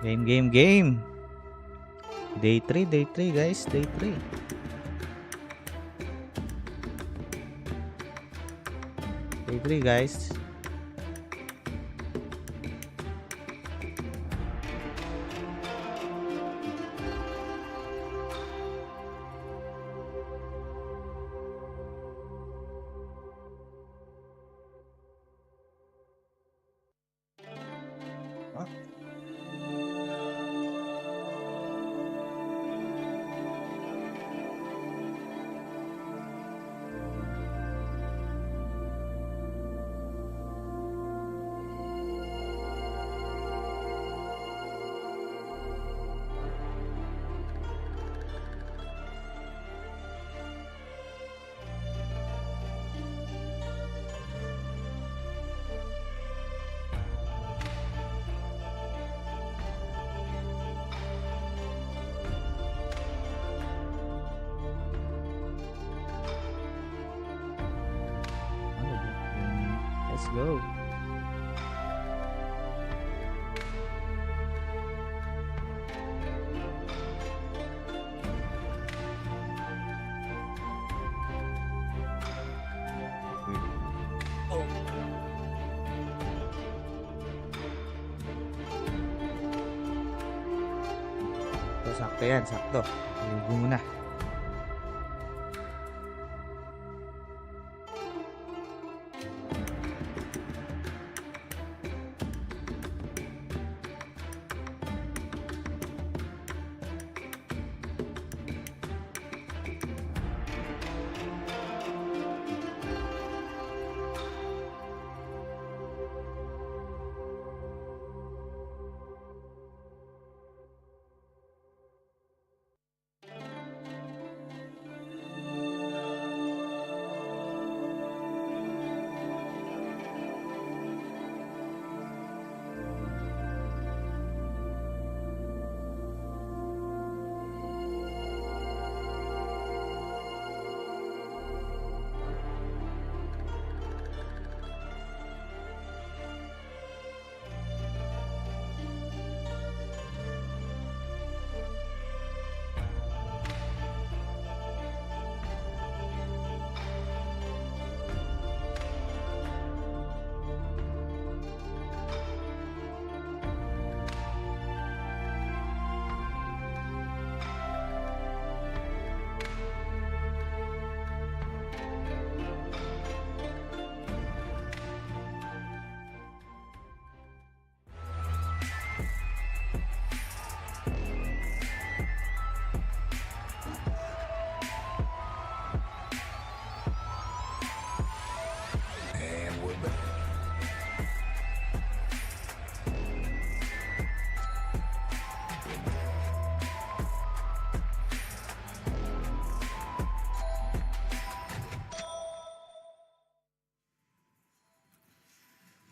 Game, game, game. Day 3 guys. Day 3. Day 3 guys. Huh? Let's go. Oh. Sakto yan, sakto. Ligo muna.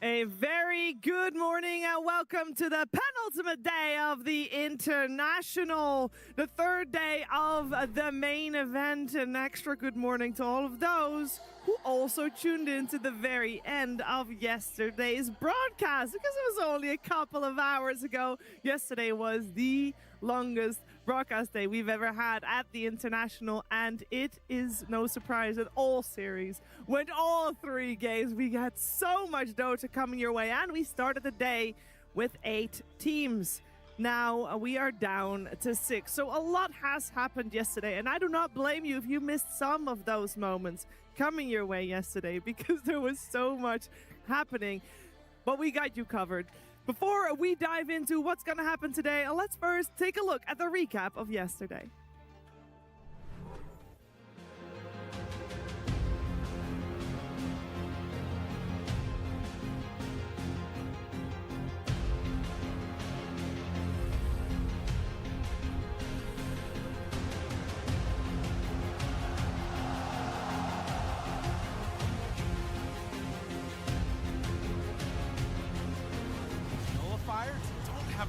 A very good morning and welcome to the penultimate day of the International, the third day of the main event. An extra good morning to all of those who also tuned in to the very end of yesterday's broadcast, because it was only a couple of hours ago. Yesterday was the longest broadcast day we've ever had at the International, and it is no surprise that all series went all 3 games. We had so much Dota coming your way, and we started the day with 8 teams. Now we are down to 6, so a lot has happened yesterday, and I do not blame you if you missed some of those moments coming your way yesterday, because there was so much happening, but we got you covered. Before we dive into what's going to happen today, let's first take a look at the recap of yesterday.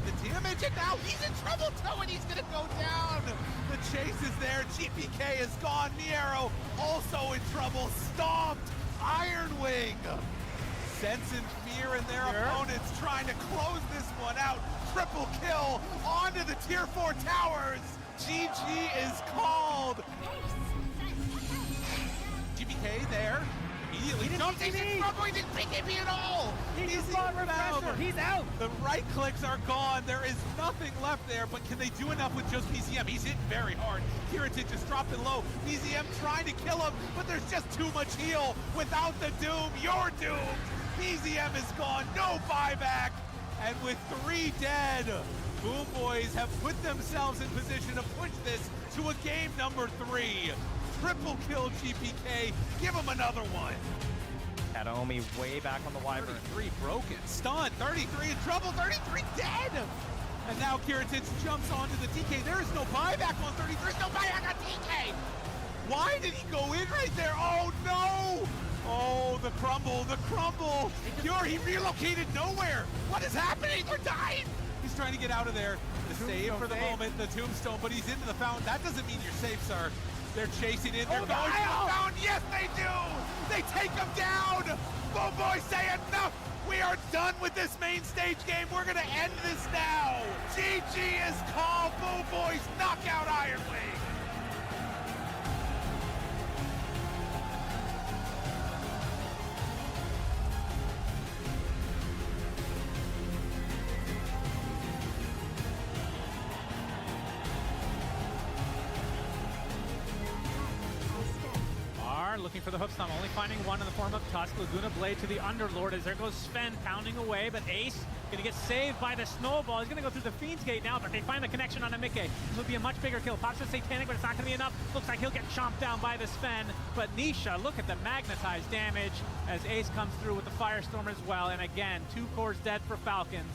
The damage, and now he's in trouble too, and he's gonna go down. The chase is there. GPK is gone. Miero also in trouble. Stomped. Iron Wing sensing fear in their opponents, trying to close this one out. Triple kill onto the tier 4 towers. GG is called. GBK there. Immediately jumps. He's not going to BKB at all. He's refresher. He's out. The right clicks are gone. There is nothing left there, but can they do enough with just BZM? He's hitting very hard. Kiritic just dropping low. BZM trying to kill him, but there's just too much heal. Without the Doom, you're doomed. BZM is gone. No buyback. And with 3 dead, Boom Boys have put themselves in position to push this to a game number 3. Triple kill GPK, give him another one. Kataomi way back on the Wyvern. 33 broken, stunned, 33 in trouble, 33 dead! And now Kiritic jumps onto the DK. There is no buyback on 33, no buyback on DK! Why did he go in right there? Oh no! Oh, the crumble, the crumble! He relocated nowhere! What is happening? They're dying! He's trying to get out of there. The save for the moment, the tombstone, but he's into the fountain. That doesn't mean you're safe, sir. They're chasing in. They're going to the fountain. Yes, they do. They take him down. Boom Boys say enough. We are done with this main stage game. We're going to end this now. GG is called. Boom Boys knock out Iron Wing. Looking for the hook stomp, only finding one in the form of Tusk. Laguna Blade to the Underlord as there goes Sven pounding away, but Ace gonna get saved by the snowball. He's gonna go through the Fiend's Gate now, but they find the connection on Amike. This will be a much bigger kill. Pops the Satanic, but it's not gonna be enough. Looks like he'll get chomped down by the Sven, but Nisha, look at the magnetized damage as Ace comes through with the Firestorm as well, and again, 2 cores dead for Falcons.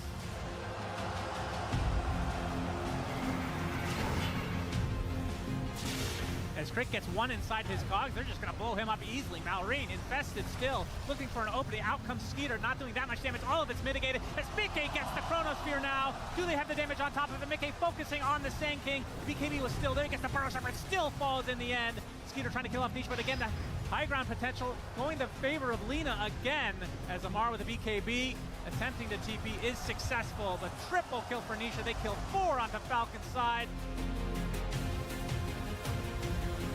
As Crick gets one inside his cogs, they're just going to blow him up easily. Malrine infested still, looking for an opening. Out comes Skeeter, not doing that much damage. All of it's mitigated as Mickey gets the Chronosphere now. Do they have the damage on top of it? Mickey focusing on the Sand King. BKB was still there. He gets the Burrow Sharper. It still falls in the end. Skeeter trying to kill off Niche, but again, the high ground potential going in favor of Lina again as Amar with the BKB attempting to TP is successful. The triple kill for Nisha. They kill 4 onto Falcon's side.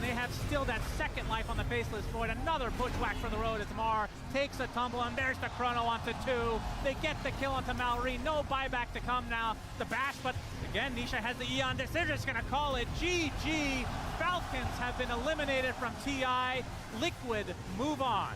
They have still that second life on the Faceless Void. Another bushwhack from the road as Mar takes a tumble, and there's the Chrono onto 2. They get the kill onto Mallory. No buyback to come now. The bash, but again, Nisha has the Eon Disc. They're just going to call it GG. Falcons have been eliminated from TI. Liquid move on.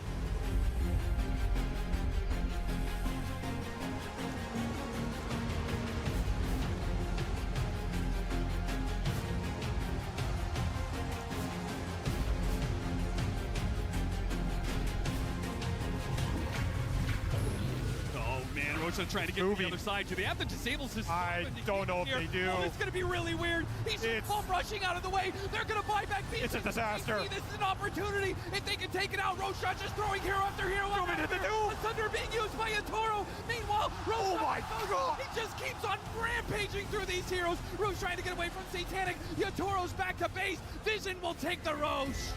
Rocha trying to get to the other side. Do they have the disable system? I don't know if they do. Oh, it's going to be really weird. He's just rushing out of the way. They're going to buy back Beast. It's a disaster. This is an opportunity. If they can take it out, Rocha just throwing hero after hero. The Thunder being used by Yatoro. Meanwhile, Rocha, oh my God, he just keeps on rampaging through these heroes. Roche trying to get away from Satanic. Yatoro's back to base. Vision will take the Roche.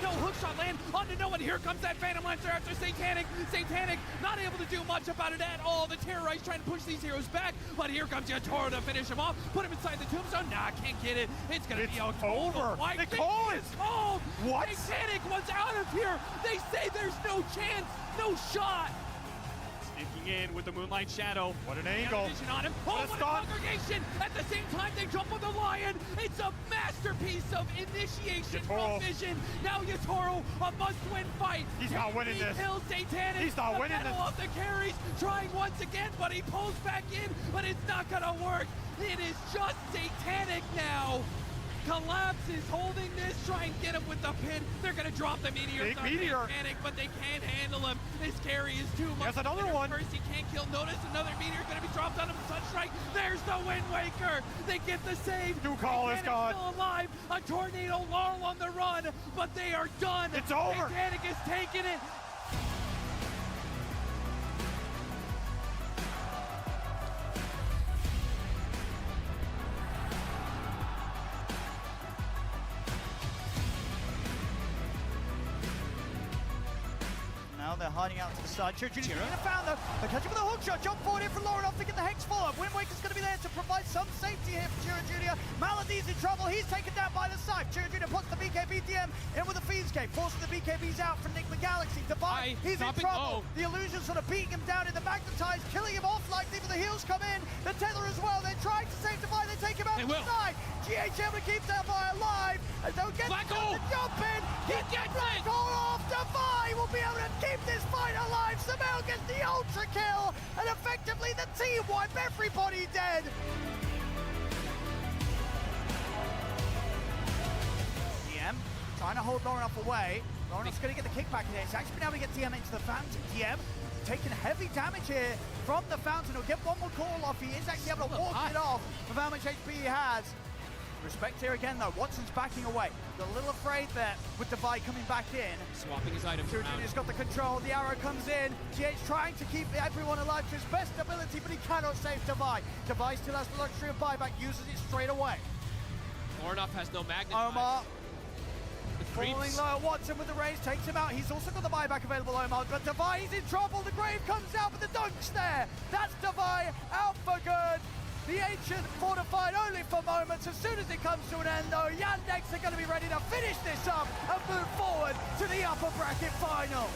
No hookshot land onto no one. Here comes that Phantom Lancer after Satanic. Satanic not able to do much about it at all. The Terrorize trying to push these heroes back, but here comes Yatoro to finish him off. Put him inside the tombstone. Nah, can't get it. It's gonna be over. They call it. Called. What? Satanic was out of here. They say there's no chance, no shot. Sneaking in with the Moonlight Shadow. What an angle. Vision on him. Oh, what a congregation. At the same time, they jump on the Lion. It's a masterpiece of initiation from Vision. Now Yatoro, a must-win fight. He's not winning this. Kills Satanic. He's not winning this. Of the carries, trying once again, but he pulls back in, but it's not gonna work. It is just Satanic now. Collapse is holding this, try and get him with the pin. They're gonna drop the meteor. Big meteor. Satanic, but they can't handle him. This carry is too much. There's another one. First, he can't kill. Notice another meteor gonna be dropped on him. Sunstrike. There's the Wind Waker. They get the save. Ducal is gone. Still alive. A tornado Laurel on the run, but they are done. It's over. Satanic is taking it. They're hiding out to the side. Chiri's going to found though. They're catching with a hook shot. Jump forward in from Lauren off to get the Hex follow-up. Wind Waker's going to be there to provide some safety here for Chiri Jr. Malady's in trouble. He's taken down by the side. Chiri Jr. puts the BKB DM in with the Fiendscape, forcing the BKBs out from Nick McGalaxy. Divine, he's in trouble. The illusion sort of beating him down in the magnetize, killing him off like even the heals come in. The tether as well. They're trying to save Divine. They take him out to the side. GH able to keep that boy alive. And don't get the jump in. He gets Black Hole off. Divine will be able to keep this fight alive. Samel gets the ultra kill. And effectively the team wipe everybody dead. DM trying to hold Lauren away. Lauren's going to get the kickback in here. He's actually been able to get DM into the Fountain. DM taking heavy damage here from the Fountain. He'll get one more call off. He is actually able to walk it off with how much HP he has. Respect here again though. Watson's backing away. They're a little afraid there with Divide coming back in. Swapping his items around. Junior's got the control. The arrow comes in. GH trying to keep everyone alive to his best ability, but he cannot save Divide. Divide still has the luxury of buyback. Uses it straight away. Ornoff has no magnetize. Omar falling low at Watson with the raise, takes him out. He's also got the buyback available, Omar, but Divide is in trouble. The Grave comes out with the dunks there. That's Divide out for good. The Ancient fortified only for moments. As soon as it comes to an end, though, Yandex are going to be ready to finish this up and move forward to the upper bracket final.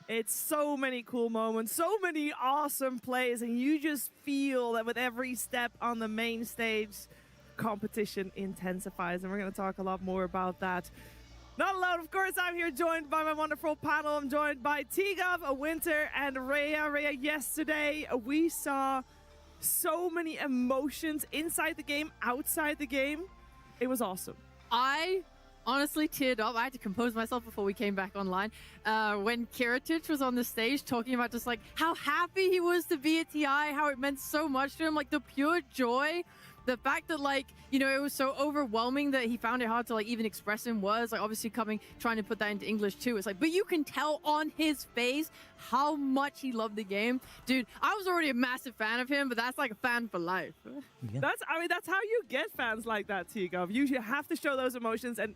It's so many cool moments, so many awesome plays, and you just feel that with every step on the main stage, competition intensifies, and we're going to talk a lot more about that. Not alone, of course, I'm here joined by my wonderful panel. I'm joined by Tigov, Winter, and Rhea. Rhea, yesterday we saw so many emotions inside the game, outside the game. It was awesome. I honestly teared up. I had to compose myself before we came back online. When Kiritich was on the stage talking about just like how happy he was to be at TI, how it meant so much to him, like the pure joy. The fact that, like, you know, it was so overwhelming that he found it hard to, like, even express in words. Like, obviously trying to put that into English, too. It's like, but you can tell on his face how much he loved the game. Dude, I was already a massive fan of him, but that's like a fan for life. Yeah. That's how you get fans like that, Tigov. You have to show those emotions, and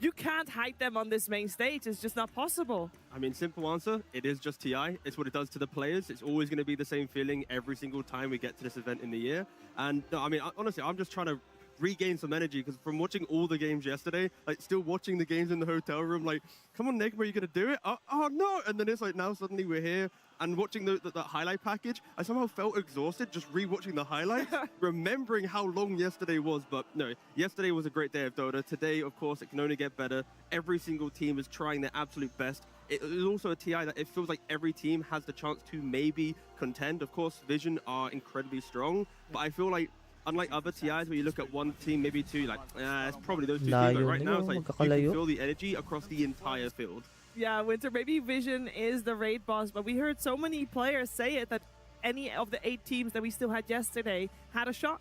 you can't hide them on this main stage. It's just not possible. I mean, simple answer, it is just TI. It's what it does to the players. It's always going to be the same feeling every single time we get to this event in the year. And no, I mean, honestly, I'm just trying to regain some energy because from watching all the games yesterday, like still watching the games in the hotel room, like, come on, Nick, are you going to do it? Oh, no. And then it's like now suddenly we're here and watching the highlight package. I somehow felt exhausted just re-watching the highlights, remembering how long yesterday was. But no, yesterday was a great day of Dota. Today, of course, it can only get better. Every single team is trying their absolute best. It is also a TI that it feels like every team has the chance to maybe contend. Of course, Vision are incredibly strong, but I feel like unlike other TIs where you look at one team, maybe two, like, it's probably those two teams. But right now, it's like you can feel the energy across the entire field. Yeah, Winter, maybe Vision is the raid boss, but we heard so many players say it that any of the 8 teams that we still had yesterday had a shot.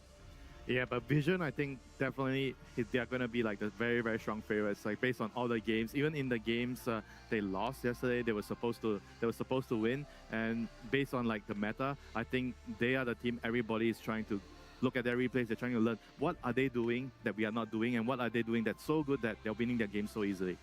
Yeah, but Vision, I think definitely they're going to be like the very, very strong favorites. Like based on all the games, even in the games they lost yesterday, they were supposed to win. And based on like the meta, I think they are the team everybody is trying to look at their replays. They're trying to learn what are they doing that we are not doing, and what are they doing that's so good that they're winning their game so easily.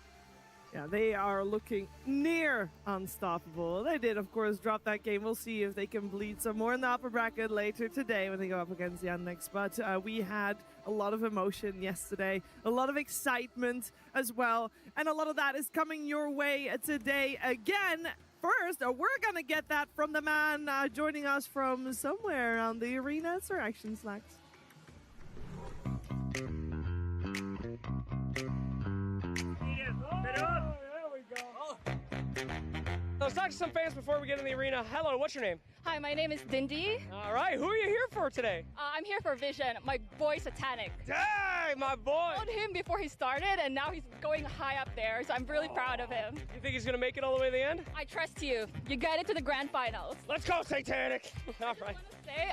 Yeah, they are looking near unstoppable. They did, of course, drop that game. We'll see if they can bleed some more in the upper bracket later today when they go up against Yandex. But we had a lot of emotion yesterday, a lot of excitement as well. And a lot of that is coming your way today again. First, we're going to get that from the man joining us from somewhere around the arena. It's our Action Slacks. Let's talk to some fans before we get in the arena. Hello, what's your name? Hi, my name is Dindy. All right, who are you here for today? I'm here for Vision. My boy Satanic. Dang, my boy! I followed him before he started, and now he's going high up there, so I'm really proud of him. You think he's going to make it all the way to the end? I trust you. You get it to the grand finals. Let's go, Satanic! All right.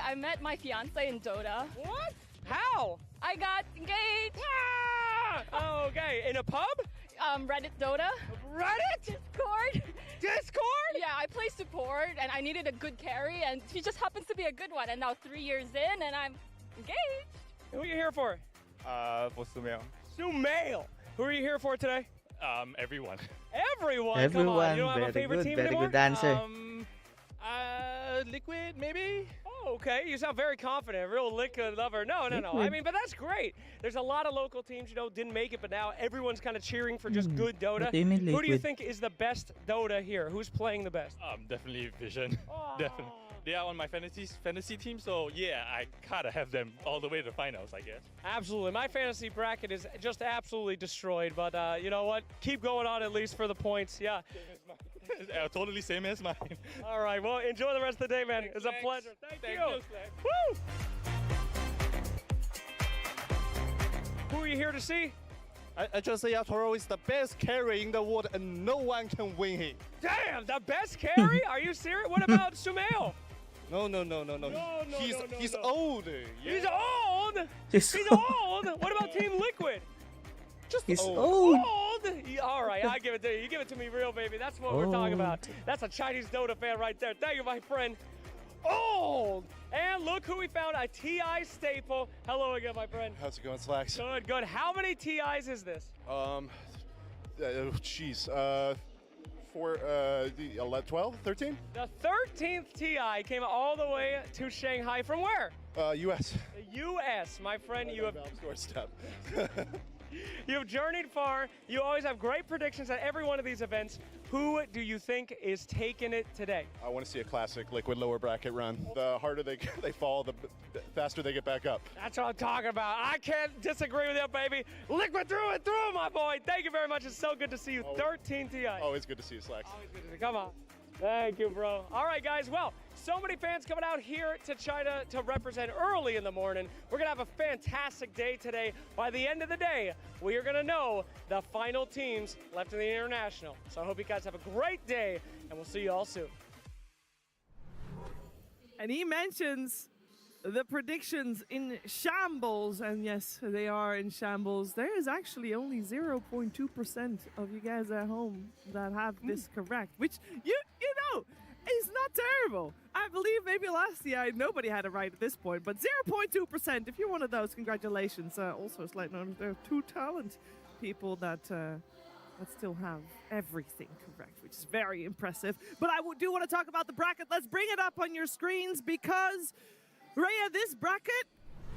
I met my fiance in Dota. What? How? I got engaged. Ah! Oh, okay. In a pub? Reddit Dota. Reddit? Discord. Discord? Yeah, I play support, and I needed a good carry, and she just happens to be a good one. And now 3 years in, and I'm engaged. Who are you here for? For Sumail. Sumail. Who are you here for today? Everyone. Everyone. Come on. You don't have a very favorite good, team very anymore? good answer. Liquid, maybe? Oh, okay. You sound very confident. Real Liquid lover. No. I Liquid. mean, but that's great. There's a lot of local teams, didn't make it, but now everyone's kind of cheering for just good Dota. What do you mean Who do you Liquid? think is the best Dota here? Who's playing the best? Definitely Vision. Definitely. They are on my fantasy team, so yeah, I gotta have them all the way to the finals, I guess. Absolutely. My fantasy bracket is just absolutely destroyed, but you know what? Keep going on at least for the points. Yeah. Totally same as mine. All right. Well, enjoy the rest of the day, man. It's a pleasure. Thank you. Woo! Who are you here to see? I just say Toro is the best carry in the world and no one can win him. Damn, the best carry? Are you serious? What about Sumail? No. He's old. Yeah. He's old? He's He's old? What about Team Liquid? He's Old? All right, I give it to you. You give it to me real, baby. That's what we're talking about. That's a Chinese Dota fan right there. Thank you, my friend. Old! And look who we found, a TI staple. Hello again, my friend. How's it going, Slacks? Good. How many TIs is this? Jeez. 12, 13? The 13th TI came all the way to Shanghai. From where? US. The US, my friend. You have doorstep. You have journeyed far. You always have great predictions at every one of these events. Who do you think is taking it today? I want to see a classic Liquid lower bracket run. The harder they fall, the faster they get back up. That's what I'm talking about. I can't disagree with you, baby. Liquid through and through, my boy. Thank you very much. It's so good to see you. 13 TI. Always good to see you, Slacks. Always good to see you. Come on. Thank you, bro. All right, guys. Well, so many fans coming out here to China to represent early in the morning. We're going to have a fantastic day today. By the end of the day, we are going to know the final teams left in the International. So I hope you guys have a great day, and we'll see you all soon. And he mentions the predictions in shambles, and yes, they are in shambles. There is actually only 0.2% of you guys at home that have this correct, which you know is not terrible. I believe maybe last year nobody had it right at this point, but 0.2%. If you're one of those, congratulations. Also, it's like there are 2 talent people that still have everything correct, which is very impressive. But I do want to talk about the bracket. Let's bring it up on your screens because Rhea, this bracket,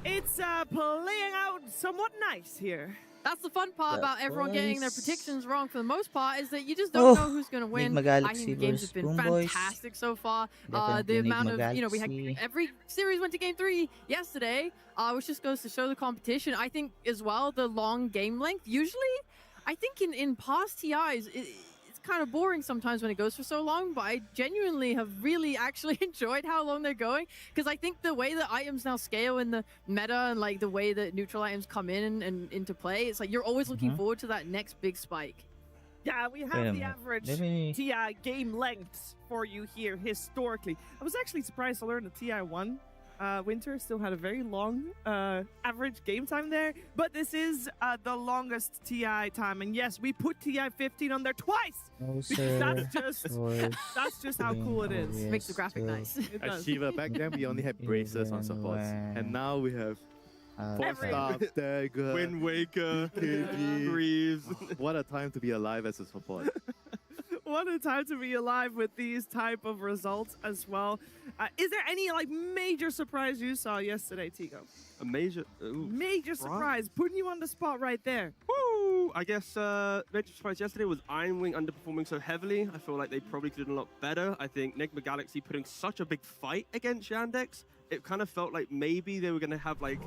it's playing out somewhat nice here. That's the fun part about everyone getting their Boys. predictions wrong for the most part, is that you just don't know who's going to win. Enigma I Galaxy think the games versus have been Boom Boys. fantastic so far. Definitely The amount Enigma of, we had Galaxy. every series went to game 3 yesterday, which just goes to show the competition. I think as well, the long game length. Usually, I think in past TIs, it's kind of boring sometimes when it goes for so long, but I genuinely have really actually enjoyed how long they're going, because I think the way that items now scale in the meta and like the way that neutral items come in and into play, it's like you're always looking forward to that next big spike. Yeah, we Wait a have the minute. average Let me- TI game lengths for you here historically. I was actually surprised to learn that TI1 Winter still had a very long average game time there, but this is the longest TI time. And yes, we put TI15 on there twice because that's just how cool it is. Makes the graphic nice. It does. Shiva, back then we only had braces on supports, and now we have Four-star, Dagger, Wind Waker, KG. Greaves. What a time to be alive as a support. What a time to be alive with these type of results as well. Is there any like major surprise you saw yesterday, Tigo? A Major surprise, putting you on the spot right there. Woo! I guess major surprise yesterday was Iron Wing underperforming so heavily. I feel like they probably could have done a lot better. I think Enigma Galaxy putting such a big fight against Yandex. It kind of felt like maybe they were going to have like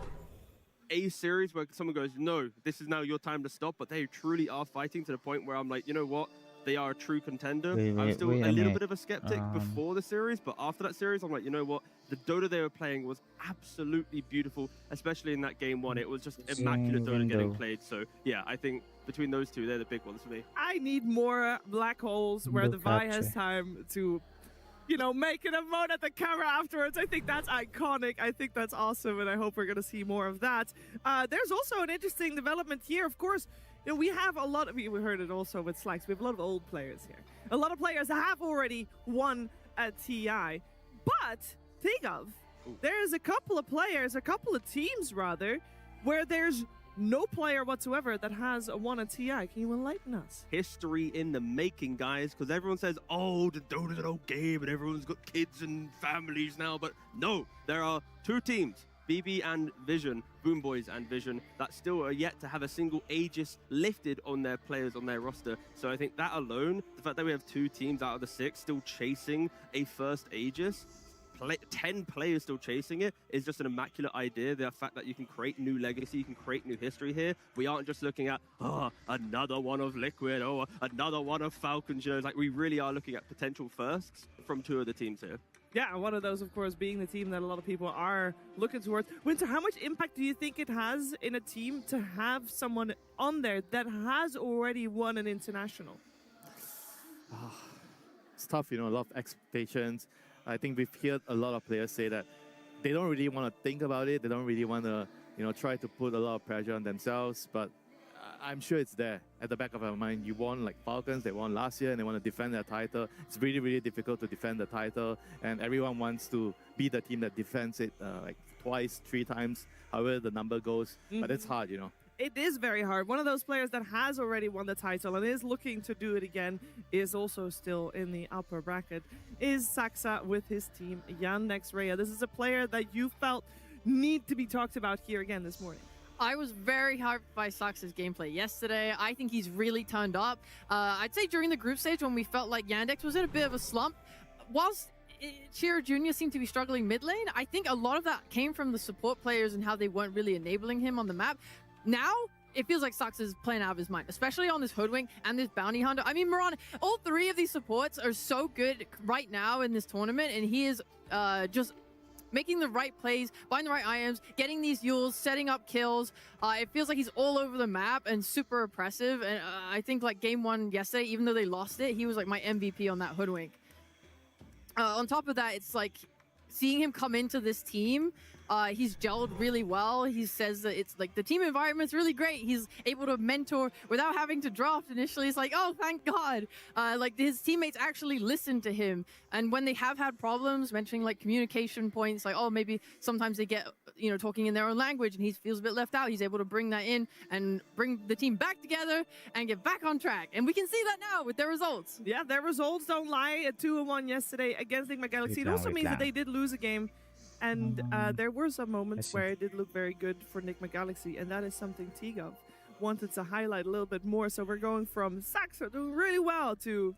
a series where someone goes, no, this is now your time to stop. But they truly are fighting to the point where I'm like, you know what? They are a true contender. I was still a little bit of a skeptic before the series, but after that series, I'm like, you know what? The Dota they were playing was absolutely beautiful, especially in that game 1. It was just immaculate Dota getting played. So yeah, I think between those two, they're the big ones for me. I need more black holes where the Vi has time to, you know, make an emote at the camera afterwards. I think that's iconic. I think that's awesome, and I hope we're going to see more of that. There's also an interesting development here. Of course, You know, we have a lot of, we heard it also with Slacks, we have a lot of old players here. A lot of players that have already won a TI. But think of, there's a couple of players, a couple of teams rather, where there's no player whatsoever that has won a TI. Can you enlighten us? History in the making, guys, because everyone says, oh, the Dota's an old game and everyone's got kids and families now, but no, there are two teams, BB and Vision, Boom Boys and Vision, that still are yet to have a single Aegis lifted on their players, on their roster. So I think that alone, the fact that we have 2 teams out of the 6 still chasing a first Aegis, 10 players still chasing it, is just an immaculate idea. The fact that you can create new legacy, you can create new history here. We aren't just looking at, oh, another one of Liquid, or another one of Falcons. You know, like we really are looking at potential firsts from 2 of the teams here. Yeah, and one of those, of course, being the team that a lot of people are looking towards. Winter, how much impact do you think it has in a team to have someone on there that has already won an international? It's tough, you know, a lot of expectations. I think we've heard a lot of players say that they don't really want to think about it. They don't really want to, you know, try to put a lot of pressure on themselves. But I'm sure it's there at the back of our mind. You won like Falcons, they won last year and they want to defend their title. It's really, really difficult to defend the title. And everyone wants to be the team that defends it like twice, 3 times, however the number goes. But it's hard, you know. It is very hard. One of those players that has already won the title and is looking to do it again is also still in the upper bracket, is Saxa with his team, Yandex Rhea. This is a player that you felt need to be talked about here again this morning. I was very hyped by Sax's gameplay yesterday. I think he's really turned up. I'd say during the group stage when we felt like Yandex was in a bit of a slump, whilst Chira Jr. seemed to be struggling mid lane, I think a lot of that came from the support players and how they weren't really enabling him on the map. Now, it feels like Sax is playing out of his mind, especially on this Hoodwink and this Bounty Hunter. I mean, Moran, all 3 of these supports are so good right now in this tournament, and he is just making the right plays, buying the right items, getting these Yules, setting up kills. It feels like he's all over the map and super oppressive. And I think like game 1 yesterday, even though they lost it, he was like my MVP on that Hoodwink. On top of that, it's like seeing him come into this team, he's gelled really well. He says that it's like the team environment's really great. He's able to mentor without having to draft initially. It's like, oh, thank God. Like his teammates actually listen to him. And when they have had problems, mentioning like communication points, like, oh, maybe sometimes they get, you know, talking in their own language and he feels a bit left out. He's able to bring that in and bring the team back together and get back on track. And we can see that now with their results. Yeah, their results don't lie. A 2-1 yesterday against Enigma Galaxy. It also means that they did lose a game. And there were some moments where it did look very good for Enigma Galaxy, and that is something Tigov wanted to highlight a little bit more. So we're going from Saxa doing really well to,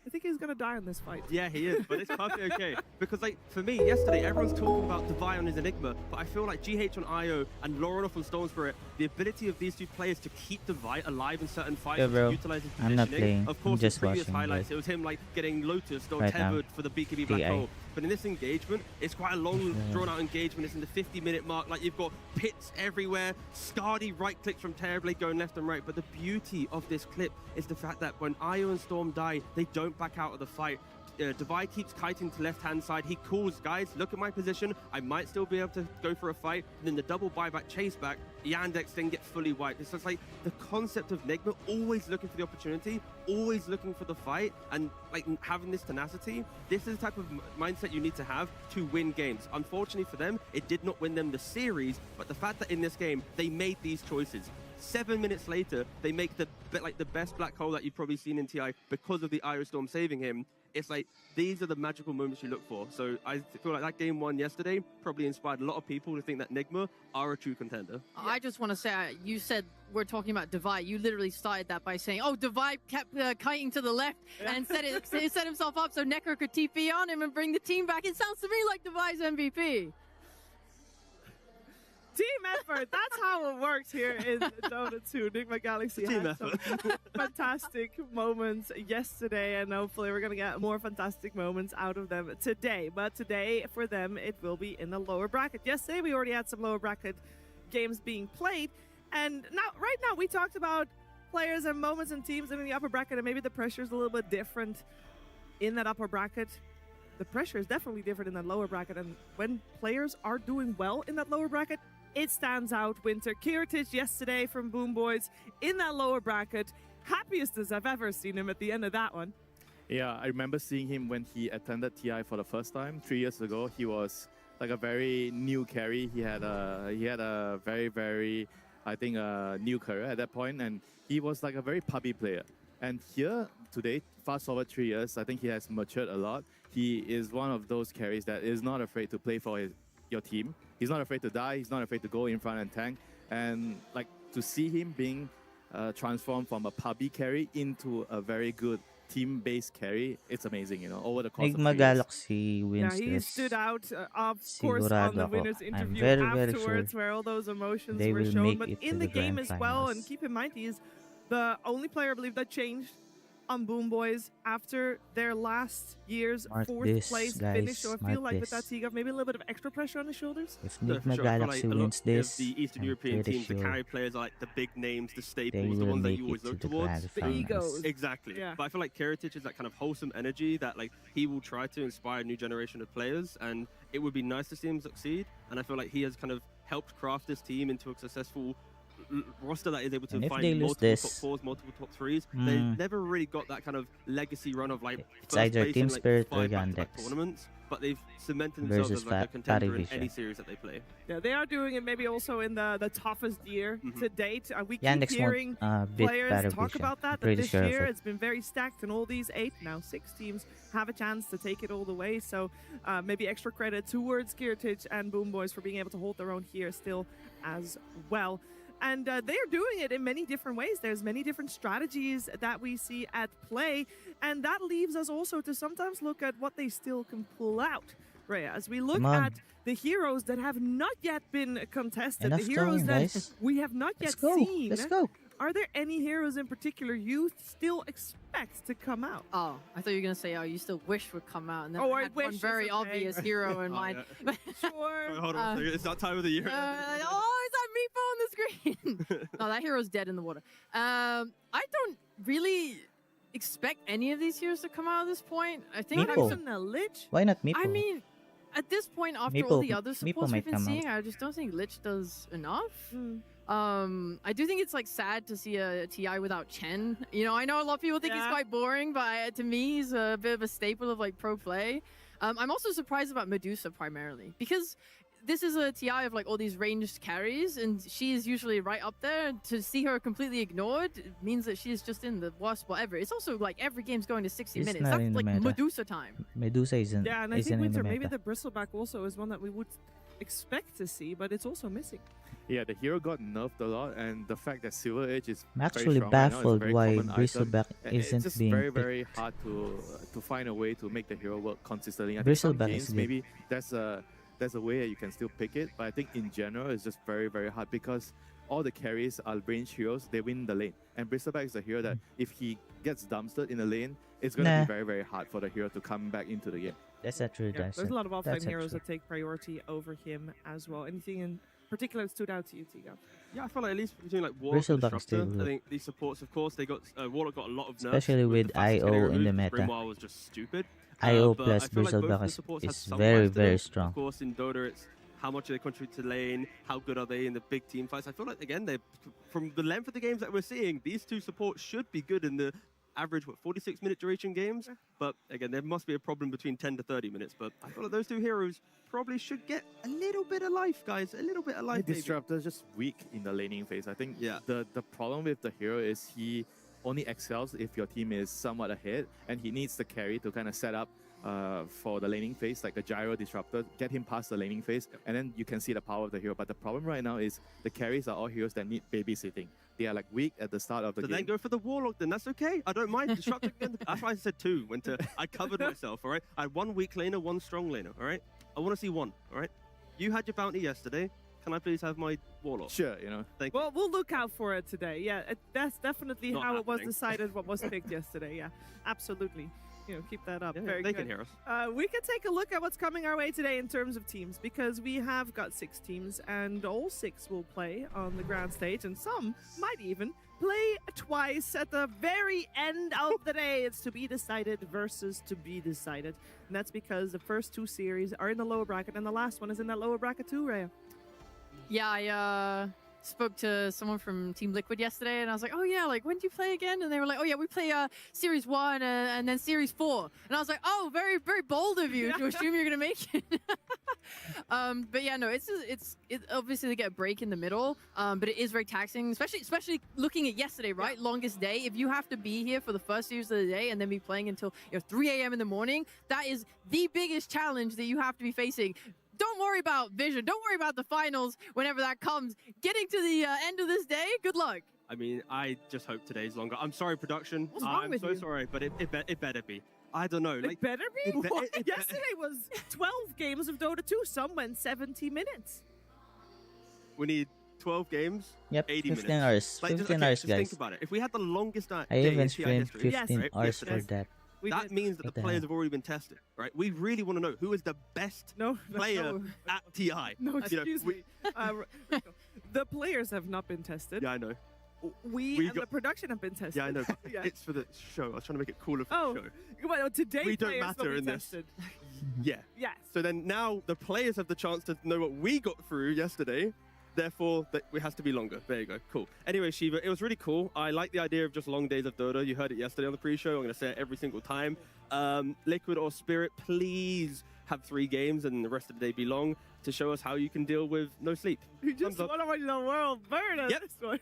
I think he's going to die in this fight. Yeah, he is, but it's perfectly okay. Because, like, for me, yesterday, everyone's talking about Devi on his Enigma, but I feel like GH on IO and Laurenov on Stone Spirit, the ability of these 2 players to keep Devi alive in certain fights, bro, utilize his I'm not positioning. playing. Of course, I'm just in previous watching, highlights, guys. it was him, like, getting Lotus or Right tethered for the BKB Black Hole. But in this engagement, it's quite a long, drawn-out engagement. It's in the 50-minute mark. Like, you've got pits everywhere. Scardy right-clicks from Terrorblade going left and right. But the beauty of this clip is the fact that when Io and Storm die, they don't back out of the fight. Devi keeps kiting to left-hand side. He calls, guys, look at my position. I might still be able to go for a fight. And then the double buyback chase back, Yandex then get fully wiped. It's just like the concept of Nigma, always looking for the opportunity, always looking for the fight, and like having this tenacity. This is the type of mindset you need to have to win games. Unfortunately for them, it did not win them the series, but the fact that in this game, they made these choices. 7 minutes later, they make the best black hole that you've probably seen in TI because of the Io Storm saving him. It's like, these are the magical moments you look for. So I feel like that game 1 yesterday probably inspired a lot of people to think that Nigma are a true contender. I just want to say, you said we're talking about Devi. You literally started that by saying, oh, Devi kept kiting to the left and set himself up so Necro could TP on him and bring the team back. It sounds to me like Devi's MVP. Team effort. That's how it works here in Dota 2. Enigma Galaxy had some fantastic moments yesterday, and hopefully we're going to get more fantastic moments out of them today. But today, for them, it will be in the lower bracket. Yesterday, we already had some lower bracket games being played. And right now, we talked about players and moments and teams in the upper bracket, and maybe the pressure is a little bit different in that upper bracket. The pressure is definitely different in that lower bracket. And when players are doing well in that lower bracket, it stands out, Winter. Kiritich yesterday from Boom Boys in that lower bracket. Happiest as I've ever seen him at the end of that one. Yeah, I remember seeing him when he attended TI for the first time 3 years ago. He was like a very new carry. He had a very I think new career at that point, and he was like a very puppy player. And here today, fast forward 3 years, I think he has matured a lot. He is one of those carries that is not afraid to play for your team. He's not afraid to die. He's not afraid to go in front and tank. And like to see him being transformed from a puppy carry into a very good team-based carry, it's amazing, you know, over the course of 3 years. Galaxy wins Yeah, he this. stood out, of course, on the Sigurado winner's ako. interview I'm very afterwards, sure where all those emotions they were will shown. make But it to in the the game grand as well, and finals. keep in mind, he is the only player, I believe, that changed on Boom Boys after their last year's Mark fourth this, place guys, finish. So I feel mark like with that, this. Tigov, maybe a little bit of extra pressure on his shoulders. If No, for Enigma sure. I feel Galaxy like a lot wins of this, the Eastern I'm European pretty teams, the sure carry players are like the big names, the they staples, the will ones that make you it always to look the towards. grand The finals. egos. Exactly. Yeah. But I feel like Kiritich is that kind of wholesome energy that like he will try to inspire a new generation of players, and it would be nice to see him succeed. And I feel like he has kind of helped craft this team into a successful roster that is able to And if they find lose multiple this, top fours, multiple top threes. They never really got that kind of legacy run of like it's first either place Team in, like, Spirit or 5 back-to-back Yandex tournaments, but they've cemented themselves versus as like a contender in Parivision. any series that they play. Yeah, they are doing it maybe also in the toughest year to date. We keep Yandex hearing won't beat players talk Parivision. about I'm that pretty this sure of year it. it's been very stacked, and all these 8, now 6 teams have a chance to take it all the way. So maybe extra credit towards Kiritich and Boom Boys for being able to hold their own here still as well. And they are doing it in many different ways. There's many different strategies that we see at play, and that leaves us also to sometimes look at what they still can pull out. Rhea, as we look Come on. at the heroes that have not yet been contested, Enough the heroes talking, that guys. we have not yet Let's go. seen. Let's go. Are there any heroes in particular you still expect to come out? Oh, I thought you were gonna say, oh, you still wish would come out, and then Oh, I I had wish one is very okay. obvious hero in mind. Sure. Hold on a second, it's that time of the year. Oh, is that meatball on the screen? No, that hero's dead in the water. I don't really expect any of these heroes to come out at this point. I think Meepo. Even the Lich? Why not Meepo? I mean, at this point, after all Meepo- the other Meepo supports we've might been come out. seeing, I just don't think Lich does enough. Mm. I do think it's like sad to see a TI without Chen. You know, I know a lot of people think he's Yeah. quite boring, but to me, he's a bit of a staple of like pro play. I'm also surprised about Medusa primarily because this is a TI of like all these ranged carries, and she is usually right up there. To see her completely ignored means that she is just in the worst spot ever. It's also like every game's going to 60 He's minutes. not That's in the like meta. Medusa time. Medusa isn't, Yeah, and I isn't think in the Winter, meta. maybe the Bristleback also is one that we would expect to see, but it's also missing. Yeah, the hero got nerfed a lot, and the fact that Silver Edge is I'm very actually strong right now is a baffled very why common item. Bristleback It's isn't just being very, picked. very hard to find a way to make the hero work consistently. I think some Bristleback games is good. maybe that's a way that you can still pick it, but I think in general it's just very, very hard because all the carries are range heroes. They win the lane, and Bristleback is a hero that if he gets dumpstered in the lane, it's gonna Nah. be very, very hard for the hero to come back into the game. That's not true, Yeah, that's there's a lot of offline that's not heroes true. that take priority over him as well. Anything in particular that stood out to you, Tiga? Yeah, I feel like at least between like Warlock and Bristleback is still Disruptor, I good. think these supports, of course, they got Warlock got a lot of nerfs. Especially with the fastest getting IO in the removed. meta. Grimoire was just stupid. IO But plus I feel like both of Bristleback the is, supports had is some very, rise to very them. strong. Of course, in Dota, it's how much do they contribute to lane, how good are they in the big team fights. I feel like, again, they from the length of the games that we're seeing, these two supports should be good in the average, 46-minute duration games. But again, there must be a problem between 10 to 30 minutes. But I feel like those two heroes probably should get a little bit of life, guys. A little bit of life, maybe. Disruptor is just weak in the laning phase. I think Yeah. the problem with the hero is he only excels if your team is somewhat ahead, and he needs the carry to kind of set up for the laning phase, like the gyro disruptor, get him past the laning phase, and then you can see the power of the hero. But the problem right now is the carries are all heroes that need babysitting. They are like weak at the start of the So game. then go for the Warlock, then that's okay. I don't mind. Disruptor again. That's why I said 2. I covered myself, all right? I had 1 weak laner, 1 strong laner, all right? I want to see 1, all right? You had your bounty yesterday. Can I please have my Warlock? Sure, you know. Thank you. Well, we'll look out for it today. Yeah, that's definitely Not how it was happening. decided what was picked yesterday. Yeah, absolutely. You know, keep that up. Yeah, Very they good. can hear us. We can take a look at what's coming our way today in terms of teams, because we have got 6 teams, and all 6 will play on the grand stage, and some might even play twice at the very end of the day. It's to be decided versus to be decided, and that's because the first 2 series are in the lower bracket, and the last one is in that lower bracket too, Rhea. Yeah, I spoke to someone from Team Liquid yesterday, and I was like, "Oh yeah, like when do you play again?" And they were like, "Oh yeah, we play Series 1 and then Series 4." And I was like, "Oh, very very bold of you to assume you're gonna make it." But yeah, no, it's obviously they get a break in the middle, but it is very taxing, especially looking at yesterday, right? Longest day. If you have to be here for the first series of the day and then be playing until 3 a.m. in the morning, that is the biggest challenge that you have to be facing. Don't worry about Vision. Don't worry about the finals whenever that comes. Getting to the end of this day, good luck. I mean, I just hope today's longer. I'm sorry, production. What's wrong I'm with so you? sorry, but it better be. I don't know. It better be? It Yesterday was 12 games of Dota 2. Some went 70 minutes. We need 12 games, Yep, 80 15 minutes. hours. Like, 15 okay, hours, just guys. think about it. If we had the longest day I even in TI streamed history, 15 right, hours yesterday, for that. that means that What the the players hell? have already been tested, right? We really want to know who is the best player at TI. No, You know, excuse me. The players have not been tested. Yeah, I know. We and the production have been tested. Yeah, I know. But Yeah. It's for the show. I was trying to make it cooler for Oh, the show. well, today We don't players will matter be in this. tested. Yeah. Yeah. So then now the players have the chance to know what we got through yesterday. Therefore, it has to be longer. There you go. Cool. Anyway, Shiva, it was really cool. I like the idea of just long days of Dota. You heard it yesterday on the pre-show. I'm going to say it every single time. Liquid or Spirit, please have 3 games and the rest of the day be long to show us how you can deal with no sleep. You just want to watch the world burn at this one.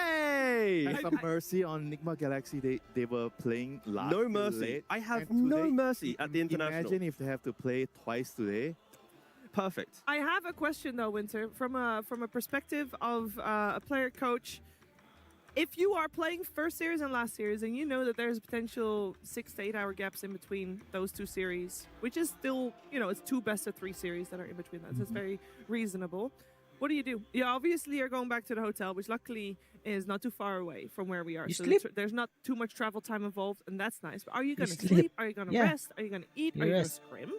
Yay! Have some mercy on Enigma Galaxy. They were playing last. No mercy. late, I have and no today- mercy at the international. Imagine if they have to play twice today. Perfect. I have a question though, Winter, from a perspective of a player coach. If you are playing first series and last series, and you know that there's potential 6 to 8 hour gaps in between those 2 series, which is still, it's 2 best-of-3 series that are in between that, so it's very reasonable. What do? You obviously are going back to the hotel, which luckily is not too far away from where we are. You so sleep. there's not too much travel time involved, and that's nice. But are you going to sleep. sleep? Are you going to Yeah. rest? Are you going to eat? You Are you going to rest. scrim?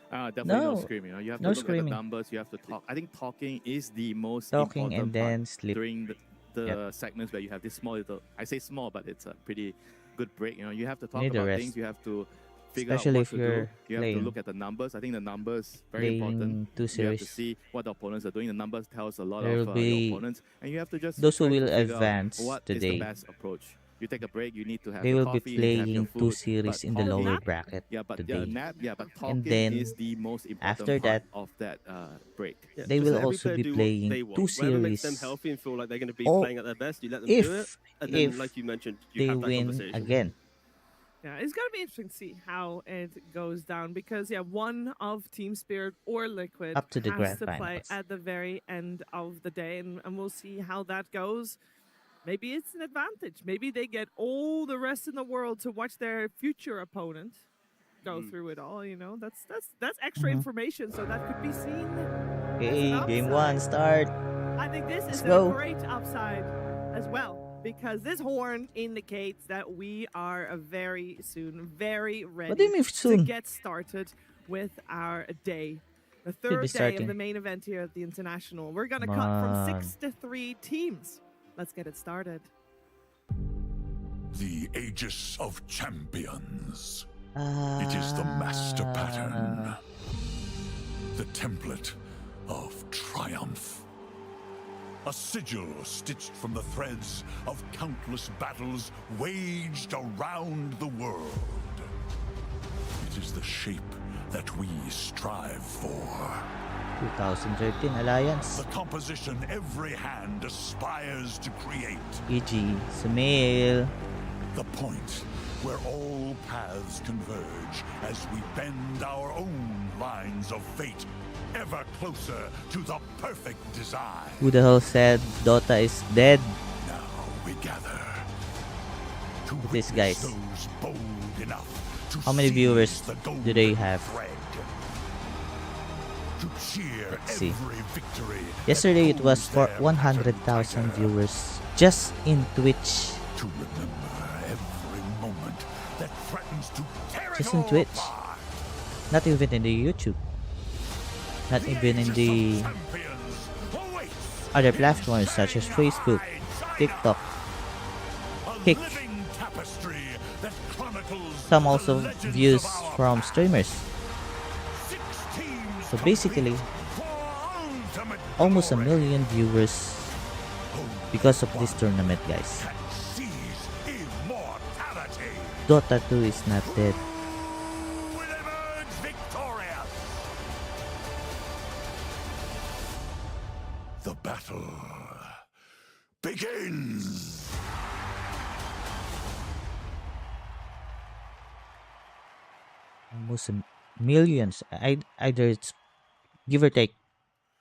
Definitely no No. screaming. You have to No look screaming. at the numbers. You have to talk. I think talking is the most Talking important and then part sleep. during the segments where you have this small little. I say small, but it's a pretty good break. You have to talk Need a about rest. things. You have to figure Especially out if what to you're do. You have playing. to look at the numbers. I think the numbers very Playing important. 2 You have to series. see what the opponents are doing. The numbers tells a lot There of will be your opponents, and you have to just those who try to will figure out advance what is today. the best approach. You take a break. You need to have They your will be coffee, you need to have your playing 2 food, series but in the talking- lower bracket Yeah, but today. nap. Yeah, but talking And then is the most important after part that, of that break. Yeah, they just will let every also player be do what playing they 2 want. Whatever makes them series. healthy and feel like they're going to be Or playing at their best, you let them do it. And then, if like you mentioned, you they have that win conversation. again. Yeah, it's going to be interesting to see how it goes down because, one of Team Spirit or Liquid Up to the has grand to play finals. at the very end of the day, and we'll see how that goes. Maybe it's an advantage. Maybe they get all the rest in the world to watch their future opponent go through it all. That's extra information, so that could be seen. Okay, as an game upside. 1 start. I think this Let's is go. a great upside as well because this horn indicates that we are very soon, very ready What do you mean to soon? get started with our day. The Should be third day starting. of the main event here at the International. We're going to Come cut from on. 6 to 3 teams. Let's get it started. The Aegis of Champions. It is the master pattern. The template of triumph. A sigil stitched from the threads of countless battles waged around the world. It is the shape that we strive for. 2013 Alliance. The composition every hand aspires to create. EG, Sumail. The point where all paths converge as we bend our own lines of fate ever closer to the perfect design. Who the hell said Dota is dead? Now we gather to This witness guys. those bold enough to How many seize viewers the do they golden have? thread. To cheer Let's see. every victory. Yesterday it that was goes for their 100,000 viewers just in Twitch. To remember every moment that threatens to tear Just it in all Twitch. apart. Not even in the YouTube. Not even in the other platforms such as Facebook, TikTok, Kick. Living tapestry that chronicles Some the also legends views of our from streamers. teams So basically, for ultimate almost 1 million viewers because of this tournament, guys. Dota 2 is not dead. The battle begins. Almost millions. Either it's give or take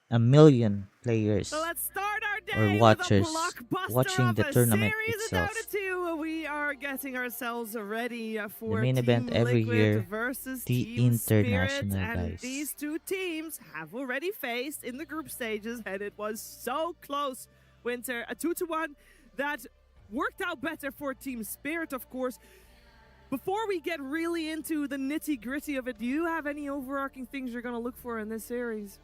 1 million players So let's start our day or with a watchers blockbuster watching the of a tournament series itself. of Dota 2. We are getting ourselves ready for The main Team event every Liquid year, versus the Team Spirit, International, and guys. these two teams have already faced in the group stages, and it was so close. Winter, a 2-1 that worked out better for Team Spirit, of course. Before we get really into the nitty-gritty of it, do you have any overarching things you're going to look for in this series?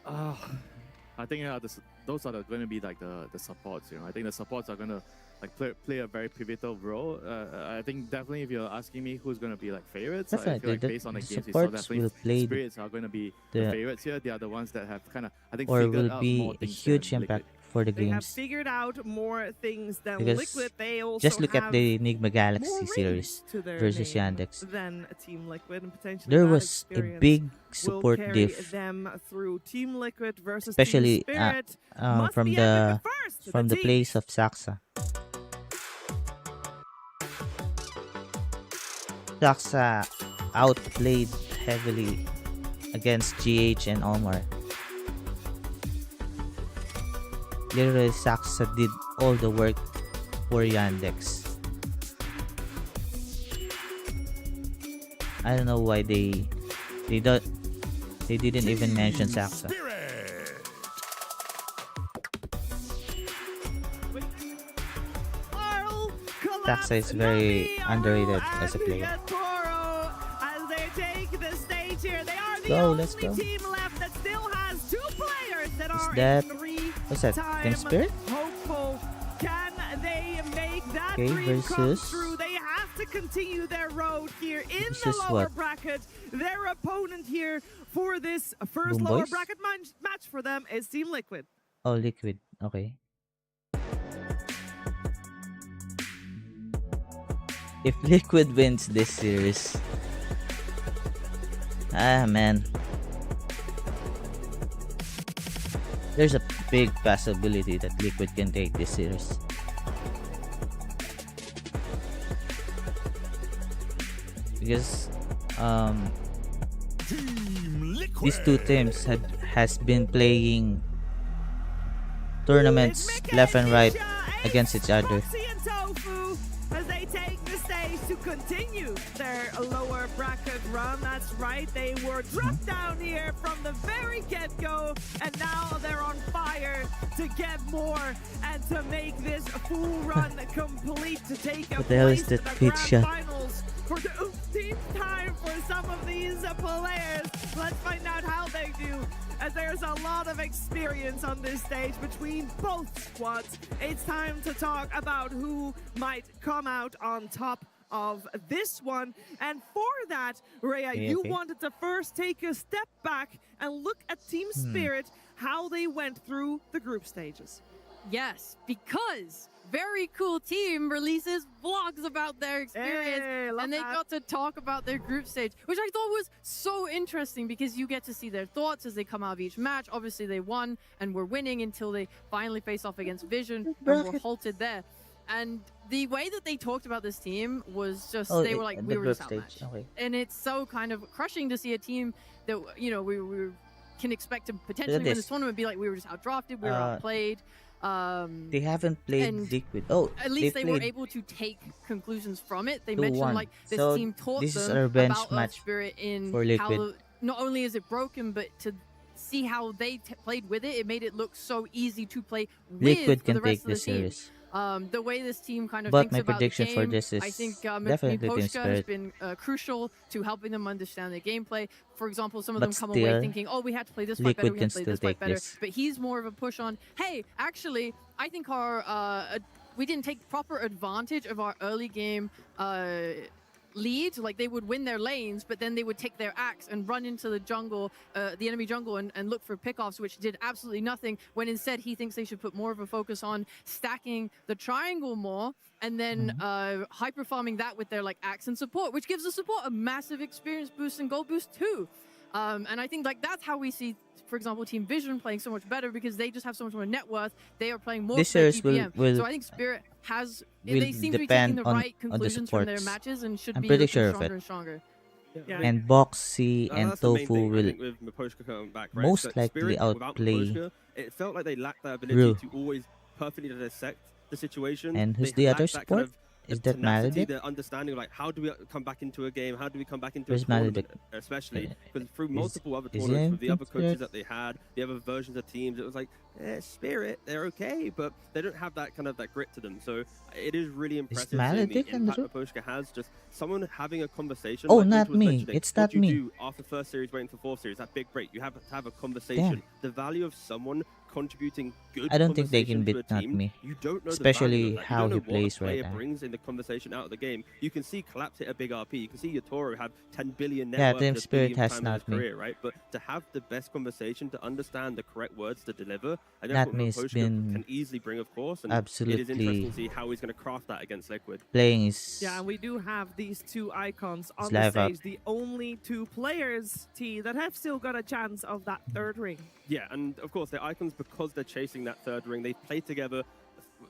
I think those are going to be like the supports. I think the supports are going to like play a very pivotal role. I think definitely if you're asking me who's going to be like favorites, I feel Definitely, like based on the the games we saw, supports definitely will play Spirits are going to be the favorites here. They are the ones that have kind of or figured will out be more a things huge than impact Liquid. for the They have games. figured out more things than Because Liquid. They also just look at have the Enigma Galaxy more series rings to their versus name Yandex. than Team Liquid, and potentially There that was a experience big will support carry diff, them through. Team Liquid versus especially Team Spirit must from be epic, but from the team. place of Saxa. Saxa outplayed heavily against GH and Omar. Literally, Saxa did all the work for Yandex. I don't know why they didn't even mention Saxa. Saxa is very underrated as a player. As they take the stage here, they are the Let's only go. team left that still has two players that are that- in what's that, Team three-time Spirit? hopeful. Can they make that Okay, dream come versus- true? They have to continue their road here in the Versus lower what? bracket. Their opponent here for this first Boom lower Boys? bracket match for them is Team Liquid. Oh, Liquid. Okay. If Liquid wins this series, man, there's a big possibility that Liquid can take this series. Because these two teams has been playing tournaments left and right against each other. As they take the stage to continue their lower bracket run. That's right, they were dropped down here from the very get-go, and now they're on fire to get more and to make this full run complete, to take a What the hell is place that in the pitch grand shot? finals for the 15th time for some of these players. Let's find out how they do, as there's a lot of experience on this stage between both squads. It's time to talk about who might come out on top of this one. And for that, Rhea, Okay, you okay. wanted to first take a step back and look at Team Spirit, how they went through the group stages. Yes, because very cool team releases vlogs about their experience, Hey, love and they that. got to talk about their group stage, which I thought was so interesting because you get to see their thoughts as they come out of each match. Obviously, they won and were winning until they finally face off against Vision and were halted there. And the way that they talked about this team was just, they were like, we were just outmatched. Okay. And it's so kind of crushing to see a team that, you know, we can expect to potentially win this. this tournament, be like, we were just outdrafted, we were outplayed. They haven't played and Liquid. Oh, at least they were played able to take conclusions from it. They 2-1. mentioned like this So team taught this is them a revenge about Earth match Spirit in for how Liquid. not only is it broken, but to see how they played with it, it made it look so easy to play with Liquid for can the rest take of the this team. series. The way this team kind of But thinks my about prediction the for game, this is I think definitely Team Miposhka has Spirit. been crucial to helping them understand the gameplay. For example, some of But them come still, away thinking, oh, we had to play this fight better, Liquid we can had to play still this fight take better. this. But he's more of a push on, hey, actually, I think our we didn't take proper advantage of our early game lead, like they would win their lanes, but then they would take their axe and run into the jungle, the enemy jungle, and look for pickoffs, which did absolutely nothing, when instead he thinks they should put more of a focus on stacking the triangle more, and then hyper farming that with their like axe and support, which gives the support a massive experience boost and gold boost too. And I think like that's how we see, for example, Team Vision playing so much better, because they just have so much more net worth. They are playing more This for their series GPM. So I think Spirit they seem to be taking the right conclusions from their matches and should I'm be pretty looking sure of stronger it. and stronger. Yeah. And Boxy and That's the main Tofu thing, I will think, with Miposhka coming back, right? most So likely Spirit, without outplay Miposhka, it felt like they lacked that ability Rue. to always perfectly dissect the situation. And who's They the lacked other that support? kind of Is the that tenacity, Maledict? the understanding of like how do we come back into a game, how do we come back into Where's a tournament, Maledict? especially because through Is- multiple other is he tournaments with the other anything coaches to that they had, the other versions of teams, it was like Spirit, they're okay, but they don't have that kind of that grit to them. So it is really impressive seeing the Maledict on the impact Miposhka has. Just someone having a conversation. Oh, like not Winter was me. mentioning, It's what not you me. do after first series, waiting for fourth series, that big break. You have to have a conversation. The value of someone contributing good I don't think they can conversation beat to a Not team, Me. you don't know Especially the value of that. how You don't he know plays what a right player now. brings in the conversation out of the game. You can see Collapse hit a big RP. You can see Yotoro have 10 billion net Yeah, worth Team the Spirit billionth has time in his Not Me. career, right? But to have the best conversation, to understand the correct words to deliver, and that's Not what Me has Miposhka been can easily bring, of course. And it is interesting absolutely to see how he's going to craft that against Liquid. playing his Yeah, and we do have these two icons on His the life up. stage, the only two players, T, that have still got a chance of that third ring. Yeah, and of course, they're icons because they're chasing that third ring. They've played together,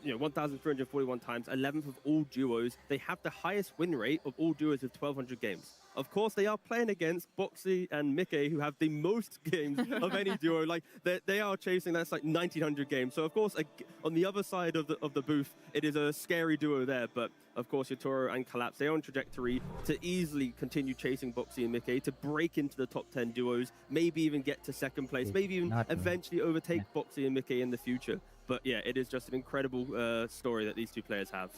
1,341 times, 11th of all duos. They have the highest win rate of all duos with 1,200 games. Of course, they are playing against Boxy and Mickey, who have the most games of any duo. Like they are chasing, that's like 1,900 games. So of course, on the other side of the booth, it is a scary duo there. But of course, Yotoro and Collapse, they're on trajectory to easily continue chasing Boxy and Mickey, to break into the top 10 duos, maybe even get to second place, maybe even Not me. eventually overtake Boxy and Mickey in the future. But yeah, it is just an incredible story that these two players have.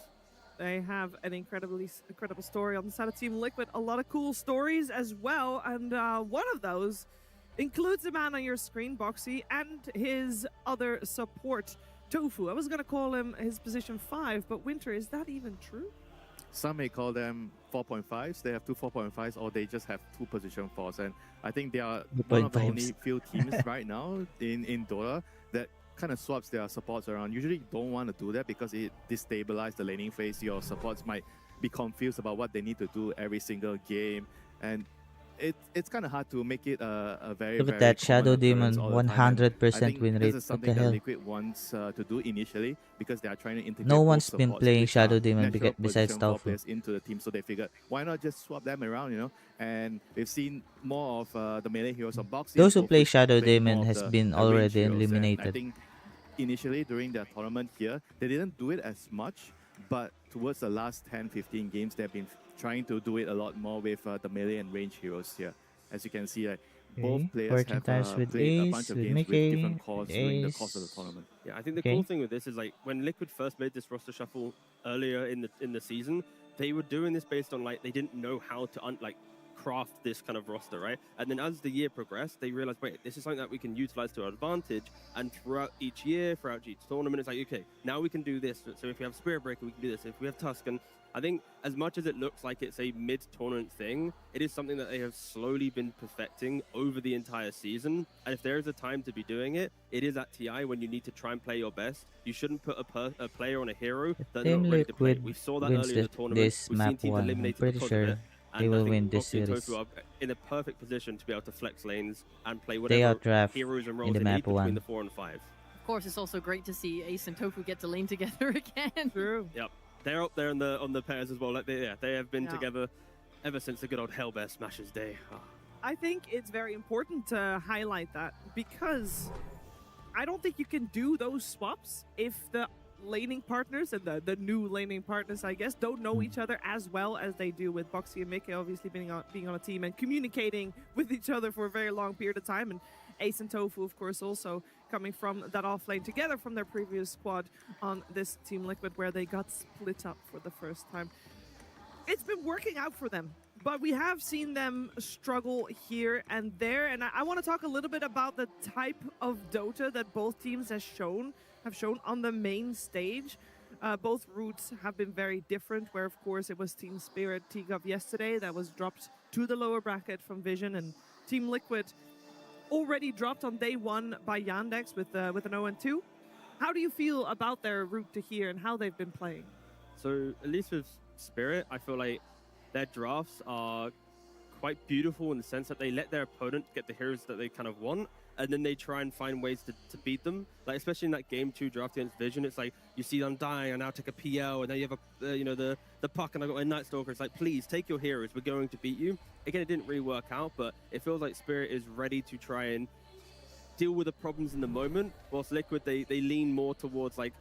They have an incredible story on the side of Team Liquid. A lot of cool stories as well. And one of those includes the man on your screen, Boxy, and his other support, Tofu. I was going to call him his position 5, but Winter, is that even true? Some may call them 4.5s. They have two 4.5s, or they just have two position 4s. And I think they are one of the 2.5s. only few teams right now in Dota that kind of swaps their supports around. Usually you don't want to do that because it destabilizes the laning phase. Your supports might be confused about what they need to do every single game. And it's kind of hard to make it a very, Look very at that common Shadow occurrence Demon, all the time. And 100% I think win this rate. is What something the that hell? Liquid wants to do initially because they are trying to integrate No both one's been supports, playing which Shadow are Demon natural besides position 4 Tofu. players into the team. So they figured, why not just swap them around, And we've seen more of the melee heroes on Boxy. Those who Tofu play Shadow playing more Demon of has the been range already heroes. And I eliminated. think initially during the tournament here, they didn't do it as much, but towards the last 10-15 games, they've been trying to do it a lot more with the melee and range heroes here. As you can see, both players Working have times with played a Ace, bunch of with games Mickey, with different cores during the Ace. course of the tournament. Yeah, I think the Okay. cool thing with this is like when Liquid first made this roster shuffle earlier in the season, they were doing this based on like they didn't know how to craft this kind of roster, right? And then as the year progressed, they realized, wait, this is something that we can utilize to our advantage. And throughout each year, throughout each tournament, it's like, okay, now we can do this. So if we have Spirit Breaker, we can do this. If we have Tuscan, I think as much as it looks like it's a mid-tournament thing, it is something that they have slowly been perfecting over the entire season. And if there is a time to be doing it, it is at TI when you need to try and play your best. You shouldn't put a player on a hero that they're Team not ready to play. Liquid We saw that wins earlier in the tournament. this We've map seen teams 1. I'm eliminated pretty because sure of it. they And I will think win this Boxy and series. Tofu are in a perfect position to be able to flex lanes and play They whatever outdraft heroes and roles in the they map need between 1. the 4 and 5. Of course, it's also great to see Ace and Tofu get to lane together again. True. Yep, they're up there on the pairs as well. Like they have been Yeah. together ever since the good old Hellbear Smashers day. Oh. I think it's very important to highlight that because I don't think you can do those swaps if the laning partners and the new laning partners, I guess, don't know each other as well as they do with Boxy and Mickey obviously being on a team and communicating with each other for a very long period of time. And Ace and Tofu, of course, also coming from that off lane together from their previous squad on this Team Liquid where they got split up for the first time. It's been working out for them, but we have seen them struggle here and there. And I want to talk a little bit about the type of Dota that both teams have shown on the main stage. Both routes have been very different, where of course it was Team Spirit T-Gov yesterday that was dropped to the lower bracket from Vision, and Team Liquid already dropped on day one by Yandex with an 0-2. How do you feel about their route to here and how they've been playing? So at least with Spirit, I feel like their drafts are quite beautiful in the sense that they let their opponent get the heroes that they kind of want, and then they try and find ways to beat them. Like especially in that game 2 draft against Vision, it's like you see them dying, and now take a PL, and then you have a the puck, and I got a Night Stalker. It's like, please take your heroes, we're going to beat you. Again, it didn't really work out, but it feels like Spirit is ready to try and deal with the problems in the moment, whilst Liquid, they lean more towards like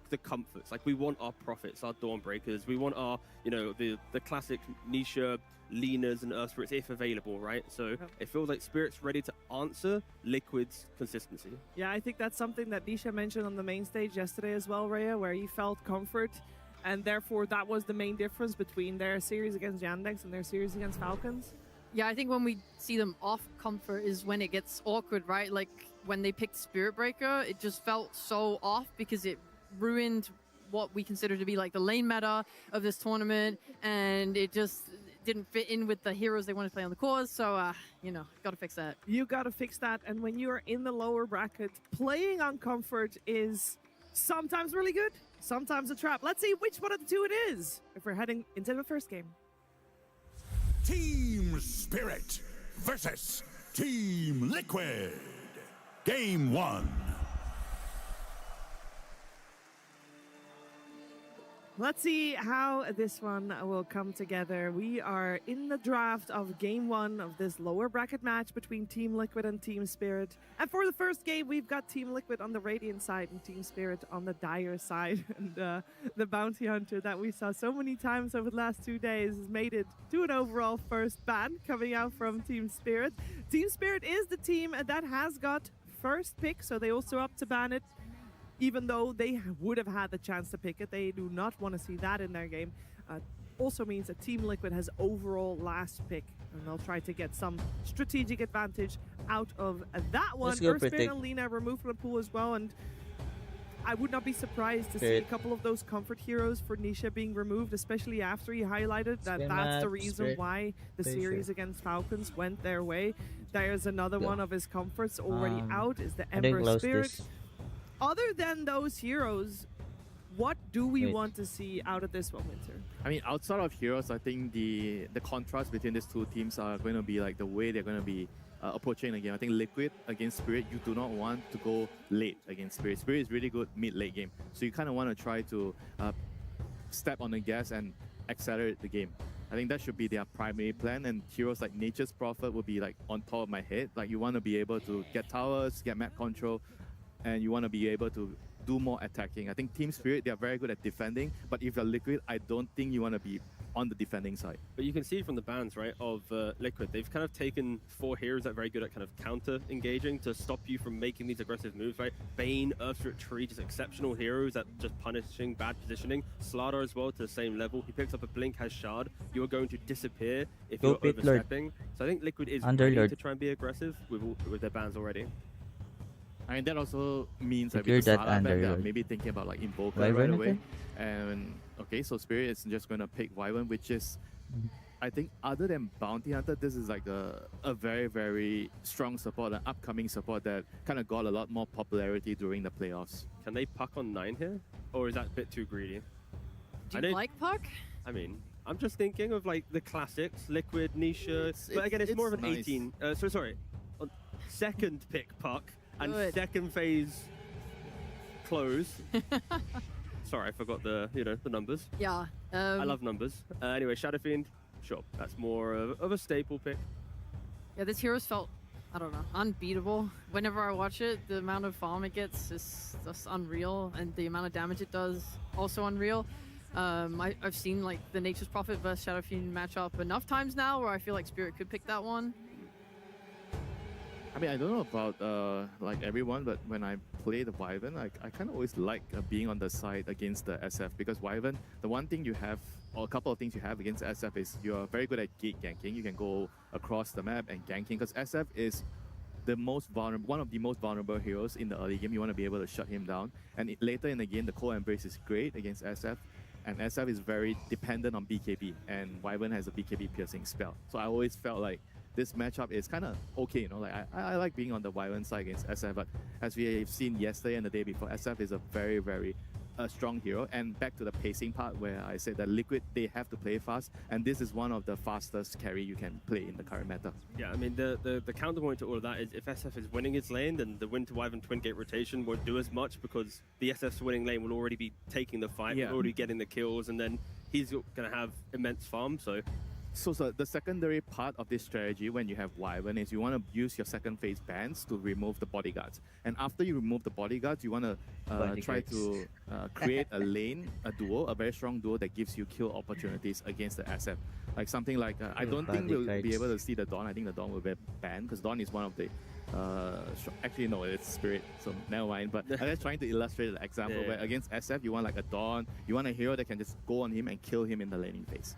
the comforts. Like we want our Prophets, our Dawnbreakers, we want our, the classic Nisha, Leaners and Earth Spirits if available, right? So it feels like Spirit's ready to answer Liquid's consistency. Yeah, I think that's something that Nisha mentioned on the main stage yesterday as well, Rhea, where he felt comfort, and therefore that was the main difference between their series against Yandex and their series against Falcons. Yeah, I think when we see them off comfort is when it gets awkward, right? Like when they picked Spirit Breaker, it just felt so off because it ruined what we consider to be like the lane meta of this tournament, and it just didn't fit in with the heroes they want to play on the cores. So, got to fix that. You got to fix that, and when you are in the lower bracket, playing on comfort is sometimes really good, sometimes a trap. Let's see which one of the two it is if we're heading into the first game. Team Spirit versus Team Liquid. Game 1. Let's see how this one will come together. We are in the draft of game 1 of this lower bracket match between Team Liquid and Team Spirit. And for the first game, we've got Team Liquid on the Radiant side and Team Spirit on the Dire side. And the Bounty Hunter that we saw so many times over the last 2 days has made it to an overall first ban coming out from Team Spirit. Team Spirit is the team that has got first pick, so they also opt to ban it. Even though they would have had the chance to pick it, they do not want to see that in their game. Also means that Team Liquid has overall last pick, and they'll try to get some strategic advantage out of that one. Earthspirit and Lina removed from the pool as well, and I would not be surprised to see a couple of those comfort heroes for Nisha being removed, especially after he highlighted that that's the reason why the series against Falcons went their way. There's another one of his comforts already out, is the Ember Spirit. Other than those heroes, what do we want to see out of this one, Winter? I mean, outside of heroes, I think the contrast between these two teams are going to be like the way they're going to be approaching the game. I think Liquid against Spirit, you do not want to go late against Spirit. Spirit is really good mid-late game. So you kind of want to try to step on the gas and accelerate the game. I think that should be their primary plan, and heroes like Nature's Prophet will be like on top of my head. Like you want to be able to get towers, get map control, and you want to be able to do more attacking. I think Team Spirit, they are very good at defending, but if you're Liquid, I don't think you want to be on the defending side. But you can see from the bans, right, of Liquid, they've kind of taken 4 heroes that are very good at kind of counter-engaging to stop you from making these aggressive moves, right? Bane, Earthstrip, Tree, just exceptional heroes at just punishing bad positioning. Slardar as well to the same level. He picks up a Blink, has Shard. You are going to disappear if you're overstepping. So I think Liquid is ready to try and be aggressive with their bans already. I mean, that also means that with the Slardar ban, they're maybe thinking about like Invoker right away. And okay, so Spirit is just going to pick Wyvern, which is, I think, other than Bounty Hunter, this is like a very, very strong support, an upcoming support that kind of got a lot more popularity during the playoffs. Can they puck on 9 here? Or is that a bit too greedy? Do you like puck? I mean, I'm just thinking of like the classics, Liquid, Nisha, but again, it's more of an 18. Second pick puck. And second phase close. Sorry, I forgot the numbers. Yeah. I love numbers. Anyway, Shadow Fiend, sure, that's more of a staple pick. Yeah, this hero's felt, I don't know, unbeatable. Whenever I watch it, the amount of farm it gets is just unreal, and the amount of damage it does also unreal. I've seen like the Nature's Prophet versus Shadow Fiend match up enough times now where I feel like Spirit could pick that one. I mean, I don't know about like everyone, but when I play the Wyvern, I kind of always like being on the side against the SF, because Wyvern, the one thing you have, or a couple of things you have against SF is you're very good at gate ganking. You can go across the map and ganking, because SF is one of the most vulnerable heroes in the early game. You want to be able to shut him down. And later in the game, the Cold Embrace is great against SF. And SF is very dependent on BKB, and Wyvern has a BKB piercing spell. So I always felt like this matchup is kind of okay, you know, like I like being on the Wyvern side against SF, but as we have seen yesterday and the day before, SF is a very, very strong hero. And back to the pacing part where I said that Liquid, they have to play fast, and this is one of the fastest carry you can play in the current meta. Yeah, I mean, the counterpoint to all of that is if SF is winning its lane, then the Win to Wyvern Twin Gate rotation won't do as much because the SF's winning lane will already be taking the fight, will already getting the kills, and then he's going to have immense farm, so... So the secondary part of this strategy when you have Wyvern is you want to use your second phase bans to remove the bodyguards. And after you remove the bodyguards, you want to try to create a lane, a duo, a very strong duo that gives you kill opportunities against the SF. Like something like, I don't think we'll be able to see the Dawn. I think the Dawn will be banned because Dawn is one of the... actually no, it's Spirit, so never mind. But I'm just trying to illustrate the example where against SF, you want like a Dawn, you want a hero that can just go on him and kill him in the laning phase.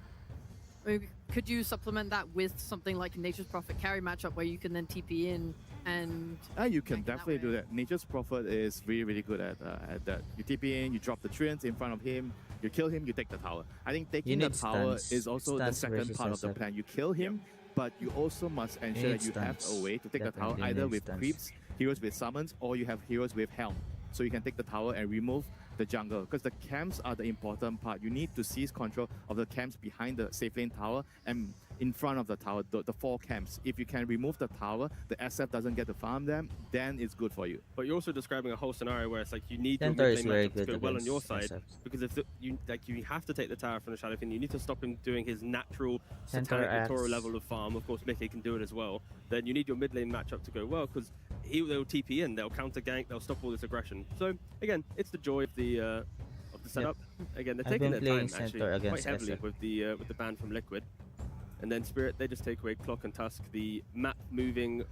Could you supplement that with something like Nature's Prophet carry matchup where you can then TP in and... you can definitely do that. Nature's Prophet is really, really good at that. You TP in, you drop the treants in front of him, you kill him, you take the tower. I think taking the tower is also the second part of the plan. You kill him, but you also must ensure that you have a way to take the tower either with creeps, heroes with summons, or you have heroes with helm. So you can take the tower and remove the jungle, because the camps are the important part. You need to seize control of the camps behind the safe lane tower and in front of the tower, the 4 camps. If you can remove the tower, the SF doesn't get to farm them, then it's good for you. But you're also describing a whole scenario where it's like you need your mid lane matchup to go well on your side, because if you have to take the tower from the Shadow King, you need to stop him doing his natural Satanic Toro level of farm. Of course, Mickey can do it as well. Then you need your mid lane matchup to go well, because they'll TP in, they'll counter gank, they'll stop all this aggression. So again, it's the joy of the setup. Again, they're taking their time actually quite heavily with the ban from Liquid. And then Spirit, they just take away Clock and Tusk, the map-moving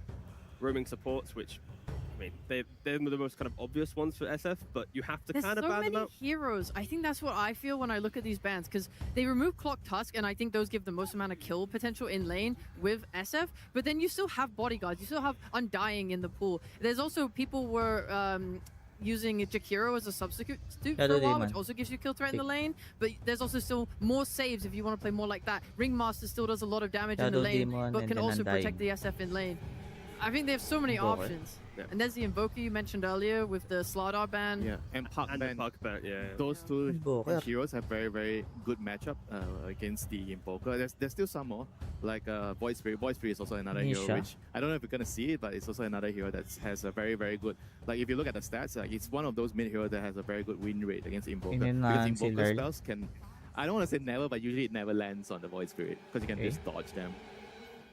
roaming supports, which, I mean, they're the most kind of obvious ones for SF, but you have to kind of ban them out. There's so many heroes. I think that's what I feel when I look at these bans, because they remove Clock Tusk, and I think those give the most amount of kill potential in lane with SF, but then you still have bodyguards, you still have Undying in the pool. There's also people were... using Jakiro as a substitute for a while, which also gives you kill threat in the lane, but there's also still more saves if you want to play more like that. Ringmaster still does a lot of damage in the lane, but can also protect the SF in lane. I think they have so many options. Yeah. And there's the Invoker you mentioned earlier with the Slardar ban. Yeah, and Puck ban. Those two heroes have very, very good matchup against the Invoker. There's still some more, like Void Spirit. Void Spirit is also another hero, which I don't know if you're going to see it, but it's also another hero that has a very, very good... Like, if you look at the stats, like, it's one of those mid-heroes that has a very good win rate against Invoker. Because Invoker spells can... I don't want to say never, but usually it never lands on the Void Spirit, because you can just dodge them.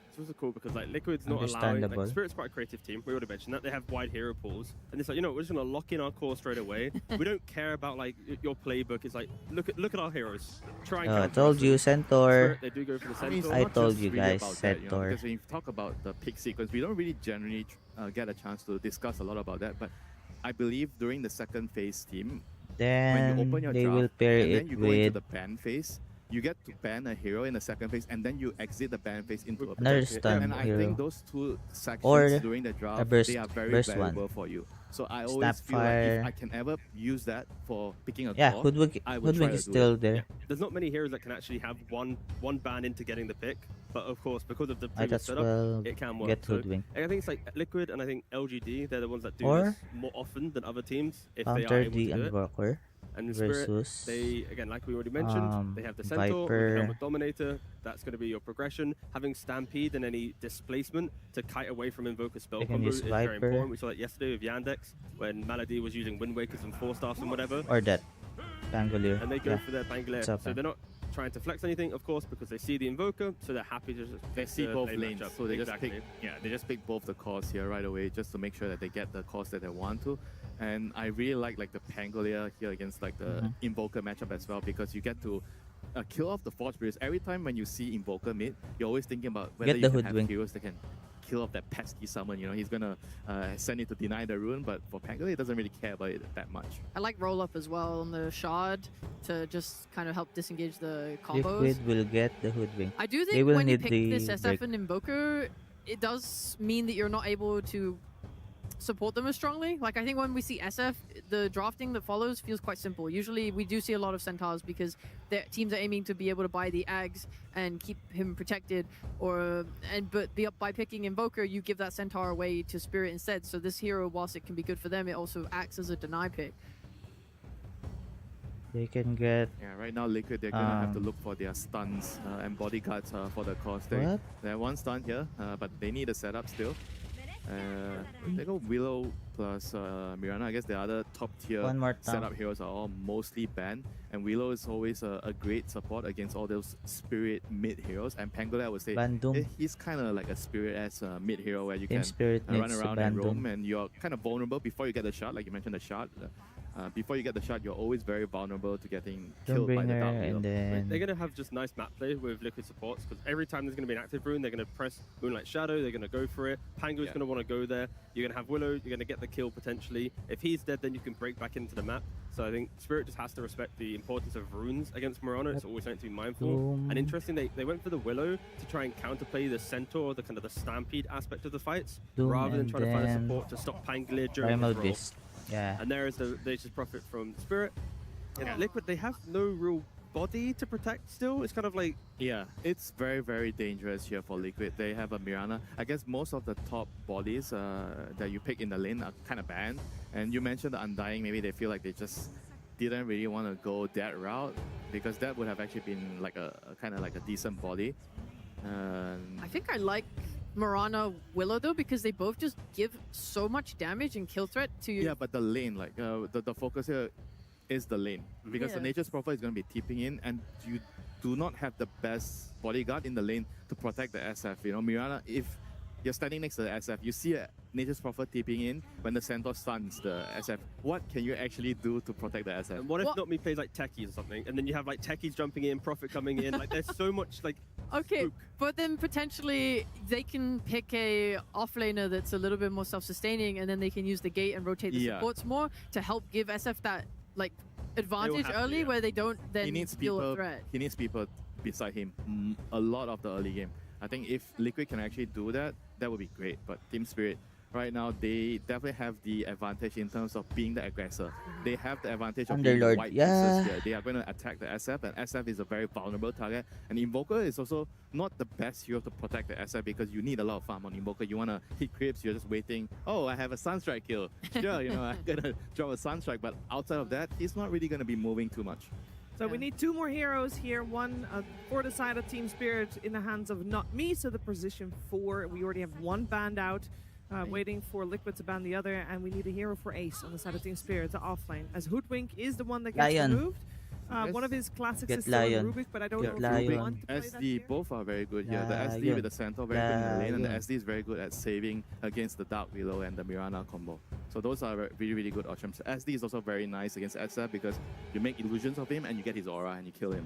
It's also cool because like Liquid's not allowing, like Spirit's quite a creative team, we already mentioned that. They have wide hero pools, and it's like, you know, we're just gonna lock in our core straight away. We don't care about like your playbook. It's like, look at our heroes. Try and I told you, Centaur. Spirit, they do go for the Centaur. I told you guys, Centaur. Because when you talk about the pick sequence, we don't really generally get a chance to discuss a lot about that, but I believe during the second phase team, then when you open your they draft, will pair and it then you go with into the ban phase, you get to ban a hero in the second phase, and then you exit the ban phase into another a stun And I hero. think those two sections Or during the draft, burst, they are very burst valuable one. for you. So I always feel like if I can ever use that for picking a core, Hoodwink is still there. Yeah. There's not many heroes that can actually have one ban into getting the pick, but of course, because of the previous setup, it can work. Get Hoodwink. I think it's like Liquid and I think LGD, they're the ones that do Or this more often than other teams if they are counter able the to do it. Invoker And Spirit, versus they, again, like we already mentioned, they have the Centaur, Viper. the Helmet Dominator. That's going to be your progression. Having Stampede and any displacement to kite away from Invoker spell combos is very important. We saw that yesterday with Yandex when Malady was using Wind Wakers and 4-staffs and whatever. Or that Pangolier. And they go for their Pangolier. So they're not trying to flex anything, of course, because they see the Invoker, so they're happy to just they see both lanes, matchup. so they just pick both the cores here right away just to make sure that they get the cores that they want to. And I really like the Pangolier here against like the Invoker matchup as well, because you get to kill off the Forge Spirits. Every time when you see Invoker mid, you're always thinking about whether you can have heroes that can kill off that pesky summon. You know, he's gonna send it to deny the rune, but for Pangolier, he doesn't really care about it that much. I like roll up as well on the shard to just kind of help disengage the combos. Liquid will get the Hoodwink. I do think they will when you need pick the this SF and Invoker, it does mean that you're not able to support them as strongly. Like I think when we see SF, the drafting that follows feels quite simple. Usually we do see a lot of centaurs because their teams are aiming to be able to buy the Ags and keep him protected, but by picking Invoker, you give that centaur away to Spirit instead. So this hero, whilst it can be good for them, it also acts as a deny pick. They can get. Yeah, right now Liquid, they're gonna have to look for their stuns and bodyguards for the cost. They have one stun here, but they need a setup still. They go Willow plus Mirana. I guess the other top tier setup heroes are all mostly banned, and Willow is always a great support against all those spirit mid heroes. And Pangolin, I would say, he's kind of like a spirit as mid hero where you can run around and roam, and you're kind of vulnerable before you get the shot. Like you mentioned, the shot. Before you get the shot, you're always very vulnerable to getting killed by the Dark Hero. They're going to have just nice map play with Liquid supports, because every time there's going to be an active rune, they're going to press Moonlight Shadow, they're going to go for it. Pango's going to want to go there. You're going to have Willow, you're going to get the kill potentially. If he's dead, then you can break back into the map. So I think Spirit just has to respect the importance of runes against Mirana. It's always something to be mindful. And interesting, they went for the Willow to try and counterplay the Centaur, the kind of the Stampede aspect of the fights, rather than trying to find a support to stop Pangolier during his roll. Yeah. And there is the Nature's Prophet from Spirit. And Liquid, they have no real body to protect still. It's kind of like... Yeah, it's very, very dangerous here for Liquid. They have a Mirana. I guess most of the top bodies that you pick in the lane are kind of banned. And you mentioned the Undying, maybe they feel like they just didn't really want to go that route, because that would have actually been like a kind of like a decent body. I think I like Mirana Willow though, because they both just give so much damage and kill threat to you. Yeah, but the lane, like the focus here is the lane, because the Nature's Prophet is going to be tipping in, and you do not have the best bodyguard in the lane to protect the SF. You know, Mirana, if you're standing next to the SF, you see a Nature's Prophet tipping in when the Centaur stuns the SF. What can you actually do to protect the SF? And what if not me plays like Techies or something, and then you have like Techies jumping in, Prophet coming in, like there's so much like... Okay, but then potentially they can pick a offlaner that's a little bit more self-sustaining, and then they can use the gate and rotate the supports more to help give SF that like advantage early where they don't then feel a threat. He needs people beside him a lot of the early game. I think if Liquid can actually do that, that would be great. But Team Spirit, right now, they definitely have the advantage in terms of being the aggressor. They have the advantage of being the white pieces here. They are going to attack the SF, and SF is a very vulnerable target. And Invoker is also not the best hero to protect the SF, because you need a lot of farm on Invoker. You want to hit creeps, you're just waiting. Oh, I have a Sunstrike kill. Sure, you know, I'm going to drop a Sunstrike. But outside of that, he's not really going to be moving too much. So we need two more heroes here. One for the side of Team Spirit in the hands of Not Me. So the position 4. We already have one banned out, waiting for Liquid to ban the other. And we need a hero for Ace on the side of Team Spirit, the offlane. As Hoodwink is the one that gets removed. One of his classics is still Rubik, but I don't know if we want to play that here. Both are very good here. The SD with the Centaur very good in the lane, and the SD is very good at saving against the Dark Willow and the Mirana combo. So those are really, really good options. SD is also very nice against SF, because you make illusions of him and you get his aura and you kill him.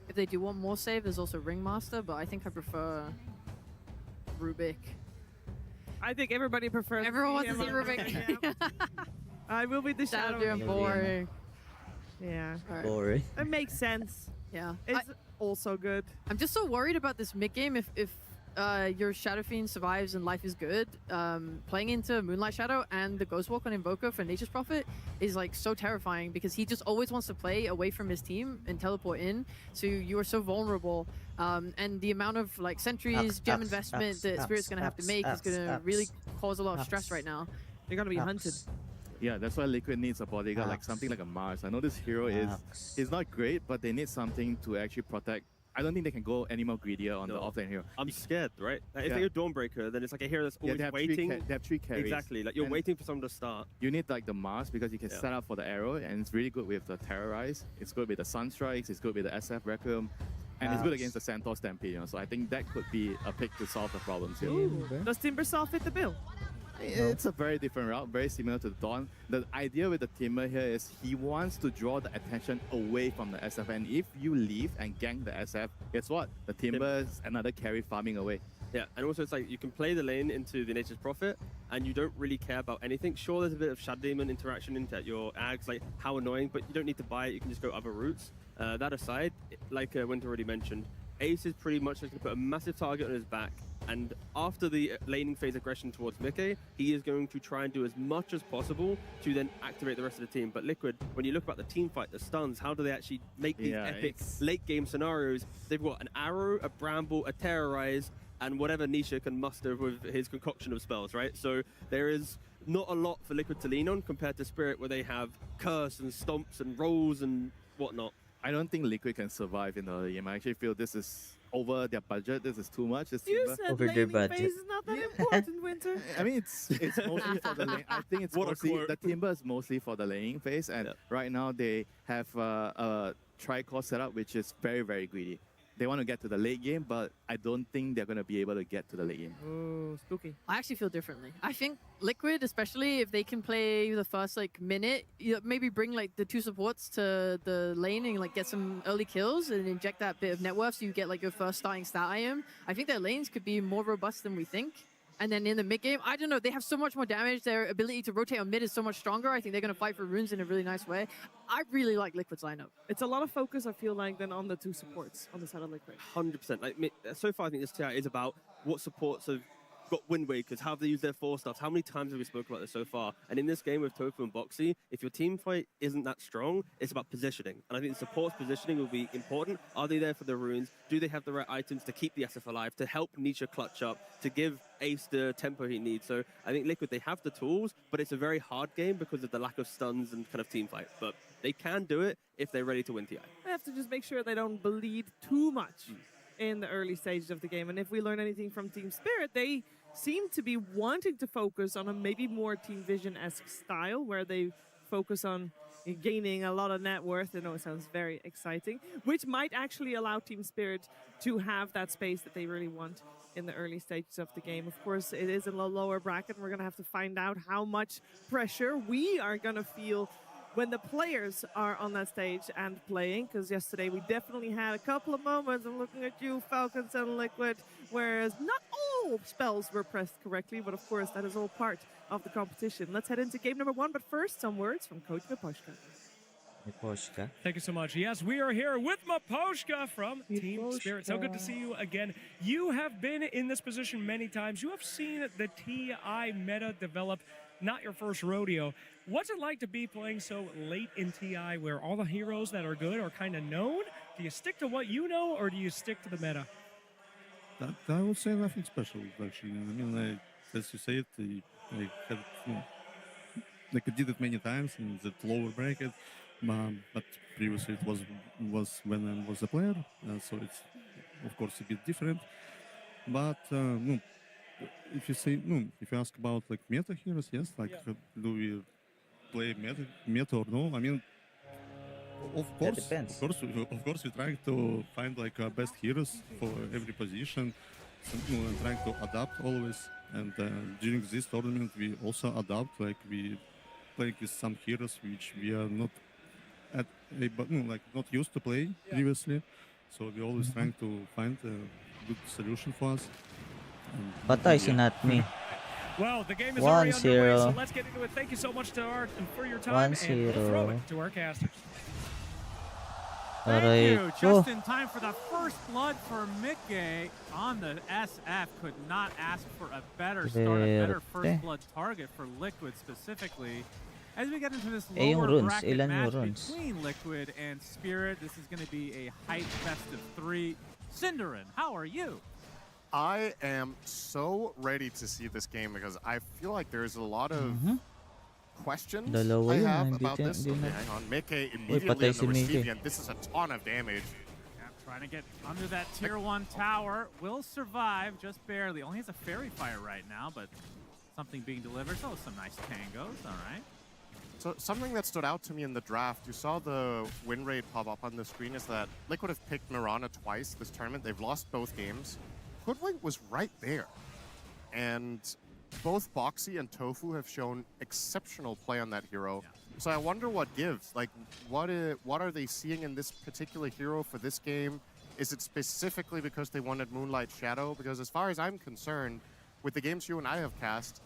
If they do want more save, there's also Ringmaster, but I think I prefer Rubik. I think everybody prefers... Everyone wants to see Rubik. I will be the Shadow. That'd be boring. Yeah. Boring. It makes sense. Yeah. It's also good. I'm just so worried about this mid game. If your Shadow Fiend survives and life is good, playing into Moonlight Shadow and the Ghost Walk on Invoker for Nature's Prophet is like so terrifying, because he just always wants to play away from his team and teleport in. So you are so vulnerable. And the amount of like sentries, gem investment that Spirit's going to have to make is going to really cause a lot of stress right now. You're going to be hunted. Yeah, that's why Liquid needs a bodyguard, like something like a Mars. I know this hero is not great, but they need something to actually protect. I don't think they can go any more greedier on the offlane hero. I'm scared, right? If they're a Dawnbreaker, then it's like a hero that's always waiting. They have 3 carries. Exactly, like you're waiting for someone to start. You need like the Mars, because you can set up for the arrow, and it's really good with the Terrorize. It's good with the Sunstrikes, it's good with the SF Requiem, and it's good against the Centaur Stampede. You know? So I think that could be a pick to solve the problems here. Does Timbersaw fit the bill? It's a very different route, very similar to the Dawn. The idea with the Timber here is he wants to draw the attention away from the SF, and if you leave and gank the SF, guess what? The Timber is another carry farming away. Yeah, and also it's like you can play the lane into the Nature's Prophet, and you don't really care about anything. Sure, there's a bit of Shadow Demon interaction into your Ags, like how annoying, but you don't need to buy it, you can just go other routes. That aside, like Winter already mentioned, Ace is pretty much just going to put a massive target on his back. And after the laning phase aggression towards Mickey, he is going to try and do as much as possible to then activate the rest of the team. But Liquid, when you look about the team fight, the stuns, how do they actually make these epic late game scenarios? They've got an arrow, a bramble, a terrorize, and whatever Nisha can muster with his concoction of spells, right? So there is not a lot for Liquid to lean on compared to Spirit, where they have curse and stomps and rolls and whatnot. I don't think Liquid can survive in the early game. I actually feel this is over their budget. This is too much. This You Timber. said Over their laning budget. phase is not that important, Winter. I mean, it's mostly for the lane. I think it's mostly the Timber is mostly for the laning phase, and right now they have a tri-core setup which is very, very greedy. They want to get to the late game, but I don't think they're going to be able to get to the late game. Oh, spooky. I actually feel differently. I think Liquid, especially if they can play the first minute, maybe bring the 2 supports to the lane and get some early kills and inject that bit of net worth so you get your first starting stat item. I think their lanes could be more robust than we think. And then in the mid game, I don't know, they have so much more damage. Their ability to rotate on mid is so much stronger. I think they're going to fight for runes in a really nice way. I really like Liquid's lineup. It's a lot of focus, I feel like, then on the 2 supports on the side of Liquid. 100%. So far, I think this TI is about what supports have got Wind Wakers, how have they used their 4 stuff. How many times have we spoken about this so far? And in this game with Tofu and Boxy, if your team fight isn't that strong, it's about positioning. And I think the support's positioning will be important. Are they there for the runes? Do they have the right items to keep the SF alive, to help Nisha clutch up, to give Ace the tempo he needs? So I think Liquid, they have the tools, but it's a very hard game because of the lack of stuns and kind of team fight. But they can do it if they're ready to win TI. They have to just make sure they don't bleed too much in the early stages of the game. And if we learn anything from Team Spirit, they seem to be wanting to focus on a maybe more Team Vision-esque style where they focus on gaining a lot of net worth. I know it sounds very exciting, which might actually allow Team Spirit to have that space that they really want in the early stages of the game. Of course, it is in a lower bracket, and we're going to have to find out how much pressure we are going to feel when the players are on that stage and playing, because yesterday we definitely had a couple of moments, I'm looking at you, Falcons and Liquid, whereas not all spells were pressed correctly, but of course that is all part of the competition. Let's head into game number 1, but first some words from Coach Maposhka. Maposhka. Thank you so much. Yes, we are here with Maposhka from Team Spirit. So good to see you again. You have been in this position many times. You have seen the TI meta develop. Not your first rodeo. What's it like to be playing so late in TI where all the heroes that are good are kind of known? Do you stick to what you know, or do you stick to the meta? That, I would say nothing special, actually. I mean, as you say it, I have, like I did it many times in the lower bracket, but previously it was when I was a player, so it's of course a bit different. But no, if you ask about like meta heroes, yes, like do we play meta or no? I mean, of course, we try to find like best heroes for every position, and trying to adapt always. And during this tournament, we also adapt. Like we play with some heroes which we are not not used to play previously. So we always trying to find a good solution for us. Patay si not me. Well, the game is already underway, so 1-0. let's get into it. Thank you so much to Art and for your time, and 1-0. we'll throw it to our casters. Thank you. Aray Just ko. in time for the first blood for Mickey on the SF. Could not ask for a better start, a better first Verte. blood target for Liquid specifically. As we get into this Eh, yung lower runes, bracket ilan yung match runes? between Liquid and Spirit, this is going to be a hype best of 3. Cinderin, how are you? I am so ready to see this game because I feel like there's a lot of questions Dalawa I yun, have hindi about na- this. hindi Okay, na- hang on. Mickey Uy, immediately patay on si the Mickey. receiving end. This is a ton of damage. Yeah, trying to get under that tier 1 tower. Will survive just barely. Only has a fairy fire right now, but something being delivered. So some nice tangos. All right. So something that stood out to me in the draft, you saw the win rate pop up on the screen, is that Liquid have picked Mirana twice this tournament. They've lost both games. Hoodwink was right there. And both Boxy and Tofu have shown exceptional play on that hero. So I wonder what gives. Like, what are they seeing in this particular hero for this game? Is it specifically because they wanted Moonlight Shadow? Because as far as I'm concerned, with the games you and I have cast,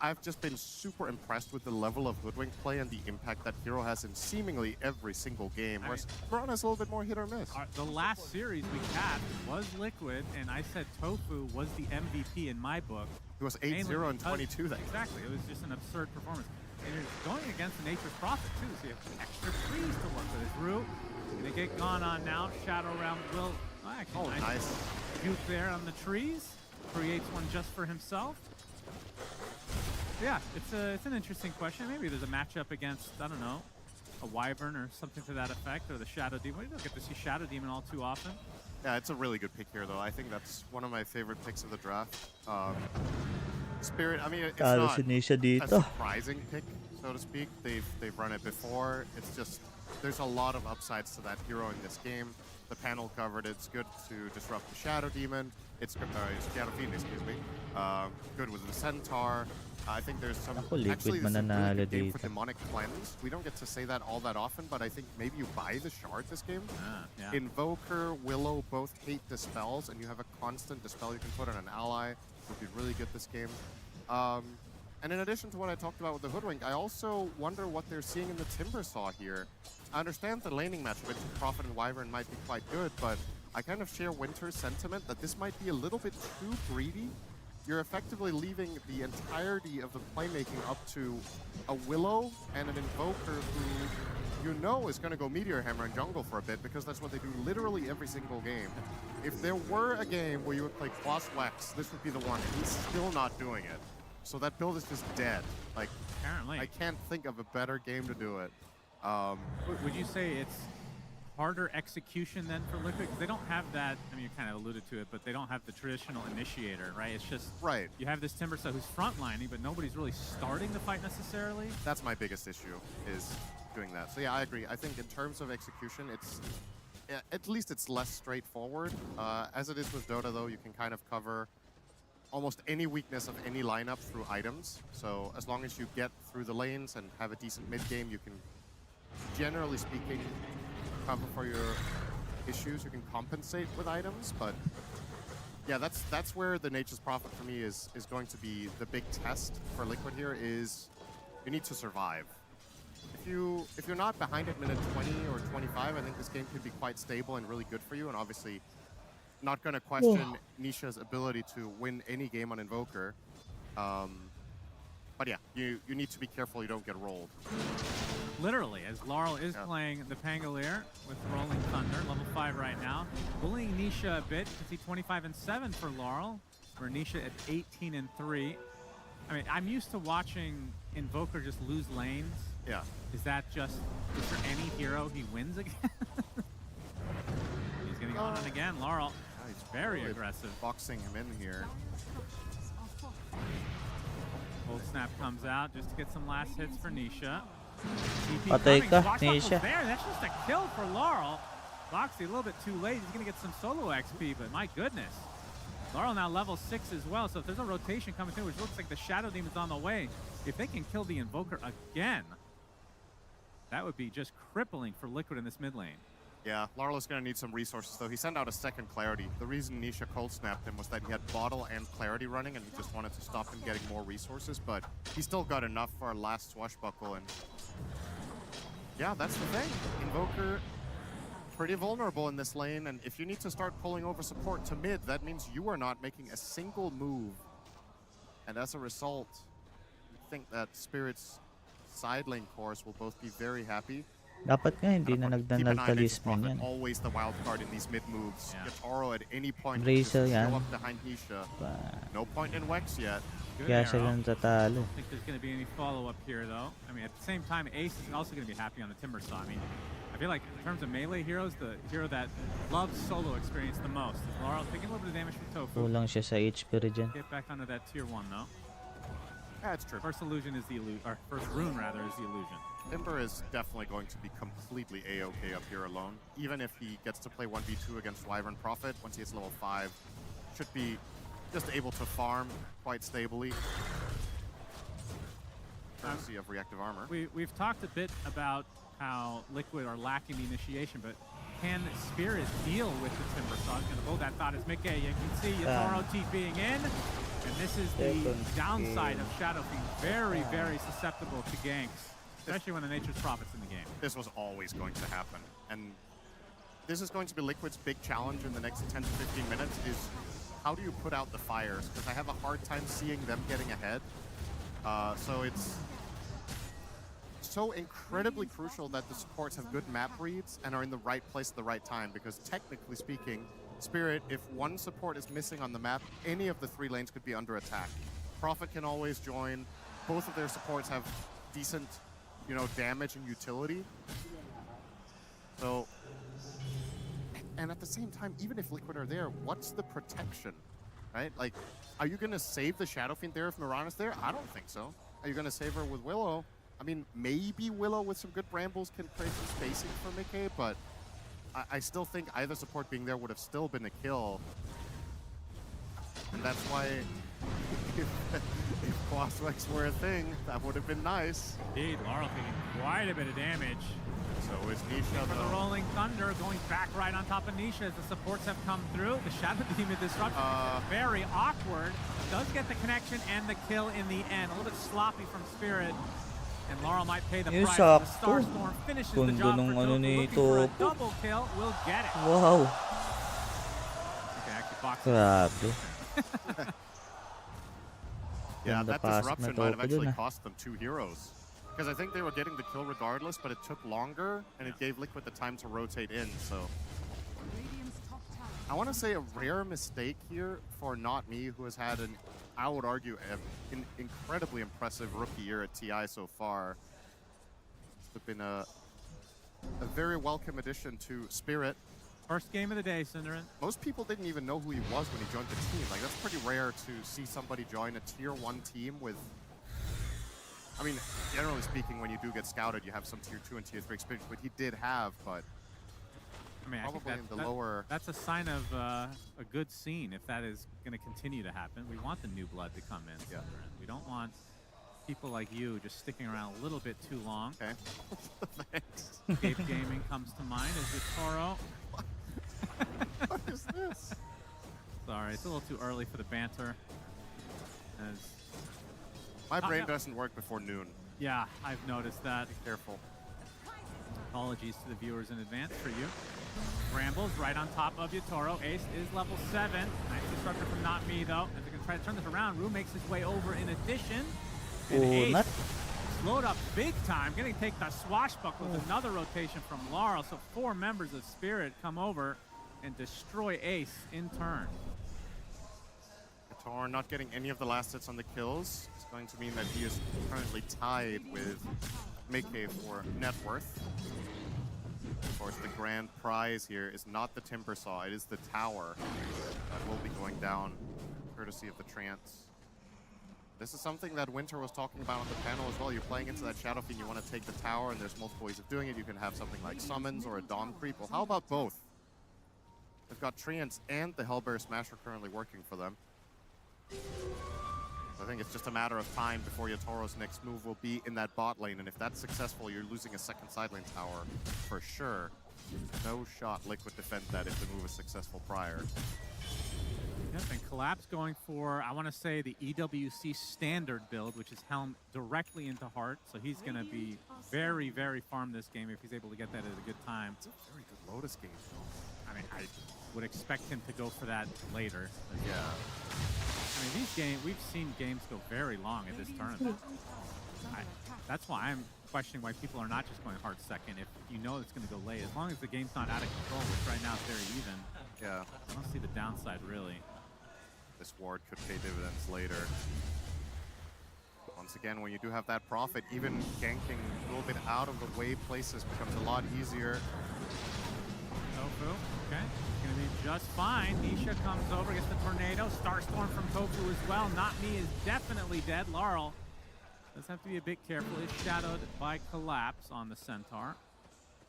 I've just been super impressed with the level of Hoodwink play and the impact that hero has in seemingly every single game, whereas Mirana's a little bit more hit or miss. The last series we capped was Liquid, and I said Tofu was the MVP in my book. It was 8-0 and 22 then. Exactly. It was just an absurd performance. And you're going against the Nature's Prophet, too, so you have extra trees to work with. His root, gonna get gone on now. Shadow Realm will... Oh, nice. Juke there on the trees. Creates one just for himself. Yeah, it's an interesting question. Maybe there's a matchup against, I don't know, a Wyvern or something to that effect, or the Shadow Demon. We don't get to see Shadow Demon all too often. Yeah, it's a really good pick here, though. I think that's one of my favorite picks of the draft. Spirit, I mean, it's not a surprising pick, so to speak. They've run it before. It's just, there's a lot of upsides to that hero in this game. The panel covered it's good to disrupt the Shadow Demon. It's Shadow Fiend, excuse me. Good with the Centaur. I think there's some actually this is a really good game for Demonic Cleanse. We don't get to say that all that often, but I think maybe you buy the shard this game. Yeah. Invoker, Willow both hate dispels, and you have a constant dispel you can put on an ally. Would be really good this game. And in addition to what I talked about with the Hoodwink, I also wonder what they're seeing in the Timbersaw here. I understand the laning match with Prophet and Wyvern might be quite good, but I kind of share Winter's sentiment that this might be a little bit too greedy. You're effectively leaving the entirety of the playmaking up to a Willow and an Invoker who you know is going to go Meteor Hammer in jungle for a bit, because that's what they do literally every single game. If there were a game where you would play Quas Wex, this would be the one. He's still not doing it. So that build is just dead. Like, apparently. I can't think of a better game to do it. Would you say it's harder execution then for Liquid? Because they don't have that, I mean, you kind of alluded to it, but they don't have the traditional initiator, right? It's just, you have this Timbersaw who's frontlining, but nobody's really starting the fight necessarily. That's my biggest issue, is doing that. So yeah, I agree. I think in terms of execution, it's, at least it's less straightforward. As it is with Dota, though, you can kind of cover almost any weakness of any lineup through items. So as long as you get through the lanes and have a decent mid game, you can, generally speaking, cover for your issues. You can compensate with items, but yeah, that's where the Nature's Prophet for me is going to be the big test for Liquid here. Is you need to survive. If you're not behind at minute 20 or 25, I think this game could be quite stable and really good for you. And obviously, not going to question Nisha's ability to win any game on Invoker. But yeah, you need to be careful you don't get rolled. Literally, as Laurel is playing the Pangolier with Rolling Thunder, level 5 right now. Bullying Nisha a bit. You can see 25-7 for Laurel, where Nisha at 18-3. I mean, I'm used to watching Invoker just lose lanes. Yeah. Is there any hero he wins again? He's getting on it again. Laurel, he's very aggressive. Boxing him in here. Cold Snap comes out just to get some last hits for Nisha. Patay ka, Nisha. There, that's just a kill for Laurel. Boxy a little bit too late. He's going to get some solo XP, but my goodness. Laurel now level 6 as well, so if there's a rotation coming through, which looks like the Shadow Demon's on the way, if they can kill the Invoker again, that would be just crippling for Liquid in this mid lane. Yeah, Laurel is going to need some resources, though. He sent out a second Clarity. The reason Nisha cold snapped him was that he had Bottle and Clarity running, and he just wanted to stop him getting more resources, but he still got enough for a last Swashbuckle, and yeah, that's the thing. Invoker, pretty vulnerable in this lane, and if you need to start pulling over support to mid, that means you are not making a single move. And as a result, I think that Spirit's side lane course will both be very happy. Dapat nga hindi na nagdadal-talisman yan. Always the wild card in these mid moves. Yatoro at any point Bracer just yan. go up behind Nisha. No point in Wex yet. Kaya sila natatalo. I don't think there's going to be any follow-up here, though. I mean, at the same time, Ace is also going to be happy on the Timbersaw. I mean, I feel like in terms of melee heroes, the hero that loves solo experience the most is Laurel, taking a little bit of damage from Tofu. Kulang siya sa HP regen. Get back onto that tier 1, though. Yeah, it's true. First illusion is the illusion, or first rune rather is the illusion. Timber is definitely going to be completely A-okay up here alone. Even if he gets to play 1v2 against Wyvern Prophet, once he hits level 5, should be just able to farm quite stably. Courtesy of reactive armor. We've talked a bit about how Liquid are lacking the initiation, but can Spirit deal with the Timbersaw? He's going to hold that thought as Mickey. You can see Yatoro TPing in. And this is the downside of Shadow Fiend. Very, very susceptible to ganks, especially when the Nature's Prophet's in the game. This was always going to happen. And this is going to be Liquid's big challenge in the next 10 to 15 minutes is how do you put out the fires? Because I have a hard time seeing them getting ahead. So it's so incredibly crucial that the supports have good map reads and are in the right place at the right time, because technically speaking, Spirit, if one support is missing on the map, any of the 3 lanes could be under attack. Prophet can always join. Both of their supports have decent, you know, damage and utility. So, and at the same time, even if Liquid are there, what's the protection, right? Like, are you going to save the Shadow Fiend there if Mirana's there? I don't think so. Are you going to save her with Willow? I mean, maybe Willow with some good brambles can create some spacing for Mickey, but I still think either support being there would have still been a kill. And that's why if Quaswex were a thing, that would have been nice. Indeed, Laurel taking quite a bit of damage. So is Nisha, For the Rolling Thunder going back right on top of Nisha as the supports have come through. The Shadow Demon disruption very awkward. Does get the connection and the kill in the end. A little bit sloppy from Spirit. And Laurel might pay the price. The Starstorm finishes the job for Tofu. Looking for a double kill. Will get it. Wow. Okay, actually box Grabe. Yeah, Ganda that pass disruption na might have Tofu actually dun, cost them 2 heroes. Because I think they were getting the kill regardless, but it took longer, and it gave Liquid the time to rotate in, so... I want to say a rare mistake here for Not Me, who has had an, I would argue, an incredibly impressive rookie year at TI so far. It's been a very welcome addition to Spirit. First game of the day, Cinderin. Most people didn't even know who he was when he joined the team. Like, that's pretty rare to see somebody join a tier 1 team with... I mean, generally speaking, when you do get scouted, you have some tier 2 and tier 3 experience, but he did have, but... I mean, probably I think in the lower... That's a sign of a good scene if that is going to continue to happen. We want the new blood to come in, Cinderin. We don't want people like you just sticking around a little bit too long. Okay. Thanks. Escape Gaming comes to mind as Vitoro. What is this? Sorry, it's a little too early for the banter. As My brain doesn't work before noon. Yeah, I've noticed that. Be careful. Apologies to the viewers in advance for you. Brambles right on top of Yatoro. Ace is level 7. Nice disruptor from Not Me, though. As they can try to turn this around, Rue makes his way over in addition. And Ace slowed up big time, getting to take the swashbuckle with another rotation from Laurel. So 4 members of Spirit come over and destroy Ace in turn. Qatar not getting any of the last hits on the kills is going to mean that he is currently tied with Mickey for net worth. Of course, the grand prize here is not the Timber Saw, it is the tower that will be going down, courtesy of the Trance. This is something that Winter was talking about on the panel as well. You're playing into that Shadow Fiend, you want to take the tower, and there's multiple ways of doing it. You can have something like Summons or a Dawn Creep. Well, how about both? They've got Treants and the Hellbear Smasher currently working for them. So I think it's just a matter of time before Yatoro's next move will be in that bot lane, and if that's successful, you're losing a second side lane tower for sure. No shot Liquid defend that if the move is successful prior. Yep, and Collapse going for, I want to say, the EWC standard build, which is Helm directly into Heart. So he's going to be very, very farmed this game if he's able to get that at a good time. It's a very good Lotus game, though. I mean, I would expect him to go for that later. Yeah. I mean, these games, we've seen games go very long at this tournament. That's why I'm questioning why people are not just going Heart second if you know it's going to go late. As long as the game's not out of control, which right now is very even. Yeah. I don't see the downside, really. This ward could pay dividends later. Once again, when you do have that Prophet, even ganking a little bit out of the way places becomes a lot easier. Tofu, okay. Gonna be just fine. Nisha comes over, gets the tornado. Starstorm from Tofu as well. Not Me is definitely dead. Laurel does have to be a bit careful. Is shadowed by Collapse on the Centaur,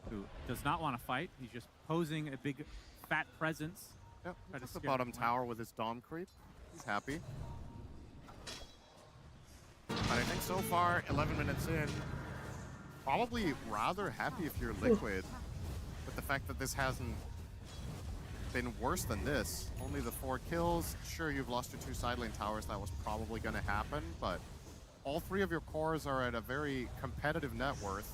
who does not want to fight. He's just posing a big fat presence. Yep, that's the bottom tower with his Dom Creep. He's happy. But I think so far, 11 minutes in, probably rather happy if you're Liquid with the fact that this hasn't been worse than this. Only the 4 kills. Sure, you've lost your 2 side lane towers. That was probably going to happen, but all 3 of your cores are at a very competitive net worth.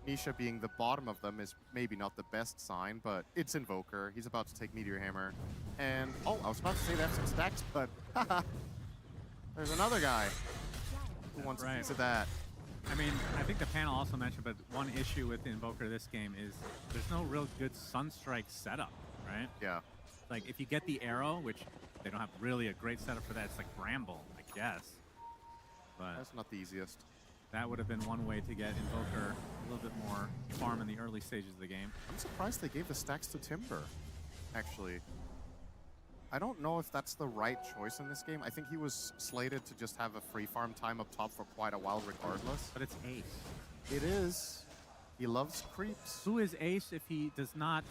Nisha being the bottom of them is maybe not the best sign, but it's Invoker. He's about to take Meteor Hammer. And, oh, I was about to say the F6 stacks, but haha. There's another guy who wants a piece of that. I mean, I think the panel also mentioned, but one issue with the Invoker this game is there's no real good Sunstrike setup, right? Yeah. Like, if you get the arrow, which they don't have really a great setup for that, it's like Bramble, I guess. But that's not the easiest. That would have been one way to get Invoker a little bit more farm in the early stages of the game. I'm surprised they gave the stacks to Timber, actually. I don't know if that's the right choice in this game. I think he was slated to just have a free farm time up top for quite a while regardless. But it's Ace. It is. He loves creeps. Who is Ace if he does not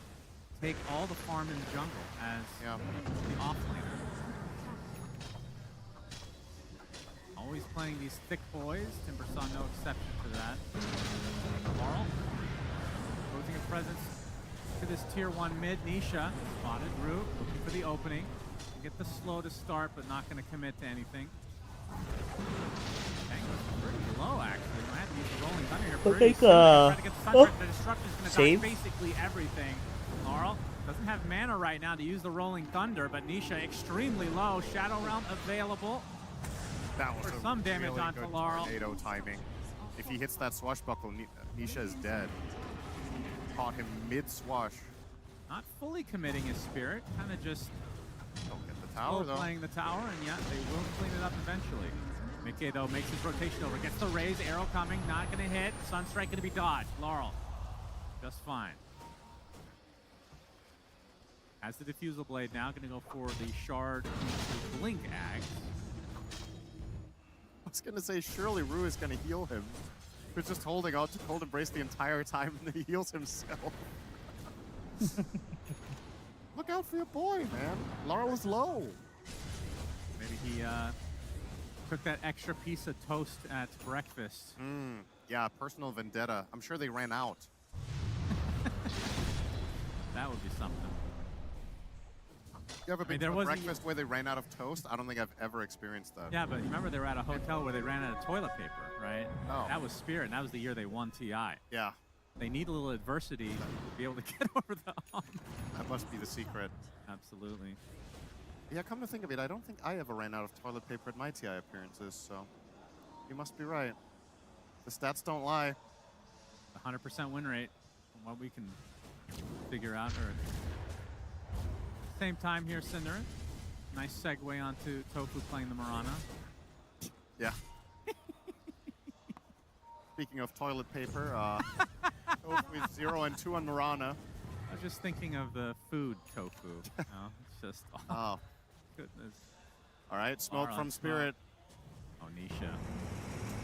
take all the farm in the jungle as the offlaner? Always playing these thick boys. Timber saw no exception to that. Laurel, posing a presence to this tier 1 mid. Nisha spotted. Root looking for the opening. Get the slow to start, but not going to commit to anything. Tango's pretty low, actually. Might have to use the rolling thunder here. I Pretty think, soon. Trying to get the Sunstrike. The Disruption's going to save. dodge basically everything. Laurel doesn't have mana right now to use the rolling thunder, but Nisha extremely low. Shadow Realm available. That was for some damage really onto good Laurel. tornado timing. If he hits that swashbuckle, Nisha is dead. Caught him mid-swash. Not fully committing his spirit, kind of just don't get the tower, though. Playing the tower, and yet they will clean it up eventually. Mickey, though, makes his rotation over, gets the raise, arrow coming, not going to hit. Sunstrike going to be dodged. Laurel, just fine. Has the Diffusal Blade now, going to go for the Shard into Blink Axe. I was going to say, surely Rue is going to heal him. He's just holding out to Cold Embrace the entire time, and then he heals himself. Look out for your boy, man. Laurel is low. Maybe he took that extra piece of toast at breakfast. Yeah, personal vendetta. I'm sure they ran out. That would be something. You ever been to a breakfast where they ran out of toast? I don't think I've ever experienced that. Yeah, but you remember they were at a hotel where they ran out of toilet paper, right? Oh. That was Spirit, and that was the year they won TI. Yeah. They need a little adversity to be able to get over the hump. That must be the secret. Absolutely. Yeah, come to think of it, I don't think I ever ran out of toilet paper at my TI appearances, so you must be right. The stats don't lie. 100% win rate, from what we can figure out. Same time here, Cinder. Nice segue onto Tofu playing the Mirana. Yeah. Speaking of toilet paper, Tofu is 0 and 2 on Mirana. I was just thinking of the food tofu. You know? It's just, oh, goodness. All right, smoke from Spirit. Oh, Nisha.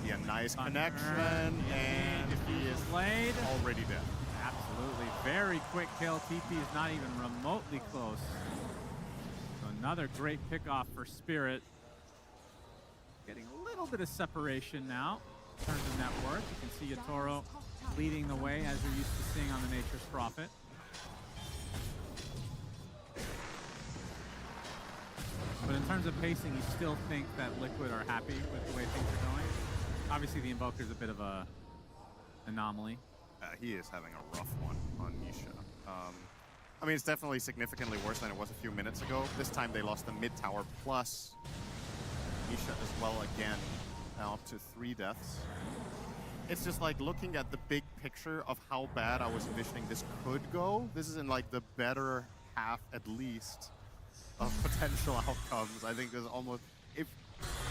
Yeah, nice connection, and he is laid. Already dead. Absolutely. Very quick kill. TP is not even remotely close. So another great pickoff for Spirit. Getting a little bit of separation now in terms of net worth. You can see Yatoro leading the way as you're used to seeing on the Nature's Prophet. But in terms of pacing, you still think that Liquid are happy with the way things are going? Obviously, the Invoker's a bit of a anomaly. He is having a rough one on Nisha. I mean, it's definitely significantly worse than it was a few minutes ago. This time they lost the mid tower plus Nisha as well again. Now up to 3 deaths. It's just like looking at the big picture of how bad I was envisioning this could go. This is in like the better half at least of potential outcomes. I think there's almost, if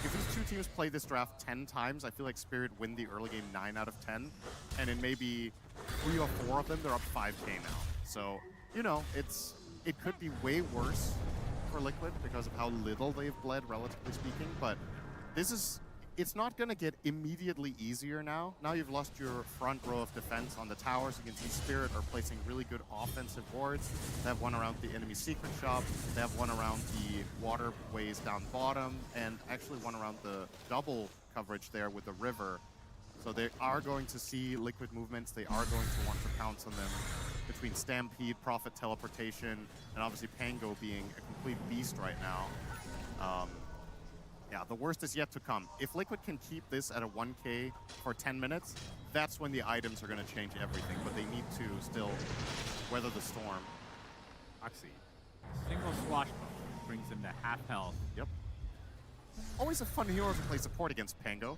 these two teams play this draft 10 times, I feel like Spirit win the early game 9 out of 10. And in maybe 3 or 4 of them, they're up 5k now. So, you know, it could be way worse for Liquid because of how little they've bled, relatively speaking. But it's not going to get immediately easier now. Now you've lost your front row of defense on the towers. You can see Spirit are placing really good offensive wards. They have one around the enemy secret shop. They have one around the waterways down bottom, and actually one around the double coverage there with the river. So they are going to see Liquid movements. They are going to want to pounce on them between between Stampede, Prophet Teleportation, and obviously Pango being a complete beast right now. Yeah, the worst is yet to come. If Liquid can keep this at a 1K for 10 minutes, that's when the items are going to change everything, but they need to still weather the storm. Oxy. Single swashbuckler brings him to half health. Yep. Always a fun hero to play support against Pango.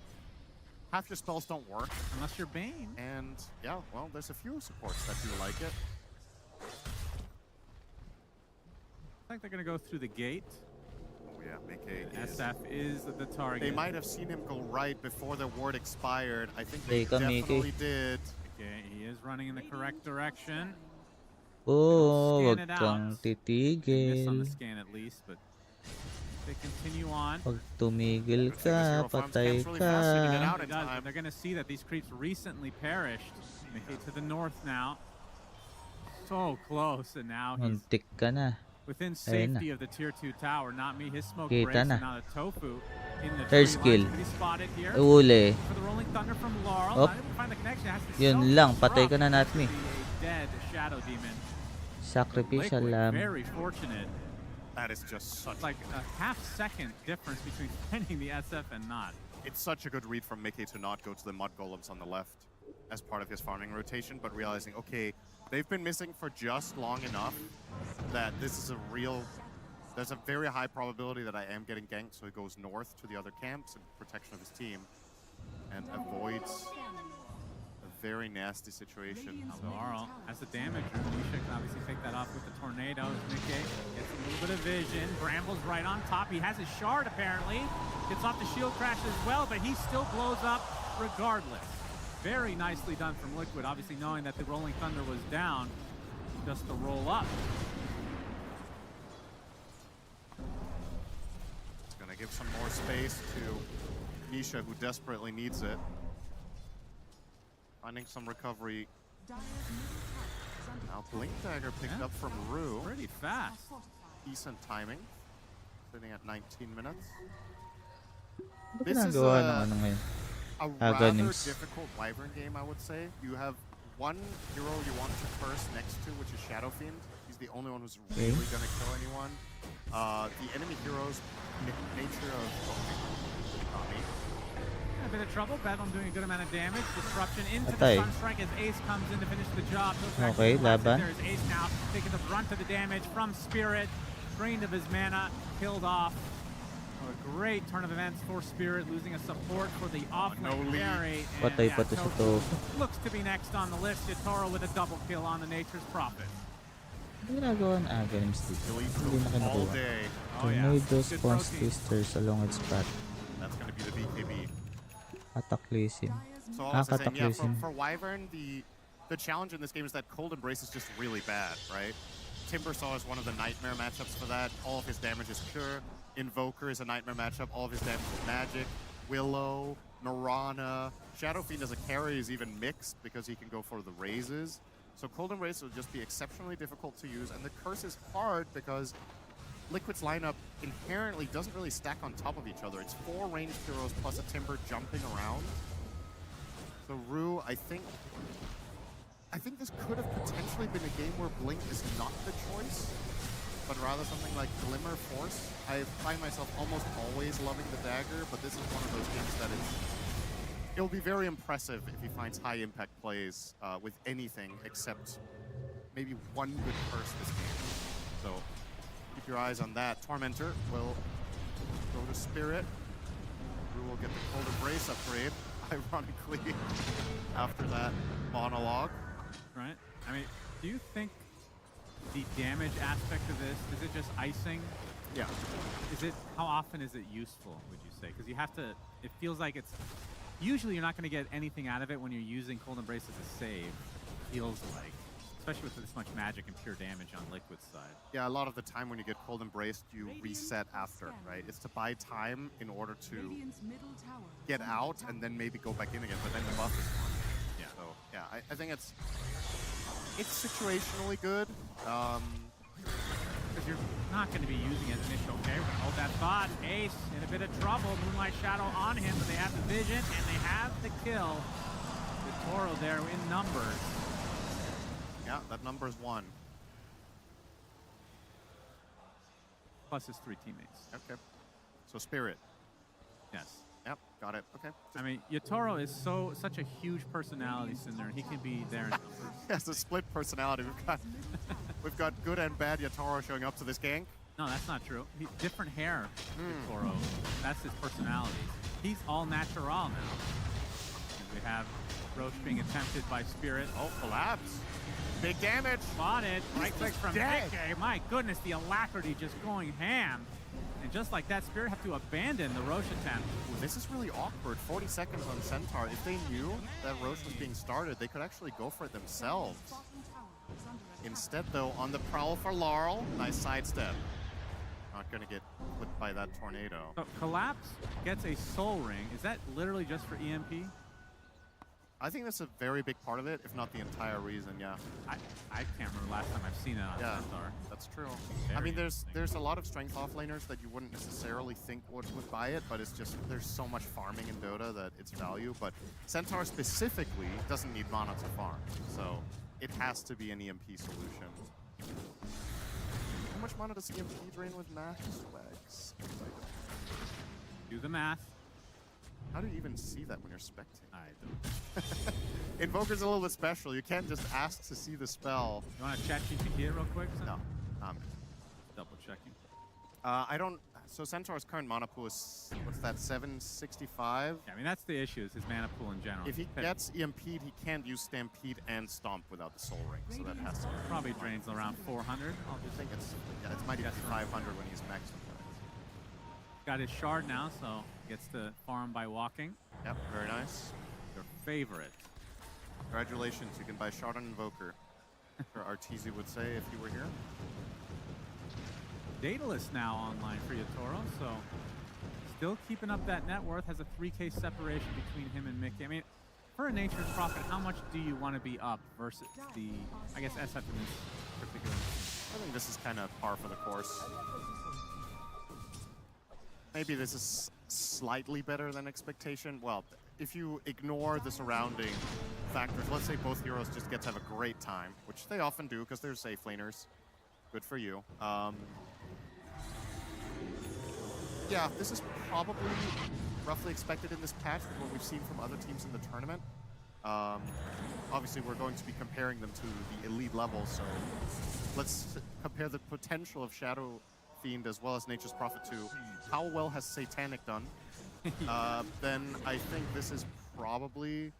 Half your spells don't work. Unless you're Bane. And yeah, well, there's a few supports that do like it. I think they're going to go through the gate. Oh yeah, Mickey SF is the target. They might have seen him go right before the ward expired. I think There they you go, definitely Mickey. did. Okay, he is running in the correct direction. Oh, Scan wag it out. kang They miss on the titigil. scan at least, but they continue on. Pag tumigil ka, patay ka. It does, but they're going to see that these creeps recently perished. Mickey to the north now. So close, and now he's Muntik ka na. within Ayun na. safety of the tier 2 tower. Not me, his smoke Kita breaks, and na. now the Tofu in the Third tree skill. line. Can be spotted here. Uli. For the rolling thunder from Laurel. Op. Not able to find the connection. Has to Yun lang, patay ka na self-destruct. Natmi. A dead Shadow Demon. Sacrificial Liquid, lamb. very fortunate. That is just such It's like a half-second difference between finding the SF and not. It's such a good read from Mickey to not go to the Mud Golems on the left as part of his farming rotation, but realizing, okay, they've been missing for just long enough that this is a real... There's a very high probability that I am getting ganked, so he goes north to the other camps in protection of his team and avoids a very nasty situation. Laurel has the damage. Misha can obviously take that off with the tornadoes. Mickey gets a little bit of vision. Bramble's right on top. He has his shard apparently. Gets off the shield crash as well, but he still blows up regardless. Very nicely done from Liquid, obviously knowing that the Rolling Thunder was down just to roll up. It's going to give some more space to Nisha, who desperately needs it. Finding some recovery. Now Blink Dagger picked up from Rue. Pretty fast. Decent timing. Sitting at 19 minutes. Ano This is ginagawa ng ano ngayon? a rather Aghanims. difficult Wyvern game, I would say. You have one hero you want to curse next to, which is Shadow Fiend. He's the only one who's really going to kill anyone. The enemy hero's nature of... A bit of trouble. Bedlam doing a good amount of damage. Disruption into Patay. the Sunstrike as Ace comes in to finish the job. Okay, laban. There's Ace now taking the brunt of the damage from Spirit. Drained of his mana. Killed off. A great turn of events for Spirit, losing a support for the offlane carry. And Patay pati si Tofu. looks to be next on the list. Yatoro with a double kill on the Nature's Prophet. Ano ginagawa ng Aghanims dito? Hindi na all kinukuha. day. Tornadoes, Good Pons protein. Twisters along its path. That's going to be the BKB. Cataclysm. So I was saying, yeah, Cataclysm. for Wyvern, the challenge in this game is that Cold Embrace is just really bad, right? Timbersaw is one of the nightmare matchups for that. All of his damage is pure. Invoker is a nightmare matchup. All of his damage is magic. Willow, Mirana. Shadow Fiend as a carry is even mixed because he can go for the raises. So Cold Embrace will just be exceptionally difficult to use, and the curse is hard because Liquid's lineup inherently doesn't really stack on top of each other. It's 4 ranged heroes plus a Timber jumping around. So Rue, I think this could have potentially been a game where Blink is not the choice, but rather something like Glimmer Force. I find myself almost always loving the dagger, but this is one of those games that it'll be very impressive if he finds high impact plays with anything except maybe one good curse this game. So keep your eyes on that. Tormentor will go to Spirit. Rue will get the Cold Embrace upgrade, ironically, after that monologue. Right? I mean, do you think the damage aspect of this, is it just icing? Yeah. How often is it useful, would you say? Because you have to, it feels like it's, usually you're not going to get anything out of it when you're using Cold Embrace as a save, feels like. Especially with this much magic and pure damage on Liquid's side. Yeah, a lot of the time when you get Cold Embraced, you reset after, right? It's to buy time in order to get out and then maybe go back in again, but then the buff is gone. Yeah. So, yeah, I think it's situationally good. Because you're not going to be using it initial. Okay, we're gonna hold that thought. Ace in a bit of trouble. Moonlight Shadow on him, but they have the vision and they have the kill. The Toro there in numbers. Yeah, that number is 1. Plus his 3 teammates. Okay. So Spirit. Yes. Yep, got it. Okay. I mean, Yatoro is such a huge personality, Cinder, and he can be there in numbers. Yes, a split personality. We've got good and bad Yatoro showing up to this gank. No, that's not true. Different hair, Yatoro. That's his personality. He's all natural now. And we have Roche being attempted by Spirit. Oh, collapse. Big damage. Spotted. Right click from dead. Mickey. My goodness, the alacrity just going ham. And just like that, Spirit have to abandon the Roche attempt. Ooh, this is really awkward. 40 seconds on Centaur. If they knew that Roche was being started, they could actually go for it themselves. Instead, though, on the prowl for Laurel. Nice sidestep. Not going to get flipped by that tornado. So Collapse gets a Soul Ring. Is that literally just for EMP? I think that's a very big part of it, if not the entire reason, yeah. I can't remember last time I've seen it on Centaur. That's true. I mean, there's a lot of strength offlaners that you wouldn't necessarily think would buy it, but it's just, there's so much farming in Dota that it's value. But Centaur specifically doesn't need mana to farm, so it has to be an EMP solution. How much mana does EMP drain with Max Swags? Do the math. How do you even see that when you're spectating? I don't. Invoker's a little bit special. You can't just ask to see the spell. You want to chat GPT it real quick? No. Double checking. I don't. So Centaur's current mana pool is, what's that, 765? Yeah, I mean, that's the issue, is his mana pool in general. If he gets EMP'd, he can't use Stampede and Stomp without the Soul Ring, so that has to be probably drains around 400. I think it's, yeah, it might even be 500 when he's maxed. Got his shard now, so gets to farm by walking. Yep, very nice. Your favorite. Congratulations, you can buy shard on Invoker. Or Arteezy would say if you were here. Daedalus now online for Yatoro, so still keeping up that net worth, has a 3K separation between him and Mickey. I mean, for a Nature's Prophet, how much do you want to be up versus the, I guess, SF in this particular? I think this is kind of par for the course. Maybe this is slightly better than expectation. Well, if you ignore the surrounding factors, let's say both heroes just get to have a great time, which they often do because they're safe laners. Good for you. Yeah, this is probably roughly expected in this patch with what we've seen from other teams in the tournament. Obviously, we're going to be comparing them to the elite level, so let's compare the potential of Shadow Fiend as well as Nature's Prophet to how well has Satanic done. Then I think this is probably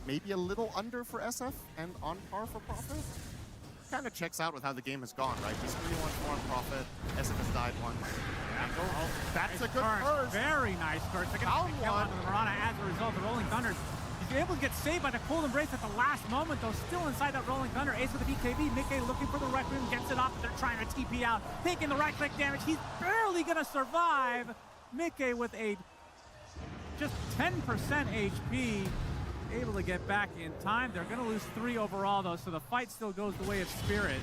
maybe a little under for SF and on par for Prophet. Kind of checks out with how the game has gone, right? Just 3-1 on Prophet. SF has died once. Oh, that's a good burst. Very nice burst. They're going to kill onto the Mirana as a result. The Rolling Thunder, he's able to get saved by the Cold Embrace at the last moment, though. Still inside that Rolling Thunder. Ace with the BKB. Mickey looking for the Requiem, gets it off, but they're trying to TP out. Taking the right-click damage. He's barely going to survive. Mickey with a just 10% HP. Able to get back in time. They're going to lose 3 overall, though, so the fight still goes the way of Spirit.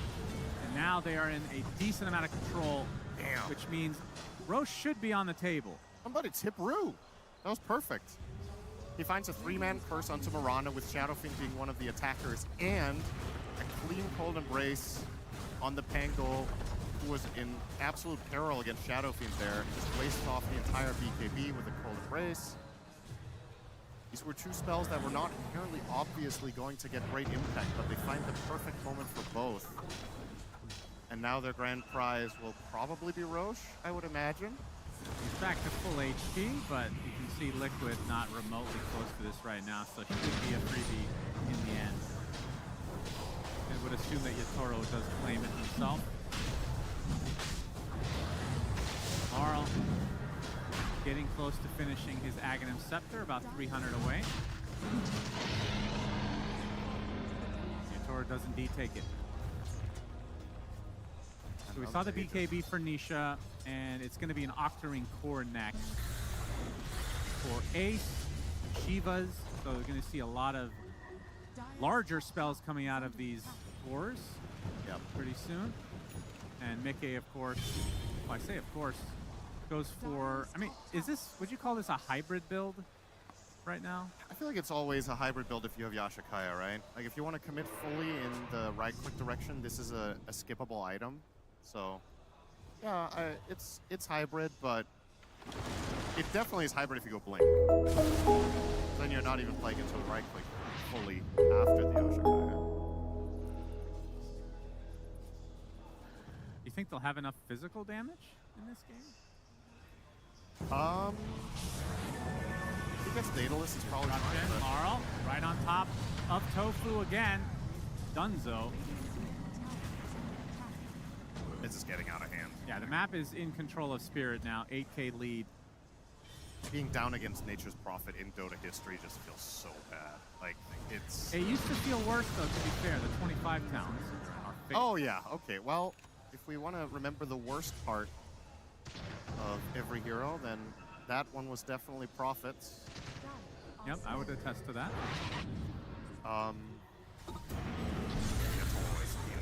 And now they are in a decent amount of control, which means Roche should be on the table. Somebody tip Rue. That was perfect. He finds a 3-man curse onto Mirana with Shadowfiend being one of the attackers, and a clean Cold Embrace on the Pango, who was in absolute peril against Shadowfiend there. Just wastes off the entire BKB with a Cold Embrace. These were 2 spells that were not inherently obviously going to get great impact, but they find the perfect moment for both. And now their grand prize will probably be Roche, I would imagine. He's back to full HP, but you can see Liquid not remotely close to this right now, so he could be a freebie in the end. I would assume that Yatoro does claim it himself. Marl getting close to finishing his Aghanim Scepter, about 300 away. Yatoro does indeed take it. So we saw the BKB for Nisha, and it's going to be an Octarine core next. For Ace, Shivas, so we're going to see a lot of larger spells coming out of these cores pretty soon. And Mickey, of course, well, I say of course, goes for, I mean, is this, would you call this a hybrid build? right now? I feel like it's always a hybrid build if you have Yashikaya, right? Like if you want to commit fully in the right-click direction, this is a skippable item. So, yeah, it's hybrid, but it definitely is hybrid if you go blink. Then you're not even playing into the right-click fully after the Yashikaya. You think they'll have enough physical damage in this game? If he gets Daedalus, it's probably fine. But... Marl, right on top of Tofu again. Dunzo. This is getting out of hand. Yeah, the map is in control of Spirit now. 8K lead. Being down against Nature's Prophet in Dota history just feels so bad. Like, it's... It used to feel worse, though, to be fair. The 25 towns are fake. Oh, yeah. Okay, well, if we want to remember the worst part of every hero, then that one was definitely Prophets. Yep, I would attest to that.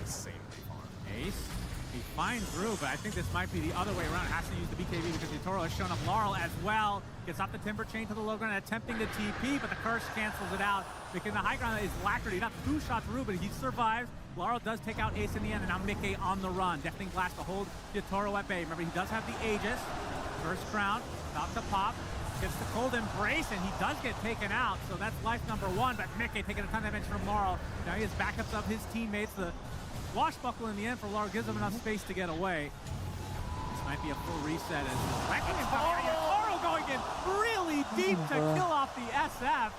Insanely fun. Ace. He finds Rue, but I think this might be the other way around. Has to use the BKB because Yatoro has shown up. Laurel as well. Gets off the Timber Chain to the low ground, attempting to TP, but the curse cancels it out. Because the high ground is Lackerty. Not two shots Rue, but he survives. Laurel does take out Ace in the end, and now Mickey on the run. Deafening Blast to hold Yatoro at bay. Remember, he does have the Aegis. First crown, about to pop. Gets the cold embrace, and he does get taken out. So that's life number one, but Mickey taking a ton of damage from Laurel. Now he has backups of his teammates. The Washbuckle in the end for Laurel gives him enough space to get away. This might be a full reset as Yatoro going in really deep to kill off the SF.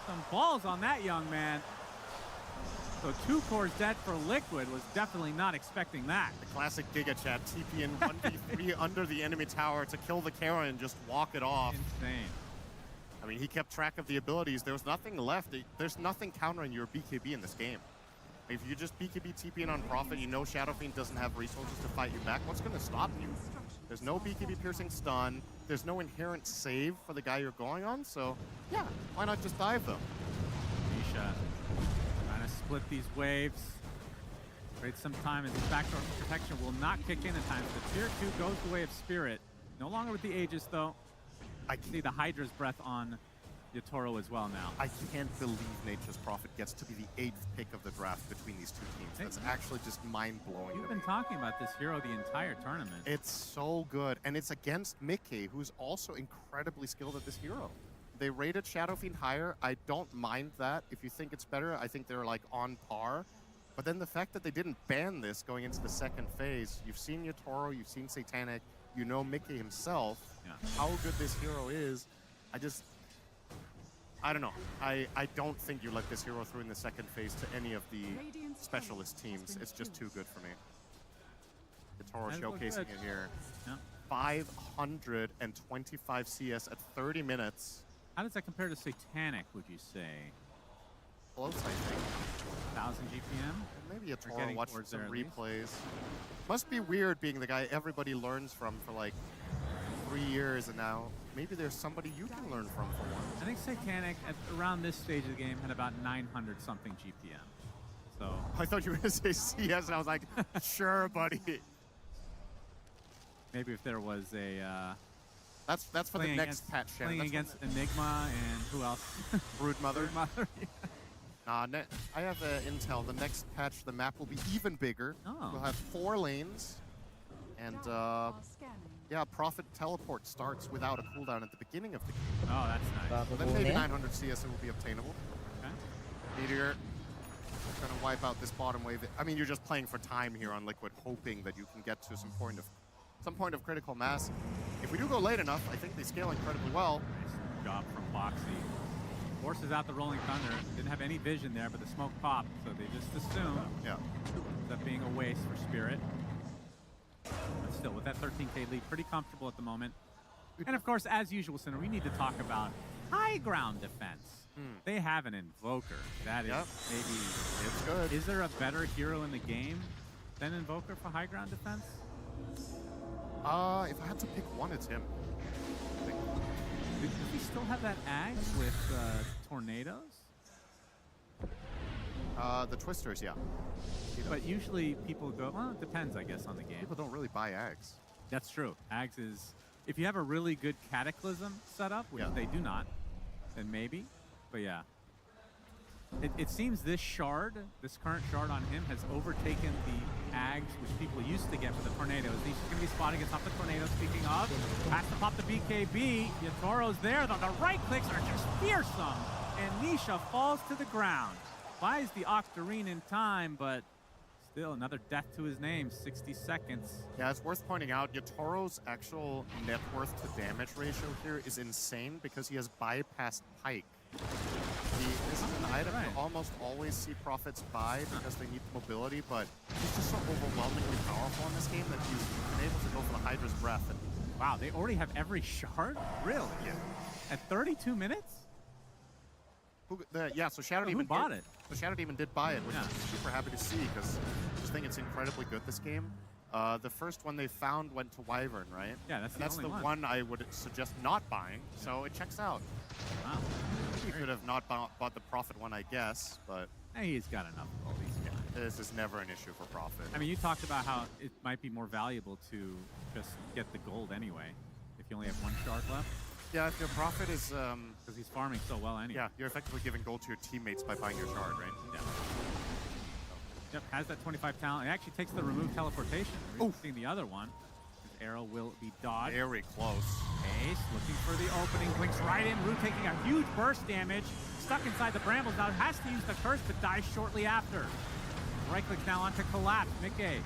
Some balls on that young man. So 2 cores dead for Liquid. Was definitely not expecting that. The classic Giga Chat, TP in 1v3 under the enemy tower to kill the Kara and just walk it off. Insane. I mean, he kept track of the abilities. There was nothing left. There's nothing countering your BKB in this game. If you just BKB TP in on Prophet, you know Shadow Fiend doesn't have resources to fight you back. What's going to stop you? There's no BKB piercing stun. There's no inherent save for the guy you're going on. So, yeah, why not just dive them? Misha trying to split these waves. Wait some time as his backdoor protection will not kick in at times. The tier 2 goes the way of Spirit. No longer with the Aegis, though. I see the Hydra's breath on Yatoro as well now. I can't believe Nature's Prophet gets to be the 8th pick of the draft between these two teams. That's actually just mind-blowing. You've been talking about this hero the entire tournament. It's so good, and it's against Mickey, who's also incredibly skilled at this hero. They rated Shadow Fiend higher. I don't mind that. If you think it's better, I think they're like on par. But then the fact that they didn't ban this going into the second phase, you've seen Yatoro, you've seen Satanic, you know Mickey himself, how good this hero is. I don't know. I don't think you let this hero through in the second phase to any of the specialist teams. It's just too good for me. Yatoro showcasing it here. Yeah. 525 CS at 30 minutes. How does that compare to Satanic, would you say? Close, I think. 1,000 GPM? Maybe Yatoro watching some replays. Must be weird being the guy everybody learns from for like 3 years, and now maybe there's somebody you can learn from for once. I think Satanic at around this stage of the game had about 900 something GPM. So I thought you were going to say CS, and I was like, sure, buddy. Maybe if there was a that's for the next patch. Playing against Enigma and who else? Broodmother. Broodmother. I have intel. The next patch, the map will be even bigger. Oh. We'll have 4 lanes, and yeah, Prophet Teleport starts without a cooldown at the beginning of the game. Oh, that's nice. So then maybe 900 CS will be obtainable. Okay. Meteor trying to wipe out this bottom wave. I mean, you're just playing for time here on Liquid, hoping that you can get to some point of critical mass. If we do go late enough, I think they scale incredibly well. Nice job from Boxy. Forces out the Rolling Thunder. Didn't have any vision there, but the smoke popped, so they just assumed that being a waste for Spirit. But still, with that 13K lead, pretty comfortable at the moment. And of course, as usual, Sinner, we need to talk about high ground defense. They have an Invoker. That is maybe... It's good. Is there a better hero in the game than Invoker for high ground defense? If I had to pick one, it's him. Does he still have that Ags with tornadoes? The Twisters, yeah. But usually people go, well, it depends, I guess, on the game. People don't really buy Ags. That's true. Ags is, if you have a really good Cataclysm setup, which they do not, then maybe. But yeah. It seems this shard, this current shard on him, has overtaken the Ags, which people used to get for the Tornadoes. He's going to be spotting against off the Tornado, speaking of. Has to pop the BKB. Yatoro's there, though. The right clicks are just fearsome. And Nisha falls to the ground. Buys the Octarine in time, but still another death to his name, 60 seconds. Yeah, it's worth pointing out, Yatoro's actual net worth to damage ratio here is insane because he has bypassed Pike. This is an item you almost always see Prophets buy because they need mobility, but he's just so overwhelmingly powerful in this game that he's been able to go for the Hydra's Breath. And wow, they already have every shard? Really? Yeah. At 32 minutes? Yeah, so Shadow Demon bought it. So Shadow Demon did buy it, which I'm super happy to see because I just think it's incredibly good this game. The first one they found went to Wyvern, right? Yeah, that's the only one I would suggest not buying, so it checks out. Wow. You could have not bought the Prophet one, I guess, but... He's got enough of all these guys. This is never an issue for Prophet. I mean, you talked about how it might be more valuable to just get the gold anyway, if you only have one shard left. Yeah, if your Prophet is... Because he's farming so well anyway. Yeah, you're effectively giving gold to your teammates by buying your shard, right? Yeah. Yep, has that 25 talent. It actually takes the remove teleportation. We're seeing the other one. His arrow will be dodged. Very close. Ace looking for the opening. Blinks right in. Root taking a huge burst damage. Stuck inside the brambles now. Has to use the curse, but dies shortly after. Right clicks now onto Collapse. Mickey.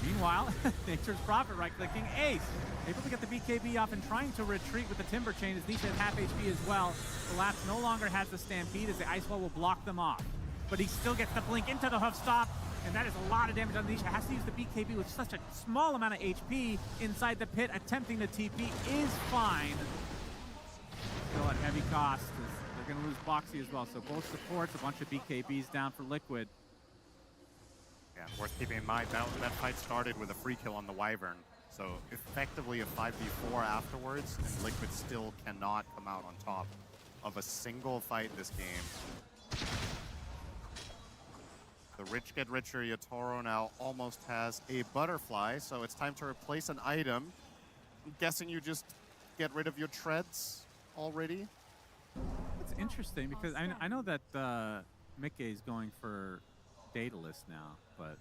Meanwhile, Nature's Prophet right-clicking. Ace able to get the BKB off and trying to retreat with the Timber Chain as Nisha has half HP as well. Collapse no longer has the Stampede as the Ice Wall will block them off. But he still gets the blink into the hoof stop, and that is a lot of damage on Nisha. Has to use the BKB with such a small amount of HP inside the pit. Attempting the TP is fine. Still at heavy cost. They're going to lose Boxy as well. So both supports, a bunch of BKBs down for Liquid. Yeah, worth keeping in mind, that fight started with a free kill on the Wyvern. So effectively a 5v4 afterwards, and Liquid still cannot come out on top of a single fight this game. The rich get richer. Yatoro now almost has a butterfly, so it's time to replace an item. I'm guessing you just get rid of your treads already? It's interesting because I know that Mickey is going for Daedalus now, but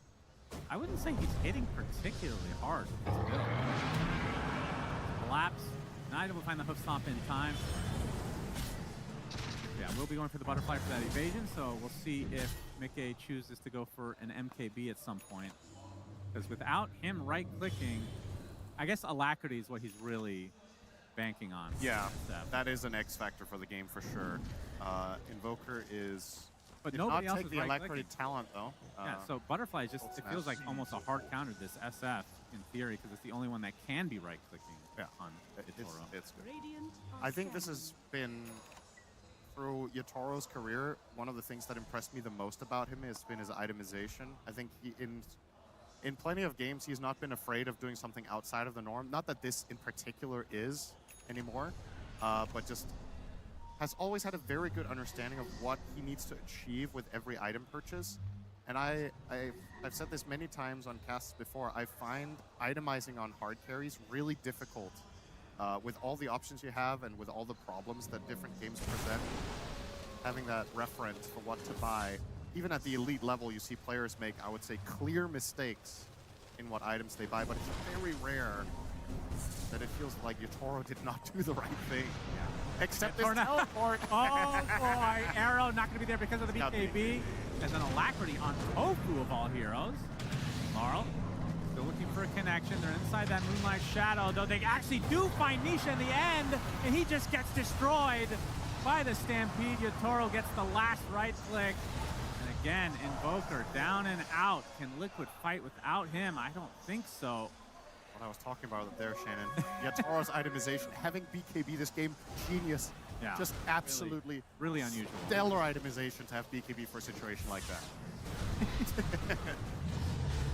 I wouldn't say he's hitting particularly hard with his build. Collapse. Not able to find the hoof stomp in time. Yeah, we'll be going for the butterfly for that evasion, so we'll see if Mickey chooses to go for an MKB at some point. Because without him right-clicking, I guess Alacrity is what he's really banking on. Yeah, that is an X factor for the game for sure. Invoker is... But did nobody not else take is the right-clicking. Alacrity talent, though. Yeah, so Butterfly is just, it feels like almost a hard counter to this SF in theory, because it's the only one that can be right-clicking on Yatoro. It's good. I think this has been, through Yatoro's career, one of the things that impressed me the most about him has been his itemization. I think he, in plenty of games, he's not been afraid of doing something outside of the norm. Not that this in particular is anymore, but just has always had a very good understanding of what he needs to achieve with every item purchase. And I've said this many times on casts before, I find itemizing on hard carries really difficult. With all the options you have and with all the problems that different games present, having that reference for what to buy, even at the elite level, you see players make, I would say, clear mistakes in what items they buy, but it's very rare that it feels like Yatoro did not do the right thing. Yeah. Except this teleport. Oh boy, Arrow not going to be there because of the BKB. As an Alacrity on Tofu of all heroes. Marl still looking for a connection. They're inside that Moonlight Shadow, though they actually do find Nisha in the end, and he just gets destroyed by the Stampede. Yatoro gets the last right click. And again, Invoker down and out. Can Liquid fight without him? I don't think so. What I was talking about there, Shannon. Yatoro's itemization, having BKB this game, genius. Yeah, just absolutely really unusual. Stellar itemization to have BKB for a situation like that.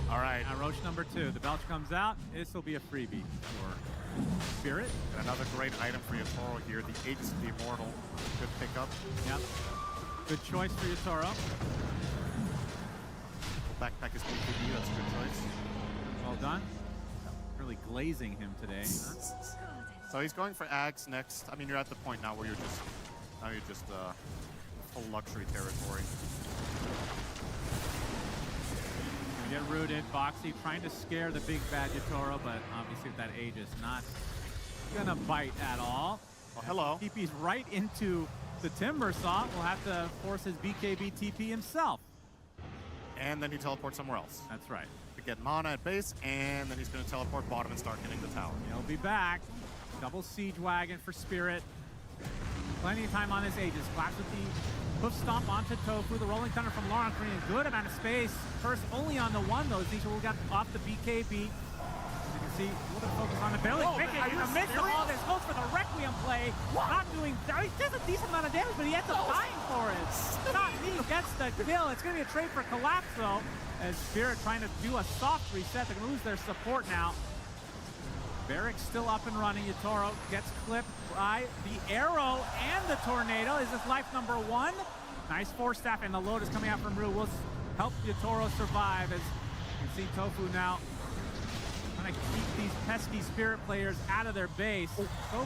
All right. Now Roche number 2. The Belch comes out. This will be a freebie for Spirit. And another great item for Yatoro here, the Aegis of the Immortal. Good pickup. Yep. Good choice for Yatoro. Backpack is BKB, that's a good choice. Well done. Really glazing him today. So he's going for Ags next. I mean, you're at the point now where you're just Now you're just full luxury territory. Gonna get rooted. Boxy trying to scare the big bad Yatoro, but obviously with that Aegis not gonna bite at all. Oh, hello. TP's right into the Timbersaw. Will have to force his BKB TP himself. And then he teleports somewhere else. That's right. To get mana at base, and then he's going to teleport bottom and start hitting the tower. He'll be back. Double Siege Wagon for Spirit. Plenty of time on his Aegis. Claps with the hoof stomp onto Tofu. The Rolling Thunder from Lauren creating a good amount of space. First only on the one, though. Nisha will get off the BKB. You can see a little bit of focus on the belly. Mickey in the midst of all this goes for the Requiem play. Not doing, he does a decent amount of damage, but he ends up dying for it. Not me gets the kill. It's going to be a trade for Collapse, though, as Spirit trying to do a soft reset. They're going to lose their support now. Barrick's still up and running. Yatoro gets clipped by the arrow and the tornado. Is this life number one? Nice force staff, and the load is coming out from Rue. Will help Yatoro survive, as you can see Tofu now trying to keep these pesky Spirit players out of their base. So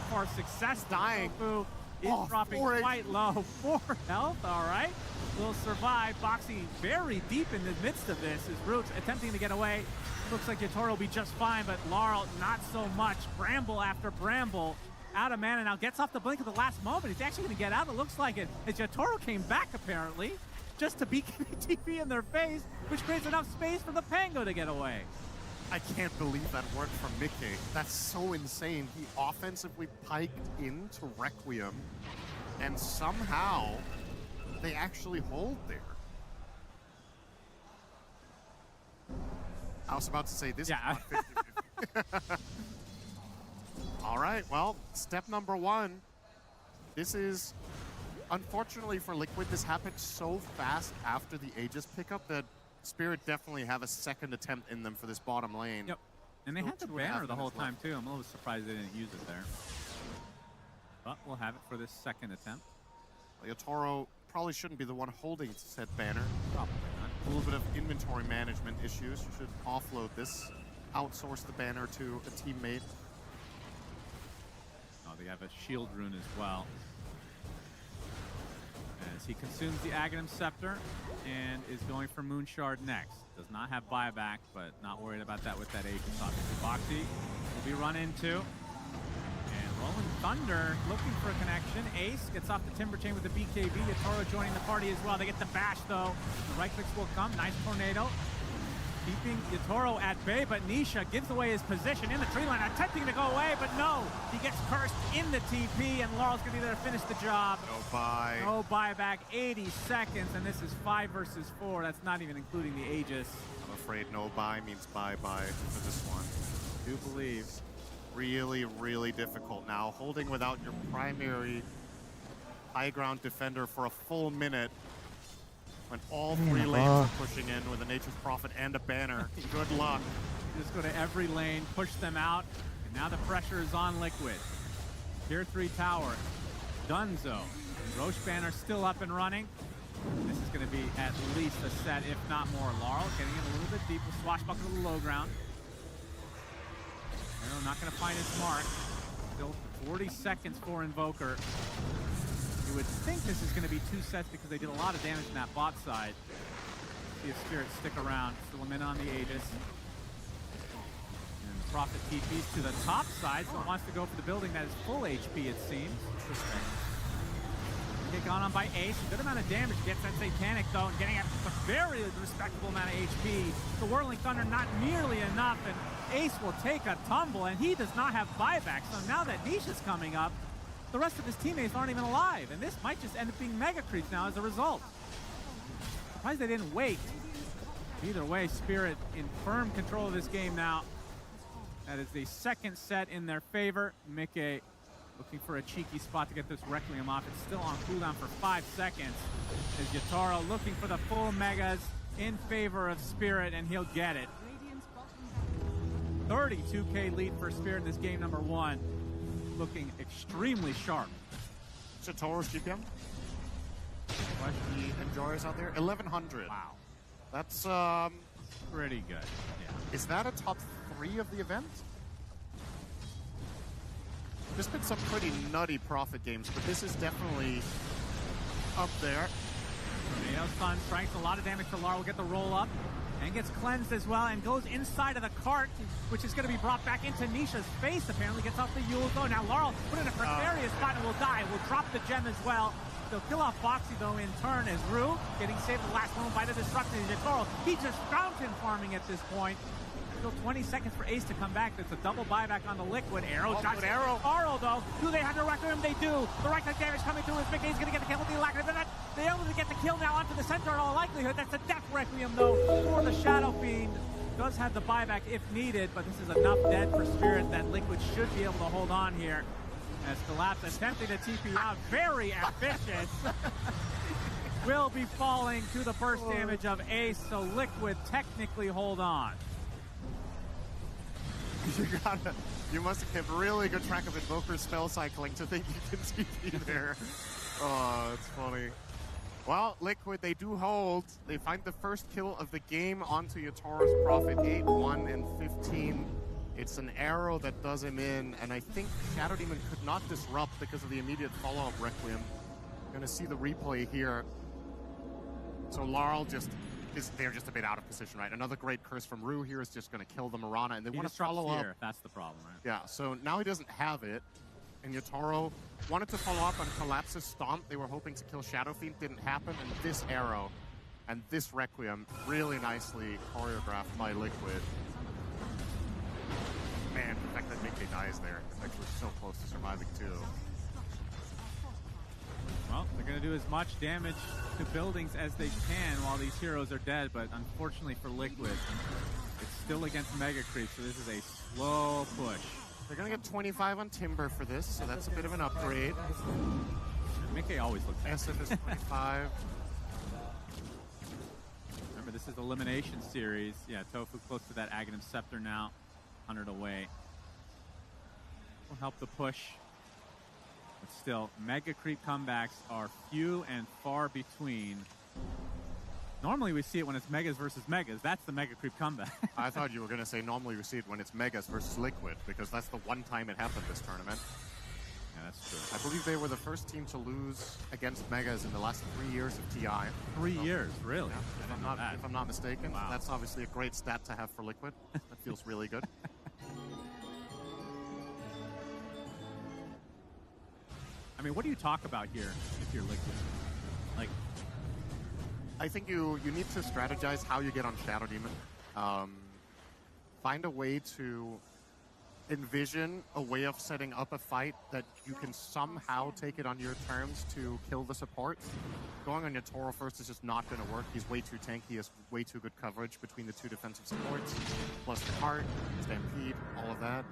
far, success. Dying. Tofu is dropping quite low. 4 health, all right. Will survive. Boxy very deep in the midst of this. As Roots attempting to get away. Looks like Yatoro will be just fine, but Laurel not so much. Bramble after Bramble. Out of mana now. Gets off the blink at the last moment. He's actually going to get out. It looks like it. As Yatoro came back, apparently, just to BKB TP in their face, which creates enough space for the Pango to get away. I can't believe that worked from Mickey. That's so insane. He offensively piked into Requiem, and somehow they actually hold there. I was about to say this is not 50-50. All right, well, step number one. This is, unfortunately for Liquid, this happened so fast after the Aegis pickup that Spirit definitely have a second attempt in them for this bottom lane. Yep. And they had the banner the whole time, too. I'm a little surprised they didn't use it there. But we'll have it for this second attempt. Well, Yatoro probably shouldn't be the one holding said banner. Probably not. A little bit of inventory management issues. You should offload this, outsource the banner to a teammate. Oh, they have a shield rune as well. As he consumes the Aghanim Scepter and is going for Moonshard next. Does not have buyback, but not worried about that with that Aegis. Obviously, Boxy will be run into. And Rolling Thunder looking for a connection. Ace gets off the Timber Chain with the BKB. Yatoro joining the party as well. They get the bash, though. The right clicks will come. Nice tornado. Keeping Yatoro at bay, but Nisha gives away his position in the tree line, attempting to go away, but no. He gets cursed in the TP, and Laurel's going to be there to finish the job. No buy. No buyback, 80 seconds, and this is 5 versus 4. That's not even including the Aegis. I'm afraid no buy means bye-bye for this one. I do believe. Really, really difficult now. Holding without your primary high ground defender for a full minute when all 3 lanes are pushing in with a Nature's Prophet and a banner. Good luck. Just go to every lane, push them out, and now the pressure is on Liquid. Tier 3 tower, Dunzo. Roche banner still up and running. This is going to be at least a set, if not more. Laurel getting in a little bit deep with Swashbuckler to the low ground. Arrow not going to find his mark. Still 40 seconds for Invoker. You would think this is going to be 2 sets because they did a lot of damage in that bot side. See if Spirit stick around. Still a minute on the Aegis. And the Prophet TPs to the top side, so wants to go for the building that is full HP, it seems. Get gone on by Ace. A good amount of damage. Gets that Satanic, though, and getting a very respectable amount of HP. The Whirling Thunder not nearly enough, and Ace will take a tumble, and he does not have buyback. So now that Nisha's coming up, the rest of his teammates aren't even alive, and this might just end up being Mega Creeps now as a result. Surprised they didn't wait. Either way, Spirit in firm control of this game now. That is the second set in their favor. Mickey looking for a cheeky spot to get this Requiem off. It's still on cooldown for 5 seconds. As Yatoro looking for the full Megas in favor of Spirit, and he'll get it. 32k lead for Spirit in this game number 1. Looking extremely sharp. Yatoro's GPM? The Enjoyers out there? 1100. Wow. That's pretty good. Yeah. Is that a top 3 of the event? There's been some pretty nutty Prophet games, but this is definitely up there. Tornado Sun strikes a lot of damage to Lara. Will get the roll up and gets cleansed as well and goes inside of the cart, which is going to be brought back into Nisha's face. Apparently gets off the Yule though. Now Laurel put in a precarious spot and will die. Will drop the gem as well. They'll kill off Foxy though in turn as Rue getting saved at the last moment by the destruction of Yatoro. He just fountain farming at this point. Still 20 seconds for Ace to come back. That's a double buyback on the Liquid. Arrow dodges Arrow though. Do they have the Requiem? They do. The right click damage coming through as Mickey's going to get the kill with the Alacrity. They're able to get the kill now onto the center in all likelihood. That's a Death Requiem though for the Shadow Fiend. Does have the buyback if needed, but this is enough dead for Spirit that Liquid should be able to hold on here. As Collapse attempting to TP out, very ambitious. Will be falling to the burst damage of Ace, so Liquid technically hold on. You must have kept really good track of Invoker spell cycling to think you can TP there. Oh, it's funny. Well, Liquid, they do hold. They find the first kill of the game onto Yatoro's Prophet 8, 1 and 15. It's an arrow that does him in, and I think Shadow Demon could not disrupt because of the immediate follow-up Requiem. Gonna see the replay here. So Laurel they're just a bit out of position, right? Another great curse from Rue here is just gonna kill the Mirana, and they want to follow up. That's the problem, right? Yeah, so now he doesn't have it, and Yatoro wanted to follow up on Collapse's Stomp. They were hoping to kill Shadow Fiend, didn't happen, and this arrow and this Requiem really nicely choreographed by Liquid. Man, the fact that Mickey dies there is actually so close to surviving too. Well, they're going to do as much damage to buildings as they can while these heroes are dead, but unfortunately for Liquid, it's still against Mega Creep, so this is a slow push. They're going to get 25 on Timber for this, so that's a bit of an upgrade. Mickey always looks SF is 25. Remember, this is Elimination Series. Yeah, Tofu close to that Aghanim Scepter now. 100 away. Will help the push. But still, Mega Creep comebacks are few and far between. Normally we see it when it's Megas versus Megas. That's the Mega Creep comeback. I thought you were going to say normally we see it when it's Megas versus Liquid, because that's the one time it happened this tournament. Yeah, that's true. I believe they were the first team to lose against Megas in the last 3 years of TI. 3 years, really? Yeah, if I'm not mistaken. Wow. That's obviously a great stat to have for Liquid. That feels really good. I mean, what do you talk about here if you're Liquid? Like, I think you need to strategize how you get on Shadow Demon. Find a way to envision a way of setting up a fight that you can somehow take it on your terms to kill the support. Going on Yatoro first is just not going to work. He's way too tanky. He has way too good coverage between the two defensive supports, plus the cart, Stampede, all of that.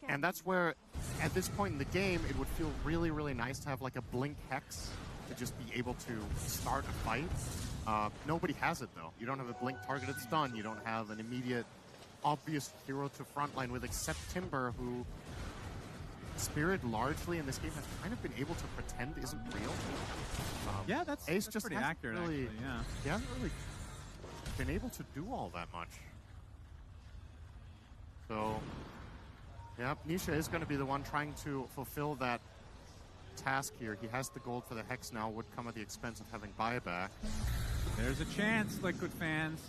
And that's where, at this point in the game, it would feel really, really nice to have like a Blink Hex to just be able to start a fight. Nobody has it though. You don't have a Blink targeted stun. You don't have an immediate, obvious hero to frontline with, except Timber, who Spirit largely in this game has kind of been able to pretend isn't real. Yeah, that's Ace just pretty hasn't accurate, really, actually, yeah. He hasn't really been able to do all that much. So, yeah, Nisha is going to be the one trying to fulfill that task here. He has the gold for the Hex now, would come at the expense of having buyback. There's a chance, Liquid fans.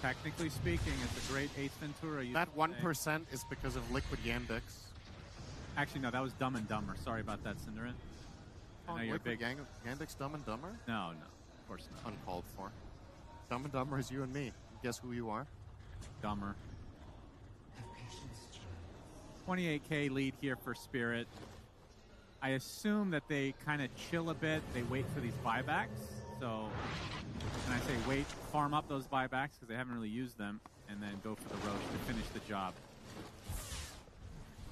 Technically speaking, it's a great Ace Ventura. That 1% is because of Liquid Yandex. Actually, no, that was Dumb and Dumber. Sorry about that, Cinderin. I know you're Liquid big. Yandex Dumb and Dumber? No, of course not. Uncalled for. Dumb and Dumber is you and me. Guess who you are? Dumber. 28k lead here for Spirit. I assume that they kind of chill a bit. They wait for these buybacks. So, when I say wait, farm up those buybacks because they haven't really used them, and then go for the Roche to finish the job.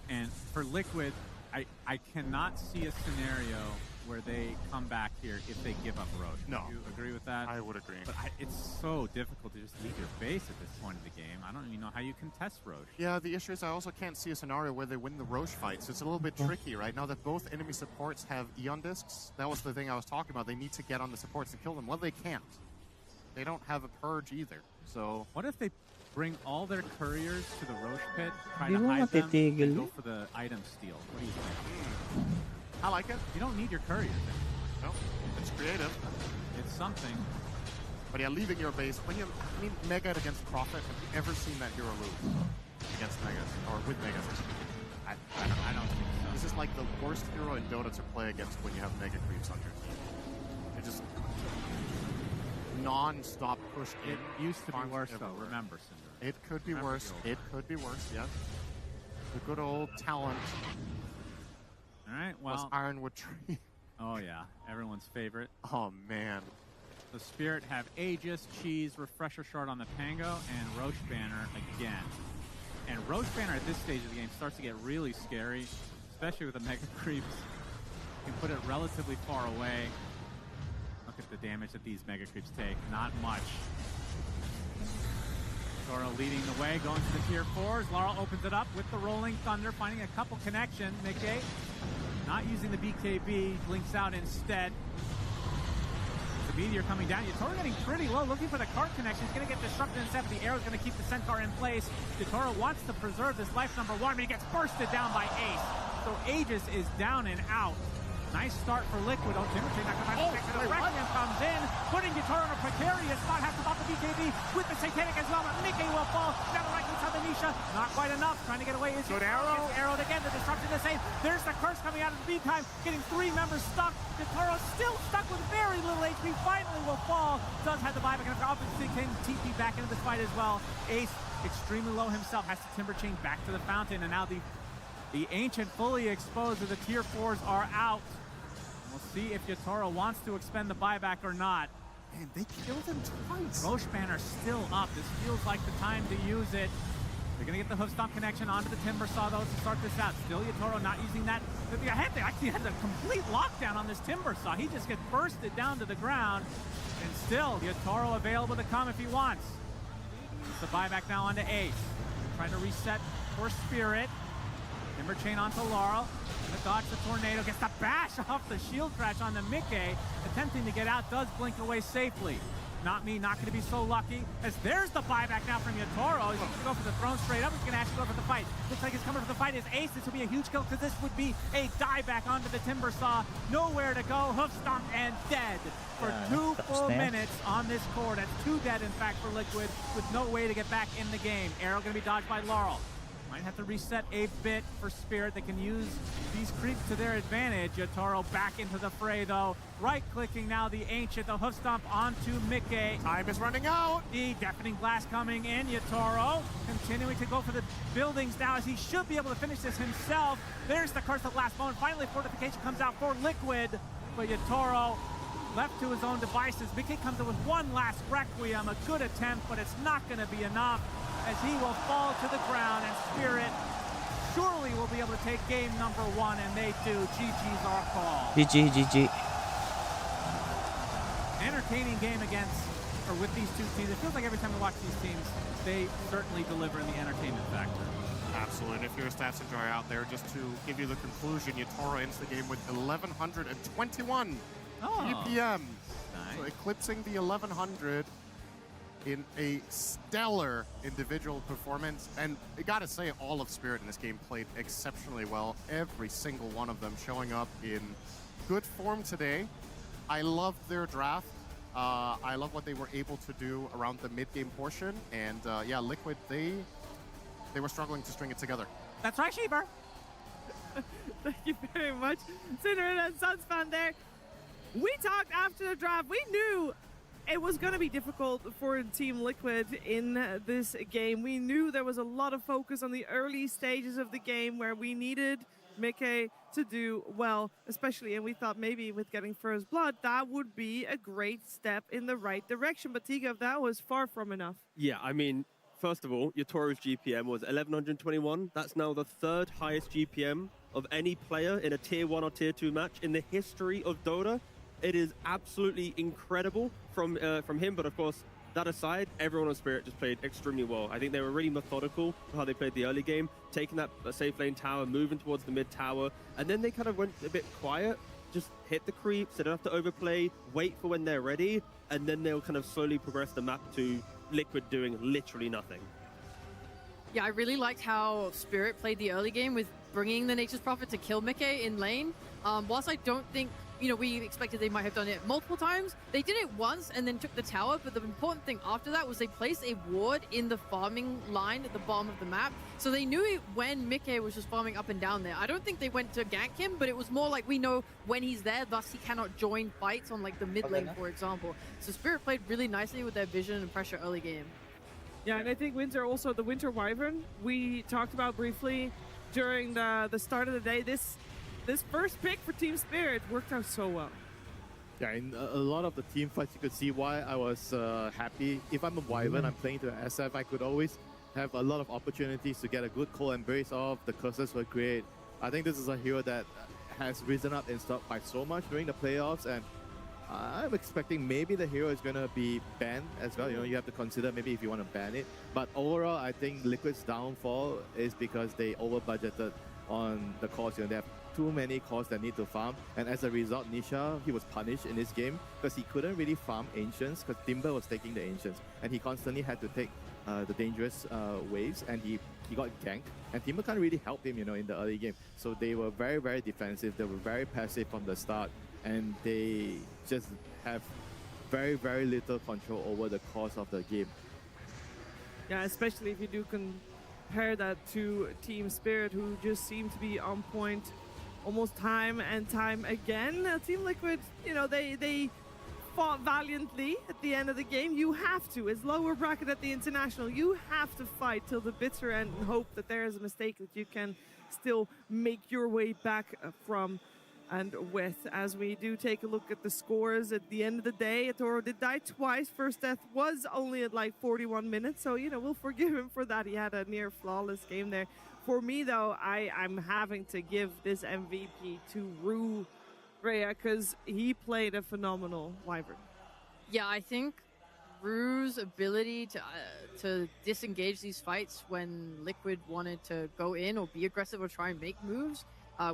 And for Liquid, I cannot see a scenario where they come back here if they give up Roche. No. Do you agree with that? I would agree. But it's so difficult to just leave your base at this point of the game. I don't even know how you contest Roche. Yeah, the issue is I also can't see a scenario where they win the Roche fight, so it's a little bit tricky, right? Now that both enemy supports have Eon Discs, that was the thing I was talking about. They need to get on the supports and kill them. Well, they can't. They don't have a Purge either, so... What if they bring all their couriers to the Roche pit, try Di to mo hide them, matitigil and go yun? for the item steal? What do you think? I like it. You don't need your courier. No, it's creative. It's something. But yeah, leaving your base, when you, I mean, Mega against Prophet, have you ever seen that hero lose against Megas, or with Megas? I don't think so. This is like the worst hero in Dota to play against when you have Mega creeps on your team. It just non-stop push in. It used to be worse, though. Remember, Cinder. It could be worse. It could be worse, yes. The good old talent. All right, well. Was Ironwood Tree. Oh, yeah. Everyone's favorite. Oh, man. The Spirit have Aegis, Cheese, Refresher Shard on the Pango, and Roche Banner again. And Roche Banner at this stage of the game starts to get really scary, especially with the Mega Creeps. You can put it relatively far away. Look at the damage that these Mega Creeps take. Not much. Dora leading the way, going to the tier 4s. Laurel opens it up with the Rolling Thunder, finding a couple connections. Mickey not using the BKB, blinks out instead. The Meteor coming down. Yatoro getting pretty low, looking for the card connection. He's going to get disrupted instead, but the arrow's going to keep the Centaur in place. Yatoro wants to preserve this life number 1, but he gets bursted down by Ace. So Aegis is down and out. Nice start for Liquid. Oh, Timothy not going to find the Requiem comes in, putting Yatoro in a precarious spot. Has to bop the BKB with the Satanic as well, but Mickey will fall. Now the Requiem to the Nisha. Not quite enough. Trying to get away. Good arrow. Arrowed again. The disruption the same. There's the curse coming out of the B-time, getting 3 members stuck. Yatoro still stuck with very little HP. Finally will fall. Does have the buyback, and obviously can TP back into this fight as well. Ace extremely low himself. Has to Timber Chain back to the fountain, and now the Ancient fully exposed as the tier 4s are out. We'll see if Yatoro wants to expend the buyback or not. Man, they killed him twice. Roche Banner still up. This feels like the time to use it. They're going to get the hoof stomp connection onto the Timber Saw, though, to start this out. Still Yatoro not using that. They actually had a complete lockdown on this Timber Saw. He just gets bursted down to the ground. And still, Yatoro available to come if he wants. It's the buyback now onto Ace. Trying to reset for Spirit. Timber Chain onto Laurel. Gonna dodge the tornado. Gets the bash off the shield crash on the Mickey. Attempting to get out. Does blink away safely. Not me, not going to be so lucky. As there's the buyback now from Yatoro. He's going to go for the throne straight up. He's going to actually go for the fight. Looks like he's coming for the fight. Is Ace. This will be a huge kill because this would be a dieback onto the Timber Saw. Nowhere to go. Hoof stomp and dead for 2 full minutes on this core. That's 2 dead, in fact, for Liquid with no way to get back in the game. Arrow going to be dodged by Laurel. Might have to reset a bit for Spirit. They can use these creeps to their advantage. Yatoro back into the fray, though. Right-clicking now the Ancient. The hoof stomp onto Mickey. Time is running out. The Deafening Blast coming in. Yatoro continuing to go for the buildings now, as he should be able to finish this himself. There's the curse at the last moment. Finally, Fortification comes out for Liquid. But Yatoro left to his own devices. Mickey comes in with one last Requiem. A good attempt, but it's not going to be enough, as he will fall to the ground, and Spirit surely will be able to take game number 1, and they do. GG's our call. GG. Entertaining game with these two teams. It feels like every time we watch these teams, they certainly deliver in the entertainment factor. Absolutely. And if you're a stats enjoyer out there, just to give you the conclusion, Yatoro ends the game with 1,121 GPM. Nice. So eclipsing the 1,100 in a stellar individual performance. And I gotta say, all of Spirit in this game played exceptionally well. Every single one of them showing up in good form today. I loved their draft. I love what they were able to do around the mid-game portion. And yeah, Liquid, they were struggling to string it together. That's right, Sheeper. Thank you very much, Cinderella and Sunspan there. We talked after the draft. We knew it was going to be difficult for Team Liquid in this game. We knew there was a lot of focus on the early stages of the game where we needed Mickey to do well, especially, and we thought maybe with getting First Blood, that would be a great step in the right direction. But Tigov, that was far from enough. Yeah, I mean, first of all, Yatoro's GPM was 1,121. That's now the 3rd highest GPM of any player in a Tier 1 or Tier 2 match in the history of Dota. It is absolutely incredible from him, but of course, that aside, everyone on Spirit just played extremely well. I think they were really methodical for how they played the early game, taking that safe lane tower, moving towards the mid tower, and then they kind of went a bit quiet, just hit the creeps, they don't have to overplay, wait for when they're ready, and then they'll kind of slowly progress the map to Liquid doing literally nothing. Yeah, I really liked how Spirit played the early game with bringing the Nature's Prophet to kill Mickey in lane. Whilst I don't think, we expected they might have done it multiple times, they did it once and then took the tower, but the important thing after that was they placed a ward in the farming line at the bottom of the map, so they knew it when Mickey was just farming up and down there. I don't think they went to gank him, but it was more like we know when he's there, thus he cannot join fights on like the mid lane, for example. So Spirit played really nicely with their vision and pressure early game. Yeah, and I think Winter also, the Winter Wyvern, we talked about briefly during the start of the day. This first pick for Team Spirit worked out so well. Yeah, in a lot of the team fights, you could see why I was happy. If I'm a Wyvern, I'm playing to SF, I could always have a lot of opportunities to get a good cold embrace off. The curses were great. I think this is a hero that has risen up in stock by so much during the playoffs, and I'm expecting maybe the hero is going to be banned as well. You have to consider maybe if you want to ban it. But overall, I think Liquid's downfall is because they over-budgeted on the cost. They have too many cores that need to farm, and as a result, Nisha, he was punished in this game because he couldn't really farm Ancients because Timber was taking the Ancients, and he constantly had to take the dangerous waves, and he got ganked, and Timber can't really help him, in the early game. So they were very, very defensive. They were very passive from the start, and they just have very, very little control over the course of the game. Yeah, especially if you do compare that to Team Spirit, who just seem to be on point almost time and time again. Team Liquid, they fought valiantly at the end of the game. You have to. It's lower bracket at the International. You have to fight till the bitter end and hope that there is a mistake that you can still make your way back from and with. As we do take a look at the scores at the end of the day, Toro did die twice. First death was only at like 41 minutes, so we'll forgive him for that. He had a near flawless game there. For me, though, I'm having to give this MVP to Rue, Rhea, because he played a phenomenal Wyvern. Yeah, I think Rue's ability to disengage these fights when Liquid wanted to go in or be aggressive or try and make moves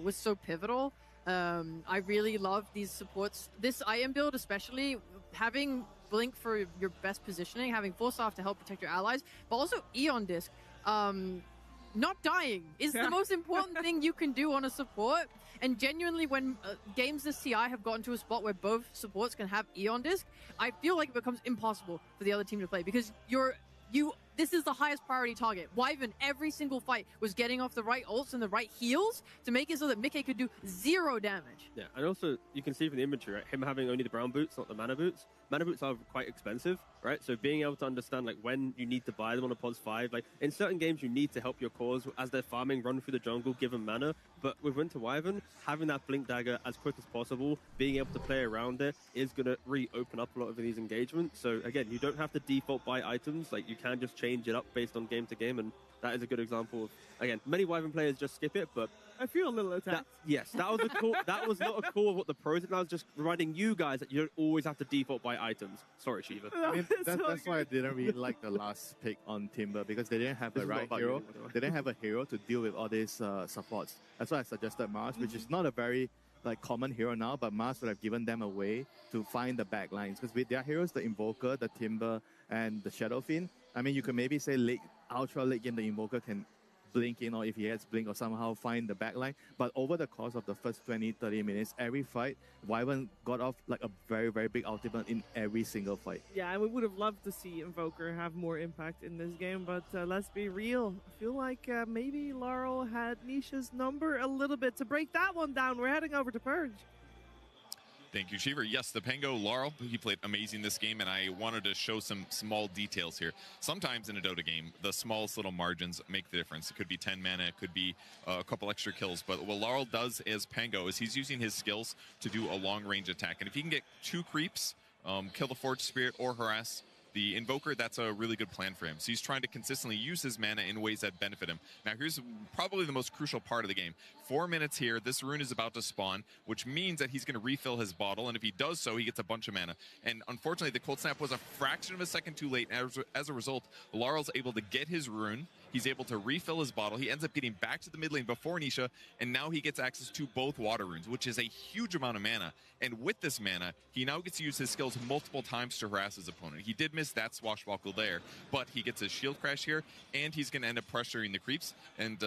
was so pivotal. I really love these supports. This IM build especially, having Blink for your best positioning, having Force Staff to help protect your allies, but also Eon Disc. Not dying is the most important thing you can do on a support. And genuinely, when games this TI have gotten to a spot where both supports can have Eon Disc, I feel like it becomes impossible for the other team to play because this is the highest priority target. Wyvern, every single fight, was getting off the right ults and the right heals to make it so that Mickey could do 0 damage. Yeah, and also, you can see from the inventory, right, him having only the brown boots, not the mana boots. Mana boots are quite expensive, right? So being able to understand when you need to buy them on a POS 5, in certain games you need to help your cores as they're farming, run through the jungle, give them mana. But with Winter Wyvern, having that Blink Dagger as quick as possible, being able to play around it is going to really open up a lot of these engagements. So again, you don't have to default buy items, you can just change it up based on game to game, and that is a good example of, again, many Wyvern players just skip it, but I feel a little attacked. Yes, that was a call. That was not a call of what the pros did. I was just reminding you guys that you don't always have to default buy items. Sorry, Shiva. That's why I didn't really like the last pick on Timber, because they didn't have the right hero. They didn't have a hero to deal with all these supports. That's why I suggested Mars, which is not a very common hero now, but Mars would have given them a way to find the backlines. Because with their heroes, the Invoker, the Timber, and the Shadow Fiend, you could maybe say ultra late game, the Invoker can blink in, or if he has blink, or somehow find the backline. But over the course of the first 20-30 minutes, every fight, Wyvern got off a very, very big ultimate in every single fight. Yeah, and we would have loved to see Invoker have more impact in this game, but let's be real. I feel like maybe Laurel had Nisha's number a little bit. To break that one down, we're heading over to Purge. Thank you, Cheever. Yes, the Pango Laurel, he played amazing this game, and I wanted to show some small details here. Sometimes in a Dota game, the smallest little margins make the difference. It could be 10 mana, it could be a couple extra kills, but what Laurel does as Pango is he's using his skills to do a long-range attack, and if he can get 2 creeps, kill the Forge Spirit or harass the Invoker, that's a really good plan for him. So he's trying to consistently use his mana in ways that benefit him. Now here's probably the most crucial part of the game. 4 minutes here, this rune is about to spawn, which means that he's going to refill his bottle, and if he does so, he gets a bunch of mana. And unfortunately, the Cold Snap was a fraction of a second too late, and as a result, Laurel's able to get his rune. He's able to refill his bottle. He ends up getting back to the mid lane before Nisha, and now he gets access to both water runes, which is a huge amount of mana. And with this mana, he now gets to use his skills multiple times to harass his opponent. He did miss that swashbuckle there, but he gets his shield crash here, and he's going to end up pressuring the creeps and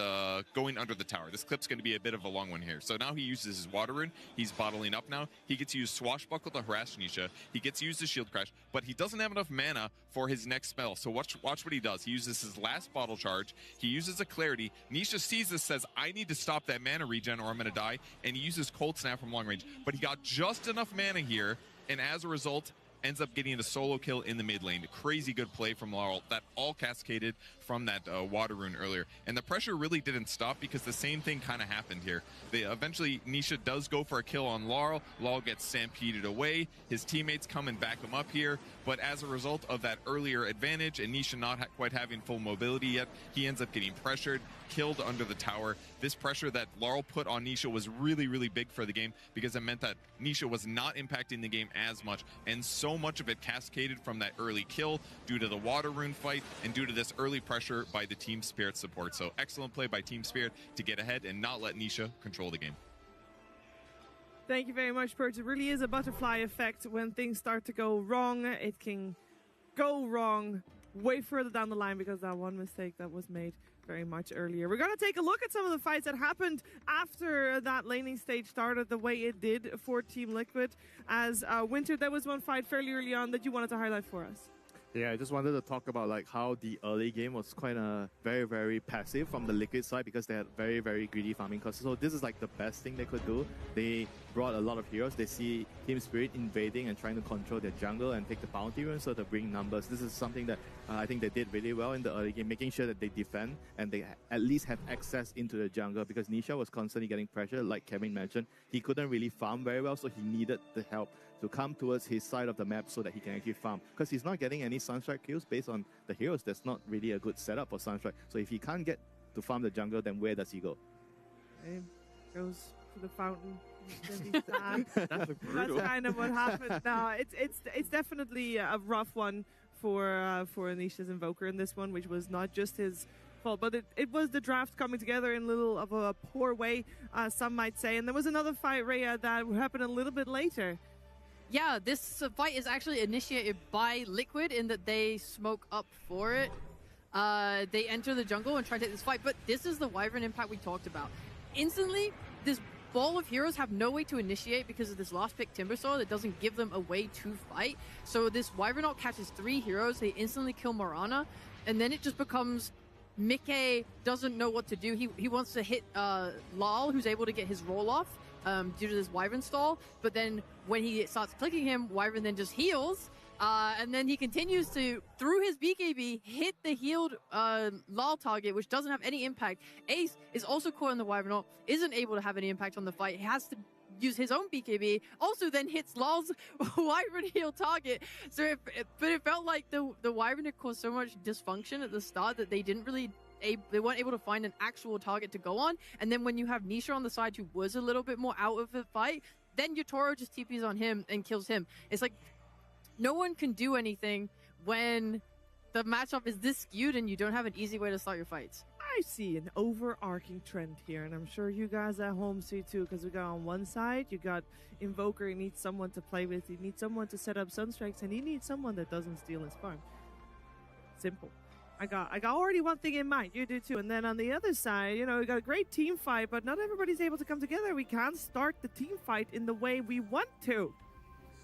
going under the tower. This clip's going to be a bit of a long one here. So now he uses his water rune. He's bottling up now. He gets to use swashbuckle to harass Nisha. He gets to use his shield crash, but he doesn't have enough mana for his next spell. So watch what he does. He uses his last bottle charge. He uses a clarity. Nisha sees this, says, I need to stop that mana regen or I'm going to die. And he uses cold snap from long range. But he got just enough mana here, and as a result, ends up getting a solo kill in the mid lane. Crazy good play from Laurel. That all cascaded from that water rune earlier. And the pressure really didn't stop because the same thing kind of happened here. Eventually, Nisha does go for a kill on Laurel. Laurel gets stampeded away. His teammates come and back him up here. But as a result of that earlier advantage and Nisha not quite having full mobility yet, he ends up getting pressured, killed under the tower. This pressure that Laurel put on Nisha was really, really big for the game because it meant that Nisha was not impacting the game as much. And so much of it cascaded from that early kill due to the water rune fight and due to this early pressure by the Team Spirit support. So excellent play by Team Spirit to get ahead and not let Nisha control the game. Thank you very much, Bert. It really is a butterfly effect. When things start to go wrong, it can go wrong way further down the line because that one mistake that was made very much earlier. We're going to take a look at some of the fights that happened after that laning stage started the way it did for Team Liquid. As Winter, there was one fight fairly early on that you wanted to highlight for us. Yeah, I just wanted to talk about like how the early game was quite very, very passive from the Liquid side because they had very, very greedy farming costs. So this is like the best thing they could do. They brought a lot of heroes. They see Team Spirit invading and trying to control their jungle and take the bounty rune, so to bring numbers. This is something that I think they did really well in the early game, making sure that they defend and they at least have access into the jungle because Nisha was constantly getting pressure, like Kevin mentioned. He couldn't really farm very well, so he needed the help to come towards his side of the map so that he can actually farm. Because he's not getting any Sunstrike kills based on the heroes. That's not really a good setup for Sunstrike. So if he can't get to farm the jungle, then where does he go? He goes to the fountain. That's kind of what happened. No, it's definitely a rough one for Anisha's Invoker in this one, which was not just his fault, but it was the draft coming together in a little of a poor way, some might say. And there was another fight, Rhea, that happened a little bit later. Yeah, this fight is actually initiated by Liquid in that they smoke up for it. They enter the jungle and try to take this fight, but this is the Wyvern impact we talked about. Instantly, this ball of heroes have no way to initiate because of this last pick Timbersaw that doesn't give them a way to fight. So this Wyvern ult catches 3 heroes, they instantly kill Morana, and then it just becomes Mickey doesn't know what to do. He wants to hit Lal, who's able to get his roll off due to this Wyvern stall, but then when he starts clicking him, Wyvern then just heals, and then he continues to, through his BKB, hit the healed Lal target, which doesn't have any impact. Ace is also caught in the Wyvern ult, isn't able to have any impact on the fight. He has to use his own BKB, also then hits Lal's Wyvern heal target. So but it felt like the Wyvern had caused so much dysfunction at the start that they didn't really they weren't able to find an actual target to go on. And then when you have Nisha on the side who was a little bit more out of the fight, then Yotaro just TPs on him and kills him. It's like no one can do anything when the matchup is this skewed and you don't have an easy way to start your fights. I see an overarching trend here, and I'm sure you guys at home see too, because we got on one side, you got Invoker, he needs someone to play with, he needs someone to set up Sunstrikes, and he needs someone that doesn't steal his farm. Simple. I got already one thing in mind, you do too. And then on the other side, you know, we got a great team fight, but not everybody's able to come together. We can't start the team fight in the way we want to.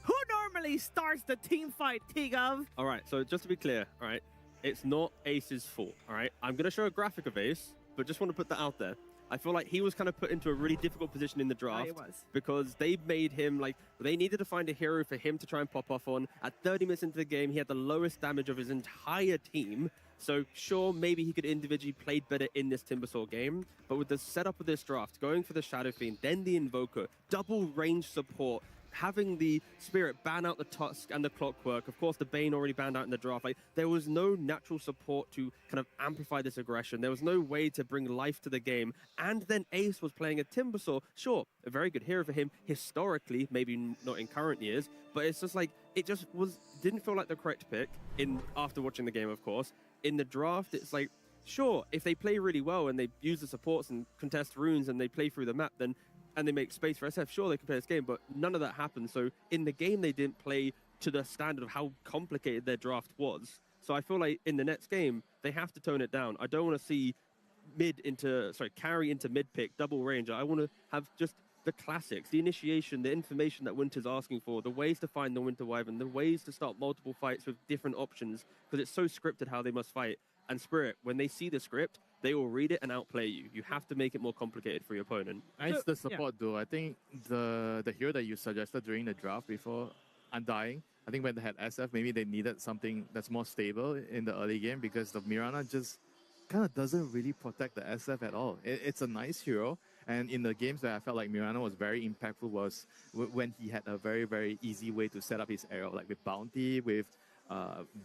Who normally starts the team fight, T-Gov? All right, so just to be clear, all right, it's not Ace's fault, all right? I'm going to show a graphic of Ace, but just want to put that out there. I feel like he was kind of put into a really difficult position in the draft because they made him, like, they needed to find a hero for him to try and pop off on. At 30 minutes into the game, he had the lowest damage of his entire team. So sure, maybe he could individually play better in this Timbersaw game, but with the setup of this draft, going for the Shadow Fiend, then the Invoker, double range support, having the Spirit ban out the Tusk and the Clockwork, of course the Bane already banned out in the draft, like there was no natural support to kind of amplify this aggression. There was no way to bring life to the game. And then Ace was playing a Timbersaw, sure, a very good hero for him historically, maybe not in current years, but it's just like, it just didn't feel like the correct pick after watching the game, of course. In the draft, it's like, sure, if they play really well and they use the supports and contest runes and they play through the map, then and they make space for SF, sure, they can play this game, but none of that happened. So in the game, they didn't play to the standard of how complicated their draft was. So I feel like in the next game, they have to tone it down. I don't want to see carry into mid pick, double range. I want to have just the classics, the initiation, the information that Winter's asking for, the ways to find the Winter Wyvern, the ways to start multiple fights with different options, because it's so scripted how they must fight. And Spirit, when they see the script, they will read it and outplay you. You have to make it more complicated for your opponent. And it's the support duo. I think the hero that you suggested during the draft before Undying, I think when they had SF, maybe they needed something that's more stable in the early game, because the Mirana just kind of doesn't really protect the SF at all. It's a nice hero, and in the games that I felt like Mirana was very impactful was when he had a very, very easy way to set up his arrow, like with Bounty, with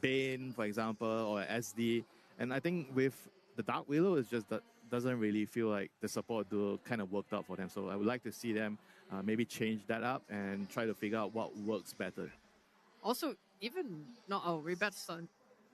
Bane, for example, or SD. And I think with the Dark Willow, it's just that doesn't really feel like the support duo kind of worked out for them. So I would like to see them maybe change that up and try to figure out what works better. Also, even not Rebet's son,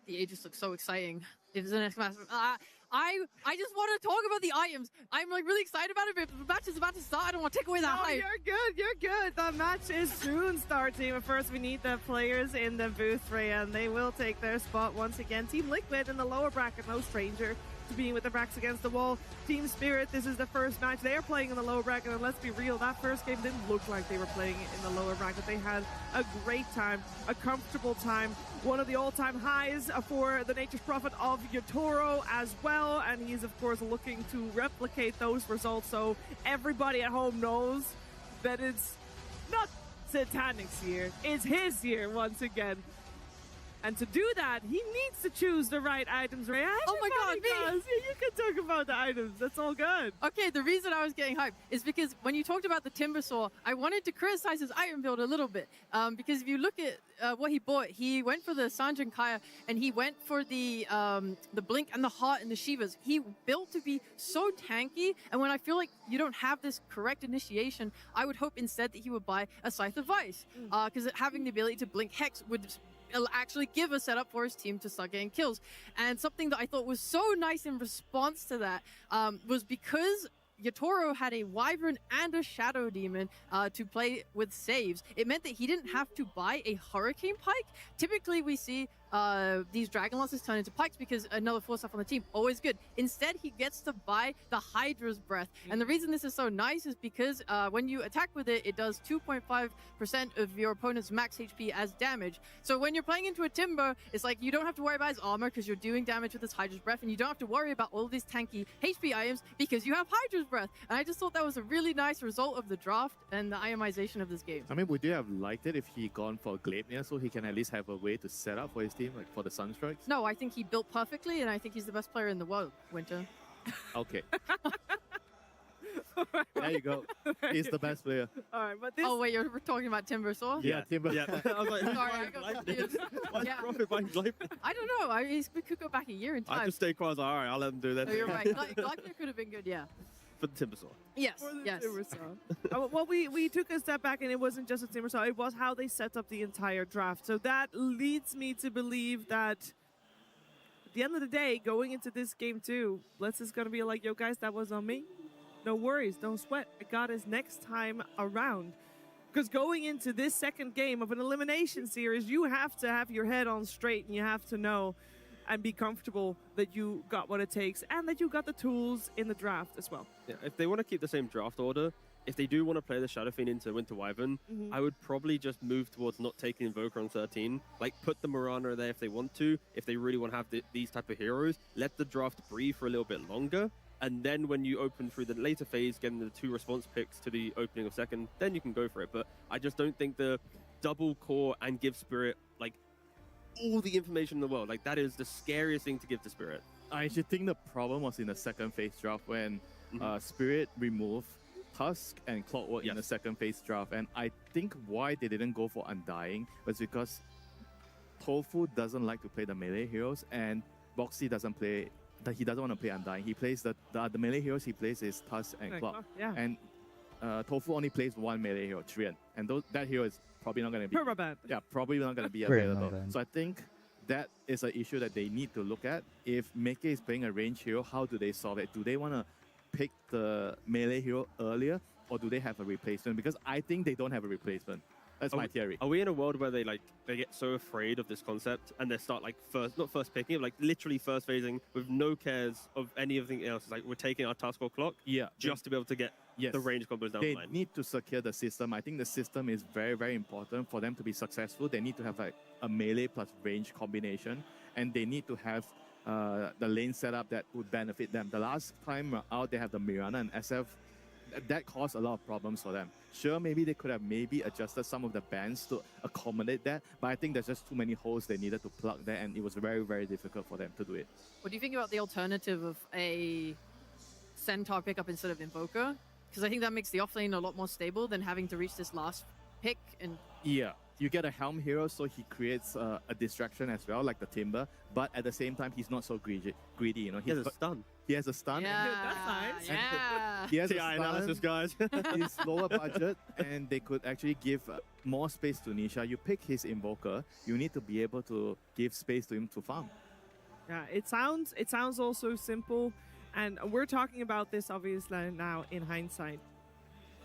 the ages look so exciting. It's the next match. I just want to talk about the items. I'm like really excited about it, but the match is about to start. I don't want to take away that hype. You're good. The match is soon starting. But first, we need the players in the booth, Freya, and they will take their spot once again. Team Liquid in the lower bracket, no stranger to being with their backs against the wall. Team Spirit, this is the first match. They are playing in the lower bracket, and let's be real, that first game didn't look like they were playing in the lower bracket. They had a great time, a comfortable time. One of the all-time highs for the Nature's Prophet of Yotoro as well, and he's of course looking to replicate those results, so everybody at home knows that it's not Satanic's year, it's his year once again. And to do that, he needs to choose the right items, Ray. Oh my god, me! You can talk about the items, that's all good. Okay, the reason I was getting hyped is because when you talked about the Timber Saw, I wanted to criticize his item build a little bit. Because if you look at what he bought, he went for the Sanjin Kaya, and he went for the Blink and the Heart and the Shivas. He built to be so tanky, and when I feel like you don't have this correct initiation, I would hope instead that he would buy a Scythe of Vice. Because having the ability to Blink Hex would actually give a setup for his team to start getting kills. And something that I thought was so nice in response to that was because Yotoro had a Wyvern and a Shadow Demon to play with saves. It meant that he didn't have to buy a Hurricane Pike. Typically, we see these Dragon Lances turn into Pikes because another 4-stuff on the team, always good. Instead, he gets to buy the Hydra's Breath. And the reason this is so nice is because when you attack with it, it does 2.5% of your opponent's max HP as damage. So when you're playing into a Timber, it's like you don't have to worry about his armor because you're doing damage with this Hydra's Breath, and you don't have to worry about all these tanky HP items because you have Hydra's Breath. And I just thought that was a really nice result of the draft and the itemization of this game. I mean, would you have liked it if he gone for Gleipnir so he can at least have a way to set up for his team, like for the Sunstrikes? No, I think he built perfectly, and I think he's the best player in the world, Winter. Okay. There you go. He's the best player. All right, but this... Oh, wait, you're talking about Timber Saw? Yeah, Timber. Yeah. I was like, Sorry, I got confused. Yeah. Profit buying Gleipnir? I don't know. We could go back a year in time. I just stay quiet. All right, I'll let them do that. Oh, you're right. Gleipnir could have been good, yeah. For the Timber Saw. Yes, For the yes. Timber Saw. Well, we took a step back, and it wasn't just a Timber Saw. It was how they set up the entire draft. So that leads me to believe that at the end of the day, going into this game too, Blitz is going to be like, yo, guys, that was on me. No worries. Don't sweat. I got his next time around. Because going into this second game of an elimination series, you have to have your head on straight, and you have to know and be comfortable that you got what it takes and that you got the tools in the draft as well. Yeah, if they want to keep the same draft order, if they do want to play the Shadow Fiend into Winter Wyvern, I would probably just move towards not taking Invoker on 13. Like, put the Mirana there if they want to. If they really want to have these type of heroes, let the draft breathe for a little bit longer. And then when you open through the later phase, getting the 2 response picks to the opening of second, then you can go for it. But I just don't think the double core and give Spirit, like, all the information in the world. Like, that is the scariest thing to give to Spirit. I actually think the problem was in the second phase draft when Spirit removed Tusk and Clockwork in the second phase draft. And I think why they didn't go for Undying was because Tofu doesn't like to play the melee heroes, and Boxy doesn't play... He doesn't want to play Undying. He plays the melee heroes he plays is Tusk and Clock. Yeah. And Tofu only plays one melee hero, Trian. And that hero is probably not going to be... Permaband. Yeah, probably not going to be Permaband. available. So I think that is an issue that they need to look at. If Meke is playing a range hero, how do they solve it? Do they want to pick the melee hero earlier, or do they have a replacement? Because I think they don't have a replacement. That's my theory. Are we in a world where they get so afraid of this concept and they start not first picking it, like literally first phasing with no cares of anything else? It's like we're taking our task or clock just to be able to get the range combos down the line. They need to secure the system. I think the system is very, very important for them to be successful. They need to have like a melee plus range combination, and they need to have the lane setup that would benefit them. The last time out, they have the Mirana and SF. That caused a lot of problems for them. Sure, maybe they could have adjusted some of the bans to accommodate that, but I think there's just too many holes they needed to plug there, and it was very, very difficult for them to do it. What do you think about the alternative of a Centaur pickup instead of Invoker? Because I think that makes the offlane a lot more stable than having to reach this last pick. And yeah, you get a Helm hero, so he creates a distraction as well, like the Timber, but at the same time, he's not so greedy. You know, he has a stun. He has a stun. Yeah, that's nice. Yeah. He has TI analysis, guys. He's lower budget, and they could actually give more space to Nisha. You pick his Invoker, you need to be able to give space to him to farm. Yeah, it sounds also simple, and we're talking about this obviously now in hindsight.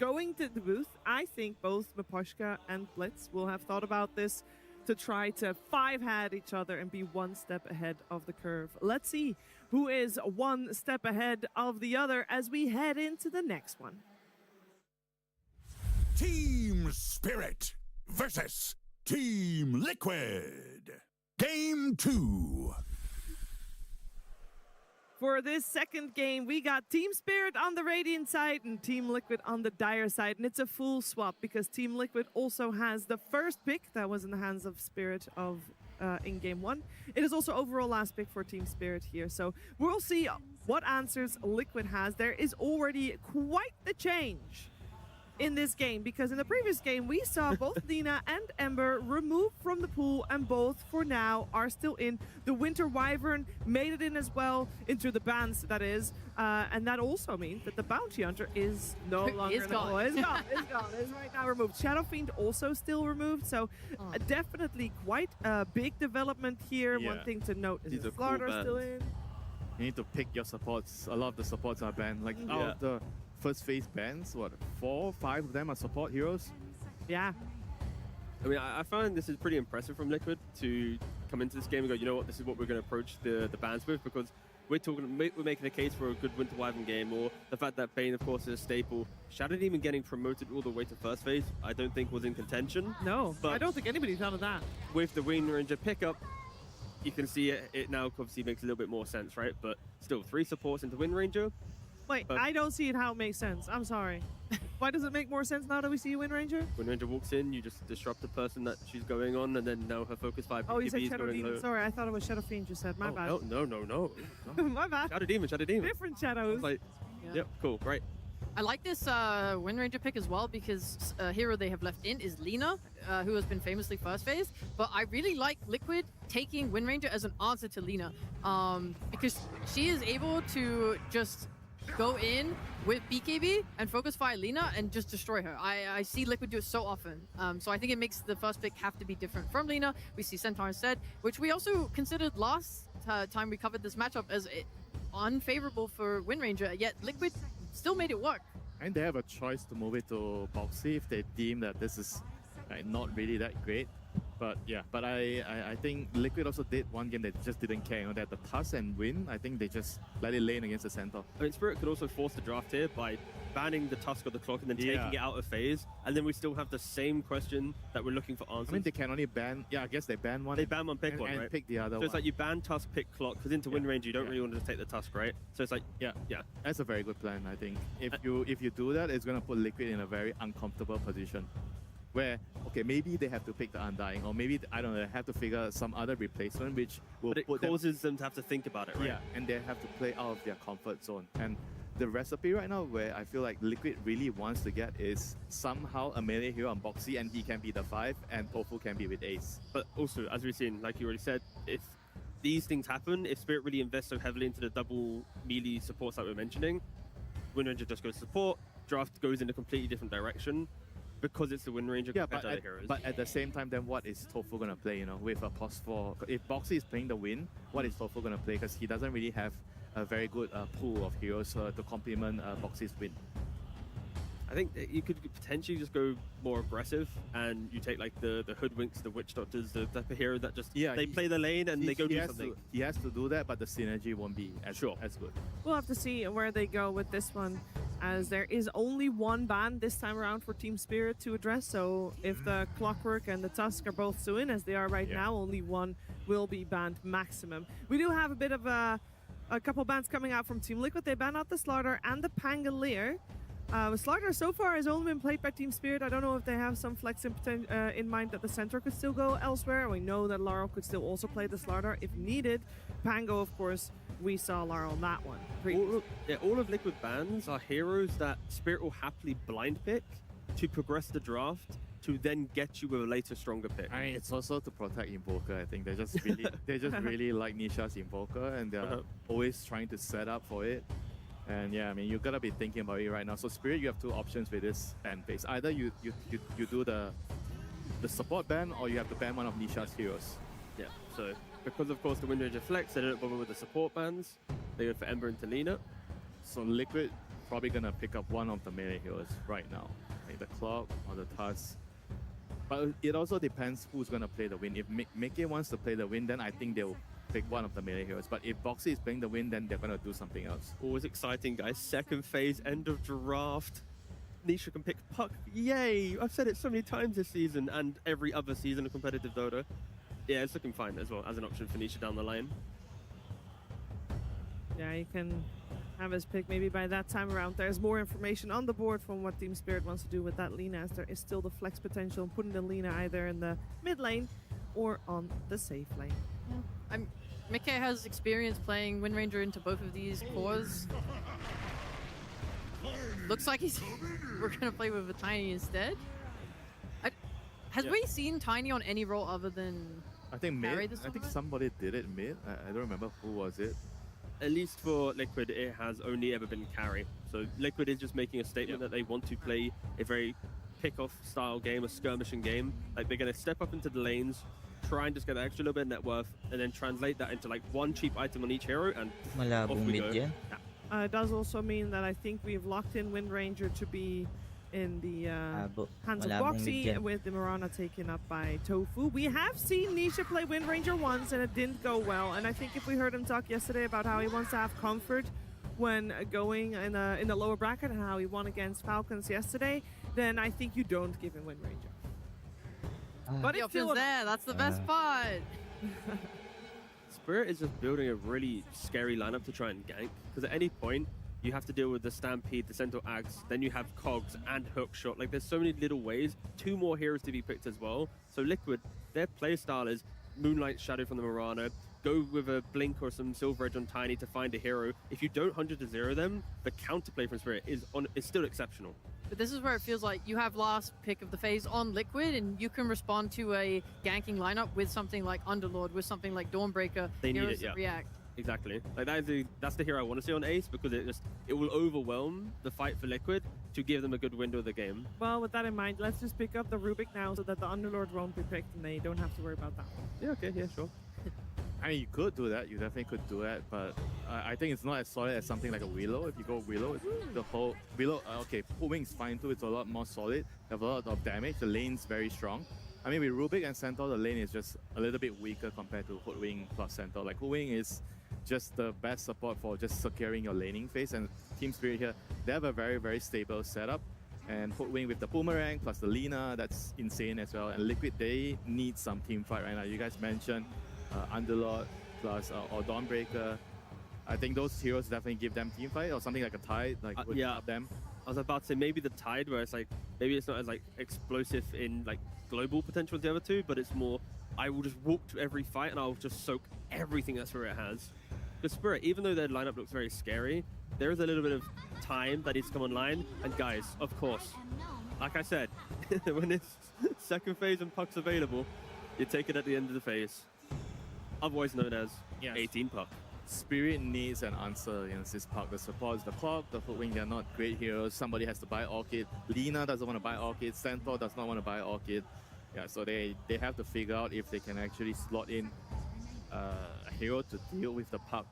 Going to the booth, I think both Maposhka and Blitz will have thought about this to try to 5-hat each other and be one step ahead of the curve. Let's see who is one step ahead of the other as we head into the next one. Team Spirit versus Team Liquid. Game 2. For this second game, we got Team Spirit on the Radiant side and Team Liquid on the Dire side. And it's a full swap because Team Liquid also has the first pick that was in the hands of Spirit in Game 1. It is also overall last pick for Team Spirit here. So we'll see what answers Liquid has. There is already quite the change in this game, because in the previous game we saw both Lina and Ember removed from the pool, and both for now are still in. The Winter Wyvern made it in as well, into the bans, that is, and that also means that the Bounty Hunter is no longer gone. It's gone. It's right now removed. Shadow Fiend also still removed, so definitely quite a big development here. Yeah. One thing to note is These the are cool Florida bans. still in. You need to pick your supports. A lot of the supports are banned. Like out of the first phase bans, 4, 5 of them are support heroes? Yeah. I mean, I find this is pretty impressive from Liquid to come into this game and go, you know what, this is what we're going to approach the bans with, because we're making a case for a good Winter Wyvern game, or the fact that Bane, of course, is a staple. Shadow Demon getting promoted all the way to first phase, I don't think was in contention. No, but I don't think anybody thought of that. With the Wind Ranger pickup, you can see it now obviously makes a little bit more sense, right? But still, 3 supports into Wind Ranger. Wait, I don't see it how it makes sense. I'm sorry. Why does it make more sense now that we see Wind Ranger? Wind Ranger walks in, you just disrupt the person that she's going on, and then now her focus 5 Oh, you said BKB is Shadow going Demon. low. Sorry, I thought it was Shadow Fiend you said. My bad. No. My bad. Shadow Demon. Different shadows. Like, Yep, cool, great. I like this Wind Ranger pick as well, because a hero they have left in is Lina, who has been famously first phase. But I really like Liquid taking Wind Ranger as an answer to Lina, because she is able to just go in with BKB and focus fire Lina and just destroy her. I see Liquid do it so often. So I think it makes the first pick have to be different from Lina. We see Centaur instead, which we also considered last time we covered this matchup as unfavorable for Wind Ranger, yet Liquid still made it work. And they have a choice to move it to Boxy if they deem that this is not really that great. But yeah, but I think Liquid also did one game that just didn't care. You know, they had the Tusk and Win. I think they just let it lane against the Centaur. I mean, Spirit could also force the draft here by banning the Tusk of the Clock and then taking it out of phase. And then we still have the same question that we're looking for answers. I mean, they can only ban... Yeah, I guess they ban one. They ban one, pick one, and right? pick the other so one. it's like you ban Tusk, pick Clock, because into Wind Ranger you don't really want to take the Tusk, right? So it's like... Yeah. That's a very good plan, I think. If you do that, it's going to put Liquid in a very uncomfortable position. Where, okay, maybe they have to pick the Undying, or maybe, I don't know, they have to figure some other replacement which will But it put causes them to have to think about it, right? Yeah, and they have to play out of their comfort zone. And the recipe right now where I feel like Liquid really wants to get is somehow a melee hero on Boxy, and he can be the 5, and Tofu can be with Ace. But also, as we've seen, like you already said, if these things happen, if Spirit really invests so heavily into the double melee supports that we're mentioning, Wind Ranger just goes support, draft goes in a completely different direction. because it's the Wind Ranger Yeah, compared to other heroes. but at the same time, then what is Tofu gonna play? You know, with a +4, if Boxy is playing the Wind, what is Tofu gonna play? Because he doesn't really have a very good pool of heroes to complement Boxy's Wind. I think that you could potentially just go more aggressive, and you take like the Hoodwinks, the Witch Doctors, the type of hero that just they play the lane and they go do something. He has to do that, but the synergy won't be as good. We'll have to see where they go with this one, as there is only one ban this time around for Team Spirit to address. So if the Clockwork and the Tusk are both so in as they are right now, only one will be banned maximum. We do have a bit of a couple bans coming out from Team Liquid. They ban out the Slaughter and the Pangolier. Slaughter so far has only been played by Team Spirit. I don't know if they have some flex in mind that the center could still go elsewhere. We know that Laurel could still also play the Slaughter if needed. Pango, of course, we saw Laurel on that one. All of Liquid bans are heroes that Spirit will happily blind pick to progress the draft to then get you with a later, stronger pick. I mean, it's also to protect Invoker. I think they just really like Nisha's Invoker, and they're always trying to set up for it. And yeah, I mean, you gotta be thinking about it right now. So Spirit, you have two options with this ban phase. Either you do the support ban, or you have to ban one of Nisha's heroes. Yeah. So because of course the Wind Ranger flex, they don't bother with the support bans. They go for Ember and Talina. So Liquid probably gonna pick up one of the melee heroes right now, like the Clock or the Tusk. But it also depends who's gonna play the Wind. If Mickey wants to play the Wind, then I think they'll pick one of the melee heroes. But if Boxy is playing the Wind, then they're gonna do something else. Always exciting, guys. Second phase, end of draft. Nisha can pick Puck. Yay! I've said it so many times this season and every other season of competitive Dota. Yeah, it's looking fine as well as an option for Nisha down the line. Yeah, you can have his pick maybe by that time around. There's more information on the board from what Team Spirit wants to do with that Lina, as there is still the flex potential, putting the Lina either in the mid lane or on the safe lane. Mickey has experience playing Wind Ranger into both of these cores. Looks like we're gonna play with a Tiny instead. Has we seen Tiny on any role other than I think mid. Barry I think somebody did it mid. I don't remember who was it. At least for Liquid, it has only ever been carry. So Liquid is just making a statement that they want to play a very pick-off style game, a skirmishing game. Like they're gonna step up into the lanes, try and just get an extra little bit of net worth, and then translate that into like one cheap item on each hero, and off we go. It does also mean that I think we've locked in Wind Ranger to be in the hands of Boxy, with the Mirana taken up by Tofu. We have seen Nisha play Wind Ranger once, and it didn't go well. And I think if we heard him talk yesterday about how he wants to have comfort when going in the lower bracket and how he won against Falcons yesterday, then I think you don't give him Wind Ranger. But it's still there. That's the best part. Spirit is just building a really scary lineup to try and gank, because at any point you have to deal with the Stampede, the Centaur Axe, then you have Cogs and Hookshot. Like there's so many little ways, two more heroes to be picked as well. So Liquid, their play style is Moonlight Shadow from the Mirana, go with a Blink or some Silver Edge on Tiny to find a hero. If you don't 100-0 them, the counterplay from Spirit is still exceptional. But this is where it feels like you have last pick of the phase on Liquid, and you can respond to a ganking lineup with something like Underlord, with something like Dawnbreaker. They need heroes it, that yeah. react. Exactly. Like that's the hero I want to see on Ace, because it will overwhelm the fight for Liquid to give them a good window of the game. Well, with that in mind, let's just pick up the Rubik now so that the Underlord won't be picked and they don't have to worry about that. Yeah, okay, yeah, sure. I mean, you could do that. You definitely could do that, but I think it's not as solid as something like a Willow. If you go Willow, the whole Willow, okay, Hoodwink's fine too. It's a lot more solid. They have a lot of damage. The lane's very strong. I mean, with Rubik and Centaur, the lane is just a little bit weaker compared to Hoodwink plus Centaur. Like Hoodwink is just the best support for just securing your laning phase, and Team Spirit here, they have a very, very stable setup. And Hoodwink with the Boomerang plus the Lina, that's insane as well. And Liquid, they need some team fight right now. You guys mentioned Underlord plus or Dawnbreaker. I think those heroes definitely give them team fight, or something like a Tide, like would help them. I was about to say maybe the Tide, where it's like maybe it's not as like explosive in like global potential as the other two, but it's more I will just walk to every fight and I'll just soak everything that Spirit has. Because Spirit, even though their lineup looks very scary, there is a little bit of time that needs to come online. And guys, of course, like I said, when it's second phase and Puck's available, you take it at the end of the phase. Otherwise known as 18 Puck. Spirit needs an answer against this Puck. The support is the clock, the Footwing, they're not great heroes. Somebody has to buy Orchid. Lina doesn't want to buy Orchid. Centaur does not want to buy Orchid. Yeah, so they have to figure out if they can actually slot in a hero to deal with the Puck.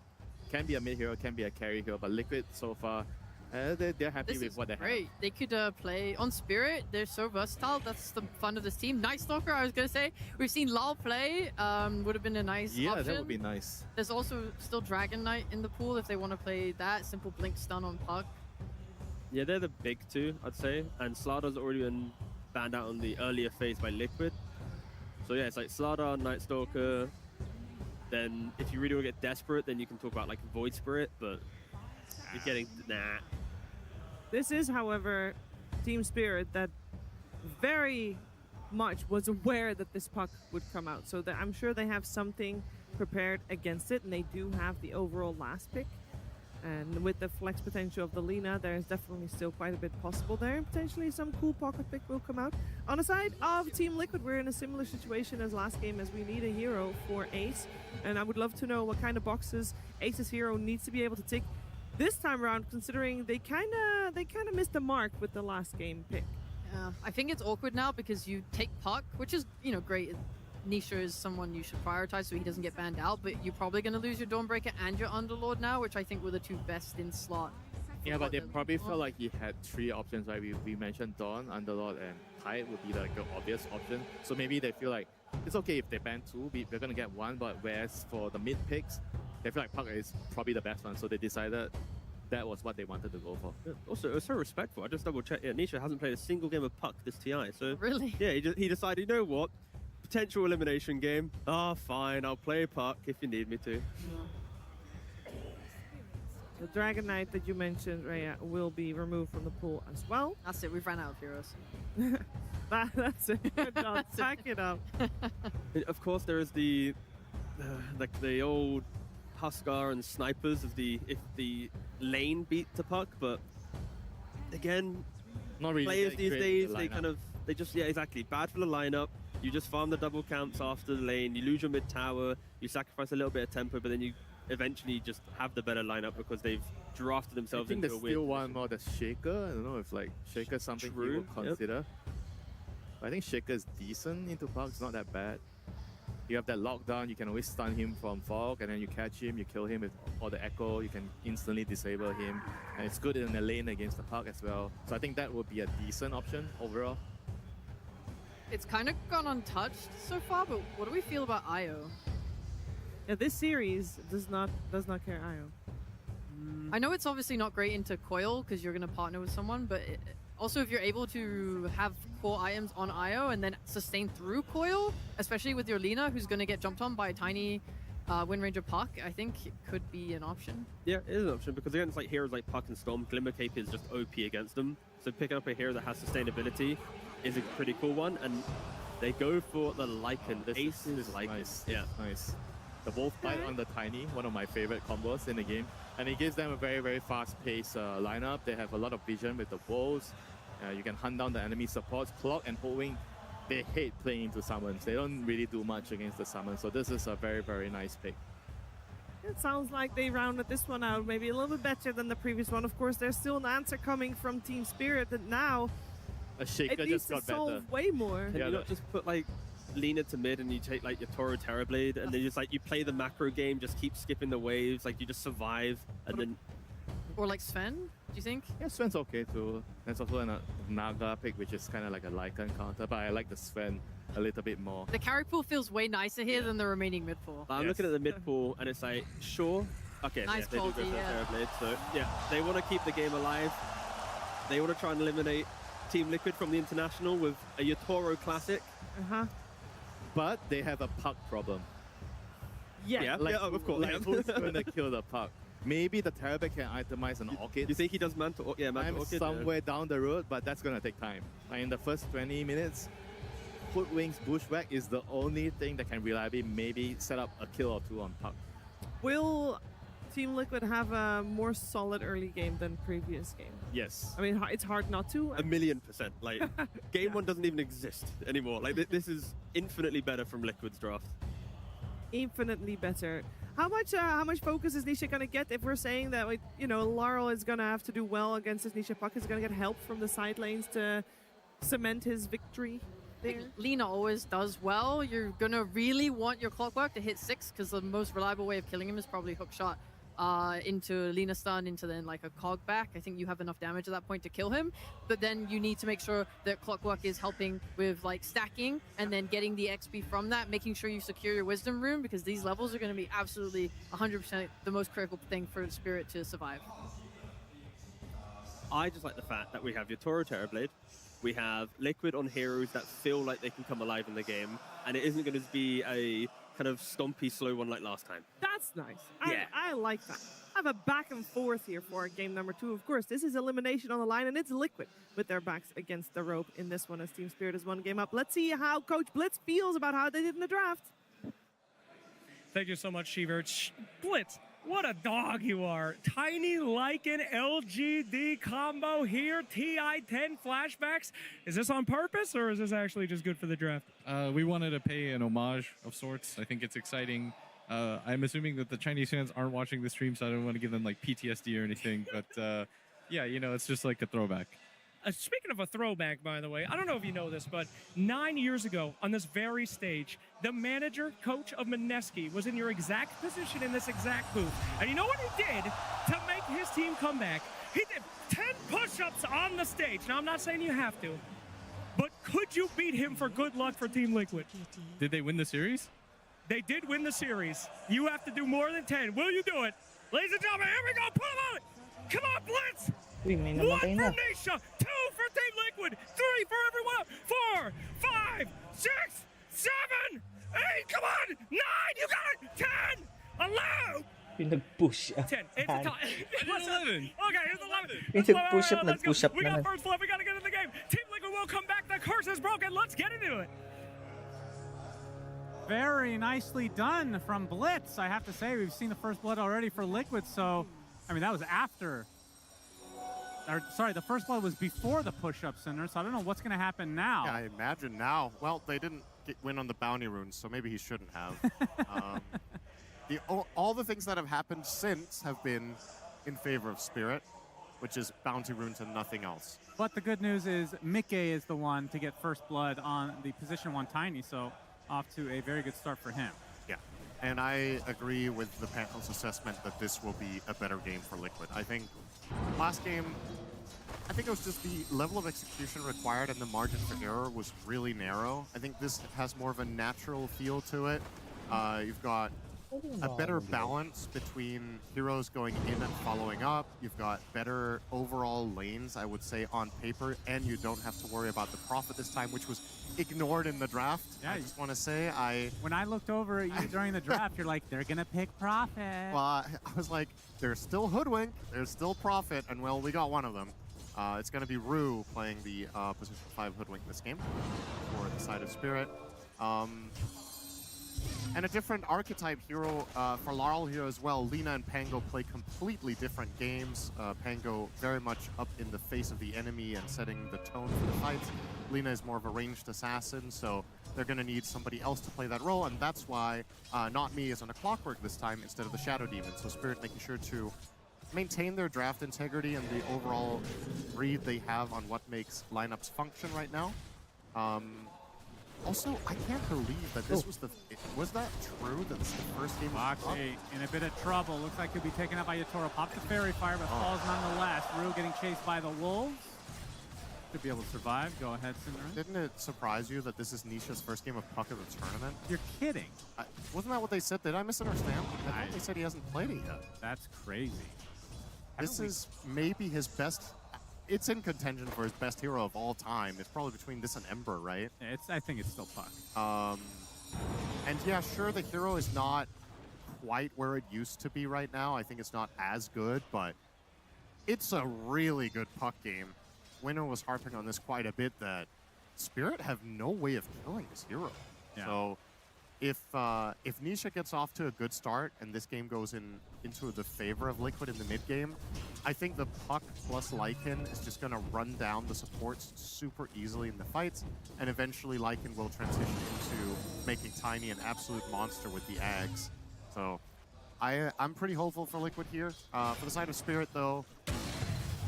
Can be a mid hero, can be a carry hero, but Liquid so far, they're happy with what they have. Great. They could play on Spirit. They're so versatile. That's the fun of this team. Night Stalker, I was going to say. We've seen Lal play. Would have been a nice option. That would be nice. There's also still Dragon Knight in the pool if they want to play that. Simple blink stun on Puck. Yeah, they're the big two, I'd say. And Slaughter's already been banned out on the earlier phase by Liquid. So yeah, it's like Slaughter, Night Stalker. Then if you really want to get desperate, then you can talk about like Void Spirit, but you're getting, nah. This is, however, Team Spirit that very much was aware that this Puck would come out. So that I'm sure they have something prepared against it, and they do have the overall last pick. And with the flex potential of the Lina, there's definitely still quite a bit possible there. And potentially some cool pocket pick will come out. On the side of Team Liquid, we're in a similar situation as last game, as we need a hero for Ace. And I would love to know what kind of boxes Ace's hero needs to be able to tick this time around, considering they kind of missed the mark with the last game pick. Yeah, I think it's awkward now because you take Puck, which is, you know, great. Nisha is someone you should prioritize so he doesn't get banned out, but you're probably going to lose your Dawnbreaker and your Underlord now, which I think were the two best in slot. Yeah, but they probably felt like he had three options, right? We mentioned Dawn, Underlord, and Tide would be like the obvious option. So maybe they feel like it's okay if they ban two, we're going to get one, but whereas for the mid picks, they feel like Puck is probably the best one, so they decided that was what they wanted to go for. Yeah. Also, it was so respectful. I just double checked. Yeah, Nisha hasn't played a single game of Puck this TI, so really, yeah, he decided, you know what, potential elimination game. Oh, fine, I'll play Puck if you need me to. The Dragon Knight that you mentioned, Rhea, will be removed from the pool as well. That's it. We've ran out of heroes. That's it. Good job. Pack it up. Of course, there is the old Huskar and snipers of if the lane beat the Puck, but again, not really. Players these days, they just yeah, exactly, bad for the lineup. You just farm the double counts after the lane, you lose your mid tower, you sacrifice a little bit of tempo, but then you eventually just have the better lineup because they've drafted themselves into a win. I think there's still one more, the Shaker. I don't know if like Shaker is something you would consider. Yep. I think Shaker is decent into Puck, it's not that bad. You have that lockdown, you can always stun him from Fog, and then you catch him, you kill him with all the Echo, you can instantly disable him. And it's good in the lane against the Puck as well. So I think that would be a decent option overall. It's kind of gone untouched so far, but what do we feel about Io? Yeah, this series does not care Io. I know it's obviously not great into Coil because you're going to partner with someone, but also if you're able to have core items on Io and then sustain through Coil, especially with your Lina, who's going to get jumped on by a tiny Wind Ranger Puck, I think it could be an option. Yeah, it is an option because against like heroes like Puck and Storm, Glimmer Cape is just OP against them. So picking up a hero that has sustainability is a pretty cool one, and they go for the Lycan. Ace is Lycan. Nice. Yeah, nice. The Wolf Bite on the Tiny, one of my favorite combos in the game. And it gives them a very, very fast-paced lineup. They have a lot of vision with the wolves. You can hunt down the enemy supports. Clock and Holdwing, they hate playing into summons. They don't really do much against the summons. So this is a very, very nice pick. It sounds like they rounded this one out maybe a little bit better than the previous one. Of course, there's still an answer coming from Team Spirit that now a Shaker it just got to solve better. way more. Can you not just put like Lina to mid and you take like your Toro Terrorblade and then just like you play the macro game, just keep skipping the waves, like you just survive and then... Or like Sven, do you think? Yeah, Sven's okay too. There's also a Naga pick, which is kind of like a Lycan counter, but I like the Sven a little bit more. The carry pool feels way nicer here than the remaining mid pool. I'm looking at the mid pool and it's like, sure. Okay, nice yeah, quality, they do go for yeah. Terrorblade, so yeah, they want to keep the game alive. They want to try and eliminate Team Liquid from the International with a Yotoro Classic. But they have a Puck problem. Yeah, like, of course. Like, who's going to kill the Puck? Maybe the Terrorblade can itemize an Orchid. You think he does Mantle? Yeah, Mantle Orchid. Somewhere down the road, but that's going to take time. Like in the first 20 minutes, Footwing's Bushwhack is the only thing that can reliably maybe set up a kill or two on Puck. Will Team Liquid have a more solid early game than previous game? Yes. I mean, it's hard not to. 1,000,000%. Like, game one doesn't even exist anymore. Like, this is infinitely better from Liquid's draft. Infinitely better. How much focus is Nisha gonna get if we're saying that, like, you know, Laurel is gonna have to do well against this Nisha puck? Is gonna get help from the side lanes to cement his victory there? Lina always does well. You're gonna really want your Clockwork to hit 6 because the most reliable way of killing him is probably hook shot into Lina stun, into then like a cog back. I think you have enough damage at that point to kill him, but then you need to make sure that Clockwork is helping with like stacking and then getting the XP from that, making sure you secure your Wisdom Rune, because these levels are going to be absolutely 100% the most critical thing for the Spirit to survive. I just like the fact that we have your Toro Terrorblade, we have Liquid on heroes that feel like they can come alive in the game, and it isn't going to be a kind of stompy, slow one like last time. That's nice. Yeah. I like that. I have a back and forth here for game number 2. Of course, this is elimination on the line, and it's Liquid with their backs against the rope in this one as Team Spirit is 1 game up. Let's see how Coach Blitz feels about how they did in the draft. Thank you so much, Shiver. Blitz, what a dog you are. Tiny Lycan LGD combo here. TI-10 flashbacks. Is this on purpose, or is this actually just good for the draft? We wanted to pay an homage of sorts. I think it's exciting. I'm assuming that the Chinese fans aren't watching the stream, so I don't want to give them like PTSD or anything. But yeah, you know, it's just like a throwback. Speaking of a throwback, by the way, I don't know if you know this, but 9 years ago on this very stage, the manager, coach of Mineski was in your exact position in this exact booth. And you know what he did to make his team come back? He did 10 push-ups on the stage. Now, I'm not saying you have to, but could you beat him for good luck for Team Liquid? Did they win the series? They did win the series. You have to do more than 10. Will you do it? Ladies and gentlemen, here we go. Put him on it. Come on, Blitz. 1 for Nisha, 2 for Team Liquid, 3 for everyone else, 4, 5, 6, 7, 8, come on, 9, you got it, 10, 11. Pinag-push up. 10. It's a tie. 11. Okay, it's 11. Pinag-push up, Let's go. nag-push up We got naman. first blood. We got to get in the game. Team Liquid will come back. The curse is broken. Let's get into it. Very nicely done from Blitz. I have to say, we've seen the first blood already for Liquid, so, I mean, that was after. Or, sorry, the first blood was before the push-up center, so I don't know what's going to happen now. Yeah, I imagine now. Well, they didn't win on the bounty runes, so maybe he shouldn't have. All the things that have happened since have been in favor of Spirit, which is bounty runes and nothing else. But the good news is Mickey is the one to get first blood on the position 1 Tiny, so off to a very good start for him. Yeah, and I agree with the panel's assessment that this will be a better game for Liquid. I think last game, I think it was just the level of execution required and the margin for error was really narrow. I think this has more of a natural feel to it. You've got a better balance between heroes going in and following up. You've got better overall lanes, I would say, on paper, and you don't have to worry about the profit this time, which was ignored in the draft. Yeah, I just want to say, when I looked over at you during the draft, you're like, they're gonna pick profit. Well, I was like, there's still Hoodwink, there's still profit, and well, we got one of them. It's gonna be Rue playing the position 5 Hoodwink this game for the side of Spirit. And a different archetype hero for Laurel here as well. Lina and Pango play completely different games. Pango very much up in the face of the enemy and setting the tone for the fights. Lina is more of a ranged assassin, so they're going to need somebody else to play that role, and that's why Not Me is on a Clockwork this time instead of the Shadow Demon. So Spirit making sure to maintain their draft integrity and the overall read they have on what makes lineups function right now. Also, I can't believe that this was the... Was that true that this is the first game of Moxie in a bit of trouble. Looks like he'll be taken out by Yatoro. Pops the Fairy Fire, but falls nonetheless. Rue getting chased by the Wolves. Should be able to survive. Go ahead, Cinderella. Didn't it surprise you that this is Nisha's first game of Puck of the tournament? You're kidding. Wasn't that what they said? Did I misunderstand? I thought they said he hasn't played it yet. That's crazy. This is maybe his best... It's in contention for his best hero of all time. It's probably between this and Ember, right? I think it's still Puck. And yeah, sure, the hero is not quite where it used to be right now. I think it's not as good, but it's a really good Puck game. Winner was harping on this quite a bit, that Spirit have no way of killing this hero. Yeah. So if Nisha gets off to a good start and this game goes into the favor of Liquid in the mid game, I think the Puck plus Lycan is just going to run down the supports super easily in the fights, and eventually Lycan will transition into making Tiny an absolute monster with the Ags. So I'm pretty hopeful for Liquid here. For the side of Spirit, though,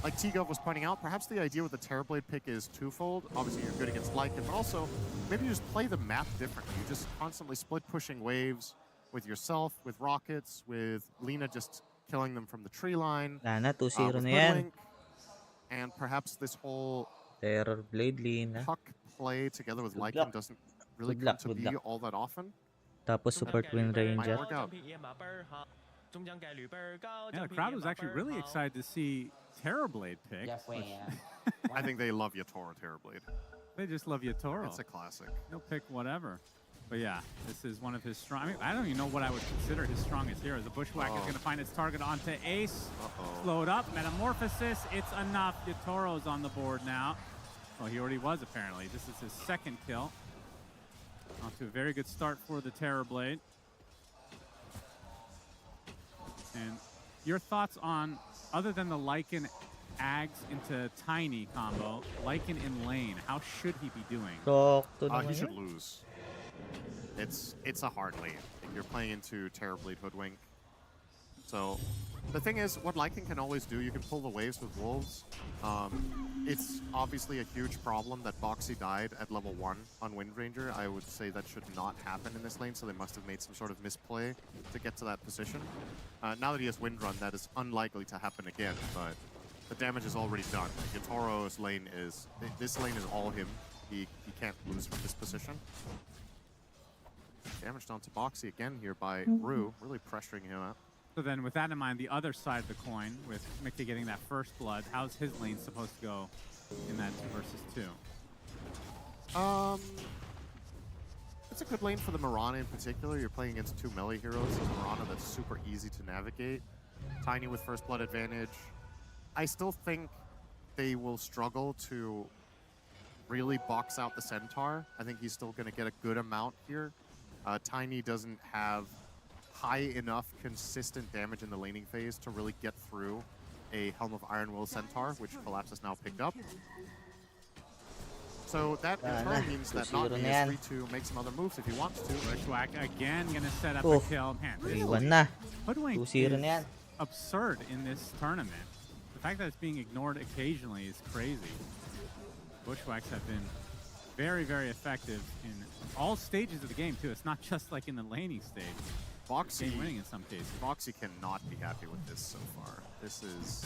like T-Gov was pointing out, perhaps the idea with the Terrorblade pick is twofold. Obviously, you're good against Lycan, but also maybe you just play the map differently. You just constantly split pushing waves with yourself, with rockets, with Lina just killing them from the tree line. Na 2-0 with na yan. Hoodwink, and perhaps this whole Terrorblade Lina. puck play together with Good Lycan luck. doesn't really Good come luck, to good be luck. all that often. Tapos support Wind Ranger. Might work out. Yeah, the crowd was actually really excited to see Terrorblade pick. I think they love Yatoro Terrorblade. They just love Yatoro. It's a classic. He'll pick whatever. But yeah, this is one of his strong. I mean, I don't even know what I would consider his strongest heroes. The Bushwhack is going to find its target onto Ace. Slowed up. Metamorphosis. It's enough. Yatoro's on the board now. Well, he already was apparently. This is his second kill. Off to a very good start for the Terrorblade. And your thoughts on, other than the Lycan Ags into Tiny combo, Lycan in lane, how should he be doing? He should lose. It's a hard lane. You're playing into Terrorblade Hoodwink. So the thing is, what Lycan can always do, you can pull the waves with Wolves. It's obviously a huge problem that Boxy died at level 1 on Wind Ranger. I would say that should not happen in this lane, so they must have made some sort of misplay to get to that position. Now that he has Wind Run, that is unlikely to happen again, but the damage is already done. Yatoro's lane is... This lane is all him. He can't lose from this position. Damage done to Boxy again here by Rue, really pressuring him up. So then with that in mind, the other side of the coin, with Mickey getting that first blood, how's his lane supposed to go in that 2 versus 2? It's a good lane for the Mirana in particular. You're playing against 2 melee heroes. It's Mirana that's super easy to navigate. Tiny with first blood advantage. I still think they will struggle to really box out the Centaur. I think he's still going to get a good amount here. Tiny doesn't have high enough consistent damage in the laning phase to really get through a Helm of Iron Will Centaur, which Collapse has now picked up. So that in turn means that Na'Mi is free to make some other moves if he wants to. Bushwhack again gonna set up a kill. Man, Hoodwink is absurd in this tournament. The fact that it's being ignored occasionally is crazy. Bushwhacks have been very, very effective in all stages of the game too. It's not just like in the laning stage. Boxy winning in some cases. Boxy cannot be happy with this so far. This is...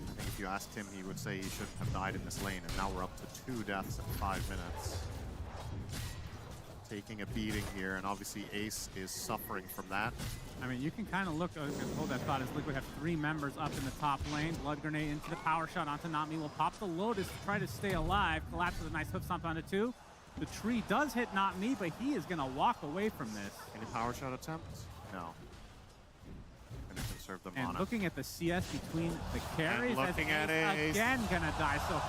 I think if you asked him, he would say he shouldn't have died in this lane, and now we're up to 2 deaths in 5 minutes. Taking a beating here, and obviously Ace is suffering from that. I mean, you can kind of look, hold that thought, as Liquid have 3 members up in the top lane. Blood Grenade into the power shot onto Na'Mi. Will pop the Lotus to try to stay alive. Collapse with a nice hoof stomp onto 2. The tree does hit Na'Mi, but he is going to walk away from this. Any power shot attempts? No. Gonna conserve the mana. And looking at the CS between the carries, and looking at Ace. Again going to die. So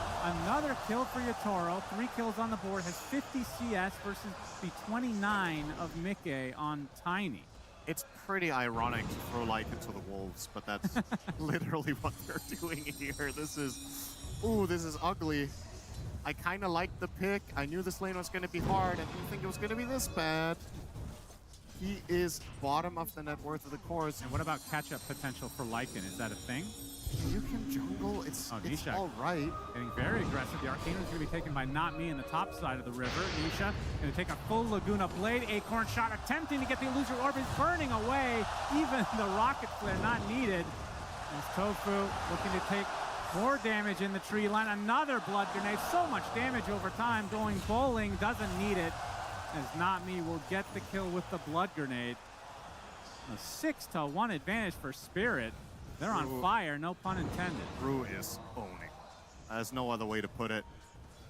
another kill for Yatoro. 3 kills on the board. Has 50 CS versus the 29 of Mickey on Tiny. It's pretty ironic to throw Lycan to the Wolves, but that's literally what they're doing here. This is... Ooh, this is ugly. I kind of liked the pick. I knew this lane was going to be hard. I didn't think it was going to be this bad. He is bottom of the net worth of the course. And what about catch-up potential for Lycan? Is that a thing? You can jungle. It's Nisha all right. Getting very aggressive. The Arcana is going to be taken by Na'Mi in the top side of the river. Nisha going to take a full Laguna Blade. Acorn shot attempting to get the Illusory Orb is burning away. Even the Rocket Flare not needed. As Tofu looking to take more damage in the tree line. Another Blood Grenade. So much damage over time. Going bowling. Doesn't need it. As Na'Mi will get the kill with the Blood Grenade. A 6-1 advantage for Spirit. They're on fire, no pun intended. Rue is owning. There's no other way to put it.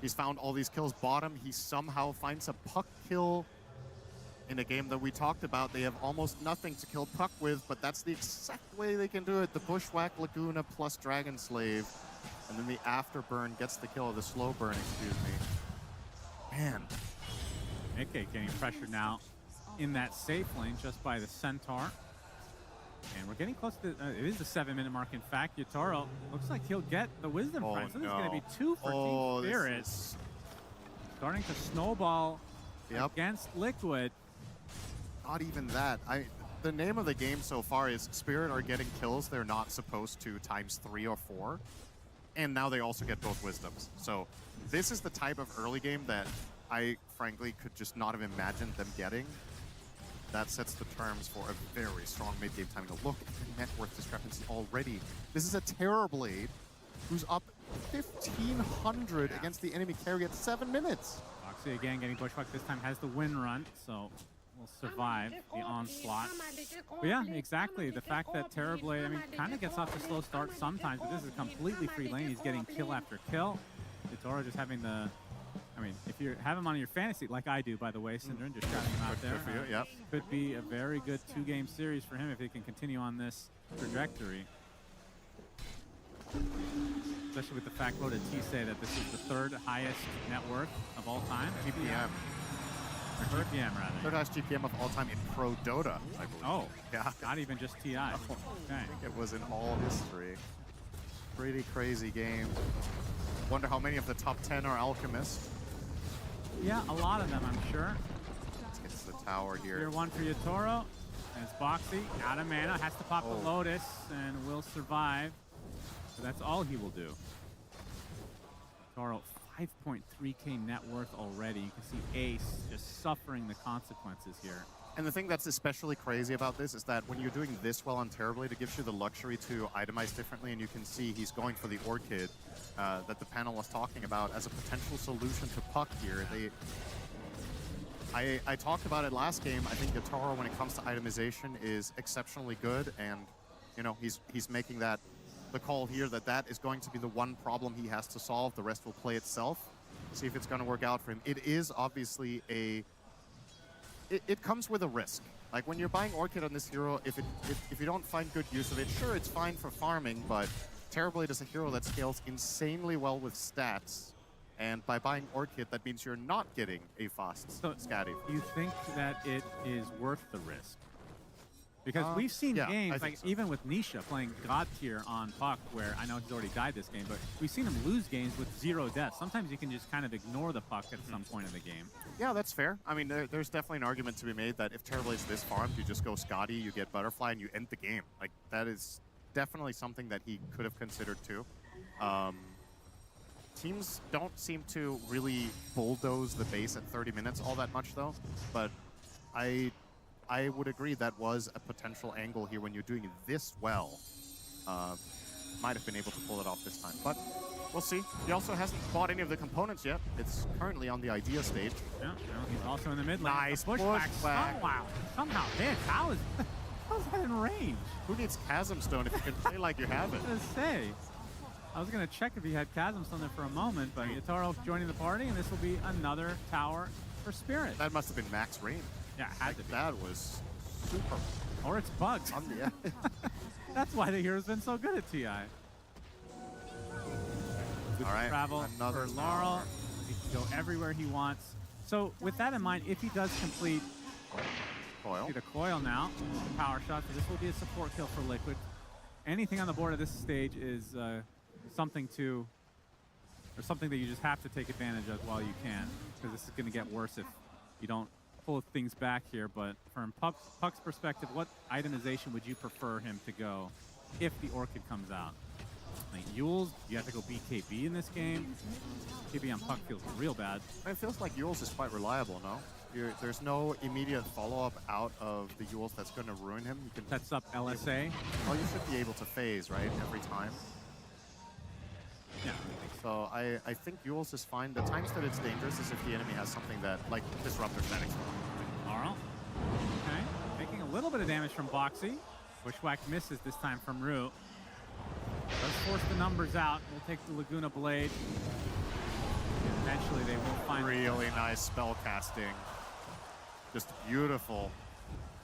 He's found all these kills bottom. He somehow finds a puck kill in a game that we talked about. They have almost nothing to kill puck with, but that's the exact way they can do it. The Bushwhack Laguna plus Dragon Slave. And then the Afterburn gets the kill, the slow burn, excuse me. Man. Mickey getting pressured now in that safe lane just by the Centaur. And we're getting close to, it is the 7-minute mark. In fact, Yatoro looks like he'll get the Wisdom Frame. So this is going to be 2 for Team Spirit. Starting to snowball against Liquid. Not even that. the name of the game so far is Spirit are getting kills they're not supposed to ×3 or 4. And now they also get both wisdoms. So this is the type of early game that I frankly could just not have imagined them getting. That sets the terms for a very strong mid-game timing. Look at the net worth discrepancy already. This is a Terrorblade who's up 1,500 against the enemy carry at 7 minutes. Foxy again getting bushwhacked this time, has the win run, so will survive the onslaught. But yeah, exactly. The fact that Terrorblade, I mean, kind of gets off to slow start sometimes, but this is a completely free lane. He's getting kill after kill. DOTA just having the, I mean, if you have him on your fantasy, like I do, by the way, Syndrome, just shouting him out there. Good for you, yep. Could be a very good 2-game series for him if he can continue on this trajectory. Especially with the fact, what did T say, that this is the 3rd highest net worth of all time? GPM. Or GPM, rather. 3rd highest GPM of all time in Pro Dota, I believe. Oh, yeah. Not even just TI. I Okay. think it was in all history. Pretty crazy game. Wonder how many of the top 10 are Alchemists. Yeah, a lot of them, I'm sure. Let's get to the tower here. Tier 1 for Yatoro. And it's Boxy, out of mana, has to pop the Lotus, and will survive. So that's all he will do. Yatoro, 5.3k net worth already. You can see Ace just suffering the consequences here. And the thing that's especially crazy about this is that when you're doing this well on Terrorblade, it gives you the luxury to itemize differently, and you can see he's going for the Orchid that the panel was talking about as a potential solution to Puck here. I talked about it last game. I think Yatoro, when it comes to itemization, is exceptionally good, and you know he's making that the call here that is going to be the one problem he has to solve. The rest will play itself. See if it's going to work out for him. It is obviously a it comes with a risk. Like when you're buying Orchid on this hero, if you don't find good use of it, sure, it's fine for farming, but Terrorblade is a hero that scales insanely well with stats. And by buying Orchid, that means you're not getting a fast scatty. You think that it is worth the risk? Because we've seen yeah, games, I like think so. even with Nisha playing God tier on Puck, where I know he's already died this game, but we've seen him lose games with 0 deaths. Sometimes you can just kind of ignore the Puck at some point in the game. Yeah, that's fair. I mean, there's definitely an argument to be made that if Terrorblade's this farmed, you just go Scotty, you get Butterfly, and you end the game. Like, that is definitely something that he could have considered too. Teams don't seem to really bulldoze the base at 30 minutes all that much, though. But I would agree that was a potential angle here when you're doing this well. Might have been able to pull it off this time, but we'll see. He also hasn't bought any of the components yet. It's currently on the idea stage. Yeah, he's also in the mid lane. Nice pushback. pushback. Wow, somehow, man, how's that in range? Who needs Chasm Stone if you can play like you have it? I was gonna say. I was gonna check if he had Chasm Stone there for a moment, but Yatoro joining the party, and this will be another tower for Spirit. That must have been max range. Yeah, it had to be. That was super. Or it's bugged. Yeah. That's why the hero's been so good at TI. Good All right, travel another for Laurel. tower. He can go everywhere he wants. So with that in mind, if he does complete the coil now, power shot, so this will be a support kill for Liquid. Anything on the board at this stage is something that you just have to take advantage of while you can, because this is going to get worse if you don't pull things back here. But from Puck's perspective, what itemization would you prefer him to go if the Orchid comes out? Like Yules, you have to go BKB in this game. BKB on Puck feels real bad. It feels like Yules is quite reliable, no? There's no immediate follow-up out of the Yules that's going to ruin him. You can sets up LSA. Well, you should be able to phase, right, every time. Yeah. So I think Yules is fine. The times that it's dangerous is if the enemy has something that, like, Disruptor Fenix. Laurel. Okay. Taking a little bit of damage from Boxy. Bushwhack misses this time from Root. Let's force the numbers out. We'll take the Laguna Blade. And eventually they will find... Really nice spell casting. Just beautiful.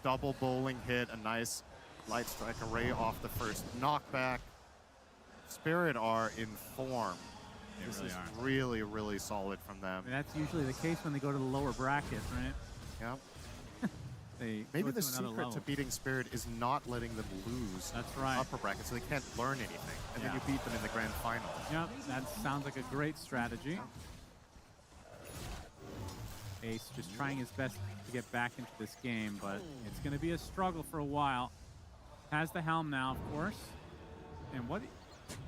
Double bowling hit. A nice light strike array off the first knockback. Spirit are in form. This really is are. really, really solid from them. And that's usually the case when they go to the lower bracket, right? Yeah. They Maybe go the to another secret level. to beating Spirit is not letting them lose That's right. upper bracket, so they can't learn anything. And then Yeah. you beat them in the grand final. Yep, that sounds like a great strategy. Ace just trying his best to get back into this game, but it's going to be a struggle for a while. Has the helm now, of course. And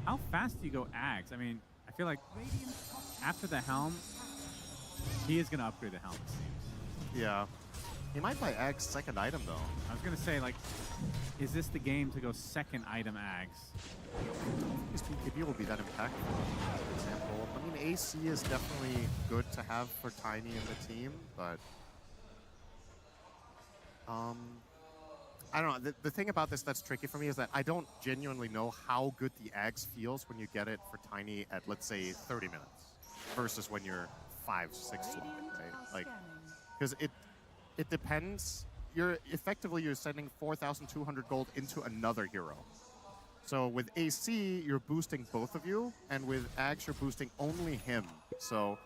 how fast do you go Ags? I mean, I feel like after the helm, he is going to upgrade the helm, it seems. Yeah. He might buy Ag's second item, though. I was going to say, like, is this the game to go second item Ags? His BKB will be that impactful, for example. I mean, AC is definitely good to have for Tiny in the team, but... I don't know. The thing about this that's tricky for me is that I don't genuinely know how good the Ags feels when you get it for Tiny at, let's say, 30 minutes versus when you're 5, 6 long, right? Like, because it depends. You're sending 4,200 gold into another hero. So with AC, you're boosting both of you, and with Ags, you're boosting only him. So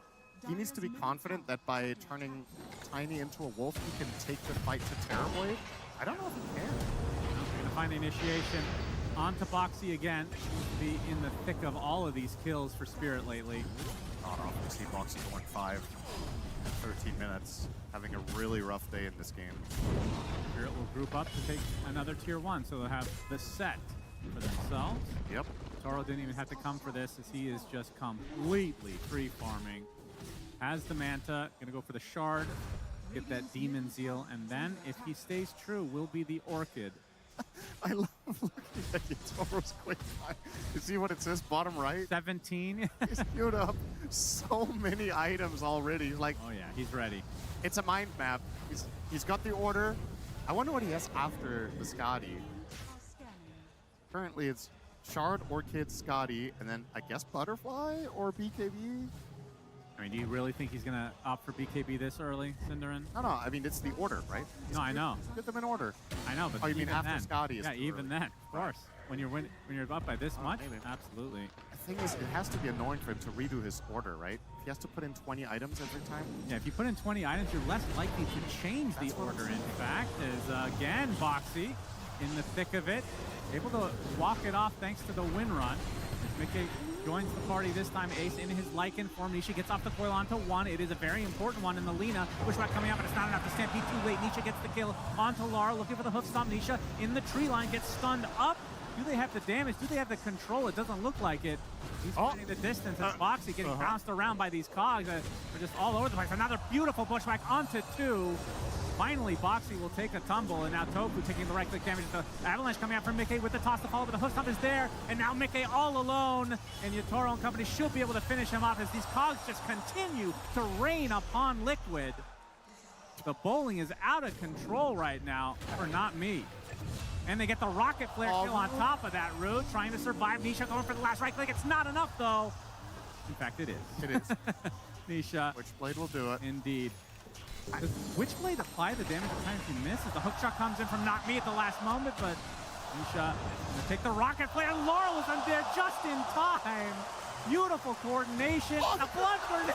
he needs to be confident that by turning Tiny into a wolf, he can take the fight to Terrorblade. I don't know if he can. We're going to find the initiation onto Boxy again. Seems to be in the thick of all of these kills for Spirit lately. Not often to see Boxy going 5 in 13 minutes, having a really rough day in this game. Spirit will group up to take another tier 1, so they'll have the set for themselves. Yep. Toro didn't even have to come for this, as he is just completely free farming. Has the Manta, gonna go for the Shard, get that Demon Zeal, and then, if he stays true, will be the Orchid. I love looking at Toro's quick time. You see what it says, bottom right? 17. He's queued up so many items already. He's like, oh yeah, he's ready. It's a mind map. He's got the order. I wonder what he has after the Skadi. Currently, it's Shard, Orchid, Skadi, and then I guess Butterfly or BKB. I mean, do you really think he's going to opt for BKB this early, Cinderin? No, I mean, it's the order, right? No, I know. Get them in order. I know, but oh, you mean after then, Skadi? Yeah, even then, of course. When you're up by this much, maybe. Absolutely. The thing is, it has to be annoying for him to redo his order, right? If he has to put in 20 items every time. Yeah, if you put in 20 items, you're less likely to change the order. In fact, as again, Boxy in the thick of it, able to walk it off thanks to the win run. As Mickey joins the party this time. Ace in his Lycan form. Nisha gets off the coil onto 1. It is a very important one in the Lina. Pushback coming up, but it's not enough to Stampede too late. Nisha gets the kill onto Lara, looking for the hoof stomp. Nisha in the tree line gets stunned up. Do they have the damage? Do they have the control? It doesn't look like it. He's finding the distance as Boxy getting bounced around by these cogs. They're just all over the place. Another beautiful pushback onto 2. Finally, Boxy will take a tumble, and now Tofu taking the right-click damage. The avalanche coming out from Mickey with the toss to follow, but the hoof stomp is there, and now Mickey all alone, and Yatoro and company should be able to finish him off as these cogs just continue to rain upon Liquid. The bowling is out of control right now for Not Me. And they get the rocket flare kill on top of that route, trying to survive. Nisha going for the last right-click. It's not enough, though. In fact, it is. It is. Nisha. Witchblade will do it. Indeed. Does Witchblade apply the damage at times he misses? The hookshot comes in from Not Me at the last moment, but Nisha gonna take the rocket flare. Laurel is on there just in time. Beautiful coordination. A blood grenade.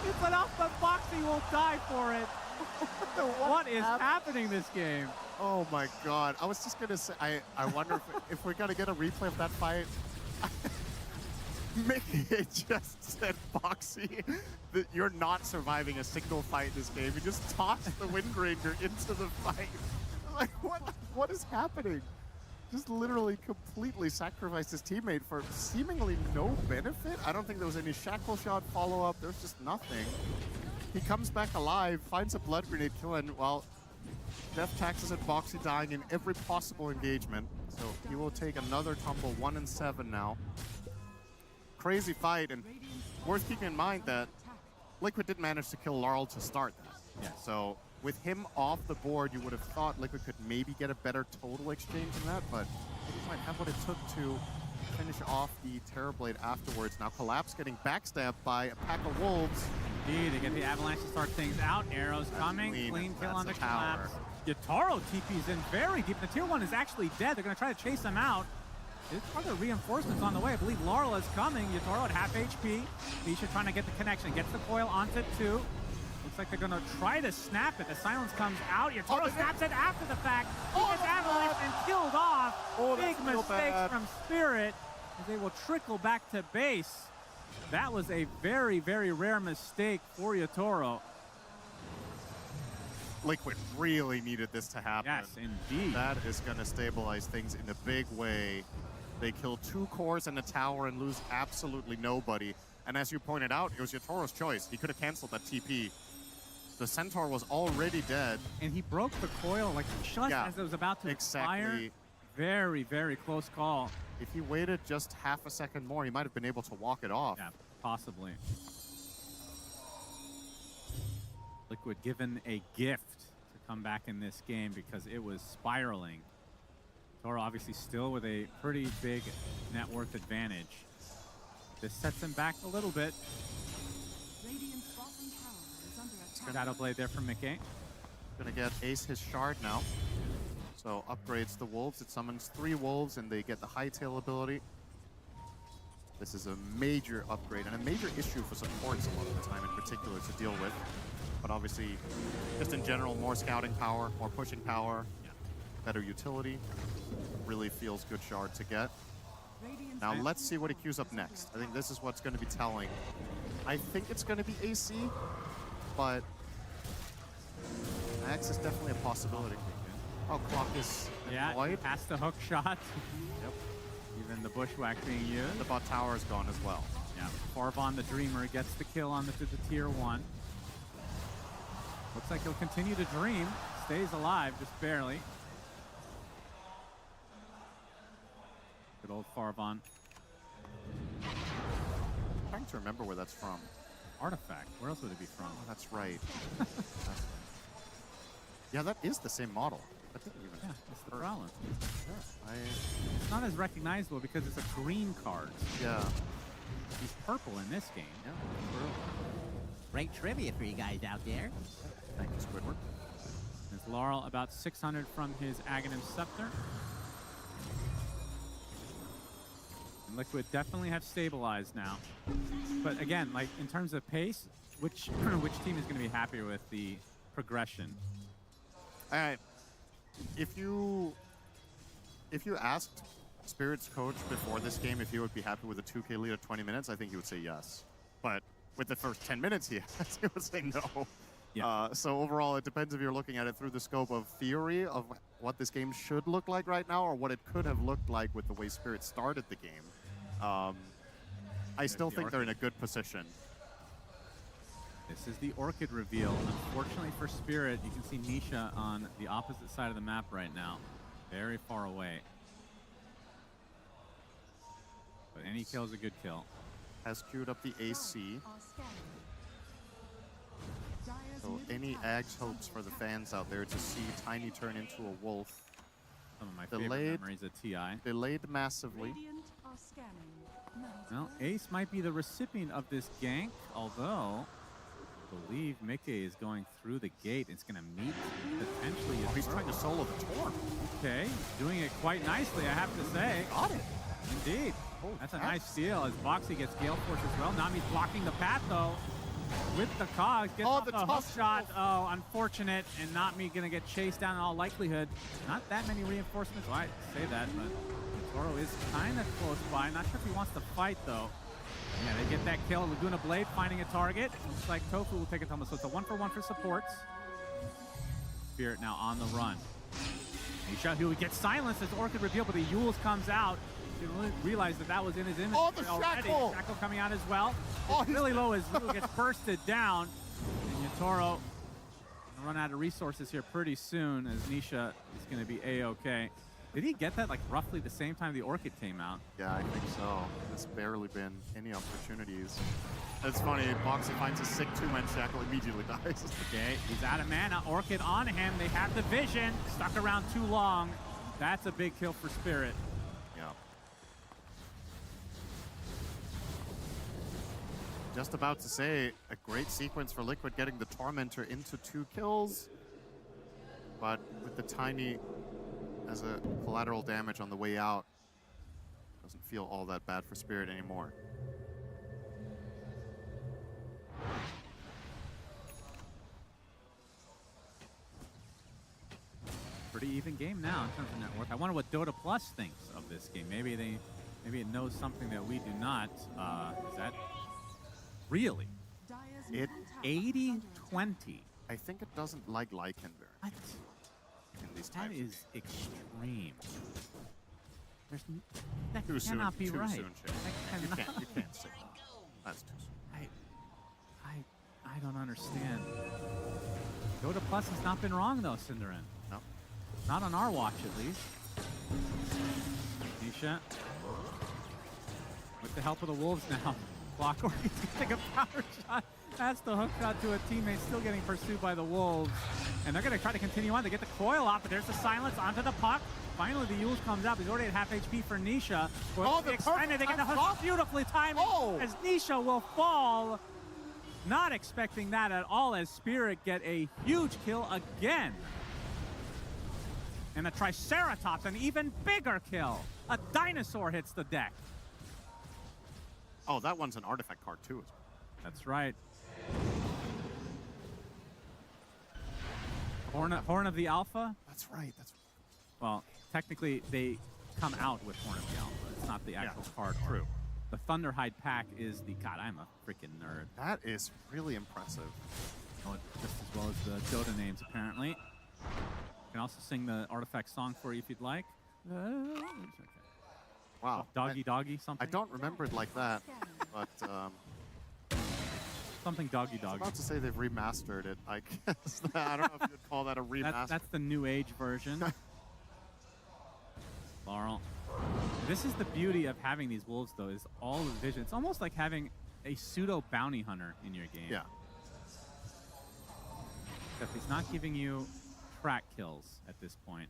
It's enough, but Boxy will die for it. What is happening this game? Oh my god. I was just gonna say, I wonder if we're gonna get a replay of that fight. Mickey just said, Boxy, that you're not surviving a single fight in this game. You just tossed the Windranger into the fight. Like, what is happening? Just literally completely sacrificed his teammate for seemingly no benefit. I don't think there was any shackle shot follow-up. There's just nothing. He comes back alive, finds a blood grenade kill, and, well, death taxes at Boxy dying in every possible engagement. So he will take another tumble, 1-7 now. Crazy fight, and worth keeping in mind that Liquid did manage to kill Laurel to start that. Yeah. So with him off the board, you would have thought Liquid could maybe get a better total exchange in that, but he might have what it took to finish off the Terrorblade afterwards. Now Collapse getting backstabbed by a pack of wolves. Indeed, they get the avalanche to start things out. Arrows coming, clean kill on the Collapse. Yatoro TP's in very deep. The tier 1 is actually dead. They're going to try to chase him out. There's other reinforcements on the way. I believe Laurel is coming. Yatoro at half HP. Nisha trying to get the connection. Gets the coil onto 2. Looks like they're going to try to snap it. The silence comes out. Yatoro snaps it after the fact. He gets avalanche and killed off. Big mistakes from Spirit as they will trickle back to base. That was a very, very rare mistake for Yatoro. Liquid really needed this to happen. Yes, indeed. That is going to stabilize things in a big way. They kill 2 cores and a tower and lose absolutely nobody. And as you pointed out, it was Yatoro's choice. He could have canceled that TP. The Centaur was already dead. And he broke the coil like just as it was about to expire. Very, very close call. If he waited just half a second more, he might have been able to walk it off. Yeah, possibly. Liquid given a gift to come back in this game because it was spiraling. Toro obviously still with a pretty big net worth advantage. This sets him back a little bit. Shadow Blade there from Mickey. Gonna get Ace his shard now. So upgrades the wolves. It summons 3 wolves and they get the hightail ability. This is a major upgrade and a major issue for supports a lot of the time in particular to deal with. But obviously, just in general, more scouting power, more pushing power, better utility. Really feels good shard to get. Now let's see what he queues up next. I think this is what's going to be telling. I think it's going to be AC, but Axe is definitely a possibility. Oh, clock is employed. Yeah, past the hook shot. Yep. Even the bushwhack being used. The bot tower is gone as well. Yeah, Farvon the Dreamer gets the kill on the tier 1. Looks like he'll continue to dream. Stays alive, just barely. Good old Farvon. Trying to remember where that's from. Artifact. Where else would it be from? Oh, that's right. Yeah, that is the same model. That didn't even it's the problem. Yeah, it's not as recognizable because it's a green card. Yeah. He's purple in this game. Yeah. Great trivia for you guys out there. Thank you, Squidward. There's Laurel about 600 from his Aghanim Scepter. And Liquid definitely have stabilized now. But again, like in terms of pace, which team is going to be happier with the progression? All right. If you asked Spirit's coach before this game if he would be happy with a 2K lead at 20 minutes, I think he would say yes. But with the first 10 minutes he would say no. Yeah. So overall, it depends if you're looking at it through the scope of theory of what this game should look like right now or what it could have looked like with the way Spirit started the game. I still think they're in a good position. This is the Orchid reveal. Unfortunately for Spirit, you can see Nisha on the opposite side of the map right now. Very far away. But any kill is a good kill. Has queued up the AC. So any Ags hopes for the fans out there to see Tiny turn into a wolf. Some of my favorite memories of TI. Delayed massively. Well, Ace might be the recipient of this gank, although I believe Mickey is going through the gate. It's going to meet potentially. Oh, he's trying to solo the Torn. Okay, doing it quite nicely, I have to say. Got it. Indeed. That's a nice steal as Boxy gets Gale Force as well. Nami's blocking the path though. With the cogs, gets off the hook shot. Oh, unfortunate, and Nami gonna get chased down in all likelihood. Not that many reinforcements. Well, I say that, but Toro is kind of close by. Not sure if he wants to fight though. Yeah, they get that kill. Laguna Blade finding a target. Looks like Tofu will take it home. So it's a 1-for-1 for supports. Spirit now on the run. Nisha, who gets silenced as Orchid reveal, but the Yules comes out. Didn't realize that was in his inventory already. Shackle coming out as well. It's really low as Zulu gets bursted down. And Yatoro gonna run out of resources here pretty soon as Nisha is going to be A-okay. Did he get that like roughly the same time the Orchid came out? Yeah, I think so. There's barely been any opportunities. It's funny, Boxy finds a sick 2-man Shackle, immediately dies. Okay, he's out of mana. Orchid on him. They have the vision. Stuck around too long. That's a big kill for Spirit. Yeah. Just about to say, a great sequence for Liquid getting the Tormentor into 2 kills. But with the Tiny as a collateral damage on the way out, doesn't feel all that bad for Spirit anymore. Pretty even game now in terms of net worth. I wonder what Dota Plus thinks of this game. Maybe it knows something that we do not. Is that Really? It 80-20. I think it doesn't like Lycan very much in these That types. is extreme. That Too soon. cannot be Too right. soon, Chip. That You cannot. can't say that. That's too soon. I don't understand. Dota Plus has not been wrong though, Cinderin. No. Not on our watch at least. Nisha. With the help of the Wolves now. Clockwork is getting a power shot. That's the hook shot to a teammate, still getting pursued by the Wolves. And they're going to try to continue on. They get the coil off, but there's the silence onto the puck. Finally, the Yules comes up. He's already at half HP for Nisha. Oh, the extended. They get the hook beautifully timed as Nisha will fall. Not expecting that at all as Spirit get a huge kill again. And a Triceratops, an even bigger kill. A dinosaur hits the deck. Oh, that one's an artifact card too. That's right. Horn of the Alpha? That's right. Well, technically they come out with Horn of the Alpha. It's not the actual card. True. The Thunderhide pack is the... God, I'm a freaking nerd. That is really impressive. Know it just as well as the Dota names, apparently. You can also sing the artifact song for you if you'd like. Okay. Wow. Doggy doggy something? I don't remember it like that, but something doggy I was doggy. about to say they've remastered it. I guess I don't know if you'd call that a remaster. That's the new age version. Laurel. This is the beauty of having these wolves, though, is all the vision. It's almost like having a pseudo bounty hunter in your game. Yeah. Except he's not giving you track kills at this point.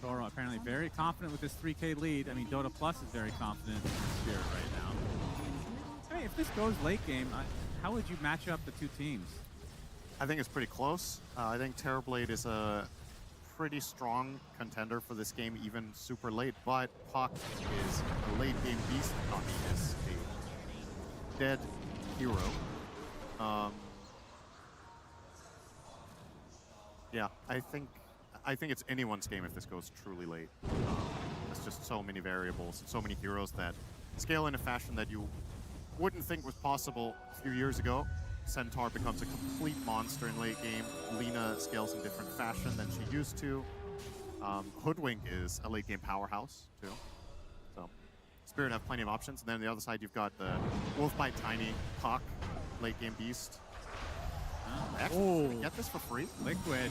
Toro apparently very confident with this 3K lead. I mean, Dota Plus is very confident in Spirit right now. Hey, if this goes late game, how would you match up the two teams? I think it's pretty close. I think Terrorblade is a pretty strong contender for this game, even super late. But Puck is a late game beast. Not he is a dead hero. Yeah, I think it's anyone's game if this goes truly late. There's just so many variables and so many heroes that scale in a fashion that you wouldn't think was possible a few years ago. Centaur becomes a complete monster in late game. Lina scales in different fashion than she used to. Hoodwink is a late game powerhouse too. So Spirit have plenty of options. And then on the other side you've got the Wolfbite Tiny, Puck, late game beast. Actually, get this for free? Liquid.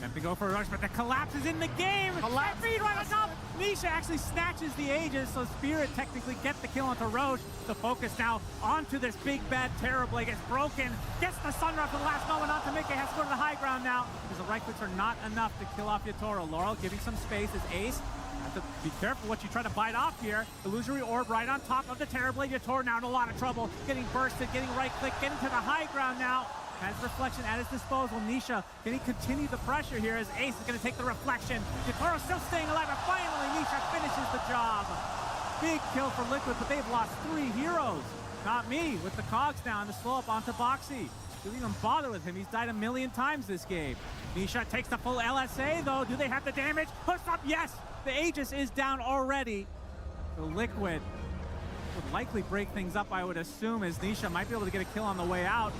Have to go for a rush, but the collapse is in the game. Collapse. Feed right on top. Nisha actually snatches the Aegis, so Spirit technically gets the kill onto Roche. The focus now onto this big bad Terrorblade. Gets broken. Gets the Sunrise at the last moment onto Mickey. Has to go to the high ground now because the right clicks are not enough to kill off Yatoro. Laurel giving some space as Ace. Have to be careful what you try to bite off here. Illusory Orb right on top of the Terrorblade. Yatoro now in a lot of trouble. Getting bursted, getting right click, getting to the high ground now. Has Reflection at his disposal. Nisha, can he continue the pressure here as Ace is going to take the Reflection. Yatoro still staying alive, and finally Nisha finishes the job. Big kill for Liquid, but they've lost 3 heroes. Not me, with the Cogs now and the slow up onto Boxy. Didn't even bother with him. He's died 1,000,000 times this game. Nisha takes the full LSA, though. Do they have the damage? Push up, yes! The Aegis is down already. The Liquid would likely break things up, I would assume, as Nisha might be able to get a kill on the way out.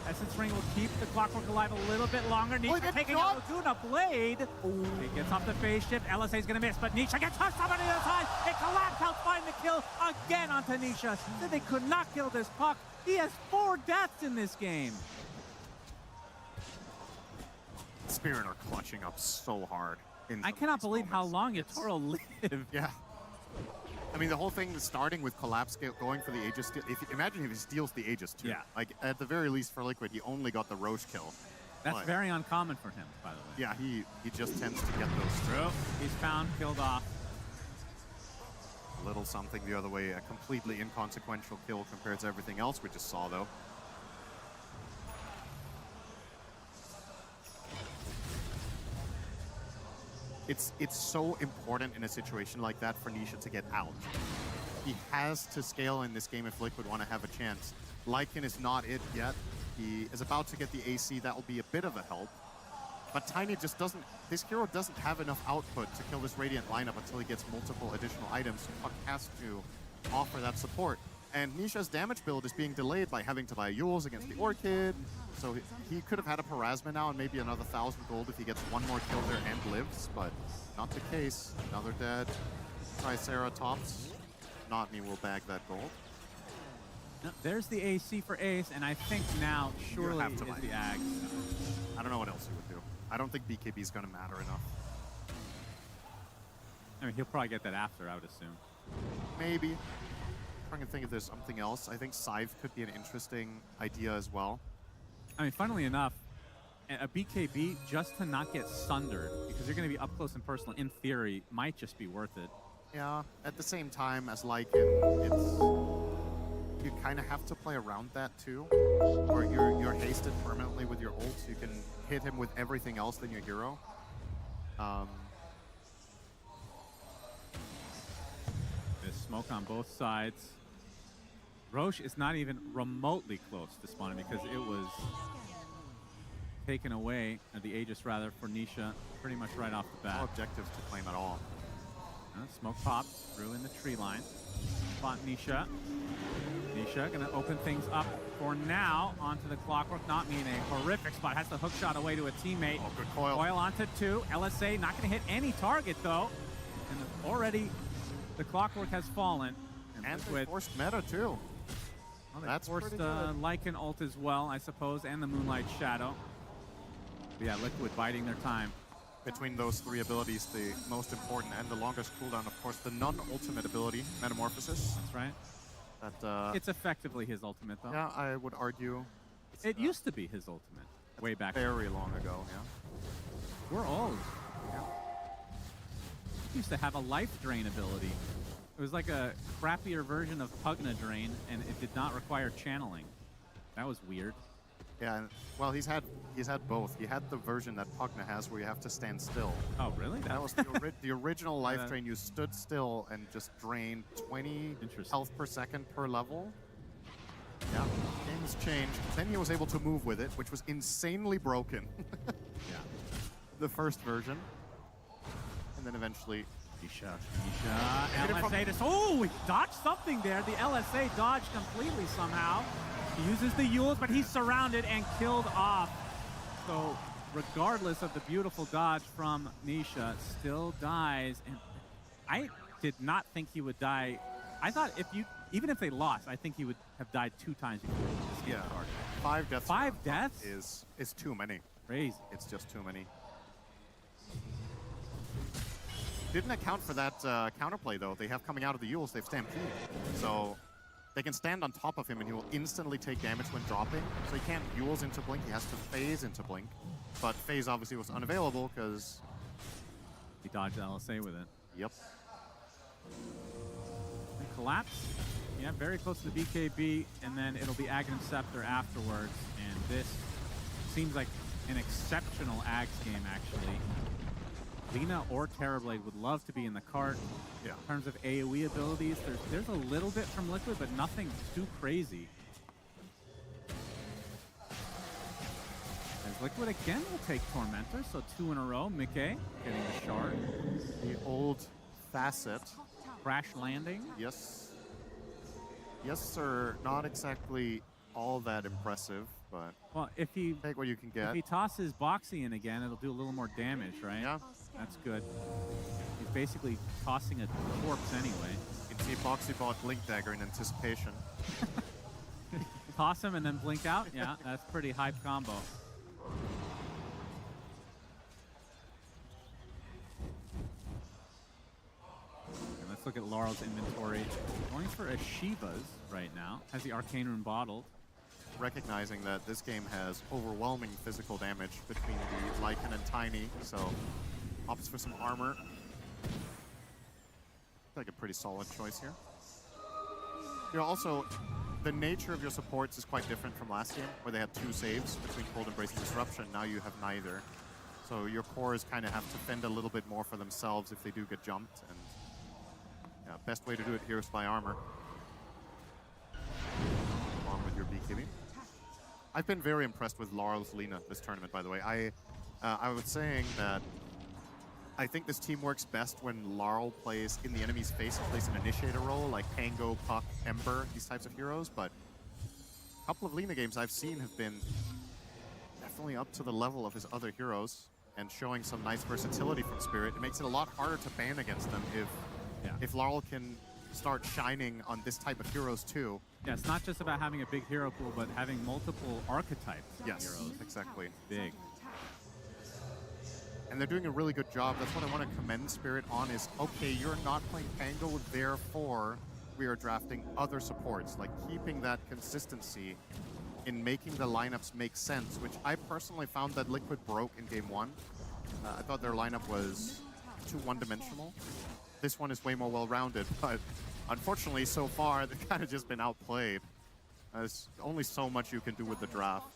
Essence Ring will keep the Clockwork alive a little bit longer. Nisha taking out Laguna Blade. It gets off the phase shift. LSA is going to miss, but Nisha gets hustled on the other side. It collapsed, helps find the kill again onto Nisha. Said they could not kill this Puck. He has 4 deaths in this game. Spirit are clutching up so hard. I cannot believe how long Yatoro lived. Yeah. I mean, the whole thing is starting with Collapse going for the Aegis. Imagine if he steals the Aegis too. Yeah. Like, at the very least for Liquid, he only got the Roche kill. That's very uncommon for him, by the way. Yeah, he just tends to get those through. He's found, killed off. A little something the other way, a completely inconsequential kill compared to everything else we just saw, though. It's so important in a situation like that for Nisha to get out. He has to scale in this game if Liquid want to have a chance. Lycan is not it yet. He is about to get the AC. That will be a bit of a help. But Tiny just doesn't... This hero doesn't have enough output to kill this Radiant lineup until he gets multiple additional items. So Puck has to offer that support. And Nisha's damage build is being delayed by having to buy Yules against the Orchid. So he could have had a Parasma now and maybe another 1,000 gold if he gets one more kill there and lives, but not the case. Another dead. Triceratops. Not me will bag that gold. No, there's the AC for Ace, and I think now surely have to is buy the Ag. I don't know what else he would do. I don't think BKB is going to matter enough. I mean, he'll probably get that after, I would assume. Maybe. Trying to think if there's something else. I think Scythe could be an interesting idea as well. I mean, funnily enough, a BKB just to not get sundered, because you're going to be up close and personal, in theory, might just be worth it. Yeah, at the same time as Lycan, you kind of have to play around that too. Or you're hasted permanently with your ult, so you can hit him with everything else than your hero. There's smoke on both sides. Roche is not even remotely close to spawning because it was taken away, the Aegis rather, for Nisha pretty much right off the bat. No objectives to claim at all. Smoke pops through in the tree line. Spot Nisha. Nisha gonna open things up for now onto the Clockwork. Not me in a horrific spot. Has the hook shot away to a teammate. Oh, good coil. Coil onto 2. LSA not gonna hit any target though. And already the Clockwork has fallen. And they forced meta too. Well, That's forced pretty good. Lycan ult as well, I suppose, and the Moonlight Shadow. But yeah, Liquid biding their time. Between those three abilities, the most important and the longest cooldown, of course, the non-ultimate ability, Metamorphosis. That's right. That, it's effectively his ultimate, though. Yeah, I would argue. It used to be his ultimate, way back. Very long ago, yeah. We're old. Yeah. He used to have a life drain ability. It was like a crappier version of Pugna Drain, and it did not require channeling. That was weird. Yeah, well, he's had both. He had the version that Pugna has where you have to stand still. Oh, really? That was the original life drain. You stood still and just drained 20 health per second per level. Yeah, game's changed. Then he was able to move with it, which was insanely broken. Yeah. The first version. And then eventually... Nisha, LSA oh, he dodged something there. The LSA dodged completely somehow. He uses the Yules, but he's surrounded and killed off. So regardless of the beautiful dodge from Nisha, still dies. And I did not think he would die. I thought even if they lost, I think he would have died 2 times before this game started. 5 deaths. 5 deaths is too many. Crazy. It's just too many. Didn't account for that counterplay though. They have coming out of the Yules, they've Stampede. So they can stand on top of him and he will instantly take damage when dropping. So he can't Yules into Blink, he has to phase into Blink. But phase obviously was unavailable because... he dodged LSA with it. Yep. And collapse. Yeah, very close to the BKB, and then it'll be Aghanim Scepter afterwards. And this seems like an exceptional Ags game, actually. Lina or Terrorblade would love to be in the cart. Yeah. In terms of AoE abilities, there's a little bit from Liquid, but nothing too crazy. As Liquid again will take Tormentor, so 2 in a row. Mickey getting the shard. The old facet. Crash landing. Yes. Yes, sir. Not exactly all that impressive, but well, if he take what you can get. If he tosses Boxy in again, it'll do a little more damage, right? Yeah. That's good. He's basically tossing a corpse anyway. You can see Boxy bought Blink Dagger in anticipation. Toss him and then blink out? Yeah, that's pretty hype combo. And let's look at Laurel's inventory. Going for a Shiva's right now. Has the Arcane Rune bottled. Recognizing that this game has overwhelming physical damage between the Lycan and Tiny, so opts for some armor. Like a pretty solid choice here. You know, also, the nature of your supports is quite different from last game, where they had 2 saves between Cold Embrace and Disruption. Now you have neither. So your cores kind of have to fend a little bit more for themselves if they do get jumped. And yeah, best way to do it here is by armor. Along with your BKB. I've been very impressed with Laurel's Lina this tournament, by the way. I was saying that I think this team works best when Laurel plays in the enemy's face and plays an initiator role, like Pango, Puck, Ember, these types of heroes, but a couple of Lina games I've seen have been definitely up to the level of his other heroes and showing some nice versatility from Spirit. It makes it a lot harder to ban against them if Laurel can start shining on this type of heroes too. Yeah, it's not just about having a big hero pool, but having multiple archetypes of Yes, heroes. exactly. Big. And they're doing a really good job. That's what I want to commend Spirit on is, okay, you're not playing Pango, therefore we are drafting other supports, like keeping that consistency in making the lineups make sense, which I personally found that Liquid broke in game one. I thought their lineup was too one-dimensional. This one is way more well-rounded, but unfortunately so far they've kind of just been outplayed. There's only so much you can do with the draft.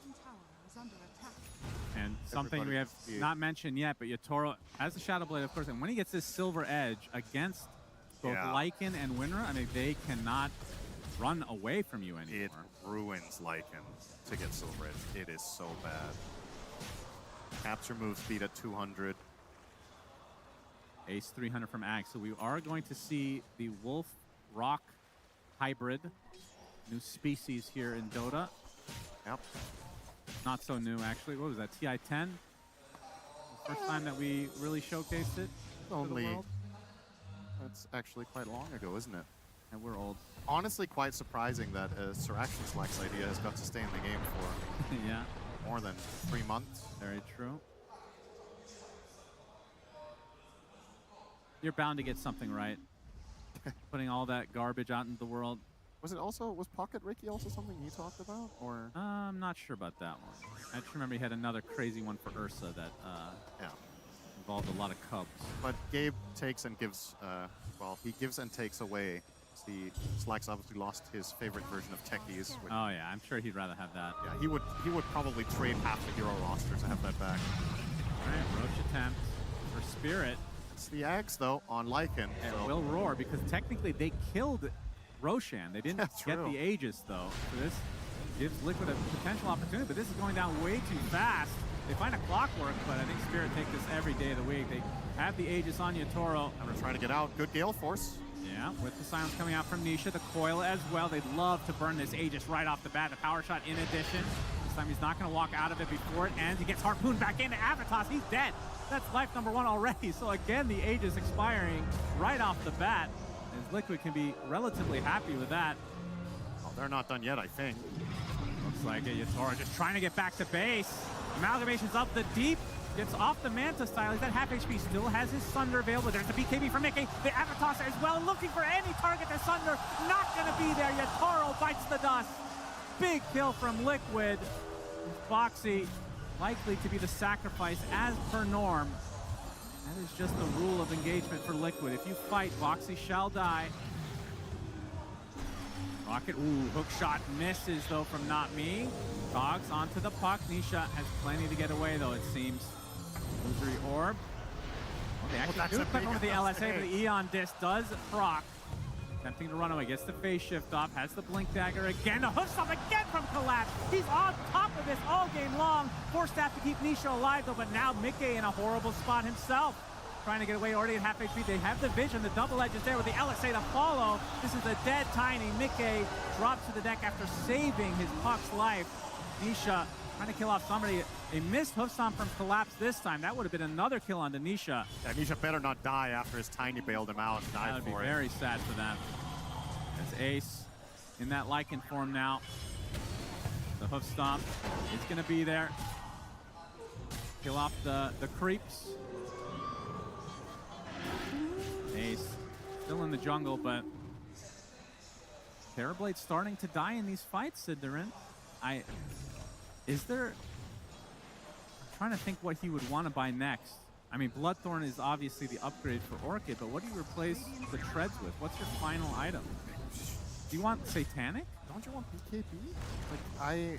And something we have not mentioned yet, but Yatoro has the Shadow Blade, of course, and when he gets this Silver Edge against both Lycan and Winra, I mean, they cannot run away from you anymore. It ruins Lycan to get Silver Edge. It is so bad. Capture move speed at 200. Ace 300 from Ag. So we are going to see the Wolf Rock hybrid, new species here in Dota. Yep. Not so new, actually. What was that, TI-10? First time that we really showcased it to the world. That's actually quite long ago, isn't it? And we're old. Honestly, quite surprising that Sir Action Slack's idea has got to stay in the game for more than 3 months. Very true. You're bound to get something right. Putting all that garbage out into the world. Was Pocket Ricky also something you talked about? Or I'm not sure about that one. I just remember he had another crazy one for Ursa that involved a lot of Cubs. But Gabe takes and gives, well, he gives and takes away. Slack's obviously lost his favorite version of Techies. Oh yeah, I'm sure he'd rather have that. Yeah, he would probably trade half the hero roster to have that back. All right, Roche attempt for Spirit. It's the Axe, though, on Lycan. And will roar, because technically they killed Roshan. They didn't get the Aegis, though. So this gives Liquid a potential opportunity, but this is going down way too fast. They find a clockwork, but I think Spirit take this every day of the week. They have the Aegis on Yatoro. And they're trying to get out. Good Gale Force. Yeah, with the silence coming out from Nisha, the coil as well. They'd love to burn this Aegis right off the bat. The power shot in addition. This time he's not going to walk out of it before it ends. He gets harpooned back into Avatos. He's dead. That's life number 1 already. So again, the Aegis expiring right off the bat. As Liquid can be relatively happy with that. Oh, they're not done yet, I think. Looks like it. Yatoro just trying to get back to base. Amalgamation's up the deep. Gets off the Manta style. He's at half HP. Still has his Sunder available. There's the BKB from Mickey. The Avatos as well. Looking for any target to Sunder. Not going to be there. Yatoro bites the dust. Big kill from Liquid. Boxy likely to be the sacrifice as per norm. That is just the rule of engagement for Liquid. If you fight, Boxy shall die. Rocket, hook shot misses though from Not Me. Cogs onto the puck. Nisha has plenty to get away though, it seems. Illusory Orb. Well, they actually do clip over the LSA, but the Eon Disc does proc. Attempting to run away, gets the phase shift off, has the Blink Dagger again. A hook stop again from Collapse. He's on top of this all game long. Forced to have to keep Nisha alive though, but now Mickey in a horrible spot himself. Trying to get away, already at half HP. They have the vision, the double edge is there with the LSA to follow. This is a dead Tiny. Mickey drops to the deck after saving his puck's life. Nisha trying to kill off somebody. A missed hoof stomp from Collapse this time. That would have been another kill on Nisha. Yeah, Nisha better not die after his Tiny bailed him out and died That would be for it. very sad for them. As Ace in that Lycan form now. The hoof stomp is going to be there. Kill off the creeps. Ace still in the jungle, but Terrorblade starting to die in these fights, Sid Durin. I'm trying to think what he would want to buy next. I mean, Bloodthorn is obviously the upgrade for Orchid, but what do you replace the treads with? What's your final item? Do you want Satanic? Don't you want BKB?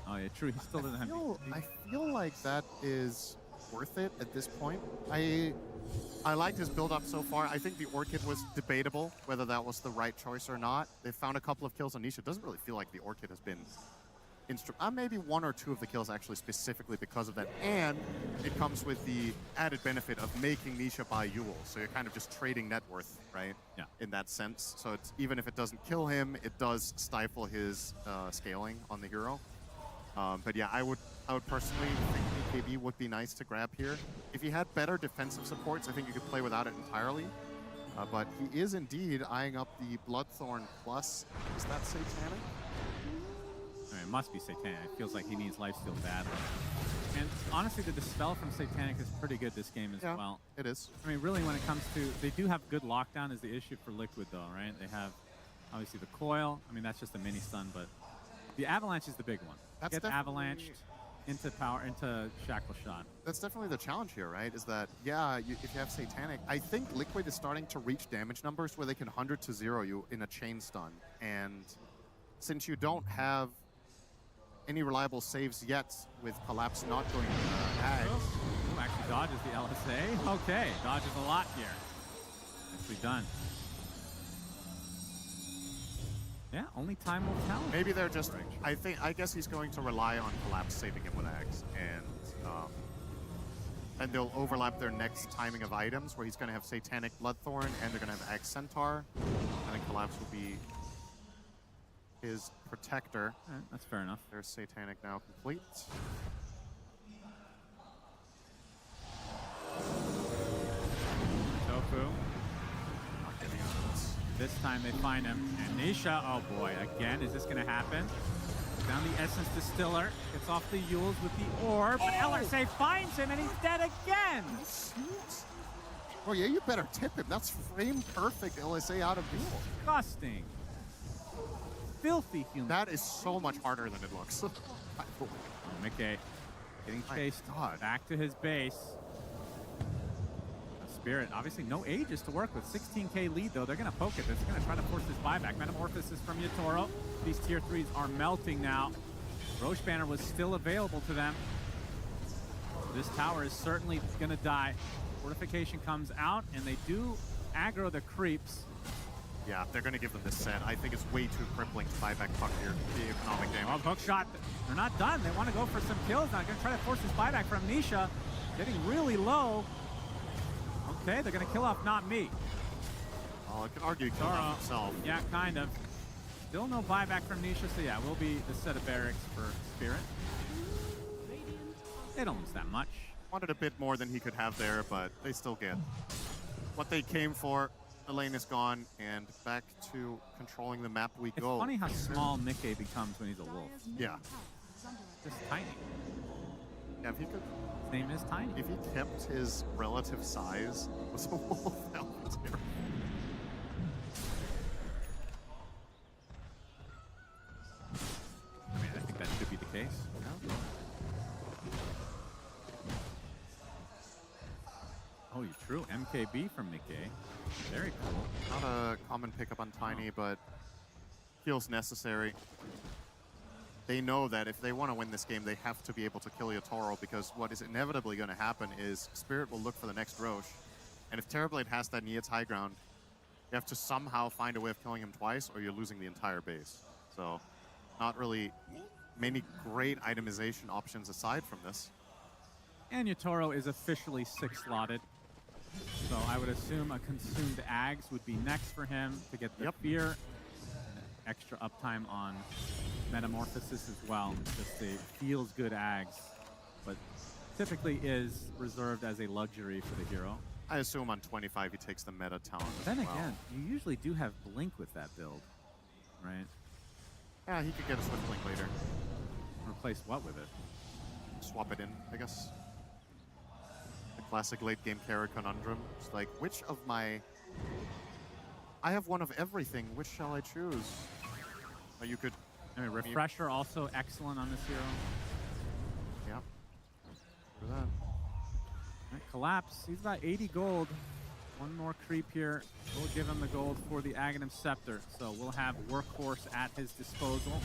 Oh yeah, true. He still doesn't have. I feel like that is worth it at this point. I liked his build-up so far. I think the Orchid was debatable, whether that was the right choice or not. They found a couple of kills on Nisha. It doesn't really feel like the Orchid has been maybe 1 or 2 of the kills actually specifically because of that. And it comes with the added benefit of making Nisha buy Yule. So you're kind of just trading net worth, right? Yeah. In that sense. So it's, even if it doesn't kill him, it does stifle his scaling on the hero. But yeah, I would personally think BKB would be nice to grab here. If he had better defensive supports, I think you could play without it entirely. But he is indeed eyeing up the Bloodthorn Plus. Is that Satanic? I mean, it must be Satanic. It feels like he needs lifesteal badly. And honestly, the Dispel from Satanic is pretty good this game as well. It is. I mean, really, when it comes to... They do have good lockdown is the issue for Liquid, though, right? They have, obviously, the Coil. I mean, that's just a mini stun, but the Avalanche is the big one. That's Get avalanched into Shackle Shot. That's definitely the challenge here, right? Is that, yeah, if you have Satanic, I think Liquid is starting to reach damage numbers where they can 100 to 0 you in a chain stun. And since you don't have any reliable saves yet, with Collapse not going Ag. Oh, actually dodges the LSA. Okay, dodges a lot here. Nicely done. Yeah, only time will tell. Maybe they're just, I guess he's going to rely on Collapse saving him with Ags, and they'll overlap their next timing of items where he's going to have Satanic Bloodthorn and they're going to have Ag Centaur, and then Collapse will be his protector. Right, that's fair enough. There's Satanic now complete. Tofu. This time they find him. And Nisha, oh boy, again, is this going to happen? Down the Essence Distiller. Gets off the Yules with the orb, but LSA finds him and he's dead again. Oh yeah, you better tip him. That's frame perfect LSA out of Yule. Disgusting. Filthy human. That is so much harder than it looks. Mickey getting chased back to his base. Spirit, obviously no ages to work with. 16k lead though. They're going to poke it. They're going to try to force this buyback. Metamorphosis from Yatoro. These tier 3s are melting now. Roche Banner was still available to them. This tower is certainly going to die. Fortification comes out and they do aggro the creeps. Yeah, they're going to give them this set. I think it's way too crippling to buy back Puck here. The economic damage. Oh, hook shot. They're not done. They want to go for some kills now. Going to try to force this buyback from Nisha. Getting really low. Okay, they're going to kill off Not Me. Oh, I can argue kill off himself. Yeah, kind of. Still no buyback from Nisha, so yeah, will be the set of barracks for Spirit. They don't lose that much. Wanted a bit more than he could have there, but they still get what they came for. The lane is gone, and back to controlling the map we go. It's funny how small Mickey becomes when he's a wolf. Yeah. Just tiny. Yeah, if he could... His name is Tiny. If he kept his relative size as a wolf, that would be terrible. I mean, I think that should be the case. Yeah. Oh, you're true. MKB from Mickey. Very cool. Not a common pickup on Tiny, but feels necessary. They know that if they want to win this game, they have to be able to kill Yatoro, because what is inevitably going to happen is Spirit will look for the next Roche. And if Terrorblade has that near its high ground, you have to somehow find a way of killing him twice, or you're losing the entire base. So, not really many great itemization options aside from this. And Yatoro is officially 6-slotted. So I would assume a Consumed Ags would be next for him to get the fear. Extra uptime on Metamorphosis as well. Just a feels good Ags, but typically is reserved as a luxury for the hero. I assume on 25 he takes the meta talent as Then well. again, you usually do have Blink with that build, right? Yeah, he could get a Swift Blink later. Replace what with it? Swap it in, I guess. The classic late game Kara conundrum. It's like, which of my... I have one of everything. Which shall I choose? Or you could... I mean, Refresher also excellent on this hero. Yeah. For that. Right, Collapse. He's about 80 gold. One more creep here. We'll give him the gold for the Aghanim Scepter. So we'll have Workhorse at his disposal.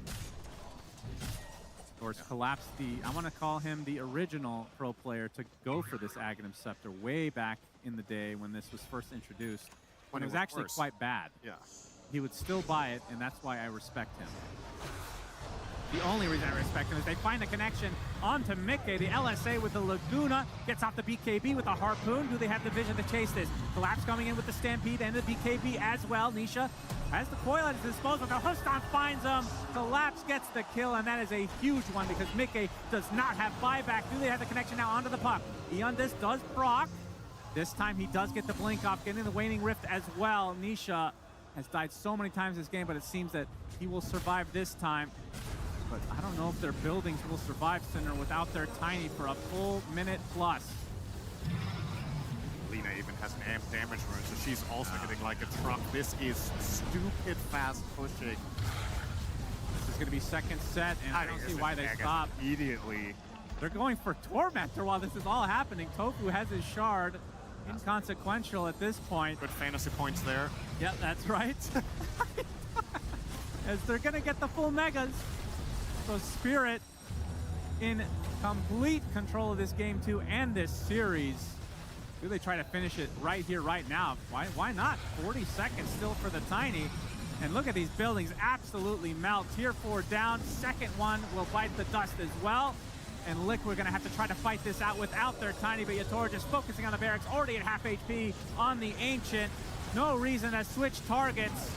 Of course, Collapse, I want to call him the original pro player to go for this Aghanim Scepter way back in the day when this was first introduced. When it was actually worse. quite bad. Yeah. He would still buy it, and that's why I respect him. The only reason I respect him is they find the connection onto Mickey. The LSA with the Laguna gets off the BKB with the Harpoon. Do they have the vision to chase this? Collapse coming in with the Stampede and the BKB as well. Nisha has the coil at his disposal. The Huston finds him. Collapse gets the kill, and that is a huge one because Mickey does not have buyback. Do they have the connection now onto the puck? Eondis does proc. This time he does get the blink off, getting the Waning Rift as well. Nisha has died so many times this game, but it seems that he will survive this time. But I don't know if their buildings will survive Sinner without their Tiny for a full minute plus. Lina even has an amp damage rune, so she's also getting like a truck. This is stupid fast pushing. This is going to be second set, and I don't see why they stop. Immediately. They're going for Tormentor while this is all happening. Tofu has his shard. Inconsequential at this point. Good fantasy points there. Yeah, that's right. As they're going to get the full megas. So Spirit in complete control of this game too and this series. Do they try to finish it right here, right now? Why not? 40 seconds still for the Tiny. And look at these buildings absolutely melt. Tier 4 down. Second one will bite the dust as well. And Liquid gonna have to try to fight this out without their Tiny, but Yator just focusing on the barracks, already at half HP on the Ancient. No reason to switch targets.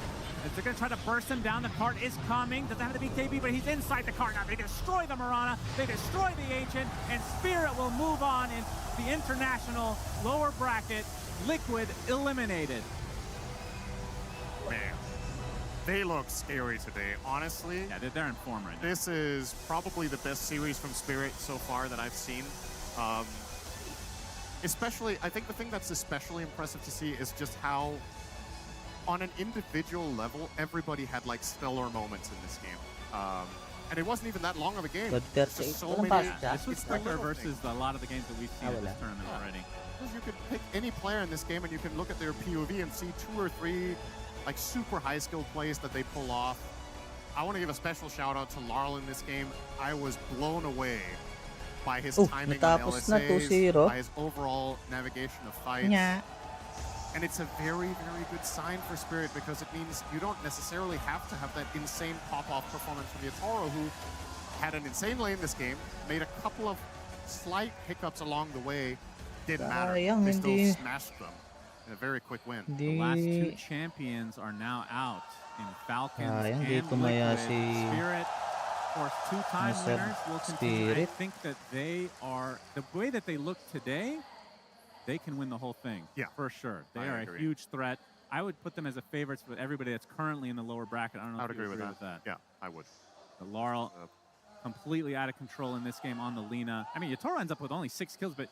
As they're gonna try to burst him down, the cart is coming. Doesn't have the BKB, but he's inside the cart now. They destroy the Mirana, they destroy the Ancient, and Spirit will move on in the international lower bracket. Liquid eliminated. Man, they look scary today, honestly. Yeah, they're in form right now. This is probably the best series from Spirit so far that I've seen. Especially, I think the thing that's especially impressive to see is just how, on an individual level, everybody had like stellar moments in this game. And it wasn't even that long of a game. This This was quicker versus a lot of the games that we've seen in this tournament already. Because you could pick any player in this game and you can look at their POV and see 2 or 3 like super high skilled plays that they pull off. I want to give a special shout out to Larl in this game. I was blown away by his timing on LSAs, by his overall navigation of fights. Yeah. And it's a very, very good sign for Spirit because it means you don't necessarily have to have that insane pop-off performance from Yatoro, who had an insane lane this game, made a couple of slight hiccups along the way. Didn't matter. They still smashed them in a very quick win. The last 2 champions are now out in Falcons and Liquid. Spirit, of course, 2-time winners will continue. I think that they are, the way that they look today, they can win the whole thing. Yeah. For sure. They are a huge threat. I would put them as a favorites with everybody that's currently in the lower bracket. I don't know if you agree with that. Yeah, I would. The Laurel completely out of control in this game on the Lina. I mean, Yatoro ends up with only 6 kills, but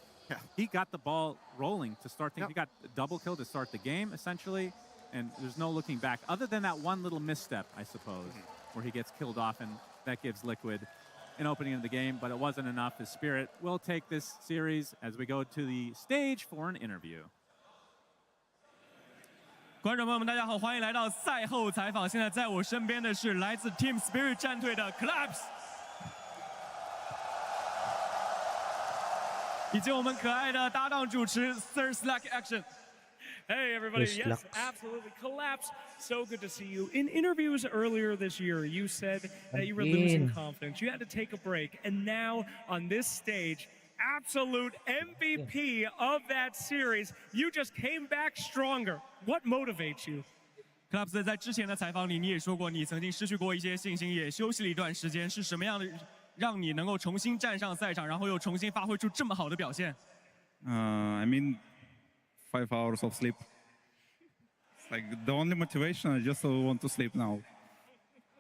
he got the ball rolling to start things. He got a double kill to start the game, essentially, and there's no looking back. Other than that one little misstep, I suppose, where he gets killed off, and that gives Liquid an opening of the game, but it wasn't enough. The Spirit will take this series as we go to the stage for an interview. 观众朋友们，大家好，欢迎来到赛后采访。现在在我身边的是来自 Team Spirit 战队的 Collapse， 以及我们可爱的搭档主持 Sir Slack Action。 Hey, everybody. Yes, absolutely. Collapse. So good to see you. In interviews earlier this year, you said that you were losing confidence. You had to take a break. And now on this stage, absolute MVP of that series, you just came back stronger. What motivates you? Collapse 在之前的采访里，你也说过，你曾经失去过一些信心，也休息了一段时间。是什么样的让你能够重新站上赛场，然后又重新发挥出这么好的表现？ I mean, 5 hours of sleep. It's like the only motivation. I just want to sleep now.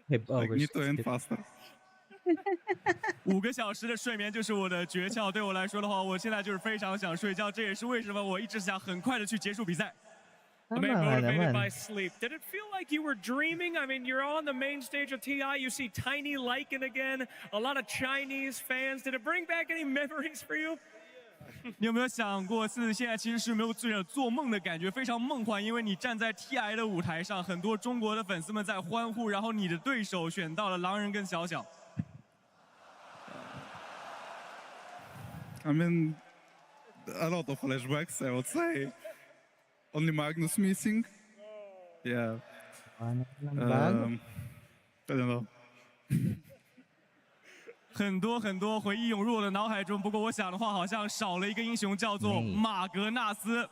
5 hours. Like, need to end faster. 5个小时的睡眠就是我的诀窍。对我来说的话，我现在就是非常想睡觉，这也是为什么我一直想很快的去结束比赛。 I mean, motivated by sleep. Did it feel like you were dreaming? I mean, you're on the main stage of TI. You see Tiny Lycan again. A lot of Chinese fans. Did it bring back any memories for you? 你有没有想过，现在其实是没有做梦的感觉，非常梦幻，因为你站在 TI 的舞台上，很多中国的粉丝们在欢呼，然后你的对手选到了狼人跟小小。 I mean, a lot of flashbacks, I would say. Only Magnus missing. Yeah. I don't know. 很多很多回忆涌入我的脑海中。不过我想的话，好像少了一个英雄，叫做马格纳斯。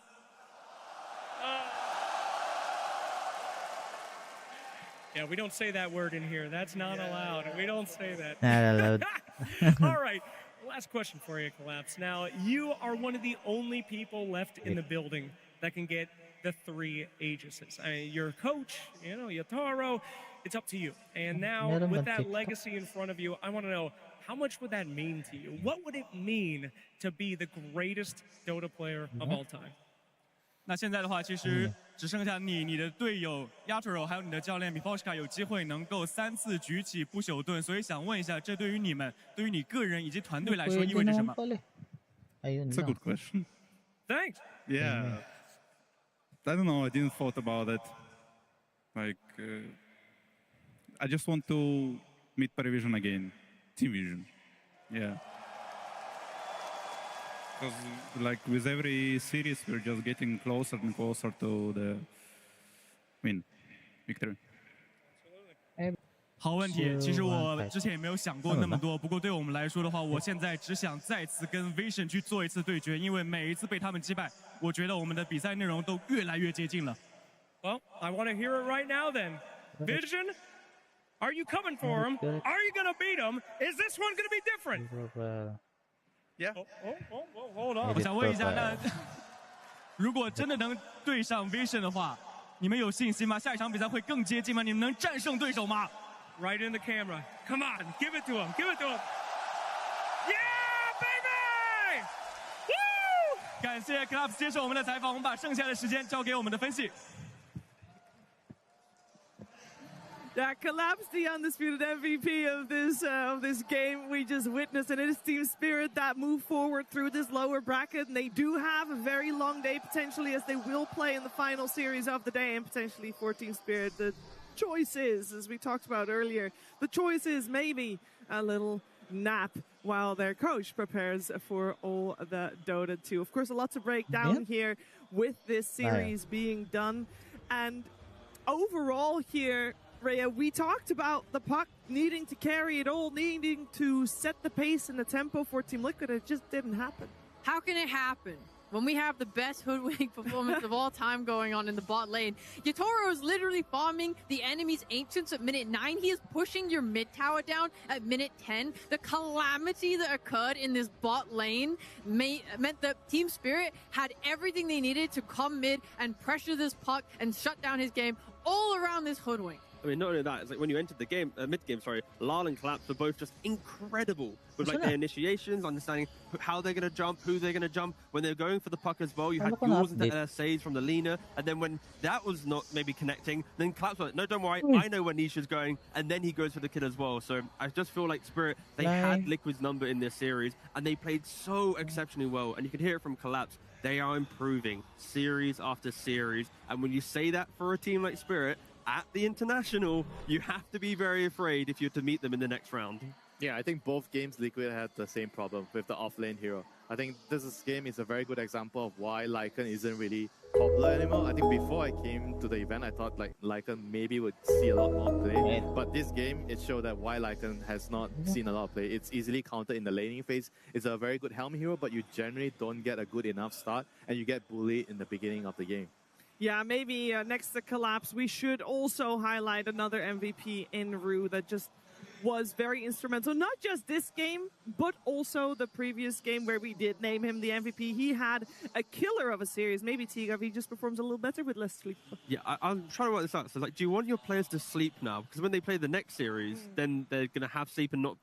Yeah, we don't say that word in here. That's not allowed. We don't say that. Not allowed. All right. Last question for you, Collapse. Now, you are one of the only people left in the building that can get the 3 Aegises. I mean, your coach, Yotaro, it's up to you. And now, with that legacy in front of you, I want to know, how much would that mean to you? What would it mean to be the greatest Dota player of all time? 那现在的话，其实只剩下你的队友 Yatoro 还有你的教练 Miposhka 有机会能够3次举起不朽盾，所以想问一下，这对于你们、对于你个人以及团队来说意味着什么？ It's a good question. Thanks. Yeah. I don't know. I didn't thought about it. Like, I just want to meet Paravision again. Team Vision. Yeah. Because, like, with every series, we're just getting closer and closer to the win, victory. 好问题，其实我之前也没有想过那么多。不过对我们来说的话，我现在只想再次跟 Vision 去做一次对决，因为每一次被他们击败，我觉得我们的比赛内容都越来越接近了。Well, I want to hear it right now then. Vision, are you coming for him? Are you going to beat him? Is this one going to be different? Yeah. Hold on. 我想问一下，那如果真的能对上 Vision 的话，你们有信心吗？下一场比赛会更接近吗？你们能战胜对手吗？ Right in the camera. Come on, give it to him. Give it to him. Yeah, baby! Woo! 感谢 Clubs 接受我们的采访，我们把剩下的时间交给我们的分析。 That Collapse, the undisputed MVP of this game we just witnessed, and it is Team Spirit that move forward through this lower bracket, and they do have a very long day potentially, as they will play in the final series of the day, and potentially for Team Spirit. The choice is, as we talked about earlier, the choice is maybe a little nap while their coach prepares for all the Dota 2. Of course, a lot to break down here with this series being done, and overall here, Rhea, we talked about the puck needing to carry it all, needing to set the pace and the tempo for Team Liquid. It just didn't happen. How can it happen when we have the best hoodwink performance of all time going on in the bot lane? Yotaro is literally farming the enemy's Ancients at minute 9. He is pushing your mid tower down at minute 10. The calamity that occurred in this bot lane meant that Team Spirit had everything they needed to come mid and pressure this puck and shut down his game all around this hoodwink. I mean, not only that, it's like when you entered the game, mid-game, Lal and Collapse were both just incredible with like their initiations, understanding how they're going to jump, who they're going to jump. When they're going for the puck as well, you had yours into LSAs from the Lina, and then when that was not maybe connecting, then Collapse was like, no, don't worry, I know where Nisha's going, and then he goes for the kill as well. So I just feel like Spirit, they had Liquid's number in this series, and they played so exceptionally well, and you can hear it from Collapse. They are improving series after series, and when you say that for a team like Spirit, at the International, you have to be very afraid if you're to meet them in the next round. Yeah, I think both games Liquid had the same problem with the off-lane hero. I think this game is a very good example of why Lycan isn't really popular anymore. I think before I came to the event, I thought like Lycan maybe would see a lot more play. But this game, it showed that why Lycan has not seen a lot of play. It's easily countered in the laning phase. It's a very good helm hero, but you generally don't get a good enough start, and you get bullied in the beginning of the game. Yeah, maybe next to Collapse, we should also highlight another MVP in Rue that just was very instrumental. Not just this game, but also the previous game where we did name him the MVP. He had a killer of a series. Maybe Tigav, he just performs a little better with less sleep. Yeah, I'm trying to work this out. So, like, do you want your players to sleep now? Because when they play the next series, then they're going to have sleep and not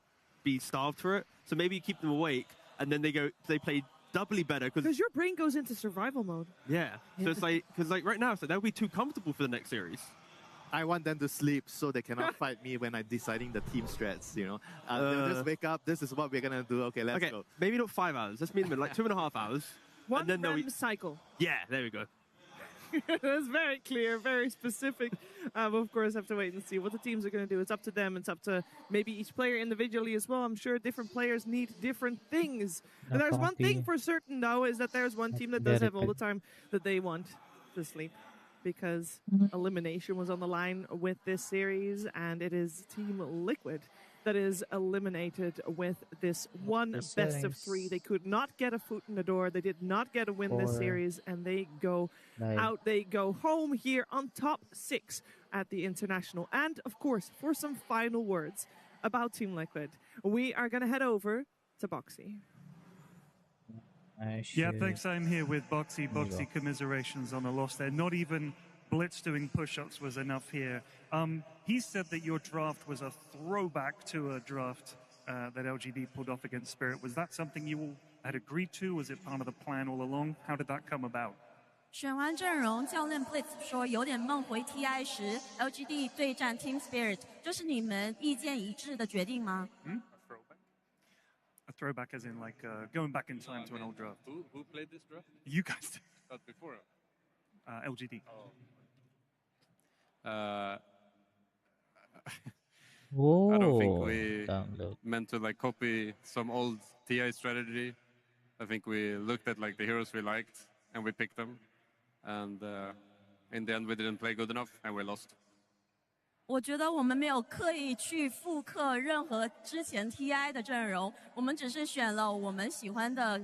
be starved for it. So maybe you keep them awake, and then they play doubly better because your brain goes into survival mode. Yeah, so it's like because like right now, it's like they'll be too comfortable for the next series. I want them to sleep so they cannot fight me when I'm deciding the team strats. You know, they'll just wake up. This is what we're gonna do. Okay, let's go. Maybe not 5 hours. Let's meet them in like 2.5 hours. One REM cycle. Yeah, there we go. That's very clear, very specific. Of course, have to wait and see what the teams are going to do. It's up to them. It's up to maybe each player individually as well. I'm sure different players need different things. And there's one thing for certain, though, is that there's one team that does have all the time that they want to sleep. because elimination was on the line with this series, and it is Team Liquid that is eliminated with this one best of 3. They could not get a foot in the door. They did not get a win this series, and they go out. They go home here on top 6 at the International. And, of course, for some final words about Team Liquid, we are going to head over to Boxy. Yeah, thanks. I'm here with Boxy. Boxy, commiserations on the loss there. Not even Blitz doing push-ups was enough here. He said that your draft was a throwback to a draft that LGD pulled off against Spirit. Was that something you all had agreed to? Was it part of the plan all along? How did that come about? 选完阵容，教练 Blitz 说有点梦回 TI 时 LGD 对战 Team Spirit， 这是你们意见一致的决定吗？ A throwback as in like going back in time to an old draft. Who played this draft? You guys did. Not before. LGD. I don't think we meant to like copy some old TI strategy. I think we looked at like the heroes we liked and we picked them, and in the end we didn't play good enough and we lost. 我觉得我们没有刻意去复刻任何之前 TI 的阵容，我们只是选了我们喜欢的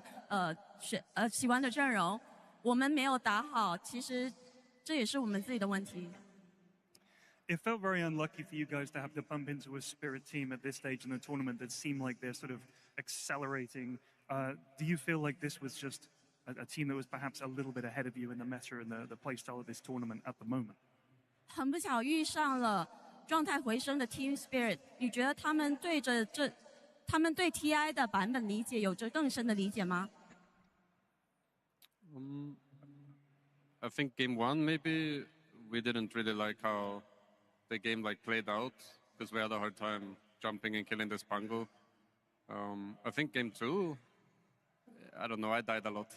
喜欢的阵容，我们没有打好，其实这也是我们自己的问题。It felt very unlucky for you guys to have to bump into a Spirit team at this stage in the tournament that seemed like they're sort of accelerating. Do you feel like this was just a team that was perhaps a little bit ahead of you in the meta and the play style of this tournament at the moment? 很不巧遇上了状态回升的 Team Spirit， 你觉得他们对TI 的版本理解有着更深的理解吗？ I think game 1 maybe we didn't really like how the game like played out because we had a hard time jumping and killing this Spangle. I think game 2, I don't know, I died a lot.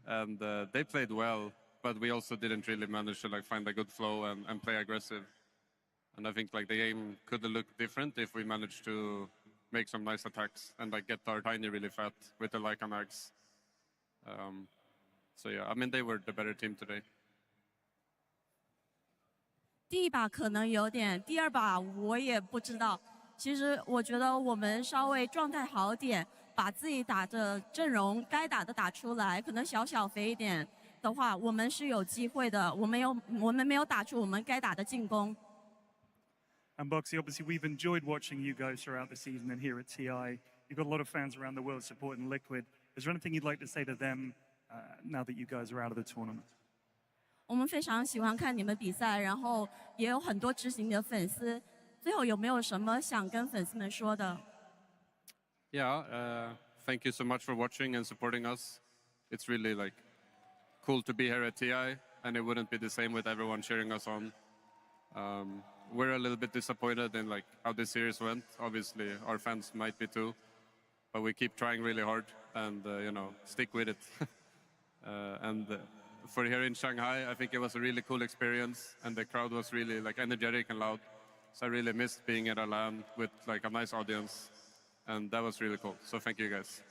And they played well, but we also didn't really manage to like find a good flow and play aggressive. And I think like the game could have looked different if we managed to make some nice attacks and like get our Tiny really fat with the Leica Mags. So yeah, I mean they were the better team today. 第一把可能有点，第二把我也不知道。其实我觉得我们稍微状态好点，把自己打的阵容该打的打出来，可能小肥一点的话，我们是有机会的。我们没有打出我们该打的进攻。And Boxy, obviously we've enjoyed watching you guys throughout the season and here at TI. You've got a lot of fans around the world supporting Liquid. Is there anything you'd like to say to them now that you guys are out of the tournament? 我们非常喜欢看你们比赛，然后也有很多支持你的粉丝。最后有没有什么想跟粉丝们说的？ Yeah, thank you so much for watching and supporting us. It's really like cool to be here at TI, and it wouldn't be the same with everyone cheering us on. We're a little bit disappointed in like how this series went. Obviously, our fans might be too, but we keep trying really hard and you know, stick with it. For here in Shanghai, I think it was a really cool experience, and the crowd was really like energetic and loud. So I really missed being at a LAN with like a nice audience, and that was really cool. So thank you guys.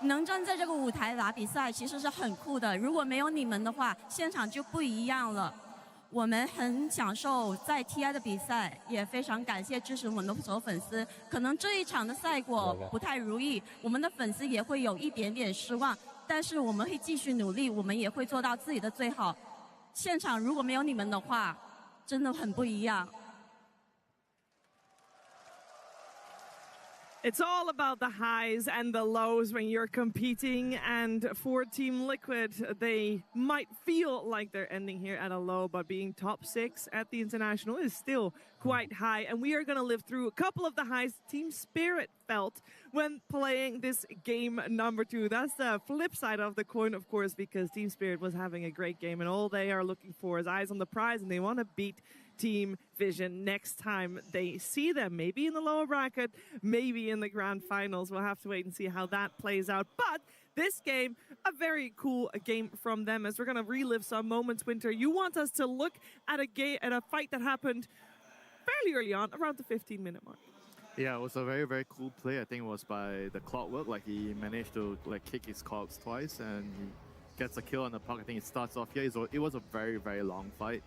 能站在这个舞台打比赛，其实是很酷的。如果没有你们的话，现场就不一样了。我们很享受在 TI 的比赛，也非常感谢支持我们的所有粉丝。可能这一场的赛果不太如意，我们的粉丝也会有一点点失望。但是我们会继续努力，我们也会做到自己的最好。现场如果没有你们的话，真的很不一样。It's all about the highs and the lows when you're competing, and for Team Liquid, they might feel like they're ending here at a low, but being top 6 at the International is still quite high, and we are going to live through a couple of the highs Team Spirit felt when playing this game number 2. That's the flip side of the coin, of course, because Team Spirit was having a great game, and all they are looking for is eyes on the prize, and they want to beat Team Vision next time they see them. Maybe in the lower bracket, maybe in the grand finals. We'll have to wait and see how that plays out. But this game, a very cool game from them, as we're going to relive some moments. Winter, you want us to look at a fight that happened fairly early on, around the 15-minute mark. Yeah, it was a very, very cool play. I think it was by the Clockwork. Like he managed to like kick his cogs twice, and gets a kill on the puck. I think it starts off here. It was a very, very long fight.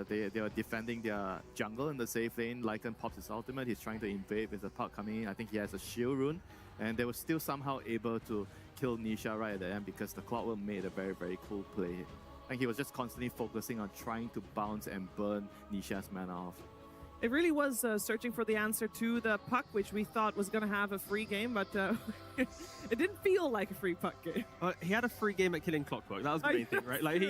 They were defending their jungle in the safe lane. Lycan pops his ultimate. He's trying to invade with the puck coming in. I think he has a shield rune. And they were still somehow able to kill Nisha right at the end because the Clockwork made a very, very cool play. And he was just constantly focusing on trying to bounce and burn Nisha's mana off. It really was searching for the answer to the puck, which we thought was going to have a free game, but it didn't feel like a free puck game. He had a free game at killing Clockwork. That was the main thing, right? Like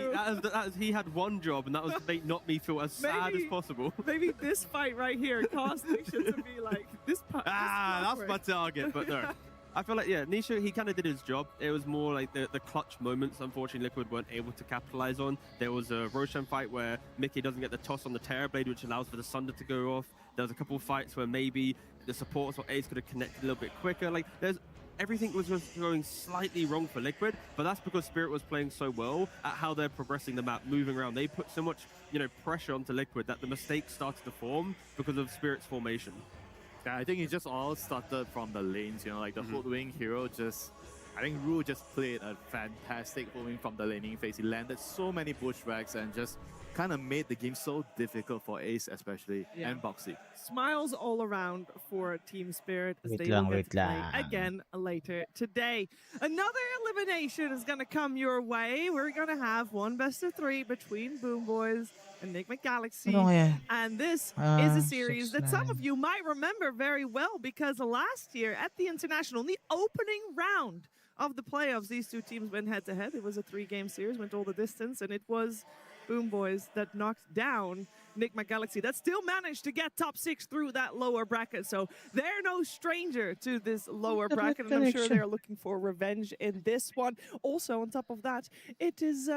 he had one job, and that was to make not me feel as sad as possible. Maybe this fight right here caused Nisha to be like, this puck. That's my target, but no. I feel like, yeah, Nisha, he kind of did his job. It was more like the clutch moments, unfortunately, Liquid weren't able to capitalize on. There was a Roshan fight where Mickey doesn't get the toss on the Terrorblade, which allows for the Sunder to go off. There was a couple of fights where maybe the supports or Ace could have connected a little bit quicker. Like, everything was just going slightly wrong for Liquid, but that's because Spirit was playing so well at how they're progressing the map, moving around. They put so much, pressure onto Liquid that the mistakes started to form because of Spirit's formation. Yeah, I think it just all started from the lanes, like the Hoodwing hero I think Rue just played a fantastic Hoodwing from the laning phase. He landed so many bushwhacks and just kind of made the game so difficult for Ace especially, and Boxy. Smiles all around for Team Spirit as they will get to play again later today. Another elimination is going to come your way. We're going to have one best of 3 between Boom Boys and Enigma Galaxy. And this is a series that some of you might remember very well because last year at the International, in the opening round of the playoffs, these two teams went head-to-head. It was a 3-game series, went all the distance, and it was Boom Boys that knocked down Enigma Galaxy that still managed to get top 6 through that lower bracket. So they're no stranger to this lower bracket, and I'm sure they're looking for revenge in this one. Also, on top of that, it is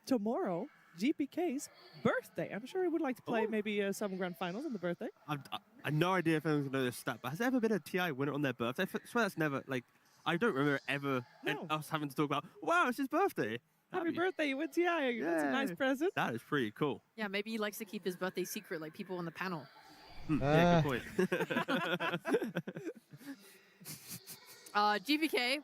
tomorrow GPK's birthday. I'm sure he would like to play maybe some grand finals on the birthday. I have no idea if anyone's going to know this stat, but has there ever been a TI winner on their birthday? I swear that's never, I don't remember ever us having to talk about, wow, it's his birthday. Happy birthday, you win TI. That's a nice present. That is pretty cool. Yeah, maybe he likes to keep his birthday secret like people on the panel. Yeah, good point. GPK,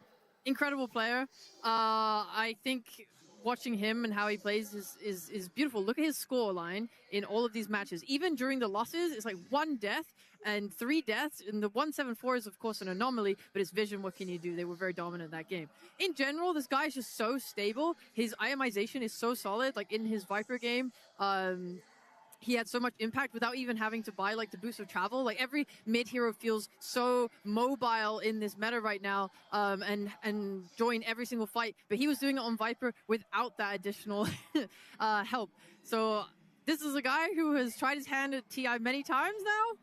incredible player. I think watching him and how he plays is beautiful. Look at his score line in all of these matches. Even during the losses, it's like 1 death and 3 deaths. And the 174 is, of course, an anomaly, but it's Vision. What can you do? They were very dominant that game. In general, this guy is just so stable. His itemization is so solid. Like in his Viper game, he had so much impact without even having to buy the boost of travel. Like every mid hero feels so mobile in this meta right now, and join every single fight. But he was doing it on Viper without that additional help. So this is a guy who has tried his hand at TI many times now,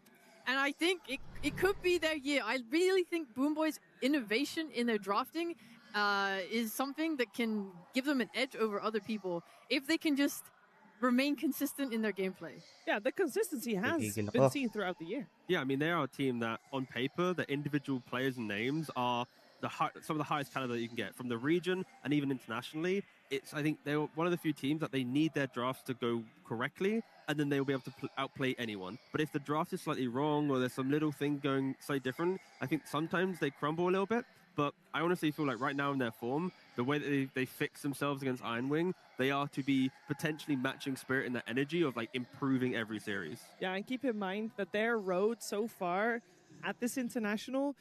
and I think it could be their year. I really think Boom Boys' innovation in their drafting is something that can give them an edge over other people if they can just remain consistent in their gameplay. Yeah, the consistency has been seen throughout the year. Yeah, I mean, they are a team that, on paper, the individual players and names are some of the highest caliber that you can get from the region and even internationally. I think they're one of the few teams that they need their drafts to go correctly, and then they'll be able to outplay anyone. But if the draft is slightly wrong or there's some little thing going slightly different, I think sometimes they crumble a little bit. But I honestly feel like right now in their form, the way that they fix themselves against Ironwing, they are to be potentially matching Spirit in the energy of improving every series. Yeah, and keep in mind that their road so far at this international,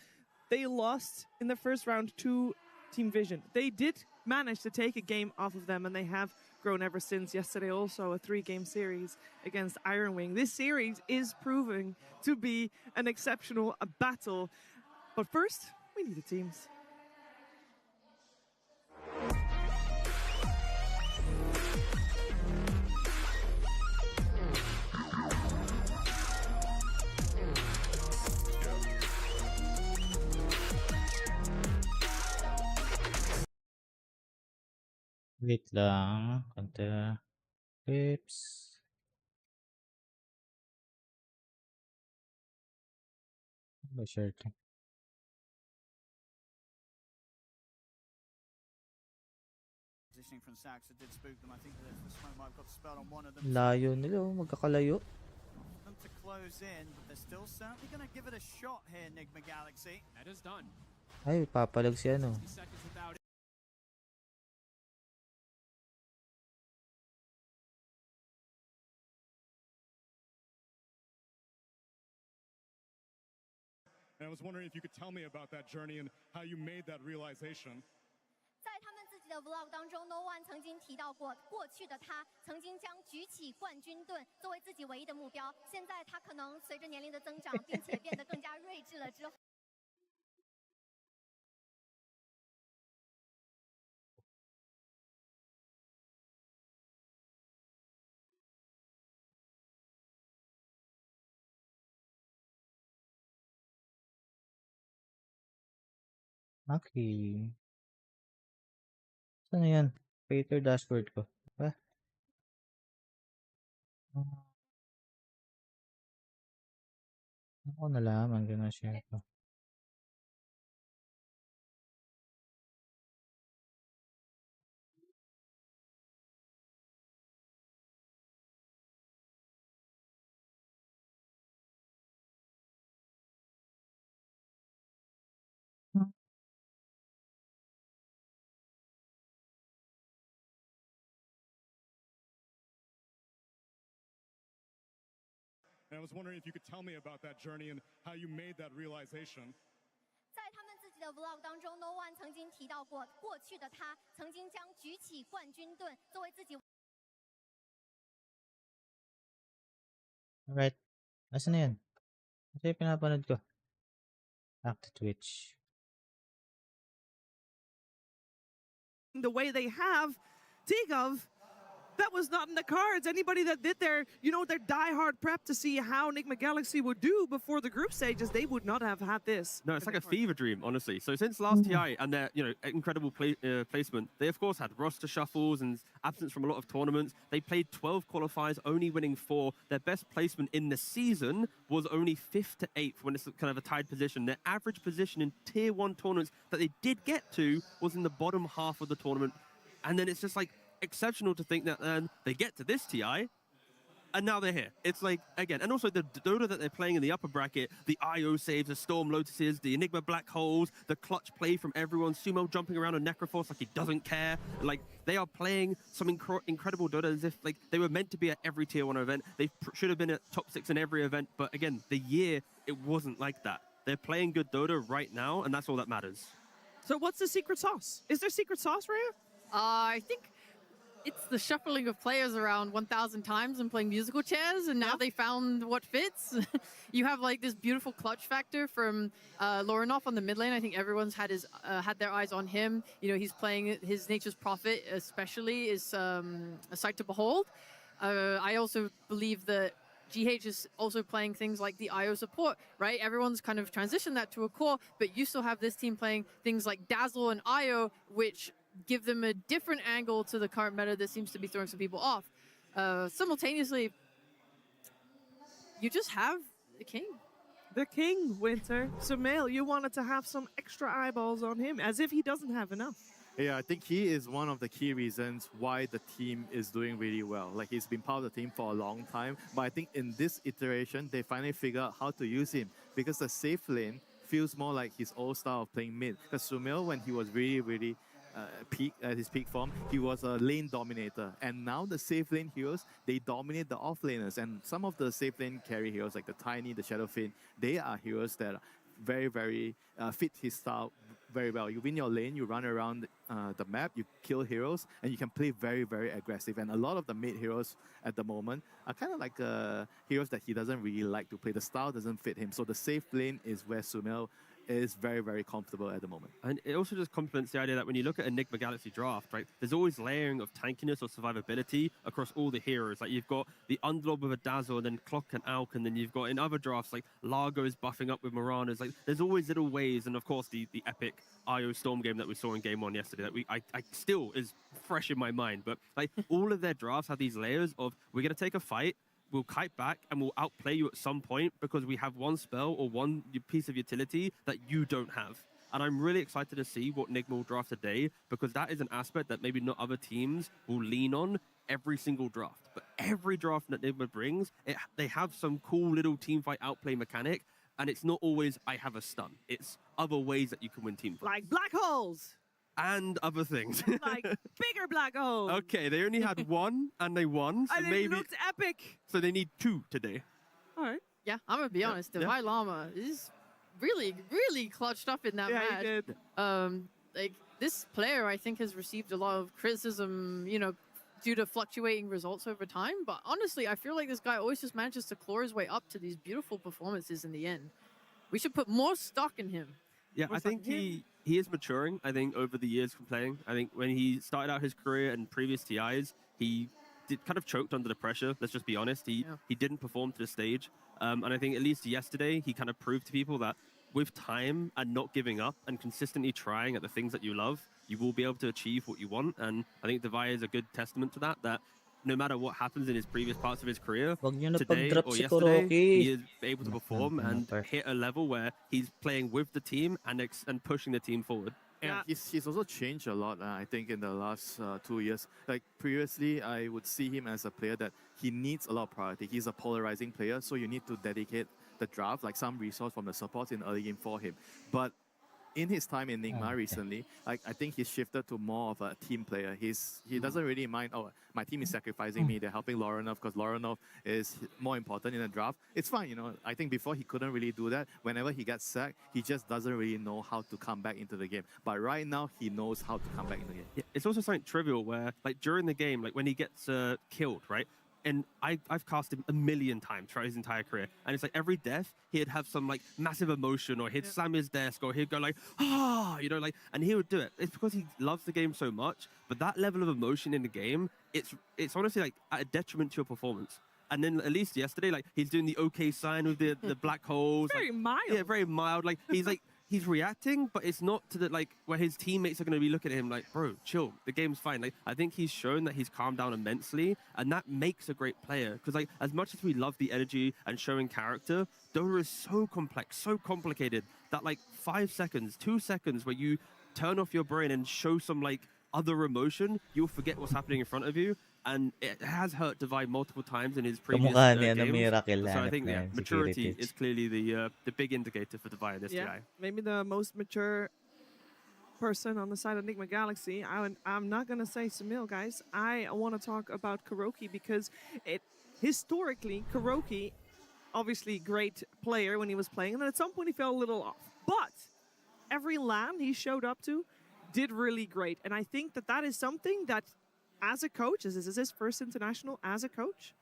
they lost in the first round to Team Vision. They did manage to take a game off of them, and they have grown ever since. Yesterday also a 3-game series against Ironwing. This series is proving to be an exceptional battle. But first, we need the teams. Wait lang. Konti. Tips. Ba share to? Positioning from Sax, it did spook them. I think the smoke might have got spelled on one of them. Layo nila. Magkakalayo. Them to close in, but they're still certainly going to give it a shot here, Enigma Galaxy. That is done. Ay, papalag si ano. 60 seconds without And I was wondering if you could tell me about that journey and how you made that realization. 在他们自己的 vlog 当中 ，No One 曾经提到过，过去的他曾经将举起冠军盾作为自己唯一的目标。现在他可能随着年龄的增长，并且变得更加睿智了之后。Maki. Saan na yan? Creator dashboard ko. Ba? Ako nalaman ko na share ko. And I was wondering if you could tell me about that journey and how you made that realization. 在他们自己的 vlog 当中 ，No One 曾经提到过，过去的他曾经将举起冠军盾作为自己。Alright. Asan na yan? Kasi pinapanood ko. Back to Twitch. The way they have, Tigov, that was not in the cards. Anybody that did their die-hard prep to see how Enigma Galaxy would do before the group stages, they would not have had this. No, it's like a fever dream, honestly. So since last TI and their incredible placement, they of course had roster shuffles and absence from a lot of tournaments. They played 12 qualifiers, only winning 4. Their best placement in the season was only 5th to 8th when it's kind of a tied position. Their average position in Tier 1 tournaments that they did get to was in the bottom half of the tournament. And then it's just like exceptional to think that they get to this TI, and now they're here. It's like, again, and also the Dota that they're playing in the upper bracket, the IO saves, the Storm Lotuses, the Enigma Black Holes, the clutch play from everyone, Sumo jumping around on Necroforce like he doesn't care. Like, they are playing some incredible Dota as if like they were meant to be at every Tier 1 event. They should have been at top 6 in every event, but again, the year, it wasn't like that. They're playing good Dota right now, and that's all that matters. So what's the secret sauce? Is there secret sauce, Rhea? I think it's the shuffling of players around 1,000 times and playing musical chairs, and now they found what fits. You have like this beautiful clutch factor from Lorinov on the mid lane. I think everyone's had their eyes on him. You know, he's playing his Nature's Prophet, especially, is a sight to behold. I also believe that GH is also playing things like the IO support, right? Everyone's kind of transitioned that to a core, but you still have this team playing things like Dazzle and IO, which give them a different angle to the current meta that seems to be throwing some people off. Simultaneously, you just have the king. The king, Winter. Sumail, you wanted to have some extra eyeballs on him, as if he doesn't have enough. Yeah, I think he is one of the key reasons why the team is doing really well. Like, he's been part of the team for a long time, but I think in this iteration, they finally figure out how to use him, because the safe lane feels more like his old style of playing mid. Because Sumail, when he was really his peak form, he was a lane dominator, and now the safe lane heroes, they dominate the off laners, and some of the safe lane carry heroes like the Tiny, the Shadowfin, they are heroes that are very fit his style very well. You win your lane, you run around the map, you kill heroes, and you can play very aggressive. And a lot of the mid heroes at the moment are kind of like heroes that he doesn't really like to play. The style doesn't fit him, so the safe lane is where Sumail is very comfortable at the moment. And it also just complements the idea that when you look at Enigma Galaxy draft, right, there's always layering of tankiness or survivability across all the heroes. Like, you've got the Underlord with a Dazzle, and then Clock and Alk, and then you've got in other drafts like Largo is buffing up with Moranas. Like, there's always little ways, and of course the epic IO Storm game that we saw in Game 1 yesterday that I still is fresh in my mind. But like, all of their drafts have these layers of, we're going to take a fight, we'll kite back, and we'll outplay you at some point because we have one spell or one piece of utility that you don't have. And I'm really excited to see what Enigma will draft today, because that is an aspect that maybe not other teams will lean on every single draft. But every draft that Enigma brings, they have some cool little teamfight outplay mechanic, and it's not always, I have a stun. It's other ways that you can win teamfights. Like black holes! And other things. Like bigger black holes! Okay, they only had one, and they won. So and maybe it looked epic! So they need 2 today. All right. Yeah, I'm going to be honest. The Vai Llama is really, really clutched up in that Yeah, match. he did. Like this player, I think, has received a lot of criticism, due to fluctuating results over time. But honestly, I feel like this guy always just manages to claw his way up to these beautiful performances in the end. We should put more stock in him. Yeah, I think he is maturing, I think, over the years from playing. I think when he started out his career in previous TIs, he kind of choked under the pressure, let's just be honest. He didn't perform to the stage. And I think at least yesterday, he kind of proved to people that with time and not giving up and consistently trying at the things that you love, you will be able to achieve what you want. And I think Divide is a good testament to that no matter what happens in his previous parts of his career, today or yesterday, he is able to perform and hit a level where he's playing with the team and pushing the team forward. Yeah, he's also changed a lot, I think, in the last 2 years. Like, previously, I would see him as a player that he needs a lot of priority. He's a polarizing player, so you need to dedicate the draft, like some resource from the supports in early game for him. But in his time in Nigma recently, like, I think he's shifted to more of a team player. He doesn't really mind, my team is sacrificing me, they're helping Lorenov because Lorenov is more important in the draft. It's fine, I think before he couldn't really do that. Whenever he gets sacked, he just doesn't really know how to come back into the game. But right now, he knows how to come back into the game. Yeah, it's also something trivial where, like, during the game, like when he gets killed, right? And I've cast him a million times throughout his entire career. And it's like every death, he'd have some like massive emotion, or he'd slam his desk, or he'd go like, and he would do it. It's because he loves the game so much. But that level of emotion in the game, it's honestly like at a detriment to your performance. And then at least yesterday, like he's doing the okay sign with the black holes. Very mild. Yeah, very mild. Like he's reacting, but it's not to the like where his teammates are going to be looking at him like, bro, chill, the game's fine. Like I think he's shown that he's calmed down immensely, and that makes a great player. Because like as much as we love the energy and showing character, Dota is so complex, so complicated that like 5 seconds, 2 seconds where you turn off your brain and show some like other emotion, you'll forget what's happening in front of you. And it has hurt Divide multiple times in his previous games. So I think maturity is clearly the big indicator for Divide in this TI. Maybe the most mature person on the side of Nigma Galaxy. I'm not going to say Samil, guys. I want to talk about Kuroki because historically, Kuroki, obviously great player when he was playing, and then at some point he fell a little off. But every LAN he showed up to did really great. And I think that is something that as a coach, as this is his first international as a coach,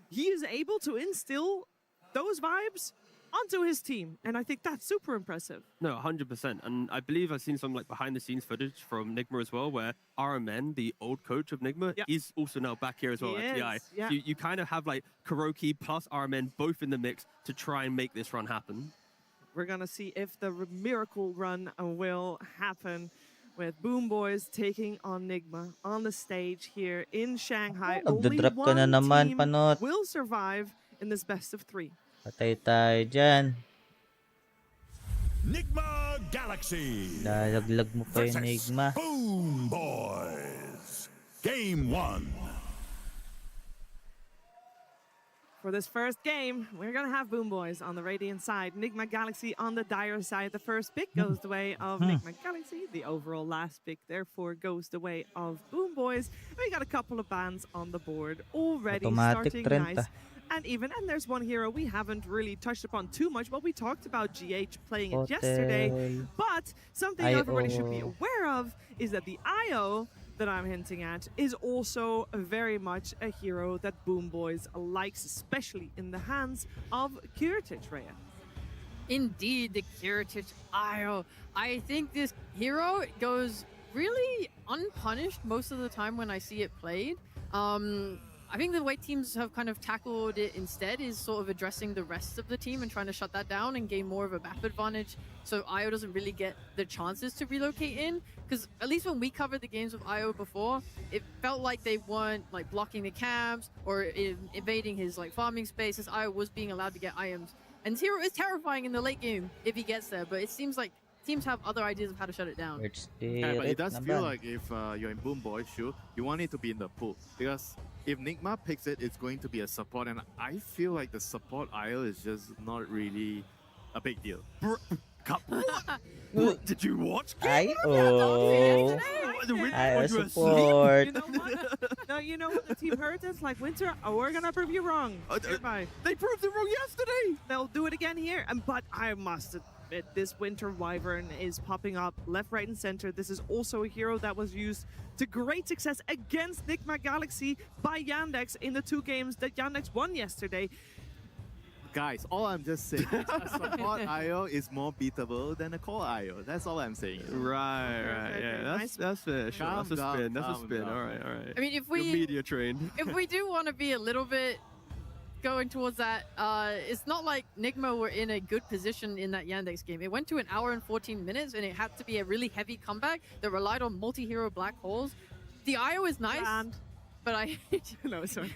he is able to instill those vibes onto his team. And I think that's super impressive. No, 100%. And I believe I've seen some like behind the scenes footage from Nigma as well, where RMN, the old coach of Nigma, he's also now back here as well at TI. Yeah. So you kind of have like Kuroki plus RMN both in the mix to try and make this run happen. We're going to see if the miracle run will happen, with Boom Boys taking on Nigma on the stage here in Shanghai. Only one team will survive in this best of 3. Patay tayo dyan. Nigma Galaxy Lalaglag mo pa yung Nigma. Boom Boys. Game 1. For this first game, we're going to have Boom Boys on the Radiant side, Nigma Galaxy on the Dire side. The first pick goes the way of Nigma Galaxy. The overall last pick, therefore, goes the way of Boom Boys. We got a couple of bans on the board already, starting nice. And there's one hero we haven't really touched upon too much, but we talked about GH playing it yesterday. But something everybody should be aware of is that the IO that I'm hinting at is also very much a hero that Boom Boys likes, especially in the hands of Kiritich, Rhea. Indeed, the Kiritich IO. I think this hero goes really unpunished most of the time when I see it played. I think the way teams have kind of tackled it instead is sort of addressing the rest of the team and trying to shut that down and gain more of a map advantage, so IO doesn't really get the chances to relocate in. Because at least when we covered the games with IO before, it felt like they weren't like blocking the camps or invading his like farming space, as IO was being allowed to get items. And hero is terrifying in the late game if he gets there, but it seems like teams have other ideas of how to shut it down. Yeah, but it does feel like if you're in Boom Boys shoe, you want it to be in the pool, because if Nigma picks it, it's going to be a support, and I feel like the support IO is just not really a big deal. Did you watch? IO support. You know what? No, you know what the team heard? It's like, Winter, we're gonna prove you wrong. Goodbye. They proved it wrong yesterday. No, they'll do it again here. But I must admit, this Winter Wyvern is popping up left, right, and center. This is also a hero that was used to great success against Nigma Galaxy by Yandex in the 2 games that Yandex won yesterday. Guys, all I'm just saying is a support IO is more beatable than a core IO. That's all I'm saying. Right. Yeah, that's fair. Sure. Calm That's a down, spin. That's a calm spin. down. All right. I mean, if we You're media trained. if we do want to be a little bit going towards that, it's not like Nigma were in a good position in that Yandex game. It went to 1 hour and 14 minutes, and it had to be a really heavy comeback that relied on multi-hero black holes. The IO is nice, but I no, sorry.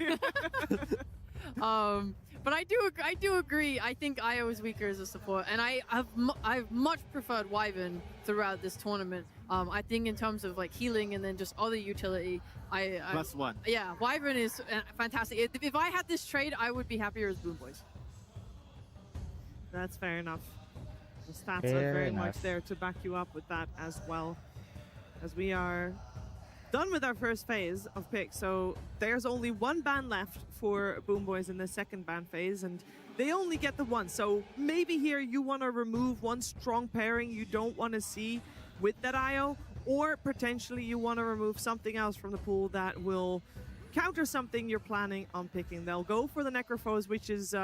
But I do agree. I think IO is weaker as a support, and I've much preferred Wyvern throughout this tournament. I think in terms of like healing and then just other utility, +1. Yeah, Wyvern is fantastic. If I had this trade, I would be happier as Boom Boys. That's fair enough. The stats Fair are very enough. much there to back you up with that as well. As we are done with our first phase of picks, so there's only 1 ban left for Boom Boys in the second ban phase, and they only get the 1. So maybe here you want to remove 1 strong pairing you don't want to see with that IO, or potentially you want to remove something else from the pool that will counter something you're planning on picking. They'll go for the Necrophos, which is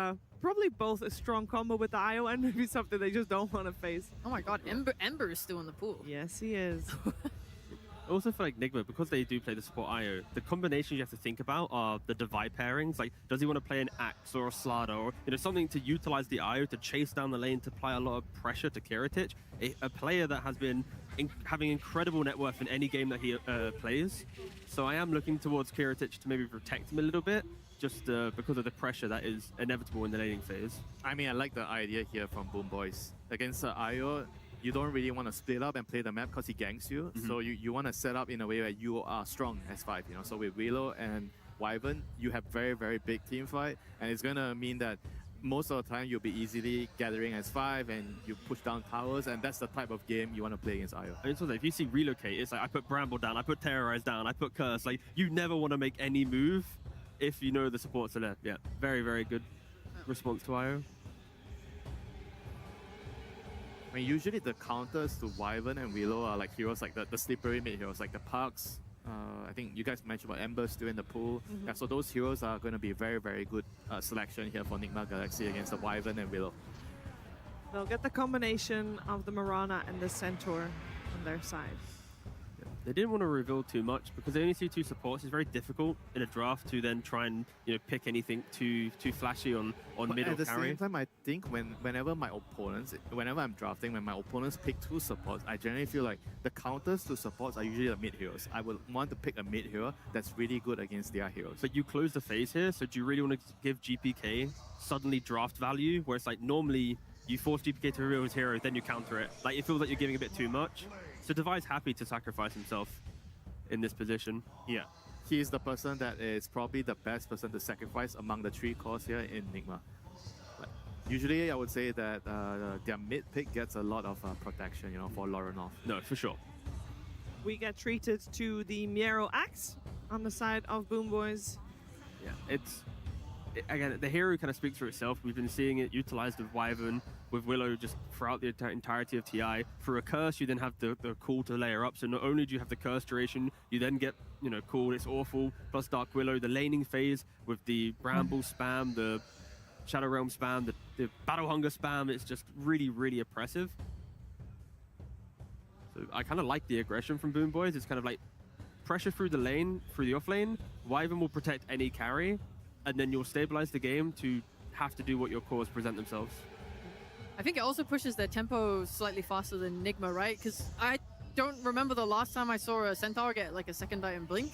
probably both a strong combo with the IO and maybe something they just don't want to face. Oh my god, Ember is still in the pool. Yes, he is. I also feel like Nigma, because they do play the support IO, the combinations you have to think about are the divide pairings. Like, does he want to play an Axe or a Slada, or something to utilize the IO to chase down the lane to apply a lot of pressure to Kiritich, a player that has been having incredible net worth in any game that he plays. So I am looking towards Kiritich to maybe protect him a little bit, just because of the pressure that is inevitable in the laning phase. I mean, I like the idea here from Boom Boys. Against IO, you don't really want to split up and play the map because he ganks you. So you want to set up in a way where you are strong as 5. So with Willow and Wyvern, you have very, very big team fight, and it's going to mean that most of the time you'll be easily gathering as 5 and you push down towers, and that's the type of game you want to play against IO. I mean, so if you see Relocate, it's like I put Bramble down, I put Terrorize down, I put Curse. Like, you never want to make any move if you know the supports are there. Yeah, very, very good response to IO. I mean, usually the counters to Wyvern and Willow are like heroes like the slippery mid heroes like the Parks. I think you guys mentioned about Ember still in the pool. Yeah, so those heroes are going to be very, very good selection here for Nigma Galaxy against the Wyvern and Willow. They'll get the combination of the Mirana and the Centaur on their side. They didn't want to reveal too much because they only see 2 supports. It's very difficult in a draft to then try and pick anything too flashy on But mid or at the carry. same time, I think whenever I'm drafting, when my opponents pick 2 supports, I generally feel like the counters to supports are usually the mid heroes. I would want to pick a mid hero that's really good against their heroes. But you close the phase here, so do you really want to give GPK suddenly draft value, where it's like normally you force GPK to reveal his hero, then you counter it. Like, it feels like you're giving a bit too much. So Devi's happy to sacrifice himself in this position. Yeah, he is the person that is probably the best person to sacrifice among the 3 cores here in Nigma. Like, usually, I would say that their mid pick gets a lot of protection, for Lorenov. No, for sure. We get treated to the Miero Axe on the side of Boom Boys. Yeah, again, the hero kind of speaks for itself. We've been seeing it utilized with Wyvern, with Willow just throughout the entirety of TI. For a curse, you then have the cool to layer up. So not only do you have the curse duration, you then get, cool, it's awful, plus Dark Willow, the laning phase with the Bramble spam, the Shadow Realm spam, the Battle Hunger spam. It's just really, really oppressive. So I kind of like the aggression from Boom Boys. It's kind of like pressure through the lane, through the off lane. Wyvern will protect any carry, and then you'll stabilize the game to have to do what your cores present themselves. I think it also pushes their tempo slightly faster than Nigma, right? Because I don't remember the last time I saw a Centaur get like a second item blink.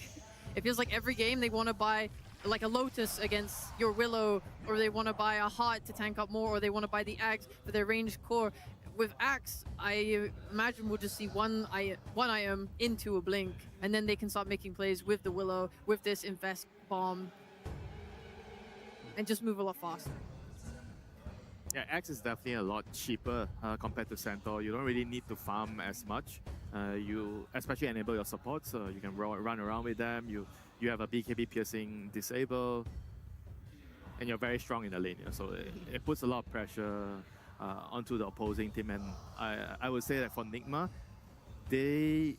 It feels like every game they want to buy like a Lotus against your Willow, or they want to buy a Heart to tank up more, or they want to buy the Axe for their ranged core. With Axe, I imagine we'll just see one item into a blink, and then they can start making plays with the Willow, with this Invest Bomb, and just move a lot faster. Yeah, Axe is definitely a lot cheaper compared to Centaur. You don't really need to farm as much. You especially enable your support, so you can run around with them. You have a BKB piercing disable. and you're very strong in the lane. So it puts a lot of pressure onto the opposing team. And I would say that for Nigma, they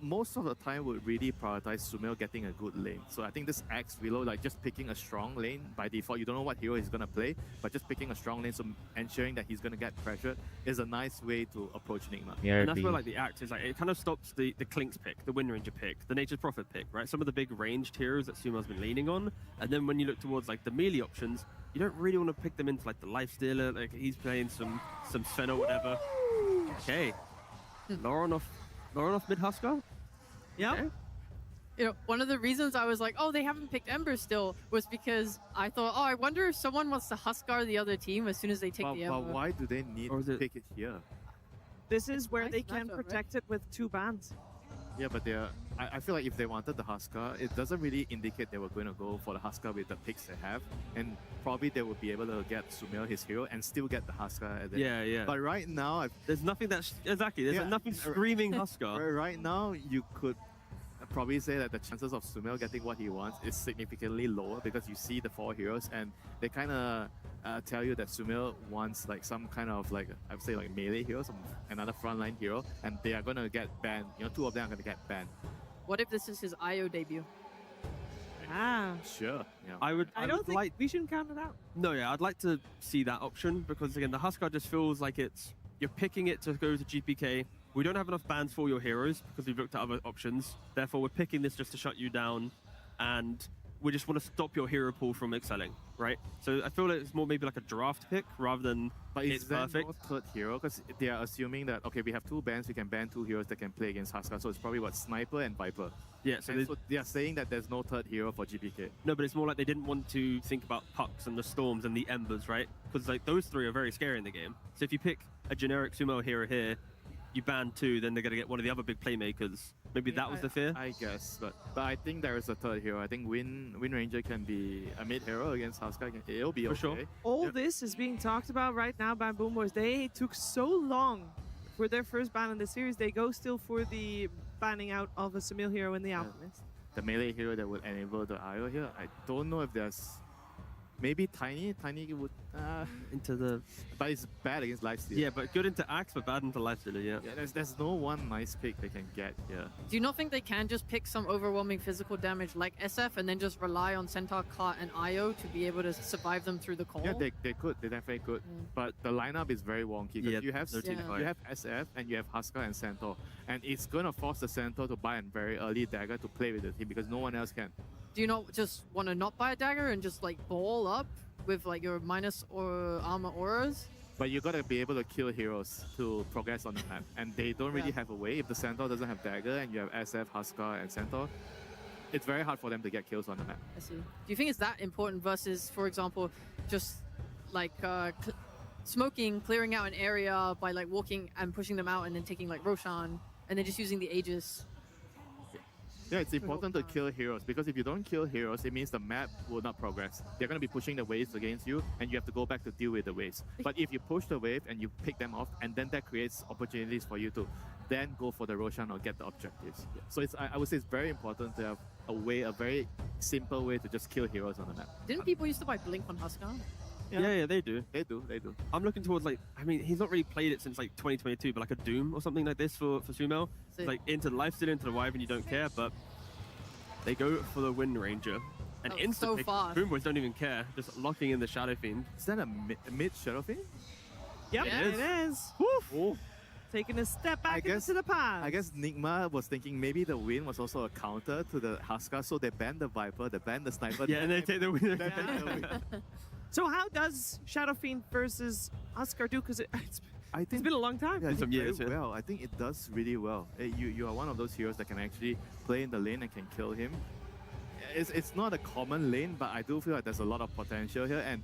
most of the time would really prioritize Sumail getting a good lane. So I think this Axe Reload, like just picking a strong lane by default, you don't know what hero he's going to play, but just picking a strong lane, so ensuring that he's going to get pressured is a nice way to approach Nigma. And that's where like the Axe is like, it kind of stops the Clink's pick, the Wind Ranger pick, the Nature's Prophet pick, right? Some of the big ranged heroes that Sumail's been leaning on. And then when you look towards like the melee options, you don't really want to pick them into like the Lifestealer, like he's playing some Sven or whatever. Okay. Lauren off mid Huskar? Yeah. Okay. You know, one of the reasons I was like, oh, they haven't picked Ember still, was because I thought, oh, I wonder if someone wants to Huskar the other team as soon as they take the Ember. But why do they need to pick it here? This is where they can protect it with 2 bans. Yeah, but I feel like if they wanted the Huskar, it doesn't really indicate they were going to go for the Huskar with the picks they have. And probably they would be able to get Sumail his hero and still get the Huskar at the end. Yeah. But right now... There's nothing that's... Exactly, there's nothing screaming Huskar. Right now, you could probably say that the chances of Sumail getting what he wants is significantly lower because you see the 4 heroes and they kind of tell you that Sumail wants like some kind of like, I would say like melee hero, another frontline hero, and they are going to get banned. You know, 2 of them are going to get banned. What if this is his IO debut? Sure. Yeah. I don't think we shouldn't count it out. No, yeah, I'd like to see that option because again, the Huskar just feels like you're picking it to go to GPK. We don't have enough bans for your heroes because we've looked at other options. Therefore, we're picking this just to shut you down, and we just want to stop your hero pool from excelling, right? So I feel like it's more maybe like a draft pick rather than it's perfect. But is there no 3rd hero? Because they are assuming that, okay, we have 2 bans, we can ban 2 heroes that can play against Huskar. So it's probably what, Sniper and Viper. Yeah, so they are saying that there's no 3rd hero for GPK. No, but it's more like they didn't want to think about Pucks and the Storms and the Embers, right? Because like those 3 are very scary in the game. So if you pick a generic Sumo hero here, you ban 2, then they're going to get one of the other big playmakers. Maybe that was the fear? I guess, but I think there is a 3rd hero. I think Wind Ranger can be a mid hero against Huskar. It'll be okay. Sure. All this is being talked about right now by Boomers. They took so long for their first ban in the series. They go still for the banning out of a Sumail hero in the Alchemist. The melee hero that would enable the IO here. I don't know if there's... Maybe Tiny would into the, but it's bad against Lifestealer. Yeah, but good into Axe, but bad into Lifestealer. Yeah. There's no one nice pick they can get here. Do you not think they can just pick some overwhelming physical damage like SF and then just rely on Centaur, Cart, and IO to be able to survive them through the call? Yeah, they could. They definitely could. But the lineup is very wonky because you have SF and you have Huskar and Centaur, and it's gonna force the Centaur to buy a very early dagger to play with the team because no one else can. Do you not just want to not buy a dagger and just like ball up with like your minus or armor auras? But you gotta be able to kill heroes to progress on the map, and they don't really have a way. If the Centaur doesn't have dagger and you have SF, Huskar, and Centaur, it's very hard for them to get kills on the map. I see. Do you think it's that important versus, for example, just like smoking, clearing out an area by like walking and pushing them out and then taking like Roshan and then just using the Aegis? Yeah, it's important to kill heroes because if you don't kill heroes, it means the map will not progress. They're going to be pushing the waves against you and you have to go back to deal with the waves. But if you push the wave and you pick them off, and then that creates opportunities for you to then go for the Roshan or get the objectives. Yeah. So I would say it's very important to have a very simple way to just kill heroes on the map. Didn't people used to buy Blink on Huskar? Yeah, they do. They do. I'm looking towards like, I mean, he's not really played it since like 2022, but like a Doom or something like this for Sumail. Like into the Lifestealer, into the Wyvern, you don't care, but they go for the Wind Ranger. And instantly, Boomboys don't even care, just locking in the Shadow Fiend. Is that a mid Shadow Fiend? Yep, it is. Woof. Taking a step back into the past. I guess Nigma was thinking maybe the Wind was also a counter to the Huskar, so they banned the Viper, they banned the Sniper. Yeah, and they take the Wind. So how does Shadow Fiend versus Huskar do? Because it's been a long time. Yeah, some years. Well, I think it does really well. You are one of those heroes that can actually play in the lane and can kill him. It's not a common lane, but I do feel like there's a lot of potential here, and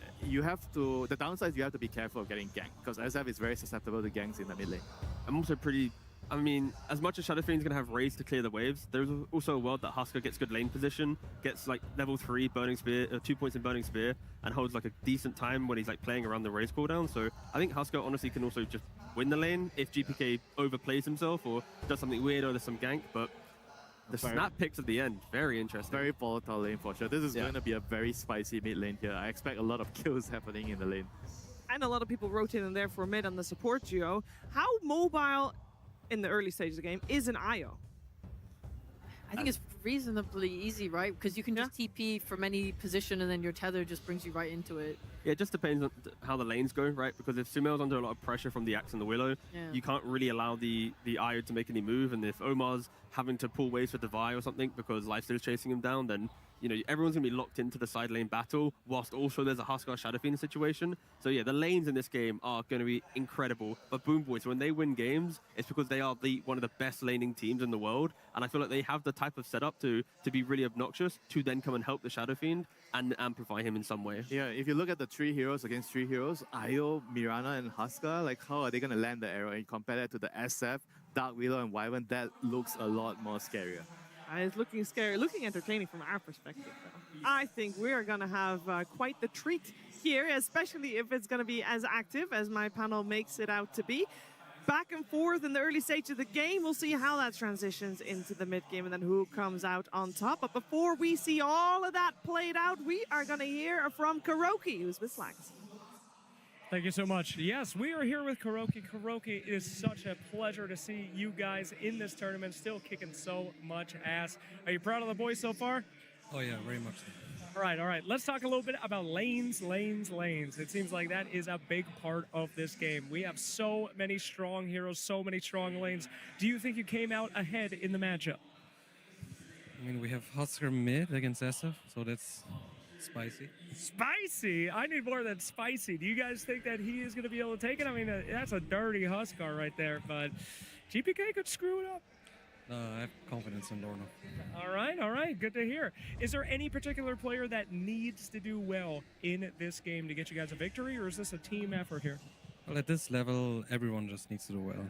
the downside is you have to be careful of getting ganked because SF is very susceptible to ganks in the mid lane. I'm also I mean, as much as Shadow Fiend's going to have Raze to clear the waves, there's also a world that Huskar gets good lane position, gets like level 3 Burning Spear, 2 points in Burning Spear, and holds like a decent time when he's like playing around the Raze cooldown. So I think Huskar honestly can also just win the lane if GPK overplays himself or does something weird or there's some gank, but The snap picks at the end, very interesting. Very volatile lane for sure. This is going to be a very spicy mid lane here. I expect a lot of kills happening in the lane. And a lot of people rotating there for mid on the support duo. How mobile in the early stage of the game is an IO? I think it's reasonably easy, right? Because you can just TP from any position and then your tether just brings you right into it. Yeah, it just depends on how the lanes go, right? Because if Sumail's under a lot of pressure from the Axe and the Willow, you can't really allow the IO to make any move. And if Omar's having to pull waves for Devi or something because Lifesteal's chasing him down, then everyone's going to be locked into the side lane battle, whilst also there's a Huskar Shadow Fiend situation. So yeah, the lanes in this game are going to be incredible. But Boom Boys, when they win games, it's because they are one of the best laning teams in the world. And I feel like they have the type of setup to be really obnoxious, to then come and help the Shadow Fiend and amplify him in some way. Yeah, if you look at the 3 heroes against 3 heroes, Io, Mirana, and Huskar, like how are they going to land the arrow? And compare that to the SF, Dark Willow, and Wyvern, that looks a lot more scarier. It's looking scary, looking entertaining from our perspective, though. I think we're going to have quite the treat here, especially if it's going to be as active as my panel makes it out to be. Back and forth in the early stage of the game. We'll see how that transitions into the mid game and then who comes out on top. But before we see all of that played out, we are going to hear from KuroKy, who's with Slags. Thank you so much. Yes, we are here with KuroKy. KuroKy, it is such a pleasure to see you guys in this tournament, still kicking so much ass. Are you proud of the boys so far? Oh yeah, very much so. All right. Let's talk a little bit about lanes. It seems like that is a big part of this game. We have so many strong heroes, so many strong lanes. Do you think you came out ahead in the matchup? I mean, we have Huskar mid against SF, so that's spicy. Spicy? I need more than spicy. Do you guys think that he is going to be able to take it? I mean, that's a dirty Huskar right there, but GPK could screw it up. I have confidence in Lorna. All right. Good to hear. Is there any particular player that needs to do well in this game to get you guys a victory, or is this a team effort here? Well, at this level, everyone just needs to do well.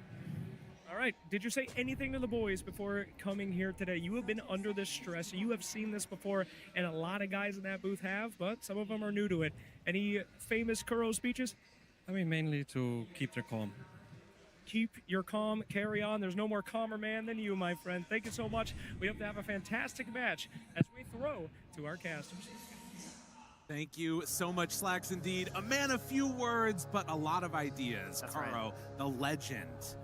All right. Did you say anything to the boys before coming here today? You have been under this stress. You have seen this before, and a lot of guys in that booth have, but some of them are new to it. Any famous Kuro speeches? I mean, mainly to keep their calm. Keep your calm, carry on. There's no more calmer man than you, my friend. Thank you so much. We hope to have a fantastic match as we throw to our casters. Thank you so much, Slacks. Indeed, a man of few words, but a lot of ideas. That's Kuro, right. the legend.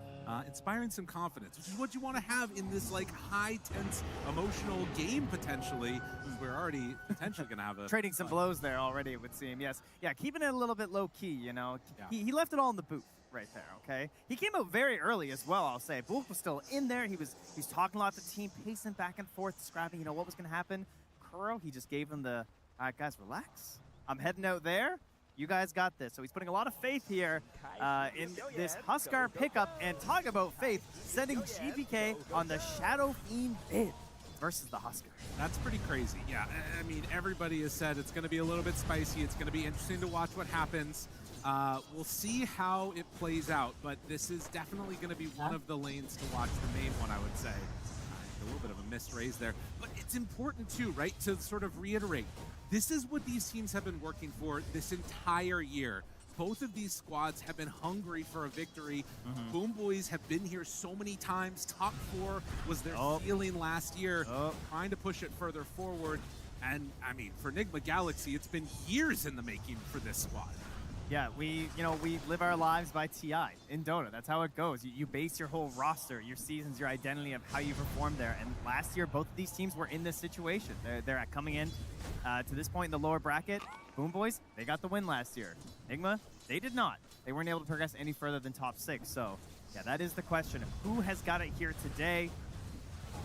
Inspiring some confidence, which is what you want to have in this high, tense, emotional game potentially. We're already potentially going to have a trading some blows there already, it would seem. Yes, yeah, keeping it a little bit low key. He left it all in the booth right there. Okay, he came out very early as well. I'll say, Bulk was still in there. He's talking a lot to the team, pacing back and forth, describing what was going to happen. Kuro, he just gave them the, all right, guys, relax. I'm heading out there. You guys got this. So he's putting a lot of faith here in this Huskar pickup. And talk about faith, sending GPK on the Shadow Fiend bid versus the Huskar. That's pretty crazy. Yeah, I mean, everybody has said it's going to be a little bit spicy. It's going to be interesting to watch what happens. We'll see how it plays out, but this is definitely going to be one of the lanes to watch, the main one, I would say. A little bit of a missed raise there. But it's important, too, right, to sort of reiterate. This is what these teams have been working for this entire year. Both of these squads have been hungry for a victory. Boom Boys have been here so many times. Top 4 was their ceiling last year, trying to push it further forward. And, I mean, for Enigma Galaxy, it's been years in the making for this squad. Yeah, we live our lives by TI in Dota. That's how it goes. You base your whole roster, your seasons, your identity of how you perform there. And last year, both of these teams were in this situation. They're coming in to this point in the lower bracket. Boom Boys, they got the win last year. Enigma, they did not. They weren't able to progress any further than top 6. So, yeah, that is the question. Who has got it here today?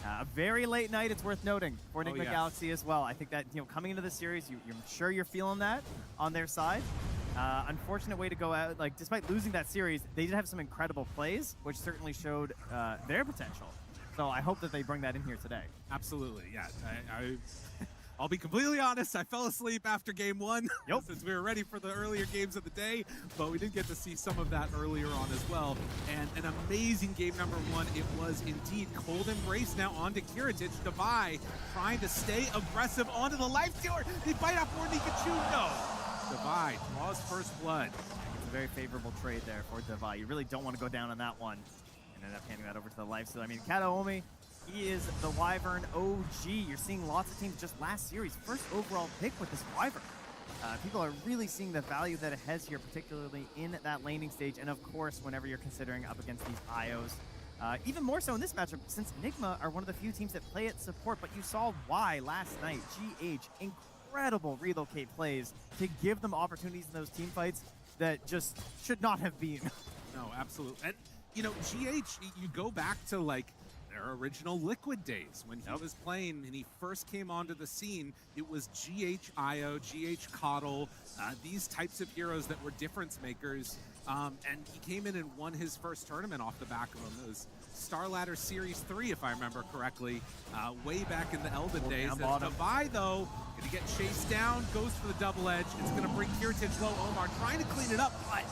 A very late night, it's worth noting, for Enigma Galaxy as well. I think that, coming into the series, you're sure you're feeling that on their side. Unfortunate way to go out. Despite losing that series, they did have some incredible plays, which certainly showed their potential. So I hope that they bring that in here today. Absolutely, yeah. I'll be completely honest, I fell asleep after game 1 since we were ready for the earlier games of the day, but we did get to see some of that earlier on as well. And an amazing game number 1 it was indeed. Cold Embrace now onto Kiritich. Devi trying to stay aggressive onto the Lifestealer. They bite off more Pikachu. No. Devi draws first blood. It's a very favorable trade there for Devi. You really don't want to go down on that one and end up handing that over to the Lifestealer. I mean, Kataomi, He is the Wyvern OG. You're seeing lots of teams just last series, first overall pick with this Wyvern. People are really seeing the value that it has here, particularly in that laning stage, and of course, whenever you're considering up against these IOs. Even more so in this matchup, since Enigma are one of the few teams that play at support, but you saw why last night. GH, incredible relocate plays to give them opportunities in those team fights that just should not have been. No, absolutely. And, you know, GH, you go back to, like, their original Liquid days when he was playing and he first came onto the scene. It was GH IO, GH Coddle, these types of heroes that were difference makers. And he came in and won his first tournament off the back of them. It was Star Ladder Series 3, if I remember correctly, way back in the Elden days. Divide, though, gonna get chased down, goes for the double edge. It's gonna bring Kiritich low. Omar trying to clean it up, but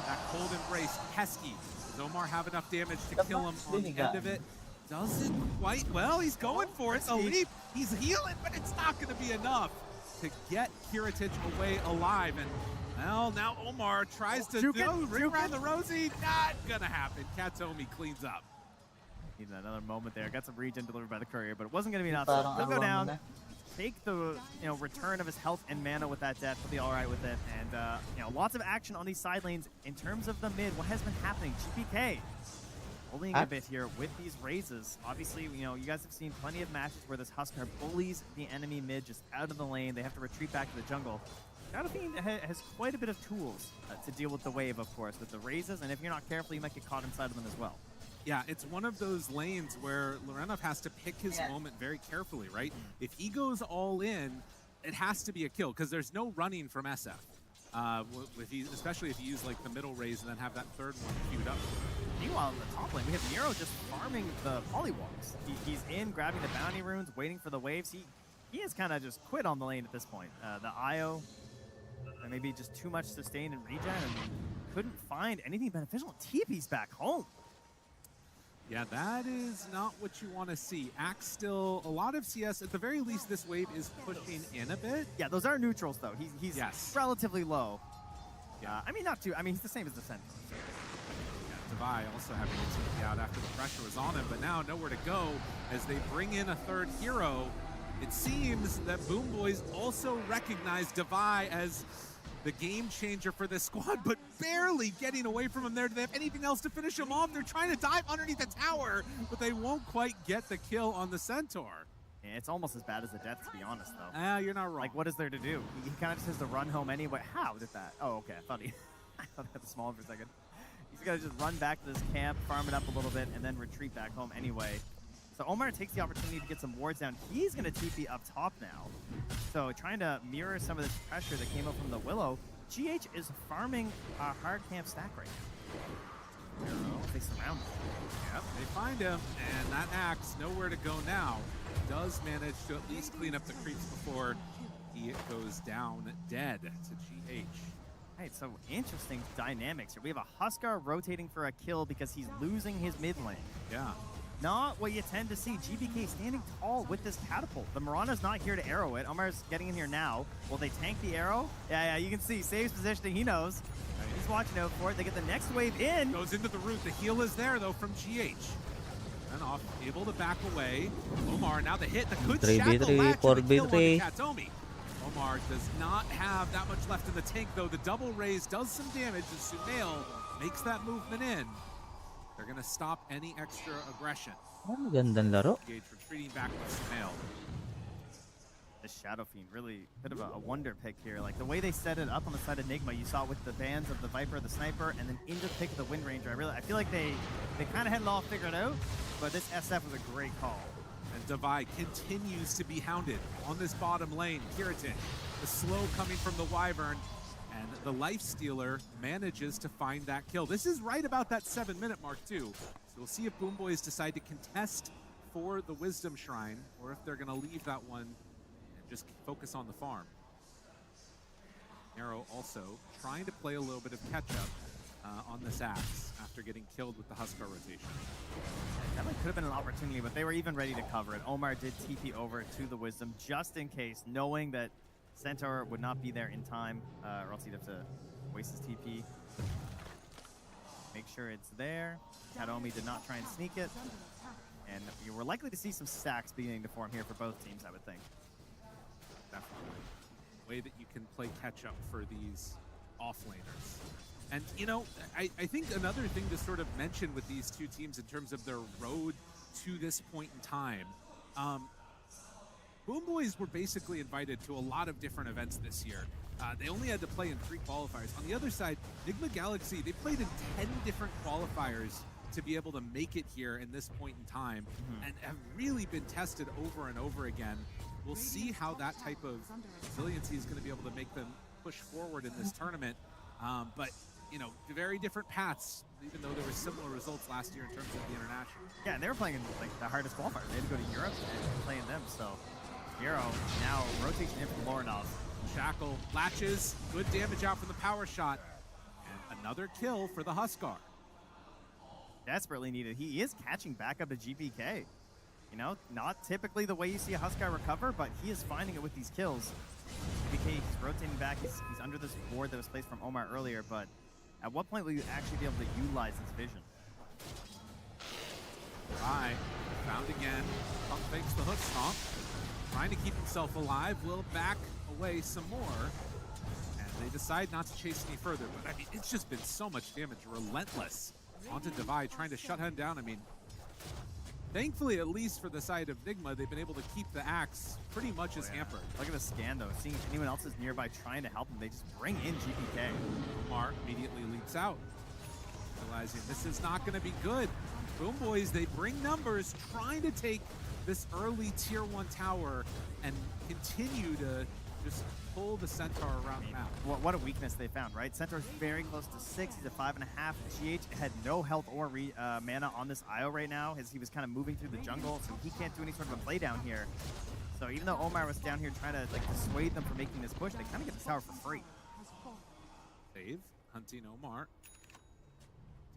that cold embrace, pesky. Does Omar have enough damage to kill him on the end of it? Doesn't quite, well, he's going for it. The leap, he's healing, but it's not gonna be enough to get Kiritich away alive. And well, now Omar tries to ring around the Rosie. Not gonna happen. Katomi cleans up. Need another moment there. Got some regen delivered by the courier, but it wasn't gonna be enough. So he'll go down, take the return of his health and mana with that death. He'll be all right with it. And lots of action on these side lanes in terms of the mid. What has been happening? GPK bullying a bit here with these raises. Obviously, you guys have seen plenty of matches where this Huskar bullies the enemy mid just out of the lane. They have to retreat back to the jungle. Battlefield has quite a bit of tools to deal with the wave, of course, with the raises, and if you're not careful, you might get caught inside of them as well. Yeah, it's one of those lanes where Lorenov has to pick his moment very carefully, right? If he goes all in, it has to be a kill, because there's no running from SF. Especially if you use like the middle raise and then have that third one queued up. Meanwhile, in the top lane, we have Nero just farming the polywalks. He's in, grabbing the bounty runes, waiting for the waves. He has kind of just quit on the lane at this point. The IO, maybe just too much sustain and regen, and couldn't find anything beneficial. TP's back home. Yeah, that is not what you want to see. Axe still, a lot of CS, at the very least, this wave is pushing in a bit. Yeah, those are neutrals, though. He's relatively low. Yeah. I mean, not too, he's the same as the Centaur. So. Yeah, Devi also having to TP out after the pressure was on him, but now nowhere to go as they bring in a third hero. It seems that Boom Boys also recognize Devi as the game changer for this squad, but barely getting away from him there. Do they have anything else to finish him off? They're trying to dive underneath the tower, but they won't quite get the kill on the Centaur. Yeah, it's almost as bad as the death, to be honest, though. You're not wrong. Like, what is there to do? He kind of just has to run home anyway. How did that? Oh, okay. I thought he had the small for a second. He's got to just run back to this camp, farm it up a little bit, and then retreat back home anyway. So Omar takes the opportunity to get some wards down. He's going to TP up top now. So trying to mirror some of this pressure that came up from the Willow. GH is farming a hard camp stack right now. They surround him. Yep, they find him, and that axe, nowhere to go now, does manage to at least clean up the creeps before he goes down dead to GH. Right, so interesting dynamics here. We have a Huskar rotating for a kill because he's losing his mid lane. Yeah. Not what you tend to see. GBK standing tall with this catapult. The Mirana's not here to arrow it. Omar's getting in here now. Will they tank the arrow? Yeah, you can see. Saves positioning. He knows. He's watching out for it. They get the next wave in. Goes into the root. The heal is there, though, from GH. And off, able to back away. Omar, now the hit. The good shackle latch and the kill on the Katomi. Omar does not have that much left in the tank, though. The double raise does some damage as Sumail makes that movement in. They're going to stop any extra aggression. Magandang laro. Gage retreating back with Sumail. This Shadow Fiend, really a bit of a wonder pick here. Like the way they set it up on the side of Enigma, you saw with the bands of the Viper, the Sniper, and then into the pick of the Wind Ranger. I feel like they kind of had it all figured out, but this SF was a great call. And Devi continues to be hounded on this bottom lane. Kiritin, the slow coming from the Wyvern, and the Lifestealer manages to find that kill. This is right about that 7-minute mark, too. So we'll see if Boom Boys decide to contest for the Wisdom Shrine, or if they're going to leave that one and just focus on the farm. Nero also trying to play a little bit of catch-up on this axe after getting killed with the Huskar rotation. That could have been an opportunity, but they were even ready to cover it. Omar did TP over to the Wisdom just in case, knowing that Centaur would not be there in time, or else he'd have to waste his TP. Make sure it's there. Katomi did not try and sneak it. And you were likely to see some stacks beginning to form here for both teams, I would think. Definitely. Way that you can play catch up for these offlaners. And, you know, I think another thing to sort of mention with these two teams in terms of their road to this point in time, Boom Boys were basically invited to a lot of different events this year. They only had to play in 3 qualifiers. On the other side, Enigma Galaxy, they played in 10 different qualifiers to be able to make it here in this point in time, and have really been tested over and over again. We'll see how that type of resiliency is going to be able to make them push forward in this tournament. But, you know, very different paths, even though there were similar results last year in terms of the international. Yeah, and they were playing in like the hardest qualifiers. They had to go to Europe and play in them, so Hero now rotation in from Lorinov. Shackle latches, good damage out from the power shot, and another kill for the Huskar. Desperately needed. He is catching back up to GPK. You know, not typically the way you see a Huskar recover, but he is finding it with these kills. GPK, he's rotating back. He's under this ward that was placed from Omar earlier, but at what point will you actually be able to utilize his vision? Right, found again. Punk fakes the hook stomp. Trying to keep himself alive, will back away some more. And they decide not to chase any further. But I mean, it's just been so much damage. Relentless onto Divide, trying to shut him down. I mean, thankfully, at least for the side of Nigma, they've been able to keep the axe pretty much as hampered. Look at the scan, though. Seeing if anyone else is nearby trying to help him, they just bring in GPK. Omar immediately leaps out, realizing this is not going to be good. Boom Boys, they bring numbers, trying to take this early tier 1 tower and continue to just pull the Centaur around the map. What a weakness they found, right? Centaur's very close to 6. He's at 5.5. GH had no health or mana on this IO right now as he was kind of moving through the jungle, so he can't do any sort of a play down here. So even though Omar was down here trying to like dissuade them from making this push, they kind of get this tower for free. Save, hunting Omar.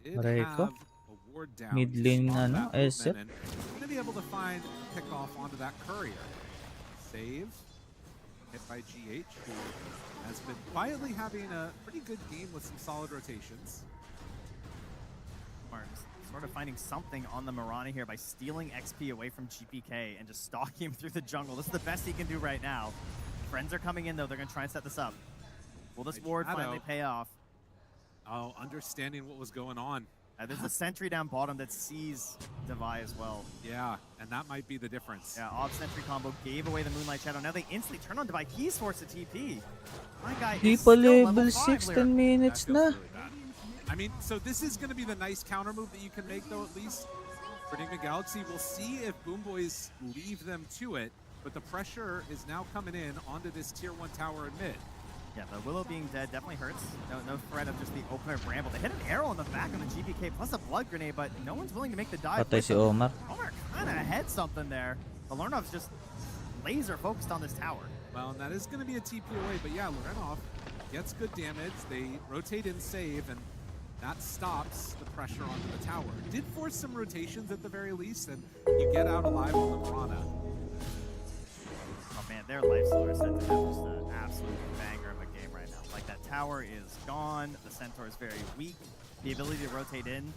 Did Mareko. have a ward down. Mid lane Saw ano, that SF. movement and gonna be able to find pick off onto that courier. Save. Hit by GH, who has been quietly having a pretty good game with some solid rotations. Mark's sort of finding something on the Mirani here by stealing XP away from GPK and just stalking him through the jungle. This is the best he can do right now. Friends are coming in, though. They're going to try and set this up. Will this ward finally pay off? Oh, understanding what was going on. There's a sentry down bottom that sees Devi as well. Yeah, and that might be the difference. Yeah, off sentry combo gave away the Moonlight Shadow. Now they instantly turn on Devi. He's forced to TP. My guy Di is pa still level 5 6, 10 minutes na. I mean, so this is going to be the nice counter move that you can make, though, at least for Enigma Galaxy. We'll see if Boom Boys leave them to it, but the pressure is now coming in onto this tier 1 tower in mid. Yeah, the Willow being dead definitely hurts. No threat of just the opener Bramble. They hit an arrow on the back of the GPK plus a blood grenade, but no one's willing to make the dive. Patay si Omar. Omar kind of had something there. But Lorenov's just laser focused on this tower. Well, and that is going to be a TP away, but yeah, Lorenov gets good damage. They rotate in save, and that stops the pressure onto the tower. Did force some rotations at the very least, and you get out alive on the Piranha. Oh man, their life stealer set to have just an absolute banger of a game right now. Like, that tower is gone, the Centaur is very weak, the ability to rotate in,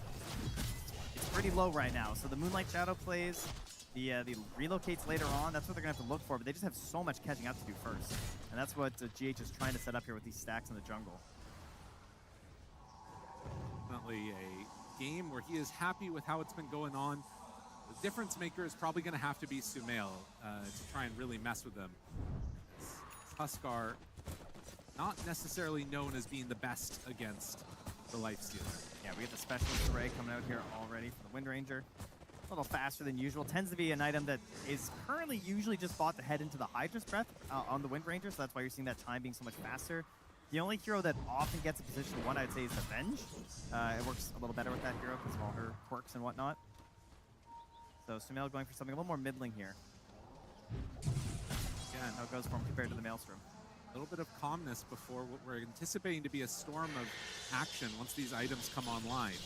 it's pretty low right now. So the Moonlight Shadow plays, the relocates later on, that's what they're gonna have to look for, but they just have so much catching up to do first. And that's what GH is trying to set up here with these stacks in the jungle. Definitely a game where he is happy with how it's been going on. The difference maker is probably going to have to be Sumail to try and really mess with them. Huskar, not necessarily known as being the best against the Lifestealer. Yeah, we get the Specialist Array coming out here already for the Wind Ranger. A little faster than usual. Tends to be an item that is currently usually just bought to head into the Hydra's Breath on the Wind Ranger, so that's why you're seeing that time being so much faster. The only hero that often gets a position 1, I'd say, is Avenge. It works a little better with that hero because of all her quirks and whatnot. So Sumail going for something a little more middling here. Yeah, and how it goes for him compared to the Maelstrom. A little bit of calmness before what we're anticipating to be a storm of action once these items come online.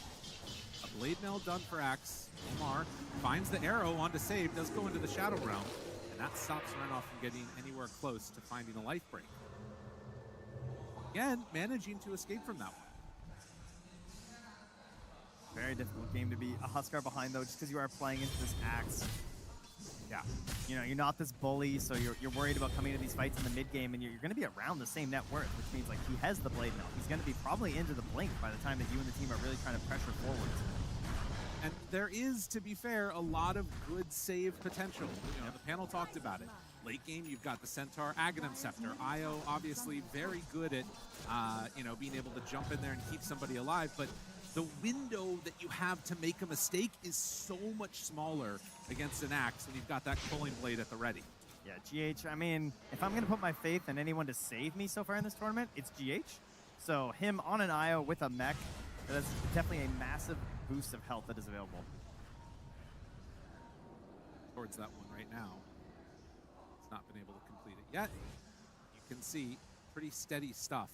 A Blade Mail done for Axe. Omar finds the arrow onto save, does go into the Shadow Realm, and that stops Renoff from getting anywhere close to finding a life break. Again, managing to escape from that one. very difficult game to be a Huskar behind, though, just because you are playing into this Axe. Yeah. You know, you're not this bully, so you're worried about coming into these fights in the mid game, and you're going to be around the same net worth, which means like he has the blade now. He's going to be probably into the blink by the time that you and the team are really trying to pressure forwards. And there is, to be fair, a lot of good save potential. You know, the panel talked about it. Late game, you've got the Centaur, Aghanim Scepter. Io, obviously, very good at, you know, being able to jump in there and keep somebody alive. But the window that you have to make a mistake is so much smaller against an Axe when you've got that Culling Blade at the ready. Yeah, GH, I mean, if I'm going to put my faith in anyone to save me so far in this tournament, it's GH. So him on an Io with a mech, that's definitely a massive boost of health that is available. Towards that one right now. He's not been able to complete it yet. You can see pretty steady stuff.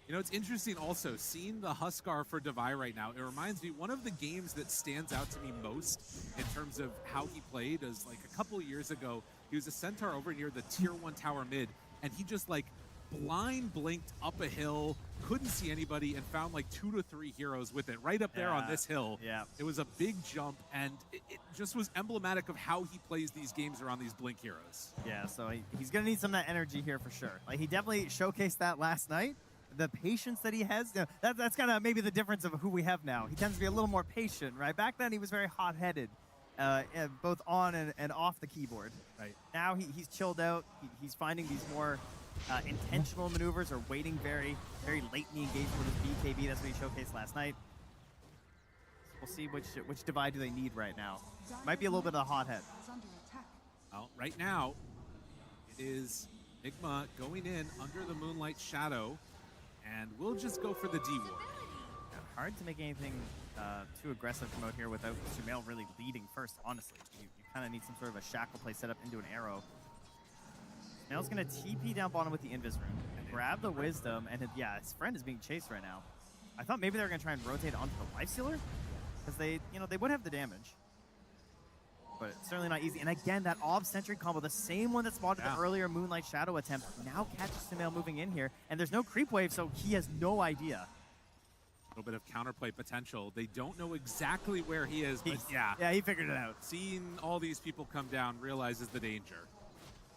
You know, it's interesting also, seeing the Huskar for Devi right now, it reminds me, one of the games that stands out to me most in terms of how he played is like a couple years ago, he was a Centaur over near the tier 1 tower mid, and he just like blind blinked up a hill, couldn't see anybody, and found like 2 to 3 heroes with it right up there on this hill. Yeah. It was a big jump, and it just was emblematic of how he plays these games around these blink heroes. Yeah, so he's going to need some of that energy here for sure. Like, he definitely showcased that last night. The patience that he has, you know, that's kind of maybe the difference of who we have now. He tends to be a little more patient, right? Back then, he was very hot-headed, both on and off the keyboard. Right. Now he's chilled out. He's finding these more intentional maneuvers or waiting very, very late in the engagement with his BKB. That's what he showcased last night. So we'll see which divide do they need right now. Might be a little bit of a hothead. Well, right now, it is Igma going in under the Moonlight Shadow, and we'll just go for the D-Ward. Yeah, hard to make anything too aggressive from out here without Sumail really leading first, honestly. You kind of need some sort of a shackle play set up into an arrow. Sumail's going to TP down bottom with the Invis Rune and grab the Wisdom, and his friend is being chased right now. I thought maybe they were going to try and rotate onto the Life Sealer, because they would have the damage. But it's certainly not easy. And again, that Ob Sentry combo, the same one that spotted the earlier Moonlight Shadow attempt, now catches Sumail moving in here. And there's no creep wave, so he has no idea. A little bit of counterplay potential. They don't know exactly where he is, but yeah, he figured it out. Seeing all these people come down, realizes the danger.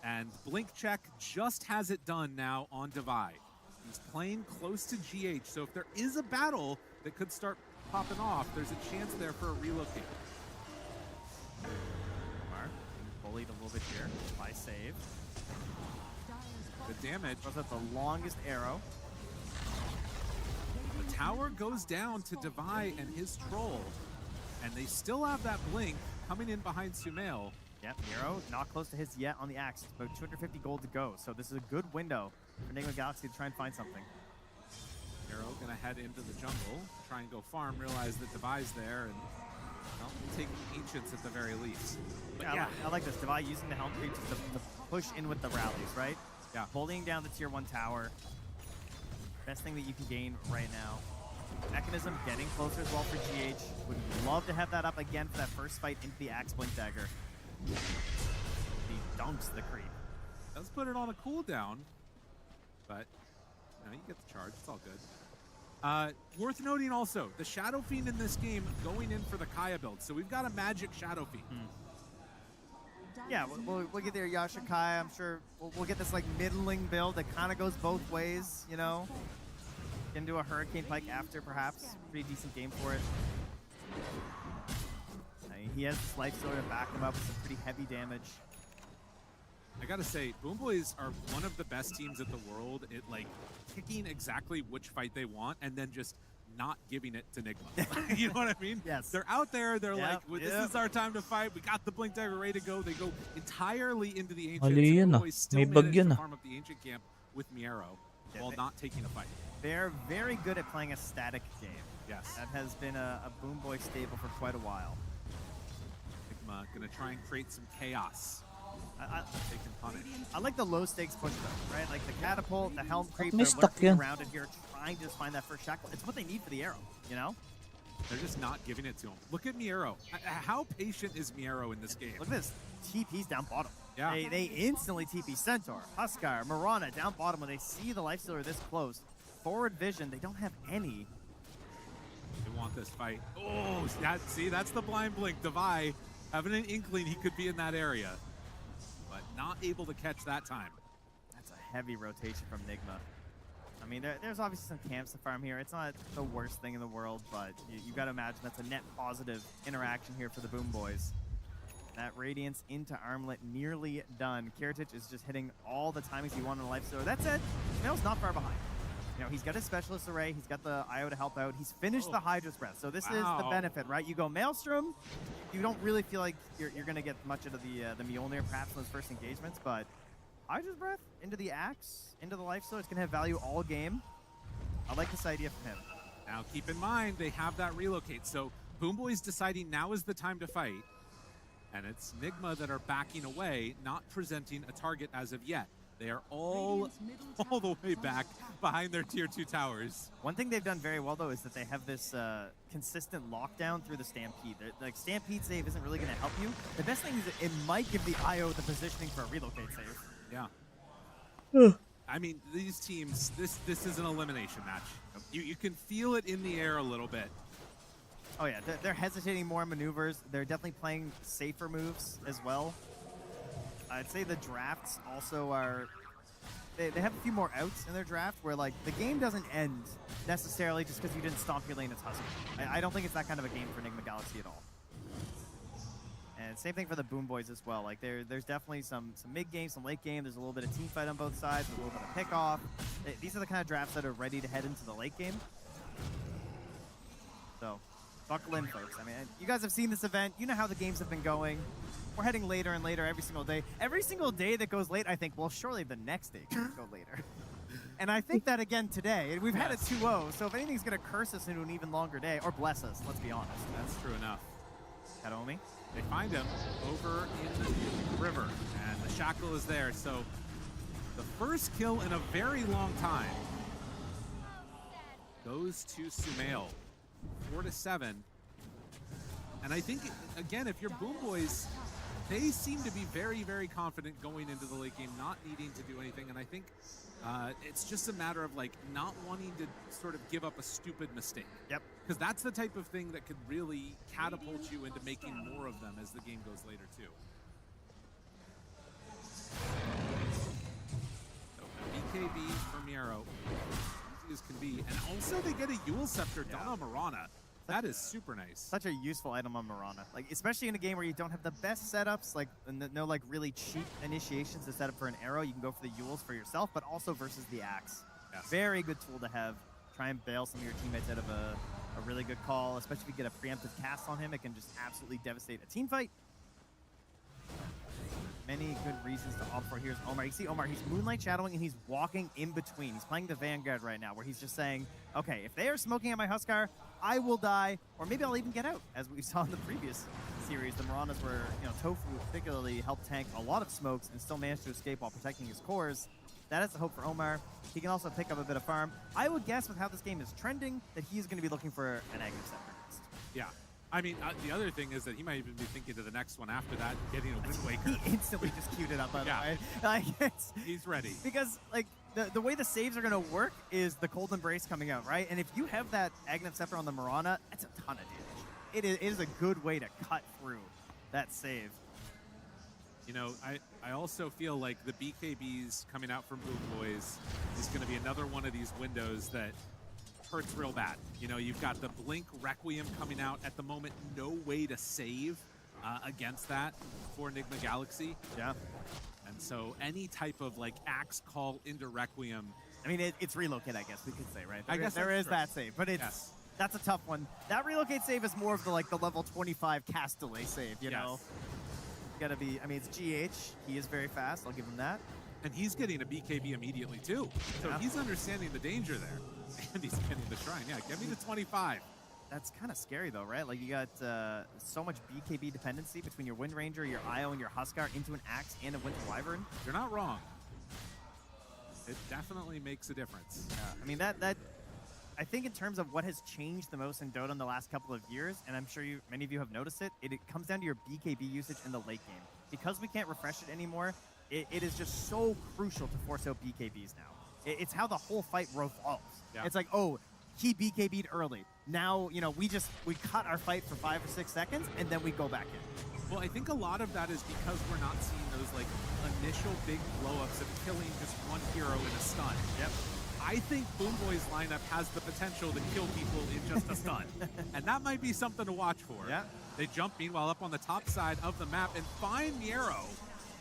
And Blink Check just has it done now on Devi. He's playing close to GH, so if there is a battle that could start popping off, there's a chance there for a relocate. Bullied a little bit here by save. The damage was at the longest arrow. The tower goes down to Devi and his troll, and they still have that blink coming in behind Sumail. Yep, Nero not close to his yet on the Axe. About 250 gold to go, so this is a good window for Enigma Galaxy to try and find something. Nero gonna head into the jungle, try and go farm, realize that Devi's there, and well, take Ancients at the very least. But yeah, I like this. Devi using the Helm Creep to push in with the rallies, right? Yeah. Bullying down the tier 1 tower. Best thing that you can gain right now. Mechanism getting closer as well for GH. Would love to have that up again for that first fight into the Axe Blink Dagger. He dunks the creep. Does put it on a cooldown, but you get the charge. It's all good. Worth noting also, the Shadow Fiend in this game going in for the Kaya build. So we've got a magic Shadow Fiend. Yeah, we'll get there, Yasha Kai. I'm sure we'll get this like middling build that kind of goes both ways, you know. Can do a Hurricane Pike after, perhaps. Pretty decent game for it. He has this Life Stealer to back him up with some pretty heavy damage. I gotta say, Boom Boys are one of the best teams in the world at like picking exactly which fight they want and then just not giving it to Nigma. You know what I mean? Yes. They're out there, they're like, well, this is our time to fight, we got the Blink Dagger ready to go. They go entirely into the Ancients. Mali yun, Boom ah. Boys still May manage bagyo to na. farm up the Ancient camp with Miero while not taking a fight. They're very good at playing a static game. Yes. That has been a Boom Boy staple for quite a while. Nigma gonna try and create some chaos. They can punish. I like the low stakes push though, right? Like the catapult, the helm creep, May they're stuck lurking yan. around it here, trying to just find that first shackle. It's what they need for the arrow, you know? They're just not giving it to him. Look at Miero. How patient is Miero in this game? Look at this. TP's down bottom. Yeah. They instantly TP Centaur, Huskar, Mirana down bottom when they see the Life Stealer this close. Forward vision, they don't have any. They want want this fight. Oh, see, that's the blind blink. Devi having an inkling he could be in that area, but not able to catch that time. That's a heavy rotation from Nigma. I mean, there's obviously some camps to farm here. It's not the worst thing in the world, but you got to imagine that's a net positive interaction here for the Boom Boys. That Radiance into Armlet nearly done. Kiritich is just hitting all the timings he wanted in life. So that's it. Sumail's not far behind. You know, he's got his Specialist Array. He's got the IO to help out. He's finished the Hydra's Breath. So this is the benefit, right? You go Maelstrom. You don't really feel like you're going to get much out of the Mjolnir perhaps in those first engagements, but Hydra's Breath into the Axe, into the Life Steal. It's going to have value all game. I like this idea from him. Now keep in mind, they have that relocate. So Boom Boy's deciding now is the time to fight. And it's Nigma that are backing away, not presenting a target as of yet. They are all the way back behind their tier 2 towers. One thing they've done very well, though, is that they have this consistent lockdown through the Stampede. Like, Stampede save isn't really going to help you. The best thing is that it might give the IO the positioning for a relocate save. Yeah. I mean, these teams, this is an elimination match. You can feel it in the air a little bit. Oh, yeah. They're hesitating more in maneuvers. They're definitely playing safer moves as well. I'd say the drafts also are... They have a few more outs in their draft where, like, the game doesn't end necessarily just because you didn't stomp your lane as Husky. I don't think it's that kind of a game for Enigma Galaxy at all. And same thing for the Boom Boys as well. Like, there's definitely some mid-game, some late-game. There's a little bit of team fight on both sides, a little bit of pick-off. These are the kind of drafts that are ready to head into the late game. So, buckle in, folks. I mean, you guys have seen this event. You know how the games have been going. We're heading later and later every single day. Every single day that goes late, I think, well, surely the next day can go later. And I think that again today. We've had a 2-0, so if anything's going to curse us into an even longer day, or bless us, let's be honest. That's true enough. Kadomi? They find him over in the river, and the shackle is there. So the first kill in a very long time goes to Sumail, 4-7. And I think, again, if you're Boom Boys, they seem to be very, very confident going into the late game, not needing to do anything. And I think it's just a matter of, like, not wanting to sort of give up a stupid mistake. Yep. Because that's the type of thing that could really catapult you into making more of them as the game goes later, too. So, BKB from Miero, easy as can be. And also they get a Yule Scepter done on Mirana. That is super nice. Such a useful item on Mirana. Like, especially in a game where you don't have the best setups, like no like really cheap initiations to set up for an arrow. You can go for the Yules for yourself, but also versus the Axe. Yes. Very good tool to have. Try and bail some of your teammates out of a really good call, especially if you get a preemptive cast on him. It can just absolutely devastate a team fight. Many good reasons to opt for. Here's Omar. You see Omar, he's Moonlight Shadowing and he's walking in between. He's playing the Vanguard right now where he's just saying, okay, if they are smoking at my Huskar, I will die, or maybe I'll even get out. As we saw in the previous series, the Miranas were, Tofu particularly helped tank a lot of smokes and still managed to escape while protecting his cores. That is the hope for Omar. He can also pick up a bit of farm. I would guess with how this game is trending that he's going to be looking for an Aghanim Scepter next. Yeah. I mean, the other thing is that he might even be thinking to the next one after that, getting a Wind Waker. He instantly just queued it up, by the way. Like, he's ready. Because, like, the way the saves are going to work is the Cold Embrace coming out, right? And if you have that Aghanim Scepter on the Mirana, that's a ton of damage. It is a good way to cut through that save. You know, I also feel like the BKBs coming out from Boom Boys is going to be another one of these windows that hurts real bad. You know, you've got the Blink Requiem coming out at the moment, no way to save against that for Enigma Galaxy. Yeah. And so any type of like Axe call into Requiem. I mean, it's relocate, I guess we could say, right? I guess there is that save, but that's a tough one. That relocate save is more of the level 25 cast delay save, you know? Gotta be, I mean, it's GH. He is very fast. I'll give him that. And he's getting a BKB immediately, too. So he's understanding the danger there. And he's getting the shrine. Yeah, give me the 25. That's kind of scary, though, right? Like, you got so much BKB dependency between your Wind Ranger, your IO, and your Huskar into an Axe and a Winter Wyvern. You're not wrong. It definitely makes a difference. I mean, that I think in terms of what has changed the most in Dota in the last couple of years, and I'm sure many of you have noticed it, it comes down to your BKB usage in the late game. Because we can't refresh it anymore, it is just so crucial to force out BKBs now. It's how the whole fight revolves. Yeah. It's like, oh, he BKB'd early. Now, you know, we cut our fight for 5 or 6 seconds, and then we go back in. Well, I think a lot of that is because we're not seeing those like initial big blow-ups of killing just one hero in a stun. Yep. I think Boomboy's lineup has the potential to kill people in just a stun. And that might be something to watch for. Yeah. They jump, meanwhile, up on the top side of the map and find Miero.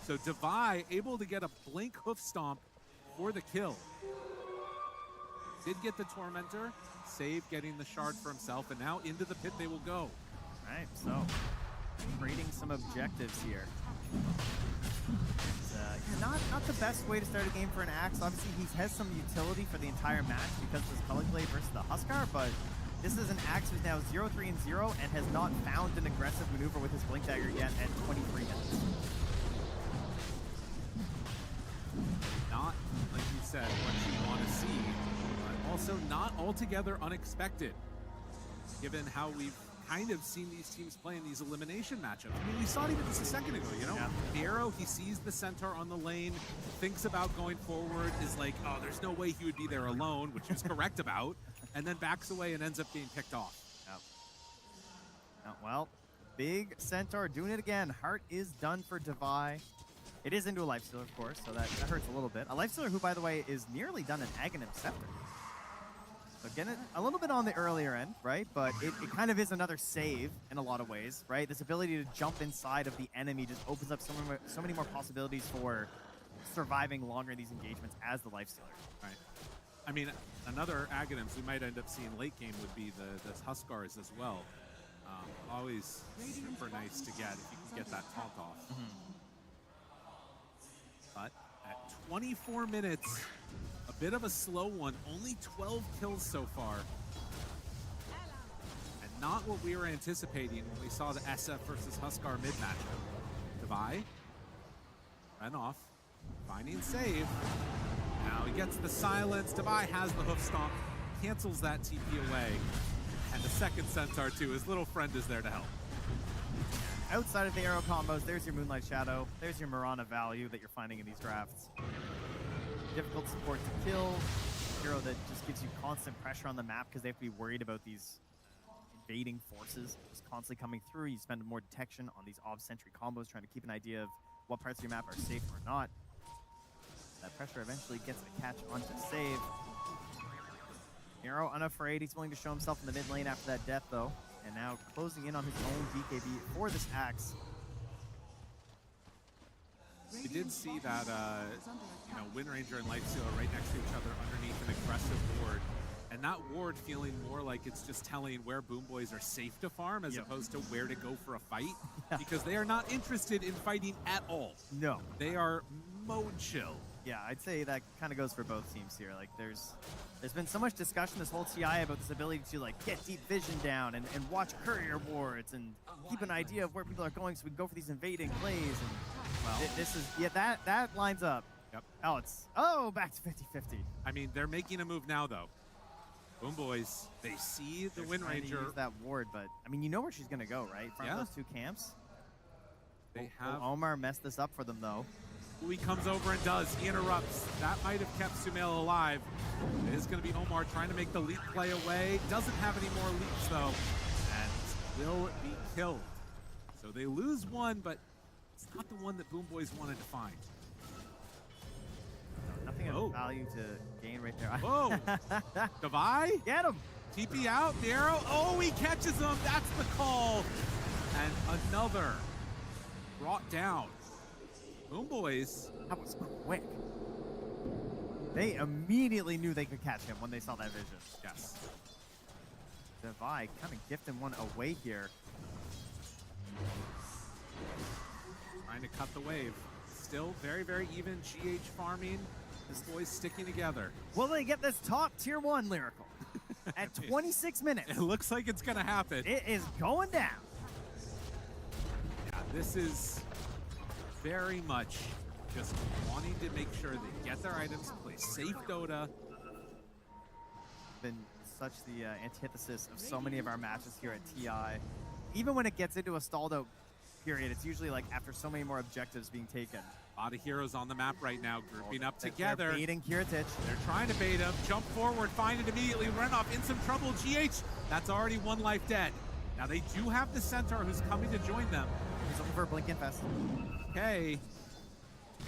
So Devi able to get a blink hoof stomp for the kill. Did get the Tormentor, save getting the shard for himself, and now into the pit they will go. Right, so creating some objectives here. Not the best way to start a game for an Axe. Obviously, he has some utility for the entire match because of his Color Blade versus the Huskar, but this is an Axe who's now 0-3-0 and has not found an aggressive maneuver with his Blink Dagger yet at 23 minutes. Not, like you said, what you want to see, but also not altogether unexpected, given how we've kind of seen these teams play in these elimination matchups. I mean, we saw it even just a second ago, you know? Miero, he sees the Centaur on the lane, thinks about going forward, is like, oh, there's no way he would be there alone, which he was correct about, and then backs away and ends up being picked off. Well, big Centaur doing it again. Heart is done for Devi. It is into a Lifestealer, of course, so that hurts a little bit. A Lifestealer who, by the way, is nearly done an Aghanim Scepter. So getting it a little bit on the earlier end, right? But it kind of is another save in a lot of ways, right? This ability to jump inside of the enemy just opens up so many more possibilities for surviving longer in these engagements as the Lifestealer. Right. I mean, another Aghanims we might end up seeing late game would be the Huskars as well. Always super nice to get if you can get that taunt off. But at 24 minutes, a bit of a slow one, only 12 kills so far. And not what we were anticipating when we saw the SF versus Huskar mid matchup. Devi, ran off, finding save. Now he gets the silence. Devi has the hoof stomp, cancels that TP away. And the second Centaur too, his little friend is there to help. Outside of the arrow combos, there's your Moonlight Shadow. There's your Mirana value that you're finding in these drafts. Difficult support to kill. Hero that just gives you constant pressure on the map because they have to be worried about these invading forces just constantly coming through. You spend more detection on these Ob Sentry combos, trying to keep an idea of what parts of your map are safe or not. That pressure eventually gets a catch onto save. Hero unafraid. He's willing to show himself in the mid lane after that death, though. And now closing in on his own BKB for this Axe. We did see that, Wind Ranger and Lifestealer right next to each other underneath an aggressive ward. And that ward feeling more like it's just telling where Boomboys are safe to farm as opposed to where to go for a fight. Because they are not interested in fighting at all. No. They are mode chill. Yeah, I'd say that kind of goes for both teams here. Like, there's been so much discussion this whole TI about this ability to like get deep vision down and watch courier wards and keep an idea of where people are going so we can go for these invading plays. And well, this is that lines up. Yep. Back to 50-50. I mean, they're making a move now though. Boomboys, they see the Wind Ranger. Use that ward, but I mean, you know where she's gonna go, right? From those two camps. They have Omar messed this up for them though. He comes over and does. He interrupts. That might have kept Sumail alive. It is going to be Omar trying to make the leap play away. Doesn't have any more leaps, though. And will be killed. So they lose one, but it's not the one that Boomboys wanted to find. Nothing of value to gain right there. Whoa! Devi? Get him! TP out. The arrow. Oh, he catches him. That's the call. And another brought down. Boomboys. That was quick. They immediately knew they could catch him when they saw that vision. Yes. Devi kind of gifting one away here. Trying to cut the wave. Still very, very even GH farming. This boy's sticking together. Will they get this top tier 1 Lyrical? At 26 minutes. It looks like it's going to happen. It is going down. Yeah, this is very much just wanting to make sure they get their items, play safe Dota. Been such the antithesis of so many of our matches here at TI. Even when it gets into a stalled out period, it's usually like after so many more objectives being taken. A lot of heroes on the map right now, grouping up together. They're baiting Kiritich. They're trying to bait him, jump forward, find it immediately, run off in some trouble. GH, that's already one life dead. Now they do have the Centaur who's coming to join them. He's looking for a Blink Infest. Okay.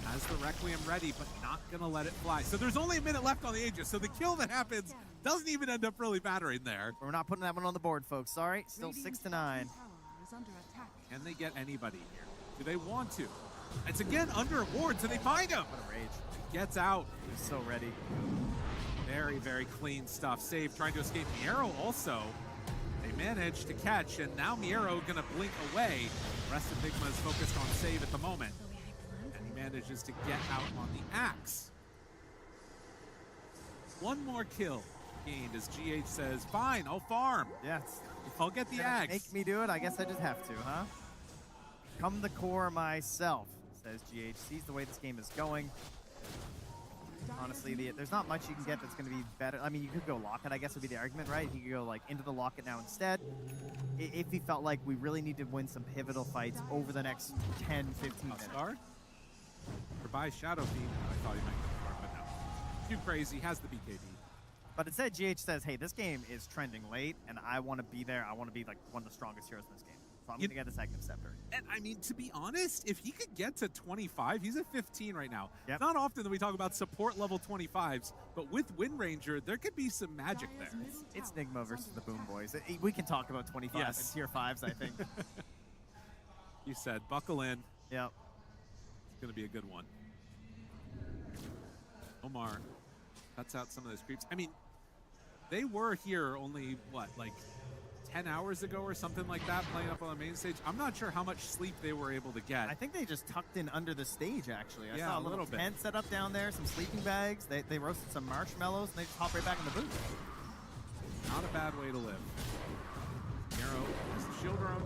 Has the Requiem ready, but not gonna let it fly. So there's only a minute left on the Aegis, so the kill that happens doesn't even end up really mattering there. We're not putting that one on the board, folks. Sorry. Still 6-9. Can they get anybody here? Do they want to? It's again under a ward, so they find him. What a rage. He gets out. He's so ready. Very, very clean stuff. Save trying to escape. Miero also. They managed to catch, and now Miero gonna blink away. The rest of Enigma is focused on Save at the moment. And he manages to get out on the axe. One more kill gained as GH says, fine, I'll farm. Yes. I'll get the axe. Make me do it? I guess I just have to, huh? Come the core myself, says GH. Sees the way this game is going. Honestly, there's not much you can get that's going to be better. I mean, you could go Locket, I guess would be the argument, right? He could go like into the Locket now instead. If he felt like we really need to win some pivotal fights over the next 10, 15 minutes. Star? Or by Shadow Fiend. I thought he might go far, but no. Too crazy, has the BKB. But instead, GH says, hey, this game is trending late, and I want to be there. I want to be like one of the strongest heroes in this game. So I'm going to get this Aghanim Scepter. And I mean, to be honest, if he could get to 25, he's at 15 right now. Yep. Not often that we talk about support level 25s, but with Wind Ranger, there could be some magic there. It's Nigma versus the Boom Boys. We can talk about 25 Yes. and tier 5s, I think. You said, buckle in. Yep. It's going to be a good one. Omar cuts out some of those creeps. I mean, they were here only, what, like 10 hours ago or something like that, playing up on the main stage. I'm not sure how much sleep they were able to get. I think they just tucked in under the stage, actually. I Yeah, saw a a little little tent set up down there, some sleeping bags. They roasted some marshmallows, and they just hopped right back in the booth. Not a bad way to live. Arrow has the shield room.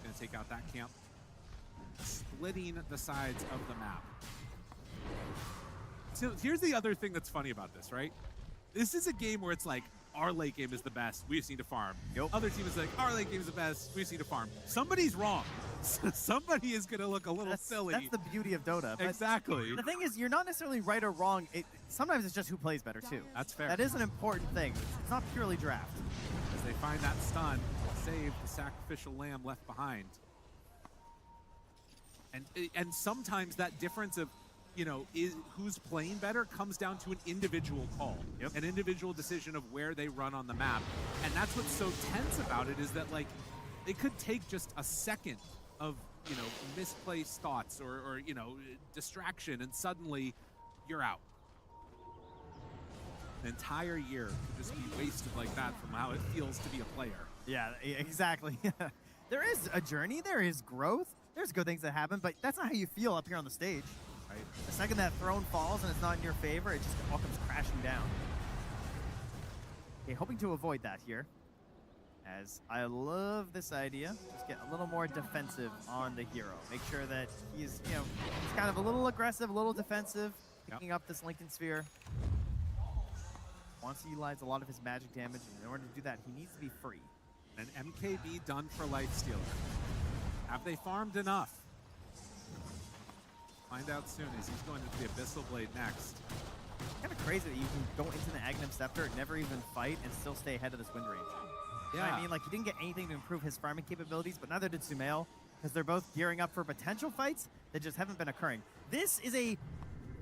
Gonna take out that camp. Splitting the sides of the map. So here's the other thing that's funny about this, right? This is a game where it's like, our late game is the best, we just need to farm. Yep. Other team is like, our late game is the best, we just need to farm. Somebody's wrong. Somebody is gonna look a little silly. That's the beauty of Dota. But Exactly. the thing is, you're not necessarily right or wrong. Sometimes it's just who plays better, too. That's fair. That is an important thing. It's not purely draft. As they find that stun, save the sacrificial lamb left behind. And sometimes that difference of, you know, who's playing better comes down to an individual call, an individual decision of where they run on the map. And that's what's so tense about it, is that, like, it could take just a second of, you know, misplaced thoughts or you know, distraction, and suddenly you're out. An entire year could just be wasted like that from how it feels to be a player. Yeah, exactly. There is a journey. There is growth. There's good things that happen, but that's not how you feel up here on the stage. Right? The second that throne falls and it's not in your favor, it just all comes crashing down. Okay, hoping to avoid that here. As I love this idea, just get a little more defensive on the hero. Make sure that he's, you know, he's kind of a little aggressive, a little defensive, picking up this Lincoln Sphere. Wants to utilize a lot of his magic damage, and in order to do that, he needs to be free. An MKB done for Lifestealer. Have they farmed enough? Find out soon as he's going into the Abyssal Blade next. Kind of crazy that you can go into the Aghanim Scepter, never even fight, and still stay ahead of this Wind Range. Yeah. I mean, like, he didn't get anything to improve his farming capabilities, but neither did Sumail, because they're both gearing up for potential fights that just haven't been occurring. This is a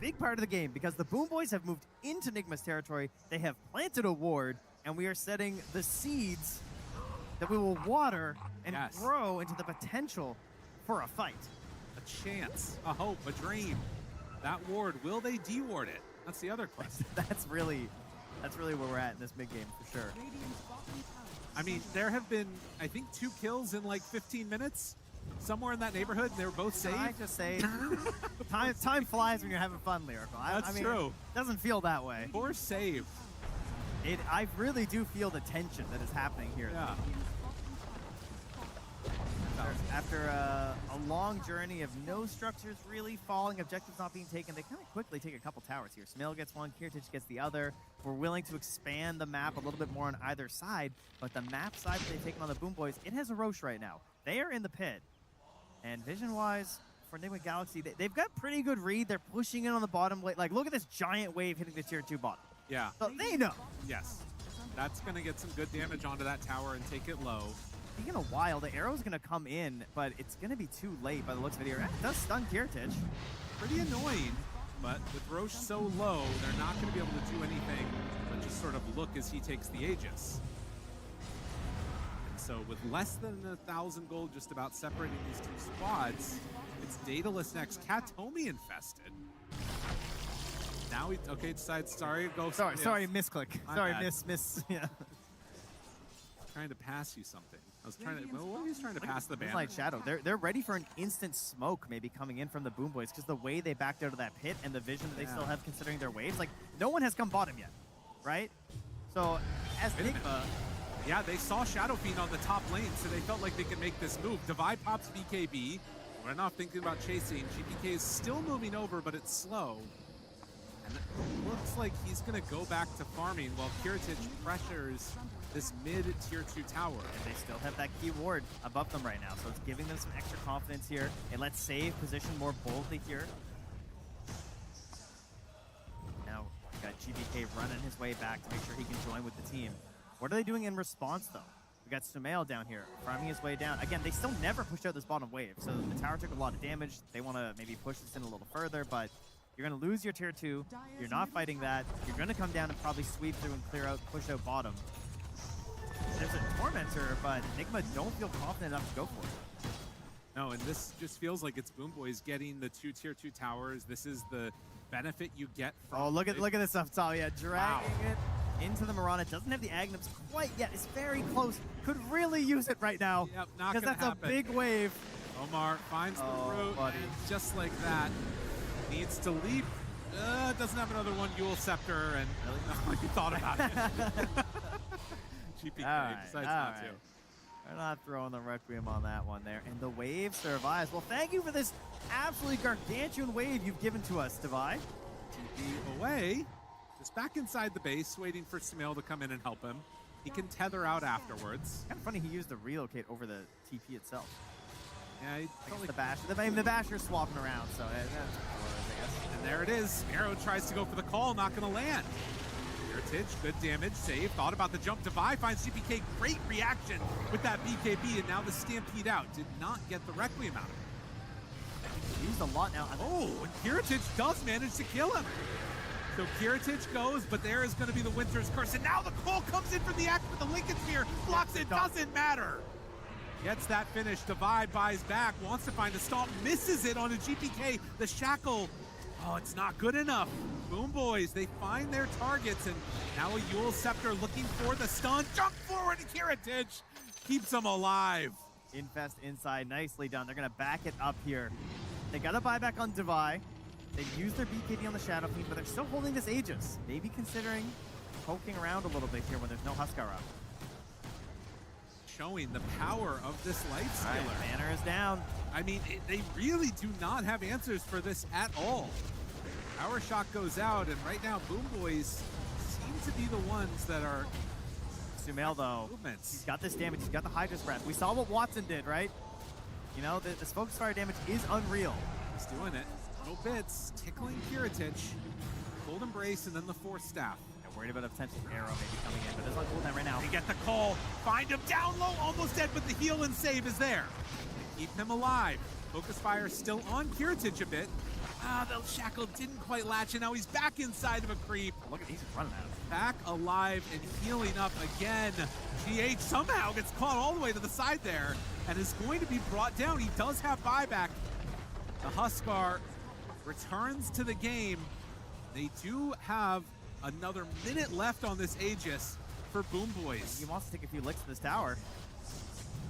big part of the game, because the Boom Boys have moved into Nigma's territory. They have planted a ward, and we are setting the seeds that we will water and grow into the potential for a fight. A chance, a hope, a dream. That ward, will they deward it? That's the other question. That's really where we're at in this mid game for sure. I mean, there have been, I think, 2 kills in like 15 minutes, somewhere in that neighborhood, and they were both saved. Can I just say, time flies when you're having fun, Lyrical. That's true. It doesn't feel that way. Or saved. I really do feel the tension that is happening here. Yeah. After a long journey of no structures really falling, objectives not being taken, they kind of quickly take a couple towers here. Smail gets one, Kiritich gets the other. We're willing to expand the map a little bit more on either side, but the map side that they've taken on the Boom Boys, it has a Roche right now. They are in the pit. And vision-wise, for Enigma Galaxy, they've got pretty good read. They're pushing in on the bottom lane. Like, look at this giant wave hitting the tier 2 bottom. Yeah. So they know. Yes. That's going to get some good damage onto that tower and take it low. Taking a while. The arrow's going to come in, but it's going to be too late by the looks of it here. It does stun Kiritich. Pretty annoying, but with Roche so low, they're not going to be able to do anything but just sort of look as he takes the Aegis. And so with less than 1,000 gold just about separating these two squads, it's Daedalus next. Katomi infested. Now he, okay, decides, sorry, go. Sorry, misclick. My Sorry, bad. miss, yeah. Trying to pass you something. I was trying to, well, what was he trying to pass the banner? Moonlight Shadow. They're ready for an instant smoke maybe coming in from the Boom Boys because the way they backed out of that pit and the vision that they still have considering their waves, like, no one has come bottom yet, right? So, as Enigma... Yeah, they saw Shadow Fiend on the top lane, so they felt like they could make this move. Divide pops BKB. We're not thinking about chasing. GPK is still moving over, but it's slow. And it looks like he's going to go back to farming while Kiritich pressures this mid-tier 2 tower. And they still have that key ward above them right now, so it's giving them some extra confidence here. It lets Save position more boldly here. Now, we got GBK running his way back to make sure he can join with the team. What are they doing in response, though? We got Sumail down here, farming his way down. Again, they still never pushed out this bottom wave, so the tower took a lot of damage. They want to maybe push this in a little further, but you're going to lose your tier 2. You're not fighting that. You're going to come down and probably sweep through and clear out, push out bottom. There's a Tormentor, but Enigma don't feel confident enough to go for it. No, and this just feels like it's Boom Boys getting the 2 tier 2 towers. This is the benefit you get from... Oh, look at this up top. Yeah, dragging it into the Mirana. Doesn't have the Aghanim's quite yet. It's very close. Could really use it right now. Yep, not because gonna that's happen. a big wave. Omar finds the root, and just like that, needs to leap. Doesn't have another one, Yule Scepter, and like he thought about it. GPK decides not to. They're not throwing the Requiem on that one there. And the wave survives. Well, thank you for this absolutely gargantuan wave you've given to us, Divide. TP away. Just back inside the base, waiting for Sumail to come in and help him. He can tether out afterwards. Kind of funny he used the relocate over the TP itself. Yeah, he like the Basher. The Basher's swapping around, so that's I guess. And there it is. Arrow tries to go for the call, not going to land. Heritage, good damage, save. Thought about the jump. Divide finds GPK. Great reaction with that BKB, and now the Stampede out. Did not get the Requiem out of it. Used a lot now. Oh, and Kiritich does manage to kill him. So Kiritich goes, but there is going to be the Winter's Curse. And now the call comes in from the act with the Lincoln Spear. Blocks it, doesn't matter. Gets that finish. Divide buys back, wants to find a stomp, misses it on a GPK. The Shackle, oh, it's not good enough. Boom Boys, they find their targets, and now a Yule Scepter looking for the stun. Jump forward, and Kiritich keeps them alive. Infest inside, nicely done. They're going to back it up here. They got a buyback on Divide. They've used their BKB on the Shadow Fiend, but they're still holding this Aegis. Maybe considering poking around a little bit here when there's no Huskar up. Showing the power of this Lightstealer. Right, banner is down. I mean, they really do not have answers for this at all. Power shot goes out, and right now, Boom Boys seem to be the ones that are... Sumail, though, he's got this damage. He's got the Hydra's Breath. We saw what Watson did, right? You know, this Focus Fire damage is unreal. He's doing it. Little bits, tickling Kiritich. Cold Embrace, and then the Force Staff. Yeah, worried about a potential arrow maybe coming in, but there's not cooldown right now. They get the call. Find him down low, almost dead, but the heal and save is there. They keep him alive. Focus Fire still on Kiritich a bit. The Shackle didn't quite latch, and now he's back inside of a creep. Look at, he's running out. Back alive and healing up again. GH somehow gets caught all the way to the side there and is going to be brought down. He does have buyback. The Huskar returns to the game. They do have another minute left on this Aegis for Boom Boys. He wants to take a few licks to this tower.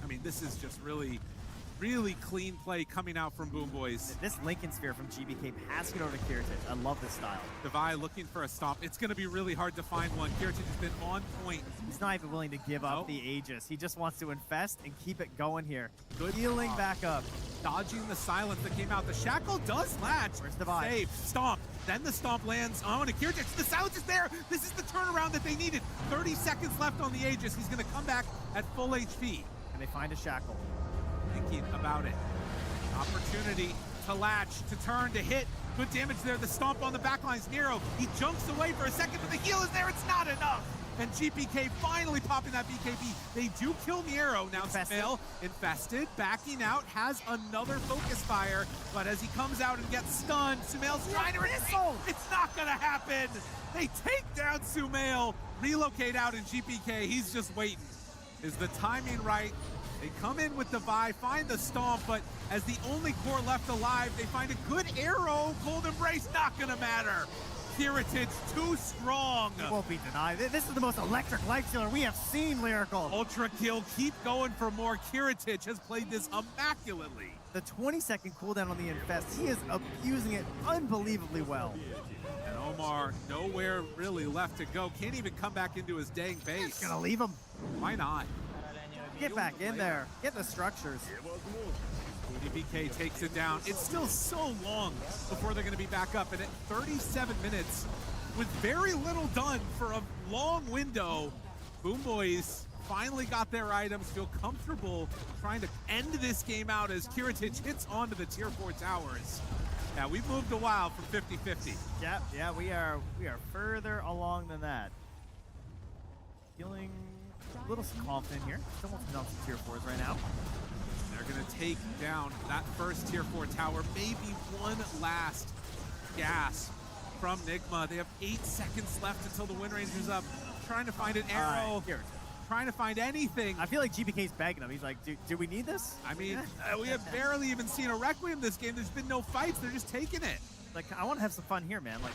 I mean, this is just really clean play coming out from Boom Boys. This Lincoln Sphere from GBK passing it over to Kiritich. I love this style. Divide looking for a stomp. It's going to be really hard to find one. Kiritich has been on point. He's not even willing to give up the Aegis. He just wants to infest and keep it going here. Good healing back up. Dodging the silence that came out. The Shackle does latch. Where's Divide? Save. Stomp. Then the stomp lands on a Kiritich. The silence is there. This is the turnaround that they needed. 30 seconds left on the Aegis. He's going to come back at full HP. And they find a Shackle. Thinking about it. Opportunity to latch, to turn, to hit. Good damage there. The stomp on the backlines. Nero, he jumps away for a second, but the heal is there. It's not enough. And GPK finally popping that BKB. They do kill Nero. Now Sumail, infested, backing out, has another focus fire. But as he comes out and gets stunned, Sumail's trying to retreat. It's not going to happen. They take down Sumail, relocate out, and GPK, he's just waiting. Is the timing right? They come in with the Vi, find the stomp, but as the only core left alive, they find a good arrow. Cold Embrace, not gonna matter. Kiritich, too strong. It won't be denied. This is the most electric life stealer we have seen, Lyrical. Ultra kill, keep going for more. Kiritich has played this immaculately. The 20-second cooldown on the Infest, he is abusing it unbelievably well. And Omar, nowhere really left to go. Can't even come back into his dang base. Just gonna leave him. Why not? Get back in there. Get the structures. DPK takes it down. It's still so long before they're going to be back up. And at 37 minutes, with very little done for a long window, Boom Boys finally got their items, feel comfortable trying to end this game out as Kiritich hits onto the tier 4 towers. Yeah, we've moved a while from 50-50. Yeah, we are further along than that. Feeling a little confident here. Still wants to knock some tier 4s right now. They're going to take down that first tier 4 tower. Maybe one last gasp from Nigma. They have 8 seconds left until the Wind Ranger's up. Trying to find an arrow. Trying to find anything. I feel like GPK's bagging him. He's like, do we need this? I mean, we have barely even seen a Requiem this game. There's been no fights. They're just taking it. Like, I want to have some fun here, man. Like,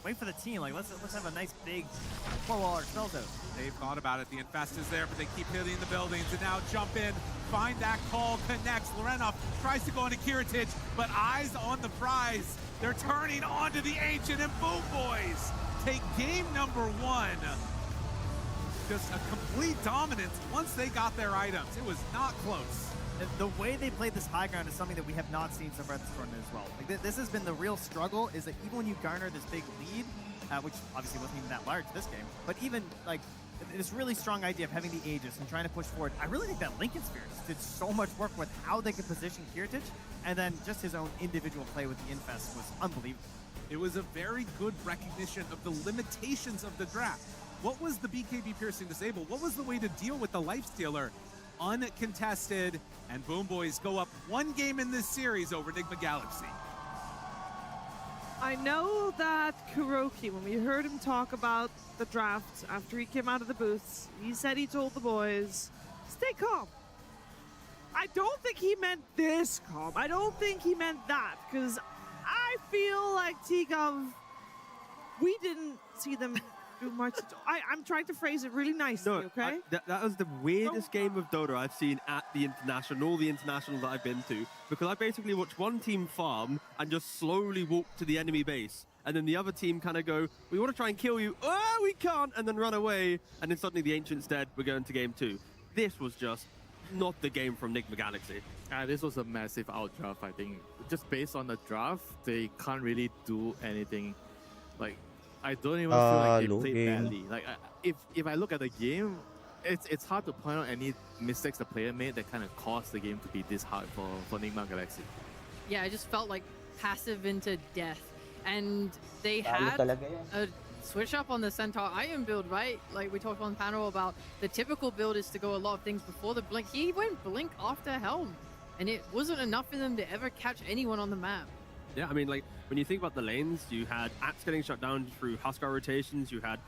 wait for the team. Like, let's have a nice big 4-waller spells out. They've thought about it. The Infest is there, but they keep hitting the buildings. And now jump in, find that call, connects. Lorenov tries to go into Kiritich, but eyes on the prize. They're turning onto the Ancient, and Boom Boys take game number 1. Just a complete dominance once they got their items. It was not close. The way they played this high ground is something that we have not seen so far this tournament as well. Like, this has been the real struggle, is that even when you garner this big lead, which obviously wasn't even that large this game, but even like this really strong idea of having the Aegis and trying to push forward, I really think that Lincoln Sphere did so much work with how they could position Kiritich, and then just his own individual play with the Infest was unbelievable. It was a very good recognition of the limitations of the draft. What was the BKB piercing disable? What was the way to deal with the Lifestealer? Uncontested, and Boom Boys go up 1 game in this series over Nigma Galaxy. I know that Kuroki, when we heard him talk about the draft after he came out of the booths, he said he told the boys, stay calm. I don't think he meant this calm. I don't think he meant that, because I feel like T-Gov, we didn't see them do much. I'm trying to phrase it really nicely, okay? That was the weirdest game of Dota I've seen at the international, all the internationals that I've been to, because I basically watched one team farm and just slowly walk to the enemy base, and then the other team kind of go, we want to try and kill you, oh, we can't, and then run away, and then suddenly the Ancient's dead, we're going to game 2. This was just not the game from Nigma Galaxy. This was a massive outdraft, I think. Just based on the draft, they can't really do anything. Like, I don't even feel like they played badly. Like, if I look at the game, it's hard to point out any mistakes the player made that kind of caused the game to be this hard for Nigma Galaxy. Yeah, I just felt like passive into death. And they had a switch up on the Centaur Iron build, right? Like we talked on the panel about the typical build is to go a lot of things before the Blink. He went Blink after Helm. And it wasn't enough for them to ever catch anyone on the map. Yeah, I mean, like, when you think about the lanes, you had Axe getting shut down through Huskar rotations, you had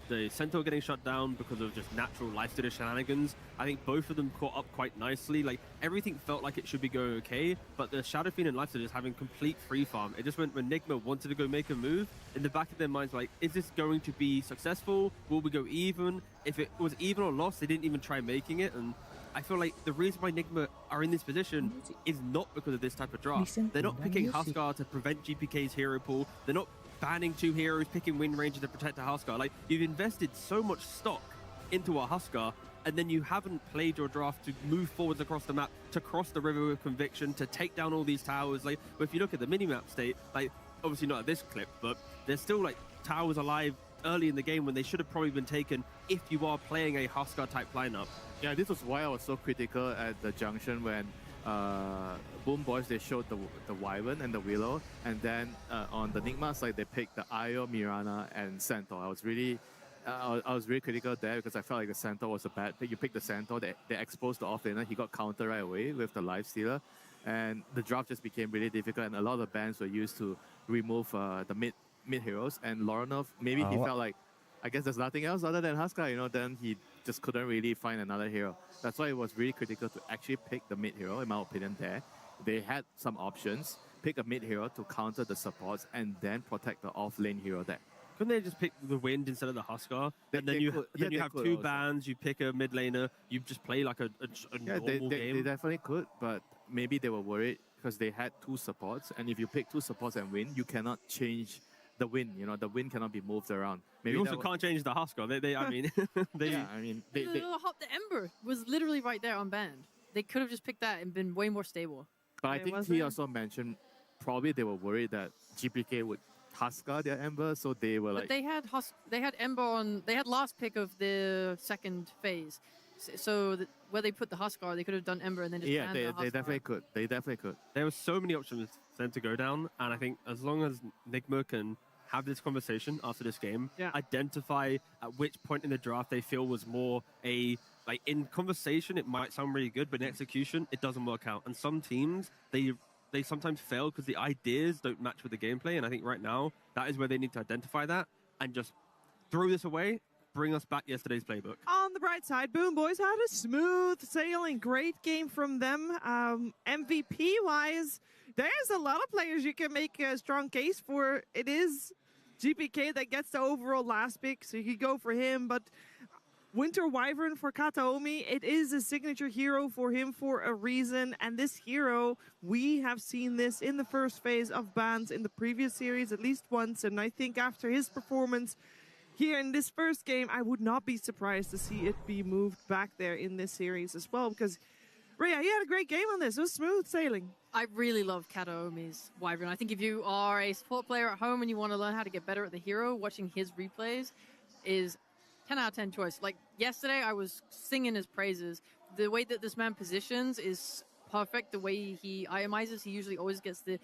the Centaur getting shut down because of just natural lifestealer shenanigans. I think both of them caught up quite nicely. Like, everything felt like it should be going okay, but the Shadow Fiend and lifestealer just having complete free farm. It just went when Nigma wanted to go make a move, in the back of their minds, like, is this going to be successful? Will we go even? If it was even or lost, they didn't even try making it, and I feel like the reason why Nigma are in this position is not because of this type of draft. They're not picking Huskar to prevent GPK's hero pool. They're not banning 2 heroes, picking Wind Ranger to protect a Huskar. Like, you've invested so much stock into a Huskar, and then you haven't played your draft to move forwards across the map, to cross the river with conviction, to take down all these towers. Like, but if you look at the minimap state, like, obviously not at this clip, but there's still, like, towers alive early in the game when they should have probably been taken if you are playing a Huskar type lineup. Yeah, this was why I was so critical at the junction when Boom Boys, they showed the Wyvern and the Willow, and then on the Nigma side they picked the Io, Mirana, and Centaur. I was really critical there because I felt like the Centaur was a bad pick. You picked the Centaur, they exposed the offlaner, he got counter right away with the Lifestealer, and the draft just became really difficult, and a lot of the bans were used to remove the mid heroes, and Loranov, maybe he felt like, I guess there's nothing else other than Huskar, you know, then he just couldn't really find another hero. That's why it was really critical to actually pick the mid hero, in my opinion, there. They had some options, pick a mid hero to counter the supports, and then protect the off lane hero there. Couldn't they just pick the Wind instead of the Huskar? And then you have two bans, you pick a mid laner, you just play like a normal game. They definitely could, but maybe they were worried because they had two supports, and if you pick two supports and win, you cannot change the Wind. You know, the Wind cannot be moved around. Maybe you also can't change the Huskar. The Ember was literally right there unbanned. They could have just picked that and been way more stable. But I think he also mentioned probably they were worried that GPK would Huskar their Ember, so they were like. But they had Ember on. They had last pick of the second phase, so where they put the Huskar, they could have done Ember and then just they definitely could. They definitely could. There were so many options for them to go down, and I think as long as Nigma can have this conversation after this game, identify at which point in the draft they feel was more in conversation it might sound really good, but in execution it doesn't work out. And some teams they sometimes fail because the ideas don't match with the gameplay, and I think right now that is where they need to identify that and just throw this away, bring us back yesterday's playbook. On the bright side, Boom Boys had a smooth sailing, great game from them. MVP wise, there's a lot of players you can make a strong case for. It is GPK that gets the overall last pick, so you could go for him, but Winter Wyvern for Kataomi, it is a signature hero for him for a reason, and this hero, we have seen this in the first phase of bans in the previous series at least once, and I think after his performance here in this first game, I would not be surprised to see it be moved back there in this series as well, because Rhea, you had a great game on this. It was smooth sailing. I really love Kataomi's Wyvern. I think if you are a support player at home and you want to learn how to get better at the hero, watching his replays is 10 out of 10 choice. Like yesterday, I was singing his praises. The way that this man positions is perfect. The way he itemizes, he usually always gets the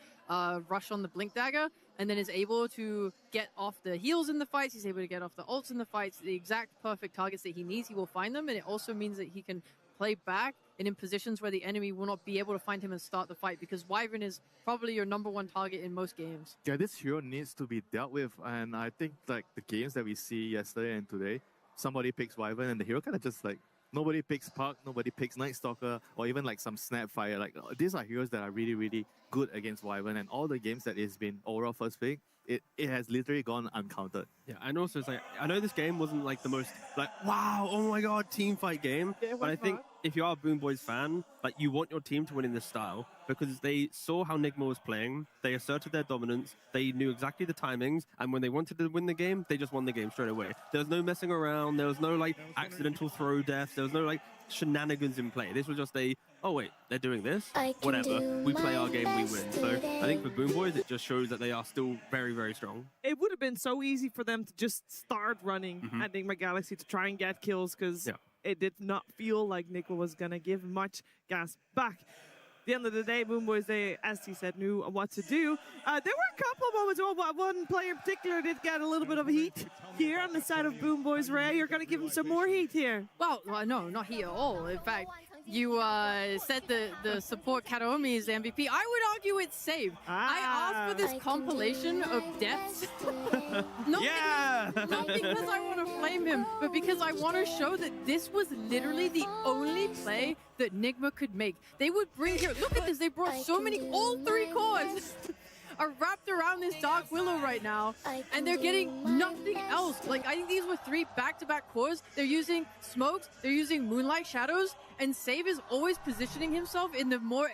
rush on the Blink Dagger and then is able to get off the heals in the fights. He's able to get off the ults in the fights. The exact perfect targets that he needs, he will find them. And it also means that he can play back and in positions where the enemy will not be able to find him and start the fight, because Wyvern is probably your #1 target in most games. Yeah, this hero needs to be dealt with, and I think like the games that we see yesterday and today, somebody picks Wyvern and the hero kind of just like, nobody picks Puck, nobody picks Night Stalker, or even like some Snapfire. Like these are heroes that are really, really good against Wyvern, and all the games that it's been overall first pick, it has literally gone uncounted. Yeah, and also it's like, I know this game wasn't like the most like, wow, oh my god, team fight game, but I think if you are a Boom Boys fan, like you want your team to win in this style, because they saw how Nigma was playing, they asserted their dominance, they knew exactly the timings, and when they wanted to win the game, they just won the game straight away. There was no messing around, there was no like accidental throw deaths, there was no like shenanigans in play. This was just oh wait, they're doing this? Whatever. We play our game, we win. So I think for Boom Boys, it just shows that they are still very, very strong. It would have been so easy for them to just start running at Nigma Galaxy to try and get kills, because it did not feel like Nigma was going to give much gas back. At the end of the day, Boom Boys, they, as he said, knew what to do. There were a couple of moments, one player in particular did get a little bit of heat here on the side of Boom Boys. Ray, you're going to give him some more heat here. Well, no, not heat at all. In fact, you said the support Kataomi is MVP. I would argue it's saved. I asked for this compilation of deaths. not because I want to flame him, but because I want to show that this was literally the only play that Nigma could make. They would bring here. Look at this. They brought so many, all 3 cores are wrapped around this Dark Willow right now, and they're getting nothing else. Like, I think these were 3 back-to-back cores. They're using smokes, they're using moonlight shadows, and Save is always positioning himself in the more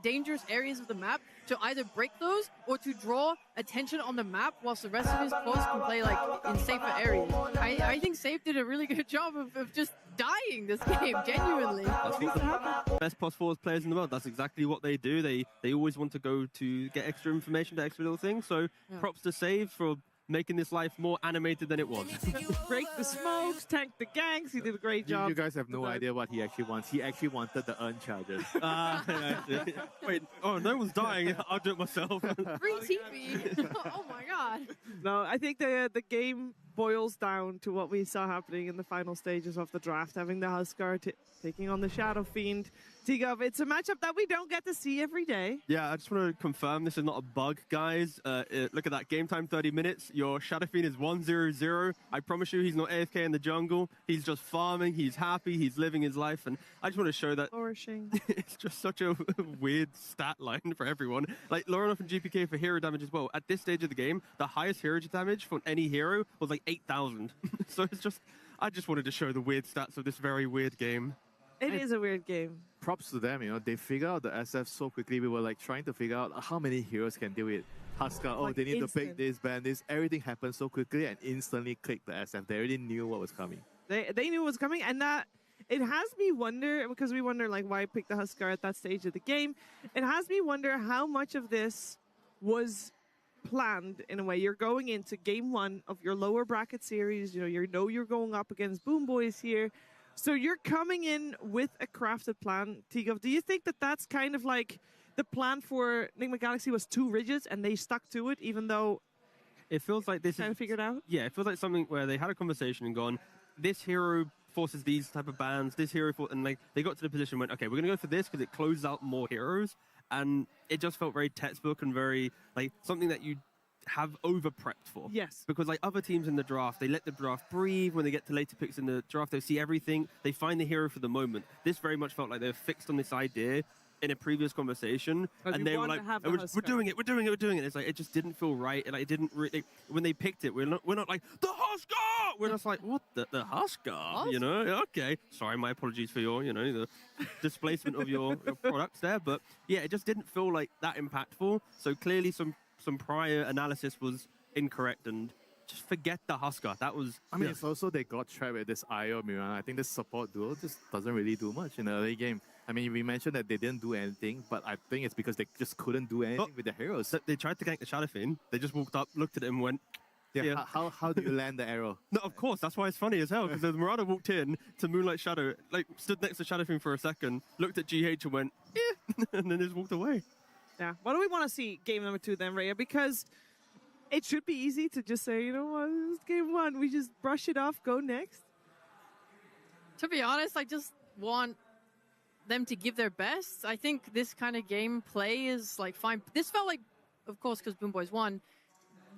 dangerous areas of the map to either break those or to draw attention on the map, whilst the rest of his cores can play like in safer areas. I think Save did a really good job of just dying this game, genuinely. Best possible players in the world. That's exactly what they do. They always want to go to get extra information to extra little things. So props to Save for making this life more animated than it was. Break the smokes, tank the ganks. He did a great job. You guys have no idea what he actually wants. He actually wanted the earn charges. Wait, oh, no one's dying. I'll do it myself. Free TV. Oh my god. No, I think the game boils down to what we saw happening in the final stages of the draft, having the Huskar taking on the Shadow Fiend. Tigov, it's a matchup that we don't get to see every day. Yeah, I just want to confirm this is not a bug, guys. Look at that, game time 30 minutes. Your Shadow Fiend is 1-0-0. I promise you he's not AFK in the jungle. He's just farming, he's happy, he's living his life. And I just want to show that flourishing. It's just such a weird stat line for everyone. Like, Lorenoff and GPK for hero damage as well. At this stage of the game, the highest hero damage for any hero was like 8,000. So it's just, I just wanted to show the weird stats of this very weird game. It is a weird game. Props to them, you know, they figure out the SF so quickly. We were like trying to figure out how many heroes can deal with Huskar. Oh, Like they need instant. to pick this, ban this. Everything happened so quickly and instantly clicked the SF. They already knew what was coming. They knew what was coming, and that it has me wonder, because we wonder like why pick the Huskar at that stage of the game. It has me wonder how much of this was planned in a way. You're going into game one of your lower bracket series. You know you're going up against Boom Boys here. So you're coming in with a crafted plan, Tigov. Do you think that that's kind of like the plan for Enigma Galaxy was too rigid and they stuck to it, even though it feels like this kind of figured out? Yeah, it feels like something where they had a conversation and gone, this hero forces these type of bans, this hero, and like they got to the position and went, okay, we're going to go for this because it closes out more heroes. And it just felt very textbook and very like something that you have over prepped for. Yes. Because like other teams in the draft, they let the draft breathe. When they get to later picks in the draft, they see everything. They find the hero for the moment. This very much felt like they were fixed on this idea in a previous conversation, and they were like, we're doing it. It's like, it just didn't feel right. And like, it didn't really, when they picked it, we're not like, the Huskar! We're just like, what, the Huskar? You know, okay. Sorry, my apologies for your, the displacement of your products there. But yeah, it just didn't feel like that impactful. So clearly some prior analysis was incorrect, and just forget the Huskar. That was... I mean, it's also they got trapped with this Io Mirana. I think this support duo just doesn't really do much in the early game. I mean, we mentioned that they didn't do anything, but I think it's because they just couldn't do anything with the heroes. They tried to gank the Shadow Fiend. They just walked up, looked at it and went... Yeah, how do you land the arrow? No, of course, that's why it's funny as hell, because the Marauder walked in to Moonlight Shadow, like, stood next to Shadow Fiend for a second, looked at GH and went, and then just walked away. Yeah. What do we want to see game number 2 then, Rhea? Because it should be easy to just say, you know what, this is game 1. We just brush it off, go next. To be honest, I just want them to give their best. I think this kind of gameplay is like fine. This felt like, of course, because Boom Boys won,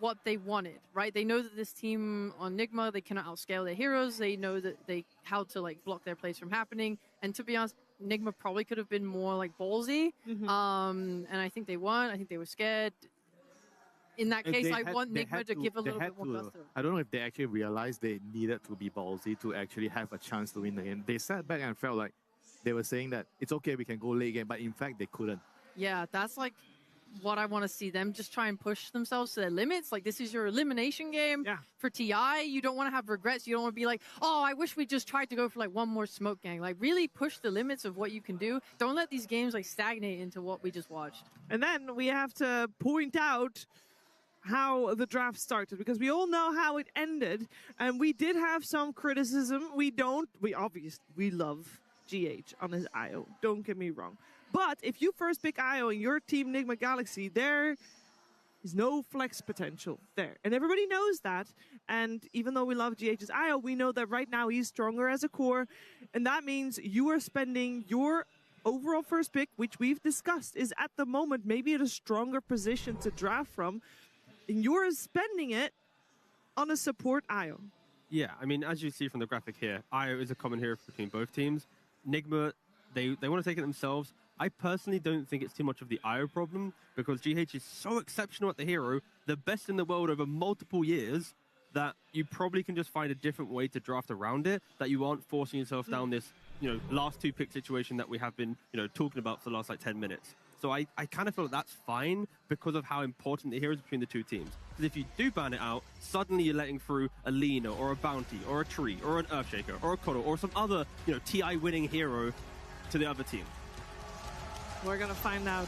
what they wanted, right? They know that this team on Nigma, they cannot outscale their heroes. They know that how to like block their plays from happening. And to be honest, Nigma probably could have been more like ballsy. And I think they won. I think they were scared. In that case, I want Nigma to give a little bit more gusto. I don't know if they actually realized they needed to be ballsy to actually have a chance to win the game. They sat back and felt like they were saying that it's okay, we can go late game, but in fact, they couldn't. Yeah, that's like what I want to see them just try and push themselves to their limits. Like, this is your elimination game for TI. You don't want to have regrets. You don't want to be like, oh, I wish we just tried to go for like one more smoke gang. Like, really push the limits of what you can do. Don't let these games like stagnate into what we just watched. And then we have to point out how the draft started, because we all know how it ended, and we did have some criticism. We love GH on his IO, don't get me wrong. But if you first pick IO in your team Nigma Galaxy, there is no flex potential there. And everybody knows that. And even though we love GH's IO, we know that right now he's stronger as a core. And that means you are spending your overall first pick, which we've discussed, is at the moment maybe in a stronger position to draft from. And you're spending it on a support IO. Yeah, I mean, as you see from the graphic here, IO is a common hero between both teams. Nigma, they want to take it themselves. I personally don't think it's too much of the IO problem, because GH is so exceptional at the hero, the best in the world over multiple years, that you probably can just find a different way to draft around it, that you aren't forcing yourself down this, last 2 pick situation that we have been, talking about for the last like 10 minutes. So I kind of feel like that's fine because of how important the heroes between the two teams. Because if you do ban it out, suddenly you're letting through a Lina or a Bounty or a Tree or an Earthshaker or a Kodo or some other, TI winning hero to the other team. We're going to find out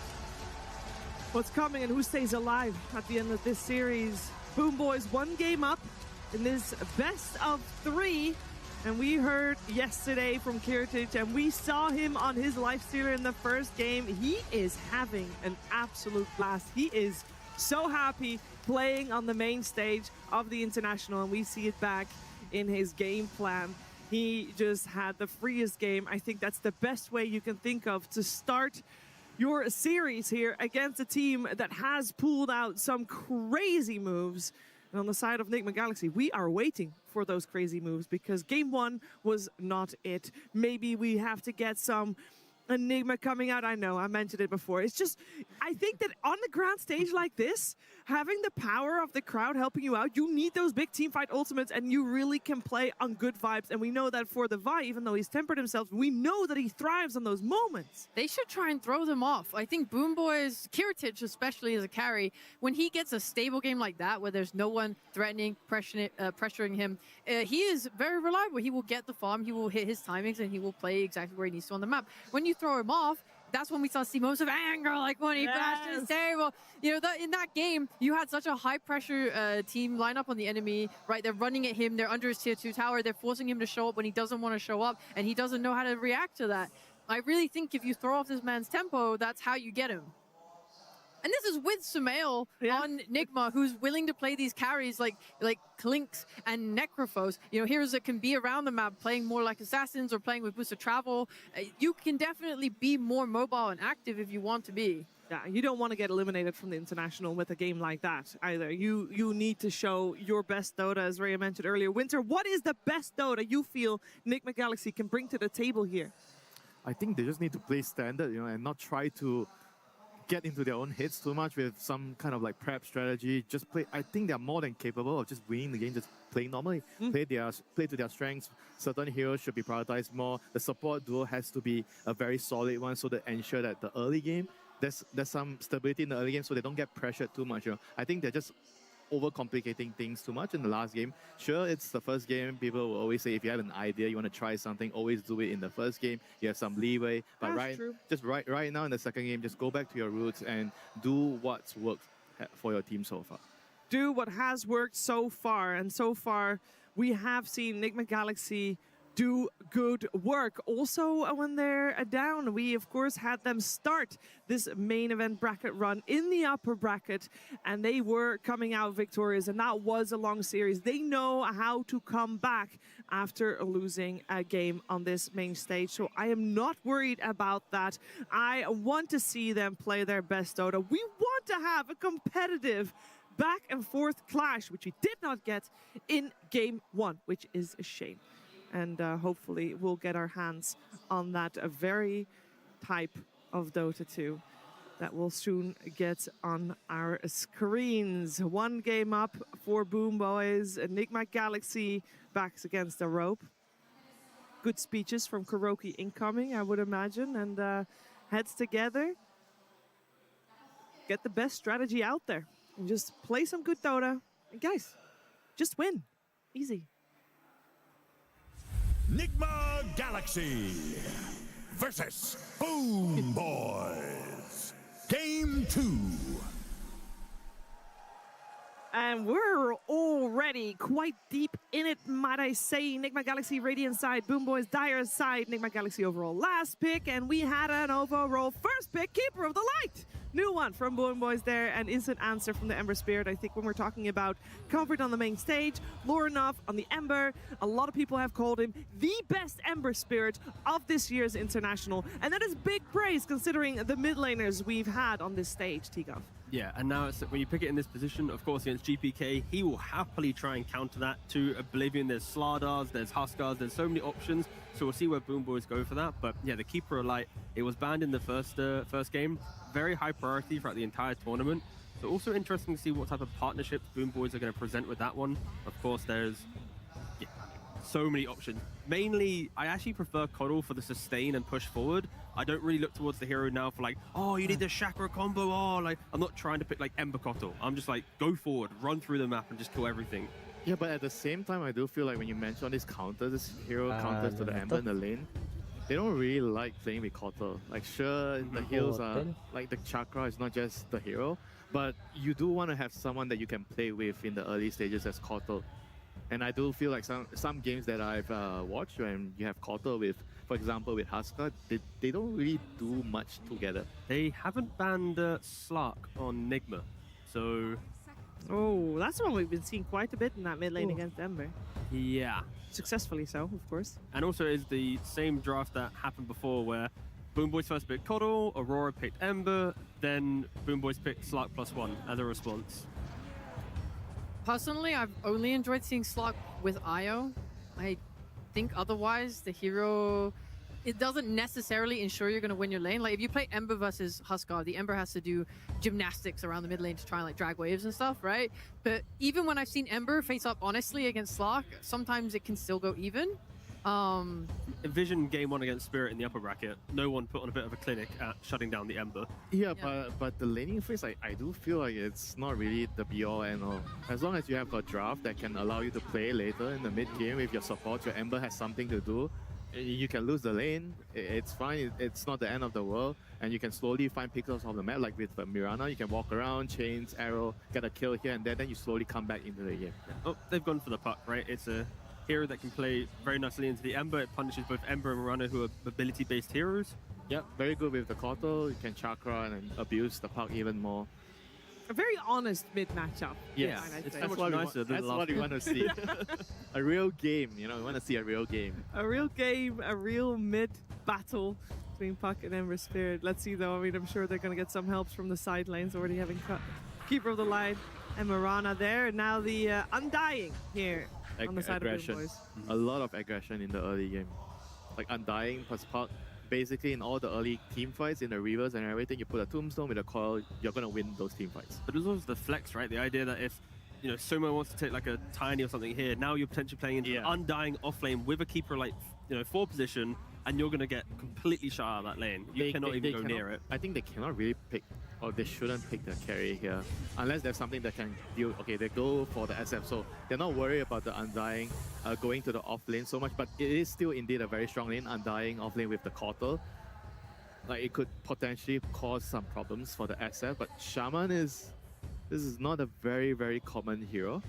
what's coming and who stays alive at the end of this series. Boom Boys 1 game up in this best of 3. And we heard yesterday from Kiritich, and we saw him on his lifestealer in the first game. He is having an absolute blast. He is so happy playing on the main stage of the International, and we see it back in his game plan. He just had the freest game. I think that's the best way you can think of to start your series here against a team that has pulled out some crazy moves. And on the side of Enigma Galaxy, we are waiting for those crazy moves because game 1 was not it. Maybe we have to get some Enigma coming out. I know, I mentioned it before. It's just, I think that on the grand stage like this, having the power of the crowd helping you out, you need those big team fight ultimates, and you really can play on good vibes. And we know that for the Vi, even though he's tempered himself, we know that he thrives on those moments. They should try and throw them off. I think Boom Boys, Kiritich especially as a carry, when he gets a stable game like that, where there's no one threatening, pressuring him, he is very reliable. He will get the farm, he will hit his timings, and he will play exactly where he needs to on the map. When you throw him off, that's when we see moments of anger, like when he bashed his table. You know, in that game, you had such a high-pressure team lineup on the enemy, right? They're running at him, they're under his tier 2 tower, they're forcing him to show up when he doesn't want to show up, and he doesn't know how to react to that. I really think if you throw off this man's tempo, that's how you get him. And this is with Sumail on Nigma, who's willing to play these carries like Clinks and Necrophos. You know, heroes that can be around the map, playing more like assassins or playing with boosted travel. You can definitely be more mobile and active if you want to be. Yeah, you don't want to get eliminated from the International with a game like that either. You need to show your best Dota, as Rhea mentioned earlier. Winter, what is the best Dota you feel Enigma Galaxy can bring to the table here? I think they just need to play standard, you know, and not try to get into their own hits too much with some kind of like prep strategy. Just play. I think they're more than capable of just winning the game, just playing normally. Play to their strengths. Certain heroes should be prioritized more. The support duo has to be a very solid one, so to ensure that the early game there's some stability in the early game, so they don't get pressured too much. You know? I think they're just overcomplicating things too much in the last game. Sure, it's the first game. People will always say if you have an idea, you want to try something, always do it in the first game. You have some leeway. But right now in the second game, just go back to your roots and do what's worked for your team so far. Do what has worked so far. And so far, we have seen Enigma Galaxy do good work. Also, when they're down, we of course had them start this main event bracket run in the upper bracket, and they were coming out victorious, and that was a long series. They know how to come back after losing a game on this main stage, so I am not worried about that. I want to see them play their best Dota. We want to have a competitive back and forth clash, which we did not get in game 1, which is a shame. And hopefully we'll get our hands on that very type of Dota 2 that will soon get on our screens. 1 game up for Boom Boys. Enigma Galaxy backs against the rope. Good speeches from Kuroki incoming, I would imagine, and heads together. Get the best strategy out there and just play some good Dota. And guys, just win. Easy. Enigma Galaxy versus Boom Boys. Game 2. And we're already quite deep in it, might I say. Enigma Galaxy Radiant side, Boom Boys Dire side. Enigma Galaxy overall last pick, and we had an overall first pick, Keeper of the Light. New one from Boom Boys there, and instant answer from the Ember Spirit. I think when we're talking about comfort on the main stage, Lorenov on the Ember, a lot of people have called him the best Ember Spirit of this year's International. And that is big praise considering the mid laners we've had on this stage, Tigov. Yeah, and now it's, when you pick it in this position, of course, against GPK, he will happily try and counter that to Oblivion. There's Slardars, there's Huskars, there's so many options. So we'll see where Boom Boys go for that. But yeah, the Keeper of Light, it was banned in the first game. Very high priority throughout the entire tournament. So also interesting to see what type of partnerships Boom Boys are going to present with that one. Of course, there's so many options. Mainly, I actually prefer Coddle for the sustain and push forward. I don't really look towards the hero now for like, oh, you need the chakra combo. Oh, like I'm not trying to pick like Ember Coddle. I'm just like, go forward, run through the map and just kill everything. Yeah, but at the same time, I do feel like when you mention all these counters, this hero counters to the Ember in the lane, they don't really like playing with Kotal. Like, sure, the heals are Kotal. like the chakra is not just the hero, but you do want to have someone that you can play with in the early stages as Kotal. And I do feel like some games that I've watched when you have Kotal with, for example, with Husker, they don't really do much together. They haven't banned Slark on Nigma, so Oh, that's one we've been seeing quite a bit in that mid lane against Ember. yeah. Successfully so, of course. And also it's the same draft that happened before where Boom Boys first picked Coddle, Aurora picked Ember, then Boom Boys picked Slark +1 as a response. Personally, I've only enjoyed seeing Slot with Io. I think otherwise, the hero, it doesn't necessarily ensure you're going to win your lane. Like if you play Ember versus Huskar, the Ember has to do gymnastics around the mid lane to try and like drag waves and stuff, right? But even when I've seen Ember face up honestly against Slark, sometimes it can still go even. Envision game 1 against Spirit in the upper bracket. No one put on a bit of a clinic at shutting down the Ember. Yeah, but the laning phase, I do feel like it's not really the be-all and all. As long as you have a draft that can allow you to play later in the mid-game with your support, your Ember has something to do, you can lose the lane, it's fine, it's not the end of the world, and you can slowly find pixels of the map, like with Mirana, you can walk around, chains, arrow, get a kill here and there, then you slowly come back into the game. Oh, they've gone for the puck, right? It's a hero that can play very nicely into the Ember. It punishes both Ember and Mirana, who are ability-based heroes. Yep, very good with the Kotal. You can chakra and abuse the puck even more. A very honest mid matchup. Yes, it's say. so much nicer than that's the last what we one. want to see. A real game, you know, we want to see a real game. A real game, a real mid battle between Puck and Ember Spirit. Let's see though, I mean, I'm sure they're going to get some helps from the side lanes, already having cut Keeper of the Line and Mirana there. And now the Undying here on the side Aggression. of Boom Boys. A lot of aggression in the early game. Like Undying plus Puck. Basically, in all the early team fights, in the rivers and everything, you put a tombstone with a coil, you're going to win those team fights. But there's also the flex, right? The idea that if, you know, Sumo wants to take like a tiny or something here, now you're potentially playing into an Undying off lane with a keeper like, you know, 4 position, and you're going to get completely shut out of that lane. You cannot even go near it. I think they cannot really pick, or they shouldn't pick the carry here, unless there's something that can deal. Okay, they go for the SF, so they're not worried about the Undying going to the off lane so much, but it is still indeed a very strong lane, Undying off lane with the Kotal. Like, it could potentially cause some problems for the SF, but Shaman this is not a very, very common hero.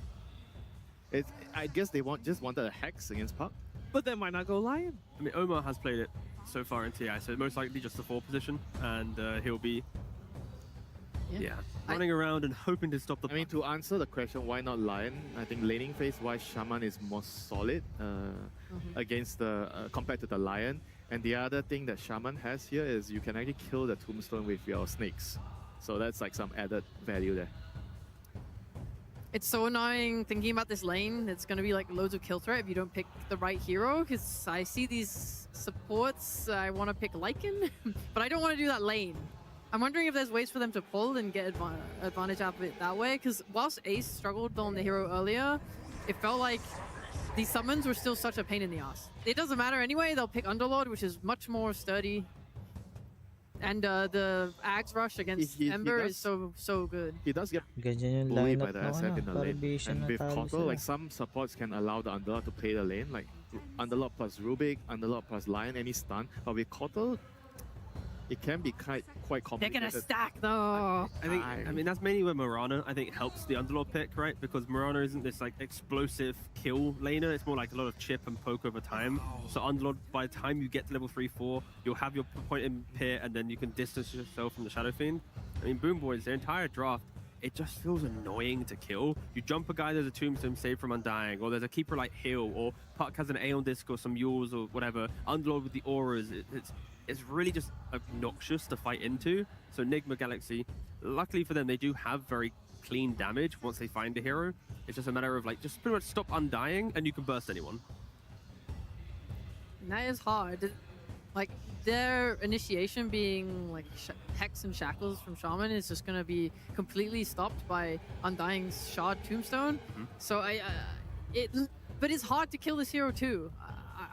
I guess they just wanted a Hex against Puck. But then why not go Lion? I mean, Omar has played it so far in TI, so most likely just the 4 position, and he'll be running around and hoping to stop the I mean, to answer the question, why not Lion? I think laning phase, why Shaman is more solid against the compared to the Lion. And the other thing that Shaman has here is you can actually kill the tombstone with your snakes. So that's like some added value there. It's so annoying thinking about this lane. It's going to be like loads of kill threat if you don't pick the right hero, because I see these supports. I want to pick Lycan, but I don't want to do that lane. I'm wondering if there's ways for them to pull and get advantage out of it that way, because whilst Ace struggled on the hero earlier, it felt like these summons were still such a pain in the ass. It doesn't matter anyway, they'll pick Underlord, which is much more sturdy. And the Axe Rush against Ember is so good. He does get Ganyan yung bullied lineup by the na SF in the lane. Parabation And na with talo Kotal, sila. like some supports can allow the Underlord to play the lane, like Underlord plus Rubik, Underlord plus Lion, any stun. But with Kotal, it can be quite They're complicated. gonna stack though. I mean, that's mainly where Mirana, I think, helps the Underlord pick, right? Because Mirana isn't this like explosive kill laner. It's more like a lot of chip and poke over time. So Underlord, by the time you get to level 3-4, you'll have your point in pit, and then you can distance yourself from the Shadow Fiend. I mean, Boom Boys, their entire draft, it just feels annoying to kill. You jump a guy, there's a tombstone saved from Undying, or there's a keeper like Hill, or Puck has an Aeon Disc or some Yules or whatever. Underlord with the auras, it's really just obnoxious to fight into. So Nigma Galaxy, luckily for them, they do have very clean damage once they find a hero. It's just a matter of like, just pretty much stop Undying and you can burst anyone. And that is hard. Like, their initiation being like Hex and Shackles from Shaman is just gonna be completely stopped by Undying's Shard Tombstone. So but it's hard to kill this hero too.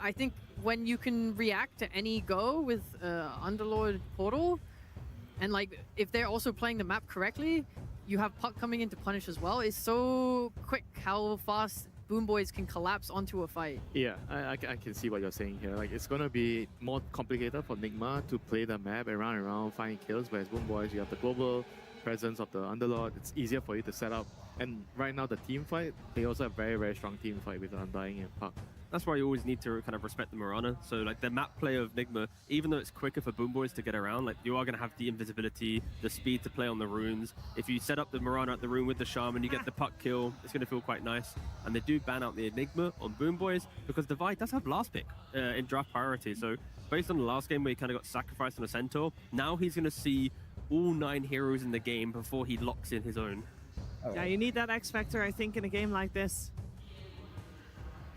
I think when you can react to any go with Underlord Portal, and like if they're also playing the map correctly, you have Puck coming in to punish as well. It's so quick how fast Boom Boys can collapse onto a fight. Yeah, I can see what you're saying here. Like, it's gonna be more complicated for Nigma to play the map around, finding kills, whereas Boom Boys, you have the global presence of the Underlord. It's easier for you to set up. And right now, the team fight, they also have very, very strong team fight with Undying and Puck. That's why you always need to kind of respect the Mirana. So like the map play of Nigma, even though it's quicker for Boom Boys to get around, like you are going to have the invisibility, the speed to play on the runes. If you set up the Mirana at the rune with the Shaman, you get the Puck kill, it's going to feel quite nice. And they do ban out the Enigma on Boom Boys because Divide does have last pick in draft priority. So based on the last game where he kind of got sacrificed on a Centaur, now he's going to see all 9 heroes in the game before he locks in his own. Yeah, you need that X Factor, I think, in a game like this.